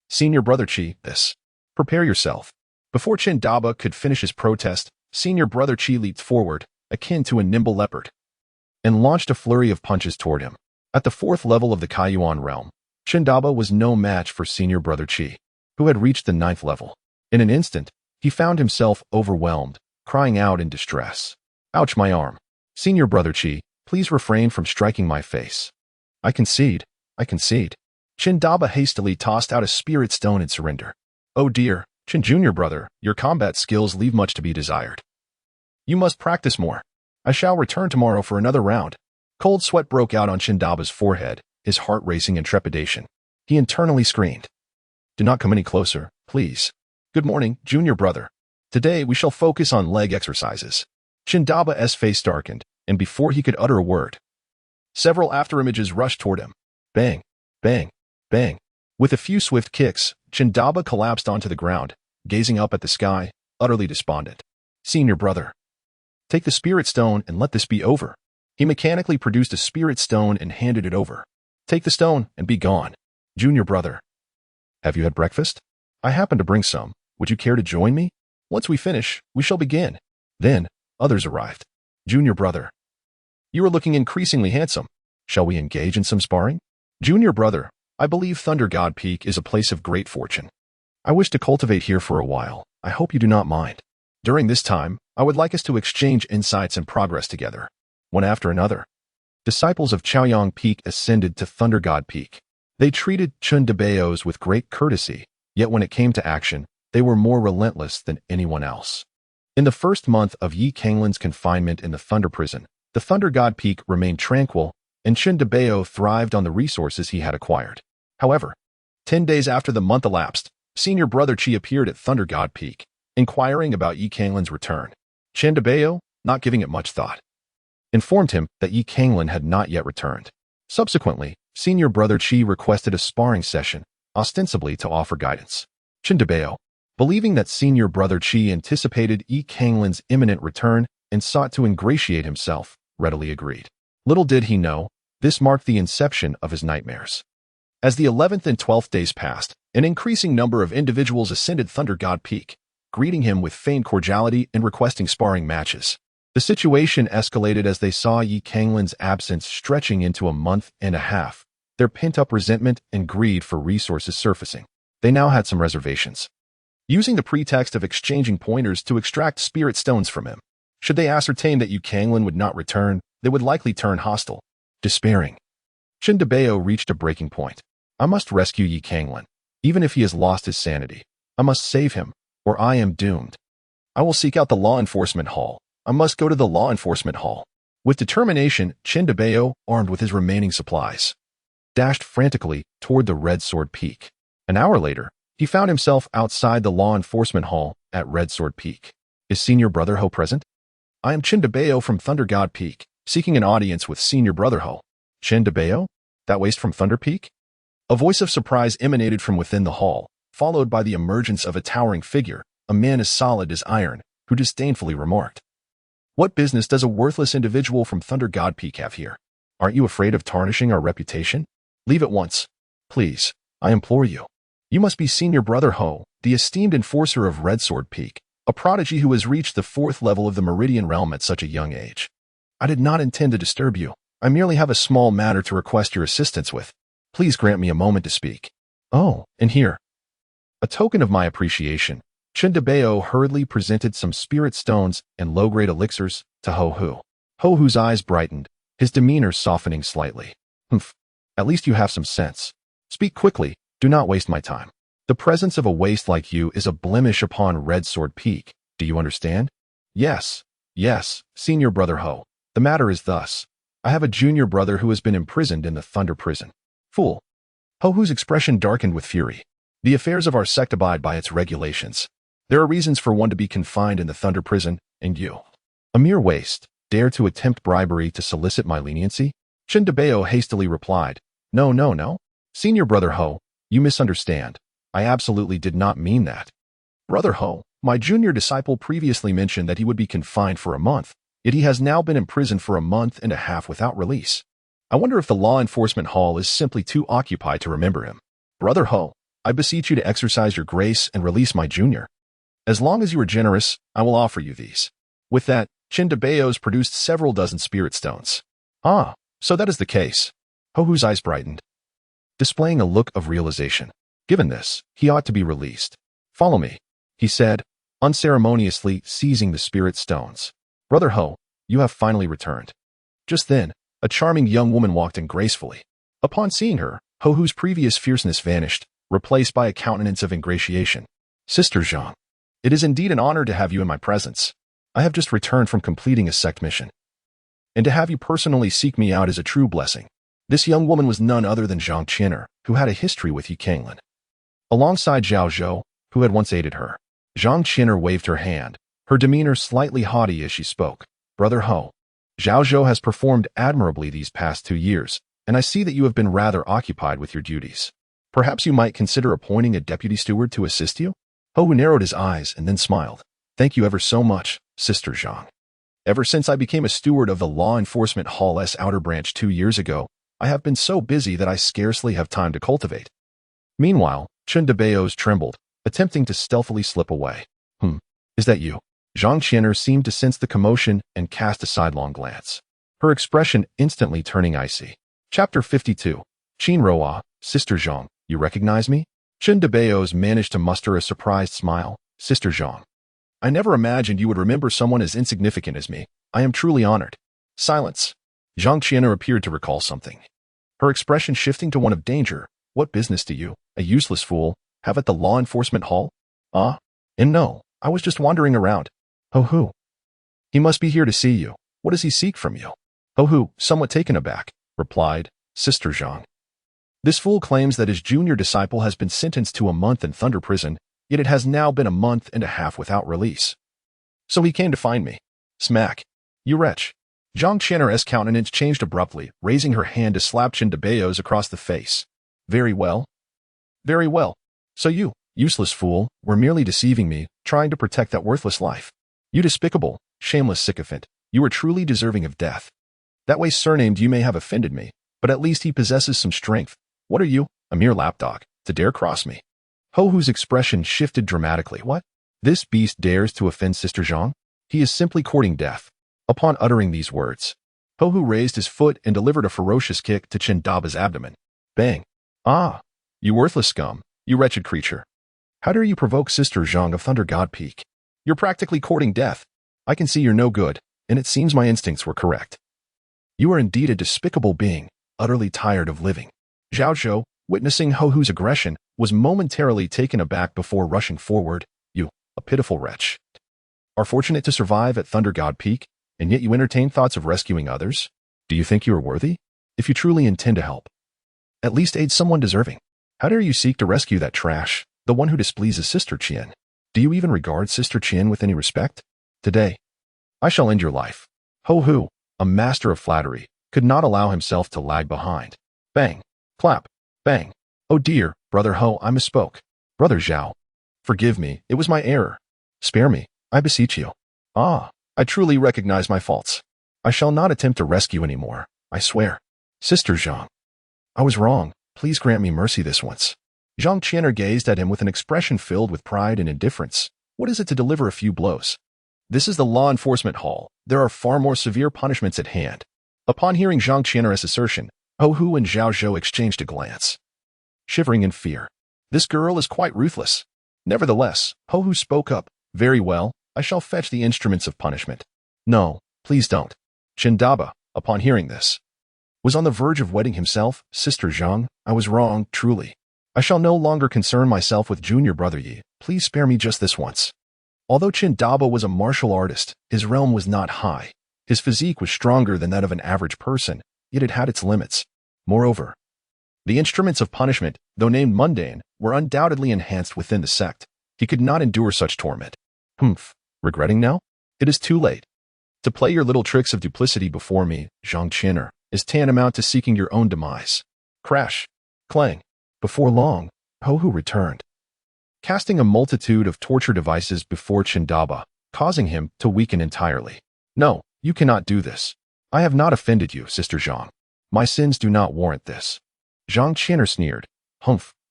Senior brother Chi, this. Prepare yourself. Before Chendaba could finish his protest, senior brother Chi leaped forward, akin to a nimble leopard, and launched a flurry of punches toward him. At the 4th level of the Kaiyuan realm, Chendaba was no match for senior brother Chi, who had reached the 9th level. In an instant, he found himself overwhelmed, crying out in distress. Ouch, my arm. Senior brother Chi, please refrain from striking my face. I concede. Chendaba hastily tossed out a spirit stone in surrender. Oh dear, Chen Jr. brother, your combat skills leave much to be desired. You must practice more. I shall return tomorrow for another round. Cold sweat broke out on Chendaba's forehead, his heart racing in trepidation. He internally screamed. Do not come any closer, please. Good morning, junior brother. Today we shall focus on leg exercises. Chendaba's face darkened, and before he could utter a word, several afterimages rushed toward him. Bang, bang, bang. With a few swift kicks, Chendaba collapsed onto the ground, gazing up at the sky, utterly despondent. Senior brother, take the spirit stone and let this be over. He mechanically produced a spirit stone and handed it over. Take the stone and be gone. Junior brother. Have you had breakfast? I happen to bring some. Would you care to join me? Once we finish, we shall begin. Then, others arrived. Junior brother. You are looking increasingly handsome. Shall we engage in some sparring? Junior brother, I believe Thunder God Peak is a place of great fortune. I wish to cultivate here for a while. I hope you do not mind. During this time, I would like us to exchange insights and progress together, one after another. Disciples of Chaoyang Peak ascended to Thunder God Peak. They treated Chun Debeos with great courtesy, yet when it came to action, they were more relentless than anyone else. In the first month of Yi Canglan's confinement in the Thunder Prison, the Thunder God Peak remained tranquil, and Chun Debeo thrived on the resources he had acquired. However, 10 days after the month elapsed, Senior Brother Chi appeared at Thunder God Peak, inquiring about Yi Canglan's return. Chun Debeo, not giving it much thought, informed him that Yi Canglan had not yet returned. Subsequently, Senior Brother Chi requested a sparring session, ostensibly to offer guidance. Chun Debeo, believing that Senior Brother Chi anticipated Yi Canglan's imminent return and sought to ingratiate himself, readily agreed. Little did he know, this marked the inception of his nightmares. As the 11th and 12th days passed, an increasing number of individuals ascended Thunder God Peak, greeting him with feigned cordiality and requesting sparring matches. The situation escalated as they saw Yi Canglan's absence stretching into a month and a half, their pent-up resentment and greed for resources surfacing. They now had some reservations, using the pretext of exchanging pointers to extract spirit stones from him. Should they ascertain that Yi Canglan would not return, they would likely turn hostile. Despairing, Chun Debeo reached a breaking point. I must rescue Yi Canglan, even if he has lost his sanity. I must save him, or I am doomed. I will seek out the law enforcement hall. I must go to the law enforcement hall. With determination, Chun Debeo, armed with his remaining supplies, dashed frantically toward the Red Sword Peak. An hour later, he found himself outside the law enforcement hall at Red Sword Peak. Is Senior Brother Ho present? I am Chun Debeo from Thunder God Peak, seeking an audience with Senior Brother Ho. Chun Debeo? That waste from Thunder Peak? A voice of surprise emanated from within the hall, followed by the emergence of a towering figure, a man as solid as iron, who disdainfully remarked, What business does a worthless individual from Thunder God Peak have here? Aren't you afraid of tarnishing our reputation? Leave at once. Please, I implore you. You must be Senior Brother Ho, the esteemed enforcer of Red Sword Peak, a prodigy who has reached the 4th level of the Meridian Realm at such a young age. I did not intend to disturb you. I merely have a small matter to request your assistance with. Please grant me a moment to speak. Oh, and here. A token of my appreciation, Chun Debeo hurriedly presented some spirit stones and low-grade elixirs to Ho-Hu. Ho-Hu's eyes brightened, his demeanor softening slightly. Humph, at least you have some sense. Speak quickly, do not waste my time. The presence of a waste like you is a blemish upon Red Sword Peak. Do you understand? Yes, Senior Brother Ho. The matter is thus. I have a junior brother who has been imprisoned in the Thunder Prison. Fool. Ho-Hu's expression darkened with fury. The affairs of our sect abide by its regulations. There are reasons for one to be confined in the Thunder Prison, and you, a mere waste, dare to attempt bribery to solicit my leniency? Chun Debeo hastily replied, No. Senior Brother Ho, you misunderstand. I absolutely did not mean that. Brother Ho, my junior disciple previously mentioned that he would be confined for a month, yet he has now been imprisoned for a month and a half without release. I wonder if the law enforcement hall is simply too occupied to remember him. Brother Ho, I beseech you to exercise your grace and release my junior. As long as you are generous, I will offer you these. With that, Chun Debeos produced several dozen spirit stones. Ah, so that is the case. Ho-Hu's eyes brightened, displaying a look of realization. Given this, he ought to be released. Follow me, he said, unceremoniously seizing the spirit stones. Brother Ho, you have finally returned. Just then, a charming young woman walked in gracefully. Upon seeing her, Ho-Hu's previous fierceness vanished, replaced by a countenance of ingratiation. Sister Zhang, it is indeed an honor to have you in my presence. I have just returned from completing a sect mission, and to have you personally seek me out is a true blessing. This young woman was none other than Zhang Qin'er, who had a history with Yi Canglan. Alongside Zhao Zhou, who had once aided her, Zhang Qin'er waved her hand, her demeanor slightly haughty as she spoke. Brother Ho, Zhao Zhou has performed admirably these past 2 years, and I see that you have been rather occupied with your duties. Perhaps you might consider appointing a deputy steward to assist you? Ho narrowed his eyes and then smiled. Thank you ever so much, Sister Zhang. Ever since I became a steward of the Law Enforcement Hall's outer branch 2 years ago, I have been so busy that I scarcely have time to cultivate. Meanwhile, Chen DeBeos trembled, attempting to stealthily slip away. Is that you? Zhang Qian'er seemed to sense the commotion and cast a sidelong glance, her expression instantly turning icy. Chapter 52. Qin Roa, Sister Zhang, you recognize me? Chen DeBeos managed to muster a surprised smile. Sister Zhang. I never imagined you would remember someone as insignificant as me. I am truly honored. Silence. Zhang Qian'er appeared to recall something, her expression shifting to one of danger. What business do you, a useless fool, have at the Law Enforcement Hall? And no, I was just wandering around. Ho-hoo. He must be here to see you. What does he seek from you? Ho-hoo, somewhat taken aback, replied Sister Zhang. This fool claims that his junior disciple has been sentenced to a month in Thunder Prison, yet it has now been a month and a half without release. So he came to find me. Smack. You wretch. Zhang Qian'er's countenance changed abruptly, raising her hand to slap Chen DeBeos across the face. Very well. Very well. So you, useless fool, were merely deceiving me, trying to protect that worthless life. You despicable, shameless sycophant, you are truly deserving of death. That way surnamed you may have offended me, but at least he possesses some strength. What are you, a mere lapdog, to dare cross me? Ho-hoo's expression shifted dramatically. What? This beast dares to offend Sister Zhang? He is simply courting death. Upon uttering these words, Ho-hoo raised his foot and delivered a ferocious kick to Chen Daba's abdomen. Bang. Ah, you worthless scum, you wretched creature. How dare you provoke Sister Zhang of Thunder God Peak? You're practically courting death. I can see you're no good, and it seems my instincts were correct. You are indeed a despicable being, utterly tired of living. Zhao Zhou, witnessing Ho-hoo's aggression, was momentarily taken aback before rushing forward. You, a pitiful wretch, are fortunate to survive at Thunder God Peak, and yet you entertain thoughts of rescuing others? Do you think you are worthy? If you truly intend to help, at least aid someone deserving. How dare you seek to rescue that trash, the one who displeases Sister Qian? Do you even regard Sister Qian with any respect? Today, I shall end your life. Ho-hoo, a master of flattery, could not allow himself to lag behind. Bang. Clap. Bang. Oh dear, Brother Ho, I misspoke. Brother Zhao. Forgive me, it was my error. Spare me, I beseech you. I truly recognize my faults. I shall not attempt to rescue any more, I swear. Sister Zhang. I was wrong, please grant me mercy this once. Zhang Qian'er gazed at him with an expression filled with pride and indifference. What is it to deliver a few blows? This is the Law Enforcement Hall. There are far more severe punishments at hand. Upon hearing Zhang Qian'er's assertion, Ho-hoo and Zhao Zhou exchanged a glance, shivering in fear. This girl is quite ruthless. Nevertheless, Ho-hoo spoke up. Very well, I shall fetch the instruments of punishment. No, please don't. Chen Daba, upon hearing this, was on the verge of wetting himself. Sister Zhang, I was wrong, truly. I shall no longer concern myself with junior brother Yi. Please spare me just this once. Although Chen Daba was a martial artist, his realm was not high. His physique was stronger than that of an average person, yet it had its limits. Moreover, the instruments of punishment, though named mundane, were undoubtedly enhanced within the sect. He could not endure such torment. Regretting now? It is too late. To play your little tricks of duplicity before me, Zhang Qian'er, is tantamount to seeking your own demise. Crash. Clang. Before long, Ho-hoo returned, casting a multitude of torture devices before Chen Daba, causing him to weaken entirely. No, you cannot do this. I have not offended you, Sister Zhang. My sins do not warrant this. Zhang Qian'er sneered.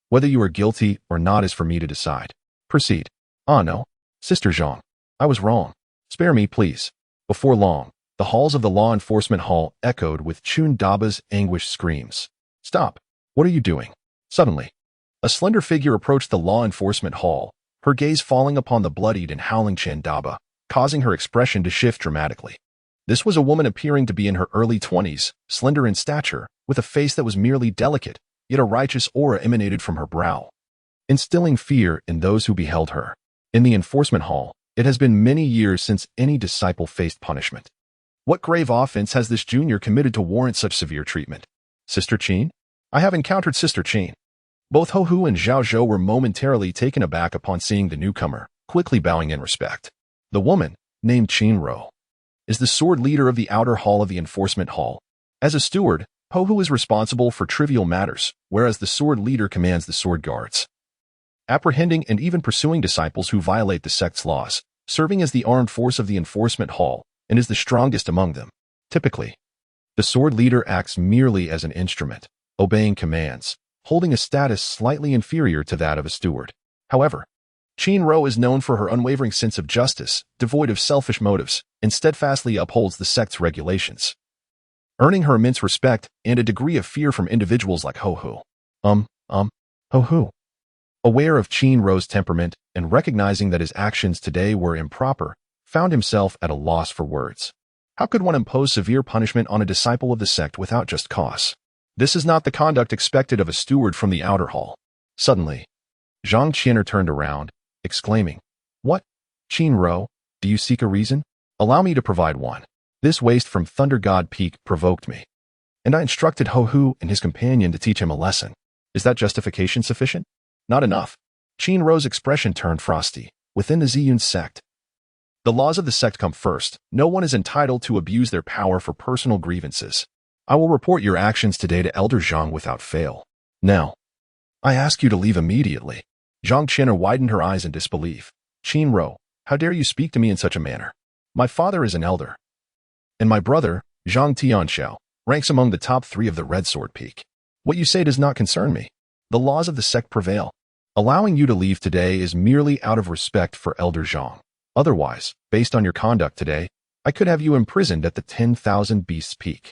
Whether you are guilty or not is for me to decide. Proceed. No, Sister Zhang. I was wrong. Spare me, please. Before long, the halls of the Law Enforcement Hall echoed with Chen Daba's anguished screams. Stop. What are you doing? Suddenly, a slender figure approached the Law Enforcement Hall, her gaze falling upon the bloodied and howling Chen Daba, causing her expression to shift dramatically. This was a woman appearing to be in her early 20s, slender in stature, with a face that was merely delicate, yet a righteous aura emanated from her brow, instilling fear in those who beheld her. In the enforcement hall, it has been many years since any disciple faced punishment. What grave offense has this junior committed to warrant such severe treatment? Sister Qin? I have encountered Sister Qin. Both Ho-hoo and Zhao Zhou were momentarily taken aback upon seeing the newcomer, quickly bowing in respect. The woman, named Qin Ro, is the sword leader of the outer hall of the enforcement hall. As a steward, Ho-hoo is responsible for trivial matters, whereas the sword leader commands the sword guards, apprehending and even pursuing disciples who violate the sect's laws, serving as the armed force of the enforcement hall, and is the strongest among them. Typically, the sword leader acts merely as an instrument, obeying commands, holding a status slightly inferior to that of a steward. However, Qin is known for her unwavering sense of justice, devoid of selfish motives, and steadfastly upholds the sect's regulations, earning her immense respect and a degree of fear from individuals like Ho-Hu. Ho-Hu. Aware of Qin temperament and recognizing that his actions today were improper, found himself at a loss for words. How could one impose severe punishment on a disciple of the sect without just cause? This is not the conduct expected of a steward from the outer hall. Suddenly, Zhang Qian'er turned around, exclaiming, "What? Qin, do you seek a reason? Allow me to provide one." This waste from Thunder God Peak provoked me, and I instructed Ho-Hu and his companion to teach him a lesson. Is that justification sufficient? Not enough. Qin's expression turned frosty. Within the Ziyun sect, the laws of the sect come first. No one is entitled to abuse their power for personal grievances. I will report your actions today to Elder Zhang without fail. Now, I ask you to leave immediately. Zhang Qian'er widened her eyes in disbelief. Qin, how dare you speak to me in such a manner? My father is an elder, and my brother, Zhang Tianxiao, ranks among the top 3 of the Red Sword Peak. What you say does not concern me. The laws of the sect prevail. Allowing you to leave today is merely out of respect for Elder Zhang. Otherwise, based on your conduct today, I could have you imprisoned at the 10,000 Beasts Peak.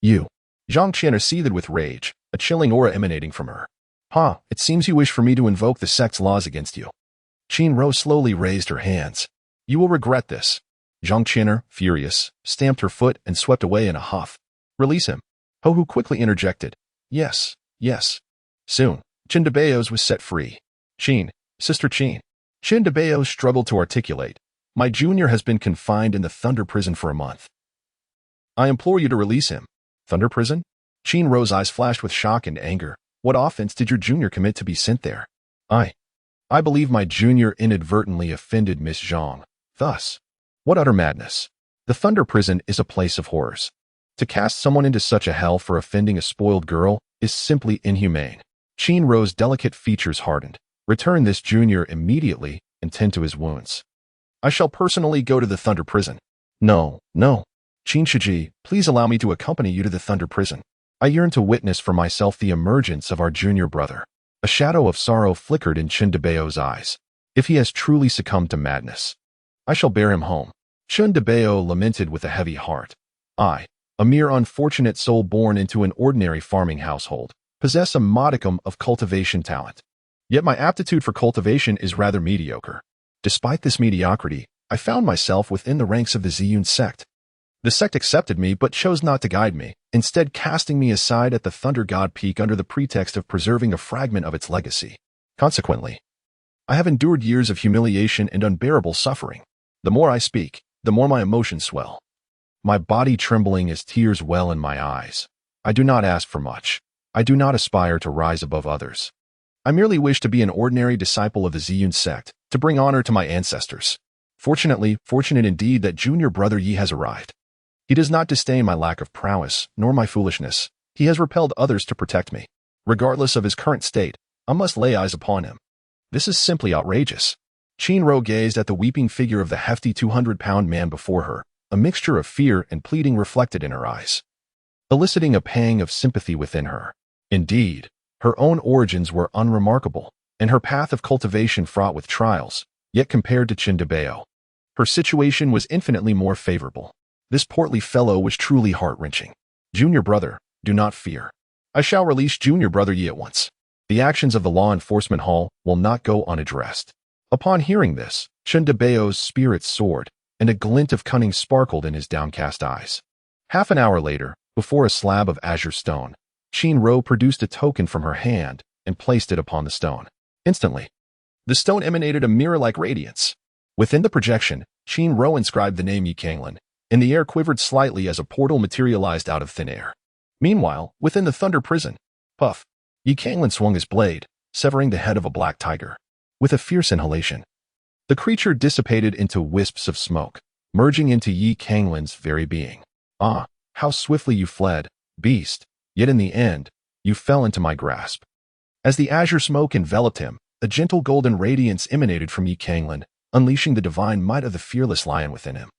You. Zhang Qian'er seethed with rage, a chilling aura emanating from her. It seems you wish for me to invoke the sect's laws against you. Qin slowly raised her hands. You will regret this. Zhang Qian'er, furious, stamped her foot and swept away in a huff. Release him. Ho-Hu quickly interjected. Yes. Soon, Qin de Beos was set free. Sister Qin. Qin de Beos struggled to articulate. My junior has been confined in the Thunder Prison for a month. I implore you to release him. Thunder Prison? Qin's eyes flashed with shock and anger. What offense did your junior commit to be sent there? I believe my junior inadvertently offended Miss Zhang. Thus, what utter madness. The Thunder Prison is a place of horrors. To cast someone into such a hell for offending a spoiled girl is simply inhumane. Qin's delicate features hardened. Return this junior immediately and tend to his wounds. I shall personally go to the Thunder Prison. No. Qin Shiji, please allow me to accompany you to the Thunder Prison. I yearn to witness for myself the emergence of our junior brother. A shadow of sorrow flickered in Qin de Beo's eyes. If he has truly succumbed to madness, I shall bear him home. Qin de Beo lamented with a heavy heart. I, a mere unfortunate soul born into an ordinary farming household, possess a modicum of cultivation talent. Yet my aptitude for cultivation is rather mediocre. Despite this mediocrity, I found myself within the ranks of the Ziyun sect. The sect accepted me but chose not to guide me, instead casting me aside at the Thunder God Peak under the pretext of preserving a fragment of its legacy. Consequently, I have endured years of humiliation and unbearable suffering. The more I speak, the more my emotions swell. My body trembling as tears well in my eyes. I do not ask for much. I do not aspire to rise above others. I merely wish to be an ordinary disciple of the Ziyun sect, to bring honor to my ancestors. Fortunate indeed that junior brother Yi has arrived. He does not disdain my lack of prowess, nor my foolishness. He has repelled others to protect me. Regardless of his current state, I must lay eyes upon him. This is simply outrageous. Qin gazed at the weeping figure of the hefty 200-pound man before her, a mixture of fear and pleading reflected in her eyes, eliciting a pang of sympathy within her. Indeed, her own origins were unremarkable, and her path of cultivation fraught with trials, yet compared to Qin de Beo, her situation was infinitely more favorable. This portly fellow was truly heart-wrenching. Junior brother, do not fear. I shall release junior brother Yi at once. The actions of the law enforcement hall will not go unaddressed. Upon hearing this, Qin de Beo's spirits soared, and a glint of cunning sparkled in his downcast eyes. Half an hour later, before a slab of azure stone, Qin produced a token from her hand and placed it upon the stone. Instantly, the stone emanated a mirror-like radiance. Within the projection, Qin inscribed the name Canglan, and the air quivered slightly as a portal materialized out of thin air. Meanwhile, within the Thunder Prison, puff, Canglan swung his blade, severing the head of a black tiger. With a fierce inhalation, the creature dissipated into wisps of smoke, merging into Canglan's very being. Ah, how swiftly you fled, beast, yet in the end, you fell into my grasp. As the azure smoke enveloped him, a gentle golden radiance emanated from Canglan, unleashing the divine might of the fearless lion within him.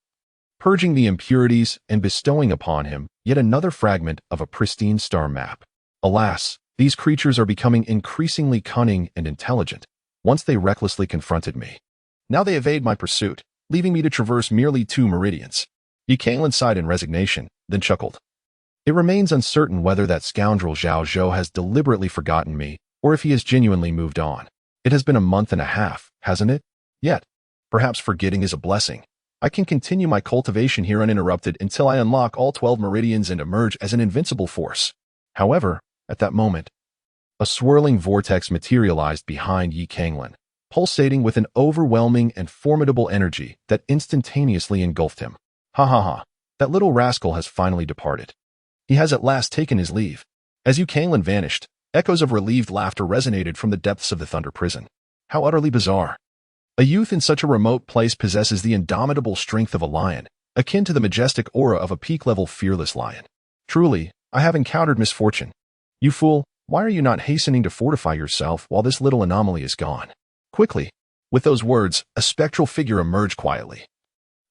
purging the impurities and bestowing upon him yet another fragment of a pristine star map. Alas, these creatures are becoming increasingly cunning and intelligent. Once they recklessly confronted me. Now they evade my pursuit, leaving me to traverse merely 2 meridians. Canglan sighed in resignation, then chuckled. It remains uncertain whether that scoundrel Zhao Zhou has deliberately forgotten me, or if he has genuinely moved on. It has been a month and a half, hasn't it? Yet, perhaps forgetting is a blessing. I can continue my cultivation here uninterrupted until I unlock all 12 meridians and emerge as an invincible force. However, at that moment, a swirling vortex materialized behind Canglan, pulsating with an overwhelming and formidable energy that instantaneously engulfed him. Ha ha ha, that little rascal has finally departed. He has at last taken his leave. As Canglan vanished, echoes of relieved laughter resonated from the depths of the Thunder Prison. How utterly bizarre. A youth in such a remote place possesses the indomitable strength of a lion, akin to the majestic aura of a peak-level fearless lion. Truly, I have encountered misfortune. You fool, why are you not hastening to fortify yourself while this little anomaly is gone? Quickly. With those words, a spectral figure emerged quietly,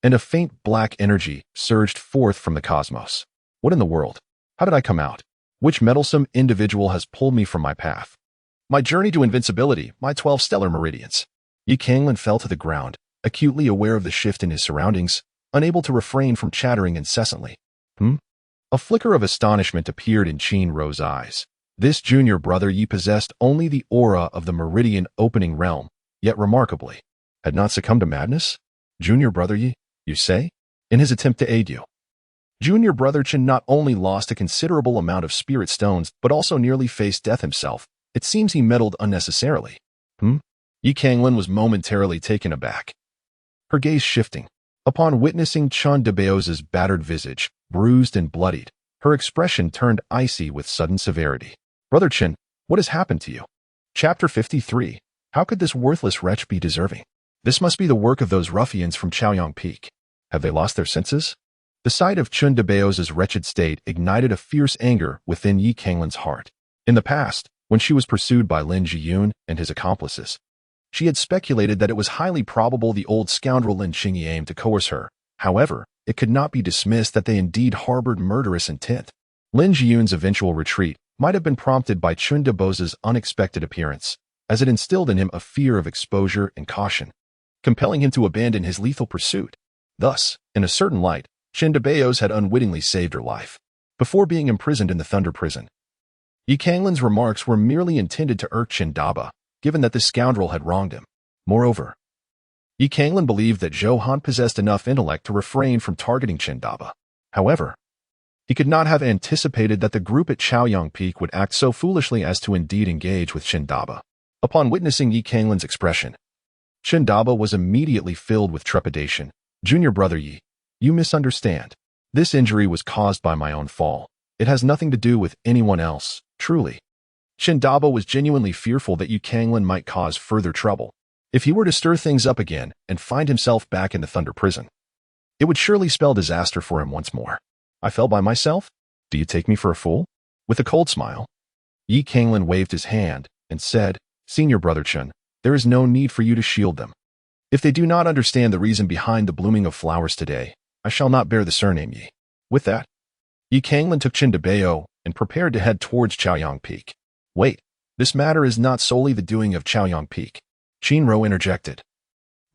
and a faint black energy surged forth from the cosmos. What in the world? How did I come out? Which meddlesome individual has pulled me from my path? My journey to invincibility, my 12 stellar meridians. Canglan fell to the ground, acutely aware of the shift in his surroundings, unable to refrain from chattering incessantly. A flicker of astonishment appeared in Qin Ro's eyes. This junior brother possessed only the aura of the meridian opening realm, yet remarkably, had not succumbed to madness? Junior brother you say? In his attempt to aid you. Junior brother Qin not only lost a considerable amount of spirit stones, but also nearly faced death himself. It seems he meddled unnecessarily. Canglan was momentarily taken aback, her gaze shifting. Upon witnessing Chun Debeoz's battered visage, bruised and bloodied, her expression turned icy with sudden severity. Brother Qin, what has happened to you? Chapter 53. How could this worthless wretch be deserving? This must be the work of those ruffians from Chaoyang Peak. Have they lost their senses? The sight of Chun Debeoz's wretched state ignited a fierce anger within Canglan's heart. In the past, when she was pursued by Lin Jiyun and his accomplices, she had speculated that it was highly probable the old scoundrel Lin Qingyi aimed to coerce her. However, it could not be dismissed that they indeed harbored murderous intent. Lin Jiyun's eventual retreat might have been prompted by Chun Debeoz's unexpected appearance, as it instilled in him a fear of exposure and caution, compelling him to abandon his lethal pursuit. Thus, in a certain light, Chun Debeoz had unwittingly saved her life, before being imprisoned in the Thunder Prison. Canglan's remarks were merely intended to irk Qin Daba, given that this scoundrel had wronged him. Moreover, Canglan believed that Zhou Han possessed enough intellect to refrain from targeting Qin Daba. However, he could not have anticipated that the group at Chaoyang Peak would act so foolishly as to indeed engage with Qin Daba. Upon witnessing Canglan's expression, Qin Daba was immediately filled with trepidation. Junior brother you misunderstand. This injury was caused by my own fall. It has nothing to do with anyone else, truly. Qin Daba was genuinely fearful that Canglan might cause further trouble. If he were to stir things up again and find himself back in the Thunder Prison, it would surely spell disaster for him once more. I fell by myself? Do you take me for a fool? With a cold smile, Canglan waved his hand and said, Senior brother Qin, there is no need for you to shield them. If they do not understand the reason behind the blooming of flowers today, I shall not bear the surname Yi. With that, Canglan took Qin Debeo and prepared to head towards Chaoyang Peak. Wait, this matter is not solely the doing of Chaoyang Peak. Qin Ro interjected.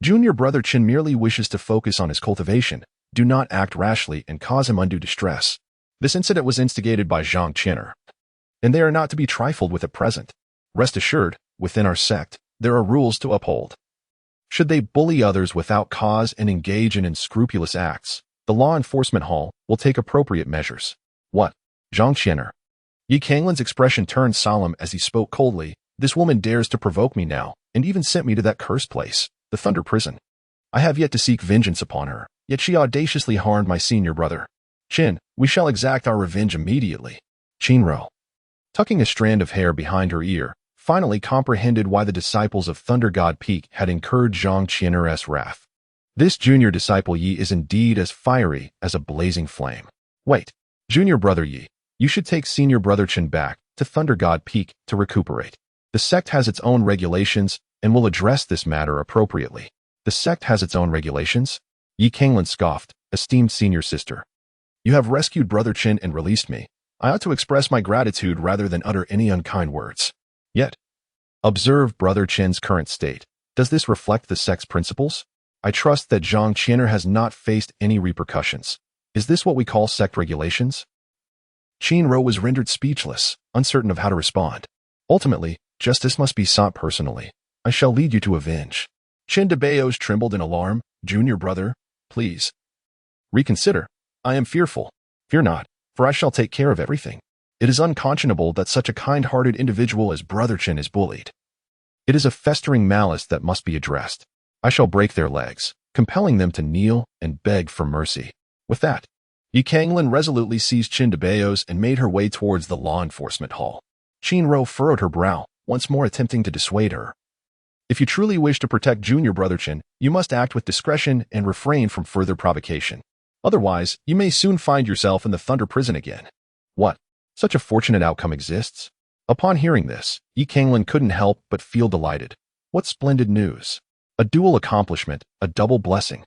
Junior brother Qin merely wishes to focus on his cultivation. Do not act rashly and cause him undue distress. This incident was instigated by Zhang Qin'er, and they are not to be trifled with at present. Rest assured, within our sect, there are rules to uphold. Should they bully others without cause and engage in unscrupulous acts, the law enforcement hall will take appropriate measures. What? Zhang Qin'er. Canglan's expression turned solemn as he spoke coldly. This woman dares to provoke me now, and even sent me to that cursed place, the Thunder Prison. I have yet to seek vengeance upon her, yet she audaciously harmed my senior brother. Qin, we shall exact our revenge immediately. Qinro, tucking a strand of hair behind her ear, finally comprehended why the disciples of Thunder God Peak had incurred Zhang Qin'er's wrath. This junior disciple Yi is indeed as fiery as a blazing flame. Wait, junior brother Yi, you should take senior brother Qin back to Thunder God Peak to recuperate. The sect has its own regulations and will address this matter appropriately. The sect has its own regulations? Canglan scoffed, esteemed senior sister. You have rescued Brother Chin and released me. I ought to express my gratitude rather than utter any unkind words. Yet, observe Brother Chin's current state. Does this reflect the sect's principles? I trust that Zhang Qianer has not faced any repercussions. Is this what we call sect regulations? Qin Ro was rendered speechless, uncertain of how to respond. Ultimately, justice must be sought personally. I shall lead you to avenge. Qin de Bayos trembled in alarm. Junior brother, please. Reconsider. I am fearful. Fear not, for I shall take care of everything. It is unconscionable that such a kind-hearted individual as Brother Chin is bullied. It is a festering malice that must be addressed. I shall break their legs, compelling them to kneel and beg for mercy. With that, Canglan resolutely seized Qin de Bayos and made her way towards the law enforcement hall. Qin Ro furrowed her brow, once more attempting to dissuade her. If you truly wish to protect Junior Brother Chin, you must act with discretion and refrain from further provocation. Otherwise, you may soon find yourself in the Thunder Prison again. What? Such a fortunate outcome exists? Upon hearing this, Canglan couldn't help but feel delighted. What splendid news! A dual accomplishment, a double blessing.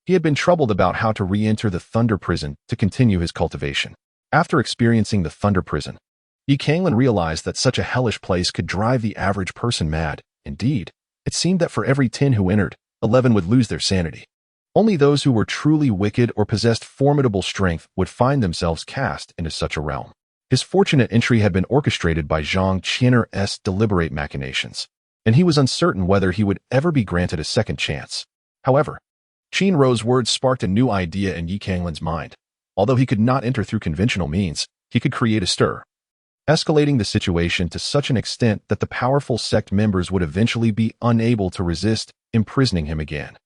He had been troubled about how to re-enter the Thunder Prison to continue his cultivation. After experiencing the Thunder Prison, Canglan realized that such a hellish place could drive the average person mad. Indeed, it seemed that for every 10 who entered, 11 would lose their sanity. Only those who were truly wicked or possessed formidable strength would find themselves cast into such a realm. His fortunate entry had been orchestrated by Zhang Qianer's deliberate machinations, and he was uncertain whether he would ever be granted a second chance. However, Qin Ro's words sparked a new idea in Canglan's mind. Although he could not enter through conventional means, he could create a stir, escalating the situation to such an extent that the powerful sect members would eventually be unable to resist imprisoning him again.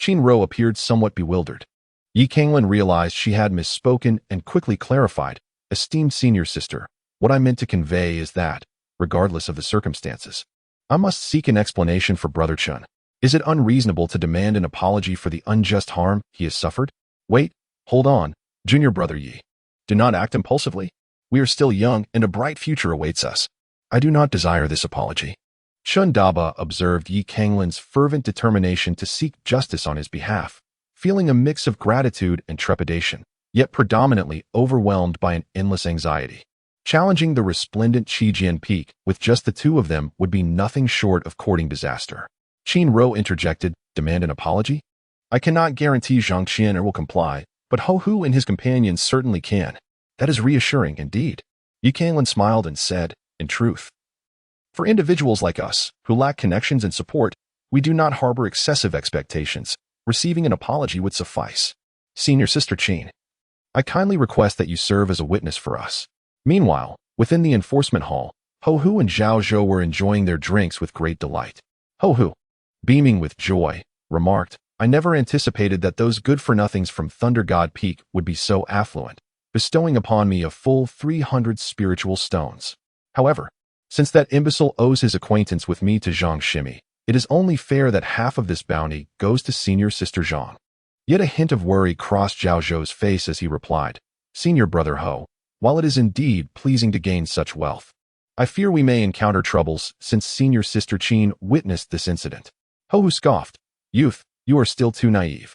Qin Ro appeared somewhat bewildered. Canglan realized she had misspoken and quickly clarified, esteemed senior sister, what I meant to convey is that, regardless of the circumstances, I must seek an explanation for Brother Chun. Is it unreasonable to demand an apology for the unjust harm he has suffered? Wait, hold on, Junior Brother Yi. Do not act impulsively. We are still young and a bright future awaits us. I do not desire this apology. Chun Daba observed Canglan's fervent determination to seek justice on his behalf, feeling a mix of gratitude and trepidation, yet predominantly overwhelmed by an endless anxiety. Challenging the resplendent Qijian Peak with just the two of them would be nothing short of courting disaster. Qin Ro interjected, demand an apology? I cannot guarantee Zhang Qianer will comply, but Ho Hu and his companions certainly can. That is reassuring indeed. Canglan smiled and said, in truth, for individuals like us, who lack connections and support, we do not harbor excessive expectations. Receiving an apology would suffice. Senior Sister Qin, I kindly request that you serve as a witness for us. Meanwhile, within the enforcement hall, Ho Hu and Zhao Zhou were enjoying their drinks with great delight. Ho Hu, beaming with joy, remarked, I never anticipated that those good-for-nothings from Thunder God Peak would be so affluent, bestowing upon me a full 300 spiritual stones. However, since that imbecile owes his acquaintance with me to Zhang Shimi, it is only fair that half of this bounty goes to Senior Sister Zhang. Yet a hint of worry crossed Zhao Zhou's face as he replied, Senior Brother Ho, while it is indeed pleasing to gain such wealth, I fear we may encounter troubles since Senior Sister Qin witnessed this incident. Ho Hu scoffed, Youth, you are still too naive.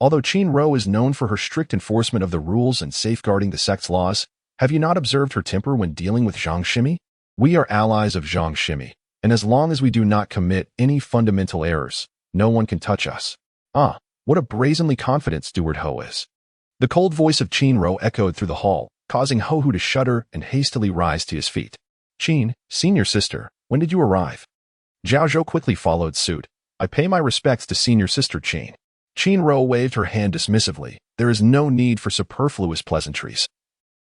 Although Qin Ro is known for her strict enforcement of the rules and safeguarding the sect's laws, have you not observed her temper when dealing with Zhang Shimi? We are allies of Zhang Shimi, and as long as we do not commit any fundamental errors, no one can touch us. Ah, what a brazenly confident Steward Ho is. The cold voice of Qin Ro echoed through the hall, causing Ho Hu to shudder and hastily rise to his feet. Qin, senior sister, when did you arrive? Zhao Zhou quickly followed suit. I pay my respects to senior sister Qin. Qin Ro waved her hand dismissively. There is no need for superfluous pleasantries.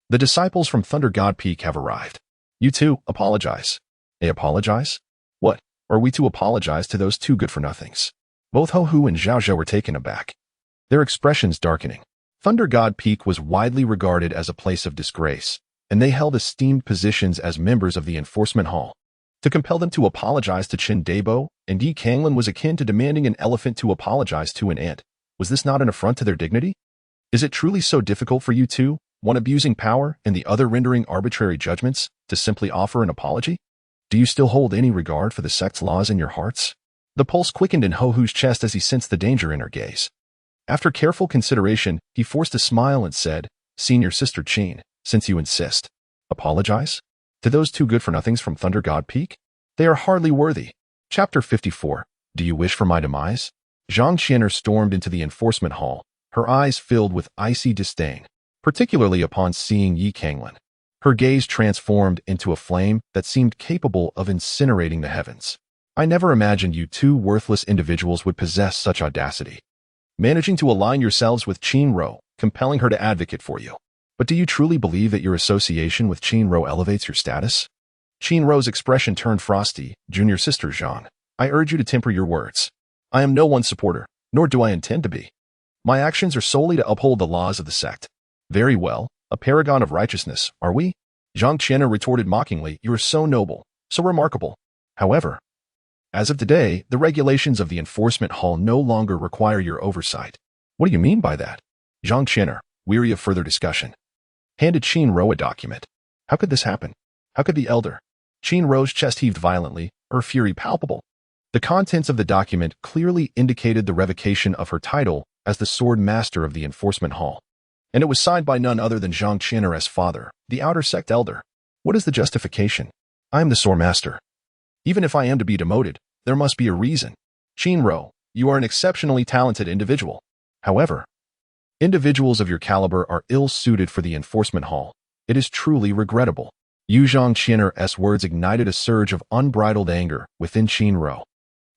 The disciples from Thunder God Peak have arrived. You two, apologize. They apologize? What, are we to apologize to those two good-for-nothings? Both Ho Hu and Zhao Zhou were taken aback, their expressions darkening. Thunder God Peak was widely regarded as a place of disgrace, and they held esteemed positions as members of the enforcement hall. To compel them to apologize to Qin Dabo and Canglan was akin to demanding an elephant to apologize to an ant. Was this not an affront to their dignity? Is it truly so difficult for you two, one abusing power and the other rendering arbitrary judgments, to simply offer an apology? Do you still hold any regard for the sect's laws in your hearts? The pulse quickened in Ho Hu's chest as he sensed the danger in her gaze. After careful consideration, he forced a smile and said, "Senior Sister Qin, since you insist. Apologize? To those two good-for-nothings from Thunder God Peak? They are hardly worthy." Chapter 54. Do you wish for my demise? Zhang Qian'er stormed into the enforcement hall, her eyes filled with icy disdain, particularly upon seeing Yi Canglan. Her gaze transformed into a flame that seemed capable of incinerating the heavens. I never imagined you two worthless individuals would possess such audacity. Managing to align yourselves with Qin Ro, compelling her to advocate for you. But do you truly believe that your association with Qin Ro elevates your status? Qin Ro's expression turned frosty. Junior Sister Zhang, I urge you to temper your words. I am no one's supporter, nor do I intend to be. My actions are solely to uphold the laws of the sect. Very well, a paragon of righteousness, are we? Zhang Qian'er retorted mockingly, you are so noble, so remarkable. However, as of today, the regulations of the enforcement hall no longer require your oversight. What do you mean by that? Zhang Qian'er, weary of further discussion, handed Qin Ro a document. How could this happen? How could the elder? Qin Ro's chest heaved violently, her fury palpable. The contents of the document clearly indicated the revocation of her title as the sword master of the enforcement hall. And it was signed by none other than Zhang Qian'er's father, the outer sect elder. What is the justification? I am the sword master. Even if I am to be demoted, there must be a reason. Qin Ro, you are an exceptionally talented individual. However, individuals of your caliber are ill-suited for the enforcement hall. It is truly regrettable. Zhang Qian'er's words ignited a surge of unbridled anger within Qin Ro.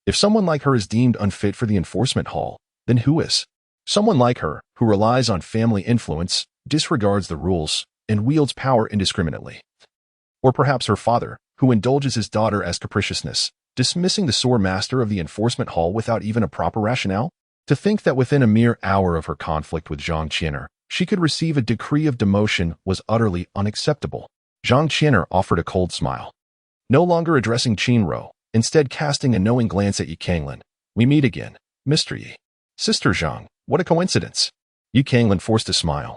If someone like her is deemed unfit for the enforcement hall, then who is? Someone like her, who relies on family influence, disregards the rules, and wields power indiscriminately. Or perhaps her father, who indulges his daughter as capriciousness, dismissing the sword master of the enforcement hall without even a proper rationale? To think that within a mere hour of her conflict with Zhang Qian'er, she could receive a decree of demotion was utterly unacceptable. Zhang Qian'er offered a cold smile. No longer addressing Qin Ro, instead casting a knowing glance at Yi Canglan. We meet again, Mr. Yi. Sister Zhang, what a coincidence. Yi Canglan forced a smile,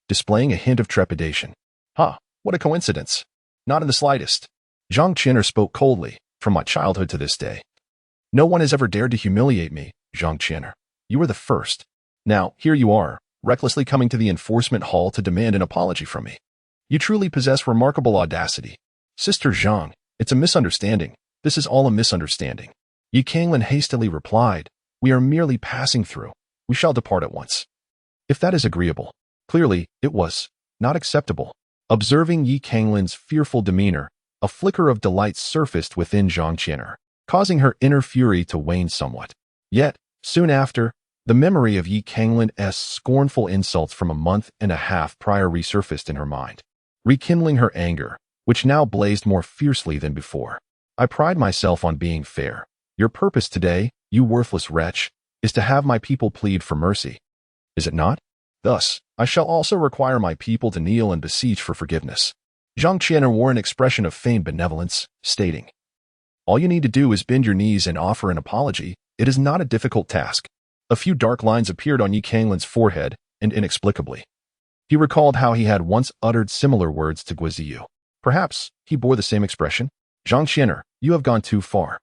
displaying a hint of trepidation. What a coincidence. Not in the slightest. Zhang Qian'er spoke coldly, from my childhood to this day. No one has ever dared to humiliate me, Zhang Qian'er. You were the first. Now, here you are, recklessly coming to the enforcement hall to demand an apology from me. You truly possess remarkable audacity. Sister Zhang, it's a misunderstanding. This is all a misunderstanding. Yi Canglan hastily replied, we are merely passing through. We shall depart at once. If that is agreeable. Clearly, it was not acceptable. Observing Yi Canglan's fearful demeanor, a flicker of delight surfaced within Zhang Qian'er, causing her inner fury to wane somewhat. Yet, soon after, the memory of Yi Canglan's scornful insults from a month and a half prior resurfaced in her mind, rekindling her anger, which now blazed more fiercely than before. I pride myself on being fair. Your purpose today, you worthless wretch, is to have my people plead for mercy. Is it not? Thus, I shall also require my people to kneel and beseech for forgiveness. Zhang Qian'er wore an expression of feigned benevolence, stating, all you need to do is bend your knees and offer an apology. It is not a difficult task. A few dark lines appeared on Yi Canglan's forehead, and inexplicably, he recalled how he had once uttered similar words to Guiziyu. Perhaps he bore the same expression. Zhang Qian'er, you have gone too far.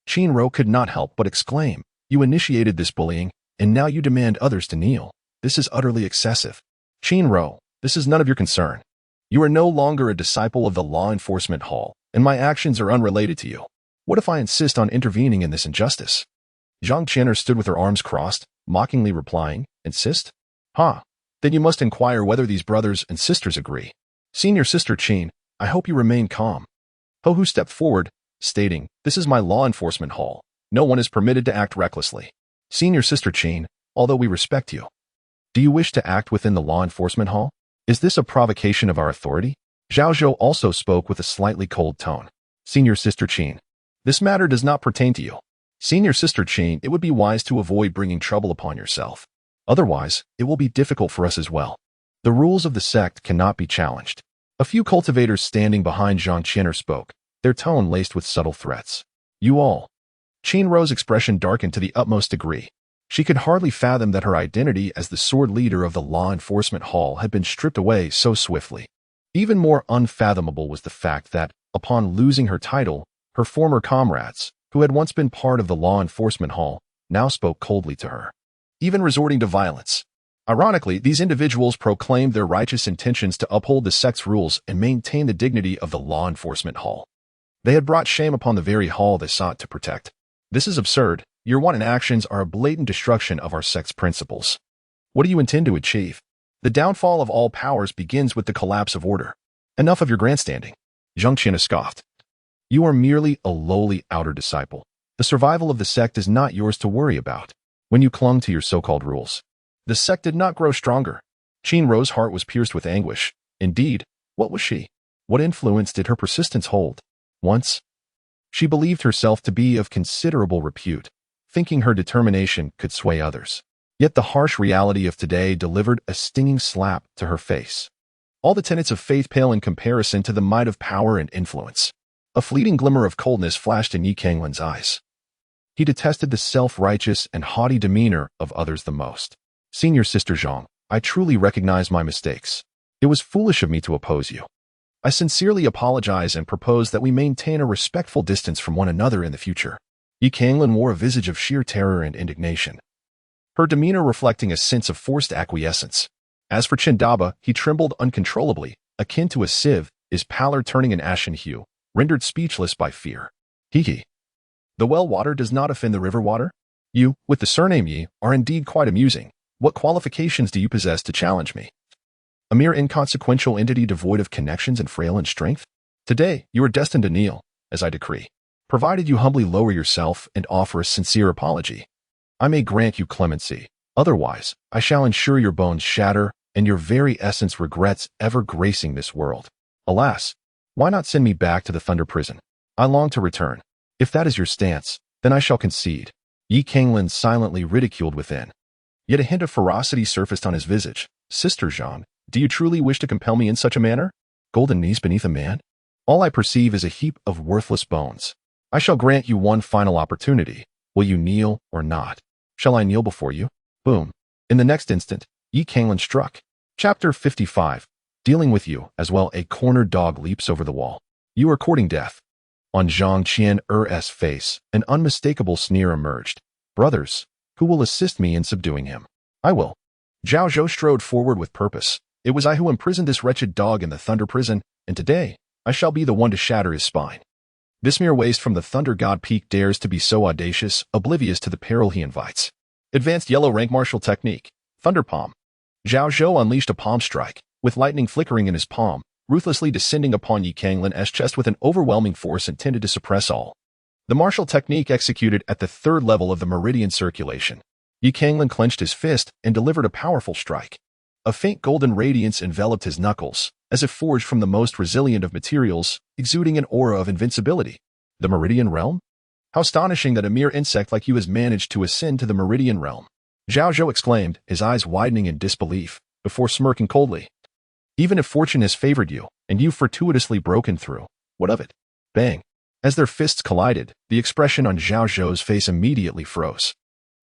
Qin Ro could not help but exclaim, you initiated this bullying, and now you demand others to kneel. This is utterly excessive. Qin Ro, this is none of your concern. You are no longer a disciple of the law enforcement hall, and my actions are unrelated to you. What if I insist on intervening in this injustice? Zhang Qian'er stood with her arms crossed, mockingly replying, insist? Then you must inquire whether these brothers and sisters agree. Senior Sister Qin, I hope you remain calm. Hu stepped forward, stating, this is my law enforcement hall. No one is permitted to act recklessly. Senior Sister Qin, although we respect you, do you wish to act within the law enforcement hall? Is this a provocation of our authority? Zhao Zhou also spoke with a slightly cold tone. Senior Sister Qin, this matter does not pertain to you. Senior Sister Qin, it would be wise to avoid bringing trouble upon yourself. Otherwise, it will be difficult for us as well. The rules of the sect cannot be challenged. A few cultivators standing behind Zhang Qian'er spoke, their tone laced with subtle threats. You all. Qin Ro's expression darkened to the utmost degree. She could hardly fathom that her identity as the sword leader of the law enforcement hall had been stripped away so swiftly. Even more unfathomable was the fact that, upon losing her title, her former comrades, who had once been part of the law enforcement hall, now spoke coldly to her. even resorting to violence. Ironically, these individuals proclaimed their righteous intentions to uphold the sect's rules and maintain the dignity of the law enforcement hall. They had brought shame upon the very hall they sought to protect. This is absurd. Your wanton actions are a blatant destruction of our sect's principles. What do you intend to achieve? The downfall of all powers begins with the collapse of order. Enough of your grandstanding. Zhang Qian scoffed. You are merely a lowly outer disciple. The survival of the sect is not yours to worry about. When you clung to your so-called rules, the sect did not grow stronger. Qin Ro's heart was pierced with anguish. Indeed, what was she? What influence did her persistence hold? Once, she believed herself to be of considerable repute, thinking her determination could sway others. Yet the harsh reality of today delivered a stinging slap to her face. All the tenets of faith pale in comparison to the might of power and influence. A fleeting glimmer of coldness flashed in Yi Canglan's eyes. He detested the self-righteous and haughty demeanor of others the most. Senior Sister Zhang, I truly recognize my mistakes. It was foolish of me to oppose you. I sincerely apologize and propose that we maintain a respectful distance from one another in the future. Yi Canglan wore a visage of sheer terror and indignation, her demeanor reflecting a sense of forced acquiescence. As for Qindaba, he trembled uncontrollably, akin to a sieve, his pallor turning an ashen hue, rendered speechless by fear. Hee. The well water does not offend the river water? You, with the surname Yi, are indeed quite amusing. What qualifications do you possess to challenge me? A mere inconsequential entity devoid of connections and frail in strength? Today, you are destined to kneel, as I decree, provided you humbly lower yourself and offer a sincere apology. I may grant you clemency. Otherwise, I shall ensure your bones shatter and your very essence regrets ever gracing this world. Alas, why not send me back to the Thunder Prison? I long to return. If that is your stance, then I shall concede. Yi Canglan silently ridiculed within. Yet a hint of ferocity surfaced on his visage. Sister Zhang, do you truly wish to compel me in such a manner? Golden knees beneath a man? All I perceive is a heap of worthless bones. I shall grant you one final opportunity. Will you kneel or not? Shall I kneel before you? Boom. In the next instant, Yi Canglan struck. Chapter 55. Dealing with you as well. A cornered dog leaps over the wall. You are courting death. On Zhang Qian's face, an unmistakable sneer emerged. Brothers, who will assist me in subduing him? I will. Zhao Zhou strode forward with purpose. It was I who imprisoned this wretched dog in the Thunder Prison, and today, I shall be the one to shatter his spine. This mere waste from the Thunder God Peak dares to be so audacious, oblivious to the peril he invites. Advanced yellow rank martial technique. Thunder Palm. Zhao Zhou unleashed a palm strike, with lightning flickering in his palm, ruthlessly descending upon Yi Canglan's chest with an overwhelming force intended to suppress all. The martial technique executed at the third level of the meridian circulation. Yi Canglan clenched his fist and delivered a powerful strike. A faint golden radiance enveloped his knuckles, as if forged from the most resilient of materials, exuding an aura of invincibility. The Meridian Realm? How astonishing that a mere insect like you has managed to ascend to the Meridian Realm. Zhao Zhou exclaimed, his eyes widening in disbelief, before smirking coldly. Even if fortune has favored you, and you've fortuitously broken through, what of it? Bang. As their fists collided, the expression on Zhao Zhou's face immediately froze.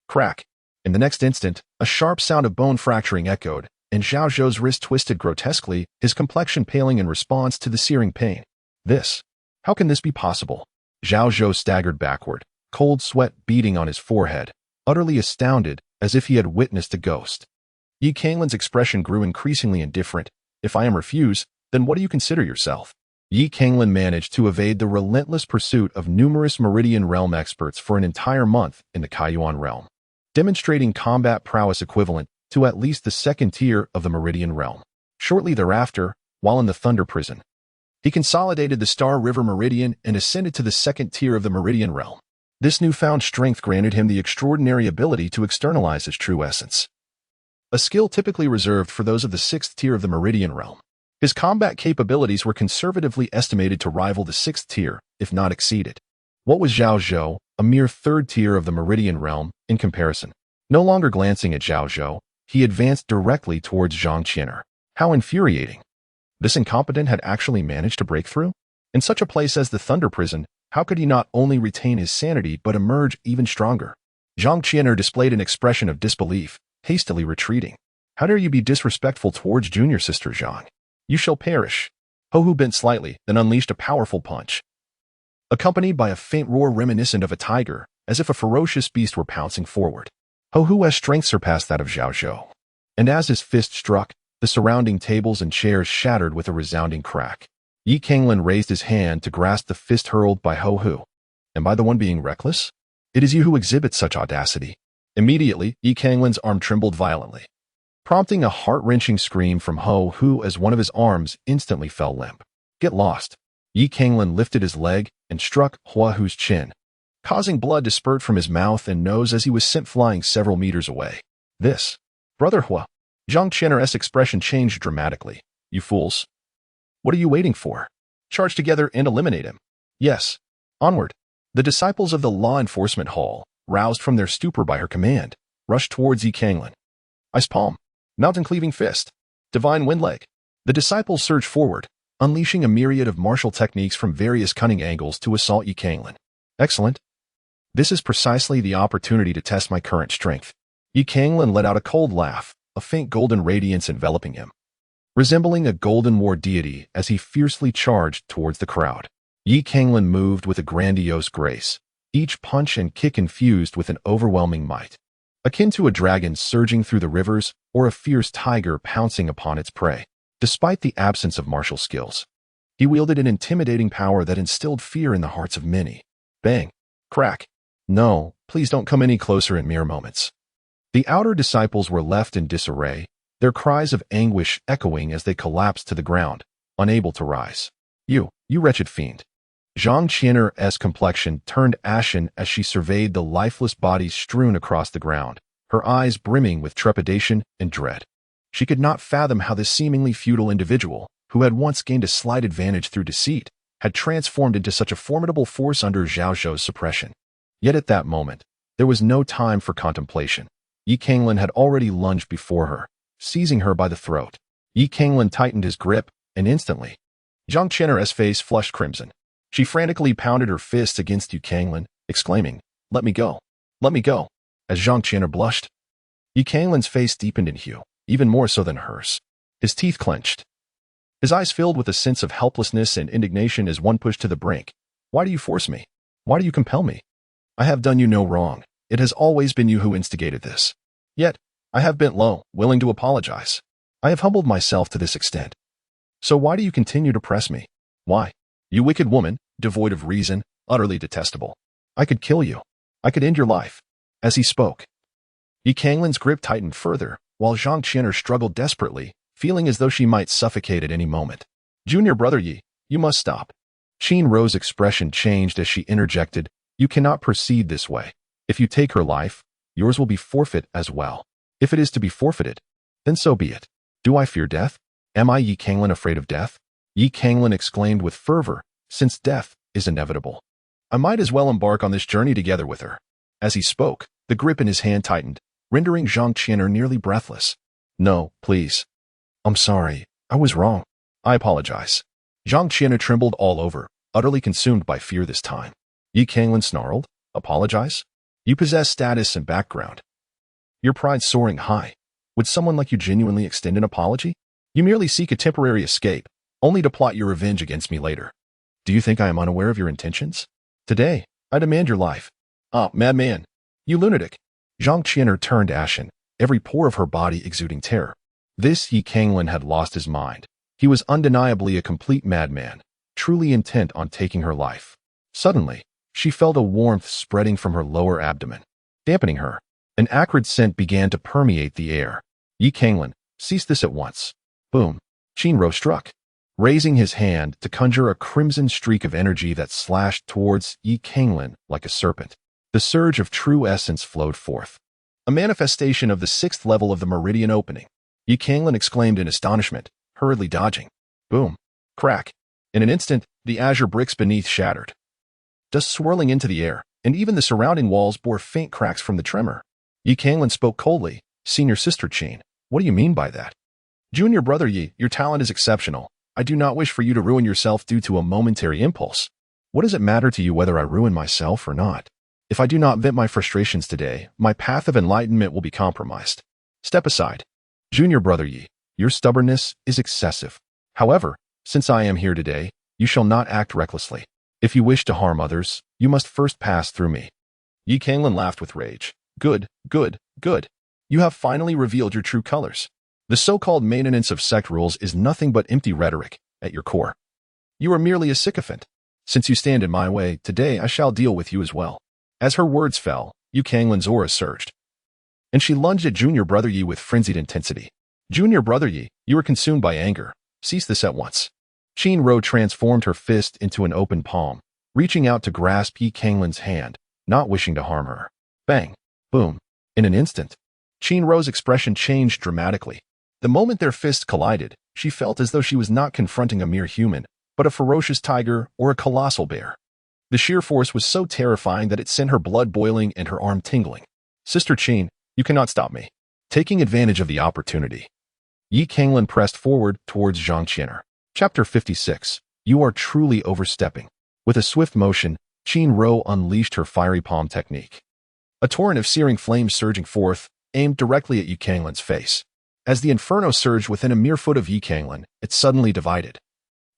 Crack. In the next instant, a sharp sound of bone fracturing echoed, and Zhao Zhou's wrist twisted grotesquely, his complexion paling in response to the searing pain. How can this be possible? Zhao Zhou staggered backward, cold sweat beading on his forehead, utterly astounded, as if he had witnessed a ghost. Yi Canglan's expression grew increasingly indifferent. If I am refused, then what do you consider yourself? Yi Canglan managed to evade the relentless pursuit of numerous Meridian Realm experts for an entire month in the Kaiyuan Realm, demonstrating combat prowess equivalent to at least the second tier of the Meridian Realm. Shortly thereafter, while in the Thunder Prison, he consolidated the Star River Meridian and ascended to the second tier of the Meridian Realm. This newfound strength granted him the extraordinary ability to externalize his true essence, a skill typically reserved for those of the sixth tier of the Meridian Realm. His combat capabilities were conservatively estimated to rival the sixth tier, if not exceed it. What was Zhao Zhou, a mere third tier of the Meridian Realm, in comparison? No longer glancing at Zhao Zhou, he advanced directly towards Zhang Qian. How infuriating. This incompetent had actually managed to break through? In such a place as the Thunder Prison, how could he not only retain his sanity but emerge even stronger? Zhang Qian displayed an expression of disbelief, hastily retreating. How dare you be disrespectful towards junior sister Zhang? You shall perish. Ho-Hu bent slightly, then unleashed a powerful punch, accompanied by a faint roar reminiscent of a tiger, as if a ferocious beast were pouncing forward. Hu's strength surpassed that of Zhao Zhou. And as his fist struck, the surrounding tables and chairs shattered with a resounding crack. Yi Canglan raised his hand to grasp the fist hurled by Hu. Am I the one being reckless? It is you who exhibit such audacity. Immediately, Yi Canglan's arm trembled violently, prompting a heart-wrenching scream from Hu as one of his arms instantly fell limp. Get lost. Yi Canglan lifted his leg and struck Hu's chin, causing blood to spurt from his mouth and nose as he was sent flying several meters away. This, Brother Hua. Zhang Qian'er's expression changed dramatically. You fools. What are you waiting for? Charge together and eliminate him. Yes. Onward. The disciples of the law enforcement hall, roused from their stupor by her command, rushed towards Yi Canglan. Ice palm. Mountain-cleaving fist. Divine wind leg. The disciples surged forward, unleashing a myriad of martial techniques from various cunning angles to assault Yi Canglan. Excellent. This is precisely the opportunity to test my current strength. Yi Canglan let out a cold laugh, a faint golden radiance enveloping him, resembling a golden war deity as he fiercely charged towards the crowd. Yi Canglan moved with a grandiose grace, each punch and kick infused with an overwhelming might, akin to a dragon surging through the rivers or a fierce tiger pouncing upon its prey. Despite the absence of martial skills, he wielded an intimidating power that instilled fear in the hearts of many. Bang! Crack! No, please don't come any closer in mere moments. The outer disciples were left in disarray, their cries of anguish echoing as they collapsed to the ground, unable to rise. You wretched fiend. Zhang Qian'er's complexion turned ashen as she surveyed the lifeless bodies strewn across the ground, her eyes brimming with trepidation and dread. She could not fathom how this seemingly futile individual, who had once gained a slight advantage through deceit, had transformed into such a formidable force under Zhao Zhou's suppression. Yet at that moment, there was no time for contemplation. Yi Canglan had already lunged before her, seizing her by the throat. Yi Canglan tightened his grip, and instantly, Zhang Qian'er's face flushed crimson. She frantically pounded her fists against Yi Canglan, exclaiming, "Let me go! Let me go!" As Zhang Qian'er blushed, Yi Canglan's face deepened in hue, even more so than hers. His teeth clenched, his eyes filled with a sense of helplessness and indignation as one pushed to the brink. Why do you force me? Why do you compel me? I have done you no wrong. It has always been you who instigated this. Yet, I have bent low, willing to apologize. I have humbled myself to this extent. So why do you continue to press me? Why? You wicked woman, devoid of reason, utterly detestable. I could kill you. I could end your life. As he spoke, Yi Canglan's grip tightened further, while Zhang Qian'er struggled desperately, feeling as though she might suffocate at any moment. Junior brother Yi, you must stop. Qin Ro's expression changed as she interjected, You cannot proceed this way. If you take her life, yours will be forfeit as well. If it is to be forfeited, then so be it. Do I fear death? Am I, Yi Canglan, afraid of death? Yi Canglan exclaimed with fervor, since death is inevitable, I might as well embark on this journey together with her. As he spoke, the grip in his hand tightened, rendering Zhang Qian'er nearly breathless. No, please. I'm sorry. I was wrong. I apologize. Zhang Qian'er trembled all over, utterly consumed by fear this time. Yi Canglan snarled, Apologize? You possess status and background. Your pride soaring high. Would someone like you genuinely extend an apology? You merely seek a temporary escape, only to plot your revenge against me later. Do you think I am unaware of your intentions? Today, I demand your life. Ah, madman. You lunatic. Zhang Qian'er turned ashen, every pore of her body exuding terror. This Yi Canglan had lost his mind. He was undeniably a complete madman, truly intent on taking her life. Suddenly, she felt a warmth spreading from her lower abdomen, dampening her. An acrid scent began to permeate the air. Yi Canglan, cease this at once. Boom. Qin Ro struck, raising his hand to conjure a crimson streak of energy that slashed towards Yi Canglan like a serpent. The surge of true essence flowed forth, a manifestation of the 6th level of the meridian opening. Yi Canglan exclaimed in astonishment, hurriedly dodging. Boom. Crack. In an instant, the azure bricks beneath shattered, dust swirling into the air, and even the surrounding walls bore faint cracks from the tremor. Yi Canglan spoke coldly, Senior Sister Qin, what do you mean by that? Junior brother Yi, your talent is exceptional. I do not wish for you to ruin yourself due to a momentary impulse. What does it matter to you whether I ruin myself or not? If I do not vent my frustrations today, my path of enlightenment will be compromised. Step aside. Junior brother Yi, your stubbornness is excessive. However, since I am here today, you shall not act recklessly. If you wish to harm others, you must first pass through me. Yi Canglan laughed with rage. Good, good, Good. You have finally revealed your true colors. The so-called maintenance of sect rules is nothing but empty rhetoric at your core. You are merely a sycophant. Since you stand in my way, today I shall deal with you as well. As her words fell, Canglan's aura surged, and she lunged at Junior Brother Yi with frenzied intensity. Junior Brother Yi, you are consumed by anger. Cease this at once. Qin Ro transformed her fist into an open palm, reaching out to grasp Canglan's hand, not wishing to harm her. Bang! Boom! In an instant, Qin Ro's expression changed dramatically. The moment their fists collided, she felt as though she was not confronting a mere human, but a ferocious tiger or a colossal bear. The sheer force was so terrifying that it sent her blood boiling and her arm tingling. Sister Qin, you cannot stop me. Taking advantage of the opportunity, Canglan pressed forward towards Zhang Qian'er. Chapter 56. You are truly overstepping. With a swift motion, Qin Ro unleashed her fiery palm technique. A torrent of searing flames surging forth, aimed directly at Canglan's face. As the inferno surged within a mere foot of Canglan, it suddenly divided,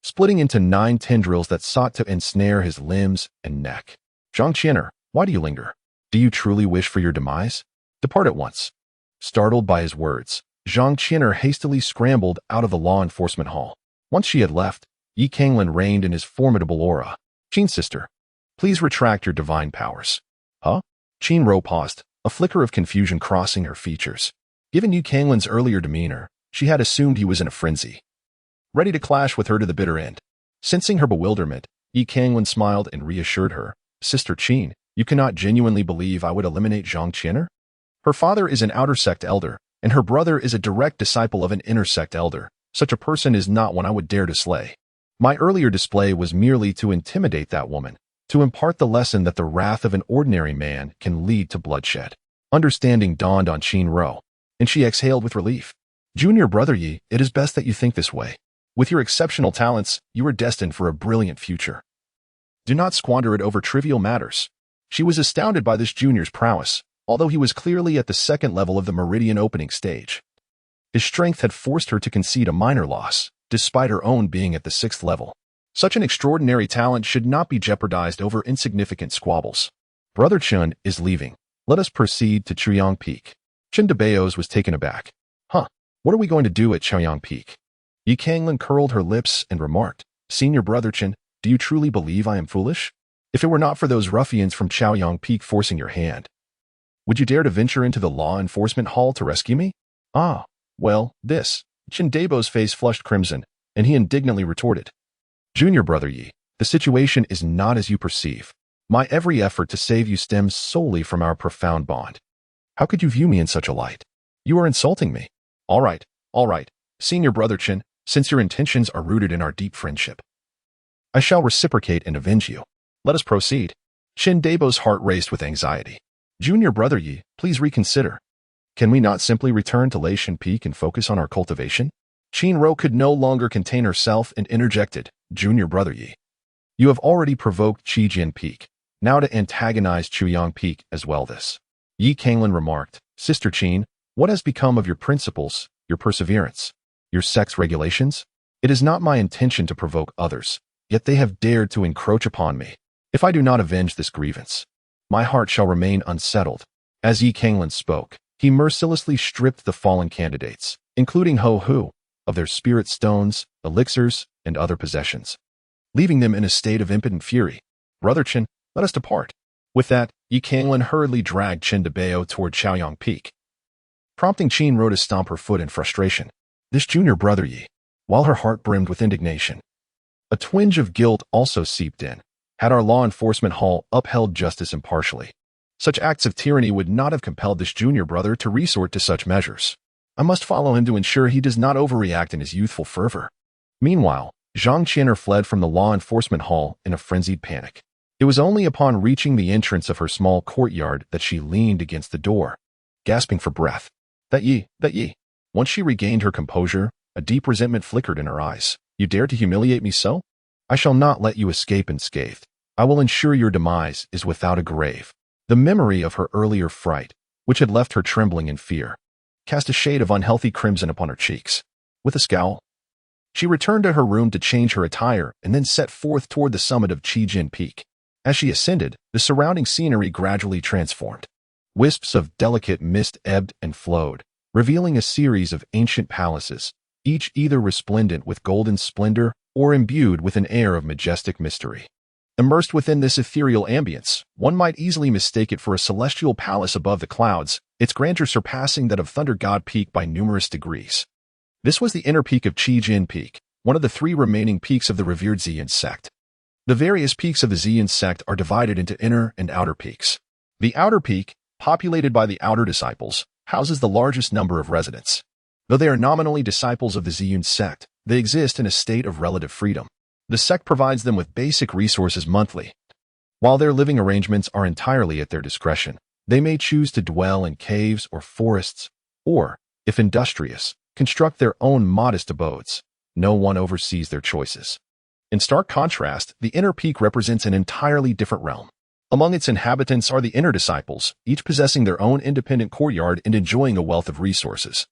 splitting into 9 tendrils that sought to ensnare his limbs and neck. Zhang Qian'er, why do you linger? Do you truly wish for your demise? Depart at once. Startled by his words, Zhang Qian'er hastily scrambled out of the law enforcement hall. Once she had left, Canglan reigned in his formidable aura. Qin sister, please retract your divine powers. Huh? Qin Ro paused, a flicker of confusion crossing her features. Given Canglan's earlier demeanor, she had assumed he was in a frenzy, ready to clash with her to the bitter end. Sensing her bewilderment, Canglan smiled and reassured her. Sister Qin, you cannot genuinely believe I would eliminate Zhang Qian'er? Her father is an outer sect elder, and her brother is a direct disciple of an inner sect elder. Such a person is not one I would dare to slay. My earlier display was merely to intimidate that woman, to impart the lesson that the wrath of an ordinary man can lead to bloodshed. Understanding dawned on Qin Ro, and she exhaled with relief. Junior Brother Yi, it is best that you think this way. With your exceptional talents, you are destined for a brilliant future. Do not squander it over trivial matters. She was astounded by this junior's prowess, although he was clearly at the second level of the meridian opening stage. His strength had forced her to concede a minor loss, despite her own being at the 6th level. Such an extraordinary talent should not be jeopardized over insignificant squabbles. Brother Chun is leaving. Let us proceed to Chuyang Peak. Chen DeBeos was taken aback. Huh, what are we going to do at Chuyang Peak? Canglan curled her lips and remarked, Senior Brother Chen, do you truly believe I am foolish? If it were not for those ruffians from Chaoyang Peak forcing your hand, would you dare to venture into the law enforcement hall to rescue me? Ah, well, this. Chen Debo's face flushed crimson, and he indignantly retorted. Junior Brother Yi, the situation is not as you perceive. My every effort to save you stems solely from our profound bond. How could you view me in such a light? You are insulting me. All right, Senior Brother Chen, since your intentions are rooted in our deep friendship, I shall reciprocate and avenge you. Let us proceed. Chen Debo's heart raced with anxiety. Junior Brother Yi, please reconsider. Can we not simply return to Leishan Peak and focus on our cultivation? Qin Ro could no longer contain herself and interjected, Junior Brother Yi, you have already provoked Chijian Peak. Now to antagonize Chuyang Peak as well this. Canglan remarked, Sister Qin, what has become of your principles, your perseverance, your sex regulations? It is not my intention to provoke others, yet they have dared to encroach upon me. If I do not avenge this grievance, my heart shall remain unsettled. As Canglan spoke, he mercilessly stripped the fallen candidates, including Ho Hu, of their spirit stones, elixirs, and other possessions, leaving them in a state of impotent fury. Brother Chen, let us depart. With that, Canglan hurriedly dragged Chen DeBeo toward Chaoyang Peak, prompting Qin Ro to stomp her foot in frustration. This Junior Brother Yi, while her heart brimmed with indignation, a twinge of guilt also seeped in. Had our law enforcement hall upheld justice impartially, such acts of tyranny would not have compelled this junior brother to resort to such measures. I must follow him to ensure he does not overreact in his youthful fervor. Meanwhile, Zhang Qian'er fled from the law enforcement hall in a frenzied panic. It was only upon reaching the entrance of her small courtyard that she leaned against the door, gasping for breath. That ye. Once she regained her composure, a deep resentment flickered in her eyes. You dare to humiliate me so? I shall not let you escape unscathed. I will ensure your demise is without a grave. The memory of her earlier fright, which had left her trembling in fear, cast a shade of unhealthy crimson upon her cheeks. With a scowl, she returned to her room to change her attire and then set forth toward the summit of Qijin Peak. As she ascended, the surrounding scenery gradually transformed. Wisps of delicate mist ebbed and flowed, revealing a series of ancient palaces, each either resplendent with golden splendor or imbued with an air of majestic mystery. Immersed within this ethereal ambience, one might easily mistake it for a celestial palace above the clouds, its grandeur surpassing that of Thunder God Peak by numerous degrees. This was the inner peak of Qi Jin Peak, one of the three remaining peaks of the revered Xian sect. The various peaks of the Xian sect are divided into inner and outer peaks. The outer peak, populated by the outer disciples, houses the largest number of residents. Though they are nominally disciples of the Xian sect, they exist in a state of relative freedom. The sect provides them with basic resources monthly. While their living arrangements are entirely at their discretion, they may choose to dwell in caves or forests, or, if industrious, construct their own modest abodes. No one oversees their choices. In stark contrast, the inner peak represents an entirely different realm. Among its inhabitants are the inner disciples, each possessing their own independent courtyard and enjoying a wealth of resources,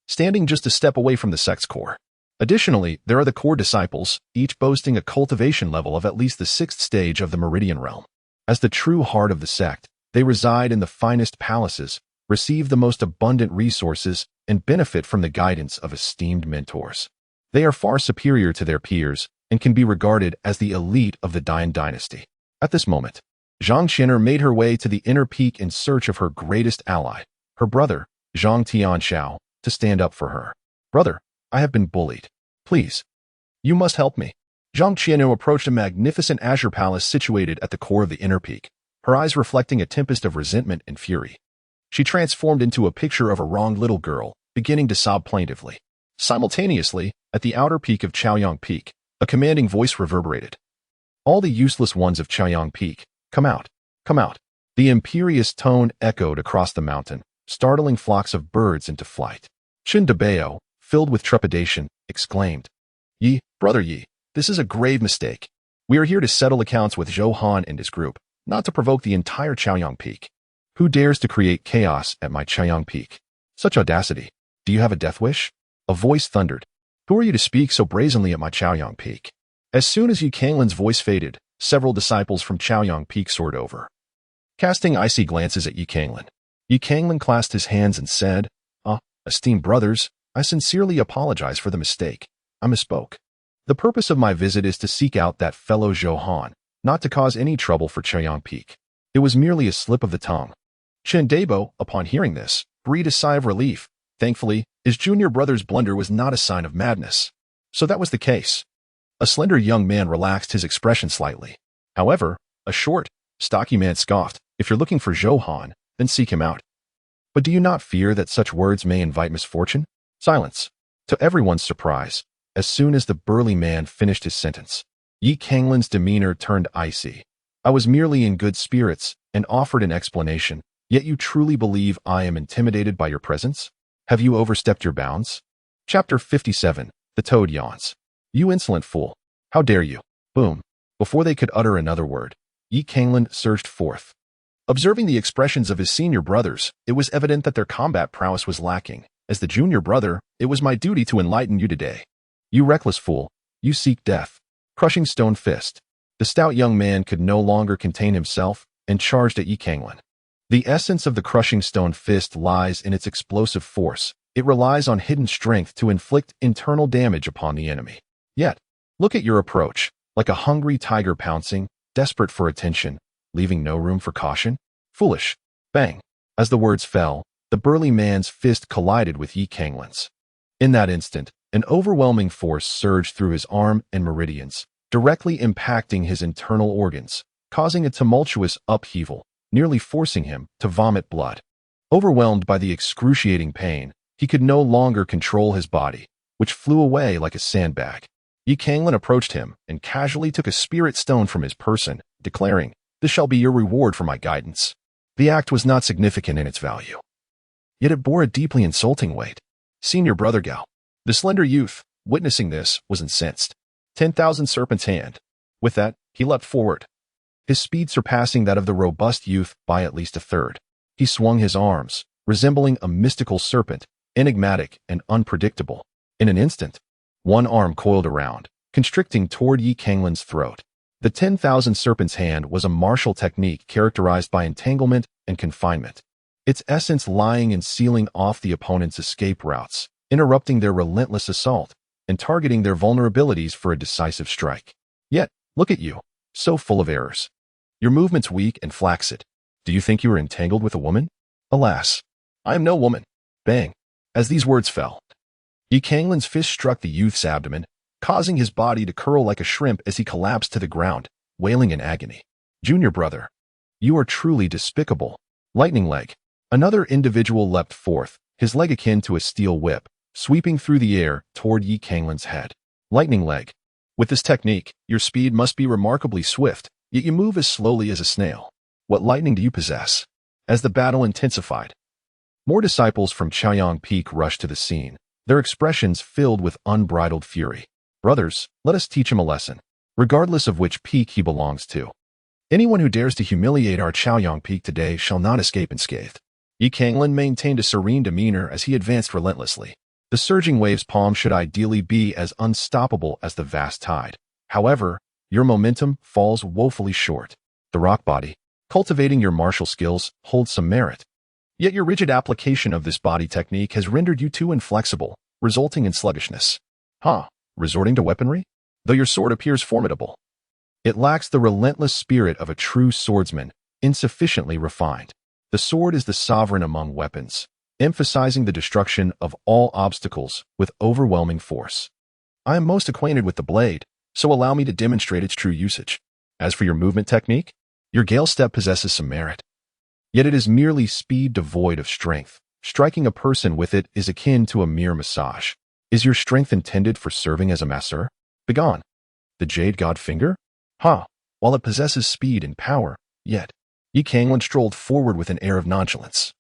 standing just a step away from the sect's core. Additionally, there are the core disciples, each boasting a cultivation level of at least the 6th stage of the meridian realm. As the true heart of the sect, they reside in the finest palaces, receive the most abundant resources, and benefit from the guidance of esteemed mentors. They are far superior to their peers and can be regarded as the elite of the Dian dynasty. At this moment, Zhang Qian'er made her way to the inner peak in search of her greatest ally, her brother, Zhang Tianxiao, to stand up for her. Brother, I have been bullied. Please, you must help me. Zhang Qian'er approached a magnificent azure palace situated at the core of the inner peak, her eyes reflecting a tempest of resentment and fury. She transformed into a picture of a wronged little girl, beginning to sob plaintively. Simultaneously, at the outer peak of Chaoyang Peak, a commanding voice reverberated. All the useless ones of Chaoyang Peak, come out, come out. The imperious tone echoed across the mountain, startling flocks of birds into flight. Chen Debao, filled with trepidation, exclaimed, Yi, brother Yi, this is a grave mistake. We are here to settle accounts with Zhou Han and his group, not to provoke the entire Chaoyang Peak. Who dares to create chaos at my Chaoyang Peak? Such audacity. Do you have a death wish? A voice thundered. Who are you to speak so brazenly at my Chaoyang Peak? As soon as Yi Canglan's voice faded, several disciples from Chaoyang Peak soared over, casting icy glances at Yi Canglan. Yi Canglan clasped his hands and said, esteemed brothers, I sincerely apologize for the mistake. I misspoke. The purpose of my visit is to seek out that fellow Zhou Han, not to cause any trouble for Chaoyang Peak. It was merely a slip of the tongue. Chen Debo, upon hearing this, breathed a sigh of relief. Thankfully, his junior brother's blunder was not a sign of madness. So that was the case. A slender young man relaxed his expression slightly. However, a short, stocky man scoffed, if you're looking for Zhou Han, then seek him out. But do you not fear that such words may invite misfortune? Silence. To everyone's surprise, as soon as the burly man finished his sentence, Yi Canglan's demeanor turned icy. I was merely in good spirits and offered an explanation, yet you truly believe I am intimidated by your presence? Have you overstepped your bounds? Chapter 57. The Toad Yawns. You insolent fool. How dare you? Boom. Before they could utter another word, Yi Canglan surged forth. Observing the expressions of his senior brothers, it was evident that their combat prowess was lacking. As the junior brother, it was my duty to enlighten you today. You reckless fool. You seek death. Crushing stone fist. The stout young man could no longer contain himself and charged at Yi Canglan. The essence of the crushing stone fist lies in its explosive force. It relies on hidden strength to inflict internal damage upon the enemy. Yet, look at your approach, like a hungry tiger pouncing, desperate for attention, leaving no room for caution. Foolish. Bang. As the words fell, the burly man's fist collided with Yi Canglan's. In that instant, an overwhelming force surged through his arm and meridians, directly impacting his internal organs, causing a tumultuous upheaval, nearly forcing him to vomit blood. Overwhelmed by the excruciating pain, he could no longer control his body, which flew away like a sandbag. Yi Canglan approached him and casually took a spirit stone from his person, declaring, "This shall be your reward for my guidance." The act was not significant in its value, yet it bore a deeply insulting weight. Senior brother Gao, the slender youth, witnessing this, was incensed. 10,000 serpent's hand. With that, he leapt forward, his speed surpassing that of the robust youth by at least a third. He swung his arms, resembling a mystical serpent, enigmatic and unpredictable. In an instant, one arm coiled around, constricting toward Yi Canglan's throat. The 10,000 serpent's hand was a martial technique characterized by entanglement and confinement. its essence lying in sealing off the opponent's escape routes, interrupting their relentless assault, and targeting their vulnerabilities for a decisive strike. Yet, look at you, so full of errors. Your movements weak and flaccid. Do you think you are entangled with a woman? Alas, I am no woman. Bang. As these words fell, Canglan's fist struck the youth's abdomen, causing his body to curl like a shrimp as he collapsed to the ground, wailing in agony. Junior brother, you are truly despicable. Lightning leg. Another individual leapt forth, his leg akin to a steel whip, sweeping through the air toward Canglan's head. Lightning leg. With this technique, your speed must be remarkably swift, yet you move as slowly as a snail. What lightning do you possess? As the battle intensified, more disciples from Chaoyang Peak rushed to the scene, their expressions filled with unbridled fury. Brothers, let us teach him a lesson, regardless of which peak he belongs to. Anyone who dares to humiliate our Chaoyang Peak today shall not escape unscathed. Canglan maintained a serene demeanor as he advanced relentlessly. The surging wave's palm should ideally be as unstoppable as the vast tide. However, your momentum falls woefully short. The rock body, cultivating your martial skills, holds some merit. Yet your rigid application of this body technique has rendered you too inflexible, resulting in sluggishness. Resorting to weaponry? Though your sword appears formidable, it lacks the relentless spirit of a true swordsman, insufficiently refined. The sword is the sovereign among weapons, emphasizing the destruction of all obstacles with overwhelming force. I am most acquainted with the blade, so allow me to demonstrate its true usage. As for your movement technique, your gale step possesses some merit. Yet it is merely speed devoid of strength. Striking a person with it is akin to a mere massage. Is your strength intended for serving as a masseur? Begone. The Jade God Finger? While it possesses speed and power, yet, Canglan strolled forward with an air of nonchalance,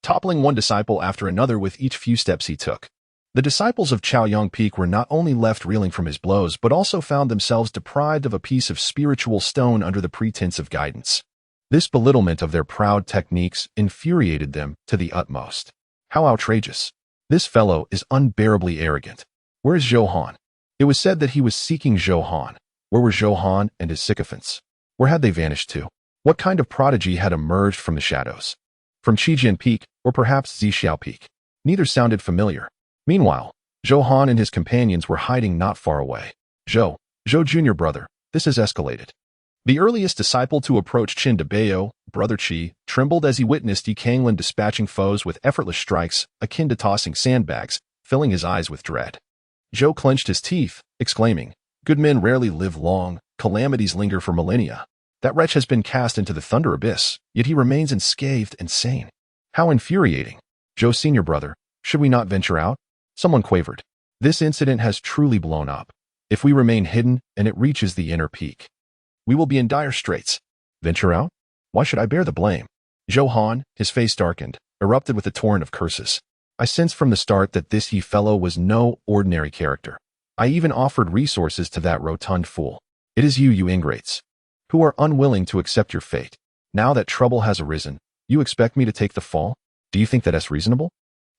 toppling one disciple after another with each few steps he took. The disciples of Chaoyang Peak were not only left reeling from his blows, but also found themselves deprived of a piece of spiritual stone under the pretense of guidance. This belittlement of their proud techniques infuriated them to the utmost. How outrageous. This fellow is unbearably arrogant. Where is Zhou Han? It was said that he was seeking Zhou Han. Where were Zhou Han and his sycophants? Where had they vanished to? What kind of prodigy had emerged from the shadows? From Qijian Peak, or perhaps Zixiao Peak? Neither sounded familiar. Meanwhile, Zhou Han and his companions were hiding not far away. Zhou Junior brother, this has escalated. The earliest disciple to approach Qin Debao, Brother Qi, trembled as he witnessed Canglan dispatching foes with effortless strikes akin to tossing sandbags, filling his eyes with dread. Zhou clenched his teeth, exclaiming, "Good men rarely live long, calamities linger for millennia. That wretch has been cast into the thunder abyss, yet he remains unscathed and sane. How infuriating. Zhou Senior brother, should we not venture out?" Someone quavered. "This incident has truly blown up. If we remain hidden and it reaches the inner peak, we will be in dire straits. Venture out? Why should I bear the blame?" Zhou Han, his face darkened, erupted with a torrent of curses. "I sensed from the start that this fellow was no ordinary character. I even offered resources to that rotund fool. It is you ingrates, who are unwilling to accept your fate. Now that trouble has arisen, you expect me to take the fall? Do you think that is reasonable?"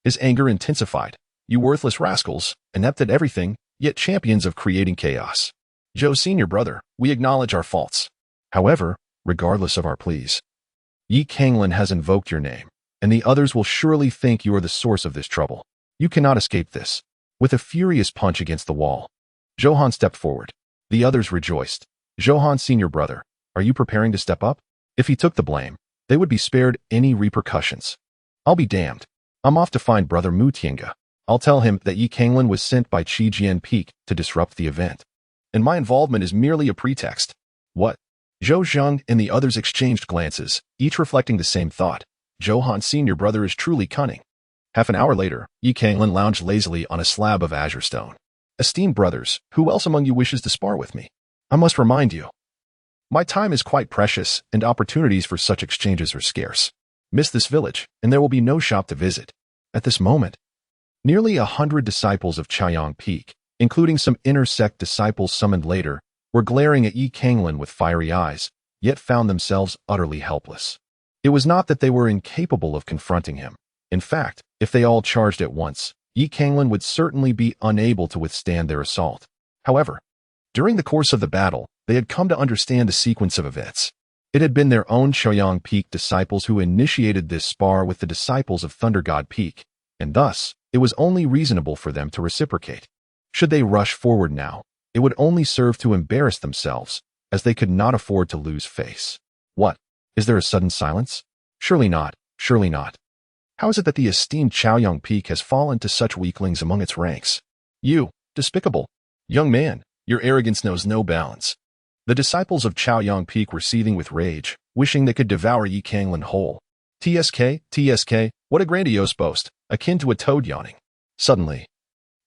His anger intensified. "You worthless rascals, inept at everything, yet champions of creating chaos. Zhou Senior brother, we acknowledge our faults. However, regardless of our pleas, Canglan has invoked your name, and the others will surely think you are the source of this trouble. You cannot escape this." With a furious punch against the wall, Zhou Han stepped forward. The others rejoiced. "Zhou Han Senior brother, are you preparing to step up?" If he took the blame, they would be spared any repercussions. "I'll be damned. I'm off to find Brother Mu Tiange. I'll tell him that Canglan was sent by Qijian Peak to disrupt the event, and my involvement is merely a pretext." What? Zhou Zheng and the others exchanged glances, each reflecting the same thought. Zhou Han Senior brother is truly cunning. Half an hour later, Canglan lounged lazily on a slab of azure stone. "Esteemed brothers, who else among you wishes to spar with me? I must remind you, my time is quite precious, and opportunities for such exchanges are scarce. Miss this village, and there will be no shop to visit." At this moment, nearly 100 disciples of Chaoyang Peak, including some inner sect disciples summoned later, were glaring at Canglan with fiery eyes, yet found themselves utterly helpless. It was not that they were incapable of confronting him. In fact, if they all charged at once, Canglan would certainly be unable to withstand their assault. However, during the course of the battle, they had come to understand the sequence of events. It had been their own Chaoyang Peak disciples who initiated this spar with the disciples of Thunder God Peak, and thus, it was only reasonable for them to reciprocate. Should they rush forward now, it would only serve to embarrass themselves, as they could not afford to lose face. What? Is there a sudden silence? Surely not, surely not. How is it that the esteemed Chaoyang Peak has fallen to such weaklings among its ranks? You, despicable young man, your arrogance knows no bounds. The disciples of Chaoyang Peak were seething with rage, wishing they could devour Yi Canglan whole. TSK, what a grandiose boast, akin to a toad yawning. Suddenly,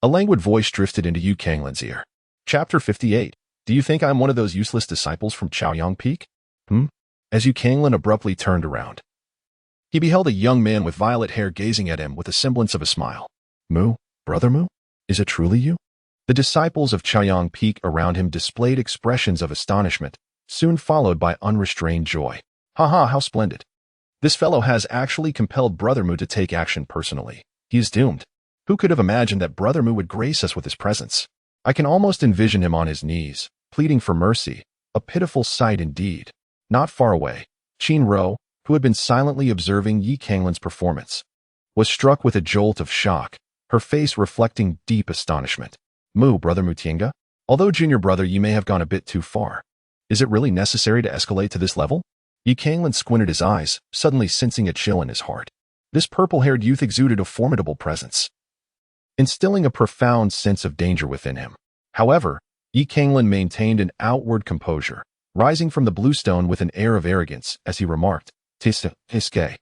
a languid voice drifted into Yi Canglan's ear. Chapter 58. Do you think I'm one of those useless disciples from Chaoyang Peak? As Yi Canglan abruptly turned around, he beheld a young man with violet hair gazing at him with a semblance of a smile. Mu, brother Mu? Is it truly you? The disciples of Chaoyang Peak around him displayed expressions of astonishment, soon followed by unrestrained joy. How splendid. This fellow has actually compelled Brother Mu to take action personally. He is doomed. Who could have imagined that Brother Mu would grace us with his presence? I can almost envision him on his knees, pleading for mercy, a pitiful sight indeed. Not far away, Qin Ro, who had been silently observing Yi Canglan's performance, was struck with a jolt of shock, her face reflecting deep astonishment. Mu, brother Mu Tiange? Although junior brother, you may have gone a bit too far. Is it really necessary to escalate to this level? Yi Canglan squinted his eyes, suddenly sensing a chill in his heart. This purple-haired youth exuded a formidable presence, instilling a profound sense of danger within him. However, Yi Canglan maintained an outward composure, rising from the blue stone with an air of arrogance as he remarked, Tiske.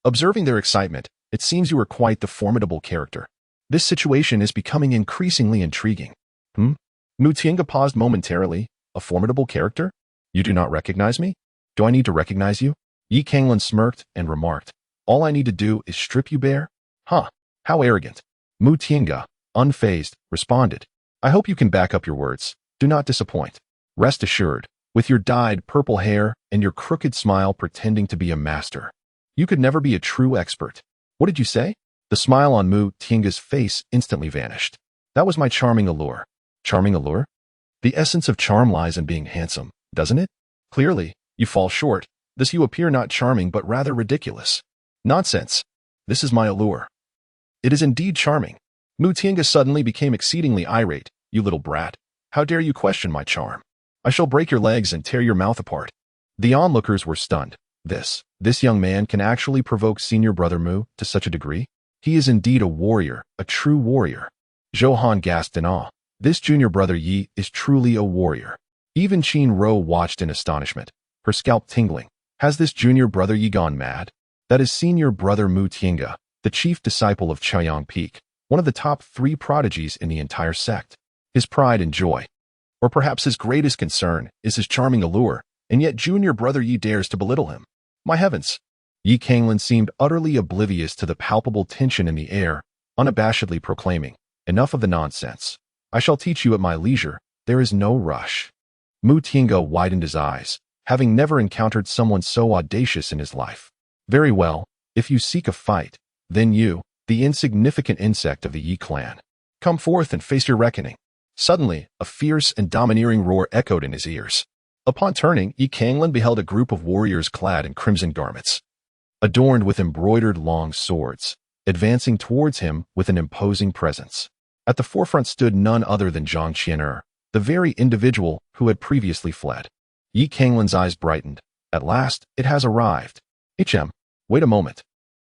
Observing their excitement, it seems you are quite the formidable character. This situation is becoming increasingly intriguing. Mu Tiange paused momentarily. A formidable character? You do not recognize me? Do I need to recognize you? Yi Canglan smirked and remarked, all I need to do is strip you bare? How arrogant. Mu Tiange, unfazed, responded, I hope you can back up your words. Do not disappoint. Rest assured, with your dyed purple hair and your crooked smile pretending to be a master, you could never be a true expert. What did you say? The smile on Mu Tiange's face instantly vanished. That was my charming allure. Charming allure? The essence of charm lies in being handsome, doesn't it? Clearly, you fall short. Thus you appear not charming but rather ridiculous. Nonsense. This is my allure. It is indeed charming. Mu Tiange suddenly became exceedingly irate. You little brat. How dare you question my charm? I shall break your legs and tear your mouth apart. The onlookers were stunned. This young man can actually provoke senior brother Mu to such a degree? He is indeed a warrior, a true warrior. Zhou Han gasped in awe. This junior brother Yi is truly a warrior. Even Qin Ro watched in astonishment, her scalp tingling. Has this junior brother Yi gone mad? That is senior brother Mu Tiange, the chief disciple of Chaoyang Peak, one of the top 3 prodigies in the entire sect. His pride and joy, or perhaps his greatest concern, is his charming allure, and yet junior brother Yi dares to belittle him. My heavens! Yi Canglan seemed utterly oblivious to the palpable tension in the air, unabashedly proclaiming, enough of the nonsense. I shall teach you at my leisure. There is no rush. Mu Tiange widened his eyes, having never encountered someone so audacious in his life. Very well, if you seek a fight, then you, the insignificant insect of the Yi clan, come forth and face your reckoning. Suddenly, a fierce and domineering roar echoed in his ears. Upon turning, Yi Canglan beheld a group of warriors clad in crimson garments, adorned with embroidered long swords, advancing towards him with an imposing presence. At the forefront stood none other than Zhang Qianer, the very individual who had previously fled. Yi Canglan's eyes brightened. At last, it has arrived. Wait a moment.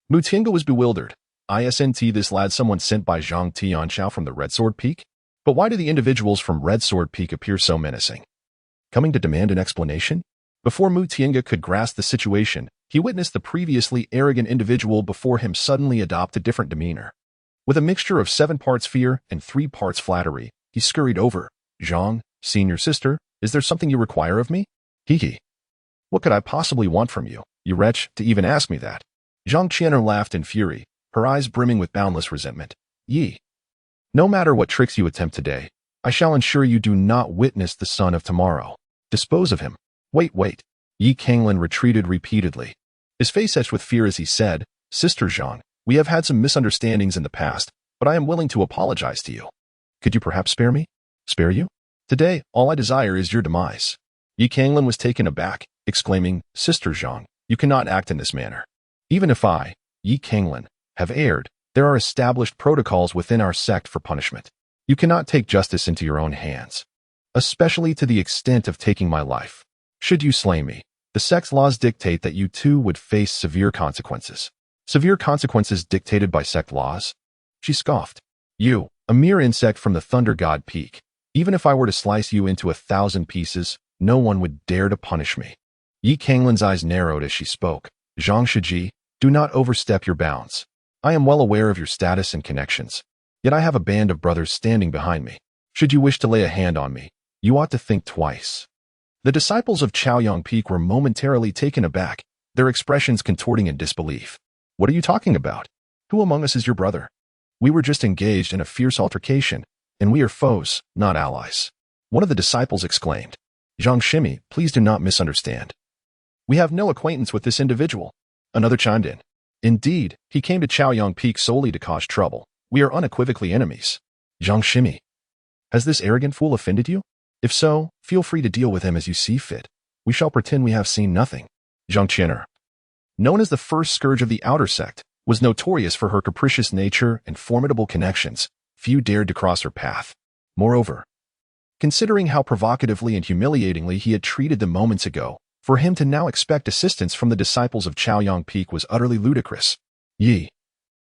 Mu Tiange was bewildered. Isn't this lad someone sent by Zhang Tianxiao from the Red Sword Peak? But why do the individuals from Red Sword Peak appear so menacing? Coming to demand an explanation? Before Mu Tiange could grasp the situation, he witnessed the previously arrogant individual before him suddenly adopt a different demeanor. With a mixture of 7 parts fear and 3 parts flattery, he scurried over. Zhang, senior sister, is there something you require of me? Hee. What could I possibly want from you, you wretch, to even ask me that? Zhang Qianer laughed in fury, her eyes brimming with boundless resentment. Yi. No matter what tricks you attempt today, I shall ensure you do not witness the sun of tomorrow. Dispose of him. Wait. Yi Canglan retreated repeatedly, his face etched with fear as he said, Sister Zhang, we have had some misunderstandings in the past, but I am willing to apologize to you. Could you perhaps spare me? Spare you? Today, all I desire is your demise. Yi Canglan was taken aback. exclaiming, "Sister Zhang, you cannot act in this manner. Even if I, Yi Canglan, have erred, there are established protocols within our sect for punishment. You cannot take justice into your own hands, especially to the extent of taking my life. Should you slay me, the sect's laws dictate that you too would face severe consequences." "Severe consequences dictated by sect laws?" She scoffed. "You, a mere insect from the Thunder God Peak. Even if I were to slice you into 1,000 pieces, no one would dare to punish me." Yi Canglan's eyes narrowed as she spoke. "Zhang Shiji, do not overstep your bounds. I am well aware of your status and connections, yet I have a band of brothers standing behind me. Should you wish to lay a hand on me, you ought to think twice." The disciples of Chaoyang Peak were momentarily taken aback, their expressions contorting in disbelief. "What are you talking about? Who among us is your brother? We were just engaged in a fierce altercation, and we are foes, not allies." One of the disciples exclaimed. "Zhang Shimi, please do not misunderstand. We have no acquaintance with this individual." Another chimed in. "Indeed, he came to Chaoyang Peak solely to cause trouble. We are unequivocally enemies." "Zhang Shimi, has this arrogant fool offended you? If so, feel free to deal with him as you see fit. We shall pretend we have seen nothing." Zhang Qian'er, known as the first scourge of the outer sect, was notorious for her capricious nature and formidable connections. Few dared to cross her path. Moreover, considering how provocatively and humiliatingly he had treated them moments ago, for him to now expect assistance from the disciples of Chaoyang Peak was utterly ludicrous. "Yi,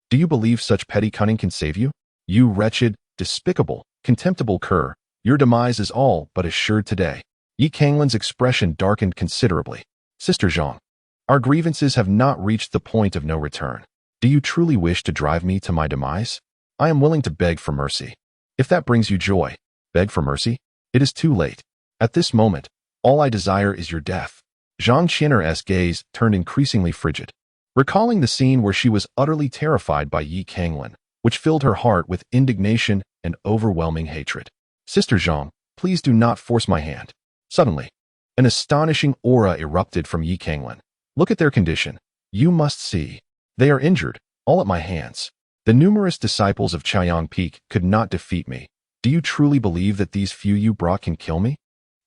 do you believe such petty cunning can save you? You wretched, despicable, contemptible cur, your demise is all but assured today." Yi Canglan's expression darkened considerably. "Sister Zhang, our grievances have not reached the point of no return. Do you truly wish to drive me to my demise? I am willing to beg for mercy. If that brings you joy, beg for mercy. It is too late. At this moment, all I desire is your death." Zhang Qian'er's gaze turned increasingly frigid, recalling the scene where she was utterly terrified by Yi Canglan, which filled her heart with indignation and overwhelming hatred. "Sister Zhang, please do not force my hand." Suddenly, an astonishing aura erupted from Yi Canglan. "Look at their condition. You must see. They are injured, all at my hands. The numerous disciples of Chaoyang Peak could not defeat me. Do you truly believe that these few you brought can kill me?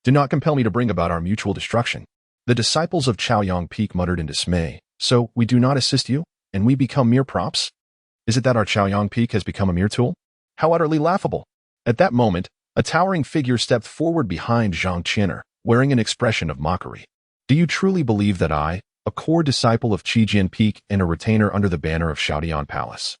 Do not compel me to bring about our mutual destruction." The disciples of Chaoyang Peak muttered in dismay. "So, we do not assist you, and we become mere props? Is it that our Chaoyang Peak has become a mere tool? How utterly laughable!" At that moment, a towering figure stepped forward behind Zhang Qian'er, wearing an expression of mockery. "Do you truly believe that I, a core disciple of Qijian Peak and a retainer under the banner of Shaodian Palace,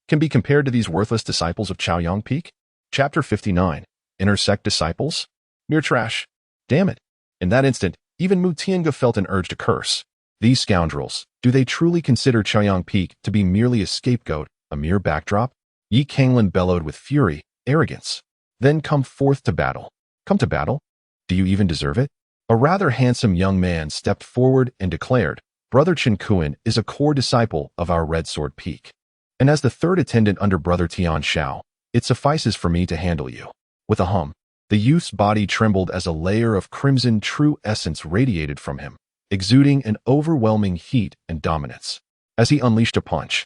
can be compared to these worthless disciples of Chaoyang Peak?" Chapter 59. Intersect Disciples? Mere trash. Damn it. In that instant, even Mu Tiange felt an urge to curse. These scoundrels, do they truly consider Chaoyang Peak to be merely a scapegoat, a mere backdrop? Yi Canglan bellowed with fury, arrogance. "Then come forth to battle." "Come to battle? Do you even deserve it?" A rather handsome young man stepped forward and declared, "Brother Chen Kuan is a core disciple of our Red Sword Peak. And as the third attendant under Brother Tian Shao, it suffices for me to handle you." With a hum, the youth's body trembled as a layer of crimson true essence radiated from him, exuding an overwhelming heat and dominance. As he unleashed a punch,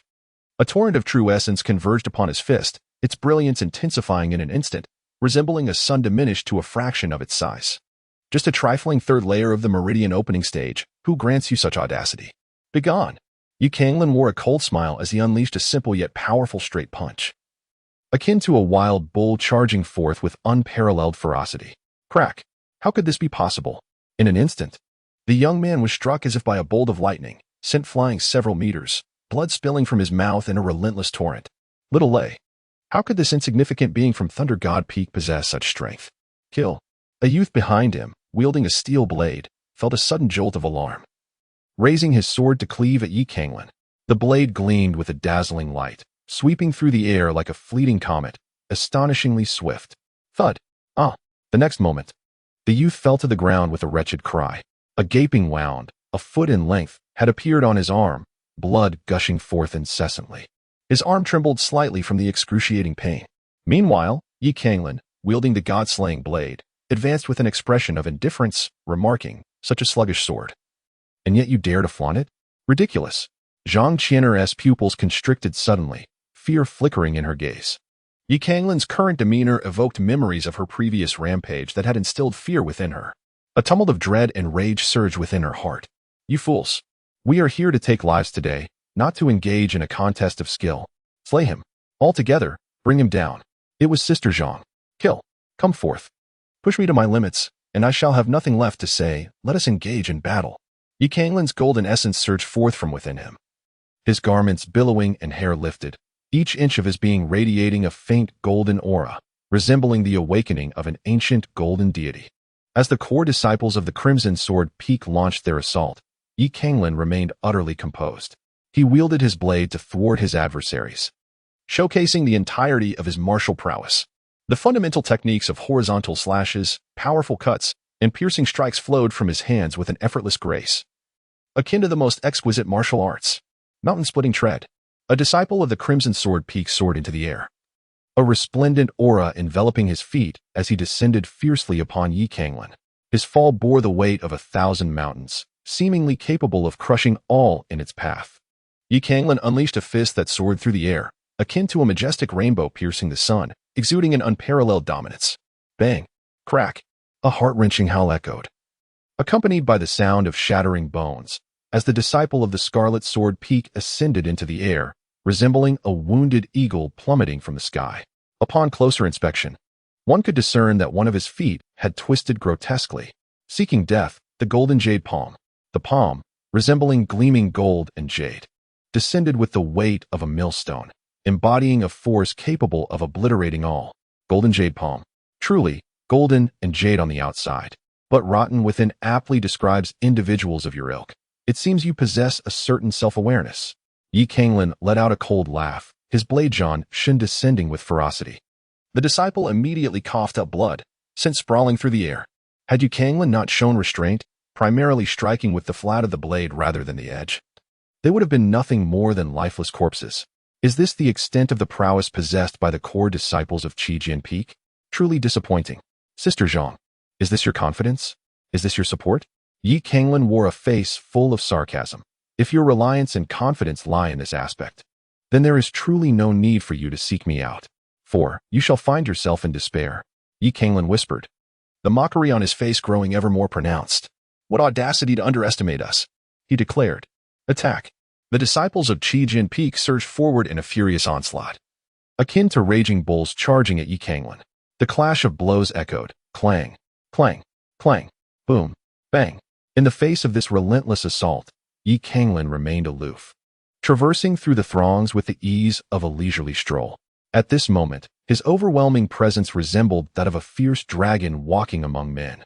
a torrent of true essence converged upon his fist, its brilliance intensifying in an instant, resembling a sun diminished to a fraction of its size. "Just a trifling third layer of the meridian opening stage. Who grants you such audacity? Begone!" Yi Canglan wore a cold smile as he unleashed a simple yet powerful straight punch, akin to a wild bull charging forth with unparalleled ferocity. Crack! How could this be possible? In an instant, the young man was struck as if by a bolt of lightning, sent flying several meters, blood spilling from his mouth in a relentless torrent. Little lay. How could this insignificant being from Thunder God Peak possess such strength? Kill. A youth behind him, wielding a steel blade, felt a sudden jolt of alarm. Raising his sword to cleave at Yi Canglan, the blade gleamed with a dazzling light, sweeping through the air like a fleeting comet, astonishingly swift. Thud! Ah! The next moment, the youth fell to the ground with a wretched cry. A gaping wound, a foot in length, had appeared on his arm, blood gushing forth incessantly. His arm trembled slightly from the excruciating pain. Meanwhile, Yi Canglan, wielding the god-slaying blade, advanced with an expression of indifference, remarking, "Such a sluggish sword. And yet you dare to flaunt it? Ridiculous." Zhang Qian'er's pupils constricted suddenly, fear flickering in her gaze. Yi Canglan's current demeanor evoked memories of her previous rampage that had instilled fear within her. A tumult of dread and rage surged within her heart. You fools! We are here to take lives today, not to engage in a contest of skill. Slay him. All together, bring him down. It was Sister Zhang. Kill. Come forth. Push me to my limits, and I shall have nothing left to say. Let us engage in battle. Canglan's golden essence surged forth from within him. His garments billowing and hair lifted, each inch of his being radiating a faint golden aura, resembling the awakening of an ancient golden deity. As the core disciples of the Crimson Sword Peak launched their assault, Canglan remained utterly composed. He wielded his blade to thwart his adversaries, showcasing the entirety of his martial prowess. The fundamental techniques of horizontal slashes, powerful cuts, and piercing strikes flowed from his hands with an effortless grace, akin to the most exquisite martial arts. Mountain-splitting tread. A disciple of the Crimson Sword Peak soared into the air, a resplendent aura enveloping his feet as he descended fiercely upon Canglan. His fall bore the weight of 1,000 mountains, seemingly capable of crushing all in its path. Canglan unleashed a fist that soared through the air, akin to a majestic rainbow piercing the sun, exuding an unparalleled dominance. Bang! Crack! A heart-wrenching howl echoed, accompanied by the sound of shattering bones, as the disciple of the Scarlet Sword Peak ascended into the air, resembling a wounded eagle plummeting from the sky. Upon closer inspection, one could discern that one of his feet had twisted grotesquely, seeking death. The golden jade palm, the palm, resembling gleaming gold and jade, descended with the weight of a millstone, embodying a force capable of obliterating all. Golden jade palm. Truly, golden and jade on the outside, but rotten within aptly describes individuals of your ilk. It seems you possess a certain self-awareness. Canglan let out a cold laugh, his blade jaw descending with ferocity. The disciple immediately coughed up blood, sent sprawling through the air. Had Canglan not shown restraint, primarily striking with the flat of the blade rather than the edge, they would have been nothing more than lifeless corpses. Is this the extent of the prowess possessed by the core disciples of Canglan Peak? Truly disappointing. Sister Zhang, is this your confidence? Is this your support? Canglan wore a face full of sarcasm. If your reliance and confidence lie in this aspect, then there is truly no need for you to seek me out, for you shall find yourself in despair. Canglan whispered, the mockery on his face growing ever more pronounced. What audacity to underestimate us, he declared. Attack. The disciples of Canglan Peak surged forward in a furious onslaught, akin to raging bulls charging at Canglan. The clash of blows echoed, clang, clang, clang, boom, bang. In the face of this relentless assault, Canglan remained aloof, traversing through the throngs with the ease of a leisurely stroll. At this moment, his overwhelming presence resembled that of a fierce dragon walking among men,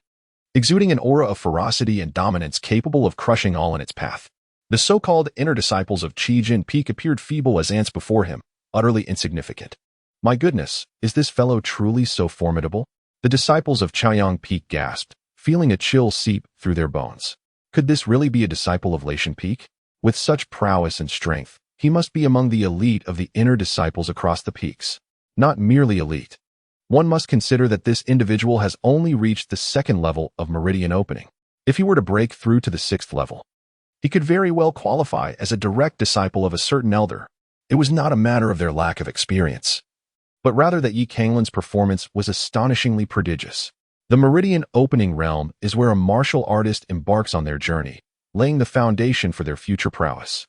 exuding an aura of ferocity and dominance capable of crushing all in its path. The so-called inner disciples of Canglan Peak appeared feeble as ants before him, utterly insignificant. My goodness, is this fellow truly so formidable? The disciples of Canglan Peak gasped, feeling a chill seep through their bones. Could this really be a disciple of Canglan Peak? With such prowess and strength, he must be among the elite of the inner disciples across the peaks. Not merely elite. One must consider that this individual has only reached the 2nd level of meridian opening. If he were to break through to the 6th level, he could very well qualify as a direct disciple of a certain elder. It was not a matter of their lack of experience, but rather that Canglan's performance was astonishingly prodigious. The meridian opening realm is where a martial artist embarks on their journey, laying the foundation for their future prowess.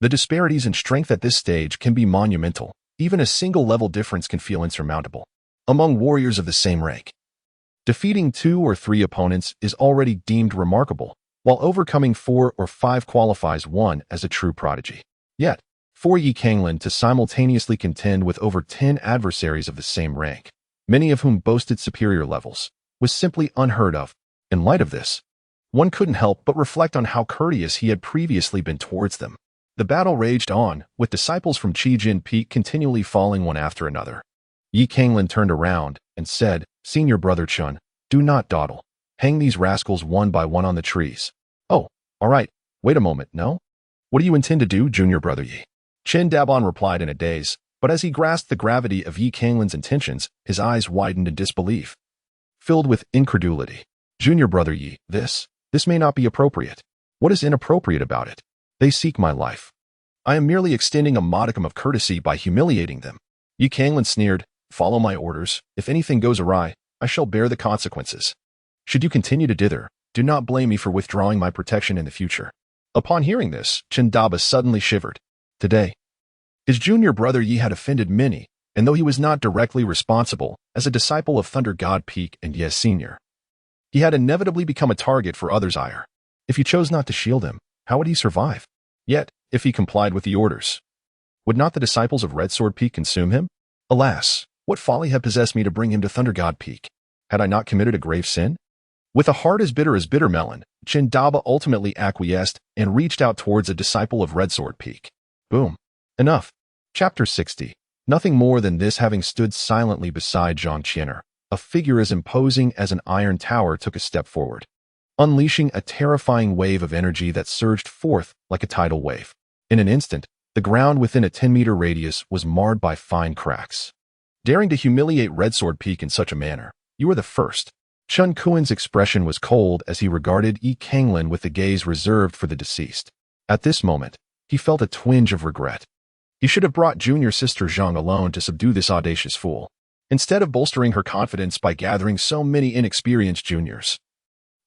The disparities in strength at this stage can be monumental. Even a single level difference can feel insurmountable among warriors of the same rank. Defeating 2 or 3 opponents is already deemed remarkable, while overcoming 4 or 5 qualifies one as a true prodigy. Yet, for Canglan to simultaneously contend with over 10 adversaries of the same rank, many of whom boasted superior levels, was simply unheard of. In light of this, one couldn't help but reflect on how courteous he had previously been towards them. The battle raged on, with disciples from Canglan Peak continually falling one after another. Canglan turned around and said, Senior Brother Chun, do not dawdle. Hang these rascals one by one on the trees. Oh, all right, wait a moment, no? What do you intend to do, Junior Brother Yi? Chen Dabon replied in a daze, but as he grasped the gravity of Canglan's intentions, his eyes widened in disbelief, filled with incredulity. Junior Brother Yi, this may not be appropriate. What is inappropriate about it? They seek my life. I am merely extending a modicum of courtesy by humiliating them. Canglan sneered, follow my orders. If anything goes awry, I shall bear the consequences. Should you continue to dither, Do not blame me for withdrawing my protection in the future." Upon hearing this, Chandaba suddenly shivered. Today, his junior brother Yi had offended many, and though he was not directly responsible, as a disciple of Thunder God Peak and Ye Sr., he had inevitably become a target for others' ire. If he chose not to shield him, how would he survive? Yet, if he complied with the orders, would not the disciples of Red Sword Peak consume him? Alas, what folly had possessed me to bring him to Thunder God Peak? Had I not committed a grave sin? With a heart as bitter melon, Chandaba ultimately acquiesced and reached out towards a disciple of Red Sword Peak. Boom. Enough. Chapter 60. Nothing more than this. Having stood silently beside Zhang Qian'er, a figure as imposing as an iron tower took a step forward, unleashing a terrifying wave of energy that surged forth like a tidal wave. In an instant, the ground within a 10-meter radius was marred by fine cracks. Daring to humiliate Red Sword Peak in such a manner, you are the first. Chen Kuan's expression was cold as he regarded Yi Canglan with the gaze reserved for the deceased. At this moment, he felt a twinge of regret. He should have brought junior sister Zhang alone to subdue this audacious fool, instead of bolstering her confidence by gathering so many inexperienced juniors.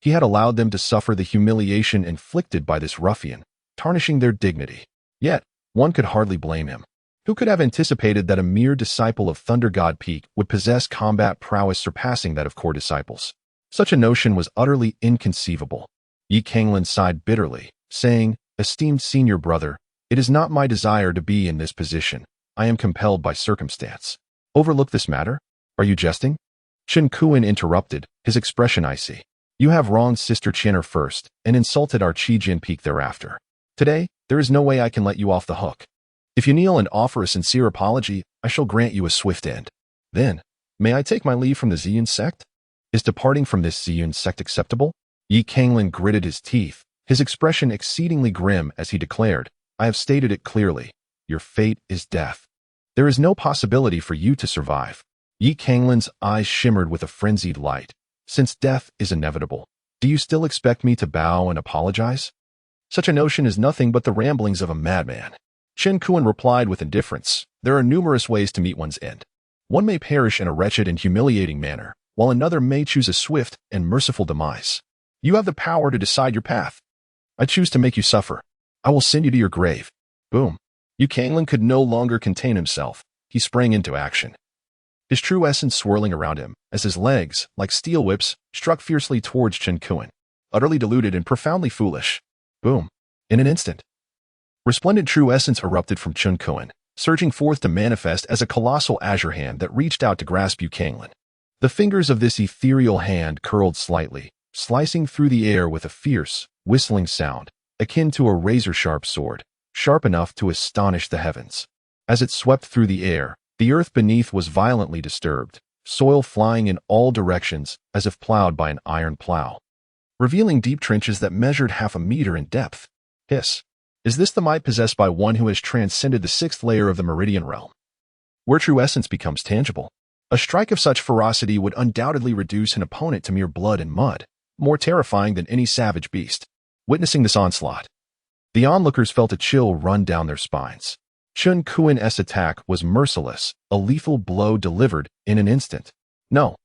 He had allowed them to suffer the humiliation inflicted by this ruffian, tarnishing their dignity. Yet, one could hardly blame him. Who could have anticipated that a mere disciple of Thunder God Peak would possess combat prowess surpassing that of core disciples? Such a notion was utterly inconceivable. Yi Canglan sighed bitterly, saying, "Esteemed senior brother, it is not my desire to be in this position. I am compelled by circumstance. Overlook this matter? Are you jesting?" Chen Kuan interrupted, his expression icy. "You have wronged Sister Qian'er first and insulted our Qijin Peak thereafter. Today, there is no way I can let you off the hook. If you kneel and offer a sincere apology, I shall grant you a swift end. Then, may I take my leave from the Ziyun sect? Is departing from this Ziyun sect acceptable?" Yi Canglan gritted his teeth, his expression exceedingly grim as he declared, "I have stated it clearly. Your fate is death. There is no possibility for you to survive." Yi Canglan's eyes shimmered with a frenzied light. "Since death is inevitable, do you still expect me to bow and apologize? Such a notion is nothing but the ramblings of a madman." Chen Kuan replied with indifference, "There are numerous ways to meet one's end. One may perish in a wretched and humiliating manner, while another may choose a swift and merciful demise. You have the power to decide your path. I choose to make you suffer. I will send you to your grave." Boom. Yi Canglan could no longer contain himself. He sprang into action, his true essence swirling around him as his legs, like steel whips, struck fiercely towards Chen Kuan, utterly deluded and profoundly foolish. Boom. In an instant, resplendent true essence erupted from Chen Kuan, surging forth to manifest as a colossal azure hand that reached out to grasp Yi Canglan. The fingers of this ethereal hand curled slightly, slicing through the air with a fierce, whistling sound, akin to a razor-sharp sword, sharp enough to astonish the heavens. As it swept through the air, the earth beneath was violently disturbed, soil flying in all directions as if plowed by an iron plow, revealing deep trenches that measured 1/2 meter in depth. Hiss. Is this the might possessed by one who has transcended the 6th layer of the meridian realm, where true essence becomes tangible? A strike of such ferocity would undoubtedly reduce an opponent to mere blood and mud, more terrifying than any savage beast. Witnessing this onslaught, the onlookers felt a chill run down their spines. Chen Kuan's attack was merciless, a lethal blow delivered in an instant. No,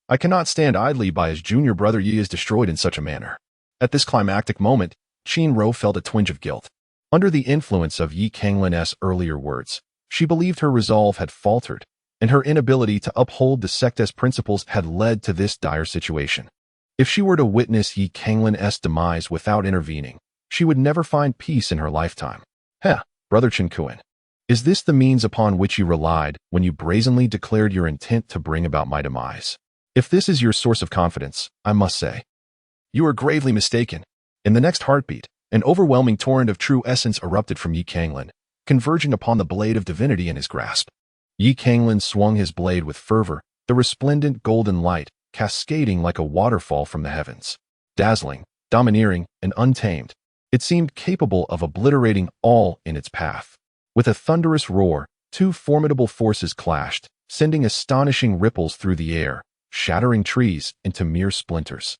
I cannot stand idly by his junior brother Yi is destroyed in such a manner. At this climactic moment, Qin Ro felt a twinge of guilt. Under the influence of Yi Canglan's earlier words, she believed her resolve had faltered, and her inability to uphold the sect's principles had led to this dire situation. If she were to witness Yi Canglan's demise without intervening, she would never find peace in her lifetime. Brother Chen Kuan, is this the means upon which you relied when you brazenly declared your intent to bring about my demise? If this is your source of confidence, I must say, you are gravely mistaken. In the next heartbeat, an overwhelming torrent of true essence erupted from Yi Canglan, converging upon the blade of divinity in his grasp. Yi Canglan swung his blade with fervor, the resplendent golden light cascading like a waterfall from the heavens. Dazzling, domineering, and untamed, it seemed capable of obliterating all in its path. With a thunderous roar, two formidable forces clashed, sending astonishing ripples through the air, shattering trees into mere splinters.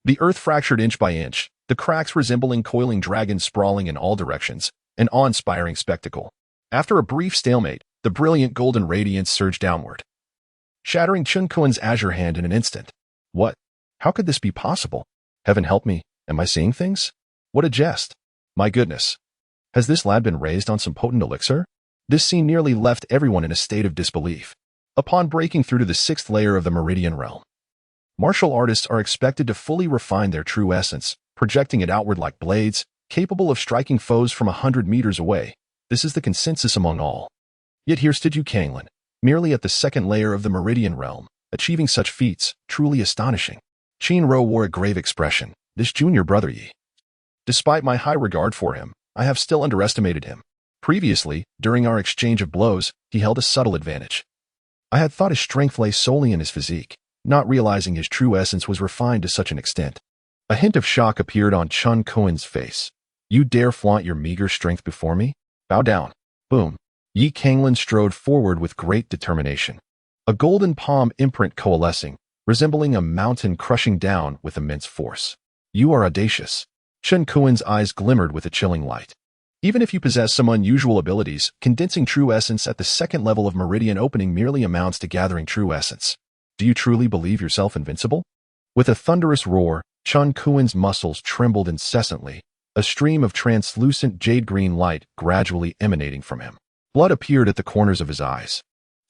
The earth fractured inch by inch, the cracks resembling coiling dragons sprawling in all directions, an awe-inspiring spectacle. After a brief stalemate, the brilliant golden radiance surged downward, shattering Chen Kuan's azure hand in an instant. What? How could this be possible? Heaven help me, am I seeing things? What a jest. My goodness. Has this lad been raised on some potent elixir? This scene nearly left everyone in a state of disbelief. Upon breaking through to the 6th layer of the meridian realm, martial artists are expected to fully refine their true essence, projecting it outward like blades, capable of striking foes from 100 meters away. This is the consensus among all. Yet here stood Yu Canglan, merely at the 2nd layer of the meridian realm, achieving such feats, truly astonishing. Qin Ro wore a grave expression. This junior brother Yi. Despite my high regard for him, I have still underestimated him. Previously, during our exchange of blows, he held a subtle advantage. I had thought his strength lay solely in his physique, not realizing his true essence was refined to such an extent. A hint of shock appeared on Chun Kuen's face. You dare flaunt your meager strength before me? Bow down. Boom. Yi Canglan strode forward with great determination. A golden palm imprint coalescing, resembling a mountain crushing down with immense force. You are audacious. Chun Kuen's eyes glimmered with a chilling light. Even if you possess some unusual abilities, condensing true essence at the 2nd level of meridian opening merely amounts to gathering true essence. Do you truly believe yourself invincible? With a thunderous roar, Chun Kuen's muscles trembled incessantly, a stream of translucent jade-green light gradually emanating from him. Blood appeared at the corners of his eyes,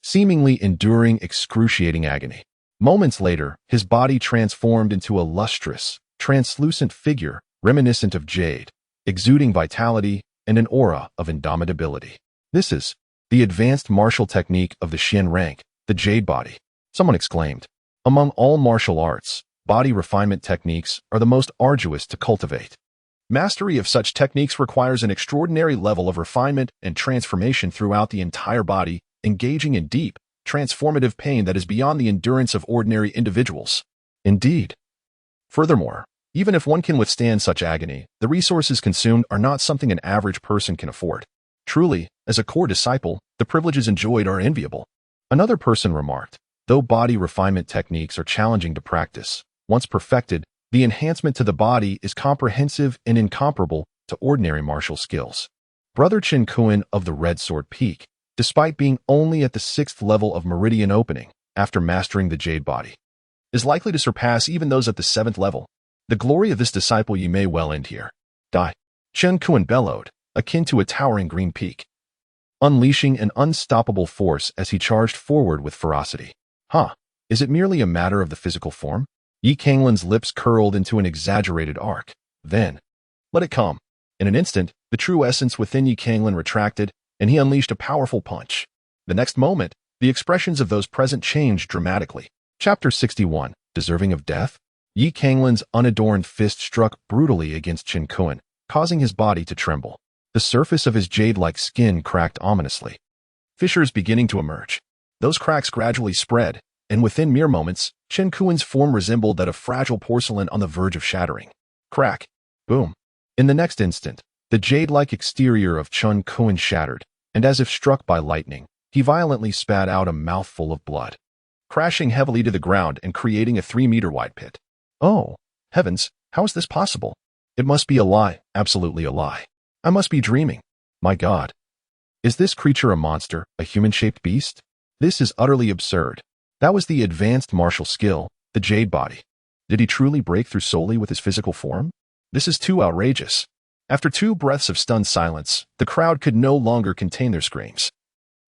seemingly enduring excruciating agony. Moments later, his body transformed into a lustrous, translucent figure reminiscent of jade, exuding vitality and an aura of indomitability. This is the advanced martial technique of the Shen rank, the Jade Body. Someone exclaimed. Among all martial arts, body refinement techniques are the most arduous to cultivate. Mastery of such techniques requires an extraordinary level of refinement and transformation throughout the entire body, engaging in deep, transformative pain that is beyond the endurance of ordinary individuals. Indeed. Furthermore, even if one can withstand such agony, the resources consumed are not something an average person can afford. Truly, as a core disciple, the privileges enjoyed are enviable. Another person remarked, though body refinement techniques are challenging to practice, once perfected, the enhancement to the body is comprehensive and incomparable to ordinary martial skills. Brother Qin Kuen of the Red Sword Peak, despite being only at the 6th level of meridian opening after mastering the Jade Body, is likely to surpass even those at the 7th level. The glory of this disciple you may well end here. Die. Qin Kuen bellowed, akin to a towering green peak, unleashing an unstoppable force as he charged forward with ferocity. Is it merely a matter of the physical form? Yi Canglan's lips curled into an exaggerated arc. Then, let it come. In an instant, the true essence within Yi Canglan retracted, and he unleashed a powerful punch. The next moment, the expressions of those present changed dramatically. Chapter 61, Deserving of Death? Yi Canglan's unadorned fist struck brutally against Qin Kuen, causing his body to tremble. The surface of his jade-like skin cracked ominously. Fissures beginning to emerge. Those cracks gradually spread, and within mere moments, Qin Kuen's form resembled that of fragile porcelain on the verge of shattering. Crack. Boom. In the next instant, the jade-like exterior of Qin Kuen shattered, and as if struck by lightning, he violently spat out a mouthful of blood, crashing heavily to the ground and creating a 3-meter-wide pit. Oh, heavens, how is this possible? It must be a lie, absolutely a lie. I must be dreaming. My God. Is this creature a monster, a human-shaped beast? This is utterly absurd. That was the advanced martial skill, the Jade Body. Did he truly break through solely with his physical form? This is too outrageous. After 2 breaths of stunned silence, the crowd could no longer contain their screams,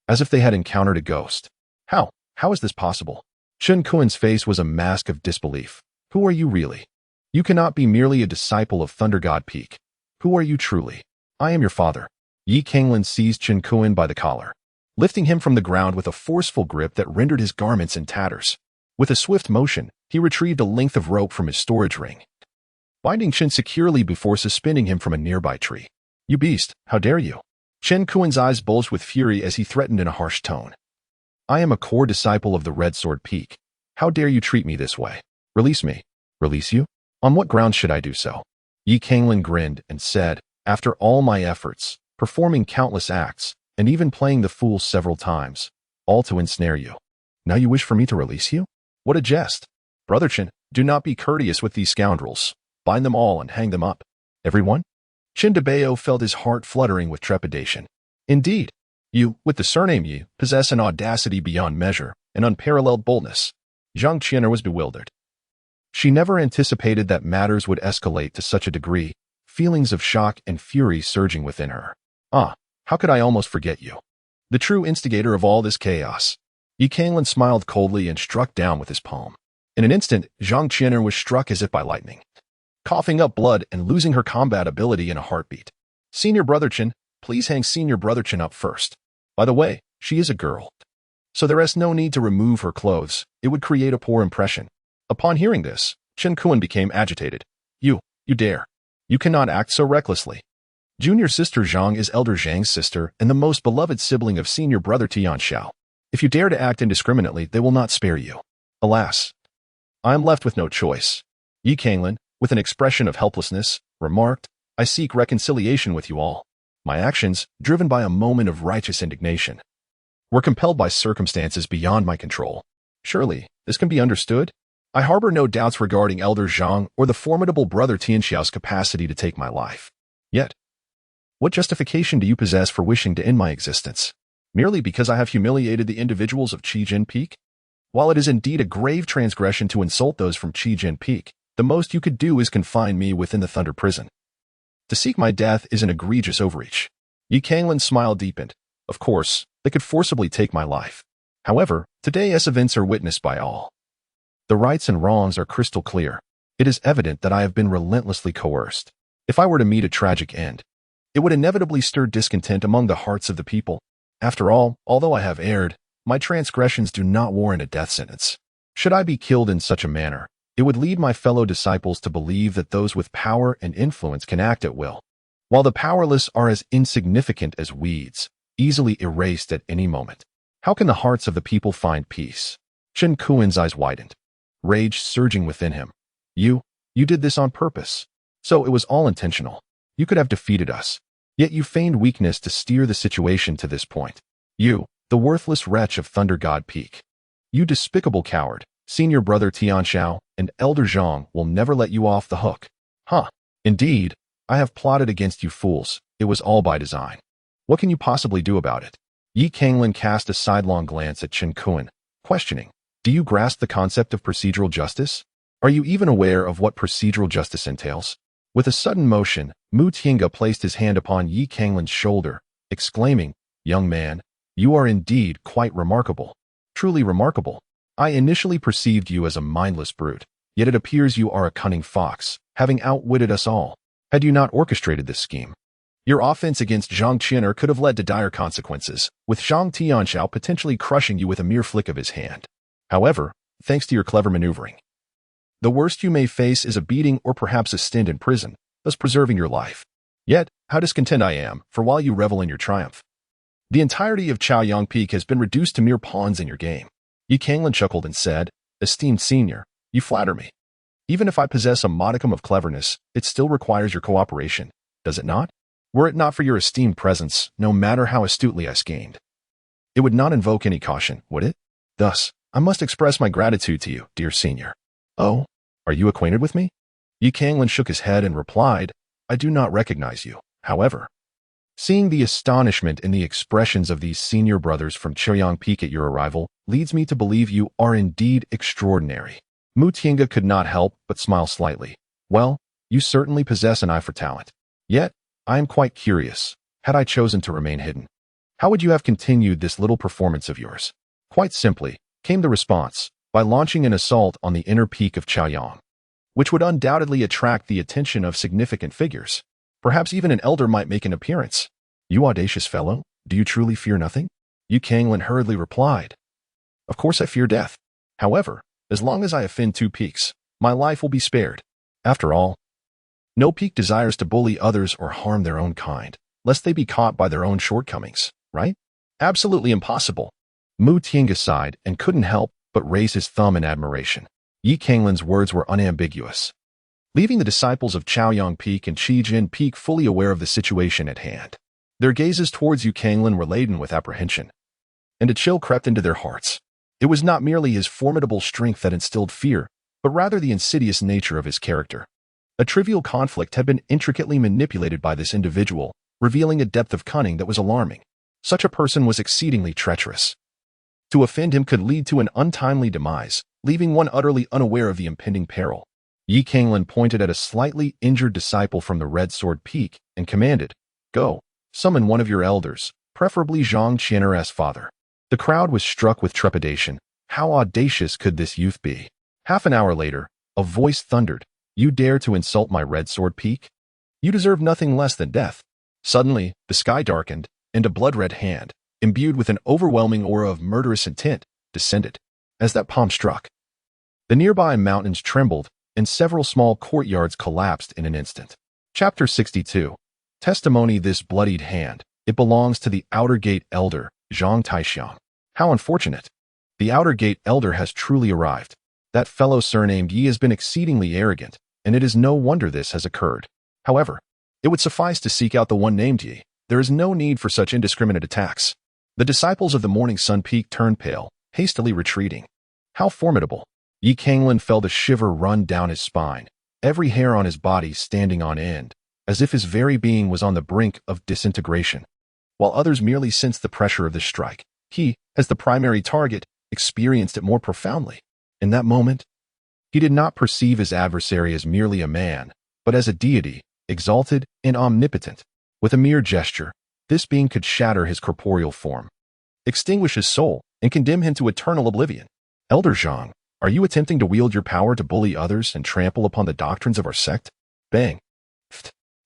as if they had encountered a ghost. How is this possible? Qin Kuen's face was a mask of disbelief. Who are you really? You cannot be merely a disciple of Thunder God Peak. Who are you truly? I am your father. Yi Canglan seized Qin Kuen by the collar, lifting him from the ground with a forceful grip that rendered his garments in tatters. With a swift motion, he retrieved a length of rope from his storage ring, binding Qin securely before suspending him from a nearby tree. You beast, how dare you? Qin Kuen's eyes bulged with fury as he threatened in a harsh tone. I am a core disciple of the Red Sword Peak. How dare you treat me this way? Release me. Release you? On what grounds should I do so? Yi Canglan grinned and said, after all my efforts, performing countless acts, and even playing the fool several times, all to ensnare you. Now you wish for me to release you? What a jest. Brother Qin, do not be courteous with these scoundrels. Bind them all and hang them up. Everyone? Qin Debao felt his heart fluttering with trepidation. Indeed, you, with the surname Yi, possess an audacity beyond measure, an unparalleled boldness. Zhang Qian'er was bewildered. She never anticipated that matters would escalate to such a degree, feelings of shock and fury surging within her. Ah, how could I almost forget you? The true instigator of all this chaos. Canglan smiled coldly and struck down with his palm. In an instant, Zhang Qian'er was struck as if by lightning, coughing up blood and losing her combat ability in a heartbeat. Senior Brother Chen, please hang Senior Brother Chen up first. By the way, she is a girl, so there is no need to remove her clothes. It would create a poor impression. Upon hearing this, Chen Kuan became agitated. You dare. You cannot act so recklessly. Junior sister Zhang is elder Zhang's sister and the most beloved sibling of senior brother Tian Xiao. If you dare to act indiscriminately, they will not spare you. Alas, I am left with no choice. Canglan, with an expression of helplessness, remarked, I seek reconciliation with you all. My actions, driven by a moment of righteous indignation, were compelled by circumstances beyond my control. Surely, this can be understood? I harbor no doubts regarding Elder Zhang or the formidable brother Tian Xiao's capacity to take my life. Yet, what justification do you possess for wishing to end my existence? Merely because I have humiliated the individuals of Qijin Peak? While it is indeed a grave transgression to insult those from Qijin Peak, the most you could do is confine me within the Thunder Prison. To seek my death is an egregious overreach. Canglan's smile deepened. Of course, they could forcibly take my life. However, today's events are witnessed by all. The rights and wrongs are crystal clear. It is evident that I have been relentlessly coerced. If I were to meet a tragic end, it would inevitably stir discontent among the hearts of the people. After all, although I have erred, my transgressions do not warrant a death sentence. Should I be killed in such a manner, it would lead my fellow disciples to believe that those with power and influence can act at will, while the powerless are as insignificant as weeds, easily erased at any moment. How can the hearts of the people find peace? Chen Kuan's eyes widened, rage surging within him. You did this on purpose. So it was all intentional. You could have defeated us. Yet you feigned weakness to steer the situation to this point. You, the worthless wretch of Thunder God Peak. You despicable coward, senior brother Tian Xiao and Elder Zhang will never let you off the hook. Huh. Indeed, I have plotted against you fools. It was all by design. What can you possibly do about it? Canglan cast a sidelong glance at Chen Kuan, questioning, do you grasp the concept of procedural justice? Are you even aware of what procedural justice entails? With a sudden motion, Mu Tiange placed his hand upon Canglan's shoulder, exclaiming, young man, you are indeed quite remarkable. Truly remarkable. I initially perceived you as a mindless brute, yet it appears you are a cunning fox, having outwitted us all. Had you not orchestrated this scheme, your offense against Zhang Qian'er could have led to dire consequences, with Zhang Tianxiao potentially crushing you with a mere flick of his hand. However, thanks to your clever maneuvering, the worst you may face is a beating or perhaps a stint in prison, thus preserving your life. Yet, how discontent I am, for while you revel in your triumph, the entirety of Chaoyang Peak has been reduced to mere pawns in your game. Canglan chuckled and said, esteemed senior, you flatter me. Even if I possess a modicum of cleverness, it still requires your cooperation, does it not? Were it not for your esteemed presence, no matter how astutely I schemed, it would not invoke any caution, would it? Thus, I must express my gratitude to you, dear senior. Oh, are you acquainted with me? Canglan shook his head and replied, I do not recognize you. However, seeing the astonishment in the expressions of these senior brothers from Chaoyang Peak at your arrival leads me to believe you are indeed extraordinary. Mu Tiange could not help but smile slightly. Well, you certainly possess an eye for talent. Yet, I am quite curious. Had I chosen to remain hidden, how would you have continued this little performance of yours? Quite simply, came the response, by launching an assault on the inner peak of Chaoyang, which would undoubtedly attract the attention of significant figures. Perhaps even an elder might make an appearance. You audacious fellow, do you truly fear nothing? Canglan hurriedly replied. Of course I fear death. However, as long as I offend two peaks, my life will be spared. After all, no peak desires to bully others or harm their own kind, lest they be caught by their own shortcomings, right? Absolutely impossible. Mu Tiange sighed and couldn't help but raise his thumb in admiration. Canglan's words were unambiguous, leaving the disciples of Chaoyang Peak and Qijin Peak fully aware of the situation at hand. Their gazes towards Canglan were laden with apprehension, and a chill crept into their hearts. It was not merely his formidable strength that instilled fear, but rather the insidious nature of his character. A trivial conflict had been intricately manipulated by this individual, revealing a depth of cunning that was alarming. Such a person was exceedingly treacherous. To offend him could lead to an untimely demise, leaving one utterly unaware of the impending peril. Yi Canglan pointed at a slightly injured disciple from the Red Sword Peak and commanded, "Go, summon one of your elders, preferably Zhang Qian'er's father." The crowd was struck with trepidation. How audacious could this youth be? Half an hour later, a voice thundered, "You dare to insult my Red Sword Peak? You deserve nothing less than death." Suddenly, the sky darkened, and a blood-red hand, imbued with an overwhelming aura of murderous intent, descended. As that palm struck, the nearby mountains trembled, and several small courtyards collapsed in an instant. Chapter 62. Testimony. This bloodied hand, it belongs to the Outer Gate Elder, Zhang Taixiang. How unfortunate. The Outer Gate Elder has truly arrived. That fellow surnamed Yi has been exceedingly arrogant, and it is no wonder this has occurred. However, it would suffice to seek out the one named Yi. There is no need for such indiscriminate attacks. The disciples of the Morning Sun Peak turned pale, hastily retreating. How formidable. Yi Canglan felt a shiver run down his spine, every hair on his body standing on end, as if his very being was on the brink of disintegration. While others merely sensed the pressure of this strike, he, as the primary target, experienced it more profoundly. In that moment, he did not perceive his adversary as merely a man, but as a deity, exalted and omnipotent. With a mere gesture, this being could shatter his corporeal form, extinguish his soul, and condemn him to eternal oblivion. Elder Zhang, are you attempting to wield your power to bully others and trample upon the doctrines of our sect? Bang.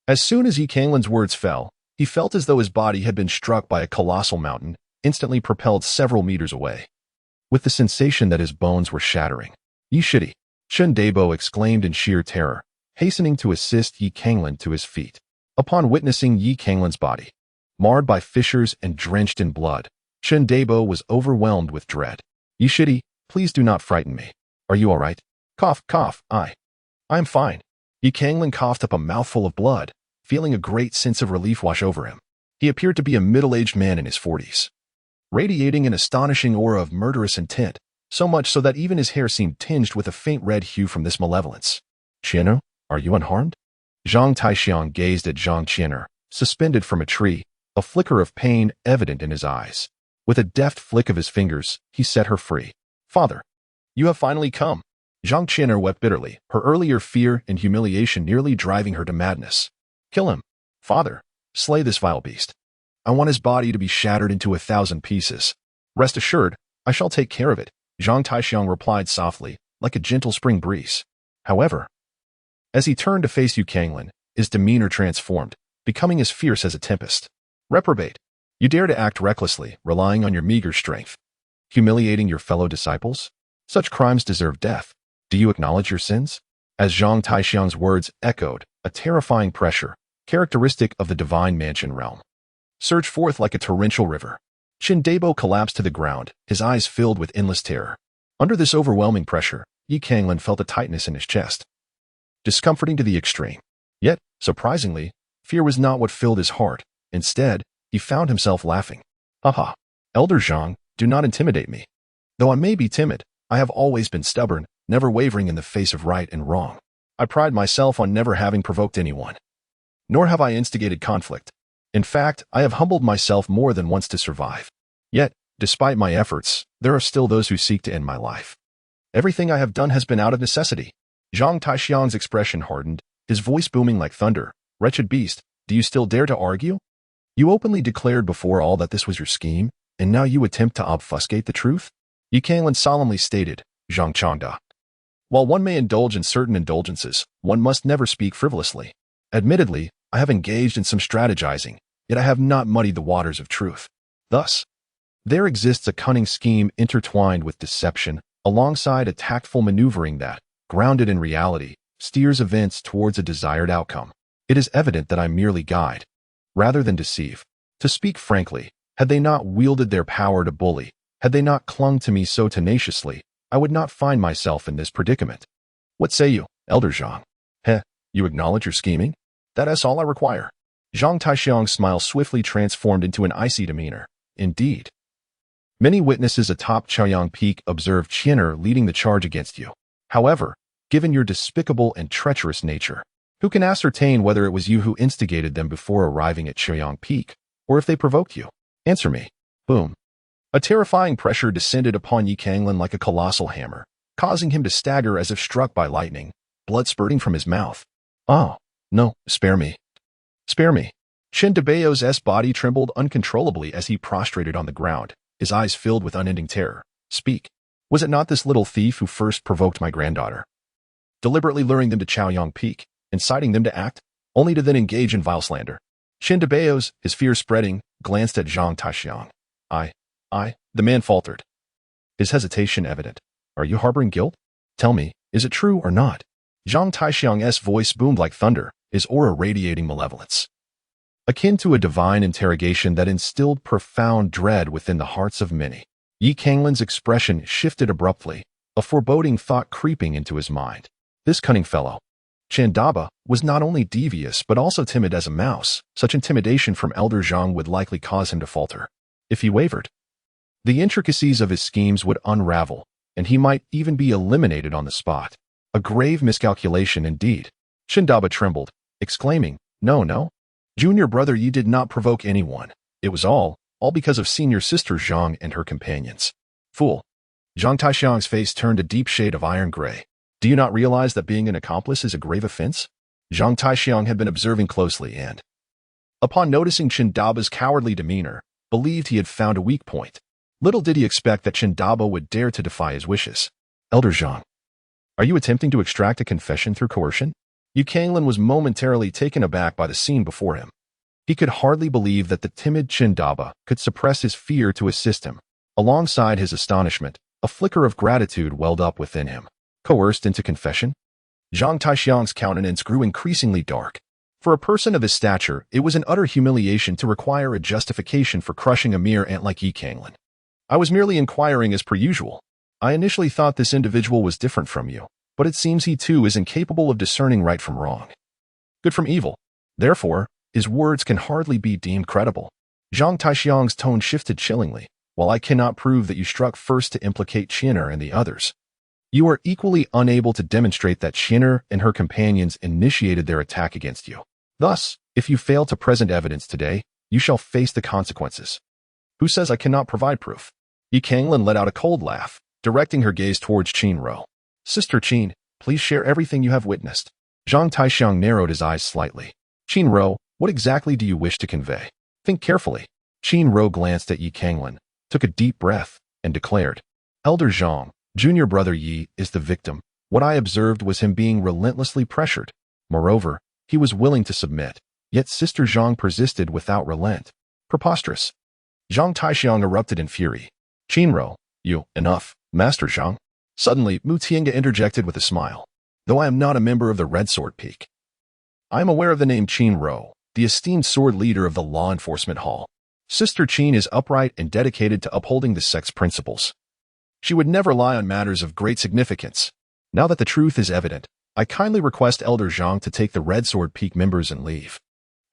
As soon as Yi Canglan's words fell, he felt as though his body had been struck by a colossal mountain, instantly propelled several meters away. With the sensation that his bones were shattering, "Yi Shidi!" Chen Debo exclaimed in sheer terror, hastening to assist Yi Canglan to his feet. Upon witnessing Yi Canglan's body, marred by fissures and drenched in blood, Chen Debo was overwhelmed with dread. "Yi Shidi, please do not frighten me. Are you all right?" Cough, cough, I am fine. Yi Canglan coughed up a mouthful of blood, feeling a great sense of relief wash over him. He appeared to be a middle-aged man in his 40s, radiating an astonishing aura of murderous intent, so much so that even his hair seemed tinged with a faint red hue from this malevolence. "Qian'er, are you unharmed?" Zhang Taixiang gazed at Zhang Qian'er, suspended from a tree, a flicker of pain evident in his eyes. With a deft flick of his fingers, he set her free. "Father, you have finally come." Zhang Qian'er wept bitterly, her earlier fear and humiliation nearly driving her to madness. "Kill him, father. Slay this vile beast. I want his body to be shattered into 1,000 pieces. Rest assured, I shall take care of it," Zhang Taixiang replied softly, like a gentle spring breeze. However, as he turned to face Yi Canglan, his demeanor transformed, becoming as fierce as a tempest. "Reprobate, you dare to act recklessly, relying on your meager strength, humiliating your fellow disciples? Such crimes deserve death. Do you acknowledge your sins?" As Zhang Taixiang's words echoed, a terrifying pressure, characteristic of the divine mansion realm, surged forth like a torrential river. Chen Debo collapsed to the ground, his eyes filled with endless terror. Under this overwhelming pressure, Yi Canglan felt a tightness in his chest, discomforting to the extreme. Yet, surprisingly, fear was not what filled his heart. Instead, he found himself laughing. "Haha, Elder Zhang, do not intimidate me. Though I may be timid, I have always been stubborn, never wavering in the face of right and wrong. I pride myself on never having provoked anyone, nor have I instigated conflict. In fact, I have humbled myself more than once to survive. Yet, despite my efforts, there are still those who seek to end my life. Everything I have done has been out of necessity." Zhang Taixiang's expression hardened, his voice booming like thunder. "Wretched beast, do you still dare to argue? You openly declared before all that this was your scheme, and now you attempt to obfuscate the truth?" Yi Canglan solemnly stated, "Zhang Changda. While one may indulge in certain indulgences, one must never speak frivolously. Admittedly, I have engaged in some strategizing, yet I have not muddied the waters of truth. Thus, there exists a cunning scheme intertwined with deception, alongside a tactful maneuvering that, grounded in reality, steers events towards a desired outcome. It is evident that I merely guide, rather than deceive. To speak frankly, had they not wielded their power to bully, had they not clung to me so tenaciously, I would not find myself in this predicament. What say you, Elder Zhang? Heh, you acknowledge your scheming? That is all I require." Zhang Taixiang's smile swiftly transformed into an icy demeanor. "Indeed. Many witnesses atop Chaoyang Peak observed Qian'er leading the charge against you. However, given your despicable and treacherous nature, who can ascertain whether it was you who instigated them before arriving at Chaoyang Peak, or if they provoked you? Answer me." Boom. A terrifying pressure descended upon Yi Canglan like a colossal hammer, causing him to stagger as if struck by lightning, blood spurting from his mouth. "Oh, no, spare me. Spare me." Chindabayo's body trembled uncontrollably as he prostrated on the ground, his eyes filled with unending terror. "Speak. Was it not this little thief who first provoked my granddaughter, deliberately luring them to Chaoyang Peak, inciting them to act, only to then engage in vile slander?" Chindabayo's, his fear spreading, glanced at Zhang Taixiang. The man faltered, his hesitation evident. "Are you harboring guilt? Tell me, is it true or not?" Zhang Taixiang's voice boomed like thunder, his aura radiating malevolence, akin to a divine interrogation that instilled profound dread within the hearts of many. Yi Canglan's expression shifted abruptly, a foreboding thought creeping into his mind. This cunning fellow, Chandaba, was not only devious but also timid as a mouse. Such intimidation from Elder Zhang would likely cause him to falter. If he wavered, the intricacies of his schemes would unravel, and he might even be eliminated on the spot. A grave miscalculation indeed. Chandaba trembled, exclaiming, No. Junior brother Yi did not provoke anyone. It was all because of senior sister Zhang and her companions." "Fool." Zhang Taixiang's face turned a deep shade of iron gray. "Do you not realize that being an accomplice is a grave offense?" Zhang Taixiang had been observing closely and, upon noticing Chindaba's cowardly demeanor, believed he had found a weak point. Little did he expect that Chandaba would dare to defy his wishes. "Elder Zhang, are you attempting to extract a confession through coercion?" Yu Canglan was momentarily taken aback by the scene before him. He could hardly believe that the timid Chandaba could suppress his fear to assist him. Alongside his astonishment, a flicker of gratitude welled up within him. Coerced into confession? Zhang Taixiang's countenance grew increasingly dark. For a person of his stature, it was an utter humiliation to require a justification for crushing a mere ant like Yi Canglan. "I was merely inquiring as per usual. I initially thought this individual was different from you, but it seems he too is incapable of discerning right from wrong, good from evil. Therefore, his words can hardly be deemed credible." Zhang Taixiang's tone shifted chillingly. "While I cannot prove that you struck first to implicate Qin'er and the others, you are equally unable to demonstrate that Qin'er and her companions initiated their attack against you. Thus, if you fail to present evidence today, you shall face the consequences." "Who says I cannot provide proof?" Yi Canglan let out a cold laugh, directing her gaze towards Qinro. "Sister Qin, please share everything you have witnessed." Zhang Taixiang narrowed his eyes slightly. "Qinro, what exactly do you wish to convey? Think carefully." Qinro glanced at Yi Canglan, took a deep breath, and declared, "Elder Zhang, junior brother Yi is the victim. What I observed was him being relentlessly pressured. Moreover, he was willing to submit, yet Sister Zhang persisted without relent. Preposterous." Zhang Taixiang erupted in fury. "Qinro, enough, Master Zhang." Suddenly, Mu Tiange interjected with a smile. "Though I am not a member of the Red Sword Peak, I am aware of the name Qinro, the esteemed sword leader of the Law Enforcement Hall. Sister Qin is upright and dedicated to upholding the sect's principles. She would never lie on matters of great significance. Now that the truth is evident, I kindly request Elder Zhang to take the Red Sword Peak members and leave.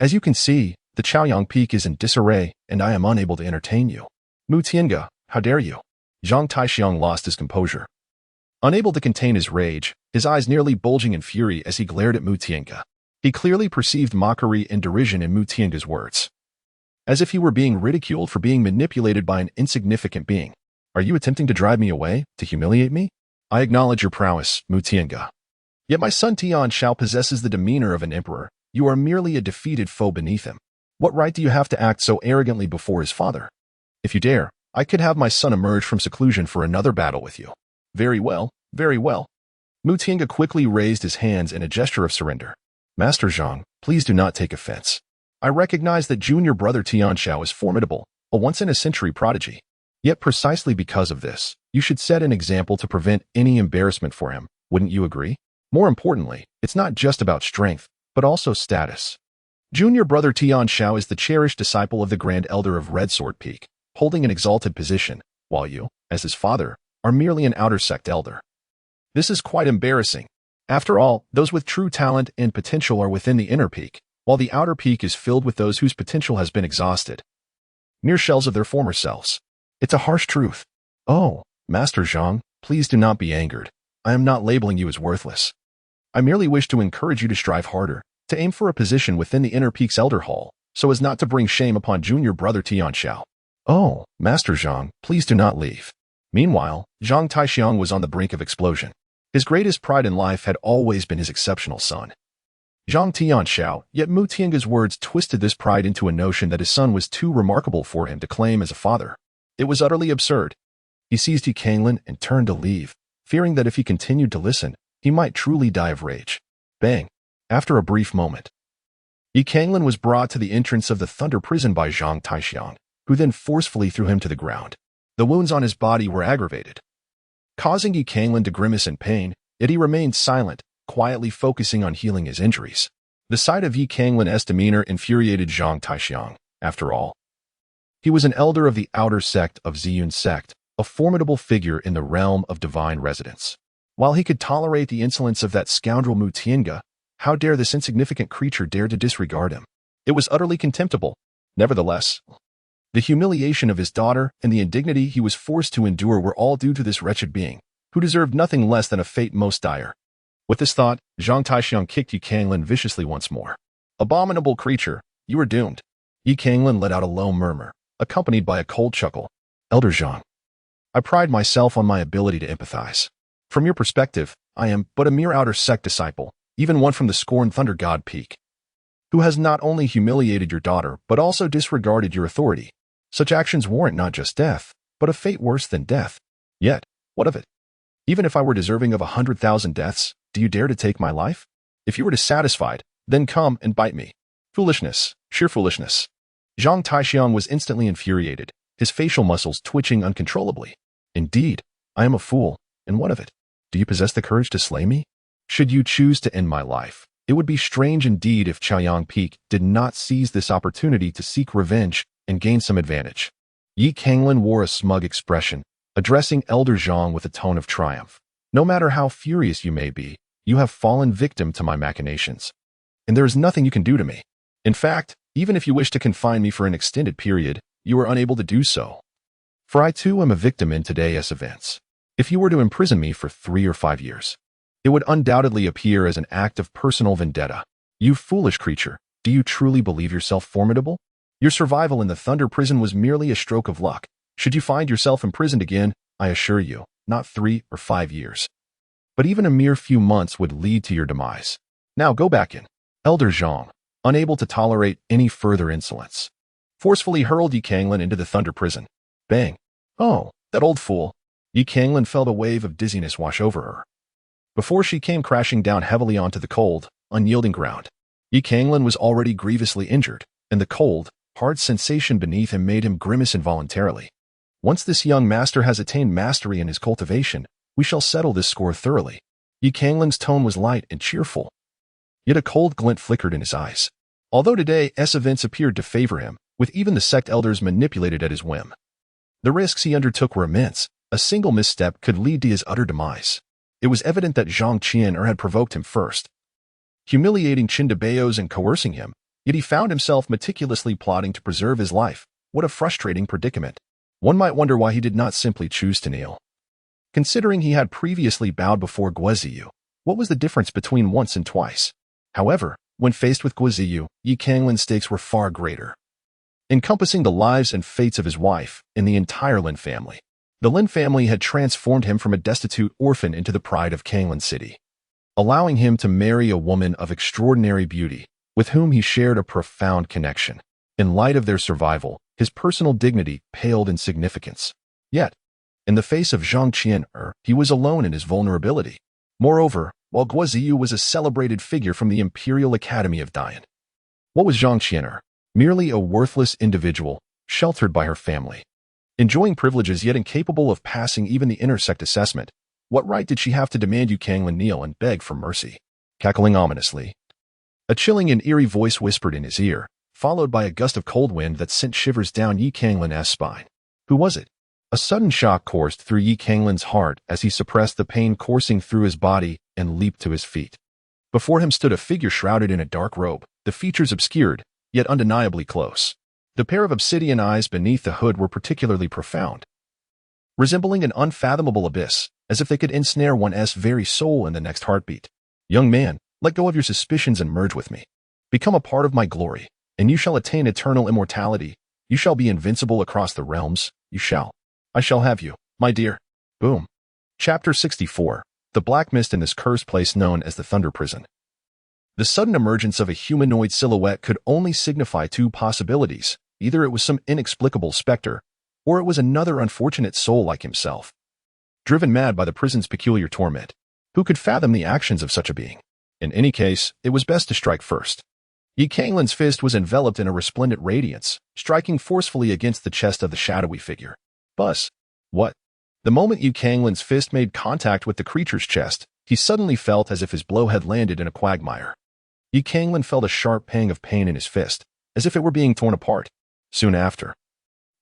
As you can see, the Chaoyang Peak is in disarray, and I am unable to entertain you." "Mu Tiange, how dare you?" Zhang Taixiang lost his composure. Unable to contain his rage, his eyes nearly bulging in fury as he glared at Mu Tiange. He clearly perceived mockery and derision in Mu Tiange's words, as if he were being ridiculed for being manipulated by an insignificant being. "Are you attempting to drive me away, to humiliate me? I acknowledge your prowess, Mu Tiange. Yet my son Tian Shao possesses the demeanor of an emperor. You are merely a defeated foe beneath him. What right do you have to act so arrogantly before his father? If you dare, I could have my son emerge from seclusion for another battle with you." Very well, very well." Mu Tiange quickly raised his hands in a gesture of surrender. "Master Zhang, please do not take offense. I recognize that junior brother Tian Shao is formidable, a once-in-a-century prodigy. Yet precisely because of this, you should set an example to prevent any embarrassment for him, wouldn't you agree? More importantly, it's not just about strength, but also status. Junior brother Tian Shao is the cherished disciple of the Grand Elder of Red Sword Peak, holding an exalted position, while you, as his father, are merely an outer sect elder. This is quite embarrassing. After all, those with true talent and potential are within the inner peak, while the outer peak is filled with those whose potential has been exhausted, mere shells of their former selves. It's a harsh truth. Oh, Master Zhang, please do not be angered. I am not labeling you as worthless. I merely wish to encourage you to strive harder, to aim for a position within the inner peak's elder hall, so as not to bring shame upon junior brother Tian Shao. Oh, Master Zhang, please do not leave. Meanwhile, Zhang Taixiang was on the brink of explosion. His greatest pride in life had always been his exceptional son, Zhang Tianxiao, yet Mu Tiange's words twisted this pride into a notion that his son was too remarkable for him to claim as a father. It was utterly absurd. He seized Canglan and turned to leave, fearing that if he continued to listen, he might truly die of rage. Bang! After a brief moment, Canglan was brought to the entrance of the Thunder Prison by Zhang Taixiang, who then forcefully threw him to the ground. The wounds on his body were aggravated, causing Canglan to grimace in pain, yet he remained silent, quietly focusing on healing his injuries. The sight of Canglan's demeanor infuriated Zhang Taixiang. After all, he was an elder of the outer sect of Ziyun sect, a formidable figure in the realm of divine residence. While he could tolerate the insolence of that scoundrel Mu Tiange, how dare this insignificant creature dare to disregard him? It was utterly contemptible. Nevertheless, the humiliation of his daughter and the indignity he was forced to endure were all due to this wretched being, who deserved nothing less than a fate most dire. With this thought, Zhang Taixiang kicked Canglan viciously once more. Abominable creature, you are doomed. Canglan let out a low murmur, accompanied by a cold chuckle. Elder Zhang, I pride myself on my ability to empathize. From your perspective, I am but a mere outer sect disciple, even one from the scorned Thunder God Peak, who has not only humiliated your daughter, but also disregarded your authority. Such actions warrant not just death, but a fate worse than death. Yet, what of it? Even if I were deserving of 100,000 deaths, do you dare to take my life? If you were dissatisfied, then come and bite me. Foolishness, sheer foolishness. Zhang Taixiang was instantly infuriated, his facial muscles twitching uncontrollably. Indeed, I am a fool, and what of it? Do you possess the courage to slay me? Should you choose to end my life, it would be strange indeed if Chaoyang Peak did not seize this opportunity to seek revenge and gain some advantage. Canglan wore a smug expression, addressing Elder Zhang with a tone of triumph. No matter how furious you may be, you have fallen victim to my machinations, and there is nothing you can do to me. In fact, even if you wish to confine me for an extended period, you are unable to do so. For I too am a victim in today's events. If you were to imprison me for 3 or 5 years, it would undoubtedly appear as an act of personal vendetta. You foolish creature, do you truly believe yourself formidable? Your survival in the Thunder Prison was merely a stroke of luck. Should you find yourself imprisoned again, I assure you, not 3 or 5 years, but even a mere few months would lead to your demise. Now go back in. Elder Zhang, unable to tolerate any further insolence, forcefully hurled Canglan into the Thunder Prison. Bang! Oh, that old fool! Canglan felt a wave of dizziness wash over her, before she came crashing down heavily onto the cold, unyielding ground. Canglan was already grievously injured, and the cold, hard sensation beneath him made him grimace involuntarily. Once this young master has attained mastery in his cultivation, we shall settle this score thoroughly. Canglan's tone was light and cheerful, yet a cold glint flickered in his eyes. Although today's events appeared to favor him, with even the sect elders manipulated at his whim, the risks he undertook were immense. A single misstep could lead to his utter demise. It was evident that Zhang Qian had provoked him first, humiliating Chindabeos and coercing him, yet he found himself meticulously plotting to preserve his life. What a frustrating predicament. One might wonder why he did not simply choose to kneel. Considering he had previously bowed before Guiziyu, what was the difference between once and twice? However, when faced with Guiziyu, Canglan's stakes were far greater, encompassing the lives and fates of his wife and the entire Lin family. The Lin family had transformed him from a destitute orphan into the pride of Canglan City, allowing him to marry a woman of extraordinary beauty, with whom he shared a profound connection. In light of their survival, his personal dignity paled in significance. Yet, in the face of Zhang Qian, he was alone in his vulnerability. Moreover, while Guiziyu was a celebrated figure from the Imperial Academy of Dian, what was Zhang Qian? Merely a worthless individual, sheltered by her family, enjoying privileges yet incapable of passing even the intersect assessment. What right did she have to demand Canglan kneel and beg for mercy? Cackling ominously, a chilling and eerie voice whispered in his ear, followed by a gust of cold wind that sent shivers down Canglan's spine. Who was it? A sudden shock coursed through Canglan's heart as he suppressed the pain coursing through his body and leaped to his feet. Before him stood a figure shrouded in a dark robe, the features obscured, yet undeniably close. The pair of obsidian eyes beneath the hood were particularly profound, resembling an unfathomable abyss, as if they could ensnare one's very soul in the next heartbeat. Young man, let go of your suspicions and merge with me. Become a part of my glory, and you shall attain eternal immortality. You shall be invincible across the realms. You shall. I shall have you, my dear. Boom. Chapter 64. The Black Mist in this cursed place known as the Thunder Prison. The sudden emergence of a humanoid silhouette could only signify two possibilities. Either it was some inexplicable specter, or it was another unfortunate soul like himself, driven mad by the prison's peculiar torment. Who could fathom the actions of such a being? In any case, it was best to strike first. Canglan's fist was enveloped in a resplendent radiance, striking forcefully against the chest of the shadowy figure. Buzz. What? The moment Canglan's fist made contact with the creature's chest, he suddenly felt as if his blow had landed in a quagmire. Canglan felt a sharp pang of pain in his fist, as if it were being torn apart. Soon after,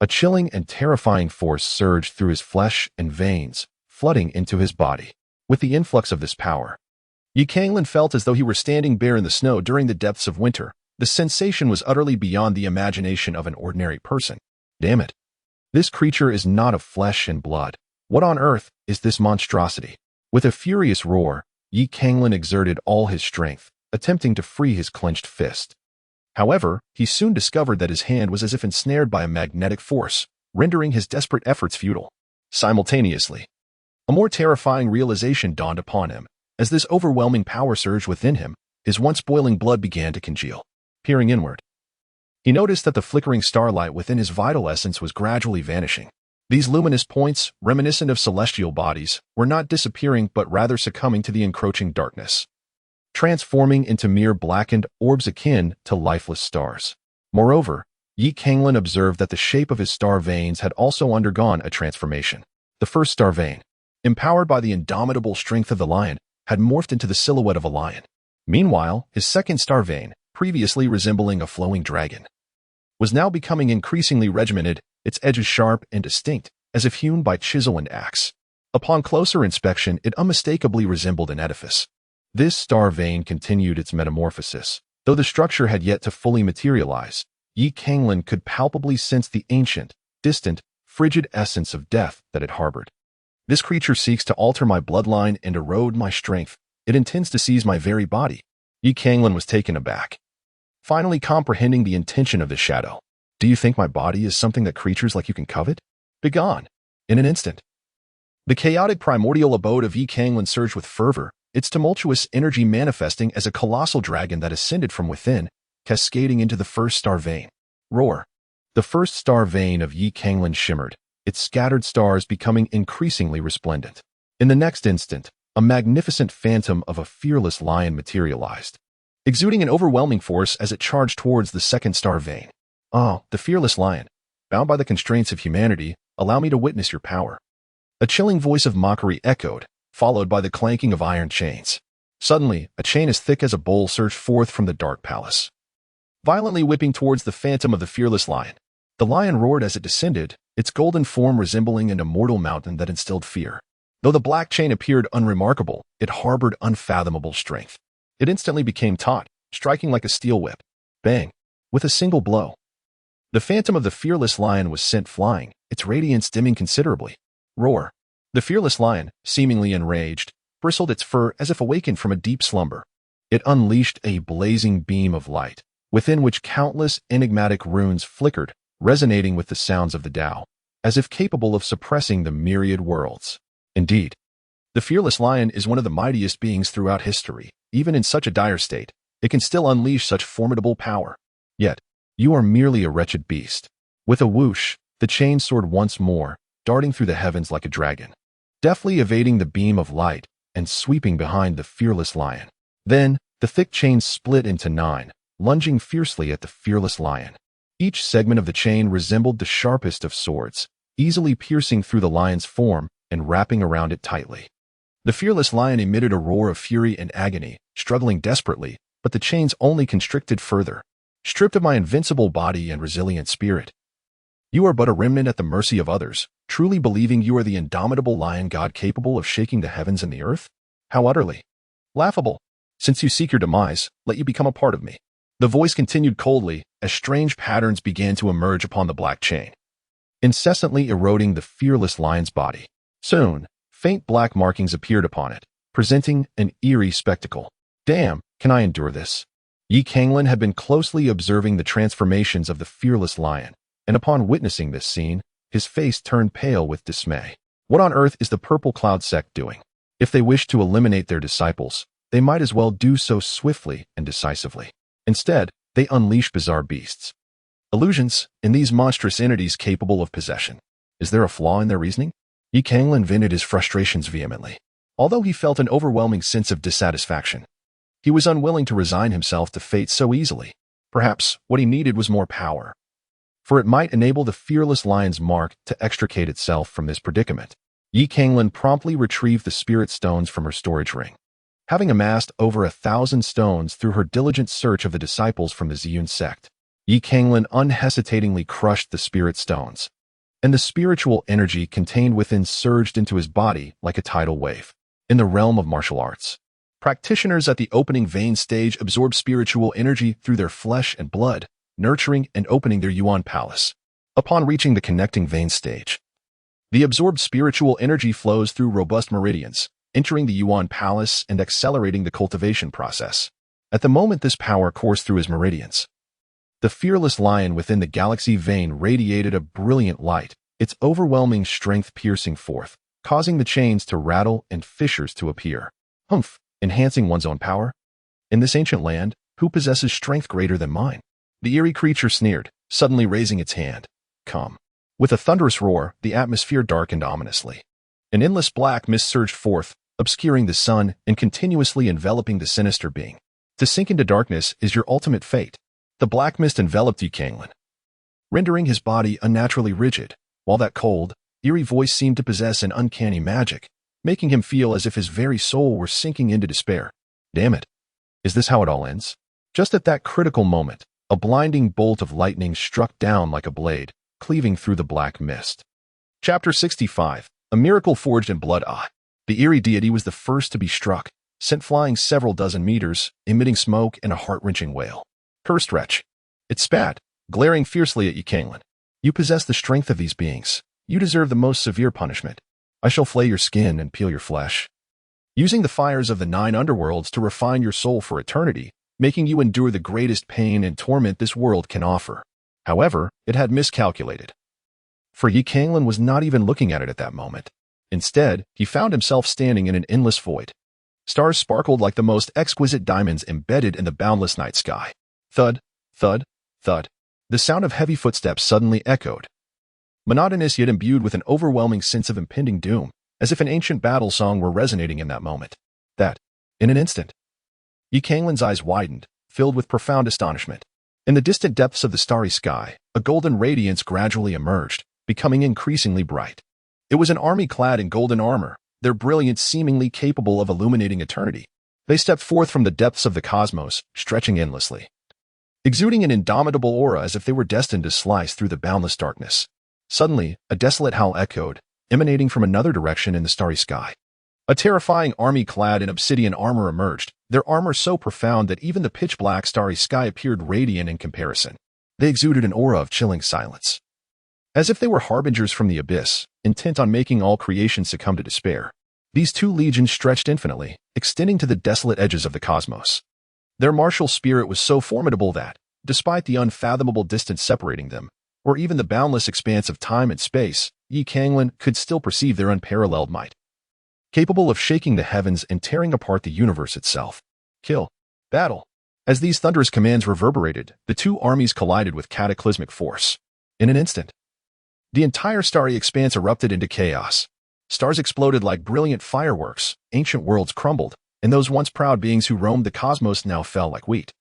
a chilling and terrifying force surged through his flesh and veins, flooding into his body. With the influx of this power, Canglan felt as though he were standing bare in the snow during the depths of winter. The sensation was utterly beyond the imagination of an ordinary person. Damn it. This creature is not of flesh and blood. What on earth is this monstrosity? With a furious roar, Canglan exerted all his strength, attempting to free his clenched fist. However, he soon discovered that his hand was as if ensnared by a magnetic force, rendering his desperate efforts futile. Simultaneously, a more terrifying realization dawned upon him. As this overwhelming power surged within him, his once boiling blood began to congeal. Peering inward, he noticed that the flickering starlight within his vital essence was gradually vanishing. These luminous points, reminiscent of celestial bodies, were not disappearing but rather succumbing to the encroaching darkness, transforming into mere blackened orbs akin to lifeless stars. Moreover, Canglan observed that the shape of his star veins had also undergone a transformation. The first star vein, empowered by the indomitable strength of the lion, had morphed into the silhouette of a lion. Meanwhile, his second star vein, previously resembling a flowing dragon, was now becoming increasingly regimented, its edges sharp and distinct, as if hewn by chisel and axe. Upon closer inspection, it unmistakably resembled an edifice. This star vein continued its metamorphosis. Though the structure had yet to fully materialize, Canglan could palpably sense the ancient, distant, frigid essence of death that it harbored. This creature seeks to alter my bloodline and erode my strength. It intends to seize my very body. Canglan was taken aback, finally comprehending the intention of the shadow. Do you think my body is something that creatures like you can covet? Begone. In an instant. The chaotic primordial abode of Canglan surged with fervor, its tumultuous energy manifesting as a colossal dragon that ascended from within, cascading into the first star vein. Roar. The first star vein of Canglan shimmered, its scattered stars becoming increasingly resplendent. In the next instant, a magnificent phantom of a fearless lion materialized, exuding an overwhelming force as it charged towards the second star vein. Oh, the fearless lion, bound by the constraints of humanity, allow me to witness your power. A chilling voice of mockery echoed, followed by the clanking of iron chains. Suddenly, a chain as thick as a bowl surged forth from the dark palace, violently whipping towards the phantom of the fearless lion. The lion roared as it descended, its golden form resembling an immortal mountain that instilled fear. Though the black chain appeared unremarkable, it harbored unfathomable strength. It instantly became taut, striking like a steel whip. Bang! With a single blow, the phantom of the fearless lion was sent flying, its radiance dimming considerably. Roar! The fearless lion, seemingly enraged, bristled its fur as if awakened from a deep slumber. It unleashed a blazing beam of light, within which countless enigmatic runes flickered, resonating with the sounds of the Tao, as if capable of suppressing the myriad worlds. Indeed, the fearless lion is one of the mightiest beings throughout history. Even in such a dire state, it can still unleash such formidable power. Yet, you are merely a wretched beast. With a whoosh, the chain soared once more, darting through the heavens like a dragon, deftly evading the beam of light and sweeping behind the fearless lion. Then, the thick chain split into 9, lunging fiercely at the fearless lion. Each segment of the chain resembled the sharpest of swords, easily piercing through the lion's form and wrapping around it tightly. The fearless lion emitted a roar of fury and agony, struggling desperately, but the chains only constricted further. Stripped of my invincible body and resilient spirit, you are but a remnant at the mercy of others, truly believing you are the indomitable lion god capable of shaking the heavens and the earth? How utterly laughable! Since you seek your demise, let you become a part of me. The voice continued coldly, as strange patterns began to emerge upon the black chain, incessantly eroding the fearless lion's body. Soon, faint black markings appeared upon it, presenting an eerie spectacle. Damn, can I endure this? Canglan had been closely observing the transformations of the fearless lion, and upon witnessing this scene, his face turned pale with dismay. What on earth is the Purple Cloud sect doing? If they wish to eliminate their disciples, they might as well do so swiftly and decisively. Instead, they unleash bizarre beasts. Illusions in these monstrous entities capable of possession. Is there a flaw in their reasoning? Canglan vented his frustrations vehemently. Although he felt an overwhelming sense of dissatisfaction, he was unwilling to resign himself to fate so easily. Perhaps what he needed was more power, for it might enable the fearless lion's mark to extricate itself from this predicament. Canglan promptly retrieved the spirit stones from her storage ring. Having amassed over 1,000 stones through her diligent search of the disciples from the Ziyun sect, Canglan unhesitatingly crushed the spirit stones, and the spiritual energy contained within surged into his body like a tidal wave. In the realm of martial arts, practitioners at the opening vein stage absorb spiritual energy through their flesh and blood, nurturing and opening their Yuan palace. Upon reaching the connecting vein stage, the absorbed spiritual energy flows through robust meridians, entering the Yuan palace and accelerating the cultivation process. At the moment this power coursed through his meridians, the fearless lion within the galaxy vein radiated a brilliant light, its overwhelming strength piercing forth, causing the chains to rattle and fissures to appear. Humph, enhancing one's own power? In this ancient land, who possesses strength greater than mine? The eerie creature sneered, suddenly raising its hand. Come. With a thunderous roar, the atmosphere darkened ominously. An endless black mist surged forth, obscuring the sun and continuously enveloping the sinister being. To sink into darkness is your ultimate fate. The black mist enveloped Canglan, rendering his body unnaturally rigid, while that cold, eerie voice seemed to possess an uncanny magic, making him feel as if his very soul were sinking into despair. Damn it. Is this how it all ends? Just at that critical moment, a blinding bolt of lightning struck down like a blade, cleaving through the black mist. Chapter 65. A Miracle Forged in Blood. The eerie deity was the first to be struck, sent flying several dozen meters, emitting smoke and a heart-wrenching wail. Cursed wretch. It spat, glaring fiercely at Canglan. You possess the strength of these beings. You deserve the most severe punishment. I shall flay your skin and peel your flesh, using the fires of the 9 underworlds to refine your soul for eternity, making you endure the greatest pain and torment this world can offer. However, it had miscalculated. For Canglan was not even looking at it at that moment. Instead, he found himself standing in an endless void. Stars sparkled like the most exquisite diamonds embedded in the boundless night sky. Thud, thud, thud. The sound of heavy footsteps suddenly echoed, monotonous yet imbued with an overwhelming sense of impending doom, as if an ancient battle song were resonating in that moment. In an instant, Canglan's eyes widened, filled with profound astonishment. In the distant depths of the starry sky, a golden radiance gradually emerged, becoming increasingly bright. It was an army clad in golden armor, their brilliance seemingly capable of illuminating eternity. They stepped forth from the depths of the cosmos, stretching endlessly, exuding an indomitable aura as if they were destined to slice through the boundless darkness. Suddenly, a desolate howl echoed, emanating from another direction in the starry sky. A terrifying army clad in obsidian armor emerged, their armor so profound that even the pitch-black starry sky appeared radiant in comparison. They exuded an aura of chilling silence, as if they were harbingers from the abyss, intent on making all creation succumb to despair. These 2 legions stretched infinitely, extending to the desolate edges of the cosmos. Their martial spirit was so formidable that, despite the unfathomable distance separating them, or even the boundless expanse of time and space, Canglan could still perceive their unparalleled might, capable of shaking the heavens and tearing apart the universe itself. Kill. Battle. As these thunderous commands reverberated, the 2 armies collided with cataclysmic force. In an instant, the entire starry expanse erupted into chaos. Stars exploded like brilliant fireworks, ancient worlds crumbled, and those once proud beings who roamed the cosmos now fell like wheat,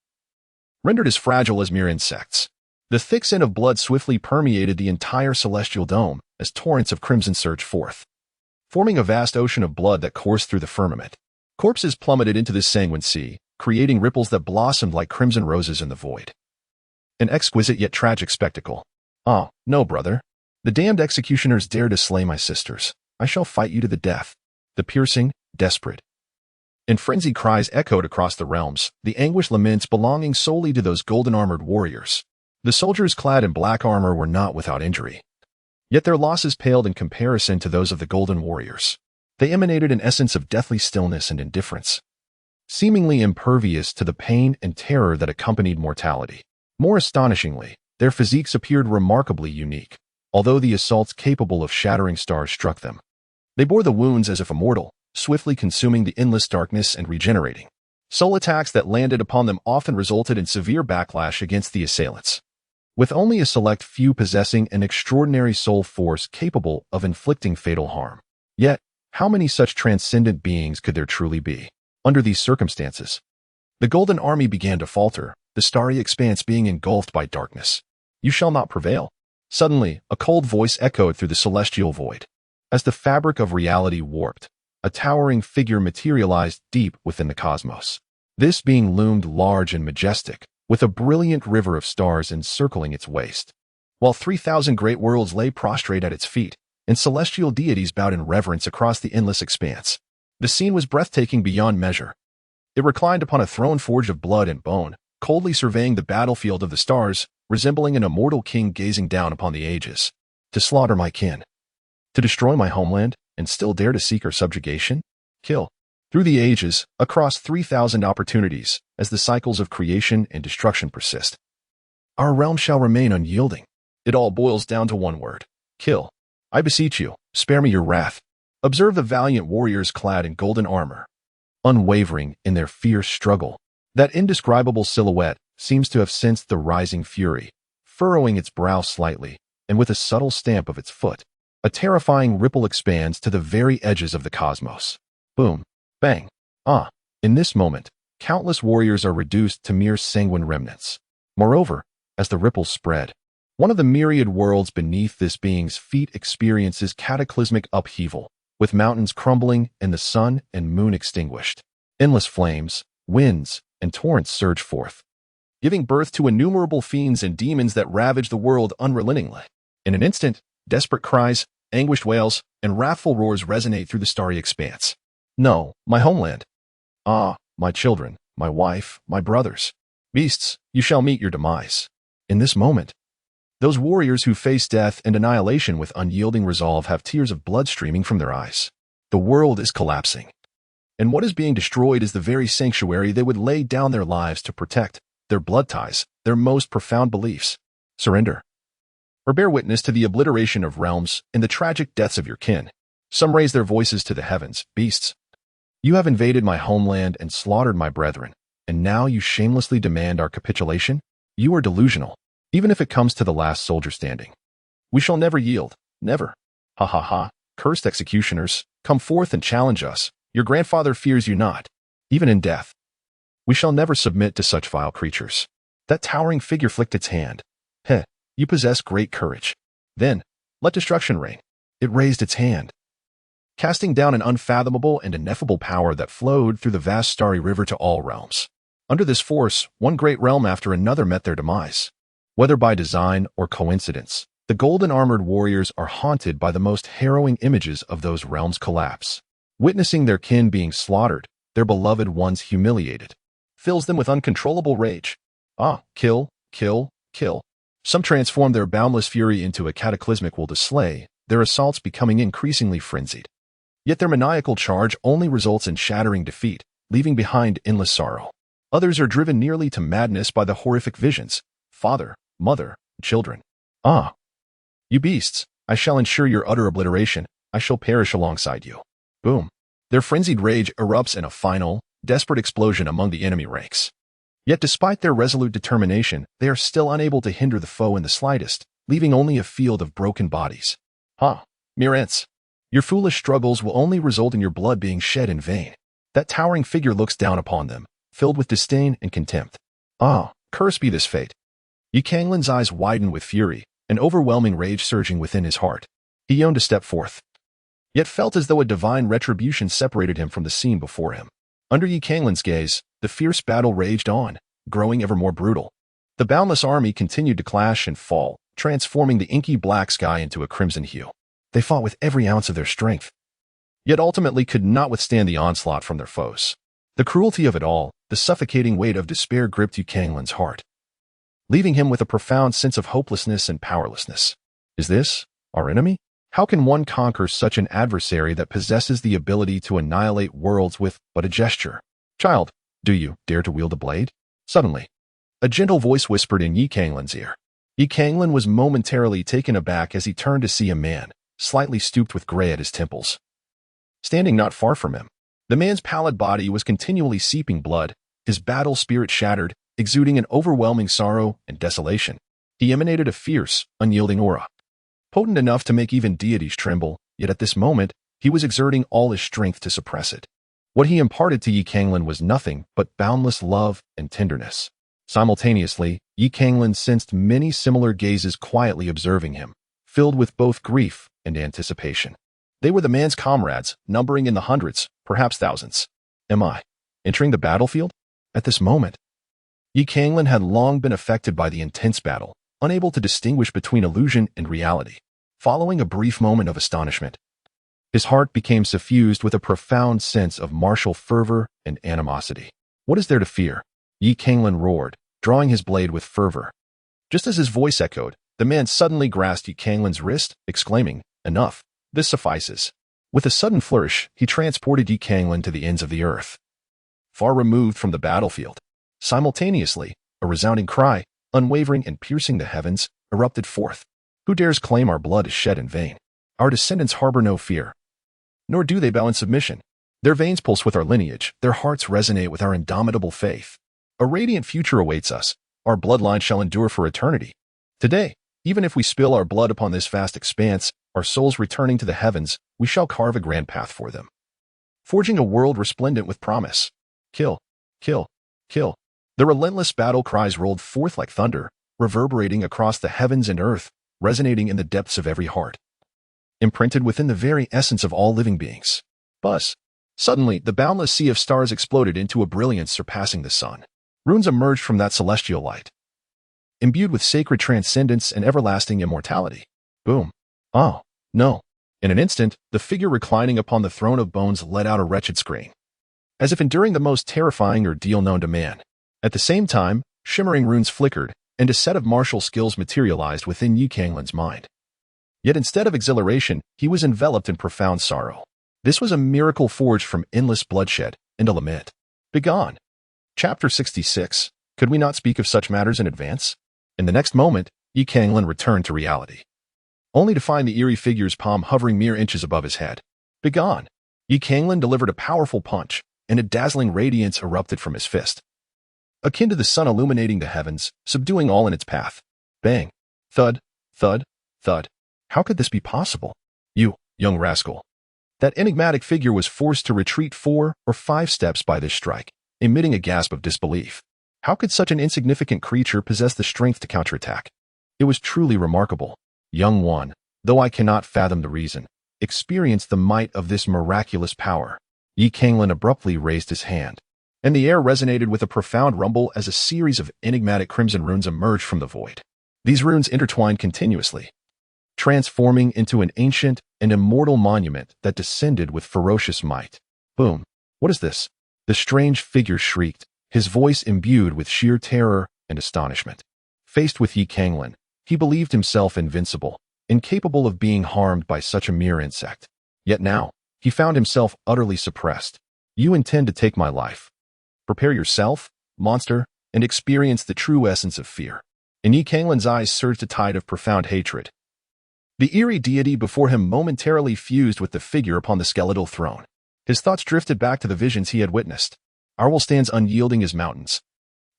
rendered as fragile as mere insects. The thick scent of blood swiftly permeated the entire celestial dome as torrents of crimson surged forth, forming a vast ocean of blood that coursed through the firmament. Corpses plummeted into this sanguine sea, creating ripples that blossomed like crimson roses in the void. An exquisite yet tragic spectacle. Ah, no, brother. The damned executioners dare to slay my sisters. I shall fight you to the death. The piercing, desperate, and frenzied cries echoed across the realms, the anguished laments belonging solely to those golden-armored warriors. The soldiers clad in black armor were not without injury, yet their losses paled in comparison to those of the golden warriors. They emanated an essence of deathly stillness and indifference, seemingly impervious to the pain and terror that accompanied mortality. More astonishingly, their physiques appeared remarkably unique, although the assaults capable of shattering stars struck them. They bore the wounds as if immortal, swiftly consuming the endless darkness and regenerating. Soul attacks that landed upon them often resulted in severe backlash against the assailants, with only a select few possessing an extraordinary soul force capable of inflicting fatal harm. Yet, how many such transcendent beings could there truly be? Under these circumstances, the Golden Army began to falter, the starry expanse being engulfed by darkness. You shall not prevail. Suddenly, a cold voice echoed through the celestial void. As the fabric of reality warped, a towering figure materialized deep within the cosmos. This being loomed large and majestic, with a brilliant river of stars encircling its waist, while 3,000 great worlds lay prostrate at its feet, and celestial deities bowed in reverence across the endless expanse. The scene was breathtaking beyond measure. It reclined upon a throne forged of blood and bone, coldly surveying the battlefield of the stars, resembling an immortal king gazing down upon the ages. To slaughter my kin, to destroy my homeland, and still dare to seek our subjugation? Kill. Through the ages, across 3,000 opportunities, as the cycles of creation and destruction persist, our realm shall remain unyielding. It all boils down to one word: kill. I beseech you, spare me your wrath. Observe the valiant warriors clad in golden armor, unwavering in their fierce struggle. That indescribable silhouette seems to have sensed the rising fury, furrowing its brow slightly, and with a subtle stamp of its foot, a terrifying ripple expands to the very edges of the cosmos. Boom. Bang. Ah. In this moment, countless warriors are reduced to mere sanguine remnants. Moreover, as the ripples spread, one of the myriad worlds beneath this being's feet experiences cataclysmic upheaval, with mountains crumbling and the sun and moon extinguished. Endless flames, winds, and torrents surge forth, giving birth to innumerable fiends and demons that ravage the world unrelentingly. In an instant, desperate cries, anguished wails, and wrathful roars resonate through the starry expanse. No, my homeland. Ah, my children, my wife, my brothers. Beasts, you shall meet your demise. In this moment, those warriors who face death and annihilation with unyielding resolve have tears of blood streaming from their eyes. The world is collapsing, and what is being destroyed is the very sanctuary they would lay down their lives to protect, their blood ties, their most profound beliefs. Surrender, or bear witness to the obliteration of realms and the tragic deaths of your kin. Some raise their voices to the heavens. Beasts, you have invaded my homeland and slaughtered my brethren, and now you shamelessly demand our capitulation? You are delusional, even if it comes to the last soldier standing. We shall never yield, never. Ha ha ha, cursed executioners, come forth and challenge us. Your grandfather fears you not, even in death. We shall never submit to such vile creatures. That towering figure flicked its hand. Heh, you possess great courage. Then, let destruction reign. It raised its hand, casting down an unfathomable and ineffable power that flowed through the vast starry river to all realms. Under this force, one great realm after another met their demise. Whether by design or coincidence, the golden-armored warriors are haunted by the most harrowing images of those realms' collapse. Witnessing their kin being slaughtered, their beloved ones humiliated, fills them with uncontrollable rage. Ah, kill, kill, kill. Some transform their boundless fury into a cataclysmic will to slay, their assaults becoming increasingly frenzied. Yet their maniacal charge only results in shattering defeat, leaving behind endless sorrow. Others are driven nearly to madness by the horrific visions. Father, mother, children. Ah, you beasts, I shall ensure your utter obliteration. I shall perish alongside you. Boom. Their frenzied rage erupts in a final, desperate explosion among the enemy ranks. Yet despite their resolute determination, they are still unable to hinder the foe in the slightest, leaving only a field of broken bodies. Ha, myriads. Your foolish struggles will only result in your blood being shed in vain. That towering figure looks down upon them, filled with disdain and contempt. Ah, cursed be this fate. Canglan's eyes widened with fury, an overwhelming rage surging within his heart. He yearned to step forth, yet felt as though a divine retribution separated him from the scene before him. Under Canglan's gaze, the fierce battle raged on, growing ever more brutal. The boundless army continued to clash and fall, transforming the inky black sky into a crimson hue. They fought with every ounce of their strength, yet ultimately could not withstand the onslaught from their foes. The cruelty of it all, the suffocating weight of despair gripped Canglan's heart, leaving him with a profound sense of hopelessness and powerlessness. Is this our enemy? How can one conquer such an adversary that possesses the ability to annihilate worlds with but a gesture? Child, do you dare to wield a blade? Suddenly, a gentle voice whispered in Canglan's ear. Canglan was momentarily taken aback as he turned to see a man, slightly stooped with gray at his temples, standing not far from him. The man's pallid body was continually seeping blood, his battle spirit shattered, exuding an overwhelming sorrow and desolation. He emanated a fierce, unyielding aura, potent enough to make even deities tremble, yet at this moment, he was exerting all his strength to suppress it. What he imparted to Canglan was nothing but boundless love and tenderness. Simultaneously, Canglan sensed many similar gazes quietly observing him, filled with both grief and anticipation. They were the man's comrades, numbering in the hundreds, perhaps thousands. Am I entering the battlefield? At this moment, Canglan had long been affected by the intense battle, unable to distinguish between illusion and reality. Following a brief moment of astonishment, his heart became suffused with a profound sense of martial fervor and animosity. What is there to fear? Canglan roared, drawing his blade with fervor. Just as his voice echoed, the man suddenly grasped Canglan's wrist, exclaiming, "Enough! This suffices." With a sudden flourish, he transported Canglan to the ends of the earth, far removed from the battlefield. Simultaneously, a resounding cry, unwavering and piercing the heavens, erupted forth. Who dares claim our blood is shed in vain? Our descendants harbor no fear, nor do they bow in submission. Their veins pulse with our lineage, their hearts resonate with our indomitable faith. A radiant future awaits us. Our bloodline shall endure for eternity. Today, even if we spill our blood upon this vast expanse, our souls returning to the heavens, we shall carve a grand path for them, forging a world resplendent with promise. Kill, kill, kill. The relentless battle cries rolled forth like thunder, reverberating across the heavens and earth, resonating in the depths of every heart, imprinted within the very essence of all living beings. Buzz. Suddenly, the boundless sea of stars exploded into a brilliance surpassing the sun. Runes emerged from that celestial light, imbued with sacred transcendence and everlasting immortality. Boom. Oh, no. In an instant, the figure reclining upon the throne of bones let out a wretched scream, as if enduring the most terrifying ordeal known to man. At the same time, shimmering runes flickered, and a set of martial skills materialized within Canglan's mind. Yet instead of exhilaration, he was enveloped in profound sorrow. This was a miracle forged from endless bloodshed and a lament. Begone. Chapter 66. Could we not speak of such matters in advance? In the next moment, Canglan returned to reality, only to find the eerie figure's palm hovering mere inches above his head. Begone. Canglan delivered a powerful punch, and a dazzling radiance erupted from his fist, akin to the sun illuminating the heavens, subduing all in its path. Bang. Thud. Thud. Thud. How could this be possible? You, young rascal. That enigmatic figure was forced to retreat 4 or 5 steps by this strike, emitting a gasp of disbelief. How could such an insignificant creature possess the strength to counterattack? It was truly remarkable. Young one, though I cannot fathom the reason, experience the might of this miraculous power. Canglan abruptly raised his hand, and the air resonated with a profound rumble as a series of enigmatic crimson runes emerged from the void. These runes intertwined continuously, transforming into an ancient and immortal monument that descended with ferocious might. Boom. What is this? The strange figure shrieked, his voice imbued with sheer terror and astonishment. Faced with Canglan, he believed himself invincible, incapable of being harmed by such a mere insect. Yet now, he found himself utterly suppressed. You intend to take my life. Prepare yourself, monster, and experience the true essence of fear. In Canglan's eyes surged a tide of profound hatred. The eerie deity before him momentarily fused with the figure upon the skeletal throne. His thoughts drifted back to the visions he had witnessed. Arwell stands unyielding as mountains,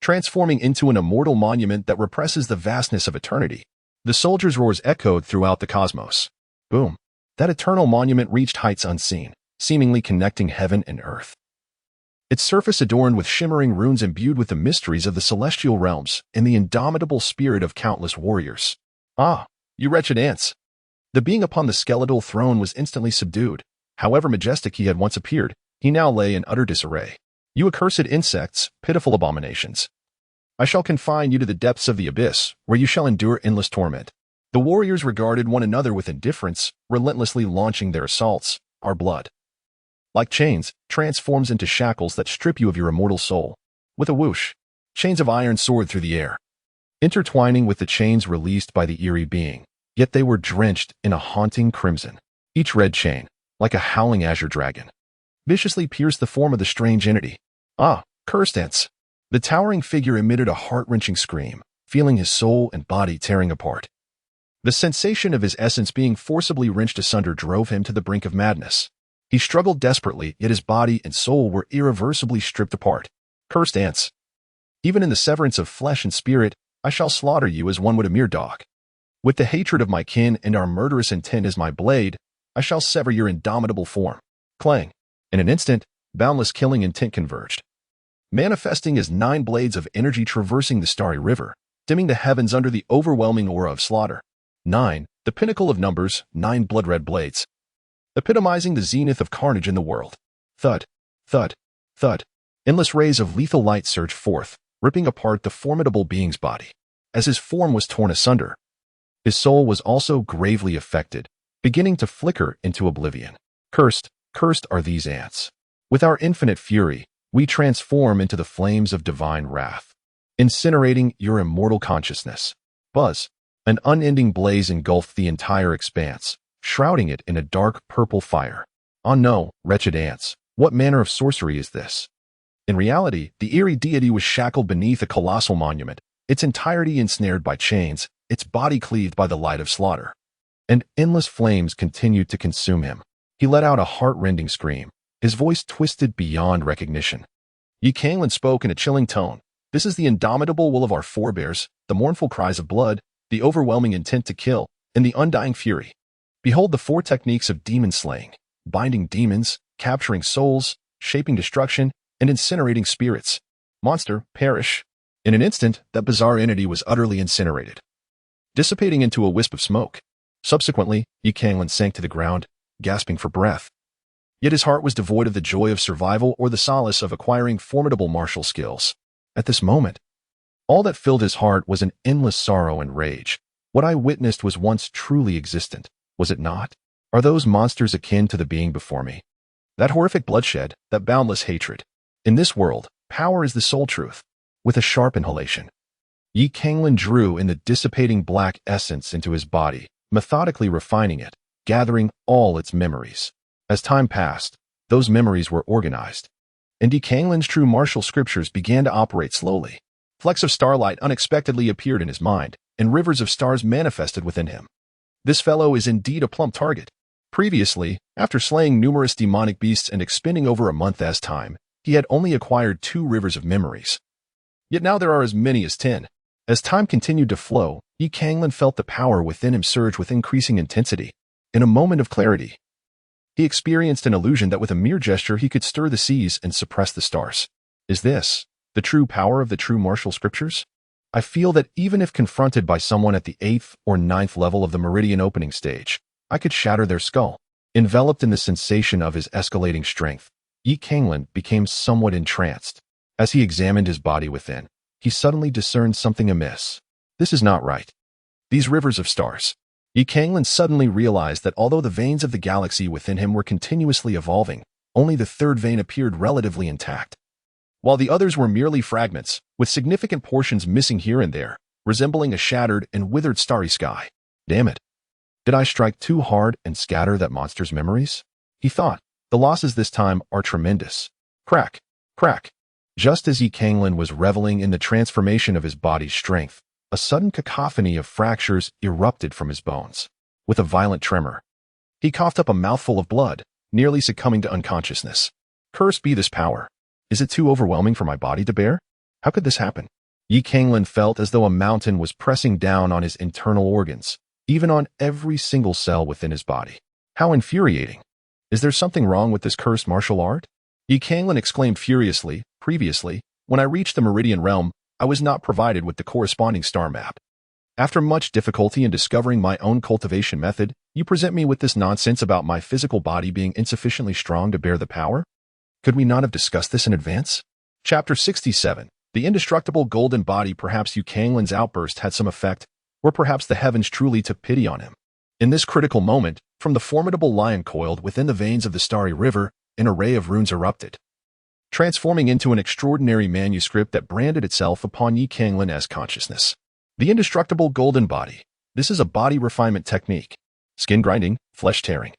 transforming into an immortal monument that represses the vastness of eternity. The soldier's roars echoed throughout the cosmos. Boom. That eternal monument reached heights unseen, seemingly connecting heaven and earth. Its surface adorned with shimmering runes imbued with the mysteries of the celestial realms and the indomitable spirit of countless warriors. Ah, you wretched ants. The being upon the skeletal throne was instantly subdued. However majestic he had once appeared, he now lay in utter disarray. You accursed insects, pitiful abominations. I shall confine you to the depths of the abyss, where you shall endure endless torment. The warriors regarded one another with indifference, relentlessly launching their assaults. Our blood, like chains, transforms into shackles that strip you of your immortal soul. With a whoosh, chains of iron soared through the air, intertwining with the chains released by the eerie being. Yet they were drenched in a haunting crimson. Each red chain, like a howling azure dragon, viciously pierced the form of the strange entity. Ah, cursed ants! The towering figure emitted a heart-wrenching scream, feeling his soul and body tearing apart. The sensation of his essence being forcibly wrenched asunder drove him to the brink of madness. He struggled desperately, yet his body and soul were irreversibly stripped apart. Cursed ants! Even in the severance of flesh and spirit, I shall slaughter you as one would a mere dog. With the hatred of my kin and our murderous intent as my blade, I shall sever your indomitable form. Clang! In an instant, boundless killing intent converged, manifesting as 9 blades of energy traversing the starry river, dimming the heavens under the overwhelming aura of slaughter. 9, the pinnacle of numbers, 9 blood-red blades, epitomizing the zenith of carnage in the world. Thud, thud, thud. Endless rays of lethal light surged forth, ripping apart the formidable being's body. As his form was torn asunder, his soul was also gravely affected, beginning to flicker into oblivion. Cursed, cursed are these ants. With our infinite fury, we transform into the flames of divine wrath, incinerating your immortal consciousness. Buzz! An unending blaze engulfed the entire expanse, shrouding it in a dark purple fire. Oh no, wretched ants, what manner of sorcery is this? In reality, the eerie deity was shackled beneath a colossal monument, its entirety ensnared by chains, its body cleaved by the light of slaughter. And endless flames continued to consume him. He let out a heart-rending scream, his voice twisted beyond recognition. Canglan spoke in a chilling tone. This is the indomitable will of our forebears, the mournful cries of blood, the overwhelming intent to kill, and the undying fury. Behold the 4 techniques of demon slaying: binding demons, capturing souls, shaping destruction, and incinerating spirits. Monster, perish. In an instant, that bizarre entity was utterly incinerated, dissipating into a wisp of smoke. Subsequently, Canglan sank to the ground, gasping for breath. Yet his heart was devoid of the joy of survival or the solace of acquiring formidable martial skills. At this moment, all that filled his heart was an endless sorrow and rage. What I witnessed was once truly existent, was it not? Are those monsters akin to the being before me? That horrific bloodshed, that boundless hatred. In this world, power is the sole truth. With a sharp inhalation, Canglan drew in the dissipating black essence into his body, methodically refining it, gathering all its memories. As time passed, those memories were organized, and Canglan's true martial scriptures began to operate slowly. Flecks of starlight unexpectedly appeared in his mind, and rivers of stars manifested within him. This fellow is indeed a plump target. Previously, after slaying numerous demonic beasts and expending over a month's time, he had only acquired 2 rivers of memories. Yet now there are as many as 10. As time continued to flow, Canglan felt the power within him surge with increasing intensity. In a moment of clarity, he experienced an illusion that with a mere gesture he could stir the seas and suppress the stars. Is this the true power of the true martial scriptures? I feel that even if confronted by someone at the 8th or 9th level of the meridian opening stage, I could shatter their skull. Enveloped in the sensation of his escalating strength, Canglan became somewhat entranced. As he examined his body within, he suddenly discerned something amiss. This is not right. These rivers of stars. Canglan suddenly realized that although the veins of the galaxy within him were continuously evolving, only the 3rd vein appeared relatively intact, while the others were merely fragments, with significant portions missing here and there, resembling a shattered and withered starry sky. Damn it. Did I strike too hard and scatter that monster's memories? He thought. The losses this time are tremendous. Crack, crack. Just as Canglan was reveling in the transformation of his body's strength, a sudden cacophony of fractures erupted from his bones. With a violent tremor, he coughed up a mouthful of blood, nearly succumbing to unconsciousness. Cursed be this power. Is it too overwhelming for my body to bear? How could this happen? Canglan felt as though a mountain was pressing down on his internal organs, even on every single cell within his body. How infuriating. Is there something wrong with this cursed martial art? Canglan exclaimed furiously. Previously, when I reached the Meridian Realm, I was not provided with the corresponding star map. After much difficulty in discovering my own cultivation method, you present me with this nonsense about my physical body being insufficiently strong to bear the power? Could we not have discussed this in advance? Chapter 67. The indestructible golden body. Perhaps Canglan's outburst had some effect, or perhaps the heavens truly took pity on him. In this critical moment, from the formidable lion coiled within the veins of the starry river, an array of runes erupted, transforming into an extraordinary manuscript that branded itself upon Canglan as consciousness. The indestructible golden body. This is a body refinement technique. Skin grinding, flesh tearing,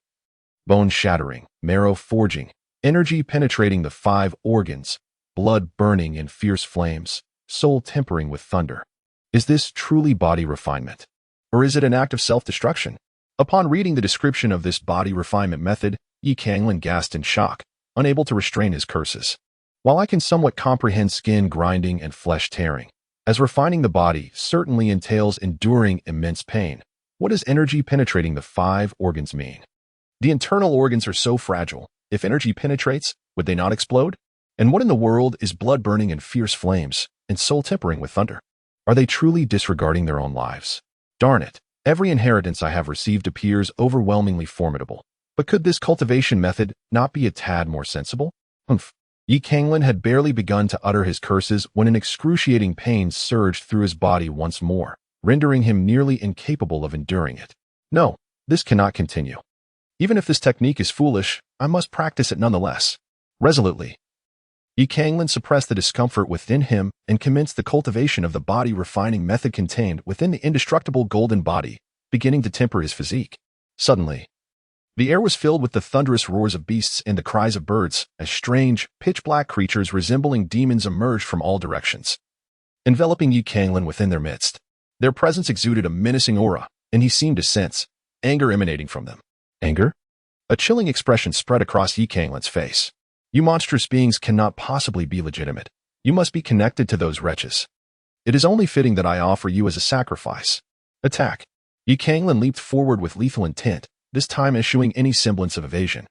bone shattering, marrow forging, energy penetrating the 5 organs, blood burning in fierce flames, soul tempering with thunder. Is this truly body refinement? Or is it an act of self-destruction? Upon reading the description of this body refinement method, Canglan gasped in shock, unable to restrain his curses. While I can somewhat comprehend skin grinding and flesh tearing, as refining the body certainly entails enduring immense pain, what does energy penetrating the 5 organs mean? The internal organs are so fragile. If energy penetrates, would they not explode? And what in the world is blood burning in fierce flames and soul tempering with thunder? Are they truly disregarding their own lives? Darn it, every inheritance I have received appears overwhelmingly formidable. But could this cultivation method not be a tad more sensible? Humph. Canglan had barely begun to utter his curses when an excruciating pain surged through his body once more, rendering him nearly incapable of enduring it. No, this cannot continue. Even if this technique is foolish, I must practice it nonetheless. Resolutely, Canglan suppressed the discomfort within him and commenced the cultivation of the body refining method contained within the indestructible golden body, beginning to temper his physique. Suddenly, the air was filled with the thunderous roars of beasts and the cries of birds, as strange, pitch-black creatures resembling demons emerged from all directions, enveloping Canglan within their midst. Their presence exuded a menacing aura, and he seemed to sense anger emanating from them. Anger? A chilling expression spread across Canglan's face. You monstrous beings cannot possibly be legitimate. You must be connected to those wretches. It is only fitting that I offer you as a sacrifice. Attack. Canglan leaped forward with lethal intent, this time eschewing any semblance of evasion,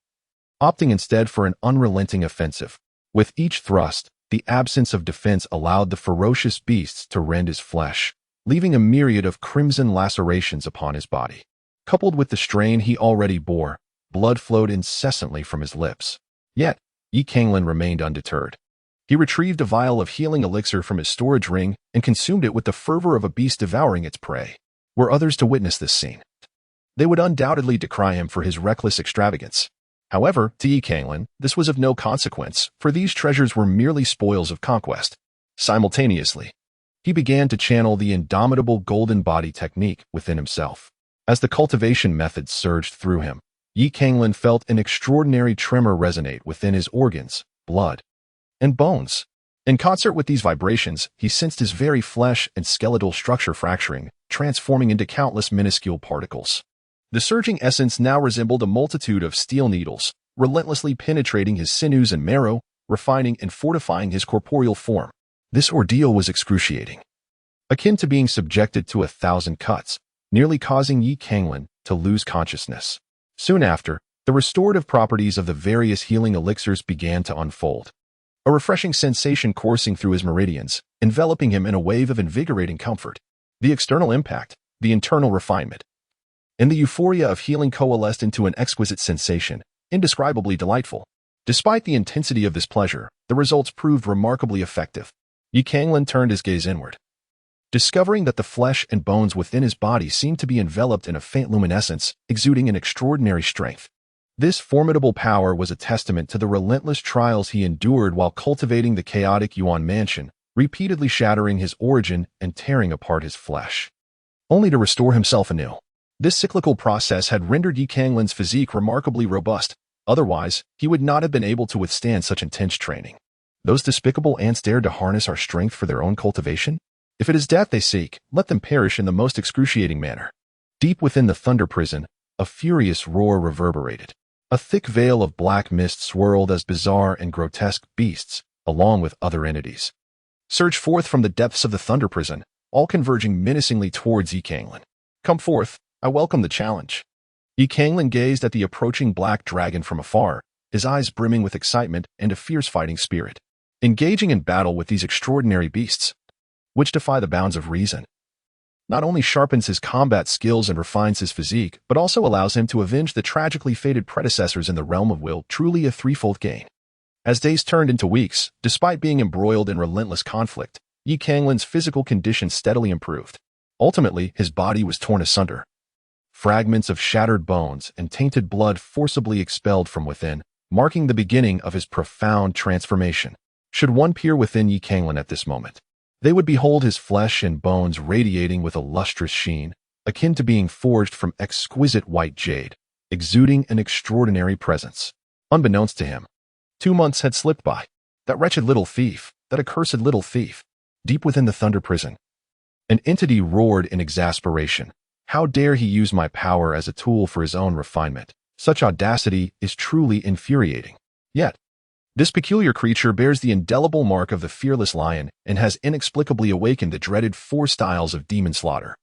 opting instead for an unrelenting offensive. With each thrust, the absence of defense allowed the ferocious beasts to rend his flesh, leaving a myriad of crimson lacerations upon his body. Coupled with the strain he already bore, blood flowed incessantly from his lips. Yet, Canglan remained undeterred. He retrieved a vial of healing elixir from his storage ring and consumed it with the fervor of a beast devouring its prey. Were others to witness this scene, they would undoubtedly decry him for his reckless extravagance. However, to Canglan, this was of no consequence, for these treasures were merely spoils of conquest. Simultaneously, he began to channel the indomitable golden body technique within himself. As the cultivation method surged through him, Canglan felt an extraordinary tremor resonate within his organs, blood, and bones. In concert with these vibrations, he sensed his very flesh and skeletal structure fracturing, transforming into countless minuscule particles. The surging essence now resembled a multitude of steel needles, relentlessly penetrating his sinews and marrow, refining and fortifying his corporeal form. This ordeal was excruciating, akin to being subjected to 1,000 cuts, nearly causing Canglan to lose consciousness. Soon after, the restorative properties of the various healing elixirs began to unfold. A refreshing sensation coursing through his meridians, enveloping him in a wave of invigorating comfort. The external impact, the internal refinement, and the euphoria of healing coalesced into an exquisite sensation, indescribably delightful. Despite the intensity of this pleasure, the results proved remarkably effective. Canglan turned his gaze inward, discovering that the flesh and bones within his body seemed to be enveloped in a faint luminescence, exuding an extraordinary strength. This formidable power was a testament to the relentless trials he endured while cultivating the chaotic Yuan mansion, repeatedly shattering his origin and tearing apart his flesh, only to restore himself anew. This cyclical process had rendered Canglan's physique remarkably robust. Otherwise, he would not have been able to withstand such intense training. Those despicable ants dared to harness our strength for their own cultivation? If it is death they seek, let them perish in the most excruciating manner. Deep within the thunder prison, a furious roar reverberated. A thick veil of black mist swirled as bizarre and grotesque beasts, along with other entities, surged forth from the depths of the thunder prison, all converging menacingly towards Canglan. Come forth, I welcome the challenge. Canglan gazed at the approaching black dragon from afar, his eyes brimming with excitement and a fierce fighting spirit. Engaging in battle with these extraordinary beasts, which defy the bounds of reason, not only sharpens his combat skills and refines his physique, but also allows him to avenge the tragically fated predecessors in the realm of will, truly a threefold gain. As days turned into weeks, despite being embroiled in relentless conflict, Canglan's physical condition steadily improved. Ultimately, his body was torn asunder, fragments of shattered bones and tainted blood forcibly expelled from within, marking the beginning of his profound transformation. Should one peer within Canglan at this moment, they would behold his flesh and bones radiating with a lustrous sheen, akin to being forged from exquisite white jade, exuding an extraordinary presence. Unbeknownst to him, 2 months had slipped by. That wretched little thief, that accursed little thief, deep within the thunder prison, an entity roared in exasperation, How dare he use my power as a tool for his own refinement? Such audacity is truly infuriating. Yet, this peculiar creature bears the indelible mark of the fearless lion and has inexplicably awakened the dreaded 4 styles of demon slaughter.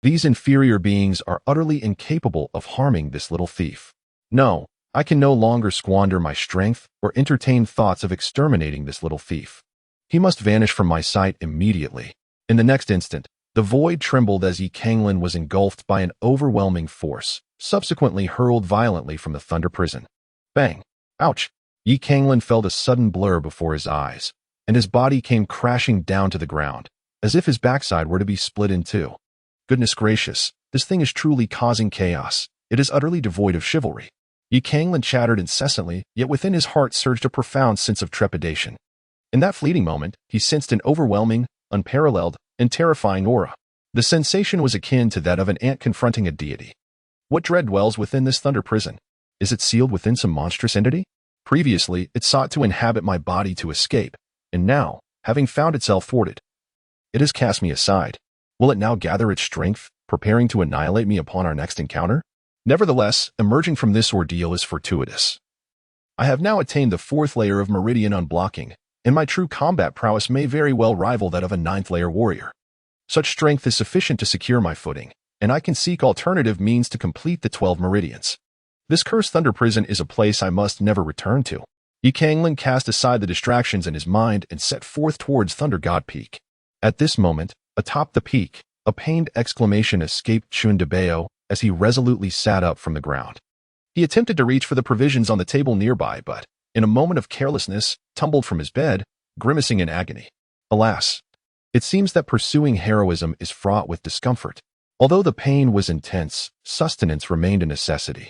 These inferior beings are utterly incapable of harming this little thief. No, I can no longer squander my strength or entertain thoughts of exterminating this little thief. He must vanish from my sight immediately. In the next instant, the void trembled as Canglan was engulfed by an overwhelming force, subsequently hurled violently from the thunder prison. Bang! Ouch! Canglan felt a sudden blur before his eyes, and his body came crashing down to the ground, as if his backside were to be split in two. Goodness gracious, this thing is truly causing chaos. It is utterly devoid of chivalry. Canglan chattered incessantly, yet within his heart surged a profound sense of trepidation. In that fleeting moment, he sensed an overwhelming, unparalleled, and terrifying aura. The sensation was akin to that of an ant confronting a deity. What dread dwells within this thunder prison? Is it sealed within some monstrous entity? Previously, it sought to inhabit my body to escape, and now, having found itself thwarted, it has cast me aside. Will it now gather its strength, preparing to annihilate me upon our next encounter? Nevertheless, emerging from this ordeal is fortuitous. I have now attained the 4th layer of meridian unblocking, and my true combat prowess may very well rival that of a 9th layer warrior. Such strength is sufficient to secure my footing, and I can seek alternative means to complete the 12 meridians. This cursed thunder prison is a place I must never return to. Canglan cast aside the distractions in his mind and set forth towards Thunder God Peak. At this moment, atop the peak, a pained exclamation escaped Chun Debeo as he resolutely sat up from the ground. He attempted to reach for the provisions on the table nearby, but, in a moment of carelessness, tumbled from his bed, grimacing in agony. Alas, it seems that pursuing heroism is fraught with discomfort. Although the pain was intense, sustenance remained a necessity.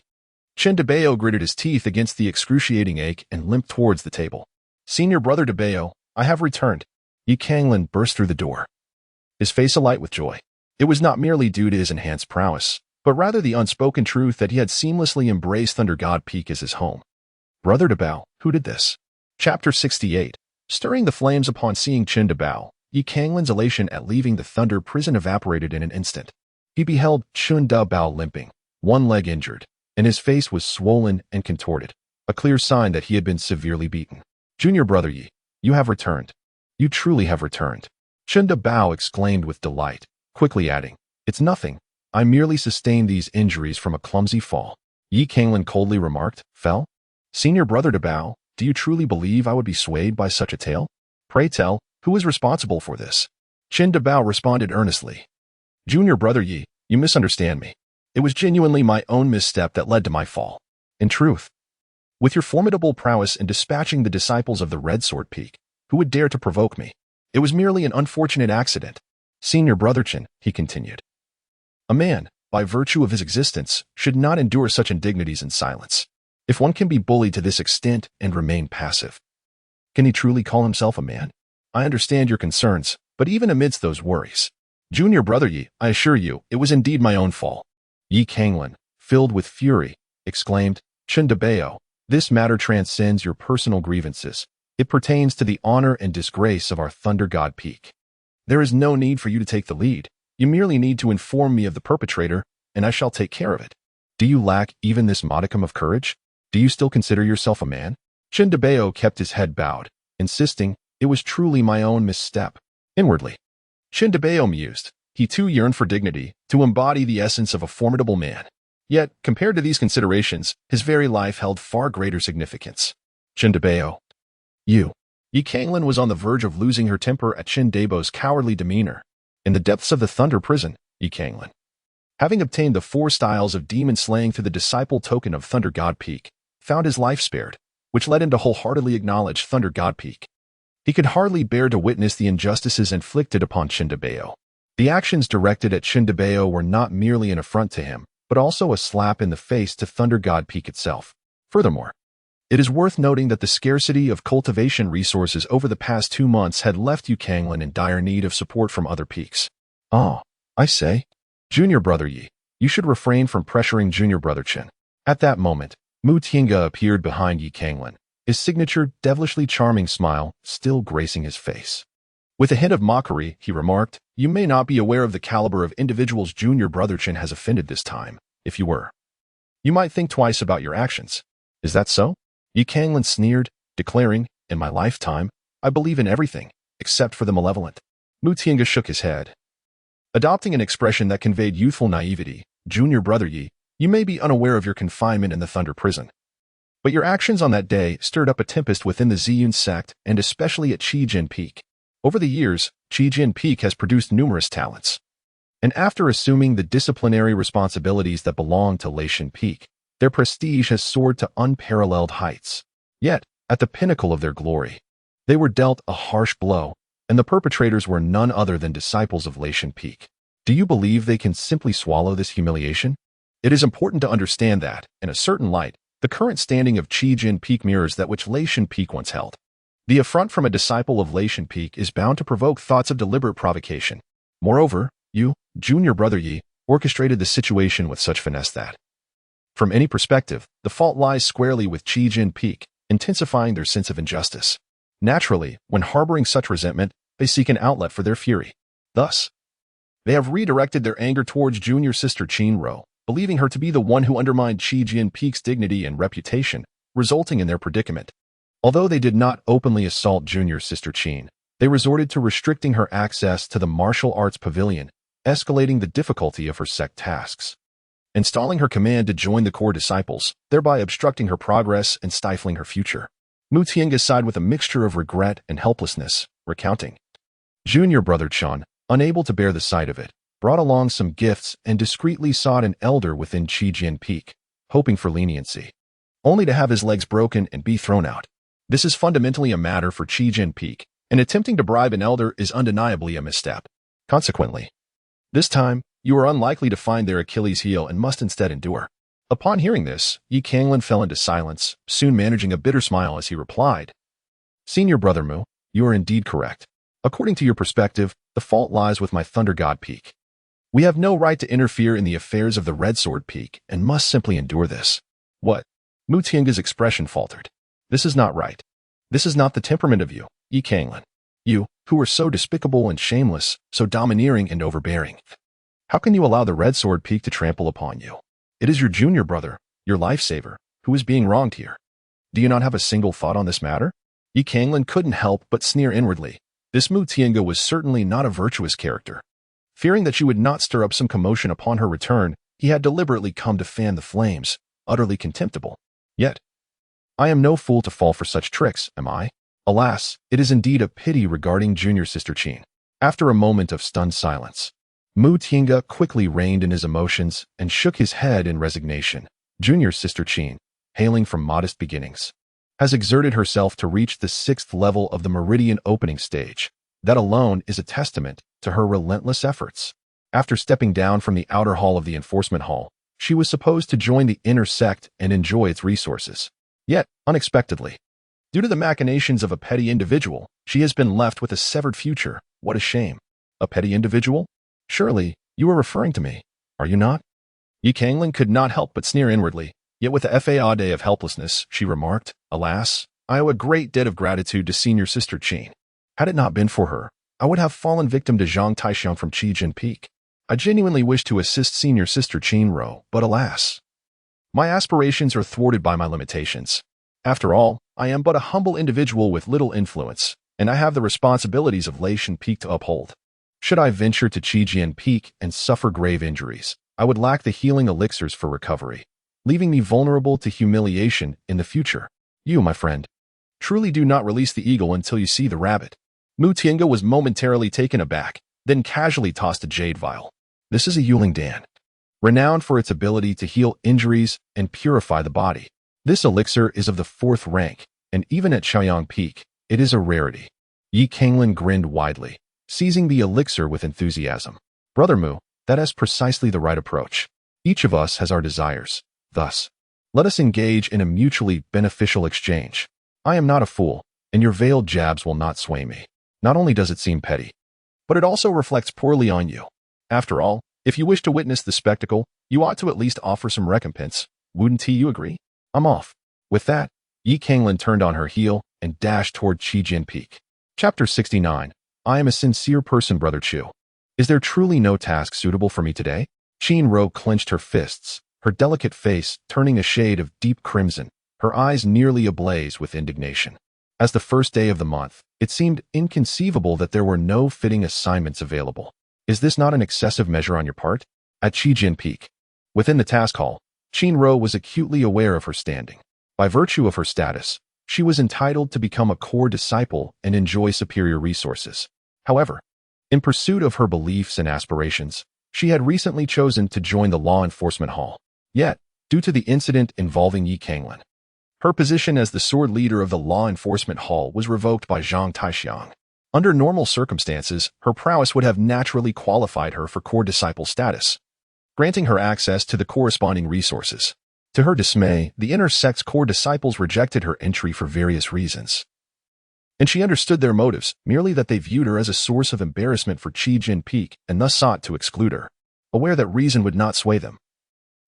Chun Debeo gritted his teeth against the excruciating ache and limped towards the table. "Senior brother Debeo, I have returned." Canglan burst through the door, his face alight with joy. It was not merely due to his enhanced prowess, but rather the unspoken truth that he had seamlessly embraced Thunder God Peak as his home. Brother Debao, who did this? Chapter 68. Stirring the flames upon seeing Chun Debao, Canglan's elation at leaving the thunder prison evaporated in an instant. He beheld Chun Debao limping, one leg injured, and his face was swollen and contorted, a clear sign that he had been severely beaten. "Junior brother Yi, you have returned. You truly have returned." Chun Debao exclaimed with delight, quickly adding, "It's nothing. I merely sustained these injuries from a clumsy fall." Canglan coldly remarked, "Fell? Senior brother Debao, do you truly believe I would be swayed by such a tale? Pray tell, who is responsible for this?" Chun Debao responded earnestly, "Junior brother Yi, you misunderstand me. It was genuinely my own misstep that led to my fall. In truth, with your formidable prowess in dispatching the disciples of the Red Sword Peak, who would dare to provoke me? It was merely an unfortunate accident. Senior brother Chun," he continued, "a man, by virtue of his existence, should not endure such indignities in silence. If one can be bullied to this extent and remain passive, can he truly call himself a man? I understand your concerns, but even amidst those worries, Junior brother Yi, I assure you, it was indeed my own fault." Canglan, filled with fury, exclaimed, "Chun Debao, this matter transcends your personal grievances. It pertains to the honor and disgrace of our Thunder God Peak. There is no need for you to take the lead. You merely need to inform me of the perpetrator, and I shall take care of it. Do you lack even this modicum of courage? Do you still consider yourself a man?" Chun Debao kept his head bowed, insisting, "It was truly my own misstep." Inwardly, Chun Debao mused. He too yearned for dignity, to embody the essence of a formidable man. Yet, compared to these considerations, his very life held far greater significance. Chun Debao. Canglan was on the verge of losing her temper at Chun Debao's cowardly demeanor. In the depths of the thunder prison, Canglan, having obtained the 4 styles of demon slaying through the disciple token of Thunder God Peak, found his life spared, which led him to wholeheartedly acknowledge Thunder God Peak. He could hardly bear to witness the injustices inflicted upon Chun Debao. The actions directed at Chun Debao were not merely an affront to him, but also a slap in the face to Thunder God Peak itself. Furthermore, it is worth noting that the scarcity of cultivation resources over the past 2 months had left Canglan in dire need of support from other peaks. "Oh, I say, Junior brother Yi, you should refrain from pressuring Junior brother Chun." At that moment, Mu Tiange appeared behind Canglan, his signature devilishly charming smile still gracing his face. With a hint of mockery, he remarked, "You may not be aware of the caliber of individuals junior brother Chen has offended this time. If you were, you might think twice about your actions. Is that so?" Yi Canglan sneered, declaring, "In my lifetime, I believe in everything, except for the malevolent." Mu Tiange shook his head, adopting an expression that conveyed youthful naivety. "Junior brother Yi, you may be unaware of your confinement in the Thunder Prison. But your actions on that day stirred up a tempest within the Ziyun sect and especially at Qijin Peak. Over the years, Qijin Peak has produced numerous talents. And after assuming the disciplinary responsibilities that belong to Leishan Peak, their prestige has soared to unparalleled heights. Yet, at the pinnacle of their glory, they were dealt a harsh blow, and the perpetrators were none other than disciples of Leishan Peak. Do you believe they can simply swallow this humiliation? It is important to understand that, in a certain light, the current standing of Qijin Peak mirrors that which Leishan Peak once held. The affront from a disciple of Leishan Peak is bound to provoke thoughts of deliberate provocation. Moreover, you, junior brother Yi, orchestrated the situation with such finesse that, from any perspective, the fault lies squarely with Qijin Peak, intensifying their sense of injustice. Naturally, when harboring such resentment, they seek an outlet for their fury. Thus, they have redirected their anger towards junior sister Qin Ro, believing her to be the one who undermined Qijin Peak's dignity and reputation, resulting in their predicament. Although they did not openly assault junior sister Qin, they resorted to restricting her access to the martial arts pavilion, escalating the difficulty of her sect tasks, installing her command to join the core disciples, thereby obstructing her progress and stifling her future. Mu Tiange sighed with a mixture of regret and helplessness, recounting. Junior brother Chan, unable to bear the sight of it, brought along some gifts and discreetly sought an elder within Qijin Peak, hoping for leniency, only to have his legs broken and be thrown out. This is fundamentally a matter for Qijin Peak, and attempting to bribe an elder is undeniably a misstep. Consequently, this time, you are unlikely to find their Achilles heel and must instead endure. Upon hearing this, Yi Canglan fell into silence, soon managing a bitter smile as he replied, Senior brother Mu, you are indeed correct. According to your perspective, the fault lies with my Thunder God Peak. We have no right to interfere in the affairs of the Red Sword Peak and must simply endure this. What? Mu Tiange's expression faltered. This is not right. This is not the temperament of you, Yi Canglan. You, who are so despicable and shameless, so domineering and overbearing. How can you allow the Red Sword Peak to trample upon you? It is your junior brother, your lifesaver, who is being wronged here. Do you not have a single thought on this matter? Yi Canglan couldn't help but sneer inwardly. This Mu Tiange was certainly not a virtuous character. Fearing that she would not stir up some commotion upon her return, he had deliberately come to fan the flames, utterly contemptible. Yet, I am no fool to fall for such tricks, am I? Alas, it is indeed a pity regarding junior sister Qin. After a moment of stunned silence, Mu Tiange quickly reined in his emotions and shook his head in resignation. Junior sister Qin, hailing from modest beginnings, has exerted herself to reach the 6th level of the Meridian opening stage. That alone is a testament to her relentless efforts. After stepping down from the outer hall of the enforcement hall, she was supposed to join the inner sect and enjoy its resources. Yet, unexpectedly, due to the machinations of a petty individual, she has been left with a severed future. What a shame. A petty individual? Surely, you are referring to me, are you not? Yi Canglan could not help but sneer inwardly, yet with a day of helplessness, she remarked, Alas, I owe a great debt of gratitude to senior sister Qin. Had it not been for her, I would have fallen victim to Zhang Taixiang from Qijin Peak. I genuinely wish to assist senior sister Qin Ro, but alas, my aspirations are thwarted by my limitations. After all, I am but a humble individual with little influence, and I have the responsibilities of Leishan Peak to uphold. Should I venture to Qijin Peak and suffer grave injuries, I would lack the healing elixirs for recovery, leaving me vulnerable to humiliation in the future. You, my friend, truly do not release the eagle until you see the rabbit. Mu Tiange was momentarily taken aback, then casually tossed a jade vial. This is a Yuling Dan, renowned for its ability to heal injuries and purify the body. This elixir is of the 4th rank, and even at Shaoyang Peak, it is a rarity. Yi Canglan grinned widely, seizing the elixir with enthusiasm. Brother Mu, that is precisely the right approach. Each of us has our desires. Thus, let us engage in a mutually beneficial exchange. I am not a fool, and your veiled jabs will not sway me. Not only does it seem petty, but it also reflects poorly on you. After all, if you wish to witness the spectacle, you ought to at least offer some recompense. Wouldn't you agree? I'm off. With that, Yi Canglan turned on her heel and dashed toward Qijin Peak. Chapter 69. I am a sincere person, Brother Chu. Is there truly no task suitable for me today? Qin Ro clenched her fists, her delicate face turning a shade of deep crimson, her eyes nearly ablaze with indignation. As the first day of the month, it seemed inconceivable that there were no fitting assignments available. Is this not an excessive measure on your part? At Qijin Peak, within the task hall, Qin Ro was acutely aware of her standing. By virtue of her status, she was entitled to become a core disciple and enjoy superior resources. However, in pursuit of her beliefs and aspirations, she had recently chosen to join the law enforcement hall. Yet, due to the incident involving Yi Canglan, her position as the sword leader of the law enforcement hall was revoked by Zhang Taixiang. Under normal circumstances, her prowess would have naturally qualified her for core disciple status, granting her access to the corresponding resources. To her dismay, the inner sect's core disciples rejected her entry for various reasons. And she understood their motives, merely that they viewed her as a source of embarrassment for Qijin Peak and thus sought to exclude her, aware that reason would not sway them.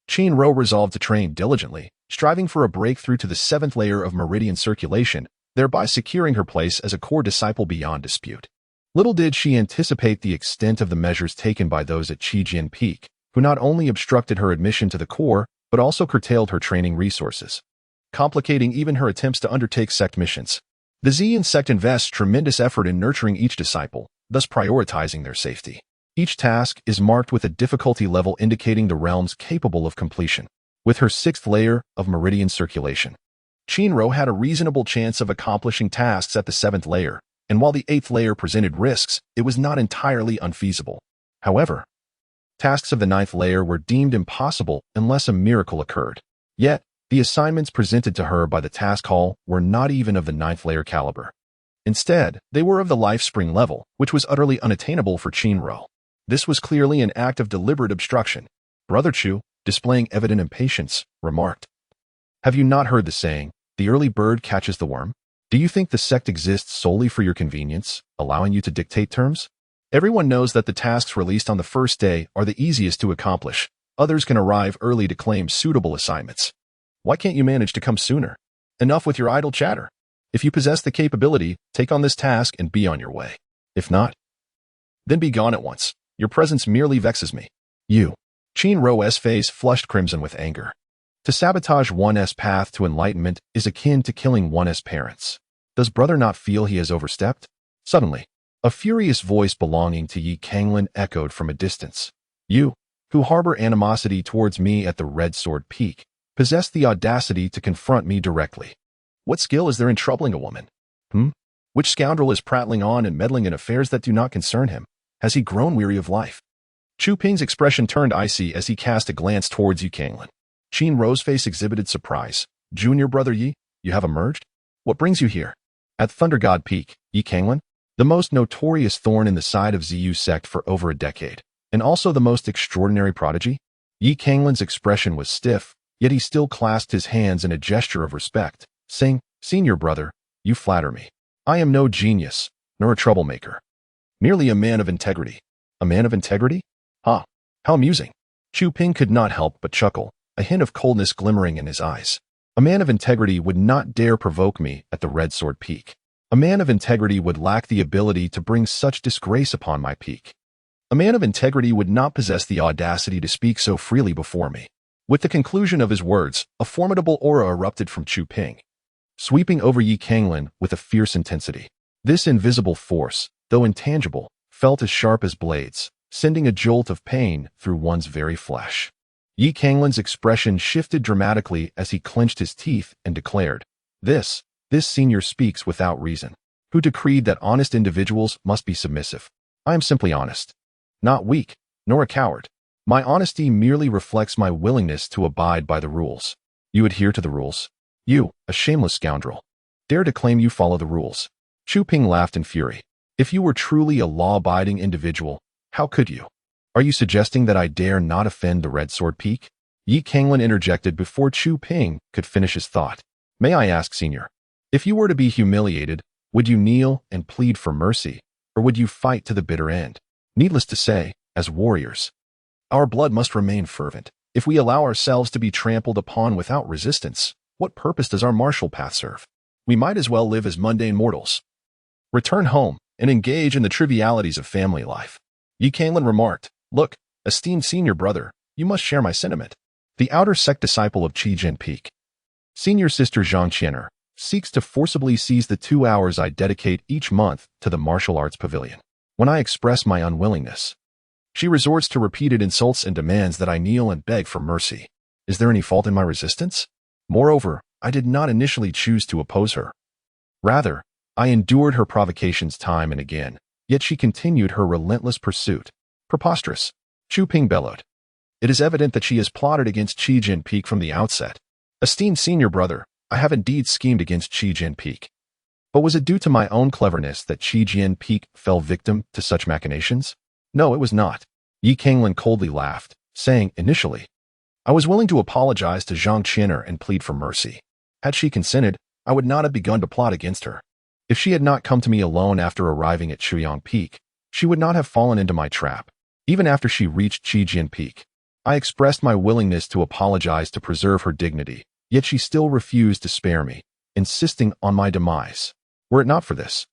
Qin Ro resolved to train diligently, striving for a breakthrough to the 7th layer of meridian circulation, thereby securing her place as a core disciple beyond dispute. Little did she anticipate the extent of the measures taken by those at Qijin Peak, who not only obstructed her admission to the core, but also curtailed her training resources, complicating even her attempts to undertake sect missions. The Xian sect invests tremendous effort in nurturing each disciple, thus prioritizing their safety. Each task is marked with a difficulty level indicating the realms capable of completion. With her 6th layer of meridian circulation, Qin Ro had a reasonable chance of accomplishing tasks at the 7th layer, and while the 8th layer presented risks, it was not entirely unfeasible. However, tasks of the 9th layer were deemed impossible unless a miracle occurred. Yet, the assignments presented to her by the task hall were not even of the 9th layer caliber. Instead, they were of the life spring level, which was utterly unattainable for Qin Ro. This was clearly an act of deliberate obstruction. Brother Chu, displaying evident impatience, remarked, "Have you not heard the saying, the early bird catches the worm? Do you think the sect exists solely for your convenience, allowing you to dictate terms? Everyone knows that the tasks released on the first day are the easiest to accomplish. Others can arrive early to claim suitable assignments. Why can't you manage to come sooner? Enough with your idle chatter. If you possess the capability, take on this task and be on your way. If not, then be gone at once. Your presence merely vexes me." Qin Ro's face flushed crimson with anger. To sabotage one's path to enlightenment is akin to killing one's parents. Does brother not feel he has overstepped? Suddenly, a furious voice belonging to Yi Canglan echoed from a distance. "You, who harbor animosity towards me at the Red Sword Peak, possess the audacity to confront me directly. What skill is there in troubling a woman? Which scoundrel is prattling on and meddling in affairs that do not concern him? Has he grown weary of life?" Chu Ping's expression turned icy as he cast a glance towards Yi Canglan. Qin Ro's face exhibited surprise. "Junior brother Yi, you have emerged? What brings you here?" At Thunder God Peak, Yi Canglan, the most notorious thorn in the side of Ziyu sect for over a decade, and also the most extraordinary prodigy? Yi Canglan's expression was stiff, yet he still clasped his hands in a gesture of respect, saying, "Senior brother, you flatter me. I am no genius, nor a troublemaker. Merely a man of integrity." "A man of integrity? Ha! How amusing." Chu Ping could not help but chuckle, a hint of coldness glimmering in his eyes. "A man of integrity would not dare provoke me at the Red Sword Peak. A man of integrity would lack the ability to bring such disgrace upon my peak. A man of integrity would not possess the audacity to speak so freely before me." With the conclusion of his words, a formidable aura erupted from Chu Ping, sweeping over Yi Canglan with a fierce intensity. This invisible force, though intangible, felt as sharp as blades, sending a jolt of pain through one's very flesh. Yi Canglan's expression shifted dramatically as he clenched his teeth and declared, This senior speaks without reason. Who decreed that honest individuals must be submissive? I am simply honest. Not weak, nor a coward. My honesty merely reflects my willingness to abide by the rules. You adhere to the rules? You, a shameless scoundrel, dare to claim you follow the rules?" Chu Ping laughed in fury. "If you were truly a law-abiding individual, how could you? Are you suggesting that I dare not offend the Red Sword Peak?" Yi Canglan interjected before Chu Ping could finish his thought. "May I ask, senior, if you were to be humiliated, would you kneel and plead for mercy, or would you fight to the bitter end? Needless to say, as warriors, our blood must remain fervent. If we allow ourselves to be trampled upon without resistance, what purpose does our martial path serve? We might as well live as mundane mortals. Return home, and engage in the trivialities of family life. Yi Canglan remarked, "Look, esteemed senior brother, you must share my sentiment." The outer sect disciple of Qi Jinping, senior sister Zhang Qian'er, seeks to forcibly seize the 2 hours I dedicate each month to the martial arts pavilion. When I express my unwillingness, she resorts to repeated insults and demands that I kneel and beg for mercy. Is there any fault in my resistance? Moreover, I did not initially choose to oppose her. Rather, I endured her provocations time and again, yet she continued her relentless pursuit. Preposterous. Chu Ping bellowed. It is evident that she has plotted against Qi Jinping from the outset. Esteemed senior brother, I have indeed schemed against Qi Jinping. But was it due to my own cleverness that Qi Jinping fell victim to such machinations? No, it was not. Yi Canglan coldly laughed, saying, initially, I was willing to apologize to Zhang Qian'er and plead for mercy. Had she consented, I would not have begun to plot against her. If she had not come to me alone after arriving at Chuyang Peak, she would not have fallen into my trap. Even after she reached Qi Jinping, I expressed my willingness to apologize to preserve her dignity, yet she still refused to spare me, insisting on my demise. Were it not for this,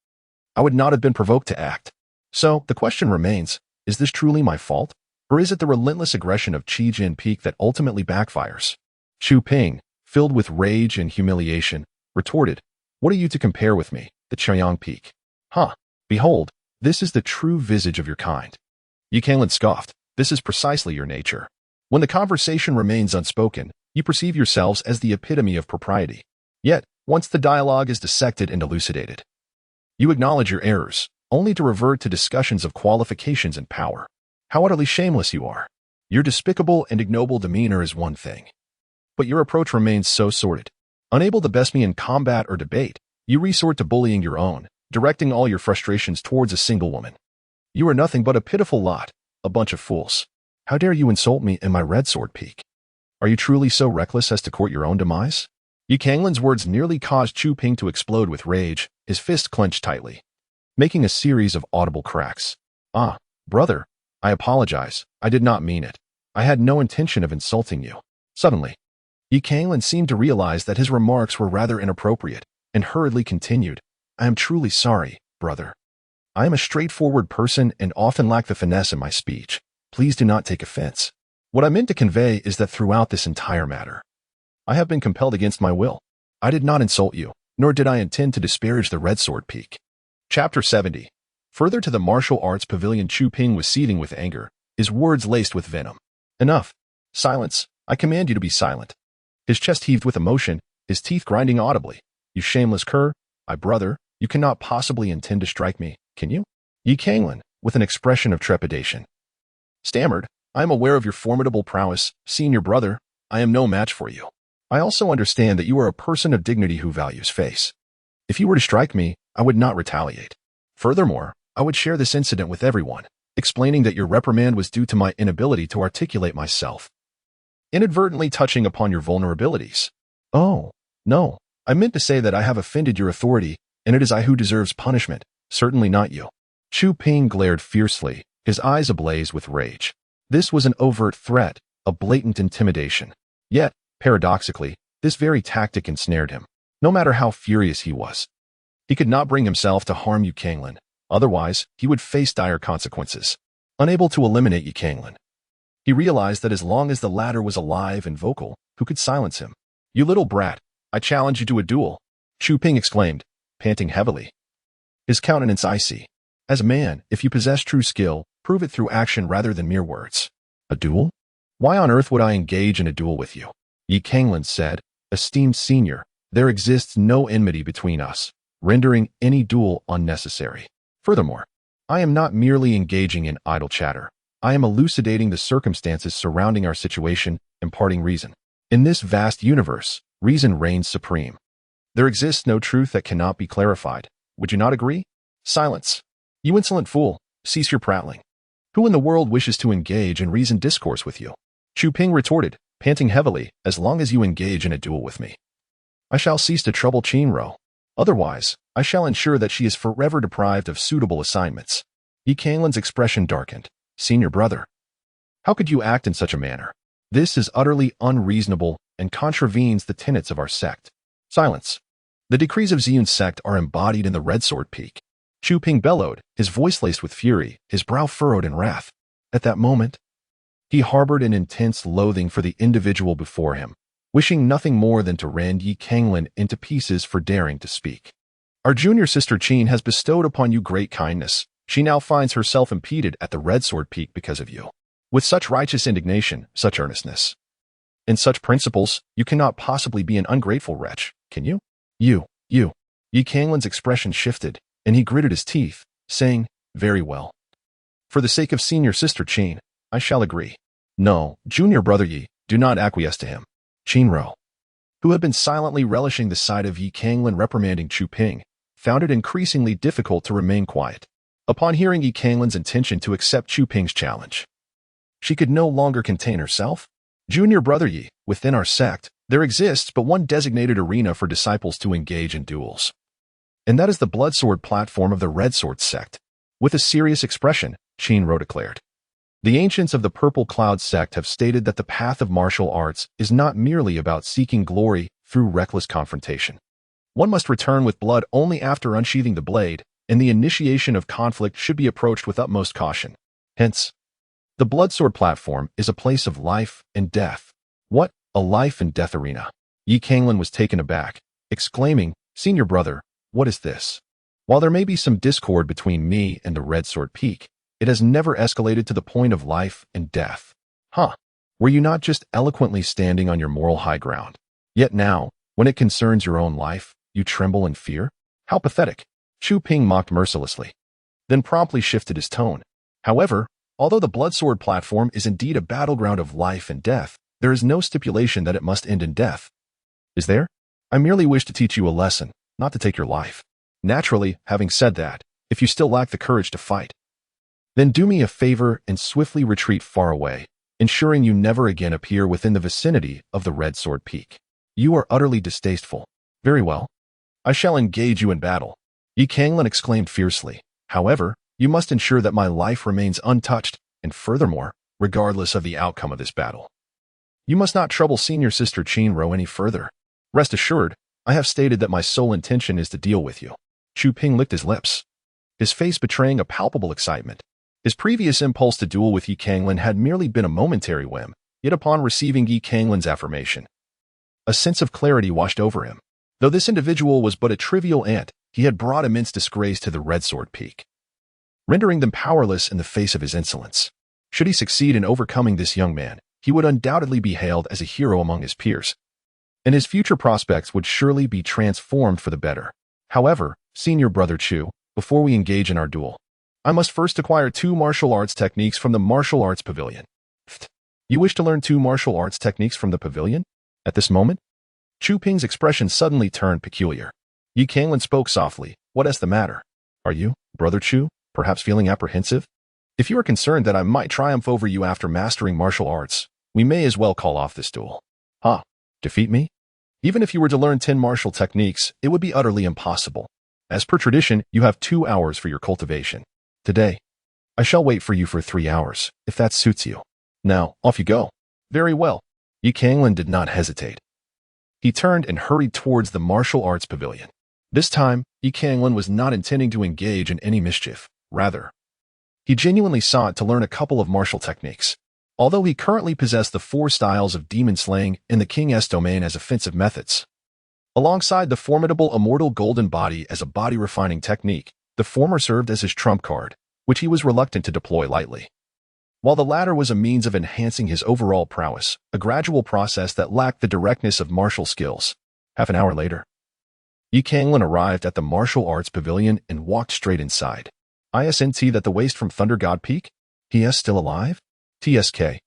I would not have been provoked to act. So, the question remains, is this truly my fault? Or is it the relentless aggression of Qi Jinping that ultimately backfires? Chu Ping, filled with rage and humiliation, retorted, What are you to compare with me, the Chuyang Peak? Huh, behold, this is the true visage of your kind. Yi Canglan scoffed, this is precisely your nature. When the conversation remains unspoken, you perceive yourselves as the epitome of propriety. Yet, once the dialogue is dissected and elucidated, you acknowledge your errors, only to revert to discussions of qualifications and power. How utterly shameless you are. Your despicable and ignoble demeanor is one thing, but your approach remains so sordid. Unable to best me in combat or debate, you resort to bullying your own, directing all your frustrations towards a single woman. You are nothing but a pitiful lot, a bunch of fools. How dare you insult me in my red sword peak? Are you truly so reckless as to court your own demise? Yi Canglan's words nearly caused Chu Ping to explode with rage, his fist clenched tightly, making a series of audible cracks. Ah, brother, I apologize. I did not mean it. I had no intention of insulting you. Suddenly, Yi Canglan seemed to realize that his remarks were rather inappropriate, and hurriedly continued, I am truly sorry, brother. I am a straightforward person and often lack the finesse in my speech. Please do not take offense. What I meant to convey is that throughout this entire matter, I have been compelled against my will. I did not insult you, nor did I intend to disparage the Red Sword Peak. Chapter 70. Further to the martial arts pavilion, Chu Ping was seething with anger, his words laced with venom. Enough. Silence. I command you to be silent. His chest heaved with emotion, his teeth grinding audibly. You shameless cur. Brother, you cannot possibly intend to strike me, can you? Yi Canglan, with an expression of trepidation, stammered, I am aware of your formidable prowess, senior brother. I am no match for you. I also understand that you are a person of dignity who values face. If you were to strike me, I would not retaliate. Furthermore, I would share this incident with everyone, explaining that your reprimand was due to my inability to articulate myself, inadvertently touching upon your vulnerabilities. Oh, no, I meant to say that I have offended your authority, and it is I who deserves punishment, certainly not you. Chu Ping glared fiercely, his eyes ablaze with rage. This was an overt threat, a blatant intimidation. Yet, paradoxically, this very tactic ensnared him. No matter how furious he was, he could not bring himself to harm Yi Canglan. Otherwise, he would face dire consequences. Unable to eliminate Yi Canglan, he realized that as long as the latter was alive and vocal, who could silence him? You little brat, I challenge you to a duel, Chu Ping exclaimed, panting heavily, his countenance icy. As a man, if you possess true skill, prove it through action rather than mere words. A duel? Why on earth would I engage in a duel with you? Yi Canglan said, esteemed senior, there exists no enmity between us, rendering any duel unnecessary. Furthermore, I am not merely engaging in idle chatter. I am elucidating the circumstances surrounding our situation, imparting reason. In this vast universe, reason reigns supreme. There exists no truth that cannot be clarified. Would you not agree? Silence. You insolent fool, cease your prattling. Who in the world wishes to engage in reasoned discourse with you? Chu Ping retorted, panting heavily, as long as you engage in a duel with me, I shall cease to trouble Qinro. Otherwise, I shall ensure that she is forever deprived of suitable assignments. Yi Canglan's expression darkened. Senior brother, how could you act in such a manner? This is utterly unreasonable and contravenes the tenets of our sect. Silence. The decrees of Ziyun's sect are embodied in the Red Sword Peak. Chu Ping bellowed, his voice laced with fury, his brow furrowed in wrath. At that moment, he harbored an intense loathing for the individual before him, wishing nothing more than to rend Yi Canglan into pieces for daring to speak. Our junior sister Qin has bestowed upon you great kindness. She now finds herself impeded at the Red Sword Peak because of you. With such righteous indignation, such earnestness, and such principles, you cannot possibly be an ungrateful wretch, can you? You. Yi Canglan's expression shifted, and he gritted his teeth, saying, very well. For the sake of senior sister Qin, I shall agree. No, junior brother Yi, do not acquiesce to him. Qin Ro, who had been silently relishing the sight of Yi Canglan reprimanding Chu Ping, found it increasingly difficult to remain quiet. Upon hearing Yi Canglan's intention to accept Chu Ping's challenge, she could no longer contain herself. Junior brother Yi, within our sect, there exists but one designated arena for disciples to engage in duels. And that is the Bloodsword platform of the Red Sword sect. With a serious expression, Qin Ro declared. The ancients of the Purple Cloud sect have stated that the path of martial arts is not merely about seeking glory through reckless confrontation. One must return with blood only after unsheathing the blade, and the initiation of conflict should be approached with utmost caution. Hence, the Bloodsword platform is a place of life and death. What? A life and death arena? Yi Canglan was taken aback, exclaiming, Senior brother, what is this? While there may be some discord between me and the Red Sword Peak, it has never escalated to the point of life and death. Huh? Were you not just eloquently standing on your moral high ground? Yet now, when it concerns your own life, you tremble in fear? How pathetic! Chu Ping mocked mercilessly, then promptly shifted his tone. However, although the Bloodsword platform is indeed a battleground of life and death, there is no stipulation that it must end in death. Is there? I merely wish to teach you a lesson, not to take your life. Naturally, having said that, if you still lack the courage to fight, then do me a favor and swiftly retreat far away, ensuring you never again appear within the vicinity of the Red Sword Peak. You are utterly distasteful. Very well. I shall engage you in battle. Yi Canglan exclaimed fiercely. However, you must ensure that my life remains untouched, and furthermore, regardless of the outcome of this battle, you must not trouble senior sister Qin Ro any further. Rest assured, I have stated that my sole intention is to deal with you. Chu Ping licked his lips, his face betraying a palpable excitement. His previous impulse to duel with Yi Canglan had merely been a momentary whim, yet upon receiving Yi Canglan's affirmation, a sense of clarity washed over him. Though this individual was but a trivial ant, he had brought immense disgrace to the Red Sword Peak, rendering them powerless in the face of his insolence. Should he succeed in overcoming this young man, he would undoubtedly be hailed as a hero among his peers, and his future prospects would surely be transformed for the better. However, senior brother Chu, before we engage in our duel, I must first acquire 2 martial arts techniques from the martial arts pavilion. You wish to learn 2 martial arts techniques from the pavilion? At this moment, Chu Ping's expression suddenly turned peculiar. Yi Canglan spoke softly. What is the matter? Are you, brother Chu, perhaps feeling apprehensive? If you are concerned that I might triumph over you after mastering martial arts, we may as well call off this duel. Ha! Defeat me? Even if you were to learn 10 martial techniques, it would be utterly impossible. As per tradition, you have 2 hours for your cultivation. Today, I shall wait for you for 3 hours, if that suits you. Now, off you go. Very well. Yi Canglan did not hesitate. He turned and hurried towards the martial arts pavilion. This time, Yi Canglan was not intending to engage in any mischief. Rather, he genuinely sought to learn a couple of martial techniques. Although he currently possessed the 4 styles of demon slaying in the King's domain as offensive methods, alongside the formidable immortal golden body as a body-refining technique, the former served as his trump card, which he was reluctant to deploy lightly, while the latter was a means of enhancing his overall prowess, a gradual process that lacked the directness of martial skills. Half an hour later, Yi Canglan arrived at the martial arts pavilion and walked straight inside. Isn't that the waste from Thunder God Peak? He is still alive? TSK.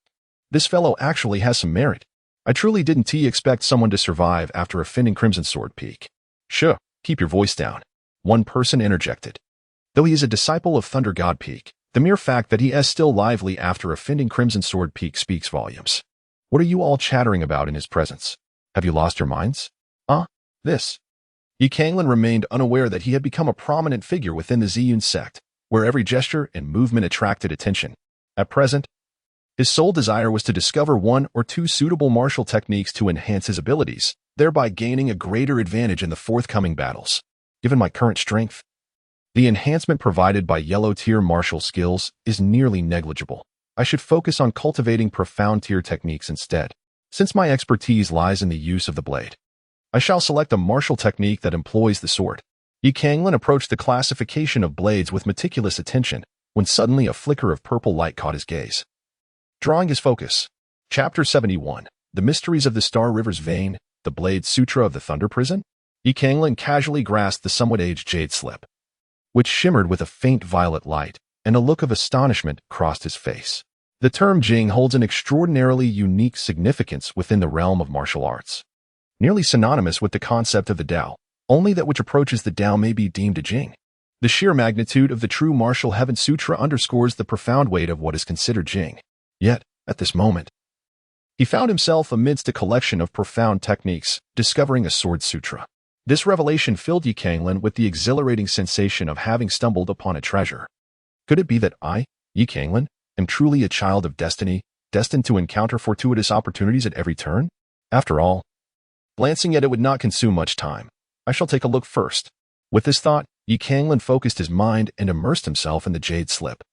This fellow actually has some merit. I truly didn't expect someone to survive after offending Crimson Sword Peak. Sure, keep your voice down. One person interjected. Though he is a disciple of Thunder God Peak, the mere fact that he is still lively after offending Crimson Sword Peak speaks volumes. What are you all chattering about in his presence? Have you lost your minds? This. Yi Canglan remained unaware that he had become a prominent figure within the Ziyun sect, where every gesture and movement attracted attention. At present, his sole desire was to discover 1 or 2 suitable martial techniques to enhance his abilities, thereby gaining a greater advantage in the forthcoming battles. Given my current strength, The enhancement provided by yellow-tier martial skills is nearly negligible. I should focus on cultivating profound-tier techniques instead, since my expertise lies in the use of the blade. I shall select a martial technique that employs the sword. Canglan approached the classification of blades with meticulous attention when suddenly a flicker of purple light caught his gaze. Drawing his focus. Chapter 71. The Mysteries of the Star River's Vein, the Blade Sutra of the Thunder Prison? Canglan casually grasped the somewhat aged jade slip, which shimmered with a faint violet light, and a look of astonishment crossed his face. The term Jing holds an extraordinarily unique significance within the realm of martial arts. Nearly synonymous with the concept of the Tao, only that which approaches the Tao may be deemed a Jing. The sheer magnitude of the true martial heaven sutra underscores the profound weight of what is considered Jing. Yet, at this moment, he found himself amidst a collection of profound techniques, discovering a sword sutra. This revelation filled Canglan with the exhilarating sensation of having stumbled upon a treasure. Could it be that I, Canglan, am truly a child of destiny, destined to encounter fortuitous opportunities at every turn? After all, glancing at it would not consume much time. I shall take a look first. With this thought, Canglan focused his mind and immersed himself in the jade slip.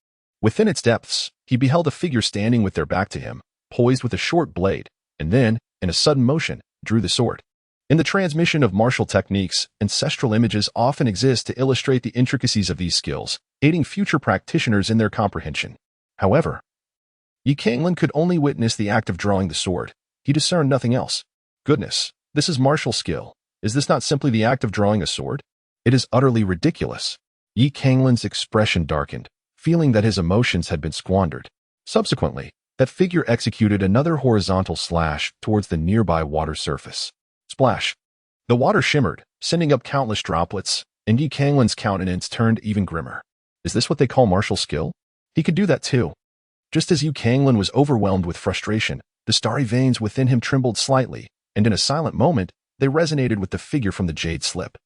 Within its depths, he beheld a figure standing with their back to him, poised with a short blade, and then, in a sudden motion, drew the sword. In the transmission of martial techniques, ancestral images often exist to illustrate the intricacies of these skills, aiding future practitioners in their comprehension. However, Canglan could only witness the act of drawing the sword. He discerned nothing else. Goodness, this is martial skill. Is this not simply the act of drawing a sword? It is utterly ridiculous. Canglan's expression darkened, feeling that his emotions had been squandered. Subsequently, that figure executed another horizontal slash towards the nearby water surface. Splash. The water shimmered, sending up countless droplets, and Canglan's countenance turned even grimmer. Is this what they call martial skill? He could do that too. Just as Canglan was overwhelmed with frustration, the starry veins within him trembled slightly, and in a silent moment, they resonated with the figure from the jade slip.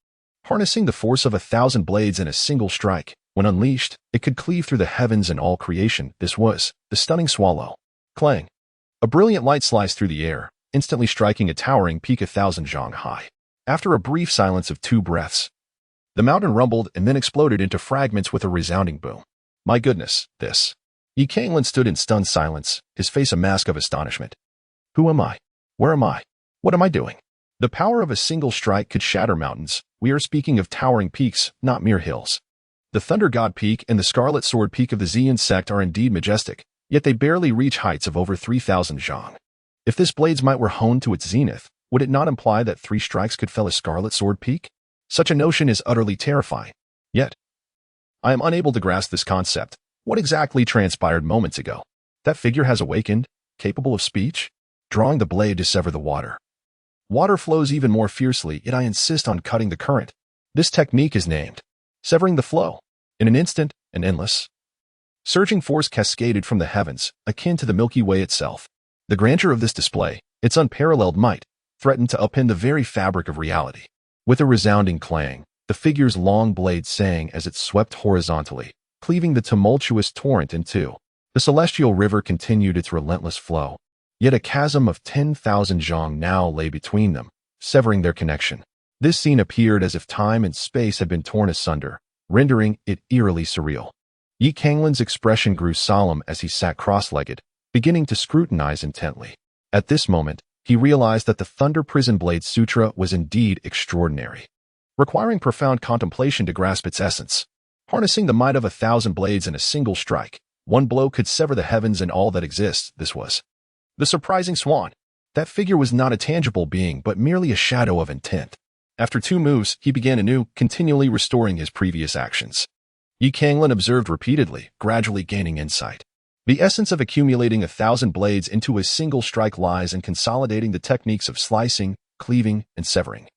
Harnessing the force of 1,000 blades in a single strike, when unleashed, it could cleave through the heavens and all creation. This was the stunning swallow. Clang. A brilliant light sliced through the air, instantly striking a towering peak 1,000 zhang high. After a brief silence of 2 breaths, the mountain rumbled and then exploded into fragments with a resounding boom. My goodness, this. Canglan stood in stunned silence, his face a mask of astonishment. Who am I? Where am I? What am I doing? The power of a single strike could shatter mountains. We are speaking of towering peaks, not mere hills. The Thunder God Peak and the Scarlet Sword Peak of the Xian sect are indeed majestic, yet they barely reach heights of over 3,000 zhang. If this blade's might were honed to its zenith, would it not imply that 3 strikes could fell a Scarlet Sword Peak? Such a notion is utterly terrifying. Yet, I am unable to grasp this concept. What exactly transpired moments ago? That figure has awakened, capable of speech, drawing the blade to sever the water. Water flows even more fiercely, yet I insist on cutting the current. This technique is named severing the flow. In an instant, an endless, surging force cascaded from the heavens, akin to the Milky Way itself. The grandeur of this display, its unparalleled might, threatened to upend the very fabric of reality. With a resounding clang, the figure's long blade sang as it swept horizontally, cleaving the tumultuous torrent in two. The celestial river continued its relentless flow, yet a chasm of 10,000 zhang now lay between them, severing their connection. This scene appeared as if time and space had been torn asunder, rendering it eerily surreal. Canglan's expression grew solemn as he sat cross-legged, beginning to scrutinize intently. At this moment, he realized that the Thunder Prison Blade Sutra was indeed extraordinary, requiring profound contemplation to grasp its essence. Harnessing the might of 1,000 blades in a single strike, one blow could sever the heavens and all that exists. This was the surprising swan. That figure was not a tangible being, but merely a shadow of intent. After 2 moves, he began anew, continually restoring his previous actions. Canglan observed repeatedly, gradually gaining insight. The essence of accumulating 1,000 blades into a single strike lies in consolidating the techniques of slicing, cleaving, and severing,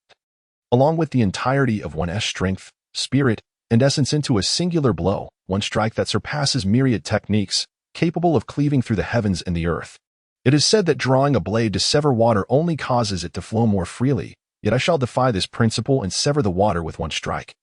along with the entirety of one's strength, spirit, and essence into a singular blow, one strike that surpasses myriad techniques, capable of cleaving through the heavens and the earth. It is said that drawing a blade to sever water only causes it to flow more freely, yet I shall defy this principle and sever the water with one strike,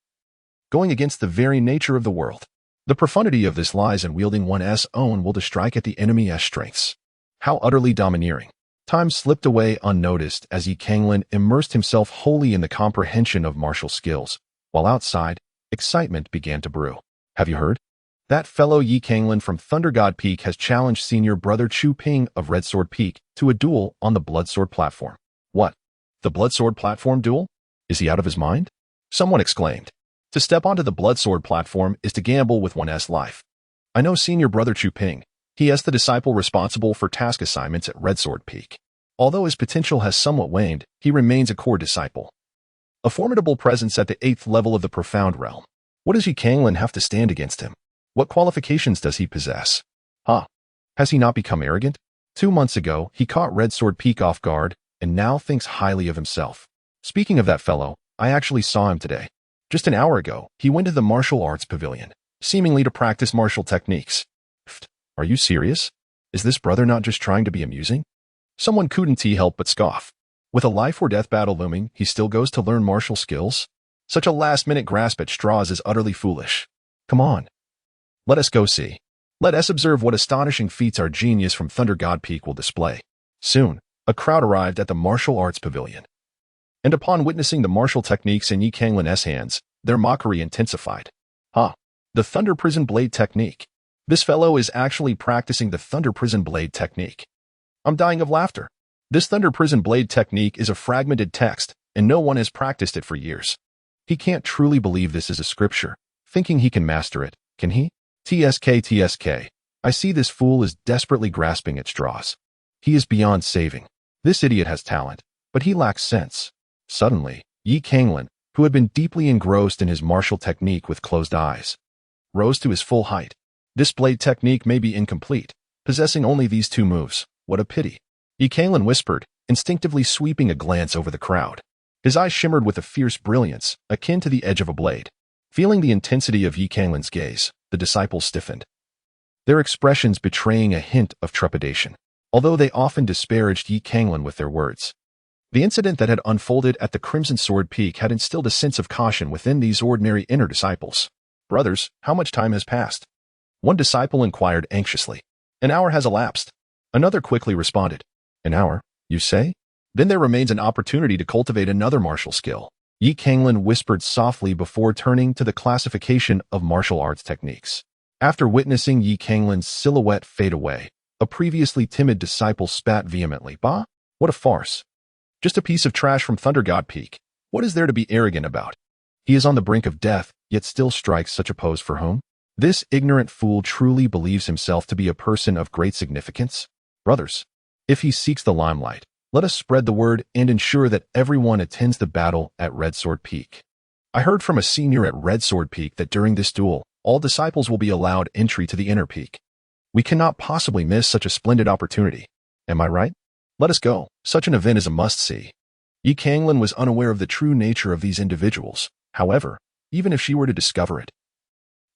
going against the very nature of the world. The profundity of this lies in wielding one's own will to strike at the enemy's strengths. How utterly domineering. Time slipped away unnoticed as Canglan immersed himself wholly in the comprehension of martial skills, while outside, Excitement began to brew. Have you heard? That fellow Yi Canglan from Thunder God Peak has challenged senior brother Chu Ping of Red Sword Peak to a duel on the Bloodsword platform. What? The Bloodsword platform duel? Is he out of his mind? Someone exclaimed. To step onto the Bloodsword platform is to gamble with one's life. I know senior brother Chu Ping. He is the disciple responsible for task assignments at Red Sword Peak. Although his potential has somewhat waned, he remains a core disciple. A formidable presence at the 8th level of the Profound Realm. What does Yi Canglan have to stand against him? What qualifications does he possess? Has he not become arrogant? 2 months ago, he caught Red Sword Peak off guard and now thinks highly of himself. Speaking of that fellow, I actually saw him today. Just an hour ago, he went to the martial arts pavilion, seemingly to practice martial techniques. Are you serious? Is this brother not just trying to be amusing? Someone couldn't help but scoff. With a life-or-death battle looming, he still goes to learn martial skills? Such a last-minute grasp at straws is utterly foolish. Come on. Let us go see. Let us observe what astonishing feats our genius from Thunder God Peak will display. Soon, a crowd arrived at the martial arts pavilion. And upon witnessing the martial techniques in Yi Canglan's hands, their mockery intensified. The Thunder Prison Blade technique. This fellow is actually practicing the Thunder Prison Blade technique. I'm dying of laughter. This Thunder Prison Blade technique is a fragmented text, and no one has practiced it for years. He can't truly believe this is a scripture, thinking he can master it, can he? TSK. I see this fool is desperately grasping at straws. He is beyond saving. This idiot has talent, but he lacks sense. Suddenly, Yi Canglan, who had been deeply engrossed in his martial technique with closed eyes, rose to his full height. This blade technique may be incomplete, possessing only these 2 moves. What a pity. Yi Canglan whispered, instinctively sweeping a glance over the crowd. His eyes shimmered with a fierce brilliance, akin to the edge of a blade. Feeling the intensity of Yi Canglan's gaze, the disciples stiffened, their expressions betraying a hint of trepidation, although they often disparaged Yi Canglan with their words. The incident that had unfolded at the Crimson Sword Peak had instilled a sense of caution within these ordinary inner disciples. Brothers, how much time has passed? One disciple inquired anxiously. An hour has elapsed. Another quickly responded. An hour, you say? Then there remains an opportunity to cultivate another martial skill. Yi Canglan whispered softly before turning to the classification of martial arts techniques. After witnessing Yi Canglan's silhouette fade away, a previously timid disciple spat vehemently. Bah! What a farce. Just a piece of trash from Thunder God Peak. What is there to be arrogant about? He is on the brink of death, yet still strikes such a pose for whom? This ignorant fool truly believes himself to be a person of great significance? Brothers, if he seeks the limelight, let us spread the word and ensure that everyone attends the battle at Red Sword Peak. I heard from a senior at Red Sword Peak that during this duel, all disciples will be allowed entry to the inner peak. We cannot possibly miss such a splendid opportunity. Am I right? Let us go. Such an event is a must-see. Yi Canglan was unaware of the true nature of these individuals. However, even if she were to discover it,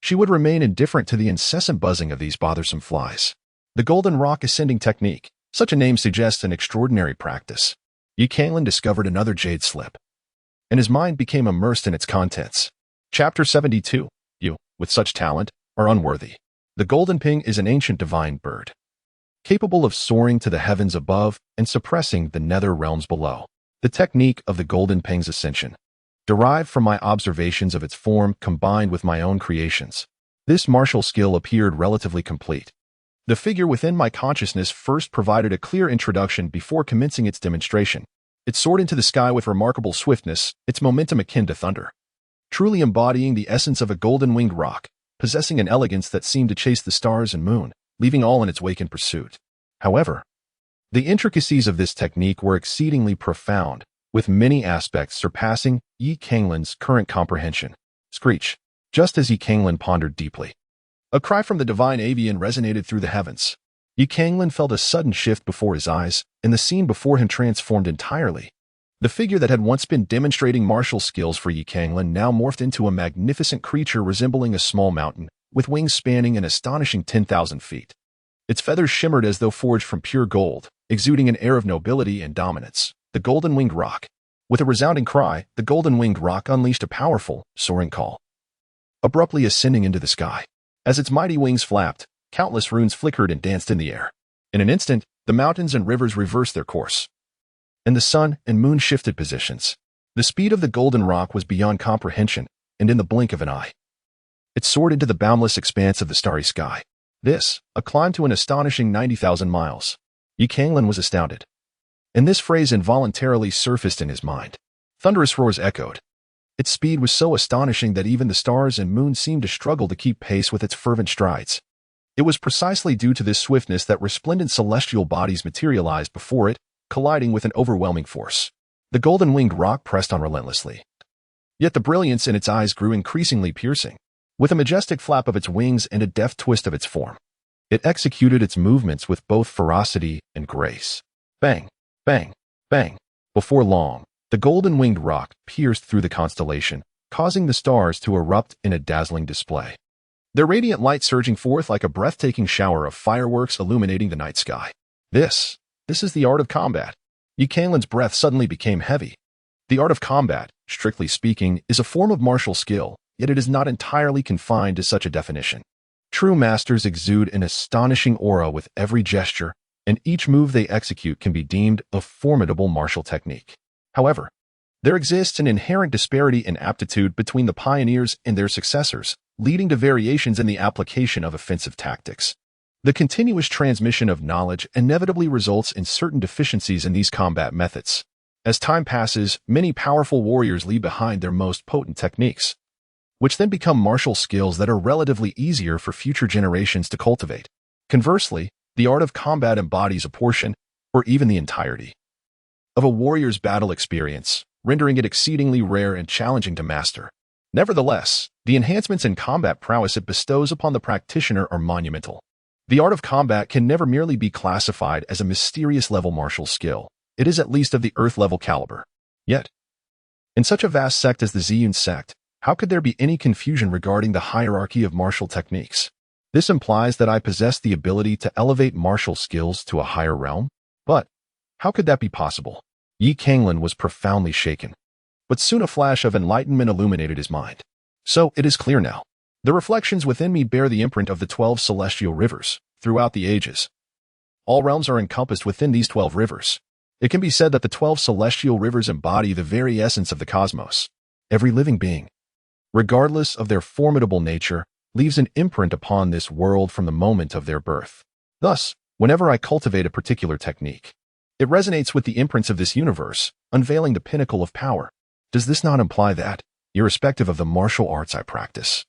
she would remain indifferent to the incessant buzzing of these bothersome flies. The Golden Rock Ascending Technique. Such a name suggests an extraordinary practice. Yi Canglan discovered another jade slip, and his mind became immersed in its contents. Chapter 72. You, with such talent, are unworthy. The Golden Ping is an ancient divine bird, capable of soaring to the heavens above and suppressing the nether realms below. The technique of the Golden Ping's ascension, derived from my observations of its form combined with my own creations. This martial skill appeared relatively complete. The figure within my consciousness first provided a clear introduction before commencing its demonstration. It soared into the sky with remarkable swiftness, its momentum akin to thunder, truly embodying the essence of a golden-winged rock, possessing an elegance that seemed to chase the stars and moon, leaving all in its wake in pursuit. However, the intricacies of this technique were exceedingly profound, with many aspects surpassing Yi Canglan's current comprehension. Screech. Just as Yi Canglan pondered deeply, a cry from the divine avian resonated through the heavens. Yi Canglan felt a sudden shift before his eyes, and the scene before him transformed entirely. The figure that had once been demonstrating martial skills for Yi Canglan now morphed into a magnificent creature resembling a small mountain, with wings spanning an astonishing 10,000 feet. Its feathers shimmered as though forged from pure gold, exuding an air of nobility and dominance. The golden-winged rock. With a resounding cry, the golden-winged rock unleashed a powerful, soaring call, abruptly ascending into the sky. As its mighty wings flapped, countless runes flickered and danced in the air. In an instant, the mountains and rivers reversed their course, and the sun and moon shifted positions. The speed of the golden rock was beyond comprehension, and in the blink of an eye, it soared into the boundless expanse of the starry sky. This, a climb to an astonishing 90,000 miles. Canglan was astounded. And this phrase involuntarily surfaced in his mind. Thunderous roars echoed. Its speed was so astonishing that even the stars and moon seemed to struggle to keep pace with its fervent strides. It was precisely due to this swiftness that resplendent celestial bodies materialized before it, colliding with an overwhelming force. The golden-winged rock pressed on relentlessly. Yet the brilliance in its eyes grew increasingly piercing. With a majestic flap of its wings and a deft twist of its form, it executed its movements with both ferocity and grace. Bang, bang, bang. Before long, the golden-winged rock pierced through the constellation, causing the stars to erupt in a dazzling display. Their radiant light surging forth like a breathtaking shower of fireworks illuminating the night sky. This is the art of combat. Canglan's breath suddenly became heavy. The art of combat, strictly speaking, is a form of martial skill, yet it is not entirely confined to such a definition. True masters exude an astonishing aura with every gesture, and each move they execute can be deemed a formidable martial technique. However, there exists an inherent disparity in aptitude between the pioneers and their successors, leading to variations in the application of offensive tactics. The continuous transmission of knowledge inevitably results in certain deficiencies in these combat methods. As time passes, many powerful warriors leave behind their most potent techniques, which then become martial skills that are relatively easier for future generations to cultivate. Conversely, the art of combat embodies a portion, or even the entirety, of a warrior's battle experience, rendering it exceedingly rare and challenging to master. Nevertheless, the enhancements in combat prowess it bestows upon the practitioner are monumental. The art of combat can never merely be classified as a mysterious-level martial skill. It is at least of the earth-level caliber. Yet, in such a vast sect as the Ziyun sect, how could there be any confusion regarding the hierarchy of martial techniques? This implies that I possess the ability to elevate martial skills to a higher realm? But how could that be possible? Canglan was profoundly shaken. But soon a flash of enlightenment illuminated his mind. So it is clear now. The reflections within me bear the imprint of the 12 celestial rivers, throughout the ages. All realms are encompassed within these 12 rivers. It can be said that the 12 celestial rivers embody the very essence of the cosmos. Every living being, regardless of their formidable nature, leaves an imprint upon this world from the moment of their birth. Thus, whenever I cultivate a particular technique, it resonates with the imprints of this universe, unveiling the pinnacle of power. Does this not imply that, irrespective of the martial arts I practice,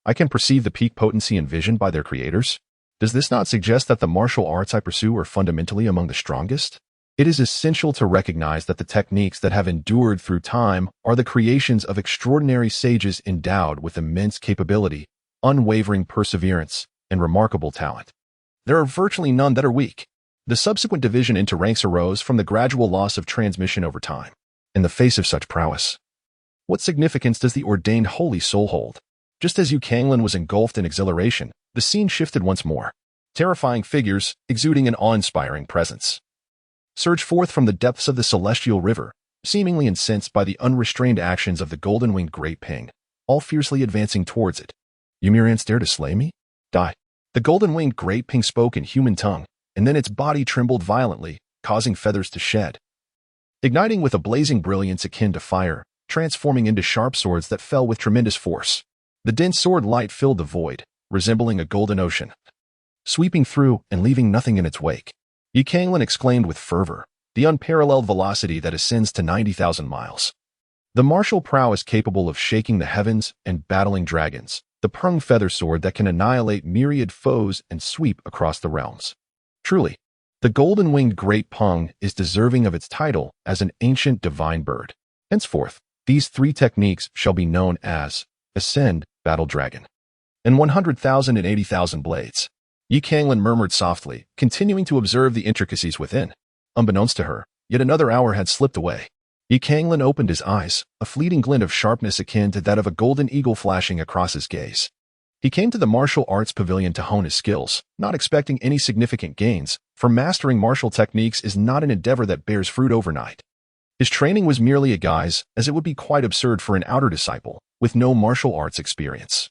I can perceive the peak potency envisioned by their creators? Does this not suggest that the martial arts I pursue are fundamentally among the strongest? It is essential to recognize that the techniques that have endured through time are the creations of extraordinary sages endowed with immense capability, unwavering perseverance, and remarkable talent. There are virtually none that are weak. The subsequent division into ranks arose from the gradual loss of transmission over time. In the face of such prowess, what significance does the ordained holy soul hold? Just as Canglan was engulfed in exhilaration, the scene shifted once more. Terrifying figures, exuding an awe-inspiring presence, surged forth from the depths of the celestial river, seemingly incensed by the unrestrained actions of the golden-winged great ping, all fiercely advancing towards it. You myriads dare to slay me? Die. The golden-winged great ping spoke in human tongue, and then its body trembled violently, causing feathers to shed, igniting with a blazing brilliance akin to fire, transforming into sharp swords that fell with tremendous force. The dense sword light filled the void, resembling a golden ocean, sweeping through and leaving nothing in its wake. Canglan exclaimed with fervor, the unparalleled velocity that ascends to 90,000 miles. The martial prowess capable of shaking the heavens and battling dragons, the prung feather sword that can annihilate myriad foes and sweep across the realms. Truly, the golden-winged great pung is deserving of its title as an ancient divine bird. Henceforth, these three techniques shall be known as Ascend, Battle Dragon, and 100,000 and 80,000 blades. Canglan murmured softly, continuing to observe the intricacies within. Unbeknownst to her, yet another hour had slipped away. Canglan opened his eyes, a fleeting glint of sharpness akin to that of a golden eagle flashing across his gaze. He came to the martial arts pavilion to hone his skills, not expecting any significant gains, for mastering martial techniques is not an endeavor that bears fruit overnight. His training was merely a guise, as it would be quite absurd for an outer disciple, with no martial arts experience,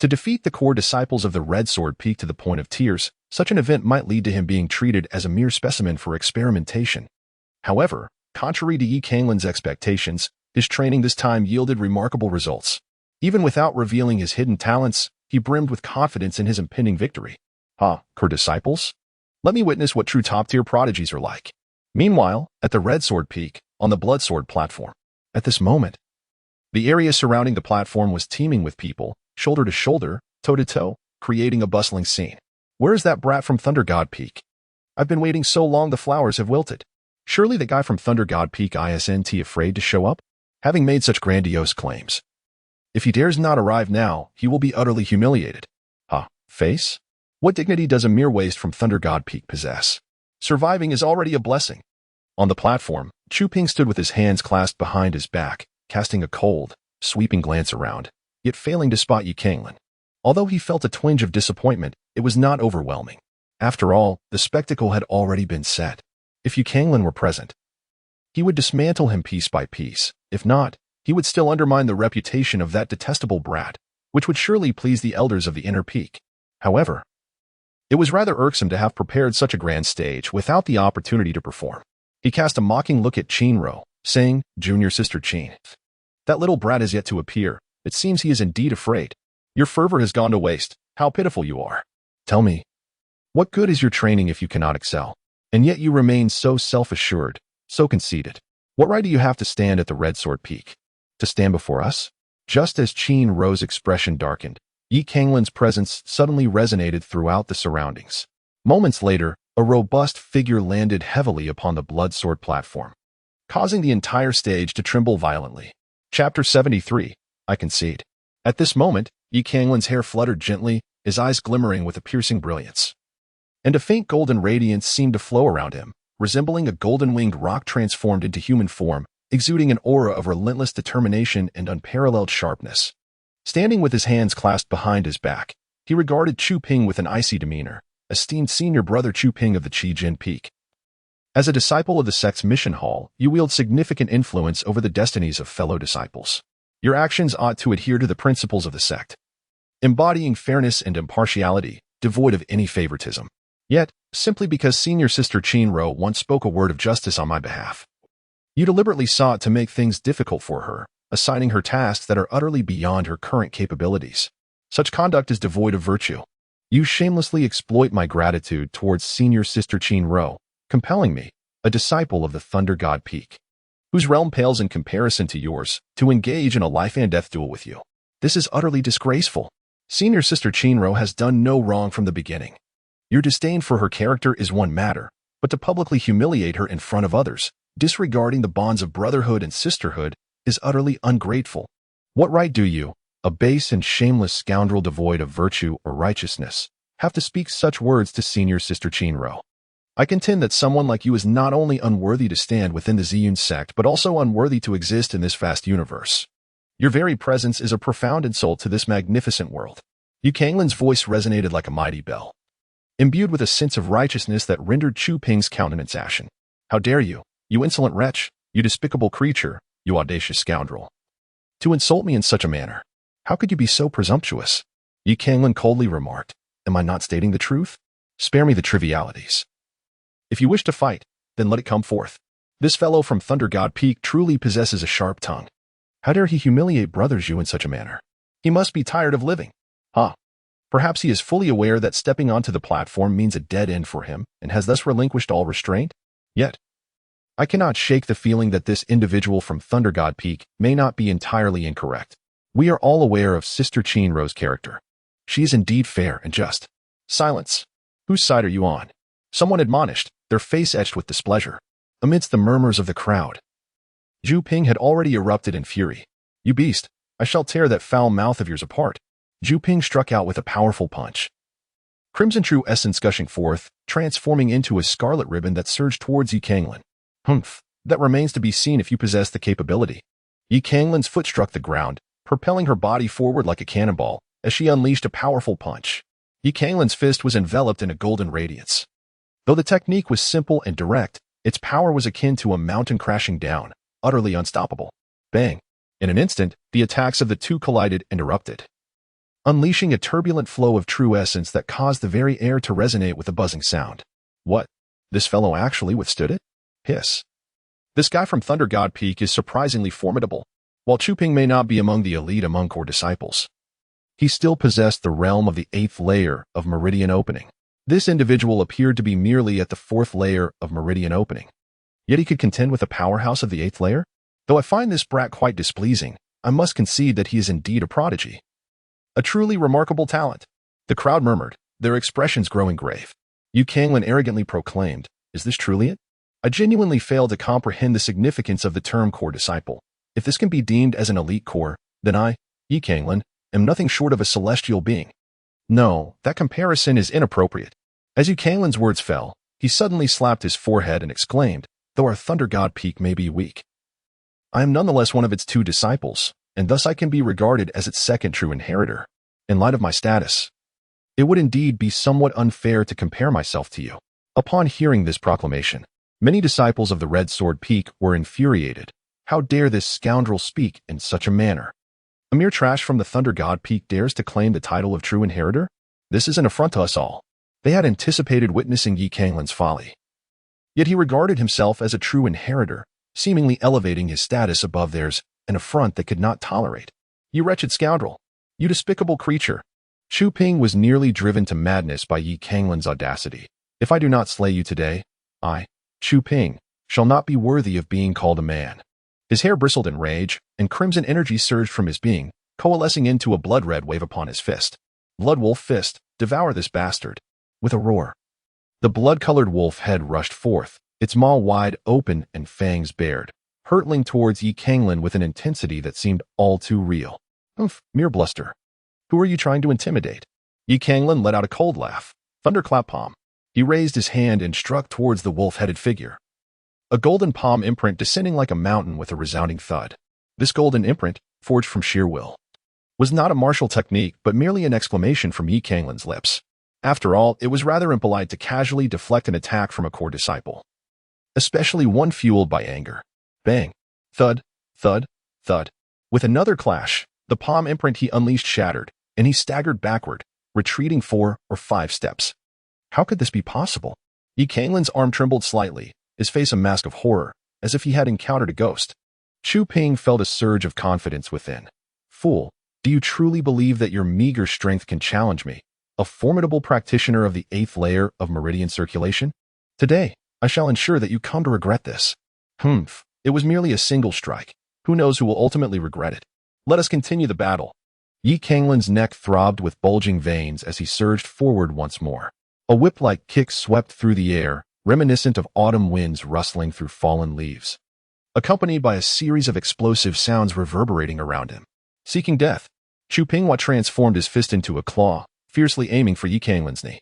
to defeat the core disciples of the Red Sword Peak to the point of tears. Such an event might lead to him being treated as a mere specimen for experimentation. However, contrary to Canglan's expectations, His training this time yielded remarkable results. Even without revealing his hidden talents, he brimmed with confidence in his impending victory. Her disciples? Let me witness what true top-tier prodigies are like. Meanwhile, at the Red Sword Peak, on the Blood Sword platform. At this moment, the area surrounding the platform was teeming with people, shoulder to shoulder, toe to toe, creating a bustling scene. Where is that brat from Thunder God Peak? I've been waiting so long the flowers have wilted. Surely the guy from Thunder God Peak isn't afraid to show up? Having made such grandiose claims. If he dares not arrive now, he will be utterly humiliated. Face? What dignity does a mere waste from Thunder God Peak possess? Surviving is already a blessing. On the platform, Chu Ping stood with his hands clasped behind his back, casting a cold, sweeping glance around, yet failing to spot Yi Canglan. Although he felt a twinge of disappointment, it was not overwhelming. After all, the spectacle had already been set. If Yi Canglan were present, he would dismantle him piece by piece. If not, he would still undermine the reputation of that detestable brat, which would surely please the elders of the Inner Peak. However, it was rather irksome to have prepared such a grand stage without the opportunity to perform. He cast a mocking look at Chinro, saying, "Junior sister Chin, that little brat is yet to appear. It seems he is indeed afraid. Your fervor has gone to waste. How pitiful you are. Tell me, what good is your training if you cannot excel? And yet you remain so self-assured, so conceited. What right do you have to stand at the Red Sword Peak? To stand before us?" Just as Chinro's expression darkened, Yi Canglan's presence suddenly resonated throughout the surroundings. Moments later, a robust figure landed heavily upon the Blood Sword platform, causing the entire stage to tremble violently. Chapter 73, I Concede. At this moment, Yi Canglan's hair fluttered gently, his eyes glimmering with a piercing brilliance. And a faint golden radiance seemed to flow around him, resembling a golden-winged rock transformed into human form, exuding an aura of relentless determination and unparalleled sharpness. Standing with his hands clasped behind his back, he regarded Chu Ping with an icy demeanor, esteemed senior brother Chu Ping of the Qijin Peak. As a disciple of the sect's mission hall, you wield significant influence over the destinies of fellow disciples. Your actions ought to adhere to the principles of the sect, embodying fairness and impartiality, devoid of any favoritism. Yet, simply because senior sister Chinro once spoke a word of justice on my behalf, you deliberately sought to make things difficult for her, assigning her tasks that are utterly beyond her current capabilities. Such conduct is devoid of virtue. You shamelessly exploit my gratitude towards senior sister Chinro, compelling me, a disciple of the Thunder God Peak, whose realm pales in comparison to yours, to engage in a life-and-death duel with you. This is utterly disgraceful. Senior sister Chinro has done no wrong from the beginning. Your disdain for her character is one matter, but to publicly humiliate her in front of others, disregarding the bonds of brotherhood and sisterhood, is utterly ungrateful. What right do you, a base and shameless scoundrel devoid of virtue or righteousness, have to speak such words to senior sister Chinro? I contend that someone like you is not only unworthy to stand within the Ziyun sect, but also unworthy to exist in this vast universe. Your very presence is a profound insult to this magnificent world. Yi Canglan's voice resonated like a mighty bell, imbued with a sense of righteousness that rendered Chu Ping's countenance ashen. How dare you, you insolent wretch, you despicable creature, you audacious scoundrel, to insult me in such a manner? How could you be so presumptuous? Yi Canglan coldly remarked. Am I not stating the truth? Spare me the trivialities. If you wish to fight, then let it come forth. This fellow from Thunder God Peak truly possesses a sharp tongue. How dare he humiliate Brother Zhu in such a manner? He must be tired of living. Perhaps he is fully aware that stepping onto the platform means a dead end for him, and has thus relinquished all restraint? Yet, I cannot shake the feeling that this individual from Thunder God Peak may not be entirely incorrect. We are all aware of Sister Chinro's character. She is indeed fair and just. Silence. Whose side are you on? Someone admonished, their face etched with displeasure. Amidst the murmurs of the crowd, Zhu Ping had already erupted in fury. You beast, I shall tear that foul mouth of yours apart. Zhu Ping struck out with a powerful punch. Crimson true essence gushing forth, transforming into a scarlet ribbon that surged towards Yi Canglan. That remains to be seen if you possess the capability. Yi Canglan's foot struck the ground, propelling her body forward like a cannonball, as she unleashed a powerful punch. Yi Canglan's fist was enveloped in a golden radiance. Though the technique was simple and direct, its power was akin to a mountain crashing down, utterly unstoppable. Bang! In an instant, the attacks of the two collided and erupted, unleashing a turbulent flow of true essence that caused the very air to resonate with a buzzing sound. What? This fellow actually withstood it? Hiss. This guy from Thunder God Peak is surprisingly formidable. While Chu Ping may not be among the elite among core disciples, he still possessed the realm of the 8th layer of meridian opening. This individual appeared to be merely at the 4th layer of meridian opening. Yet he could contend with the powerhouse of the 8th layer? Though I find this brat quite displeasing, I must concede that he is indeed a prodigy. A truly remarkable talent. The crowd murmured, their expressions growing grave. Canglan arrogantly proclaimed, is this truly it? I genuinely fail to comprehend the significance of the term core disciple. If this can be deemed as an elite core, then I, Canglan, am nothing short of a celestial being. No, that comparison is inappropriate. As Canglan's words fell, he suddenly slapped his forehead and exclaimed, though our Thunder God Peak may be weak, I am nonetheless one of its 2 disciples, and thus I can be regarded as its 2nd true inheritor. In light of my status, it would indeed be somewhat unfair to compare myself to you. Upon hearing this proclamation, many disciples of the Red Sword Peak were infuriated. How dare this scoundrel speak in such a manner? A mere trash from the Thunder God Peak dares to claim the title of true inheritor? This is an affront to us all. They had anticipated witnessing Canglan's folly. Yet he regarded himself as a true inheritor, seemingly elevating his status above theirs, an affront they could not tolerate. You wretched scoundrel! You despicable creature! Chu Ping was nearly driven to madness by Canglan's audacity. If I do not slay you today, I, Chu Ping, shall not be worthy of being called a man. His hair bristled in rage, and crimson energy surged from his being, coalescing into a blood-red wave upon his fist. Blood Wolf Fist, devour this bastard. With a roar, the blood-colored wolf head rushed forth, its maw wide open and fangs bared, hurtling towards Canglan with an intensity that seemed all too real. Oof, mere bluster. Who are you trying to intimidate? Canglan let out a cold laugh. Thunderclap palm. He raised his hand and struck towards the wolf-headed figure. A golden palm imprint descending like a mountain with a resounding thud. This golden imprint, forged from sheer will, was not a martial technique but merely an exclamation from Canglan's lips. After all, it was rather impolite to casually deflect an attack from a core disciple, especially one fueled by anger. Bang! Thud! Thud! Thud! With another clash, the palm imprint he unleashed shattered, and he staggered backward, retreating 4 or 5 steps. How could this be possible? Canglan's arm trembled slightly, his face a mask of horror, as if he had encountered a ghost. Chu Ping felt a surge of confidence within. Fool, do you truly believe that your meager strength can challenge me, a formidable practitioner of the 8th layer of meridian circulation? Today, I shall ensure that you come to regret this. Humph, it was merely a single strike. Who knows who will ultimately regret it? Let us continue the battle. Canglan's neck throbbed with bulging veins as he surged forward once more. A whip-like kick swept through the air, reminiscent of autumn winds rustling through fallen leaves, accompanied by a series of explosive sounds reverberating around him. Seeking death, Chu Ping transformed his fist into a claw, fiercely aiming for Canglan's knee.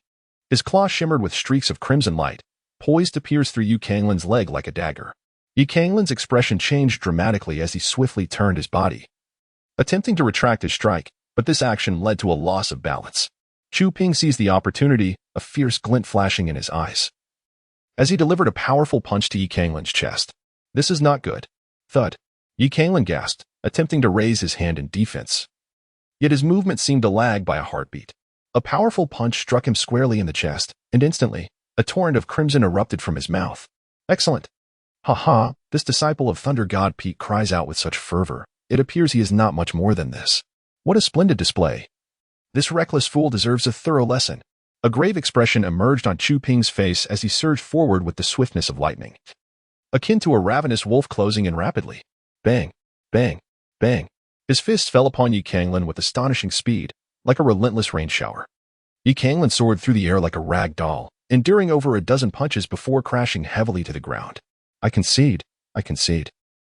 His claw shimmered with streaks of crimson light, poised to pierce through Canglan's leg like a dagger. Canglan's expression changed dramatically as he swiftly turned his body, attempting to retract his strike, but this action led to a loss of balance. Chu Ping seized the opportunity, a fierce glint flashing in his eyes, as he delivered a powerful punch to Canglan's chest. This is not good. Thud. Canglan gasped, attempting to raise his hand in defense. Yet his movement seemed to lag by a heartbeat. A powerful punch struck him squarely in the chest, and instantly, a torrent of crimson erupted from his mouth. Excellent. Ha! This disciple of Thunder God Peak cries out with such fervor. It appears he is not much more than this. What a splendid display. This reckless fool deserves a thorough lesson. A grave expression emerged on Chu Ping's face as he surged forward with the swiftness of lightning, akin to a ravenous wolf closing in rapidly. Bang! Bang! Bang! His fists fell upon Canglan with astonishing speed, like a relentless rain shower. Canglan soared through the air like a rag doll, enduring over a dozen punches before crashing heavily to the ground. I concede.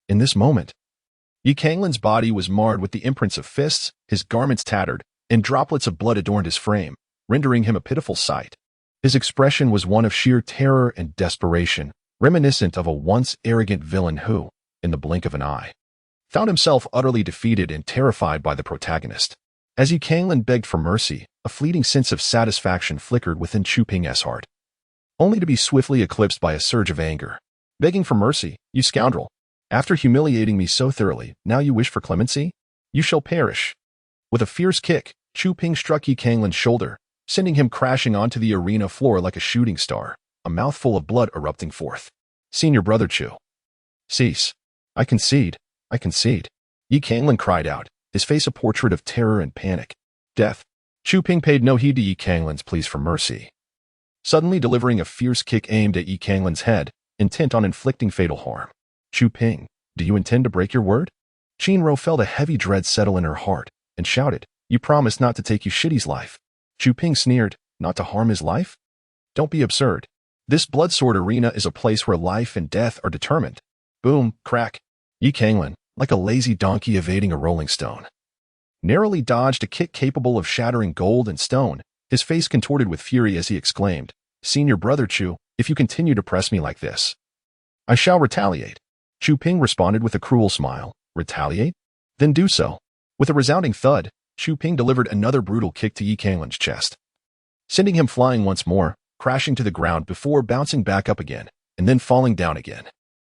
In this moment, Canglan's body was marred with the imprints of fists, his garments tattered, and droplets of blood adorned his frame, rendering him a pitiful sight. His expression was one of sheer terror and desperation, reminiscent of a once arrogant villain who, in the blink of an eye, found himself utterly defeated and terrified by the protagonist. As Canglan begged for mercy, a fleeting sense of satisfaction flickered within Chu Ping's heart, only to be swiftly eclipsed by a surge of anger. Begging for mercy, you scoundrel! After humiliating me so thoroughly, now you wish for clemency? You shall perish. With a fierce kick, Chu Ping struck Canglan's shoulder, sending him crashing onto the arena floor like a shooting star, a mouthful of blood erupting forth. Senior brother Chu. Cease. I concede. I concede. Yi Canglan cried out, his face a portrait of terror and panic. Death. Chu Ping paid no heed to Yi Canglan's pleas for mercy, suddenly delivering a fierce kick aimed at Yi Canglan's head, intent on inflicting fatal harm. Chu Ping, do you intend to break your word? Qinro felt a heavy dread settle in her heart and shouted, You promised not to take Yushidi's life. Chu Ping sneered, Not to harm his life? Don't be absurd. This blood sword arena is a place where life and death are determined. Boom, crack. Yi Canglan, like a lazy donkey evading a rolling stone, narrowly dodged a kick capable of shattering gold and stone, his face contorted with fury as he exclaimed, Senior brother Chu, if you continue to press me like this, I shall retaliate. Chu Ping responded with a cruel smile. Retaliate? Then do so. With a resounding thud, Chu Ping delivered another brutal kick to Yi Canglan's chest, sending him flying once more, crashing to the ground before bouncing back up again, and then falling down again.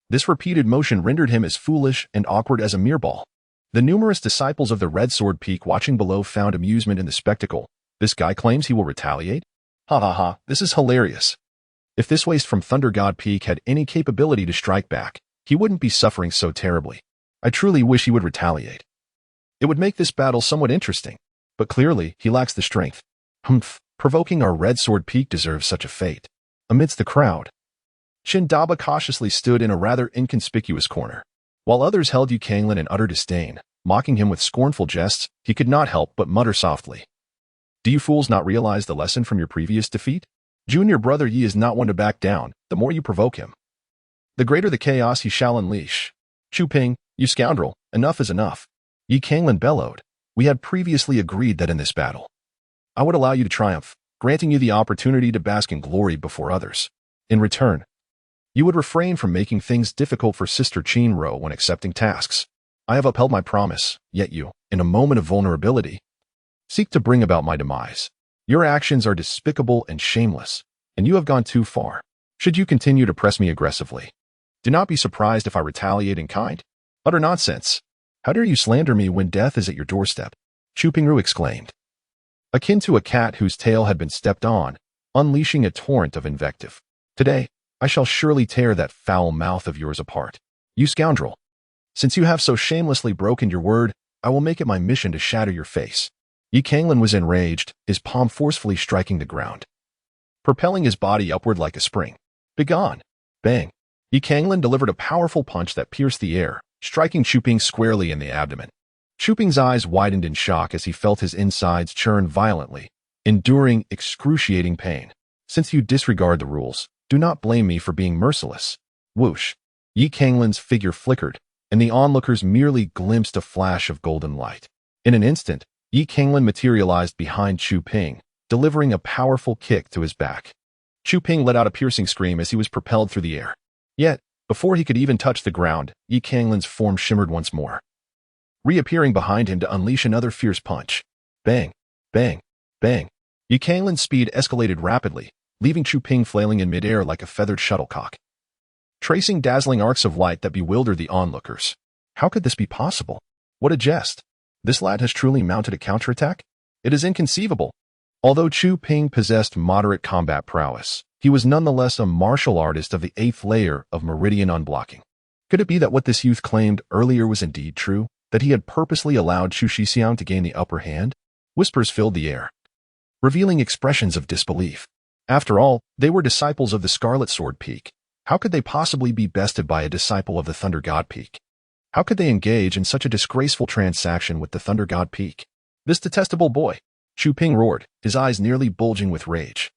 This repeated motion rendered him as foolish and awkward as a mere ball. The numerous disciples of the Red Sword Peak watching below found amusement in the spectacle. This guy claims he will retaliate? Ha ha ha, this is hilarious. If this waste from Thunder God Peak had any capability to strike back, he wouldn't be suffering so terribly. I truly wish he would retaliate. It would make this battle somewhat interesting, but clearly he lacks the strength. Provoking our Red Sword Peak deserves such a fate. Amidst the crowd, Qindaba cautiously stood in a rather inconspicuous corner. While others held Yi Canglan in utter disdain, mocking him with scornful jests, he could not help but mutter softly. Do you fools not realize the lesson from your previous defeat? Junior brother Yi is not one to back down, the more you provoke him, the greater the chaos he shall unleash. Chu Ping, you scoundrel, enough is enough. Yi Canglan bellowed. We had previously agreed that in this battle, I would allow you to triumph, granting you the opportunity to bask in glory before others. In return, you would refrain from making things difficult for Sister Qinro when accepting tasks. I have upheld my promise, yet you, in a moment of vulnerability, seek to bring about my demise. Your actions are despicable and shameless, and you have gone too far. Should you continue to press me aggressively, do not be surprised if I retaliate in kind. Utter nonsense. How dare you slander me when death is at your doorstep? Chu Pingru exclaimed, akin to a cat whose tail had been stepped on, unleashing a torrent of invective. Today, I shall surely tear that foul mouth of yours apart. You scoundrel. Since you have so shamelessly broken your word, I will make it my mission to shatter your face. Yi Canglan was enraged, his palm forcefully striking the ground, propelling his body upward like a spring. Begone! Bang! Yi Canglan delivered a powerful punch that pierced the air, striking Chu Ping squarely in the abdomen. Chu Ping's eyes widened in shock as he felt his insides churn violently, enduring excruciating pain. Since you disregard the rules, do not blame me for being merciless. Whoosh! Yi Canglan's figure flickered, and the onlookers merely glimpsed a flash of golden light. In an instant, Yi Canglan materialized behind Chu Ping, delivering a powerful kick to his back. Chu Ping let out a piercing scream as he was propelled through the air. Yet, before he could even touch the ground, Yi Canglan's form shimmered once more, reappearing behind him to unleash another fierce punch. Bang! Bang! Bang! Yi Canglan's speed escalated rapidly, leaving Chu Ping flailing in midair like a feathered shuttlecock, tracing dazzling arcs of light that bewildered the onlookers. How could this be possible? What a jest! This lad has truly mounted a counterattack? It is inconceivable. Although Chu Ping possessed moderate combat prowess, he was nonetheless a martial artist of the 8th layer of meridian unblocking. Could it be that what this youth claimed earlier was indeed true, that he had purposely allowed Chu Shixiang to gain the upper hand? Whispers filled the air, revealing expressions of disbelief. After all, they were disciples of the Scarlet Sword Peak. How could they possibly be bested by a disciple of the Thunder God Peak? How could they engage in such a disgraceful transaction with the Thunder God Peak? This detestable boy! Chu Ping roared, his eyes nearly bulging with rage.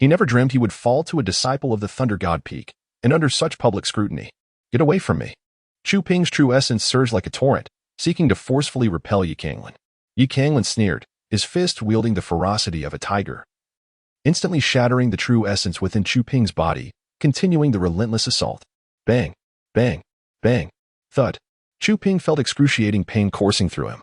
He never dreamed he would fall to a disciple of the Thunder God Peak, and under such public scrutiny. Get away from me! Chu Ping's true essence surged like a torrent, seeking to forcefully repel Yi Canglan. Yi Canglan sneered, his fist wielding the ferocity of a tiger, instantly shattering the true essence within Chu Ping's body, continuing the relentless assault. Bang! Bang! Bang! Thud! Chu Ping felt excruciating pain coursing through him,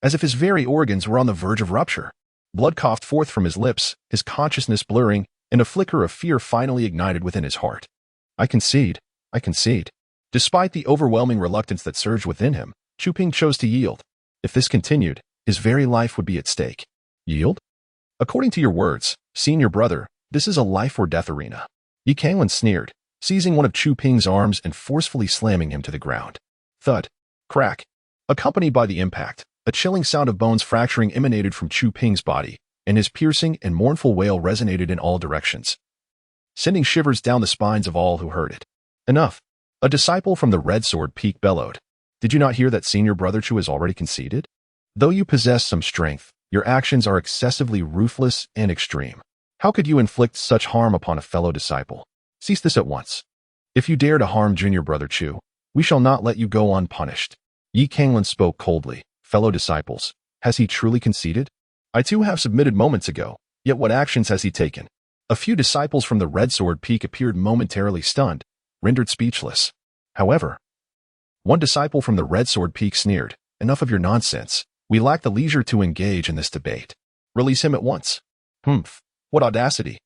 as if his very organs were on the verge of rupture. Blood coughed forth from his lips, his consciousness blurring, and a flicker of fear finally ignited within his heart. I concede. I concede. Despite the overwhelming reluctance that surged within him, Chu Ping chose to yield. If this continued, his very life would be at stake. Yield? According to your words, senior brother, this is a life or death arena. Yi Canglan sneered, seizing one of Chu Ping's arms and forcefully slamming him to the ground. Thud. Crack. Accompanied by the impact, a chilling sound of bones fracturing emanated from Chu Ping's body, and his piercing and mournful wail resonated in all directions, sending shivers down the spines of all who heard it. Enough. A disciple from the Red Sword Peak bellowed. Did you not hear that senior brother Chu has already conceded? Though you possess some strength, your actions are excessively ruthless and extreme. How could you inflict such harm upon a fellow disciple? Cease this at once. If you dare to harm junior brother Chu, we shall not let you go unpunished. Yi Canglan spoke coldly. Fellow disciples, has he truly conceded? I too have submitted moments ago, yet what actions has he taken? A few disciples from the Red Sword Peak appeared momentarily stunned, rendered speechless. However, one disciple from the Red Sword Peak sneered, enough of your nonsense. We lack the leisure to engage in this debate. Release him at once. Humph, what audacity.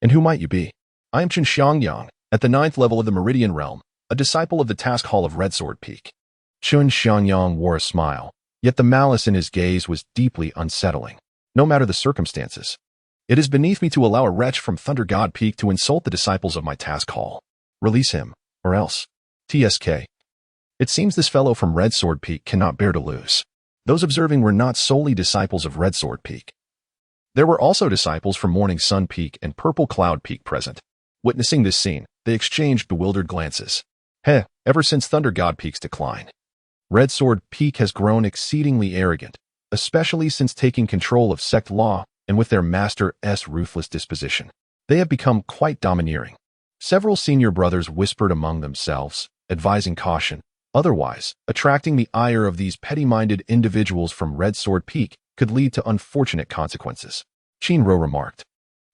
And who might you be? I am Chen Xiangyang, at the 9th level of the Meridian Realm, a disciple of the Task Hall of Red Sword Peak. Chen Xiangyang wore a smile, yet the malice in his gaze was deeply unsettling. No matter the circumstances, it is beneath me to allow a wretch from Thunder God Peak to insult the disciples of my task hall. Release him, or else. TSK. It seems this fellow from Red Sword Peak cannot bear to lose. Those observing were not solely disciples of Red Sword Peak. There were also disciples from Morning Sun Peak and Purple Cloud Peak present. Witnessing this scene, they exchanged bewildered glances. Ever since Thunder God Peak's decline, Red Sword Peak has grown exceedingly arrogant, especially since taking control of sect law, and with their master's ruthless disposition, they have become quite domineering. Several senior brothers whispered among themselves, advising caution. Otherwise, attracting the ire of these petty-minded individuals from Red Sword Peak could lead to unfortunate consequences. Shinro remarked.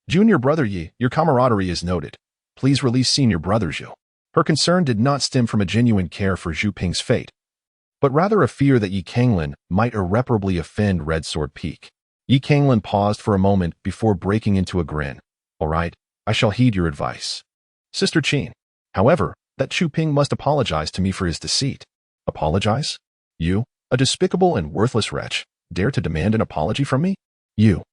Junior brother Yi, your camaraderie is noted. Please release senior brother Zhu. Her concern did not stem from a genuine care for Zhu Ping's fate, but rather a fear that Yi Canglan might irreparably offend Red Sword Peak. Yi Canglan paused for a moment before breaking into a grin. All right, I shall heed your advice. Sister Qin. However, that Chu Ping must apologize to me for his deceit. Apologize? You, a despicable and worthless wretch, dare to demand an apology from me? You.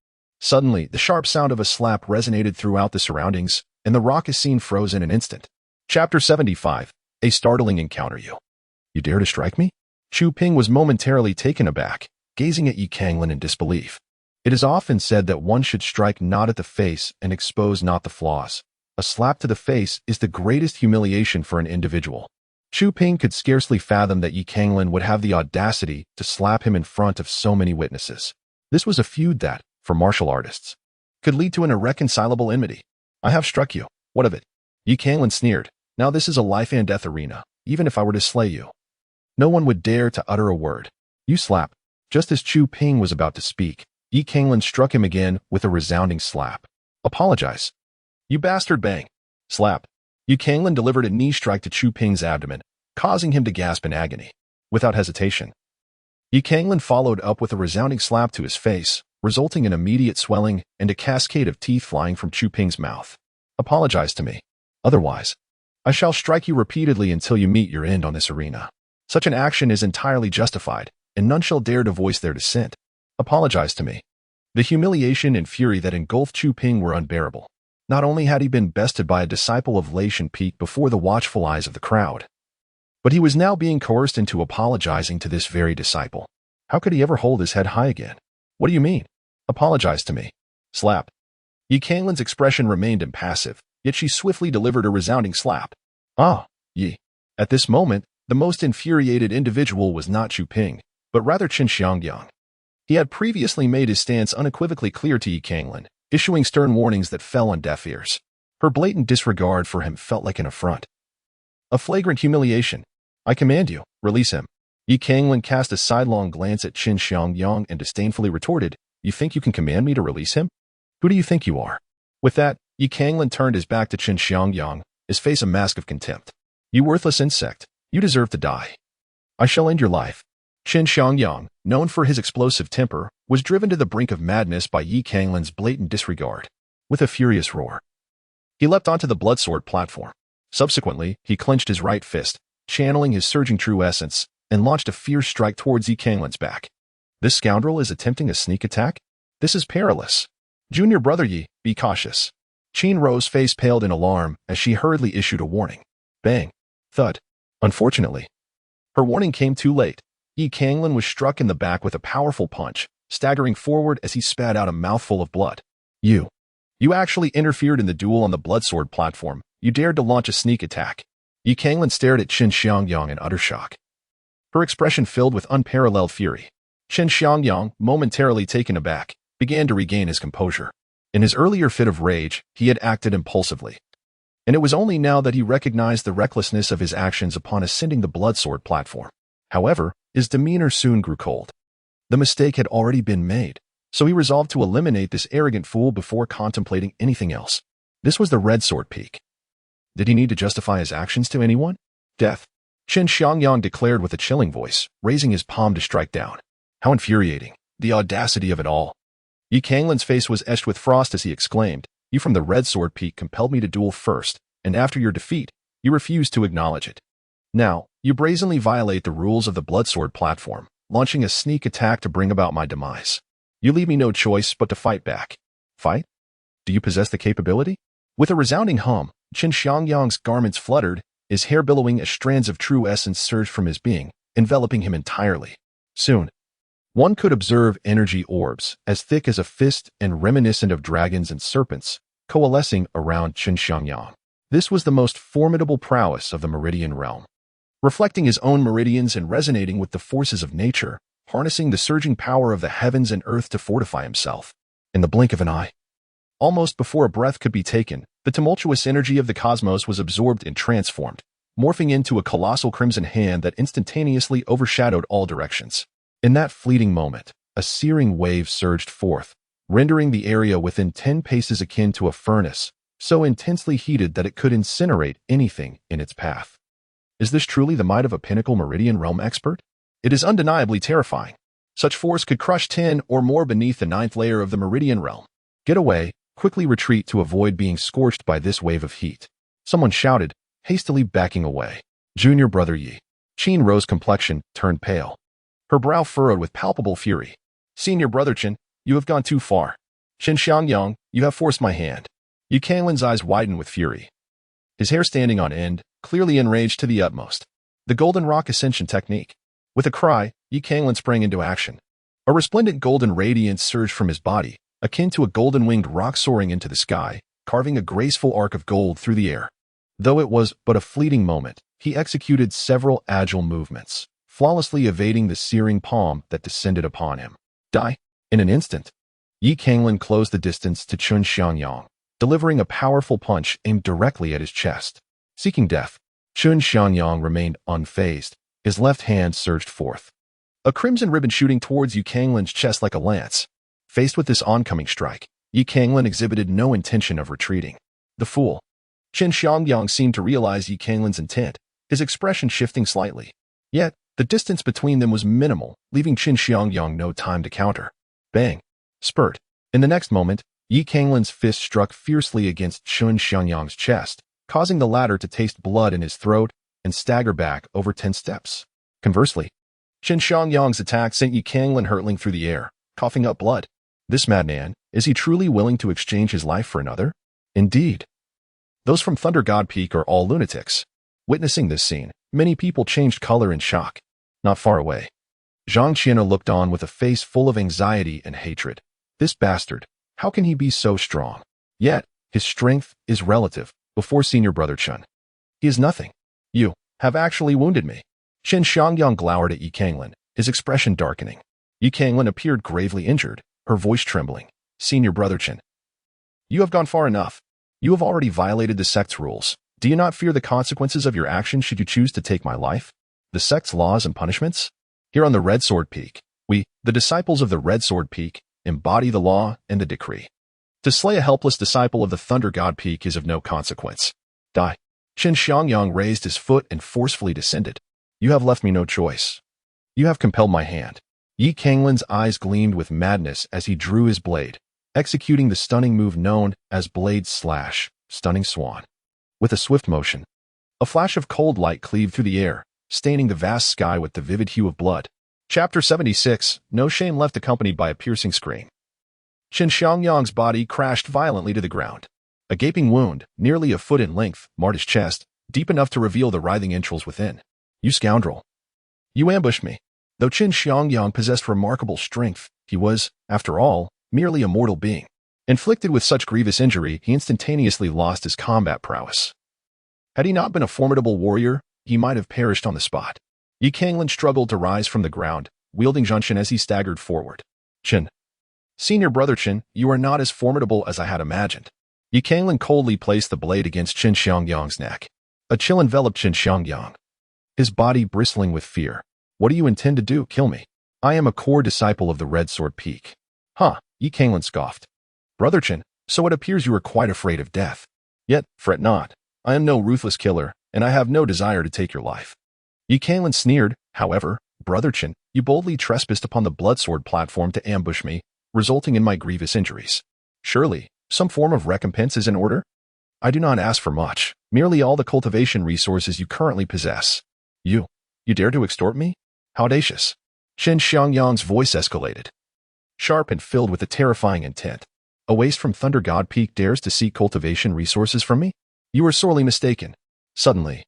Suddenly, the sharp sound of a slap resonated throughout the surroundings, and the raucous scene froze in an instant. Chapter 75. A startling encounter. You dare to strike me? Chu Ping was momentarily taken aback, gazing at Yi Canglan in disbelief. It is often said that one should strike not at the face and expose not the flaws. A slap to the face is the greatest humiliation for an individual. Chu Ping could scarcely fathom that Yi Canglan would have the audacity to slap him in front of so many witnesses. This was a feud that, for martial artists, could lead to an irreconcilable enmity. I have struck you. What of it? Yi Canglan sneered. Now this is a life and death arena. Even if I were to slay you, no one would dare to utter a word. You slap. Just as Chu Ping was about to speak, Yi Canglan struck him again with a resounding slap. Apologize. You bastard, bang. Slap. Yi Canglan delivered a knee strike to Chu Ping's abdomen, causing him to gasp in agony. Without hesitation, Yi Canglan followed up with a resounding slap to his face, resulting in immediate swelling and a cascade of teeth flying from Chu Ping's mouth. Apologize to me. Otherwise, I shall strike you repeatedly until you meet your end on this arena. Such an action is entirely justified, and none shall dare to voice their dissent. Apologize to me. The humiliation and fury that engulfed Chu Ping were unbearable. Not only had he been bested by a disciple of Laishan Peak before the watchful eyes of the crowd, but he was now being coerced into apologizing to this very disciple. How could he ever hold his head high again? What do you mean? Apologize to me. Slap. Yi Canglan's expression remained impassive, yet she swiftly delivered a resounding slap. Ah, Yi. At this moment, the most infuriated individual was not Chu Ping, but rather Chen Xiangyang. He had previously made his stance unequivocally clear to Yi Canglan, issuing stern warnings that fell on deaf ears. Her blatant disregard for him felt like an affront. A flagrant humiliation. I command you, release him. Yi Canglan cast a sidelong glance at Chen Xiangyang and disdainfully retorted, You think you can command me to release him? Who do you think you are? With that, Yi Canglan turned his back to Chen Xiangyang, his face a mask of contempt. You worthless insect, you deserve to die. I shall end your life. Chen Xiangyang, known for his explosive temper, was driven to the brink of madness by Yi Canglan's blatant disregard. With a furious roar, he leapt onto the blood sword platform. Subsequently, he clenched his right fist, channeling his surging true essence, and launched a fierce strike towards Yi Canglan's back. This scoundrel is attempting a sneak attack? This is perilous. Junior brother Yi, be cautious. Qin Ro's face paled in alarm as she hurriedly issued a warning. Bang. Thud. Unfortunately, her warning came too late. Canglan was struck in the back with a powerful punch, staggering forward as he spat out a mouthful of blood. You actually interfered in the duel on the Bloodsword platform. You dared to launch a sneak attack. Canglan stared at Qin Xiangyang in utter shock. Her expression filled with unparalleled fury. Qin Xiangyang, momentarily taken aback, began to regain his composure. In his earlier fit of rage, he had acted impulsively. And it was only now that he recognized the recklessness of his actions upon ascending the Bloodsword platform. However, his demeanor soon grew cold. The mistake had already been made, so he resolved to eliminate this arrogant fool before contemplating anything else. This was the Red Sword Peak. Did he need to justify his actions to anyone? Death. Qin Xiangyang declared with a chilling voice, raising his palm to strike down. How infuriating. The audacity of it all. Canglan's face was etched with frost as he exclaimed, You from the Red Sword Peak compelled me to duel first, and after your defeat, you refused to acknowledge it. Now, you brazenly violate the rules of the Bloodsword platform, launching a sneak attack to bring about my demise. You leave me no choice but to fight back. Fight? Do you possess the capability? With a resounding hum, Qin Xiangyang's garments fluttered, his hair billowing as strands of true essence surged from his being, enveloping him entirely. Soon, one could observe energy orbs, as thick as a fist and reminiscent of dragons and serpents, coalescing around Qin Xiangyang. This was the most formidable prowess of the Meridian realm. Reflecting his own meridians and resonating with the forces of nature, harnessing the surging power of the heavens and earth to fortify himself. In the blink of an eye, almost before a breath could be taken, the tumultuous energy of the cosmos was absorbed and transformed, morphing into a colossal crimson hand that instantaneously overshadowed all directions. In that fleeting moment, a searing wave surged forth, rendering the area within 10 paces akin to a furnace, so intensely heated that it could incinerate anything in its path. Is this truly the might of a pinnacle Meridian realm expert? It is undeniably terrifying. Such force could crush 10 or more beneath the 9th layer of the Meridian realm. Get away, quickly retreat to avoid being scorched by this wave of heat. Someone shouted, hastily backing away. Junior brother Yi. Qin Ro's complexion turned pale. Her brow furrowed with palpable fury. Senior brother Qin, you have gone too far. Qin Xiangyang, you have forced my hand. Canglan's eyes widened with fury. His hair standing on end, clearly enraged to the utmost. The Golden Rock Ascension technique. With a cry, Canglan sprang into action. A resplendent golden radiance surged from his body, akin to a golden-winged rock soaring into the sky, carving a graceful arc of gold through the air. Though it was but a fleeting moment, he executed several agile movements, flawlessly evading the searing palm that descended upon him. Die. In an instant, Canglan closed the distance to Qin Xiangyang, delivering a powerful punch aimed directly at his chest. Seeking death, Qin Xiangyang remained unfazed. His left hand surged forth, a crimson ribbon shooting towards Canglan's chest like a lance. Faced with this oncoming strike, Canglan exhibited no intention of retreating. The fool. Qin Xiangyang seemed to realize Canglan's intent, his expression shifting slightly. Yet, the distance between them was minimal, leaving Qin Xiangyang no time to counter. Bang. Spurt. In the next moment, Canglan's fist struck fiercely against Qin Xiangyang's chest, causing the latter to taste blood in his throat and stagger back over 10 steps. Conversely, Qin Xiangyang's attack sent Canglan hurtling through the air, coughing up blood. This madman, is he truly willing to exchange his life for another? Indeed. Those from Thunder God Peak are all lunatics. Witnessing this scene, many people changed color in shock. Not far away, Zhang Qian'er looked on with a face full of anxiety and hatred. This bastard, how can he be so strong? Yet, his strength is relative before senior brother Chen. He is nothing. You have actually wounded me. Qin Xiangyang glowered at Canglan, his expression darkening. Canglan appeared gravely injured, her voice trembling. Senior brother Chen, you have gone far enough. You have already violated the sect's rules. Do you not fear the consequences of your actions should you choose to take my life? The sect's laws and punishments? Here on the Red Sword Peak, we, the disciples of the Red Sword Peak, embody the law and the decree. To slay a helpless disciple of the Thunder God Peak is of no consequence. Die. Qin Xiangyang raised his foot and forcefully descended. You have left me no choice. You have compelled my hand. Canglan's eyes gleamed with madness as he drew his blade, executing the stunning move known as Blade Slash, Stunning Swan. With a swift motion, a flash of cold light cleaved through the air, staining the vast sky with the vivid hue of blood. Chapter 76, No Shame Left, accompanied by a piercing scream. Qin Xiangyang's body crashed violently to the ground. A gaping wound, nearly a foot in length, marred his chest, deep enough to reveal the writhing entrails within. You scoundrel! You ambushed me. Though Qin Xiangyang possessed remarkable strength, he was, after all, merely a mortal being. Inflicted with such grievous injury, he instantaneously lost his combat prowess. Had he not been a formidable warrior, he might have perished on the spot. Yi Canglan struggled to rise from the ground, wielding Zhongchen as he staggered forward. Qin. Senior brother Qin, you are not as formidable as I had imagined. Yi Canglan coldly placed the blade against Qin Xiangyang's neck. A chill enveloped Qin Xiangyang, his body bristling with fear. What do you intend to do? Kill me? I am a core disciple of the Red Sword Peak. Huh, Yi Canglan scoffed. Brother Qin, so it appears you are quite afraid of death. Yet, fret not. I am no ruthless killer, and I have no desire to take your life. Yi Canglan sneered. However, Brother Qin, you boldly trespassed upon the Bloodsword platform to ambush me, resulting in my grievous injuries. Surely, some form of recompense is in order? I do not ask for much, merely all the cultivation resources you currently possess. You dare to extort me? How audacious. Qin Xiangyang's voice escalated, sharp and filled with a terrifying intent. A waste from Thunder God Peak dares to seek cultivation resources from me? You are sorely mistaken. Suddenly,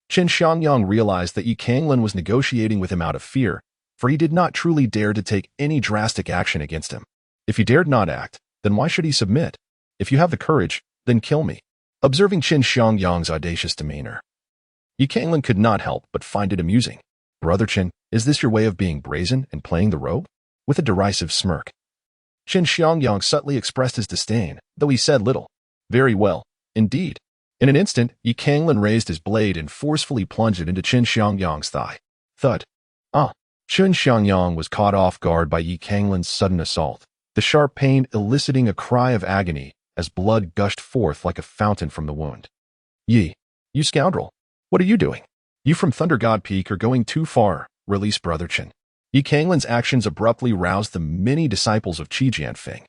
Qin Xiangyang realized that Yi Canglan was negotiating with him out of fear, for he did not truly dare to take any drastic action against him. If he dared not act, then why should he submit? If you have the courage, then kill me. Observing Qin Xiangyang's audacious demeanor, Yi Canglan could not help but find it amusing. Brother Qin, is this your way of being brazen and playing the rogue? With a derisive smirk, Qin Xiangyang subtly expressed his disdain, though he said little. Very well, indeed. In an instant, Yi Canglan raised his blade and forcefully plunged it into Qin Xiangyang's thigh. Thud. Ah! Qin Xiangyang was caught off guard by Yi Canglan's sudden assault, the sharp pain eliciting a cry of agony as blood gushed forth like a fountain from the wound. Yi, you scoundrel! What are you doing? You from Thunder God Peak are going too far, released Brother Qin. Yi Canglan's actions abruptly roused the many disciples of Qi Jianfeng,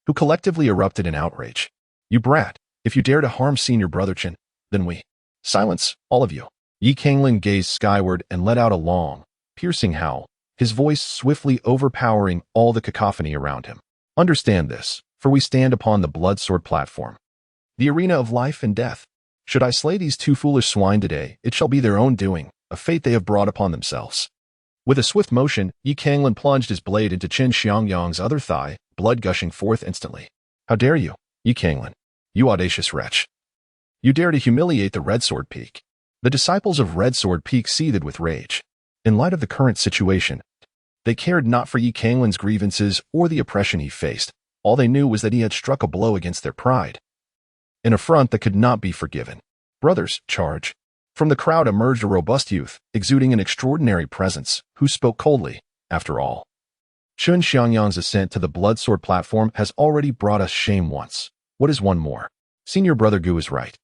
who collectively erupted in outrage. You brat! If you dare to harm Senior Brother Qin, then we— Silence, all of you. Yi Canglan gazed skyward and let out a long, piercing howl, his voice swiftly overpowering all the cacophony around him. Understand this, for we stand upon the Bloodsword platform, the arena of life and death. Should I slay these two foolish swine today, it shall be their own doing, a fate they have brought upon themselves. With a swift motion, Yi Canglan plunged his blade into Qin Xiangyang's other thigh, blood gushing forth instantly. How dare you, Yi Canglan? You audacious wretch. You dare to humiliate the Red Sword Peak. The disciples of Red Sword Peak seethed with rage. In light of the current situation, they cared not for Yi Canglan's grievances or the oppression he faced. All they knew was that he had struck a blow against their pride, an affront that could not be forgiven. Brothers, charge. From the crowd emerged a robust youth, exuding an extraordinary presence, who spoke coldly. After all, Qin Xiangyang's ascent to the Bloodsword platform has already brought us shame once. What is one more? Senior Brother Gu is right.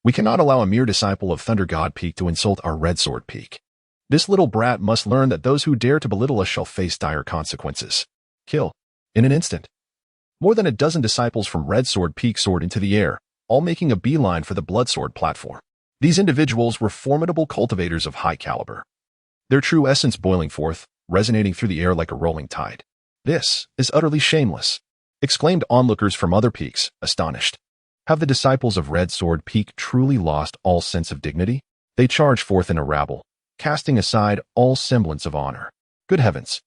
We cannot allow a mere disciple of Thunder God Peak to insult our Red Sword Peak. This little brat must learn that those who dare to belittle us shall face dire consequences. Kill. In an instant, more than a dozen disciples from Red Sword Peak soared into the air, all making a beeline for the Bloodsword platform. These individuals were formidable cultivators of high caliber, their true essence boiling forth, resonating through the air like a rolling tide. This is utterly shameless, exclaimed onlookers from other peaks, astonished. Have the disciples of Red Sword Peak truly lost all sense of dignity? They charged forth in a rabble, casting aside all semblance of honor. Good heavens!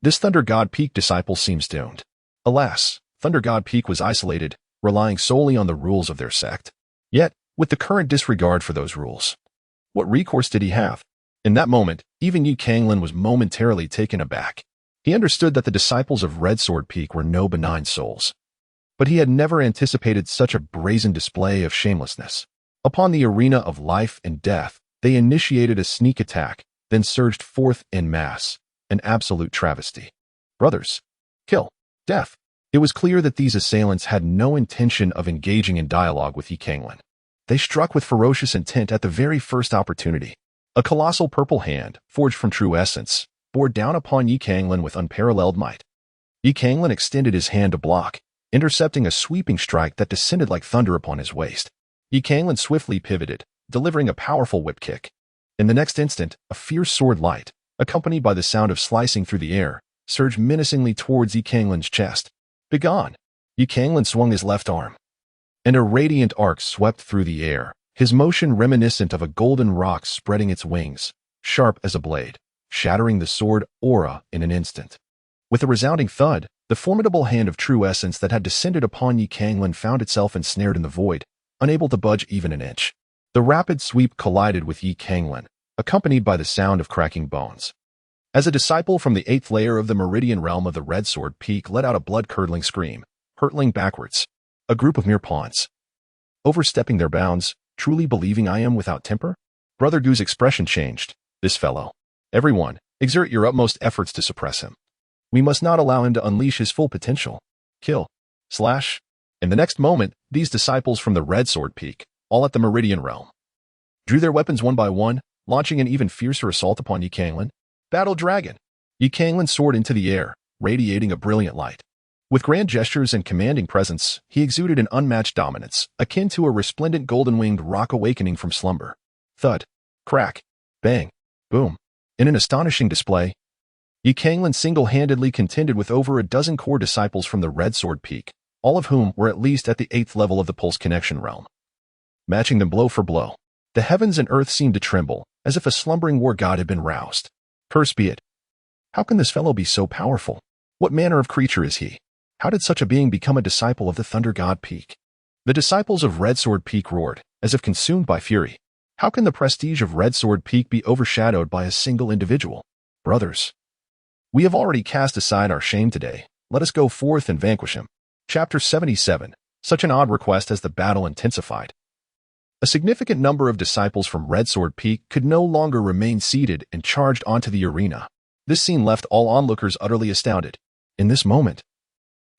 This Thunder God Peak disciple seems doomed. Alas, Thunder God Peak was isolated, relying solely on the rules of their sect. Yet, with the current disregard for those rules, what recourse did he have? In that moment, even Yi Canglan was momentarily taken aback. He understood that the disciples of Red Sword Peak were no benign souls, but he had never anticipated such a brazen display of shamelessness. Upon the arena of life and death, they initiated a sneak attack, then surged forth en masse, an absolute travesty. Brothers, kill, death. It was clear that these assailants had no intention of engaging in dialogue with Yi Canglan. They struck with ferocious intent at the very first opportunity. A colossal purple hand, forged from true essence, bore down upon Yi Canglan with unparalleled might. Yi Canglan extended his hand to block, intercepting a sweeping strike that descended like thunder upon his waist. Yi Canglan swiftly pivoted, delivering a powerful whip kick. In the next instant, a fierce sword light, accompanied by the sound of slicing through the air, surged menacingly towards Yi Canglan's chest. Begone! Yi Canglan swung his left arm, and a radiant arc swept through the air, his motion reminiscent of a golden rock spreading its wings, sharp as a blade, shattering the sword aura in an instant. With a resounding thud, the formidable hand of true essence that had descended upon Canglan found itself ensnared in the void, unable to budge even an inch. The rapid sweep collided with Canglan, accompanied by the sound of cracking bones. As a disciple from the 8th layer of the meridian realm of the Red Sword Peak let out a blood-curdling scream, hurtling backwards. A group of mere pawns. Overstepping their bounds, truly believing I am without temper? Brother Gu's expression changed. This fellow. Everyone, exert your utmost efforts to suppress him. We must not allow him to unleash his full potential. Kill. Slash. In the next moment, these disciples from the Red Sword Peak, all at the Meridian Realm, drew their weapons one by one, launching an even fiercer assault upon Canglan. Battle Dragon. Canglan soared into the air, radiating a brilliant light. With grand gestures and commanding presence, he exuded an unmatched dominance, akin to a resplendent golden-winged rock awakening from slumber. Thud. Crack. Bang. Boom. In an astonishing display, Canglan single-handedly contended with over a dozen core disciples from the Red Sword Peak, all of whom were at least at the 8th level of the Pulse Connection realm. Matching them blow for blow, the heavens and earth seemed to tremble, as if a slumbering war god had been roused. Curse be it. How can this fellow be so powerful? What manner of creature is he? How did such a being become a disciple of the Thunder God Peak? The disciples of Red Sword Peak roared, as if consumed by fury. How can the prestige of Red Sword Peak be overshadowed by a single individual? Brothers, we have already cast aside our shame today. Let us go forth and vanquish him. Chapter 77. Such an odd request as the battle intensified. A significant number of disciples from Red Sword Peak could no longer remain seated and charged onto the arena. This scene left all onlookers utterly astounded. In this moment,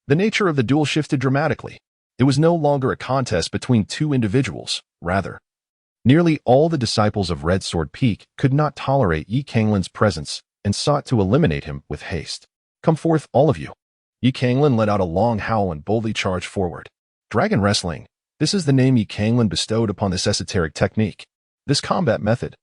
the nature of the duel shifted dramatically. It was no longer a contest between two individuals. Rather, nearly all the disciples of Red Sword Peak could not tolerate Canglan's presence and sought to eliminate him with haste. Come forth, all of you. Canglan let out a long howl and boldly charged forward. Dragon Wrestling. This is the name Canglan bestowed upon this esoteric technique. This combat method,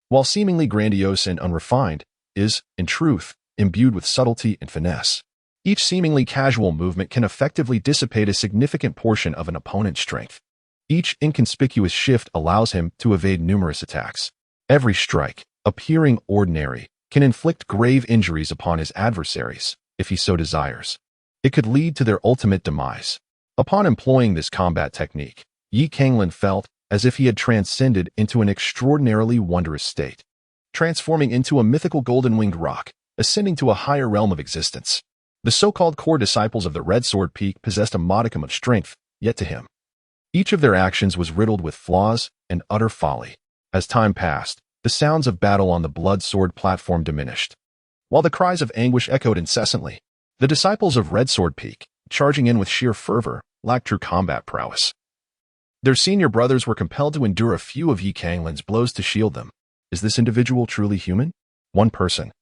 while seemingly grandiose and unrefined, is, in truth, imbued with subtlety and finesse. Each seemingly casual movement can effectively dissipate a significant portion of an opponent's strength. Each inconspicuous shift allows him to evade numerous attacks. Every strike, appearing ordinary, can inflict grave injuries upon his adversaries, if he so desires. It could lead to their ultimate demise. Upon employing this combat technique, Canglan felt as if he had transcended into an extraordinarily wondrous state, transforming into a mythical golden-winged rock, ascending to a higher realm of existence. The so-called core disciples of the Red Sword Peak possessed a modicum of strength, yet to him, each of their actions was riddled with flaws and utter folly. As time passed, the sounds of battle on the blood sword platform diminished, while the cries of anguish echoed incessantly. The disciples of Red Sword Peak, charging in with sheer fervor, lacked true combat prowess. Their senior brothers were compelled to endure a few of Canglan's blows to shield them. Is this individual truly human? One person,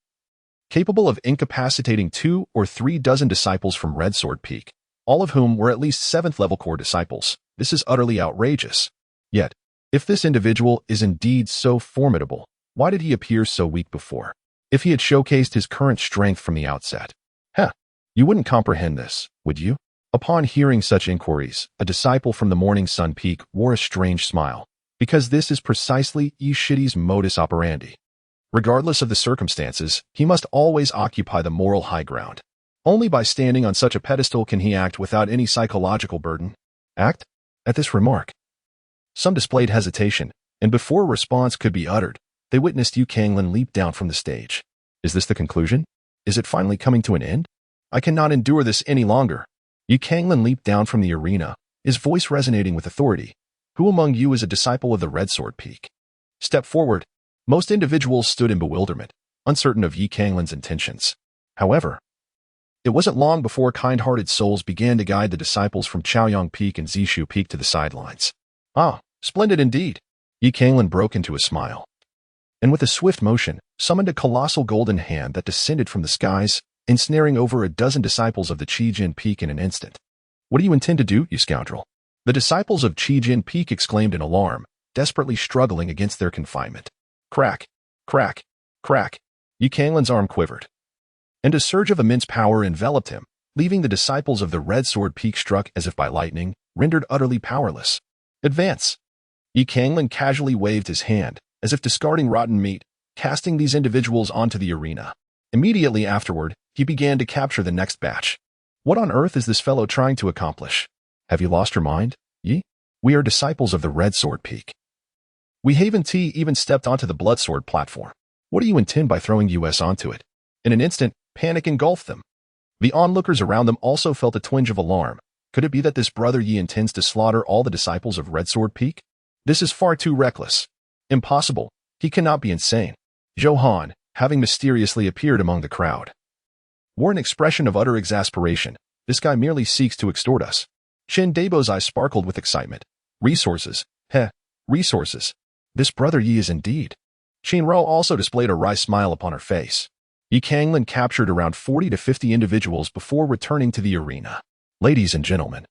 capable of incapacitating 2 or 3 dozen disciples from Red Sword Peak, all of whom were at least 7th-level core disciples. This is utterly outrageous. Yet, if this individual is indeed so formidable, why did he appear so weak before? If he had showcased his current strength from the outset. You wouldn't comprehend this, would you? Upon hearing such inquiries, a disciple from the Morning Sun Peak wore a strange smile, because this is precisely Ishiti's modus operandi. Regardless of the circumstances, he must always occupy the moral high ground. Only by standing on such a pedestal can he act without any psychological burden. Act? At this remark, some displayed hesitation, and before a response could be uttered, they witnessed Canglan leap down from the stage. Is this the conclusion? Is it finally coming to an end? I cannot endure this any longer. Canglan leaped down from the arena, his voice resonating with authority. Who among you is a disciple of the Red Sword Peak? Step forward. Most individuals stood in bewilderment, uncertain of Canglan's intentions. However, it wasn't long before kind-hearted souls began to guide the disciples from Chaoyang Peak and Zishu Peak to the sidelines. Ah, splendid indeed. Canglan broke into a smile, and with a swift motion, summoned a colossal golden hand that descended from the skies, ensnaring over a dozen disciples of the Qijin Peak in an instant. What do you intend to do, you scoundrel? The disciples of Qijin Peak exclaimed in alarm, desperately struggling against their confinement. Crack, crack, crack. Canglan's arm quivered, and a surge of immense power enveloped him, leaving the disciples of the Red Sword Peak struck as if by lightning, rendered utterly powerless. Advance. Canglan casually waved his hand, as if discarding rotten meat, casting these individuals onto the arena. Immediately afterward, he began to capture the next batch. What on earth is this fellow trying to accomplish? Have you lost your mind, Yi? We are disciples of the Red Sword Peak. We haven't even stepped onto the Blood Sword platform. What do you intend by throwing us onto it? In an instant, panic engulfed them. The onlookers around them also felt a twinge of alarm. Could it be that this brother Yi intends to slaughter all the disciples of Red Sword Peak? This is far too reckless. Impossible. He cannot be insane. Johan, having mysteriously appeared among the crowd, wore an expression of utter exasperation. This guy merely seeks to extort us. Chen Dabo's eyes sparkled with excitement. Resources. Resources. This brother Yi is indeed. Chen Rao also displayed a wry smile upon her face. Canglan captured around 40 to 50 individuals before returning to the arena. Ladies and gentlemen,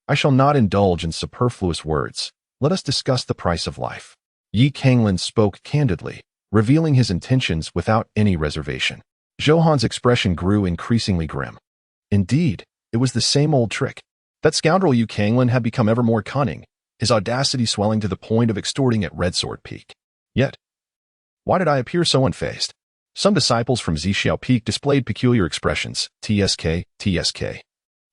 I shall not indulge in superfluous words. Let us discuss the price of life. Canglan spoke candidly, revealing his intentions without any reservation. Johan's expression grew increasingly grim. Indeed, it was the same old trick. That scoundrel Canglan had become ever more cunning, his audacity swelling to the point of extorting at Red Sword Peak. Yet, why did I appear so unfazed? Some disciples from Zixiao Peak displayed peculiar expressions. TSK, TSK.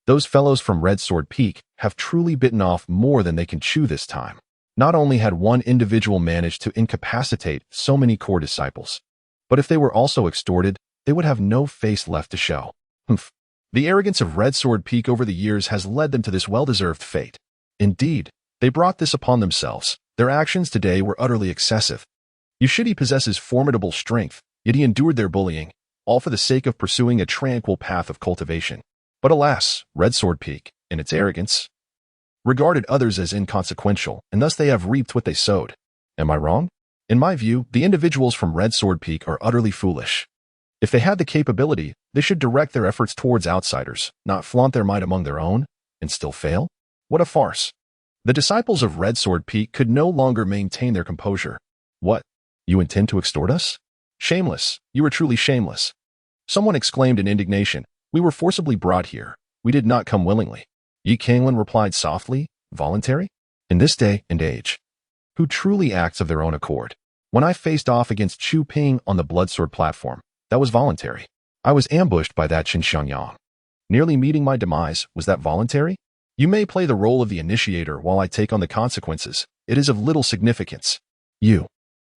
Those fellows from Red Sword Peak have truly bitten off more than they can chew this time. Not only had one individual managed to incapacitate so many core disciples, but if they were also extorted, they would have no face left to show. Humph. The arrogance of Red Sword Peak over the years has led them to this well-deserved fate. Indeed, they brought this upon themselves. Their actions today were utterly excessive. Yushidi possesses formidable strength, yet he endured their bullying, all for the sake of pursuing a tranquil path of cultivation. But alas, Red Sword Peak, in its arrogance, regarded others as inconsequential, and thus they have reaped what they sowed. Am I wrong? In my view, the individuals from Red Sword Peak are utterly foolish. If they had the capability, they should direct their efforts towards outsiders, not flaunt their might among their own, and still fail? What a farce. The disciples of Red Sword Peak could no longer maintain their composure. What? You intend to extort us? Shameless. You are truly shameless. Someone exclaimed in indignation. We were forcibly brought here. We did not come willingly. Canglan replied softly, voluntary? In this day and age, who truly acts of their own accord? When I faced off against Chu Ping on the Bloodsword platform, that was voluntary. I was ambushed by that Qin Xiangyang. Nearly meeting my demise, was that voluntary? You may play the role of the initiator while I take on the consequences. It is of little significance. You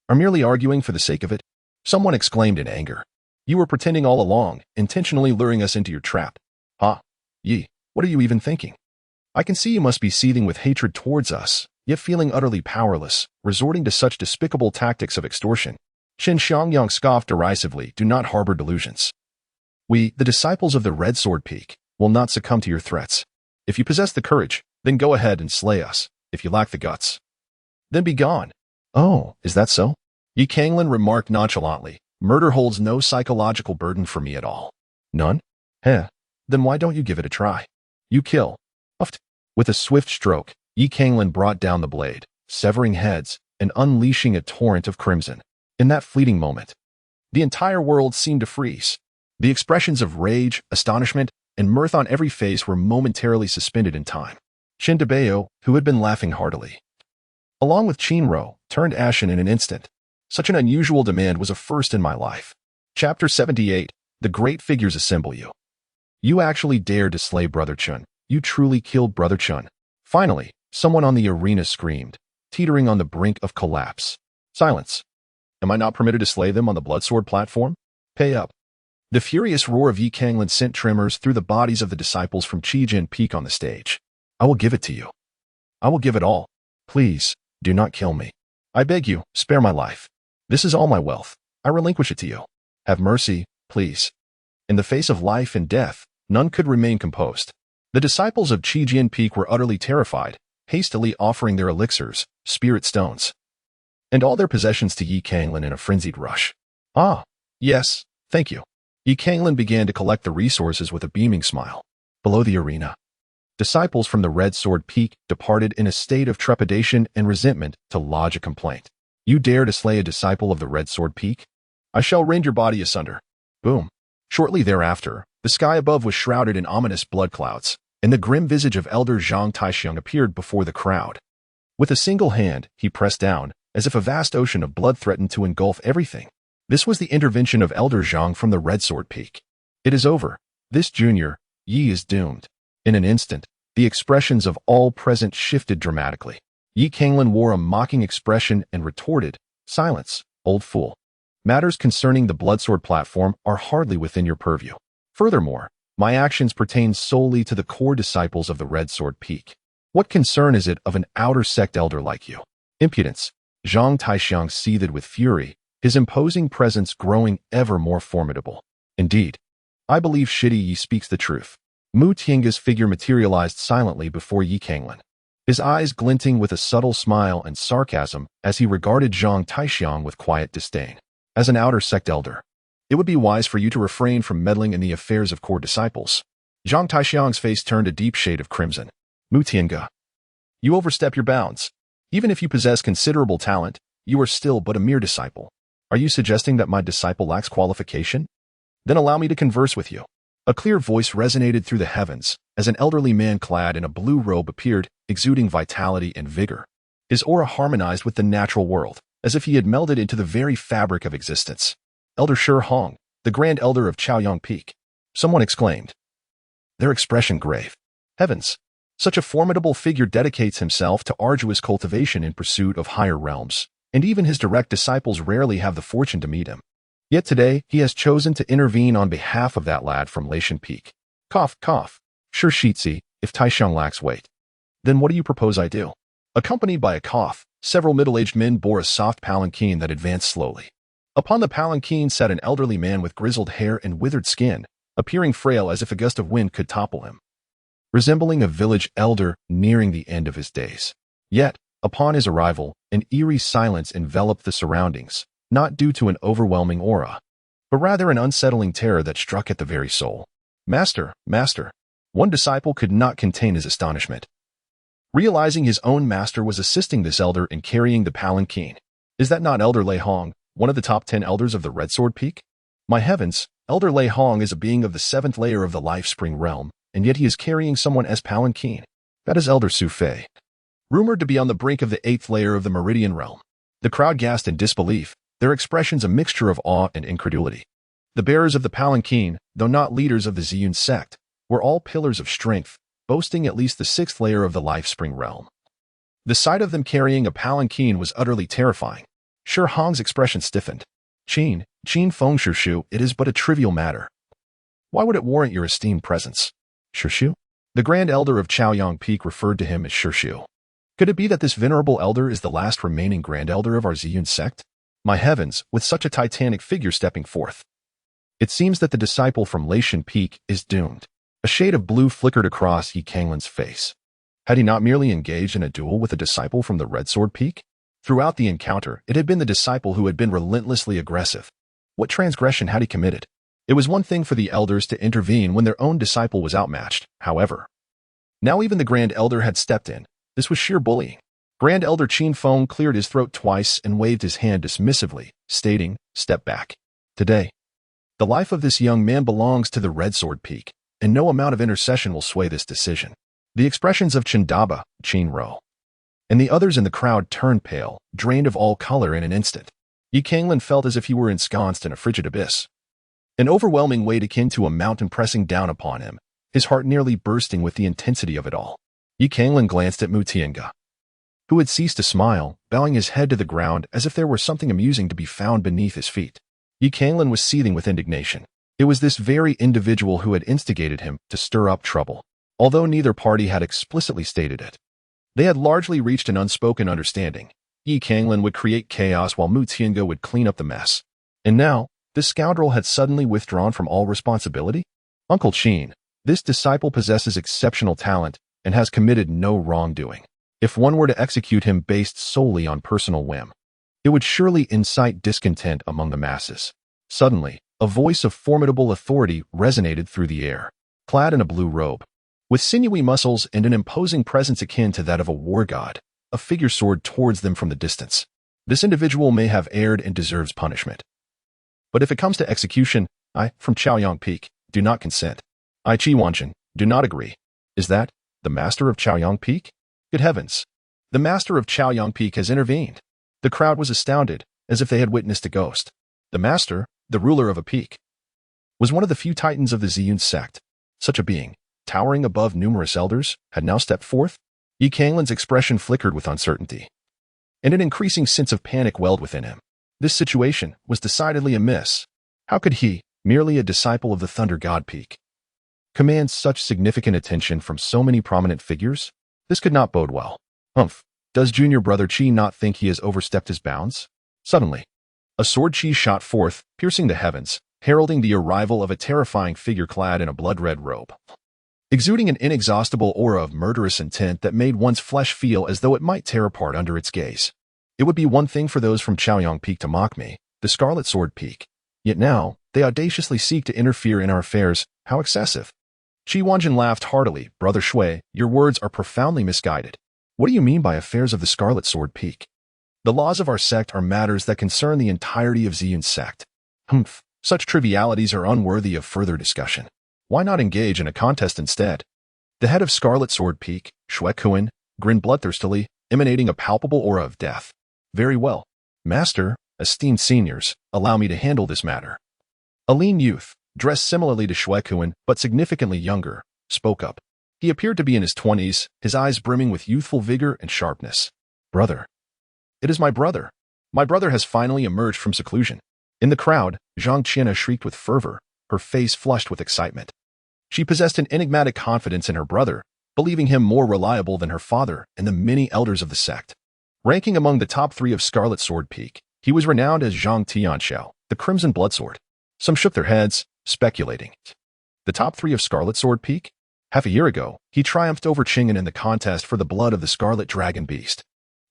are merely arguing for the sake of it. Someone exclaimed in anger. You were pretending all along, intentionally luring us into your trap. Ha! Yi, what are you even thinking? I can see you must be seething with hatred towards us, yet feeling utterly powerless, resorting to such despicable tactics of extortion. Qin Xiangyang scoffed derisively. Do not harbor delusions. We, the disciples of the Red Sword Peak, will not succumb to your threats. If you possess the courage, then go ahead and slay us. If you lack the guts, then be gone. Oh, is that so? Canglan remarked nonchalantly. Murder holds no psychological burden for me at all. None? Then why don't you give it a try? You kill. Uft. With a swift stroke, Canglan brought down the blade, severing heads and unleashing a torrent of crimson. In that fleeting moment, the entire world seemed to freeze. The expressions of rage, astonishment, and mirth on every face were momentarily suspended in time. Chen Debeo, who had been laughing heartily, along with Chinro, turned ashen in an instant. Such an unusual demand was a first in my life. Chapter 78. The Great Figures Assemble You. You actually dared to slay Brother Chun. You truly killed Brother Chun. Finally, someone on the arena screamed, teetering on the brink of collapse. Silence. Am I not permitted to slay them on the Bloodsword platform? Pay up. The furious roar of Canglan sent tremors through the bodies of the disciples from Qijin Peak on the stage. I will give it to you. I will give it all. Please, do not kill me. I beg you, spare my life. This is all my wealth. I relinquish it to you. Have mercy, please. In the face of life and death, none could remain composed. The disciples of Qijin Peak were utterly terrified, hastily offering their elixirs, spirit stones, and all their possessions to Canglan in a frenzied rush. Ah, yes, thank you. Canglan began to collect the resources with a beaming smile. Below the arena, disciples from the Red Sword Peak departed in a state of trepidation and resentment to lodge a complaint. You dare to slay a disciple of the Red Sword Peak? I shall rend your body asunder. Boom. Shortly thereafter, the sky above was shrouded in ominous blood clouds. and the grim visage of Elder Zhang Taixiang appeared before the crowd. With a single hand, he pressed down, as if a vast ocean of blood threatened to engulf everything. This was the intervention of Elder Zhang from the Red Sword Peak. It is over. This junior, Yi, is doomed. In an instant, the expressions of all present shifted dramatically. Yi Canglan wore a mocking expression and retorted, "Silence, old fool. Matters concerning the Bloodsword platform are hardly within your purview. Furthermore, my actions pertain solely to the core disciples of the Red Sword Peak. What concern is it of an outer sect elder like you?" Impudence. Zhang Taixiang seethed with fury, his imposing presence growing ever more formidable. Indeed, I believe Shidi Yi speaks the truth. Mu Tianga's figure materialized silently before Yi Canglan, his eyes glinting with a subtle smile and sarcasm as he regarded Zhang Taixiang with quiet disdain. As an outer sect elder, it would be wise for you to refrain from meddling in the affairs of core disciples. Zhang Taixiang's face turned a deep shade of crimson. Mu Tianga, you overstep your bounds. Even if you possess considerable talent, you are still but a mere disciple. Are you suggesting that my disciple lacks qualification? Then allow me to converse with you. A clear voice resonated through the heavens as an elderly man clad in a blue robe appeared, exuding vitality and vigor. His aura harmonized with the natural world, as if he had melded into the very fabric of existence. Elder Shi Hong, the Grand Elder of Chaoyang Peak. Someone exclaimed, their expression grave. Heavens! Such a formidable figure dedicates himself to arduous cultivation in pursuit of higher realms, and even his direct disciples rarely have the fortune to meet him. Yet today, he has chosen to intervene on behalf of that lad from Laishan Peak. Cough, cough. Sure, Shitzi, if Taixiang lacks weight. Then what do you propose I do? Accompanied by a cough, several middle-aged men bore a soft palanquin that advanced slowly. Upon the palanquin sat an elderly man with grizzled hair and withered skin, appearing frail as if a gust of wind could topple him. Resembling a village elder nearing the end of his days. Yet, upon his arrival, an eerie silence enveloped the surroundings, not due to an overwhelming aura, but rather an unsettling terror that struck at the very soul. Master, master. One disciple could not contain his astonishment. Realizing his own master was assisting this elder in carrying the palanquin. Is that not Elder Lei Hong, one of the top 10 elders of the Red Sword Peak? My heavens, Elder Lei Hong is a being of the 7th layer of the Life Spring realm, and yet he is carrying someone as palanquin. That is Elder Su Fei, rumored to be on the brink of the 8th layer of the Meridian realm. The crowd gasped in disbelief, their expressions a mixture of awe and incredulity. The bearers of the palanquin, though not leaders of the Ziyun sect, were all pillars of strength, boasting at least the 6th layer of the Life Spring realm. The sight of them carrying a palanquin was utterly terrifying. Shi Hong's expression stiffened. Qin Feng Shishu, it is but a trivial matter. Why would it warrant your esteemed presence? Shishu? The Grand Elder of Chaoyang Peak referred to him as Shishu. Could it be that this venerable elder is the last remaining Grand Elder of our Ziyun sect? My heavens, with such a titanic figure stepping forth. It seems that the disciple from Laishan Peak is doomed. A shade of blue flickered across Yi Canglan's face. Had he not merely engaged in a duel with a disciple from the Red Sword Peak? Throughout the encounter, it had been the disciple who had been relentlessly aggressive. What transgression had he committed? It was one thing for the elders to intervene when their own disciple was outmatched, however. Now even the Grand Elder had stepped in. This was sheer bullying. Grand Elder Qin Feng cleared his throat twice and waved his hand dismissively, stating, "Step back. Today, the life of this young man belongs to the Red Sword Peak, and no amount of intercession will sway this decision." The expressions of Qindaba, Qin Ro, and the others in the crowd turned pale, drained of all color in an instant. Yi Canglan felt as if he were ensconced in a frigid abyss. An overwhelming weight akin to a mountain pressing down upon him, his heart nearly bursting with the intensity of it all. Yi Canglan glanced at Mu Tianga, who had ceased to smile, bowing his head to the ground as if there were something amusing to be found beneath his feet. Yi Canglan was seething with indignation. It was this very individual who had instigated him to stir up trouble, although neither party had explicitly stated it. They had largely reached an unspoken understanding. Yi Canglan would create chaos while Mu Tianga would clean up the mess. And now, this scoundrel had suddenly withdrawn from all responsibility? Uncle Qin, this disciple possesses exceptional talent and has committed no wrongdoing. If one were to execute him based solely on personal whim, it would surely incite discontent among the masses. Suddenly, a voice of formidable authority resonated through the air. Clad in a blue robe, with sinewy muscles and an imposing presence akin to that of a war god, a figure soared towards them from the distance. This individual may have erred and deserves punishment. But if it comes to execution, I, from Chaoyang Peak, do not consent. I, Chi Wanchen, do not agree. Is that the master of Chaoyang Peak? Good heavens! The master of Chaoyang Peak has intervened. The crowd was astounded, as if they had witnessed a ghost. The master, the ruler of a peak, was one of the few titans of the Ziyun sect. Such a being, towering above numerous elders, had now stepped forth. Yi Canglan's expression flickered with uncertainty, and an increasing sense of panic welled within him. This situation was decidedly amiss. How could he, merely a disciple of the Thunder God Peak, command such significant attention from so many prominent figures? This could not bode well. Humph! Does junior brother Qi not think he has overstepped his bounds? Suddenly, a sword Qi shot forth, piercing the heavens, heralding the arrival of a terrifying figure clad in a blood-red robe, exuding an inexhaustible aura of murderous intent that made one's flesh feel as though it might tear apart under its gaze. It would be one thing for those from Chaoyang Peak to mock me, the Scarlet Sword Peak. Yet now, they audaciously seek to interfere in our affairs. How excessive! Qi Wanjin laughed heartily. Brother Shui, your words are profoundly misguided. What do you mean by affairs of the Scarlet Sword Peak? The laws of our sect are matters that concern the entirety of Ziyun's sect. Humph, such trivialities are unworthy of further discussion. Why not engage in a contest instead? The head of Scarlet Sword Peak, Shui Kuan, grinned bloodthirstily, emanating a palpable aura of death. Very well. Master, esteemed seniors, allow me to handle this matter. A lean youth, dressed similarly to Shui Kuan, but significantly younger, spoke up. He appeared to be in his 20s, his eyes brimming with youthful vigor and sharpness. Brother. It is my brother. My brother has finally emerged from seclusion. In the crowd, Zhang Qianna shrieked with fervor, her face flushed with excitement. She possessed an enigmatic confidence in her brother, believing him more reliable than her father and the many elders of the sect. Ranking among the top 3 of Scarlet Sword Peak, he was renowned as Zhang Tianxiao, the Crimson Bloodsword. Some shook their heads, speculating. The top 3 of Scarlet Sword Peak? Half a year ago, he triumphed over Canglan in the contest for the blood of the Scarlet Dragon Beast.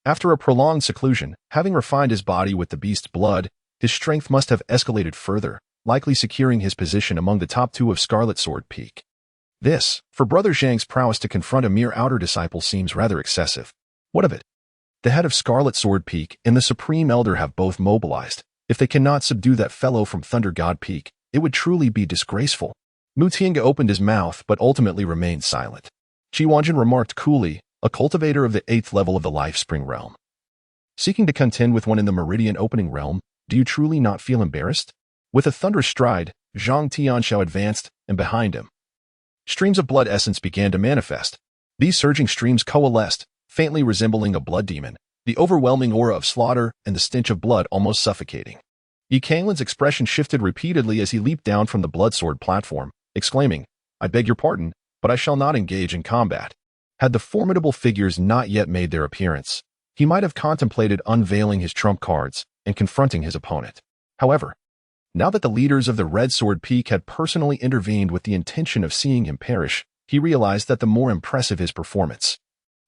After a prolonged seclusion, having refined his body with the beast's blood, his strength must have escalated further, likely securing his position among the top 2 of Scarlet Sword Peak. This, for Brother Zhang's prowess to confront a mere outer disciple, seems rather excessive. What of it? The head of Scarlet Sword Peak and the Supreme Elder have both mobilized. If they cannot subdue that fellow from Thunder God Peak, it would truly be disgraceful. Mu Tiange opened his mouth but ultimately remained silent. Qi Wanjin remarked coolly, a cultivator of the 8th level of the Life Spring realm. Seeking to contend with one in the Meridian Opening realm, do you truly not feel embarrassed? With a thunderous stride, Zhang Tianxiao advanced, and behind him, streams of blood essence began to manifest. These surging streams coalesced, faintly resembling a blood demon, the overwhelming aura of slaughter and the stench of blood almost suffocating. Yi Canglan's expression shifted repeatedly as he leaped down from the Bloodsword platform, exclaiming, I beg your pardon, but I shall not engage in combat. Had the formidable figures not yet made their appearance, he might have contemplated unveiling his trump cards and confronting his opponent. However, now that the leaders of the Red Sword Peak had personally intervened with the intention of seeing him perish, he realized that the more impressive his performance,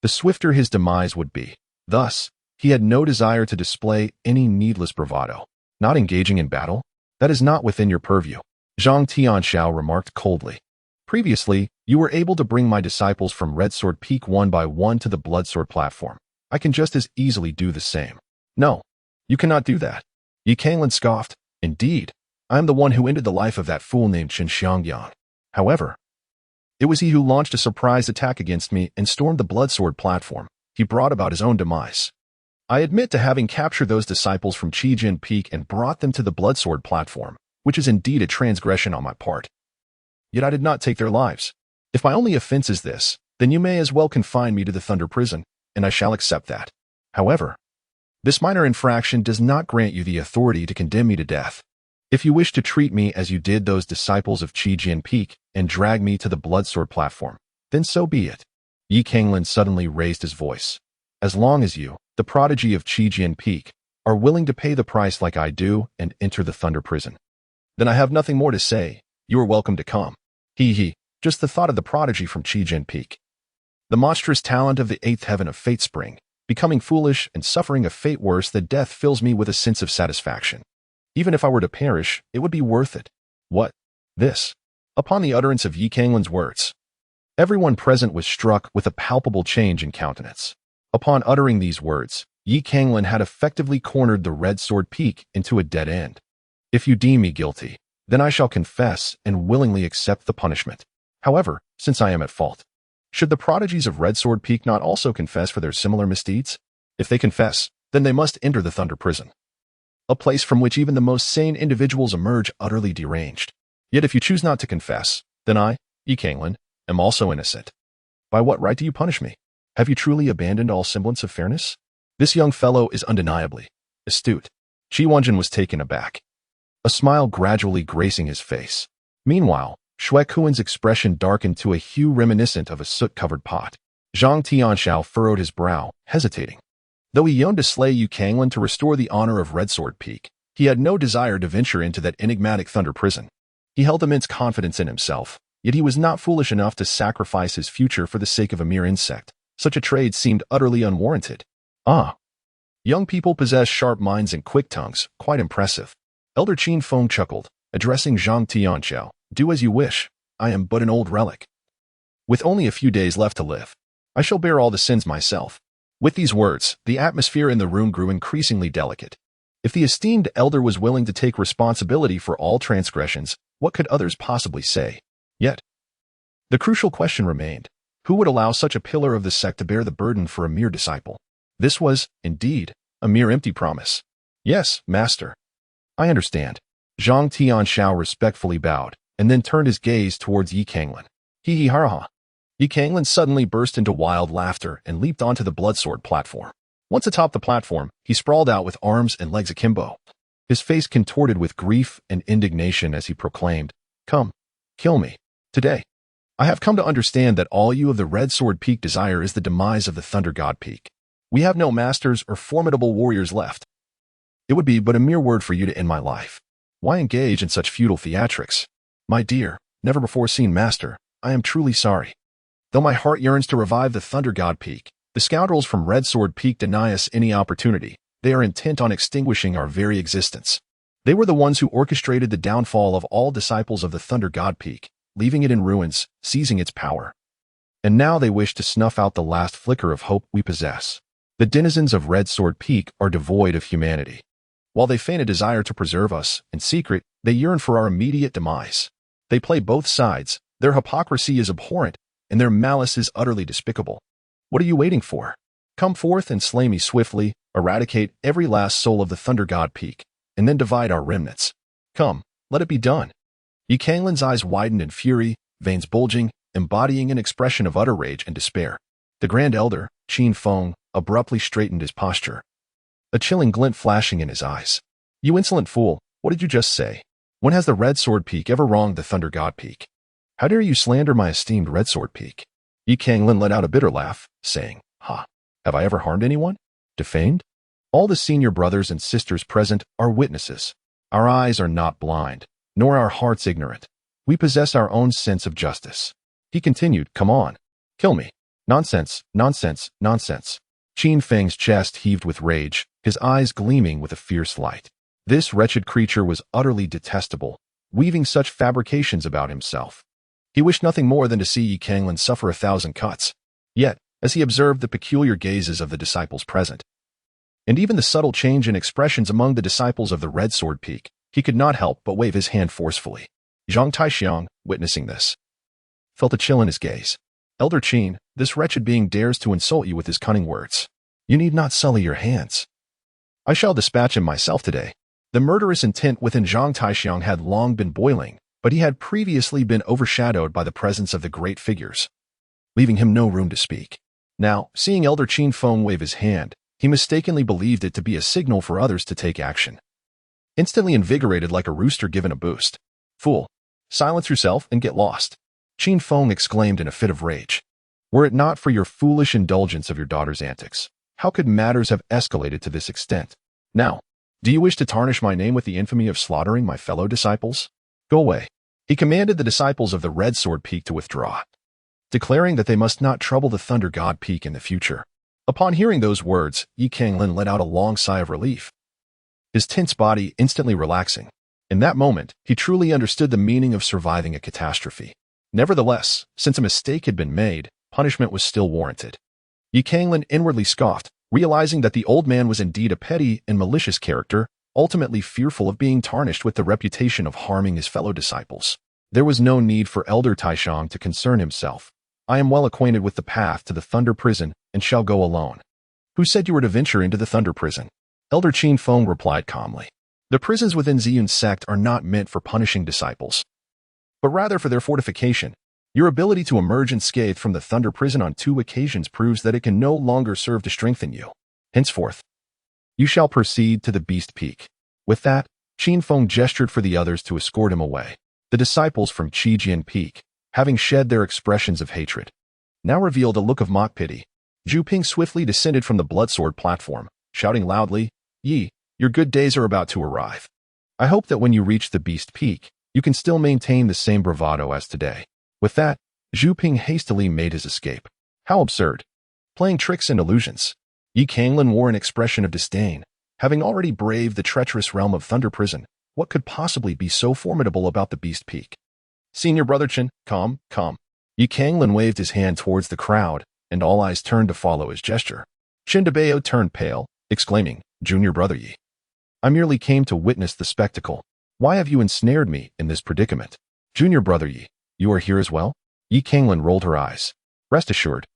the swifter his demise would be. Thus, he had no desire to display any needless bravado. Not engaging in battle? That is not within your purview, Zhang Tianxiao remarked coldly. Previously, you were able to bring my disciples from Red Sword Peak one by one to the Bloodsword platform. I can just as easily do the same. No, you cannot do that. Yi Canglan scoffed. Indeed, I am the one who ended the life of that fool named Chen Xiangyang. However, it was he who launched a surprise attack against me and stormed the Bloodsword platform. He brought about his own demise. I admit to having captured those disciples from Qijin Peak and brought them to the Bloodsword platform, which is indeed a transgression on my part. Yet I did not take their lives. If my only offense is this, then you may as well confine me to the Thunder Prison, and I shall accept that. However, this minor infraction does not grant you the authority to condemn me to death. If you wish to treat me as you did those disciples of Qijin Peak and drag me to the Bloodsword platform, then so be it. Yi Canglan suddenly raised his voice. As long as you, the prodigy of Qijin Peak, are willing to pay the price like I do and enter the Thunder Prison, then I have nothing more to say. You are welcome to come. He, just the thought of the prodigy from Qijin Peak, the monstrous talent of the 8th heaven of Fate Spring, becoming foolish and suffering a fate worse than death fills me with a sense of satisfaction. Even if I were to perish, it would be worth it. What? This? Upon the utterance of Yi Canglan's words, everyone present was struck with a palpable change in countenance. Upon uttering these words, Yi Canglan had effectively cornered the Red Sword Peak into a dead end. If you deem me guilty, then I shall confess and willingly accept the punishment. However, since I am at fault, Should the prodigies of Red Sword Peak not also confess for their similar misdeeds? If they confess, then they must enter the Thunder Prison, a place from which even the most sane individuals emerge utterly deranged. Yet if you choose not to confess, then I, Canglan, am also innocent. By what right do you punish me? Have you truly abandoned all semblance of fairness? This young fellow is undeniably astute. Chi Wanjin was taken aback, a smile gradually gracing his face. Meanwhile, Shui Kuan's expression darkened to a hue reminiscent of a soot-covered pot. Zhang Tianxiao furrowed his brow, hesitating. Though he yearned to slay Yu Canglan to restore the honor of Red Sword Peak, he had no desire to venture into that enigmatic Thunder Prison. He held immense confidence in himself, yet he was not foolish enough to sacrifice his future for the sake of a mere insect. Such a trade seemed utterly unwarranted. Ah. Young people possess sharp minds and quick tongues, quite impressive. Elder Qin Feng chuckled, addressing Zhang Tianxiao. Do as you wish. I am but an old relic. With only a few days left to live, I shall bear all the sins myself. With these words, the atmosphere in the room grew increasingly delicate. If the esteemed elder was willing to take responsibility for all transgressions, what could others possibly say? Yet, the crucial question remained. Who would allow such a pillar of the sect to bear the burden for a mere disciple? This was, indeed, a mere empty promise. Yes, master. I understand. Zhang Tianxiao respectfully bowed, and then turned his gaze towards Yu Canglan. Hee ha ha. Yu Canglan suddenly burst into wild laughter and leaped onto the bloodsword platform. Once atop the platform, he sprawled out with arms and legs akimbo. His face contorted with grief and indignation as he proclaimed, "Come, kill me. Today. I have come to understand that all you of the Red Sword Peak desire is the demise of the Thunder God Peak. We have no masters or formidable warriors left. It would be but a mere word for you to end my life. Why engage in such futile theatrics? My dear, never-before-seen master, I am truly sorry. Though my heart yearns to revive the Thunder God Peak, the scoundrels from Red Sword Peak deny us any opportunity. They are intent on extinguishing our very existence. They were the ones who orchestrated the downfall of all disciples of the Thunder God Peak, leaving it in ruins, seizing its power. And now they wish to snuff out the last flicker of hope we possess. The denizens of Red Sword Peak are devoid of humanity. While they feign a desire to preserve us, in secret, they yearn for our immediate demise. They play both sides, their hypocrisy is abhorrent, and their malice is utterly despicable. What are you waiting for? Come forth and slay me swiftly, eradicate every last soul of the Thunder God Peak, and then divide our remnants. Come, let it be done." Yu Canglan's eyes widened in fury, veins bulging, embodying an expression of utter rage and despair. The Grand Elder, Qin Feng, abruptly straightened his posture, a chilling glint flashing in his eyes. "You insolent fool, what did you just say? When has the Red Sword Peak ever wronged the Thunder God Peak? How dare you slander my esteemed Red Sword Peak?" Yu Canglan let out a bitter laugh, saying, "Ha, have I ever harmed anyone? Defamed? All the senior brothers and sisters present are witnesses. Our eyes are not blind, nor our hearts ignorant. We possess our own sense of justice." He continued, "Come on, kill me. Nonsense, nonsense, nonsense." Qin Feng's chest heaved with rage, his eyes gleaming with a fierce light. This wretched creature was utterly detestable, weaving such fabrications about himself. He wished nothing more than to see Yu Canglan suffer 1,000 cuts. Yet, as he observed the peculiar gazes of the disciples present, and even the subtle change in expressions among the disciples of the Red Sword Peak, he could not help but wave his hand forcefully. Zhang Taixiang, witnessing this, felt a chill in his gaze. "Elder Qin, this wretched being dares to insult you with his cunning words. You need not sully your hands. I shall dispatch him myself today." The murderous intent within Zhang Taixiang had long been boiling, but he had previously been overshadowed by the presence of the great figures, leaving him no room to speak. Now, seeing Elder Qin Feng wave his hand, he mistakenly believed it to be a signal for others to take action. Instantly invigorated like a rooster given a boost. "Fool, silence yourself and get lost," Qin Feng exclaimed in a fit of rage. "Were it not for your foolish indulgence of your daughter's antics, how could matters have escalated to this extent? Now, do you wish to tarnish my name with the infamy of slaughtering my fellow disciples? Go away." He commanded the disciples of the Red Sword Peak to withdraw, declaring that they must not trouble the Thunder God Peak in the future. Upon hearing those words, Yu Canglan let out a long sigh of relief, his tense body instantly relaxing. In that moment, he truly understood the meaning of surviving a catastrophe. Nevertheless, since a mistake had been made, punishment was still warranted. Yu Canglan inwardly scoffed, realizing that the old man was indeed a petty and malicious character, ultimately fearful of being tarnished with the reputation of harming his fellow disciples. There was no need for Elder Taixiang to concern himself. I am well acquainted with the path to the Thunder Prison and shall go alone. Who said you were to venture into the Thunder Prison? Elder Qin Feng replied calmly. The prisons within Ziyun's sect are not meant for punishing disciples, but rather for their fortification. Your ability to emerge unscathed from the Thunder Prison on 2 occasions proves that it can no longer serve to strengthen you. Henceforth, you shall proceed to the Beast Peak. With that, Qin Feng gestured for the others to escort him away. The disciples from Qijian Peak, having shed their expressions of hatred, now revealed a look of mock pity. Zhu Ping swiftly descended from the Bloodsword platform, shouting loudly, Yi, your good days are about to arrive. I hope that when you reach the Beast Peak, you can still maintain the same bravado as today. With that, Zhu Ping hastily made his escape. How absurd. Playing tricks and illusions. Yi Canglan wore an expression of disdain. Having already braved the treacherous realm of Thunder Prison, what could possibly be so formidable about the Beast Peak? Senior Brother Chen, calm. Yi Canglan waved his hand towards the crowd, and all eyes turned to follow his gesture. Chen Debao turned pale, exclaiming, Junior Brother Yi, I merely came to witness the spectacle. Why have you ensnared me in this predicament? Junior Brother Yi, you are here as well? Yi Canglan rolled her eyes. Rest assured,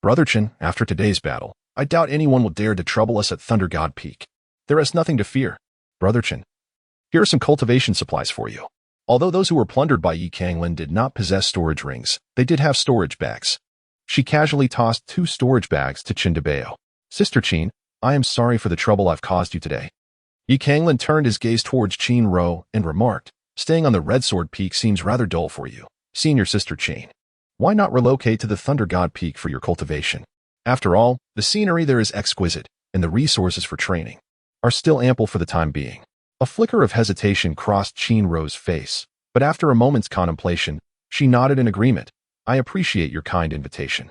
Brother Chen, after today's battle, I doubt anyone will dare to trouble us at Thunder God Peak. There is nothing to fear. Brother Chen, here are some cultivation supplies for you. Although those who were plundered by Yi Canglan did not possess storage rings, they did have storage bags. She casually tossed 2 storage bags to Chen Debao. Sister Qin, I am sorry for the trouble I've caused you today. Yi Canglan turned his gaze towards Qin Ro and remarked, staying on the Red Sword Peak seems rather dull for you. Senior Sister Qin, why not relocate to the Thunder God Peak for your cultivation? After all, the scenery there is exquisite, and the resources for training are still ample for the time being. A flicker of hesitation crossed Qin Ro's face, but after a moment's contemplation, she nodded in agreement. I appreciate your kind invitation.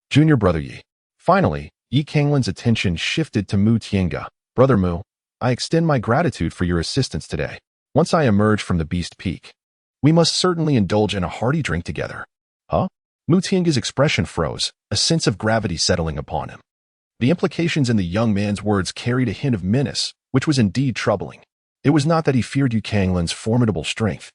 Junior Brother Yi. Finally, Yi Canglan's attention shifted to Mu Tiange. Brother Mu, I extend my gratitude for your assistance today. Once I emerge from the Beast Peak, we must certainly indulge in a hearty drink together. Huh? Mu Tiange's expression froze, a sense of gravity settling upon him. The implications in the young man's words carried a hint of menace, which was indeed troubling. It was not that he feared Yi Canglan's formidable strength,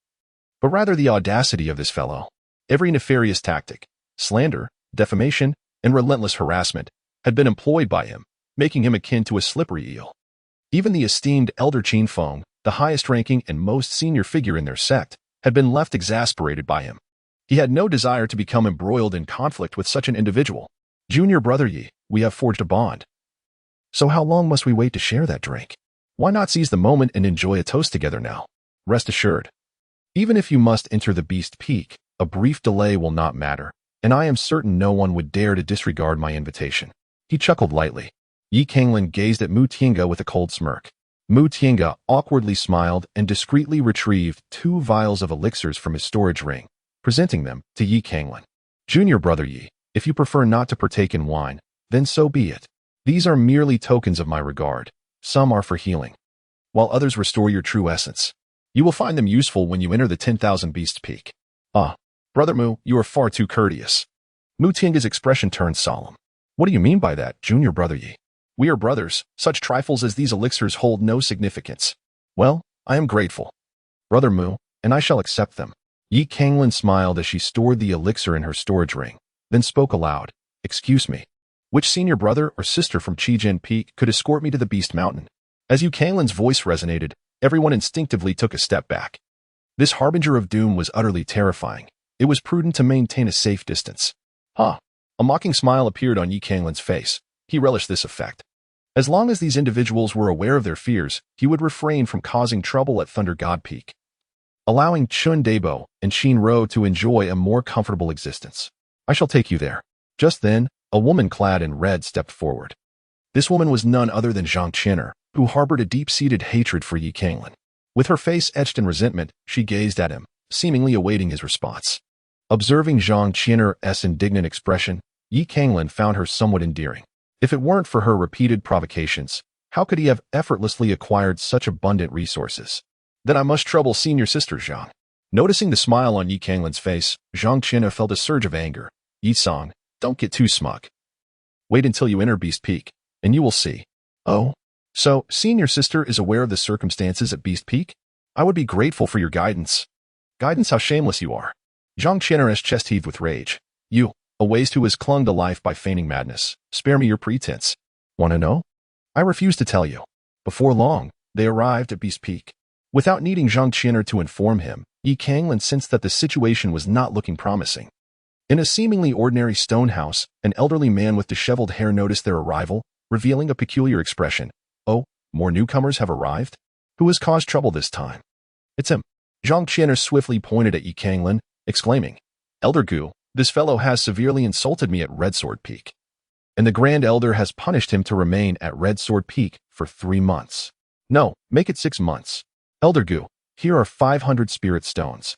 but rather the audacity of this fellow. Every nefarious tactic, slander, defamation, and relentless harassment had been employed by him, making him akin to a slippery eel. Even the esteemed Elder Qin Feng, the highest-ranking and most senior figure in their sect, had been left exasperated by him. He had no desire to become embroiled in conflict with such an individual. Junior Brother Yi, we have forged a bond. So how long must we wait to share that drink? Why not seize the moment and enjoy a toast together now? Rest assured, even if you must enter the Beast Peak, a brief delay will not matter, and I am certain no one would dare to disregard my invitation. He chuckled lightly. Yi Canglan gazed at Mu Tiange with a cold smirk. Mu Tiange awkwardly smiled and discreetly retrieved 2 vials of elixirs from his storage ring, presenting them to Yi Canglan. Junior Brother Yi, if you prefer not to partake in wine, then so be it. These are merely tokens of my regard. Some are for healing, while others restore your true essence. You will find them useful when you enter the 10,000 Beast Peak. Ah, Brother Mu, you are far too courteous. Mu Tiange's expression turned solemn. What do you mean by that, Junior Brother Yi? We are brothers. Such trifles as these elixirs hold no significance. Well, I am grateful, Brother Mu, and I shall accept them. Yi Canglan smiled as she stored the elixir in her storage ring, then spoke aloud. Excuse me. Which senior brother or sister from Qijian Peak could escort me to the Beast Mountain? As Yi Canglan's voice resonated, everyone instinctively took a step back. This harbinger of doom was utterly terrifying. It was prudent to maintain a safe distance. A mocking smile appeared on Yi Canglan's face. He relished this effect. As long as these individuals were aware of their fears, he would refrain from causing trouble at Thunder God Peak, allowing Chen Debao and Qin Ro to enjoy a more comfortable existence. I shall take you there. Just then, a woman clad in red stepped forward. This woman was none other than Zhang Qin'er, who harbored a deep-seated hatred for Yi Canglan. With her face etched in resentment, she gazed at him, seemingly awaiting his response. Observing Zhang Qin'er's indignant expression, Yi Canglan found her somewhat endearing. If it weren't for her repeated provocations, how could he have effortlessly acquired such abundant resources? Then I must trouble senior sister Zhang. Noticing the smile on Yi Canglan's face, Zhang Qin'er felt a surge of anger. Yi Song, don't get too smug. Wait until you enter Beast Peak, and you will see. Oh, so senior sister is aware of the circumstances at Beast Peak? I would be grateful for your guidance. Guidance, how shameless you are. Zhang Qin'er's chest heaved with rage. You, a waste who has clung to life by feigning madness. Spare me your pretense. Want to know? I refuse to tell you. Before long, they arrived at Beast Peak. Without needing Zhang Qian'er to inform him, Yi Canglan sensed that the situation was not looking promising. In a seemingly ordinary stone house, an elderly man with disheveled hair noticed their arrival, revealing a peculiar expression. Oh, more newcomers have arrived? Who has caused trouble this time? It's him. Zhang Qian'er swiftly pointed at Yi Canglan, exclaiming, Elder Gu, this fellow has severely insulted me at Red Sword Peak. And the Grand Elder has punished him to remain at Red Sword Peak for 3 months. No, make it 6 months. Elder Gu, here are 500 spirit stones.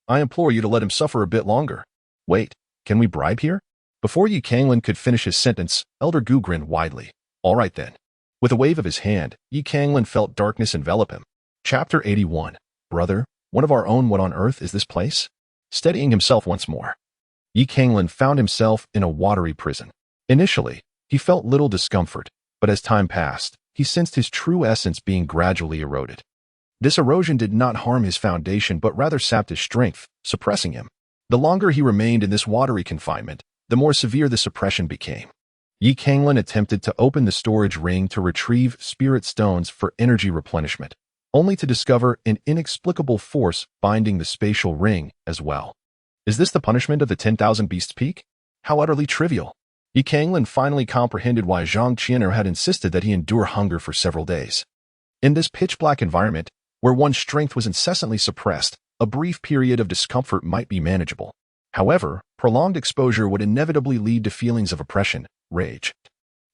I implore you to let him suffer a bit longer. Wait, can we bribe here? Before Yi Canglan could finish his sentence, Elder Gu grinned widely. All right then. With a wave of his hand, Yi Canglan felt darkness envelop him. Chapter 81. Brother, one of our own, what on earth is this place? Steadying himself once more, Yi Canglan found himself in a watery prison. Initially, he felt little discomfort, but as time passed, he sensed his true essence being gradually eroded. This erosion did not harm his foundation but rather sapped his strength, suppressing him. The longer he remained in this watery confinement, the more severe the suppression became. Yi Canglan attempted to open the storage ring to retrieve spirit stones for energy replenishment, only to discover an inexplicable force binding the spatial ring as well. Is this the punishment of the 10,000 Beasts Peak? How utterly trivial. Yi Canglan finally comprehended why Zhang Qian'er had insisted that he endure hunger for several days. In this pitch-black environment, where one's strength was incessantly suppressed, a brief period of discomfort might be manageable. However, prolonged exposure would inevitably lead to feelings of oppression, rage,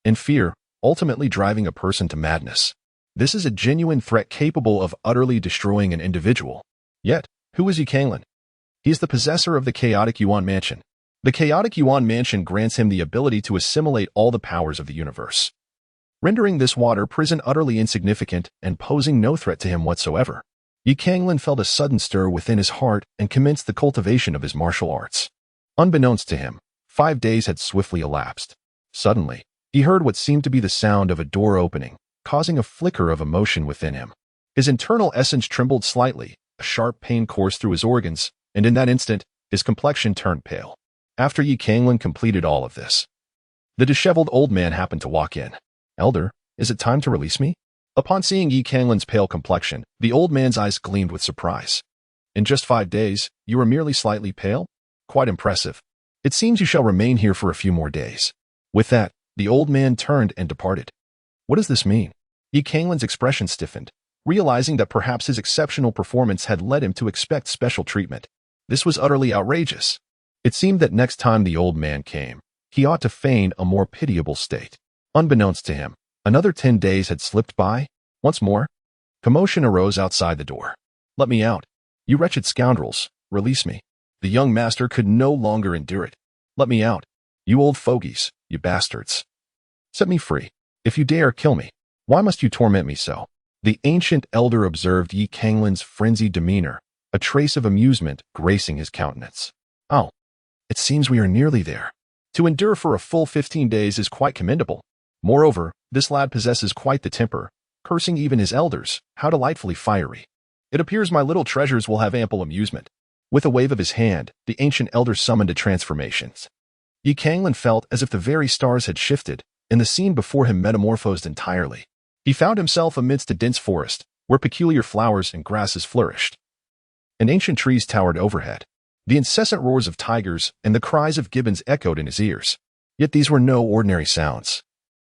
and fear, ultimately driving a person to madness. This is a genuine threat capable of utterly destroying an individual. Yet, who is Yi Canglan? He is the possessor of the Chaotic Yuan Mansion. The Chaotic Yuan Mansion grants him the ability to assimilate all the powers of the universe, rendering this water prison utterly insignificant and posing no threat to him whatsoever. Yi Canglan felt a sudden stir within his heart and commenced the cultivation of his martial arts. Unbeknownst to him, 5 days had swiftly elapsed. Suddenly, he heard what seemed to be the sound of a door opening, causing a flicker of emotion within him. His internal essence trembled slightly, a sharp pain coursed through his organs, and in that instant, his complexion turned pale. After Yi Canglan completed all of this, the disheveled old man happened to walk in. Elder, is it time to release me? Upon seeing Yi Canglan's pale complexion, the old man's eyes gleamed with surprise. In just 5 days, you are merely slightly pale? Quite impressive. It seems you shall remain here for a few more days. With that, the old man turned and departed. What does this mean? Yi Canglan's expression stiffened, realizing that perhaps his exceptional performance had led him to expect special treatment. This was utterly outrageous. It seemed that next time the old man came, he ought to feign a more pitiable state. Unbeknownst to him, another 10 days had slipped by. Once more, commotion arose outside the door. Let me out. You wretched scoundrels, release me. The young master could no longer endure it. Let me out. You old fogies, you bastards. Set me free. If you dare, kill me. Why must you torment me so? The ancient elder observed Yi Canglan's frenzied demeanor, a trace of amusement gracing his countenance. Oh, it seems we are nearly there. To endure for a full 15 days is quite commendable. Moreover, this lad possesses quite the temper, cursing even his elders. How delightfully fiery. It appears my little treasures will have ample amusement. With a wave of his hand, the ancient elder summoned a transformations. Yi Canglan felt as if the very stars had shifted, and the scene before him metamorphosed entirely. He found himself amidst a dense forest, where peculiar flowers and grasses flourished, and ancient trees towered overhead. The incessant roars of tigers and the cries of gibbons echoed in his ears. Yet these were no ordinary sounds.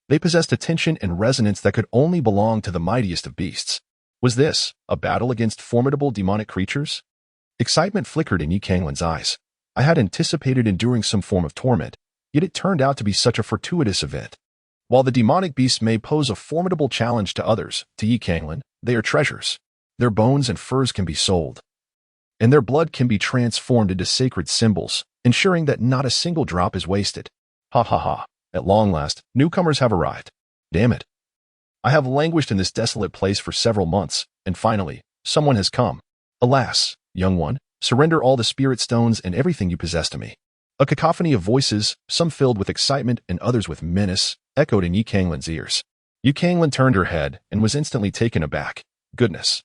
They possessed a tension and resonance that could only belong to the mightiest of beasts. Was this a battle against formidable demonic creatures? Excitement flickered in Yi Canglan's eyes. I had anticipated enduring some form of torment, yet it turned out to be such a fortuitous event. While the demonic beasts may pose a formidable challenge to others, to Yi Canglan, they are treasures. Their bones and furs can be sold, and their blood can be transformed into sacred symbols, ensuring that not a single drop is wasted. Ha ha ha. At long last, newcomers have arrived. Damn it. I have languished in this desolate place for several months, and finally, someone has come. Alas, young one, surrender all the spirit stones and everything you possess to me. A cacophony of voices, some filled with excitement and others with menace, echoed in Yi Canglan's ears. Yi Canglan turned her head and was instantly taken aback. Goodness.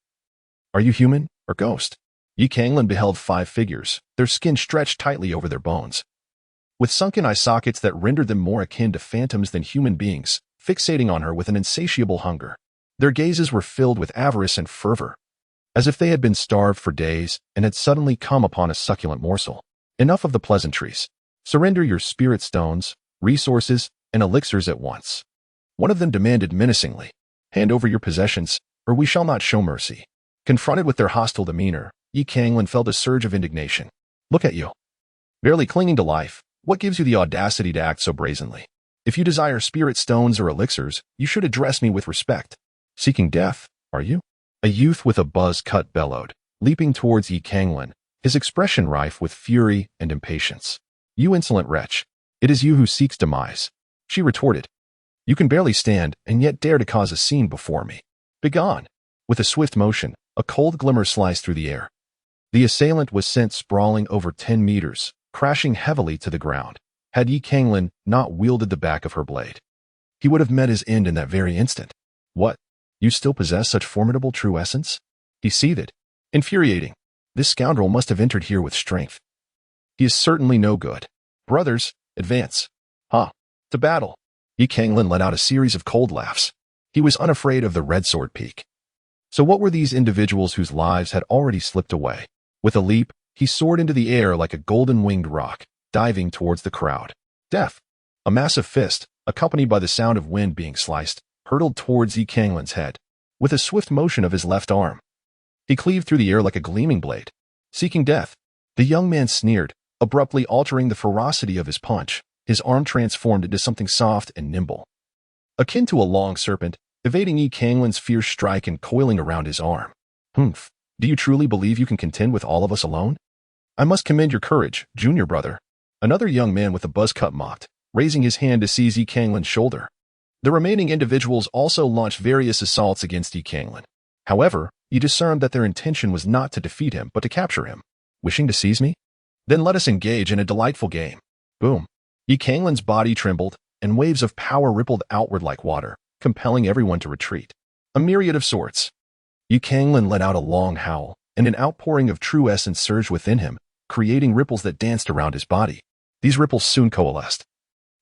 Are you human or ghost? Yi Canglan beheld 5 figures, their skin stretched tightly over their bones. with sunken eye sockets that rendered them more akin to phantoms than human beings, fixating on her with an insatiable hunger. Their gazes were filled with avarice and fervor, as if they had been starved for days and had suddenly come upon a succulent morsel. Enough of the pleasantries. Surrender your spirit stones, resources, and elixirs at once. One of them demanded menacingly, "Hand over your possessions, or we shall not show mercy." Confronted with their hostile demeanor, Yi Canglan felt a surge of indignation. "Look at you. Barely clinging to life, what gives you the audacity to act so brazenly? If you desire spirit stones or elixirs, you should address me with respect. Seeking death, are you?" A youth with a buzz cut bellowed, leaping towards Yi Canglan, his expression rife with fury and impatience. "You insolent wretch, it is you who seeks demise," she retorted. "You can barely stand and yet dare to cause a scene before me. Begone!" With a swift motion, a cold glimmer sliced through the air. The assailant was sent sprawling over 10 meters, crashing heavily to the ground. Had Yi Canglan not wielded the back of her blade, he would have met his end in that very instant. "What? You still possess such formidable true essence?" He seethed. Infuriating. This scoundrel must have entered here with strength. He is certainly no good. "Brothers, advance." "Ha! To battle." Yi Canglan let out a series of cold laughs. He was unafraid of the red sword peak. So what were these individuals whose lives had already slipped away? With a leap, he soared into the air like a golden-winged rock, diving towards the crowd. Death! A massive fist, accompanied by the sound of wind being sliced, hurtled towards Yi Canglan's head. With a swift motion of his left arm, he cleaved through the air like a gleaming blade. Seeking death, the young man sneered, abruptly altering the ferocity of his punch. His arm transformed into something soft and nimble, akin to a long serpent, evading Yi Canglan's fierce strike and coiling around his arm. "Humph! Do you truly believe you can contend with all of us alone? I must commend your courage, junior brother." Another young man with a buzz cut mocked, raising his hand to seize Yi Canglan's shoulder. The remaining individuals also launched various assaults against Yi Canglan. However, he discerned that their intention was not to defeat him, but to capture him. "Wishing to seize me? Then let us engage in a delightful game." Boom. Yi Canglan's body trembled, and waves of power rippled outward like water, compelling everyone to retreat. A myriad of sorts. Yi Canglan let out a long howl, and an outpouring of true essence surged within him, creating ripples that danced around his body. These ripples soon coalesced,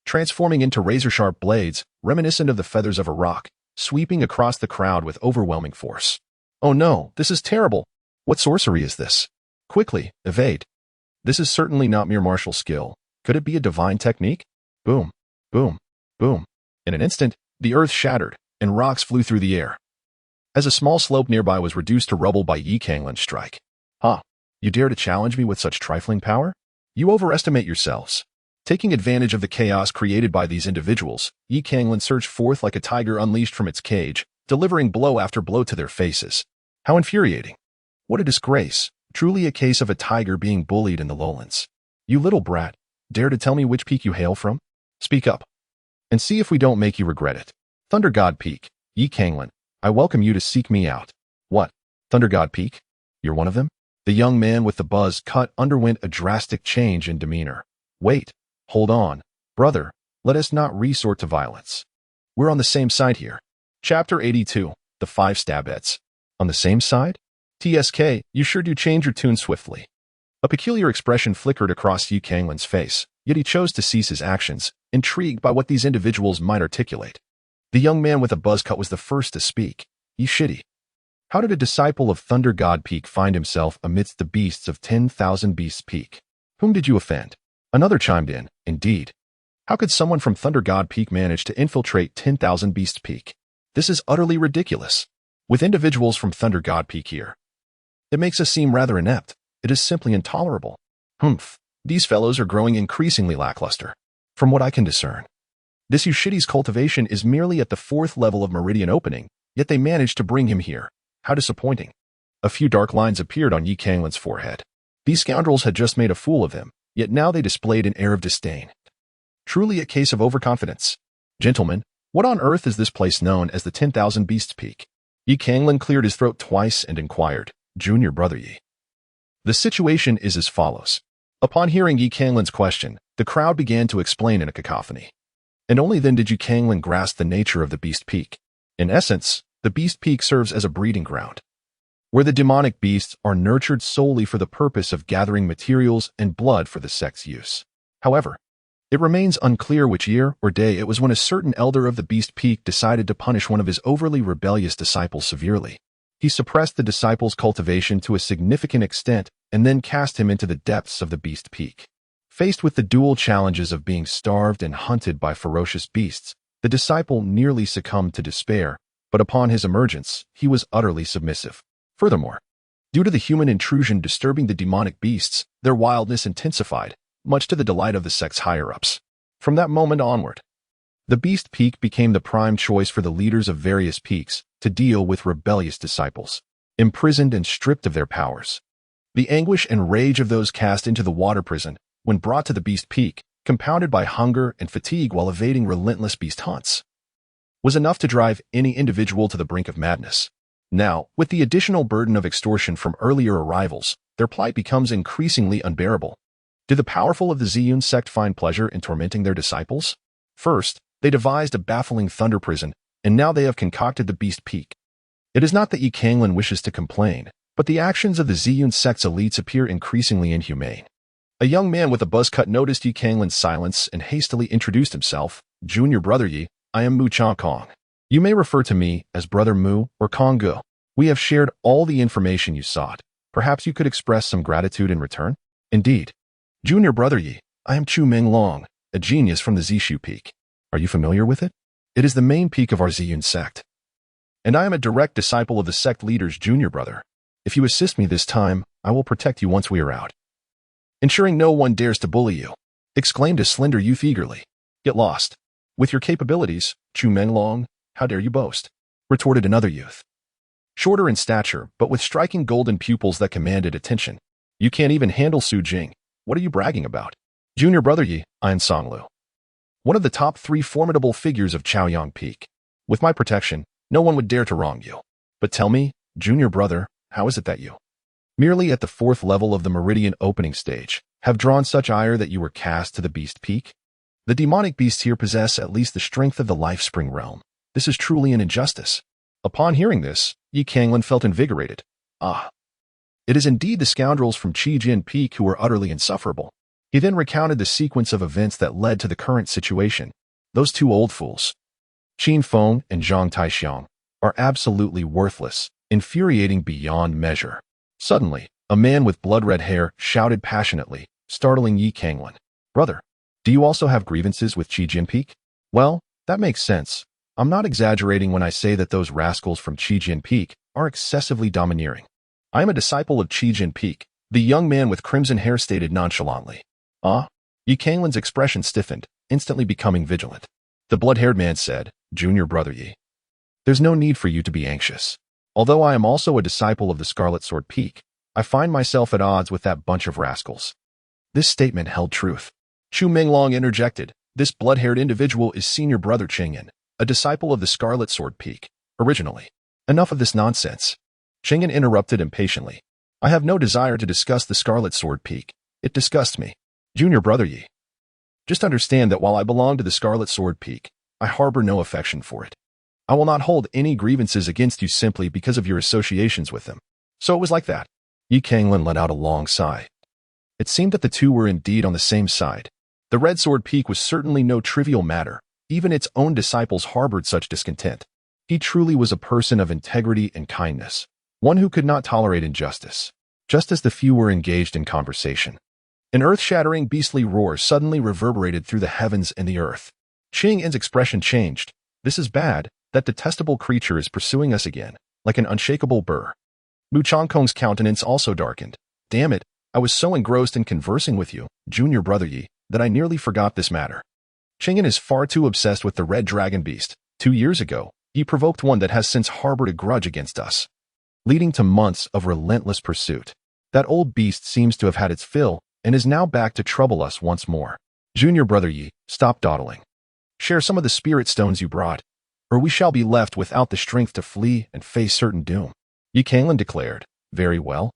transforming into razor-sharp blades, reminiscent of the feathers of a roc, sweeping across the crowd with overwhelming force. "Oh no, this is terrible! What sorcery is this? Quickly, evade! This is certainly not mere martial skill. Could it be a divine technique?" Boom, boom, boom. In an instant, the earth shattered, and rocks flew through the air, as a small slope nearby was reduced to rubble by Yi Canglan's strike. "Ha! You dare to challenge me with such trifling power? You overestimate yourselves." Taking advantage of the chaos created by these individuals, Yi Canglan surged forth like a tiger unleashed from its cage, delivering blow after blow to their faces. How infuriating. What a disgrace. Truly a case of a tiger being bullied in the lowlands. "You little brat, dare to tell me which peak you hail from? Speak up, and see if we don't make you regret it." "Thunder God Peak, Yi Canglan, I welcome you to seek me out." "What? Thunder God Peak? You're one of them?" The young man with the buzz cut underwent a drastic change in demeanor. "Wait, hold on, brother, let us not resort to violence. We're on the same side here." Chapter 82, The 5 Stabheads. On the same side? TSK, you sure do change your tune swiftly. A peculiar expression flickered across Yi Canglan's face, yet he chose to cease his actions, intrigued by what these individuals might articulate. The young man with a buzz cut was the first to speak. "Ye shitty. How did a disciple of Thunder God Peak find himself amidst the beasts of 10,000 Beasts Peak? Whom did you offend?" Another chimed in, "Indeed. How could someone from Thunder God Peak manage to infiltrate 10,000 Beasts Peak? This is utterly ridiculous. With individuals from Thunder God Peak here, it makes us seem rather inept. It is simply intolerable. Humph. These fellows are growing increasingly lackluster. From what I can discern, this Yushiti's cultivation is merely at the 4th level of meridian opening, yet they managed to bring him here. How disappointing." A few dark lines appeared on Yi Canglan's forehead. These scoundrels had just made a fool of him, yet now they displayed an air of disdain. Truly a case of overconfidence. "Gentlemen, what on earth is this place known as the 10,000 Beasts Peak?" Yi Canglan cleared his throat twice and inquired, "Junior brother Yi." The situation is as follows. Upon hearing Yi Canglan's question, the crowd began to explain in a cacophony. And only then did Yi Canglan grasp the nature of the Beast Peak. In essence, the Beast Peak serves as a breeding ground, where the demonic beasts are nurtured solely for the purpose of gathering materials and blood for the sect's use. However, It remains unclear which year or day it was when a certain elder of the Beast Peak decided to punish one of his overly rebellious disciples severely. He suppressed the disciple's cultivation to a significant extent and then cast him into the depths of the Beast Peak. Faced with the dual challenges of being starved and hunted by ferocious beasts, the disciple nearly succumbed to despair, but upon his emergence, he was utterly submissive. Furthermore, due to the human intrusion disturbing the demonic beasts, their wildness intensified, much to the delight of the sect's higher-ups. From that moment onward, the Beast Peak became the prime choice for the leaders of various peaks to deal with rebellious disciples, imprisoned and stripped of their powers. The anguish and rage of those cast into the water prison, when brought to the Beast Peak, compounded by hunger and fatigue while evading relentless beast hunts, was enough to drive any individual to the brink of madness. Now, with the additional burden of extortion from earlier arrivals, their plight becomes increasingly unbearable. Do the powerful of the Ziyun sect find pleasure in tormenting their disciples? First, they devised a baffling thunder prison, and now they have concocted the Beast Peak. It is not that Canglan wishes to complain, but the actions of the Ziyun sect's elites appear increasingly inhumane. A young man with a buzz cut noticed Canglan's silence and hastily introduced himself. Junior Brother Yi, I am Mu Kong. You may refer to me as Brother Mu or Kong. We have shared all the information you sought. Perhaps you could express some gratitude in return? Indeed. Junior Brother Yi, I am Chu Minglong, a genius from the Zishu Peak. Are you familiar with it? It is the main peak of our Ziyun sect. And I am a direct disciple of the sect leader's junior brother. If you assist me this time, I will protect you once we are out. Ensuring no one dares to bully you, exclaimed a slender youth eagerly. Get lost. With your capabilities, Chu Minglong, how dare you boast? Retorted another youth. Shorter in stature, but with striking golden pupils that commanded attention. You can't even handle Su Jing. What are you bragging about? Junior Brother Yi, I am Songlu. One of the top 3 formidable figures of Chaoyang Peak. With my protection, no one would dare to wrong you. But tell me, Junior Brother, how is it that you, merely at the 4th level of the Meridian opening stage, have drawn such ire that you were cast to the Beast Peak? The demonic beasts here possess at least the strength of the Lifespring realm. This is truly an injustice. Upon hearing this, Canglan felt invigorated. Ah, it is indeed the scoundrels from Qijin Peak who are utterly insufferable. He then recounted the sequence of events that led to the current situation. Those 2 old fools, Qin Feng and Zhang Taixiang, are absolutely worthless, infuriating beyond measure. Suddenly, a man with blood-red hair shouted passionately, startling Canglan. Brother, do you also have grievances with Qijin Peak? Well, that makes sense. I'm not exaggerating when I say that those rascals from Qijin Peak are excessively domineering. I am a disciple of Qijin Peak, the young man with crimson hair stated nonchalantly. Ah? Canglan's expression stiffened, instantly becoming vigilant. The blood-haired man said, Junior Brother Yi, there's no need for you to be anxious. Although I am also a disciple of the Scarlet Sword Peak, I find myself at odds with that bunch of rascals. This statement held truth. Chu Minglong interjected, this blood-haired individual is Senior Brother Chengyan, a disciple of the Scarlet Sword Peak, originally. Enough of this nonsense. Chengyan interrupted impatiently. I have no desire to discuss the Scarlet Sword Peak. It disgusts me. Junior Brother Yi, just understand that while I belong to the Scarlet Sword Peak, I harbor no affection for it. I will not hold any grievances against you simply because of your associations with them. So it was like that. Canglan let out a long sigh. It seemed that the two were indeed on the same side. The Red Sword Peak was certainly no trivial matter. Even its own disciples harbored such discontent. He truly was a person of integrity and kindness, one who could not tolerate injustice. Just as the few were engaged in conversation, an earth-shattering beastly roar suddenly reverberated through the heavens and the earth. Qingyan's expression changed. This is bad. That detestable creature is pursuing us again, like an unshakable burr. Mu Changkong's countenance also darkened. Damn it, I was so engrossed in conversing with you, Junior Brother Yi, that I nearly forgot this matter. Qingyan is far too obsessed with the red dragon beast. 2 years ago, he provoked one that has since harbored a grudge against us, leading to months of relentless pursuit. That old beast seems to have had its fill, and is now back to trouble us once more. Junior Brother Yi, stop dawdling. Share some of the spirit stones you brought, or we shall be left without the strength to flee and face certain doom. Canglan declared, very well.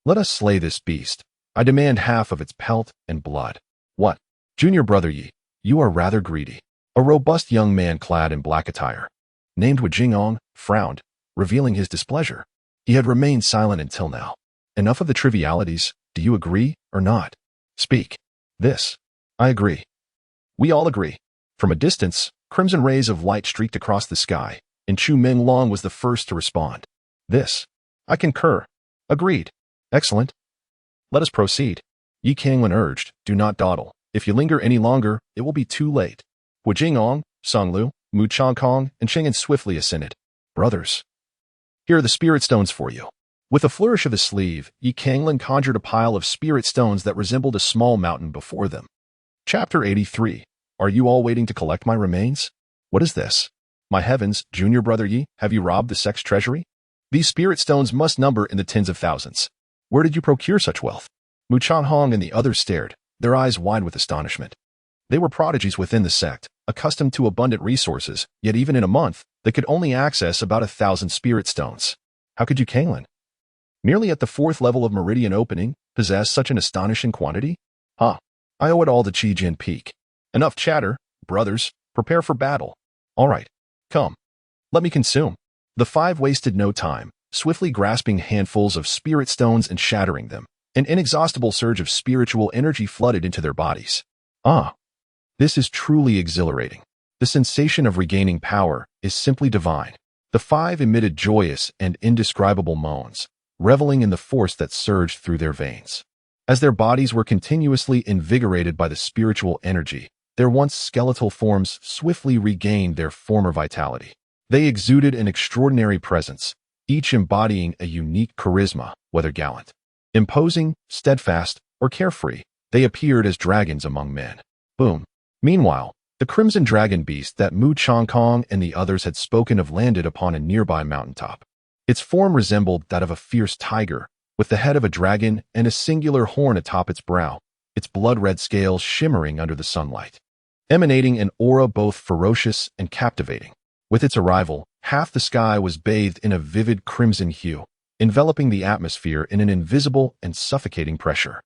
Let us slay this beast. I demand half of its pelt and blood. What? Junior Brother Yi, you are rather greedy. A robust young man clad in black attire, named Wajingong, frowned, revealing his displeasure. He had remained silent until now. Enough of the trivialities. Do you agree or not? Speak. This. I agree. We all agree. From a distance, crimson rays of light streaked across the sky, and Chu Minglong was the first to respond. This. I concur. Agreed. Excellent. Let us proceed. Yi Canglan urged, do not dawdle. If you linger any longer, it will be too late. Wu Jingong, Song Lu, Mu Changkong, and Chang'an swiftly assented. Brothers. Here are the spirit stones for you. With a flourish of his sleeve, Yi Canglan conjured a pile of spirit stones that resembled a small mountain before them. Chapter 83. Are you all waiting to collect my remains? What is this? My heavens, junior brother Yi, have you robbed the sex treasury? These spirit stones must number in the tens of thousands. Where did you procure such wealth? Mu Changhong and the others stared, their eyes wide with astonishment. They were prodigies within the sect, accustomed to abundant resources, yet even in a month, they could only access about 1,000 spirit stones. How could you, Canglan? Merely at the 4th level of meridian opening, possess such an astonishing quantity? I owe it all to Qi Jin Peak. Enough chatter, brothers, prepare for battle. All right, come. Let me consume. The 5 wasted no time, swiftly grasping handfuls of spirit stones and shattering them. An inexhaustible surge of spiritual energy flooded into their bodies. This is truly exhilarating. The sensation of regaining power is simply divine. The 5 emitted joyous and indescribable moans, reveling in the force that surged through their veins. As their bodies were continuously invigorated by the spiritual energy, their once skeletal forms swiftly regained their former vitality. They exuded an extraordinary presence, each embodying a unique charisma, whether gallant, imposing, steadfast, or carefree. They appeared as dragons among men. Boom. Meanwhile, the crimson dragon beast that Mu Changkong and the others had spoken of landed upon a nearby mountaintop. Its form resembled that of a fierce tiger, with the head of a dragon and a singular horn atop its brow, its blood-red scales shimmering under the sunlight, emanating an aura both ferocious and captivating. With its arrival, half the sky was bathed in a vivid crimson hue, enveloping the atmosphere in an invisible and suffocating pressure.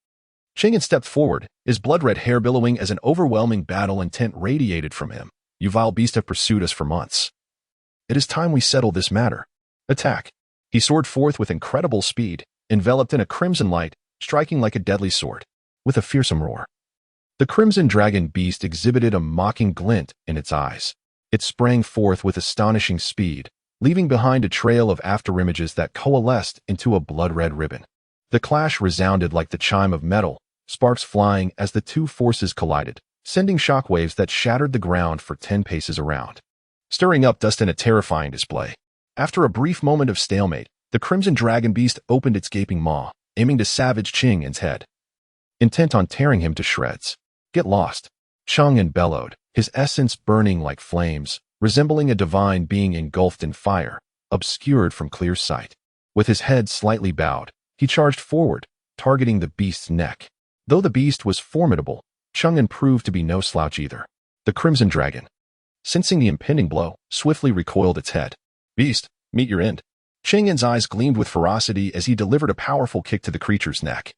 Chang'an stepped forward, his blood-red hair billowing as an overwhelming battle intent radiated from him. You vile beast have pursued us for months. It is time we settle this matter. Attack. He soared forth with incredible speed, enveloped in a crimson light, striking like a deadly sword. With a fearsome roar, the crimson dragon beast exhibited a mocking glint in its eyes. It sprang forth with astonishing speed, leaving behind a trail of afterimages that coalesced into a blood-red ribbon. The clash resounded like the chime of metal, sparks flying as the 2 forces collided, sending shockwaves that shattered the ground for 10 paces around, stirring up dust in a terrifying display. After a brief moment of stalemate, the crimson dragon beast opened its gaping maw, aiming to savage Chang'an's head, intent on tearing him to shreds. Get lost. Chang'an bellowed, his essence burning like flames, resembling a divine being engulfed in fire, obscured from clear sight. With his head slightly bowed, he charged forward, targeting the beast's neck. Though the beast was formidable, Chang'an proved to be no slouch either. The crimson dragon, sensing the impending blow, swiftly recoiled its head. Beast, meet your end. Chang'an's eyes gleamed with ferocity as he delivered a powerful kick to the creature's neck.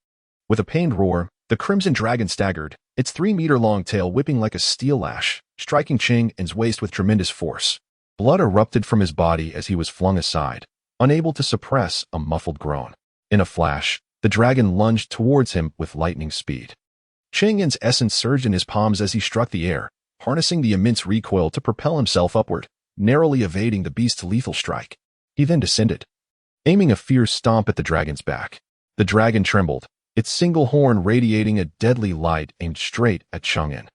With a pained roar, the crimson dragon staggered, its 3-meter-long tail whipping like a steel lash, striking Chang'an's waist with tremendous force. Blood erupted from his body as he was flung aside, unable to suppress a muffled groan. In a flash, the dragon lunged towards him with lightning speed. Chang'an's essence surged in his palms as he struck the air, harnessing the immense recoil to propel himself upward, narrowly evading the beast's lethal strike. He then descended, aiming a fierce stomp at the dragon's back. The dragon trembled, its single horn radiating a deadly light aimed straight at Chang'an.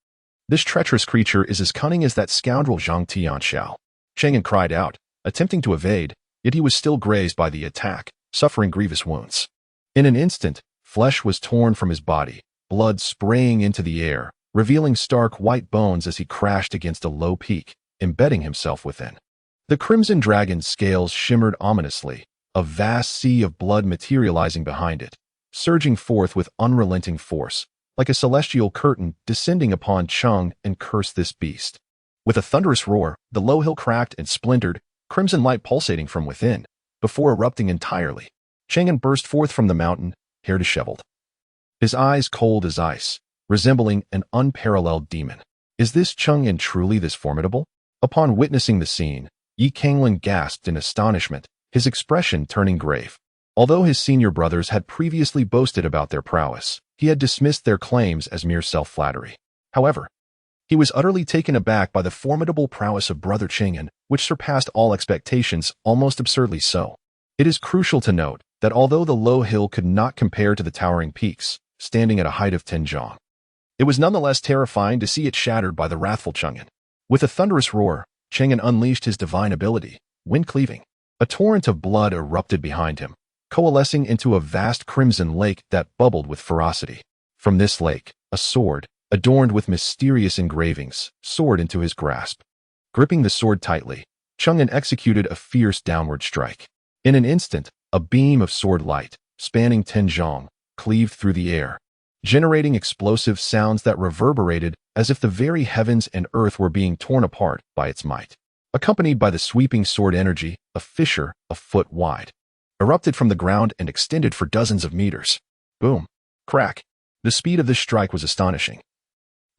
This treacherous creature is as cunning as that scoundrel Zhang Tianxiao. Chang'an cried out, attempting to evade, yet he was still grazed by the attack, suffering grievous wounds. In an instant, flesh was torn from his body, blood spraying into the air, revealing stark white bones as he crashed against a low peak, embedding himself within. The crimson dragon's scales shimmered ominously, a vast sea of blood materializing behind it, surging forth with unrelenting force, like a celestial curtain descending upon Chang and cursed this beast. With a thunderous roar, the low hill cracked and splintered, crimson light pulsating from within, before erupting entirely. Chang'an burst forth from the mountain, hair disheveled, his eyes cold as ice, resembling an unparalleled demon. Is this Chang'an truly this formidable? Upon witnessing the scene, Yi Canglan gasped in astonishment, his expression turning grave. Although his senior brothers had previously boasted about their prowess, he had dismissed their claims as mere self-flattery. However, He was utterly taken aback by the formidable prowess of Brother Canglan, which surpassed all expectations, almost absurdly so. It is crucial to note that although the low hill could not compare to the towering peaks, standing at a height of 10 jong, it was nonetheless terrifying to see it shattered by the wrathful Canglan. With a thunderous roar, Canglan unleashed his divine ability, wind-cleaving. A torrent of blood erupted behind him, coalescing into a vast crimson lake that bubbled with ferocity. From this lake, a sword, adorned with mysterious engravings, soared into his grasp. Gripping the sword tightly, Canglan executed a fierce downward strike. In an instant, a beam of sword light, spanning 10 jong, cleaved through the air, generating explosive sounds that reverberated as if the very heavens and earth were being torn apart by its might. Accompanied by the sweeping sword energy, a fissure, a foot wide, erupted from the ground and extended for dozens of meters. Boom. Crack. The speed of this strike was astonishing.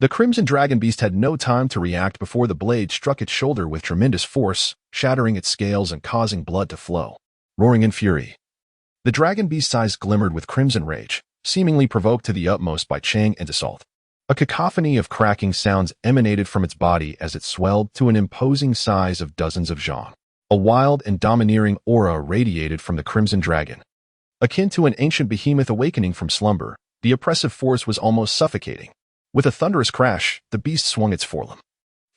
The Crimson Dragon Beast had no time to react before the blade struck its shoulder with tremendous force, shattering its scales and causing blood to flow. Roaring in fury, the Dragon Beast's eyes glimmered with crimson rage, seemingly provoked to the utmost by Canglan's assault. A cacophony of cracking sounds emanated from its body as it swelled to an imposing size of dozens of jong. A wild and domineering aura radiated from the Crimson Dragon. Akin to an ancient behemoth awakening from slumber, the oppressive force was almost suffocating. With a thunderous crash, the beast swung its forelimb,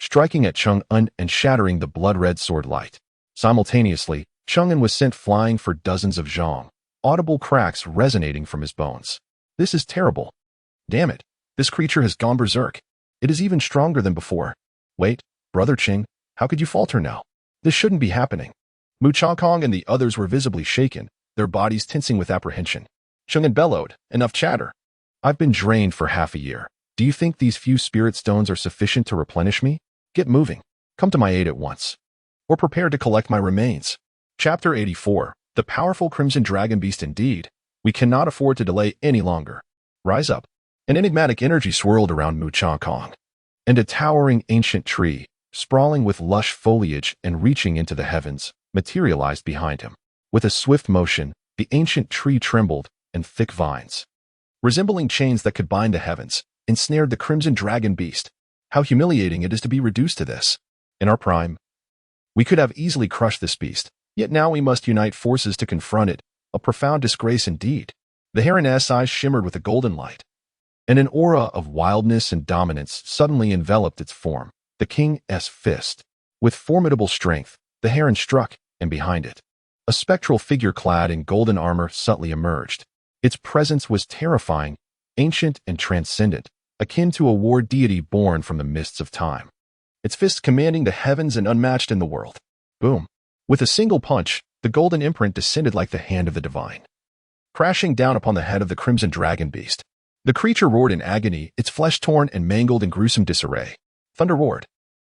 striking at Canglan and shattering the blood-red sword light. Simultaneously, Canglan was sent flying for dozens of jong, audible cracks resonating from his bones. This is terrible. Damn it. This creature has gone berserk. It is even stronger than before. Wait, Brother Ching, how could you falter now? This shouldn't be happening. Mu Changkong and the others were visibly shaken, their bodies tensing with apprehension. Canglan bellowed, enough chatter. I've been drained for half a year. Do you think these few spirit stones are sufficient to replenish me? Get moving. Come to my aid at once. Or prepare to collect my remains. Chapter 84. The powerful Crimson Dragon Beast indeed. We cannot afford to delay any longer. Rise up. An enigmatic energy swirled around Mu Changkong, and a towering ancient tree, sprawling with lush foliage and reaching into the heavens, materialized behind him. With a swift motion, the ancient tree trembled, and thick vines, resembling chains that could bind the heavens, ensnared the Crimson Dragon Beast. How humiliating it is to be reduced to this. In our prime, we could have easily crushed this beast, yet now we must unite forces to confront it, a profound disgrace indeed. The heroness eyes shimmered with a golden light, and an aura of wildness and dominance suddenly enveloped its form. The king's fist. With formidable strength, the heron struck, and behind it, a spectral figure clad in golden armor subtly emerged. Its presence was terrifying, ancient and transcendent, akin to a war deity born from the mists of time. Its fists commanding the heavens and unmatched in the world. Boom. With a single punch, the golden imprint descended like the hand of the divine, crashing down upon the head of the Crimson Dragon Beast. The creature roared in agony, its flesh torn and mangled in gruesome disarray. Thunder roared.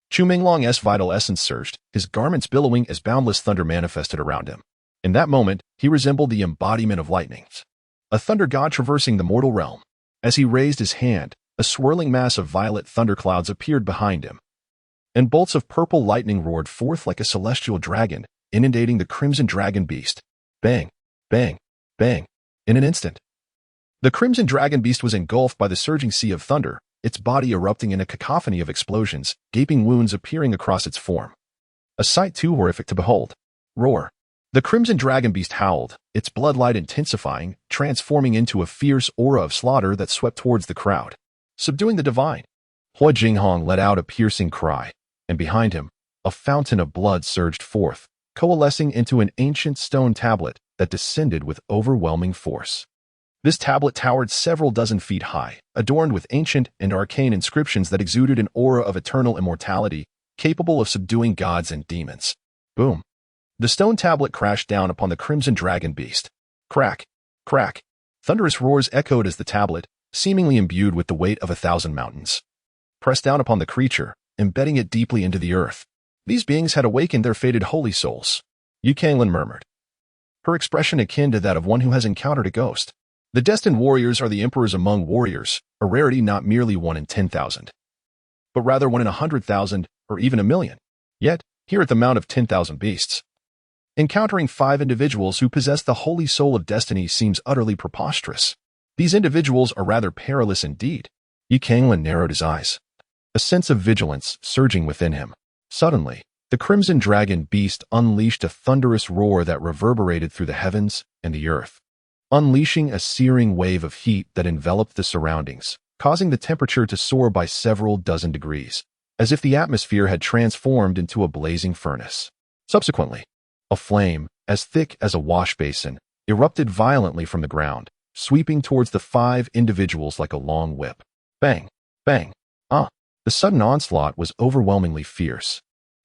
Chu Minglong's vital essence surged, his garments billowing as boundless thunder manifested around him. In that moment, he resembled the embodiment of lightnings, a thunder god traversing the mortal realm. As he raised his hand, a swirling mass of violet thunderclouds appeared behind him, and bolts of purple lightning roared forth like a celestial dragon, inundating the Crimson Dragon Beast. Bang, bang, bang. In an instant, the Crimson Dragon Beast was engulfed by the surging sea of thunder, its body erupting in a cacophony of explosions, gaping wounds appearing across its form. A sight too horrific to behold. Roar. The Crimson Dragon Beast howled, its bloodlight intensifying, transforming into a fierce aura of slaughter that swept towards the crowd, subduing the divine. Hua Jinghong let out a piercing cry, and behind him, a fountain of blood surged forth, coalescing into an ancient stone tablet that descended with overwhelming force. This tablet towered several dozen feet high, adorned with ancient and arcane inscriptions that exuded an aura of eternal immortality, capable of subduing gods and demons. Boom. The stone tablet crashed down upon the Crimson Dragon Beast. Crack, crack. Thunderous roars echoed as the tablet, seemingly imbued with the weight of 1,000 mountains, pressed down upon the creature, embedding it deeply into the earth. These beings had awakened their fated holy souls. Yu Canglan murmured, her expression akin to that of one who has encountered a ghost. The destined warriors are the emperors among warriors, a rarity not merely 1 in 10,000, but rather 1 in 100,000 or even 1,000,000. Yet, here at the Mount of 10,000 Beasts, encountering 5 individuals who possess the holy soul of destiny seems utterly preposterous. These individuals are rather perilous indeed. Yu Canglan narrowed his eyes. a sense of vigilance surging within him. Suddenly, the crimson dragon beast unleashed a thunderous roar that reverberated through the heavens and the earth, unleashing a searing wave of heat that enveloped the surroundings, causing the temperature to soar by several dozen degrees, as if the atmosphere had transformed into a blazing furnace. Subsequently, a flame, as thick as a wash basin, erupted violently from the ground, sweeping towards the 5 individuals like a long whip. Bang! Bang! The sudden onslaught was overwhelmingly fierce,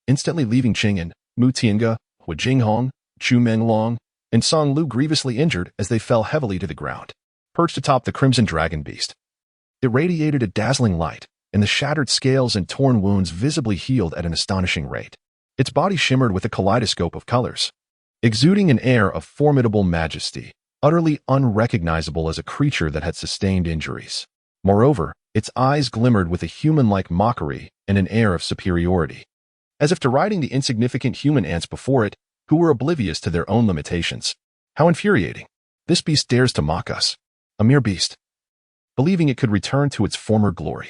instantly leaving Qing'an, Mu Tiange, Hu Jinghong, Chu Menglong, and Song Lu grievously injured as they fell heavily to the ground. Perched atop the crimson dragon beast, it radiated a dazzling light, and the shattered scales and torn wounds visibly healed at an astonishing rate. Its body shimmered with a kaleidoscope of colors, exuding an air of formidable majesty, utterly unrecognizable as a creature that had sustained injuries. Moreover, its eyes glimmered with a human-like mockery and an air of superiority, as if deriding the insignificant human ants before it, who were oblivious to their own limitations. How infuriating! This beast dares to mock us, a mere beast, believing it could return to its former glory.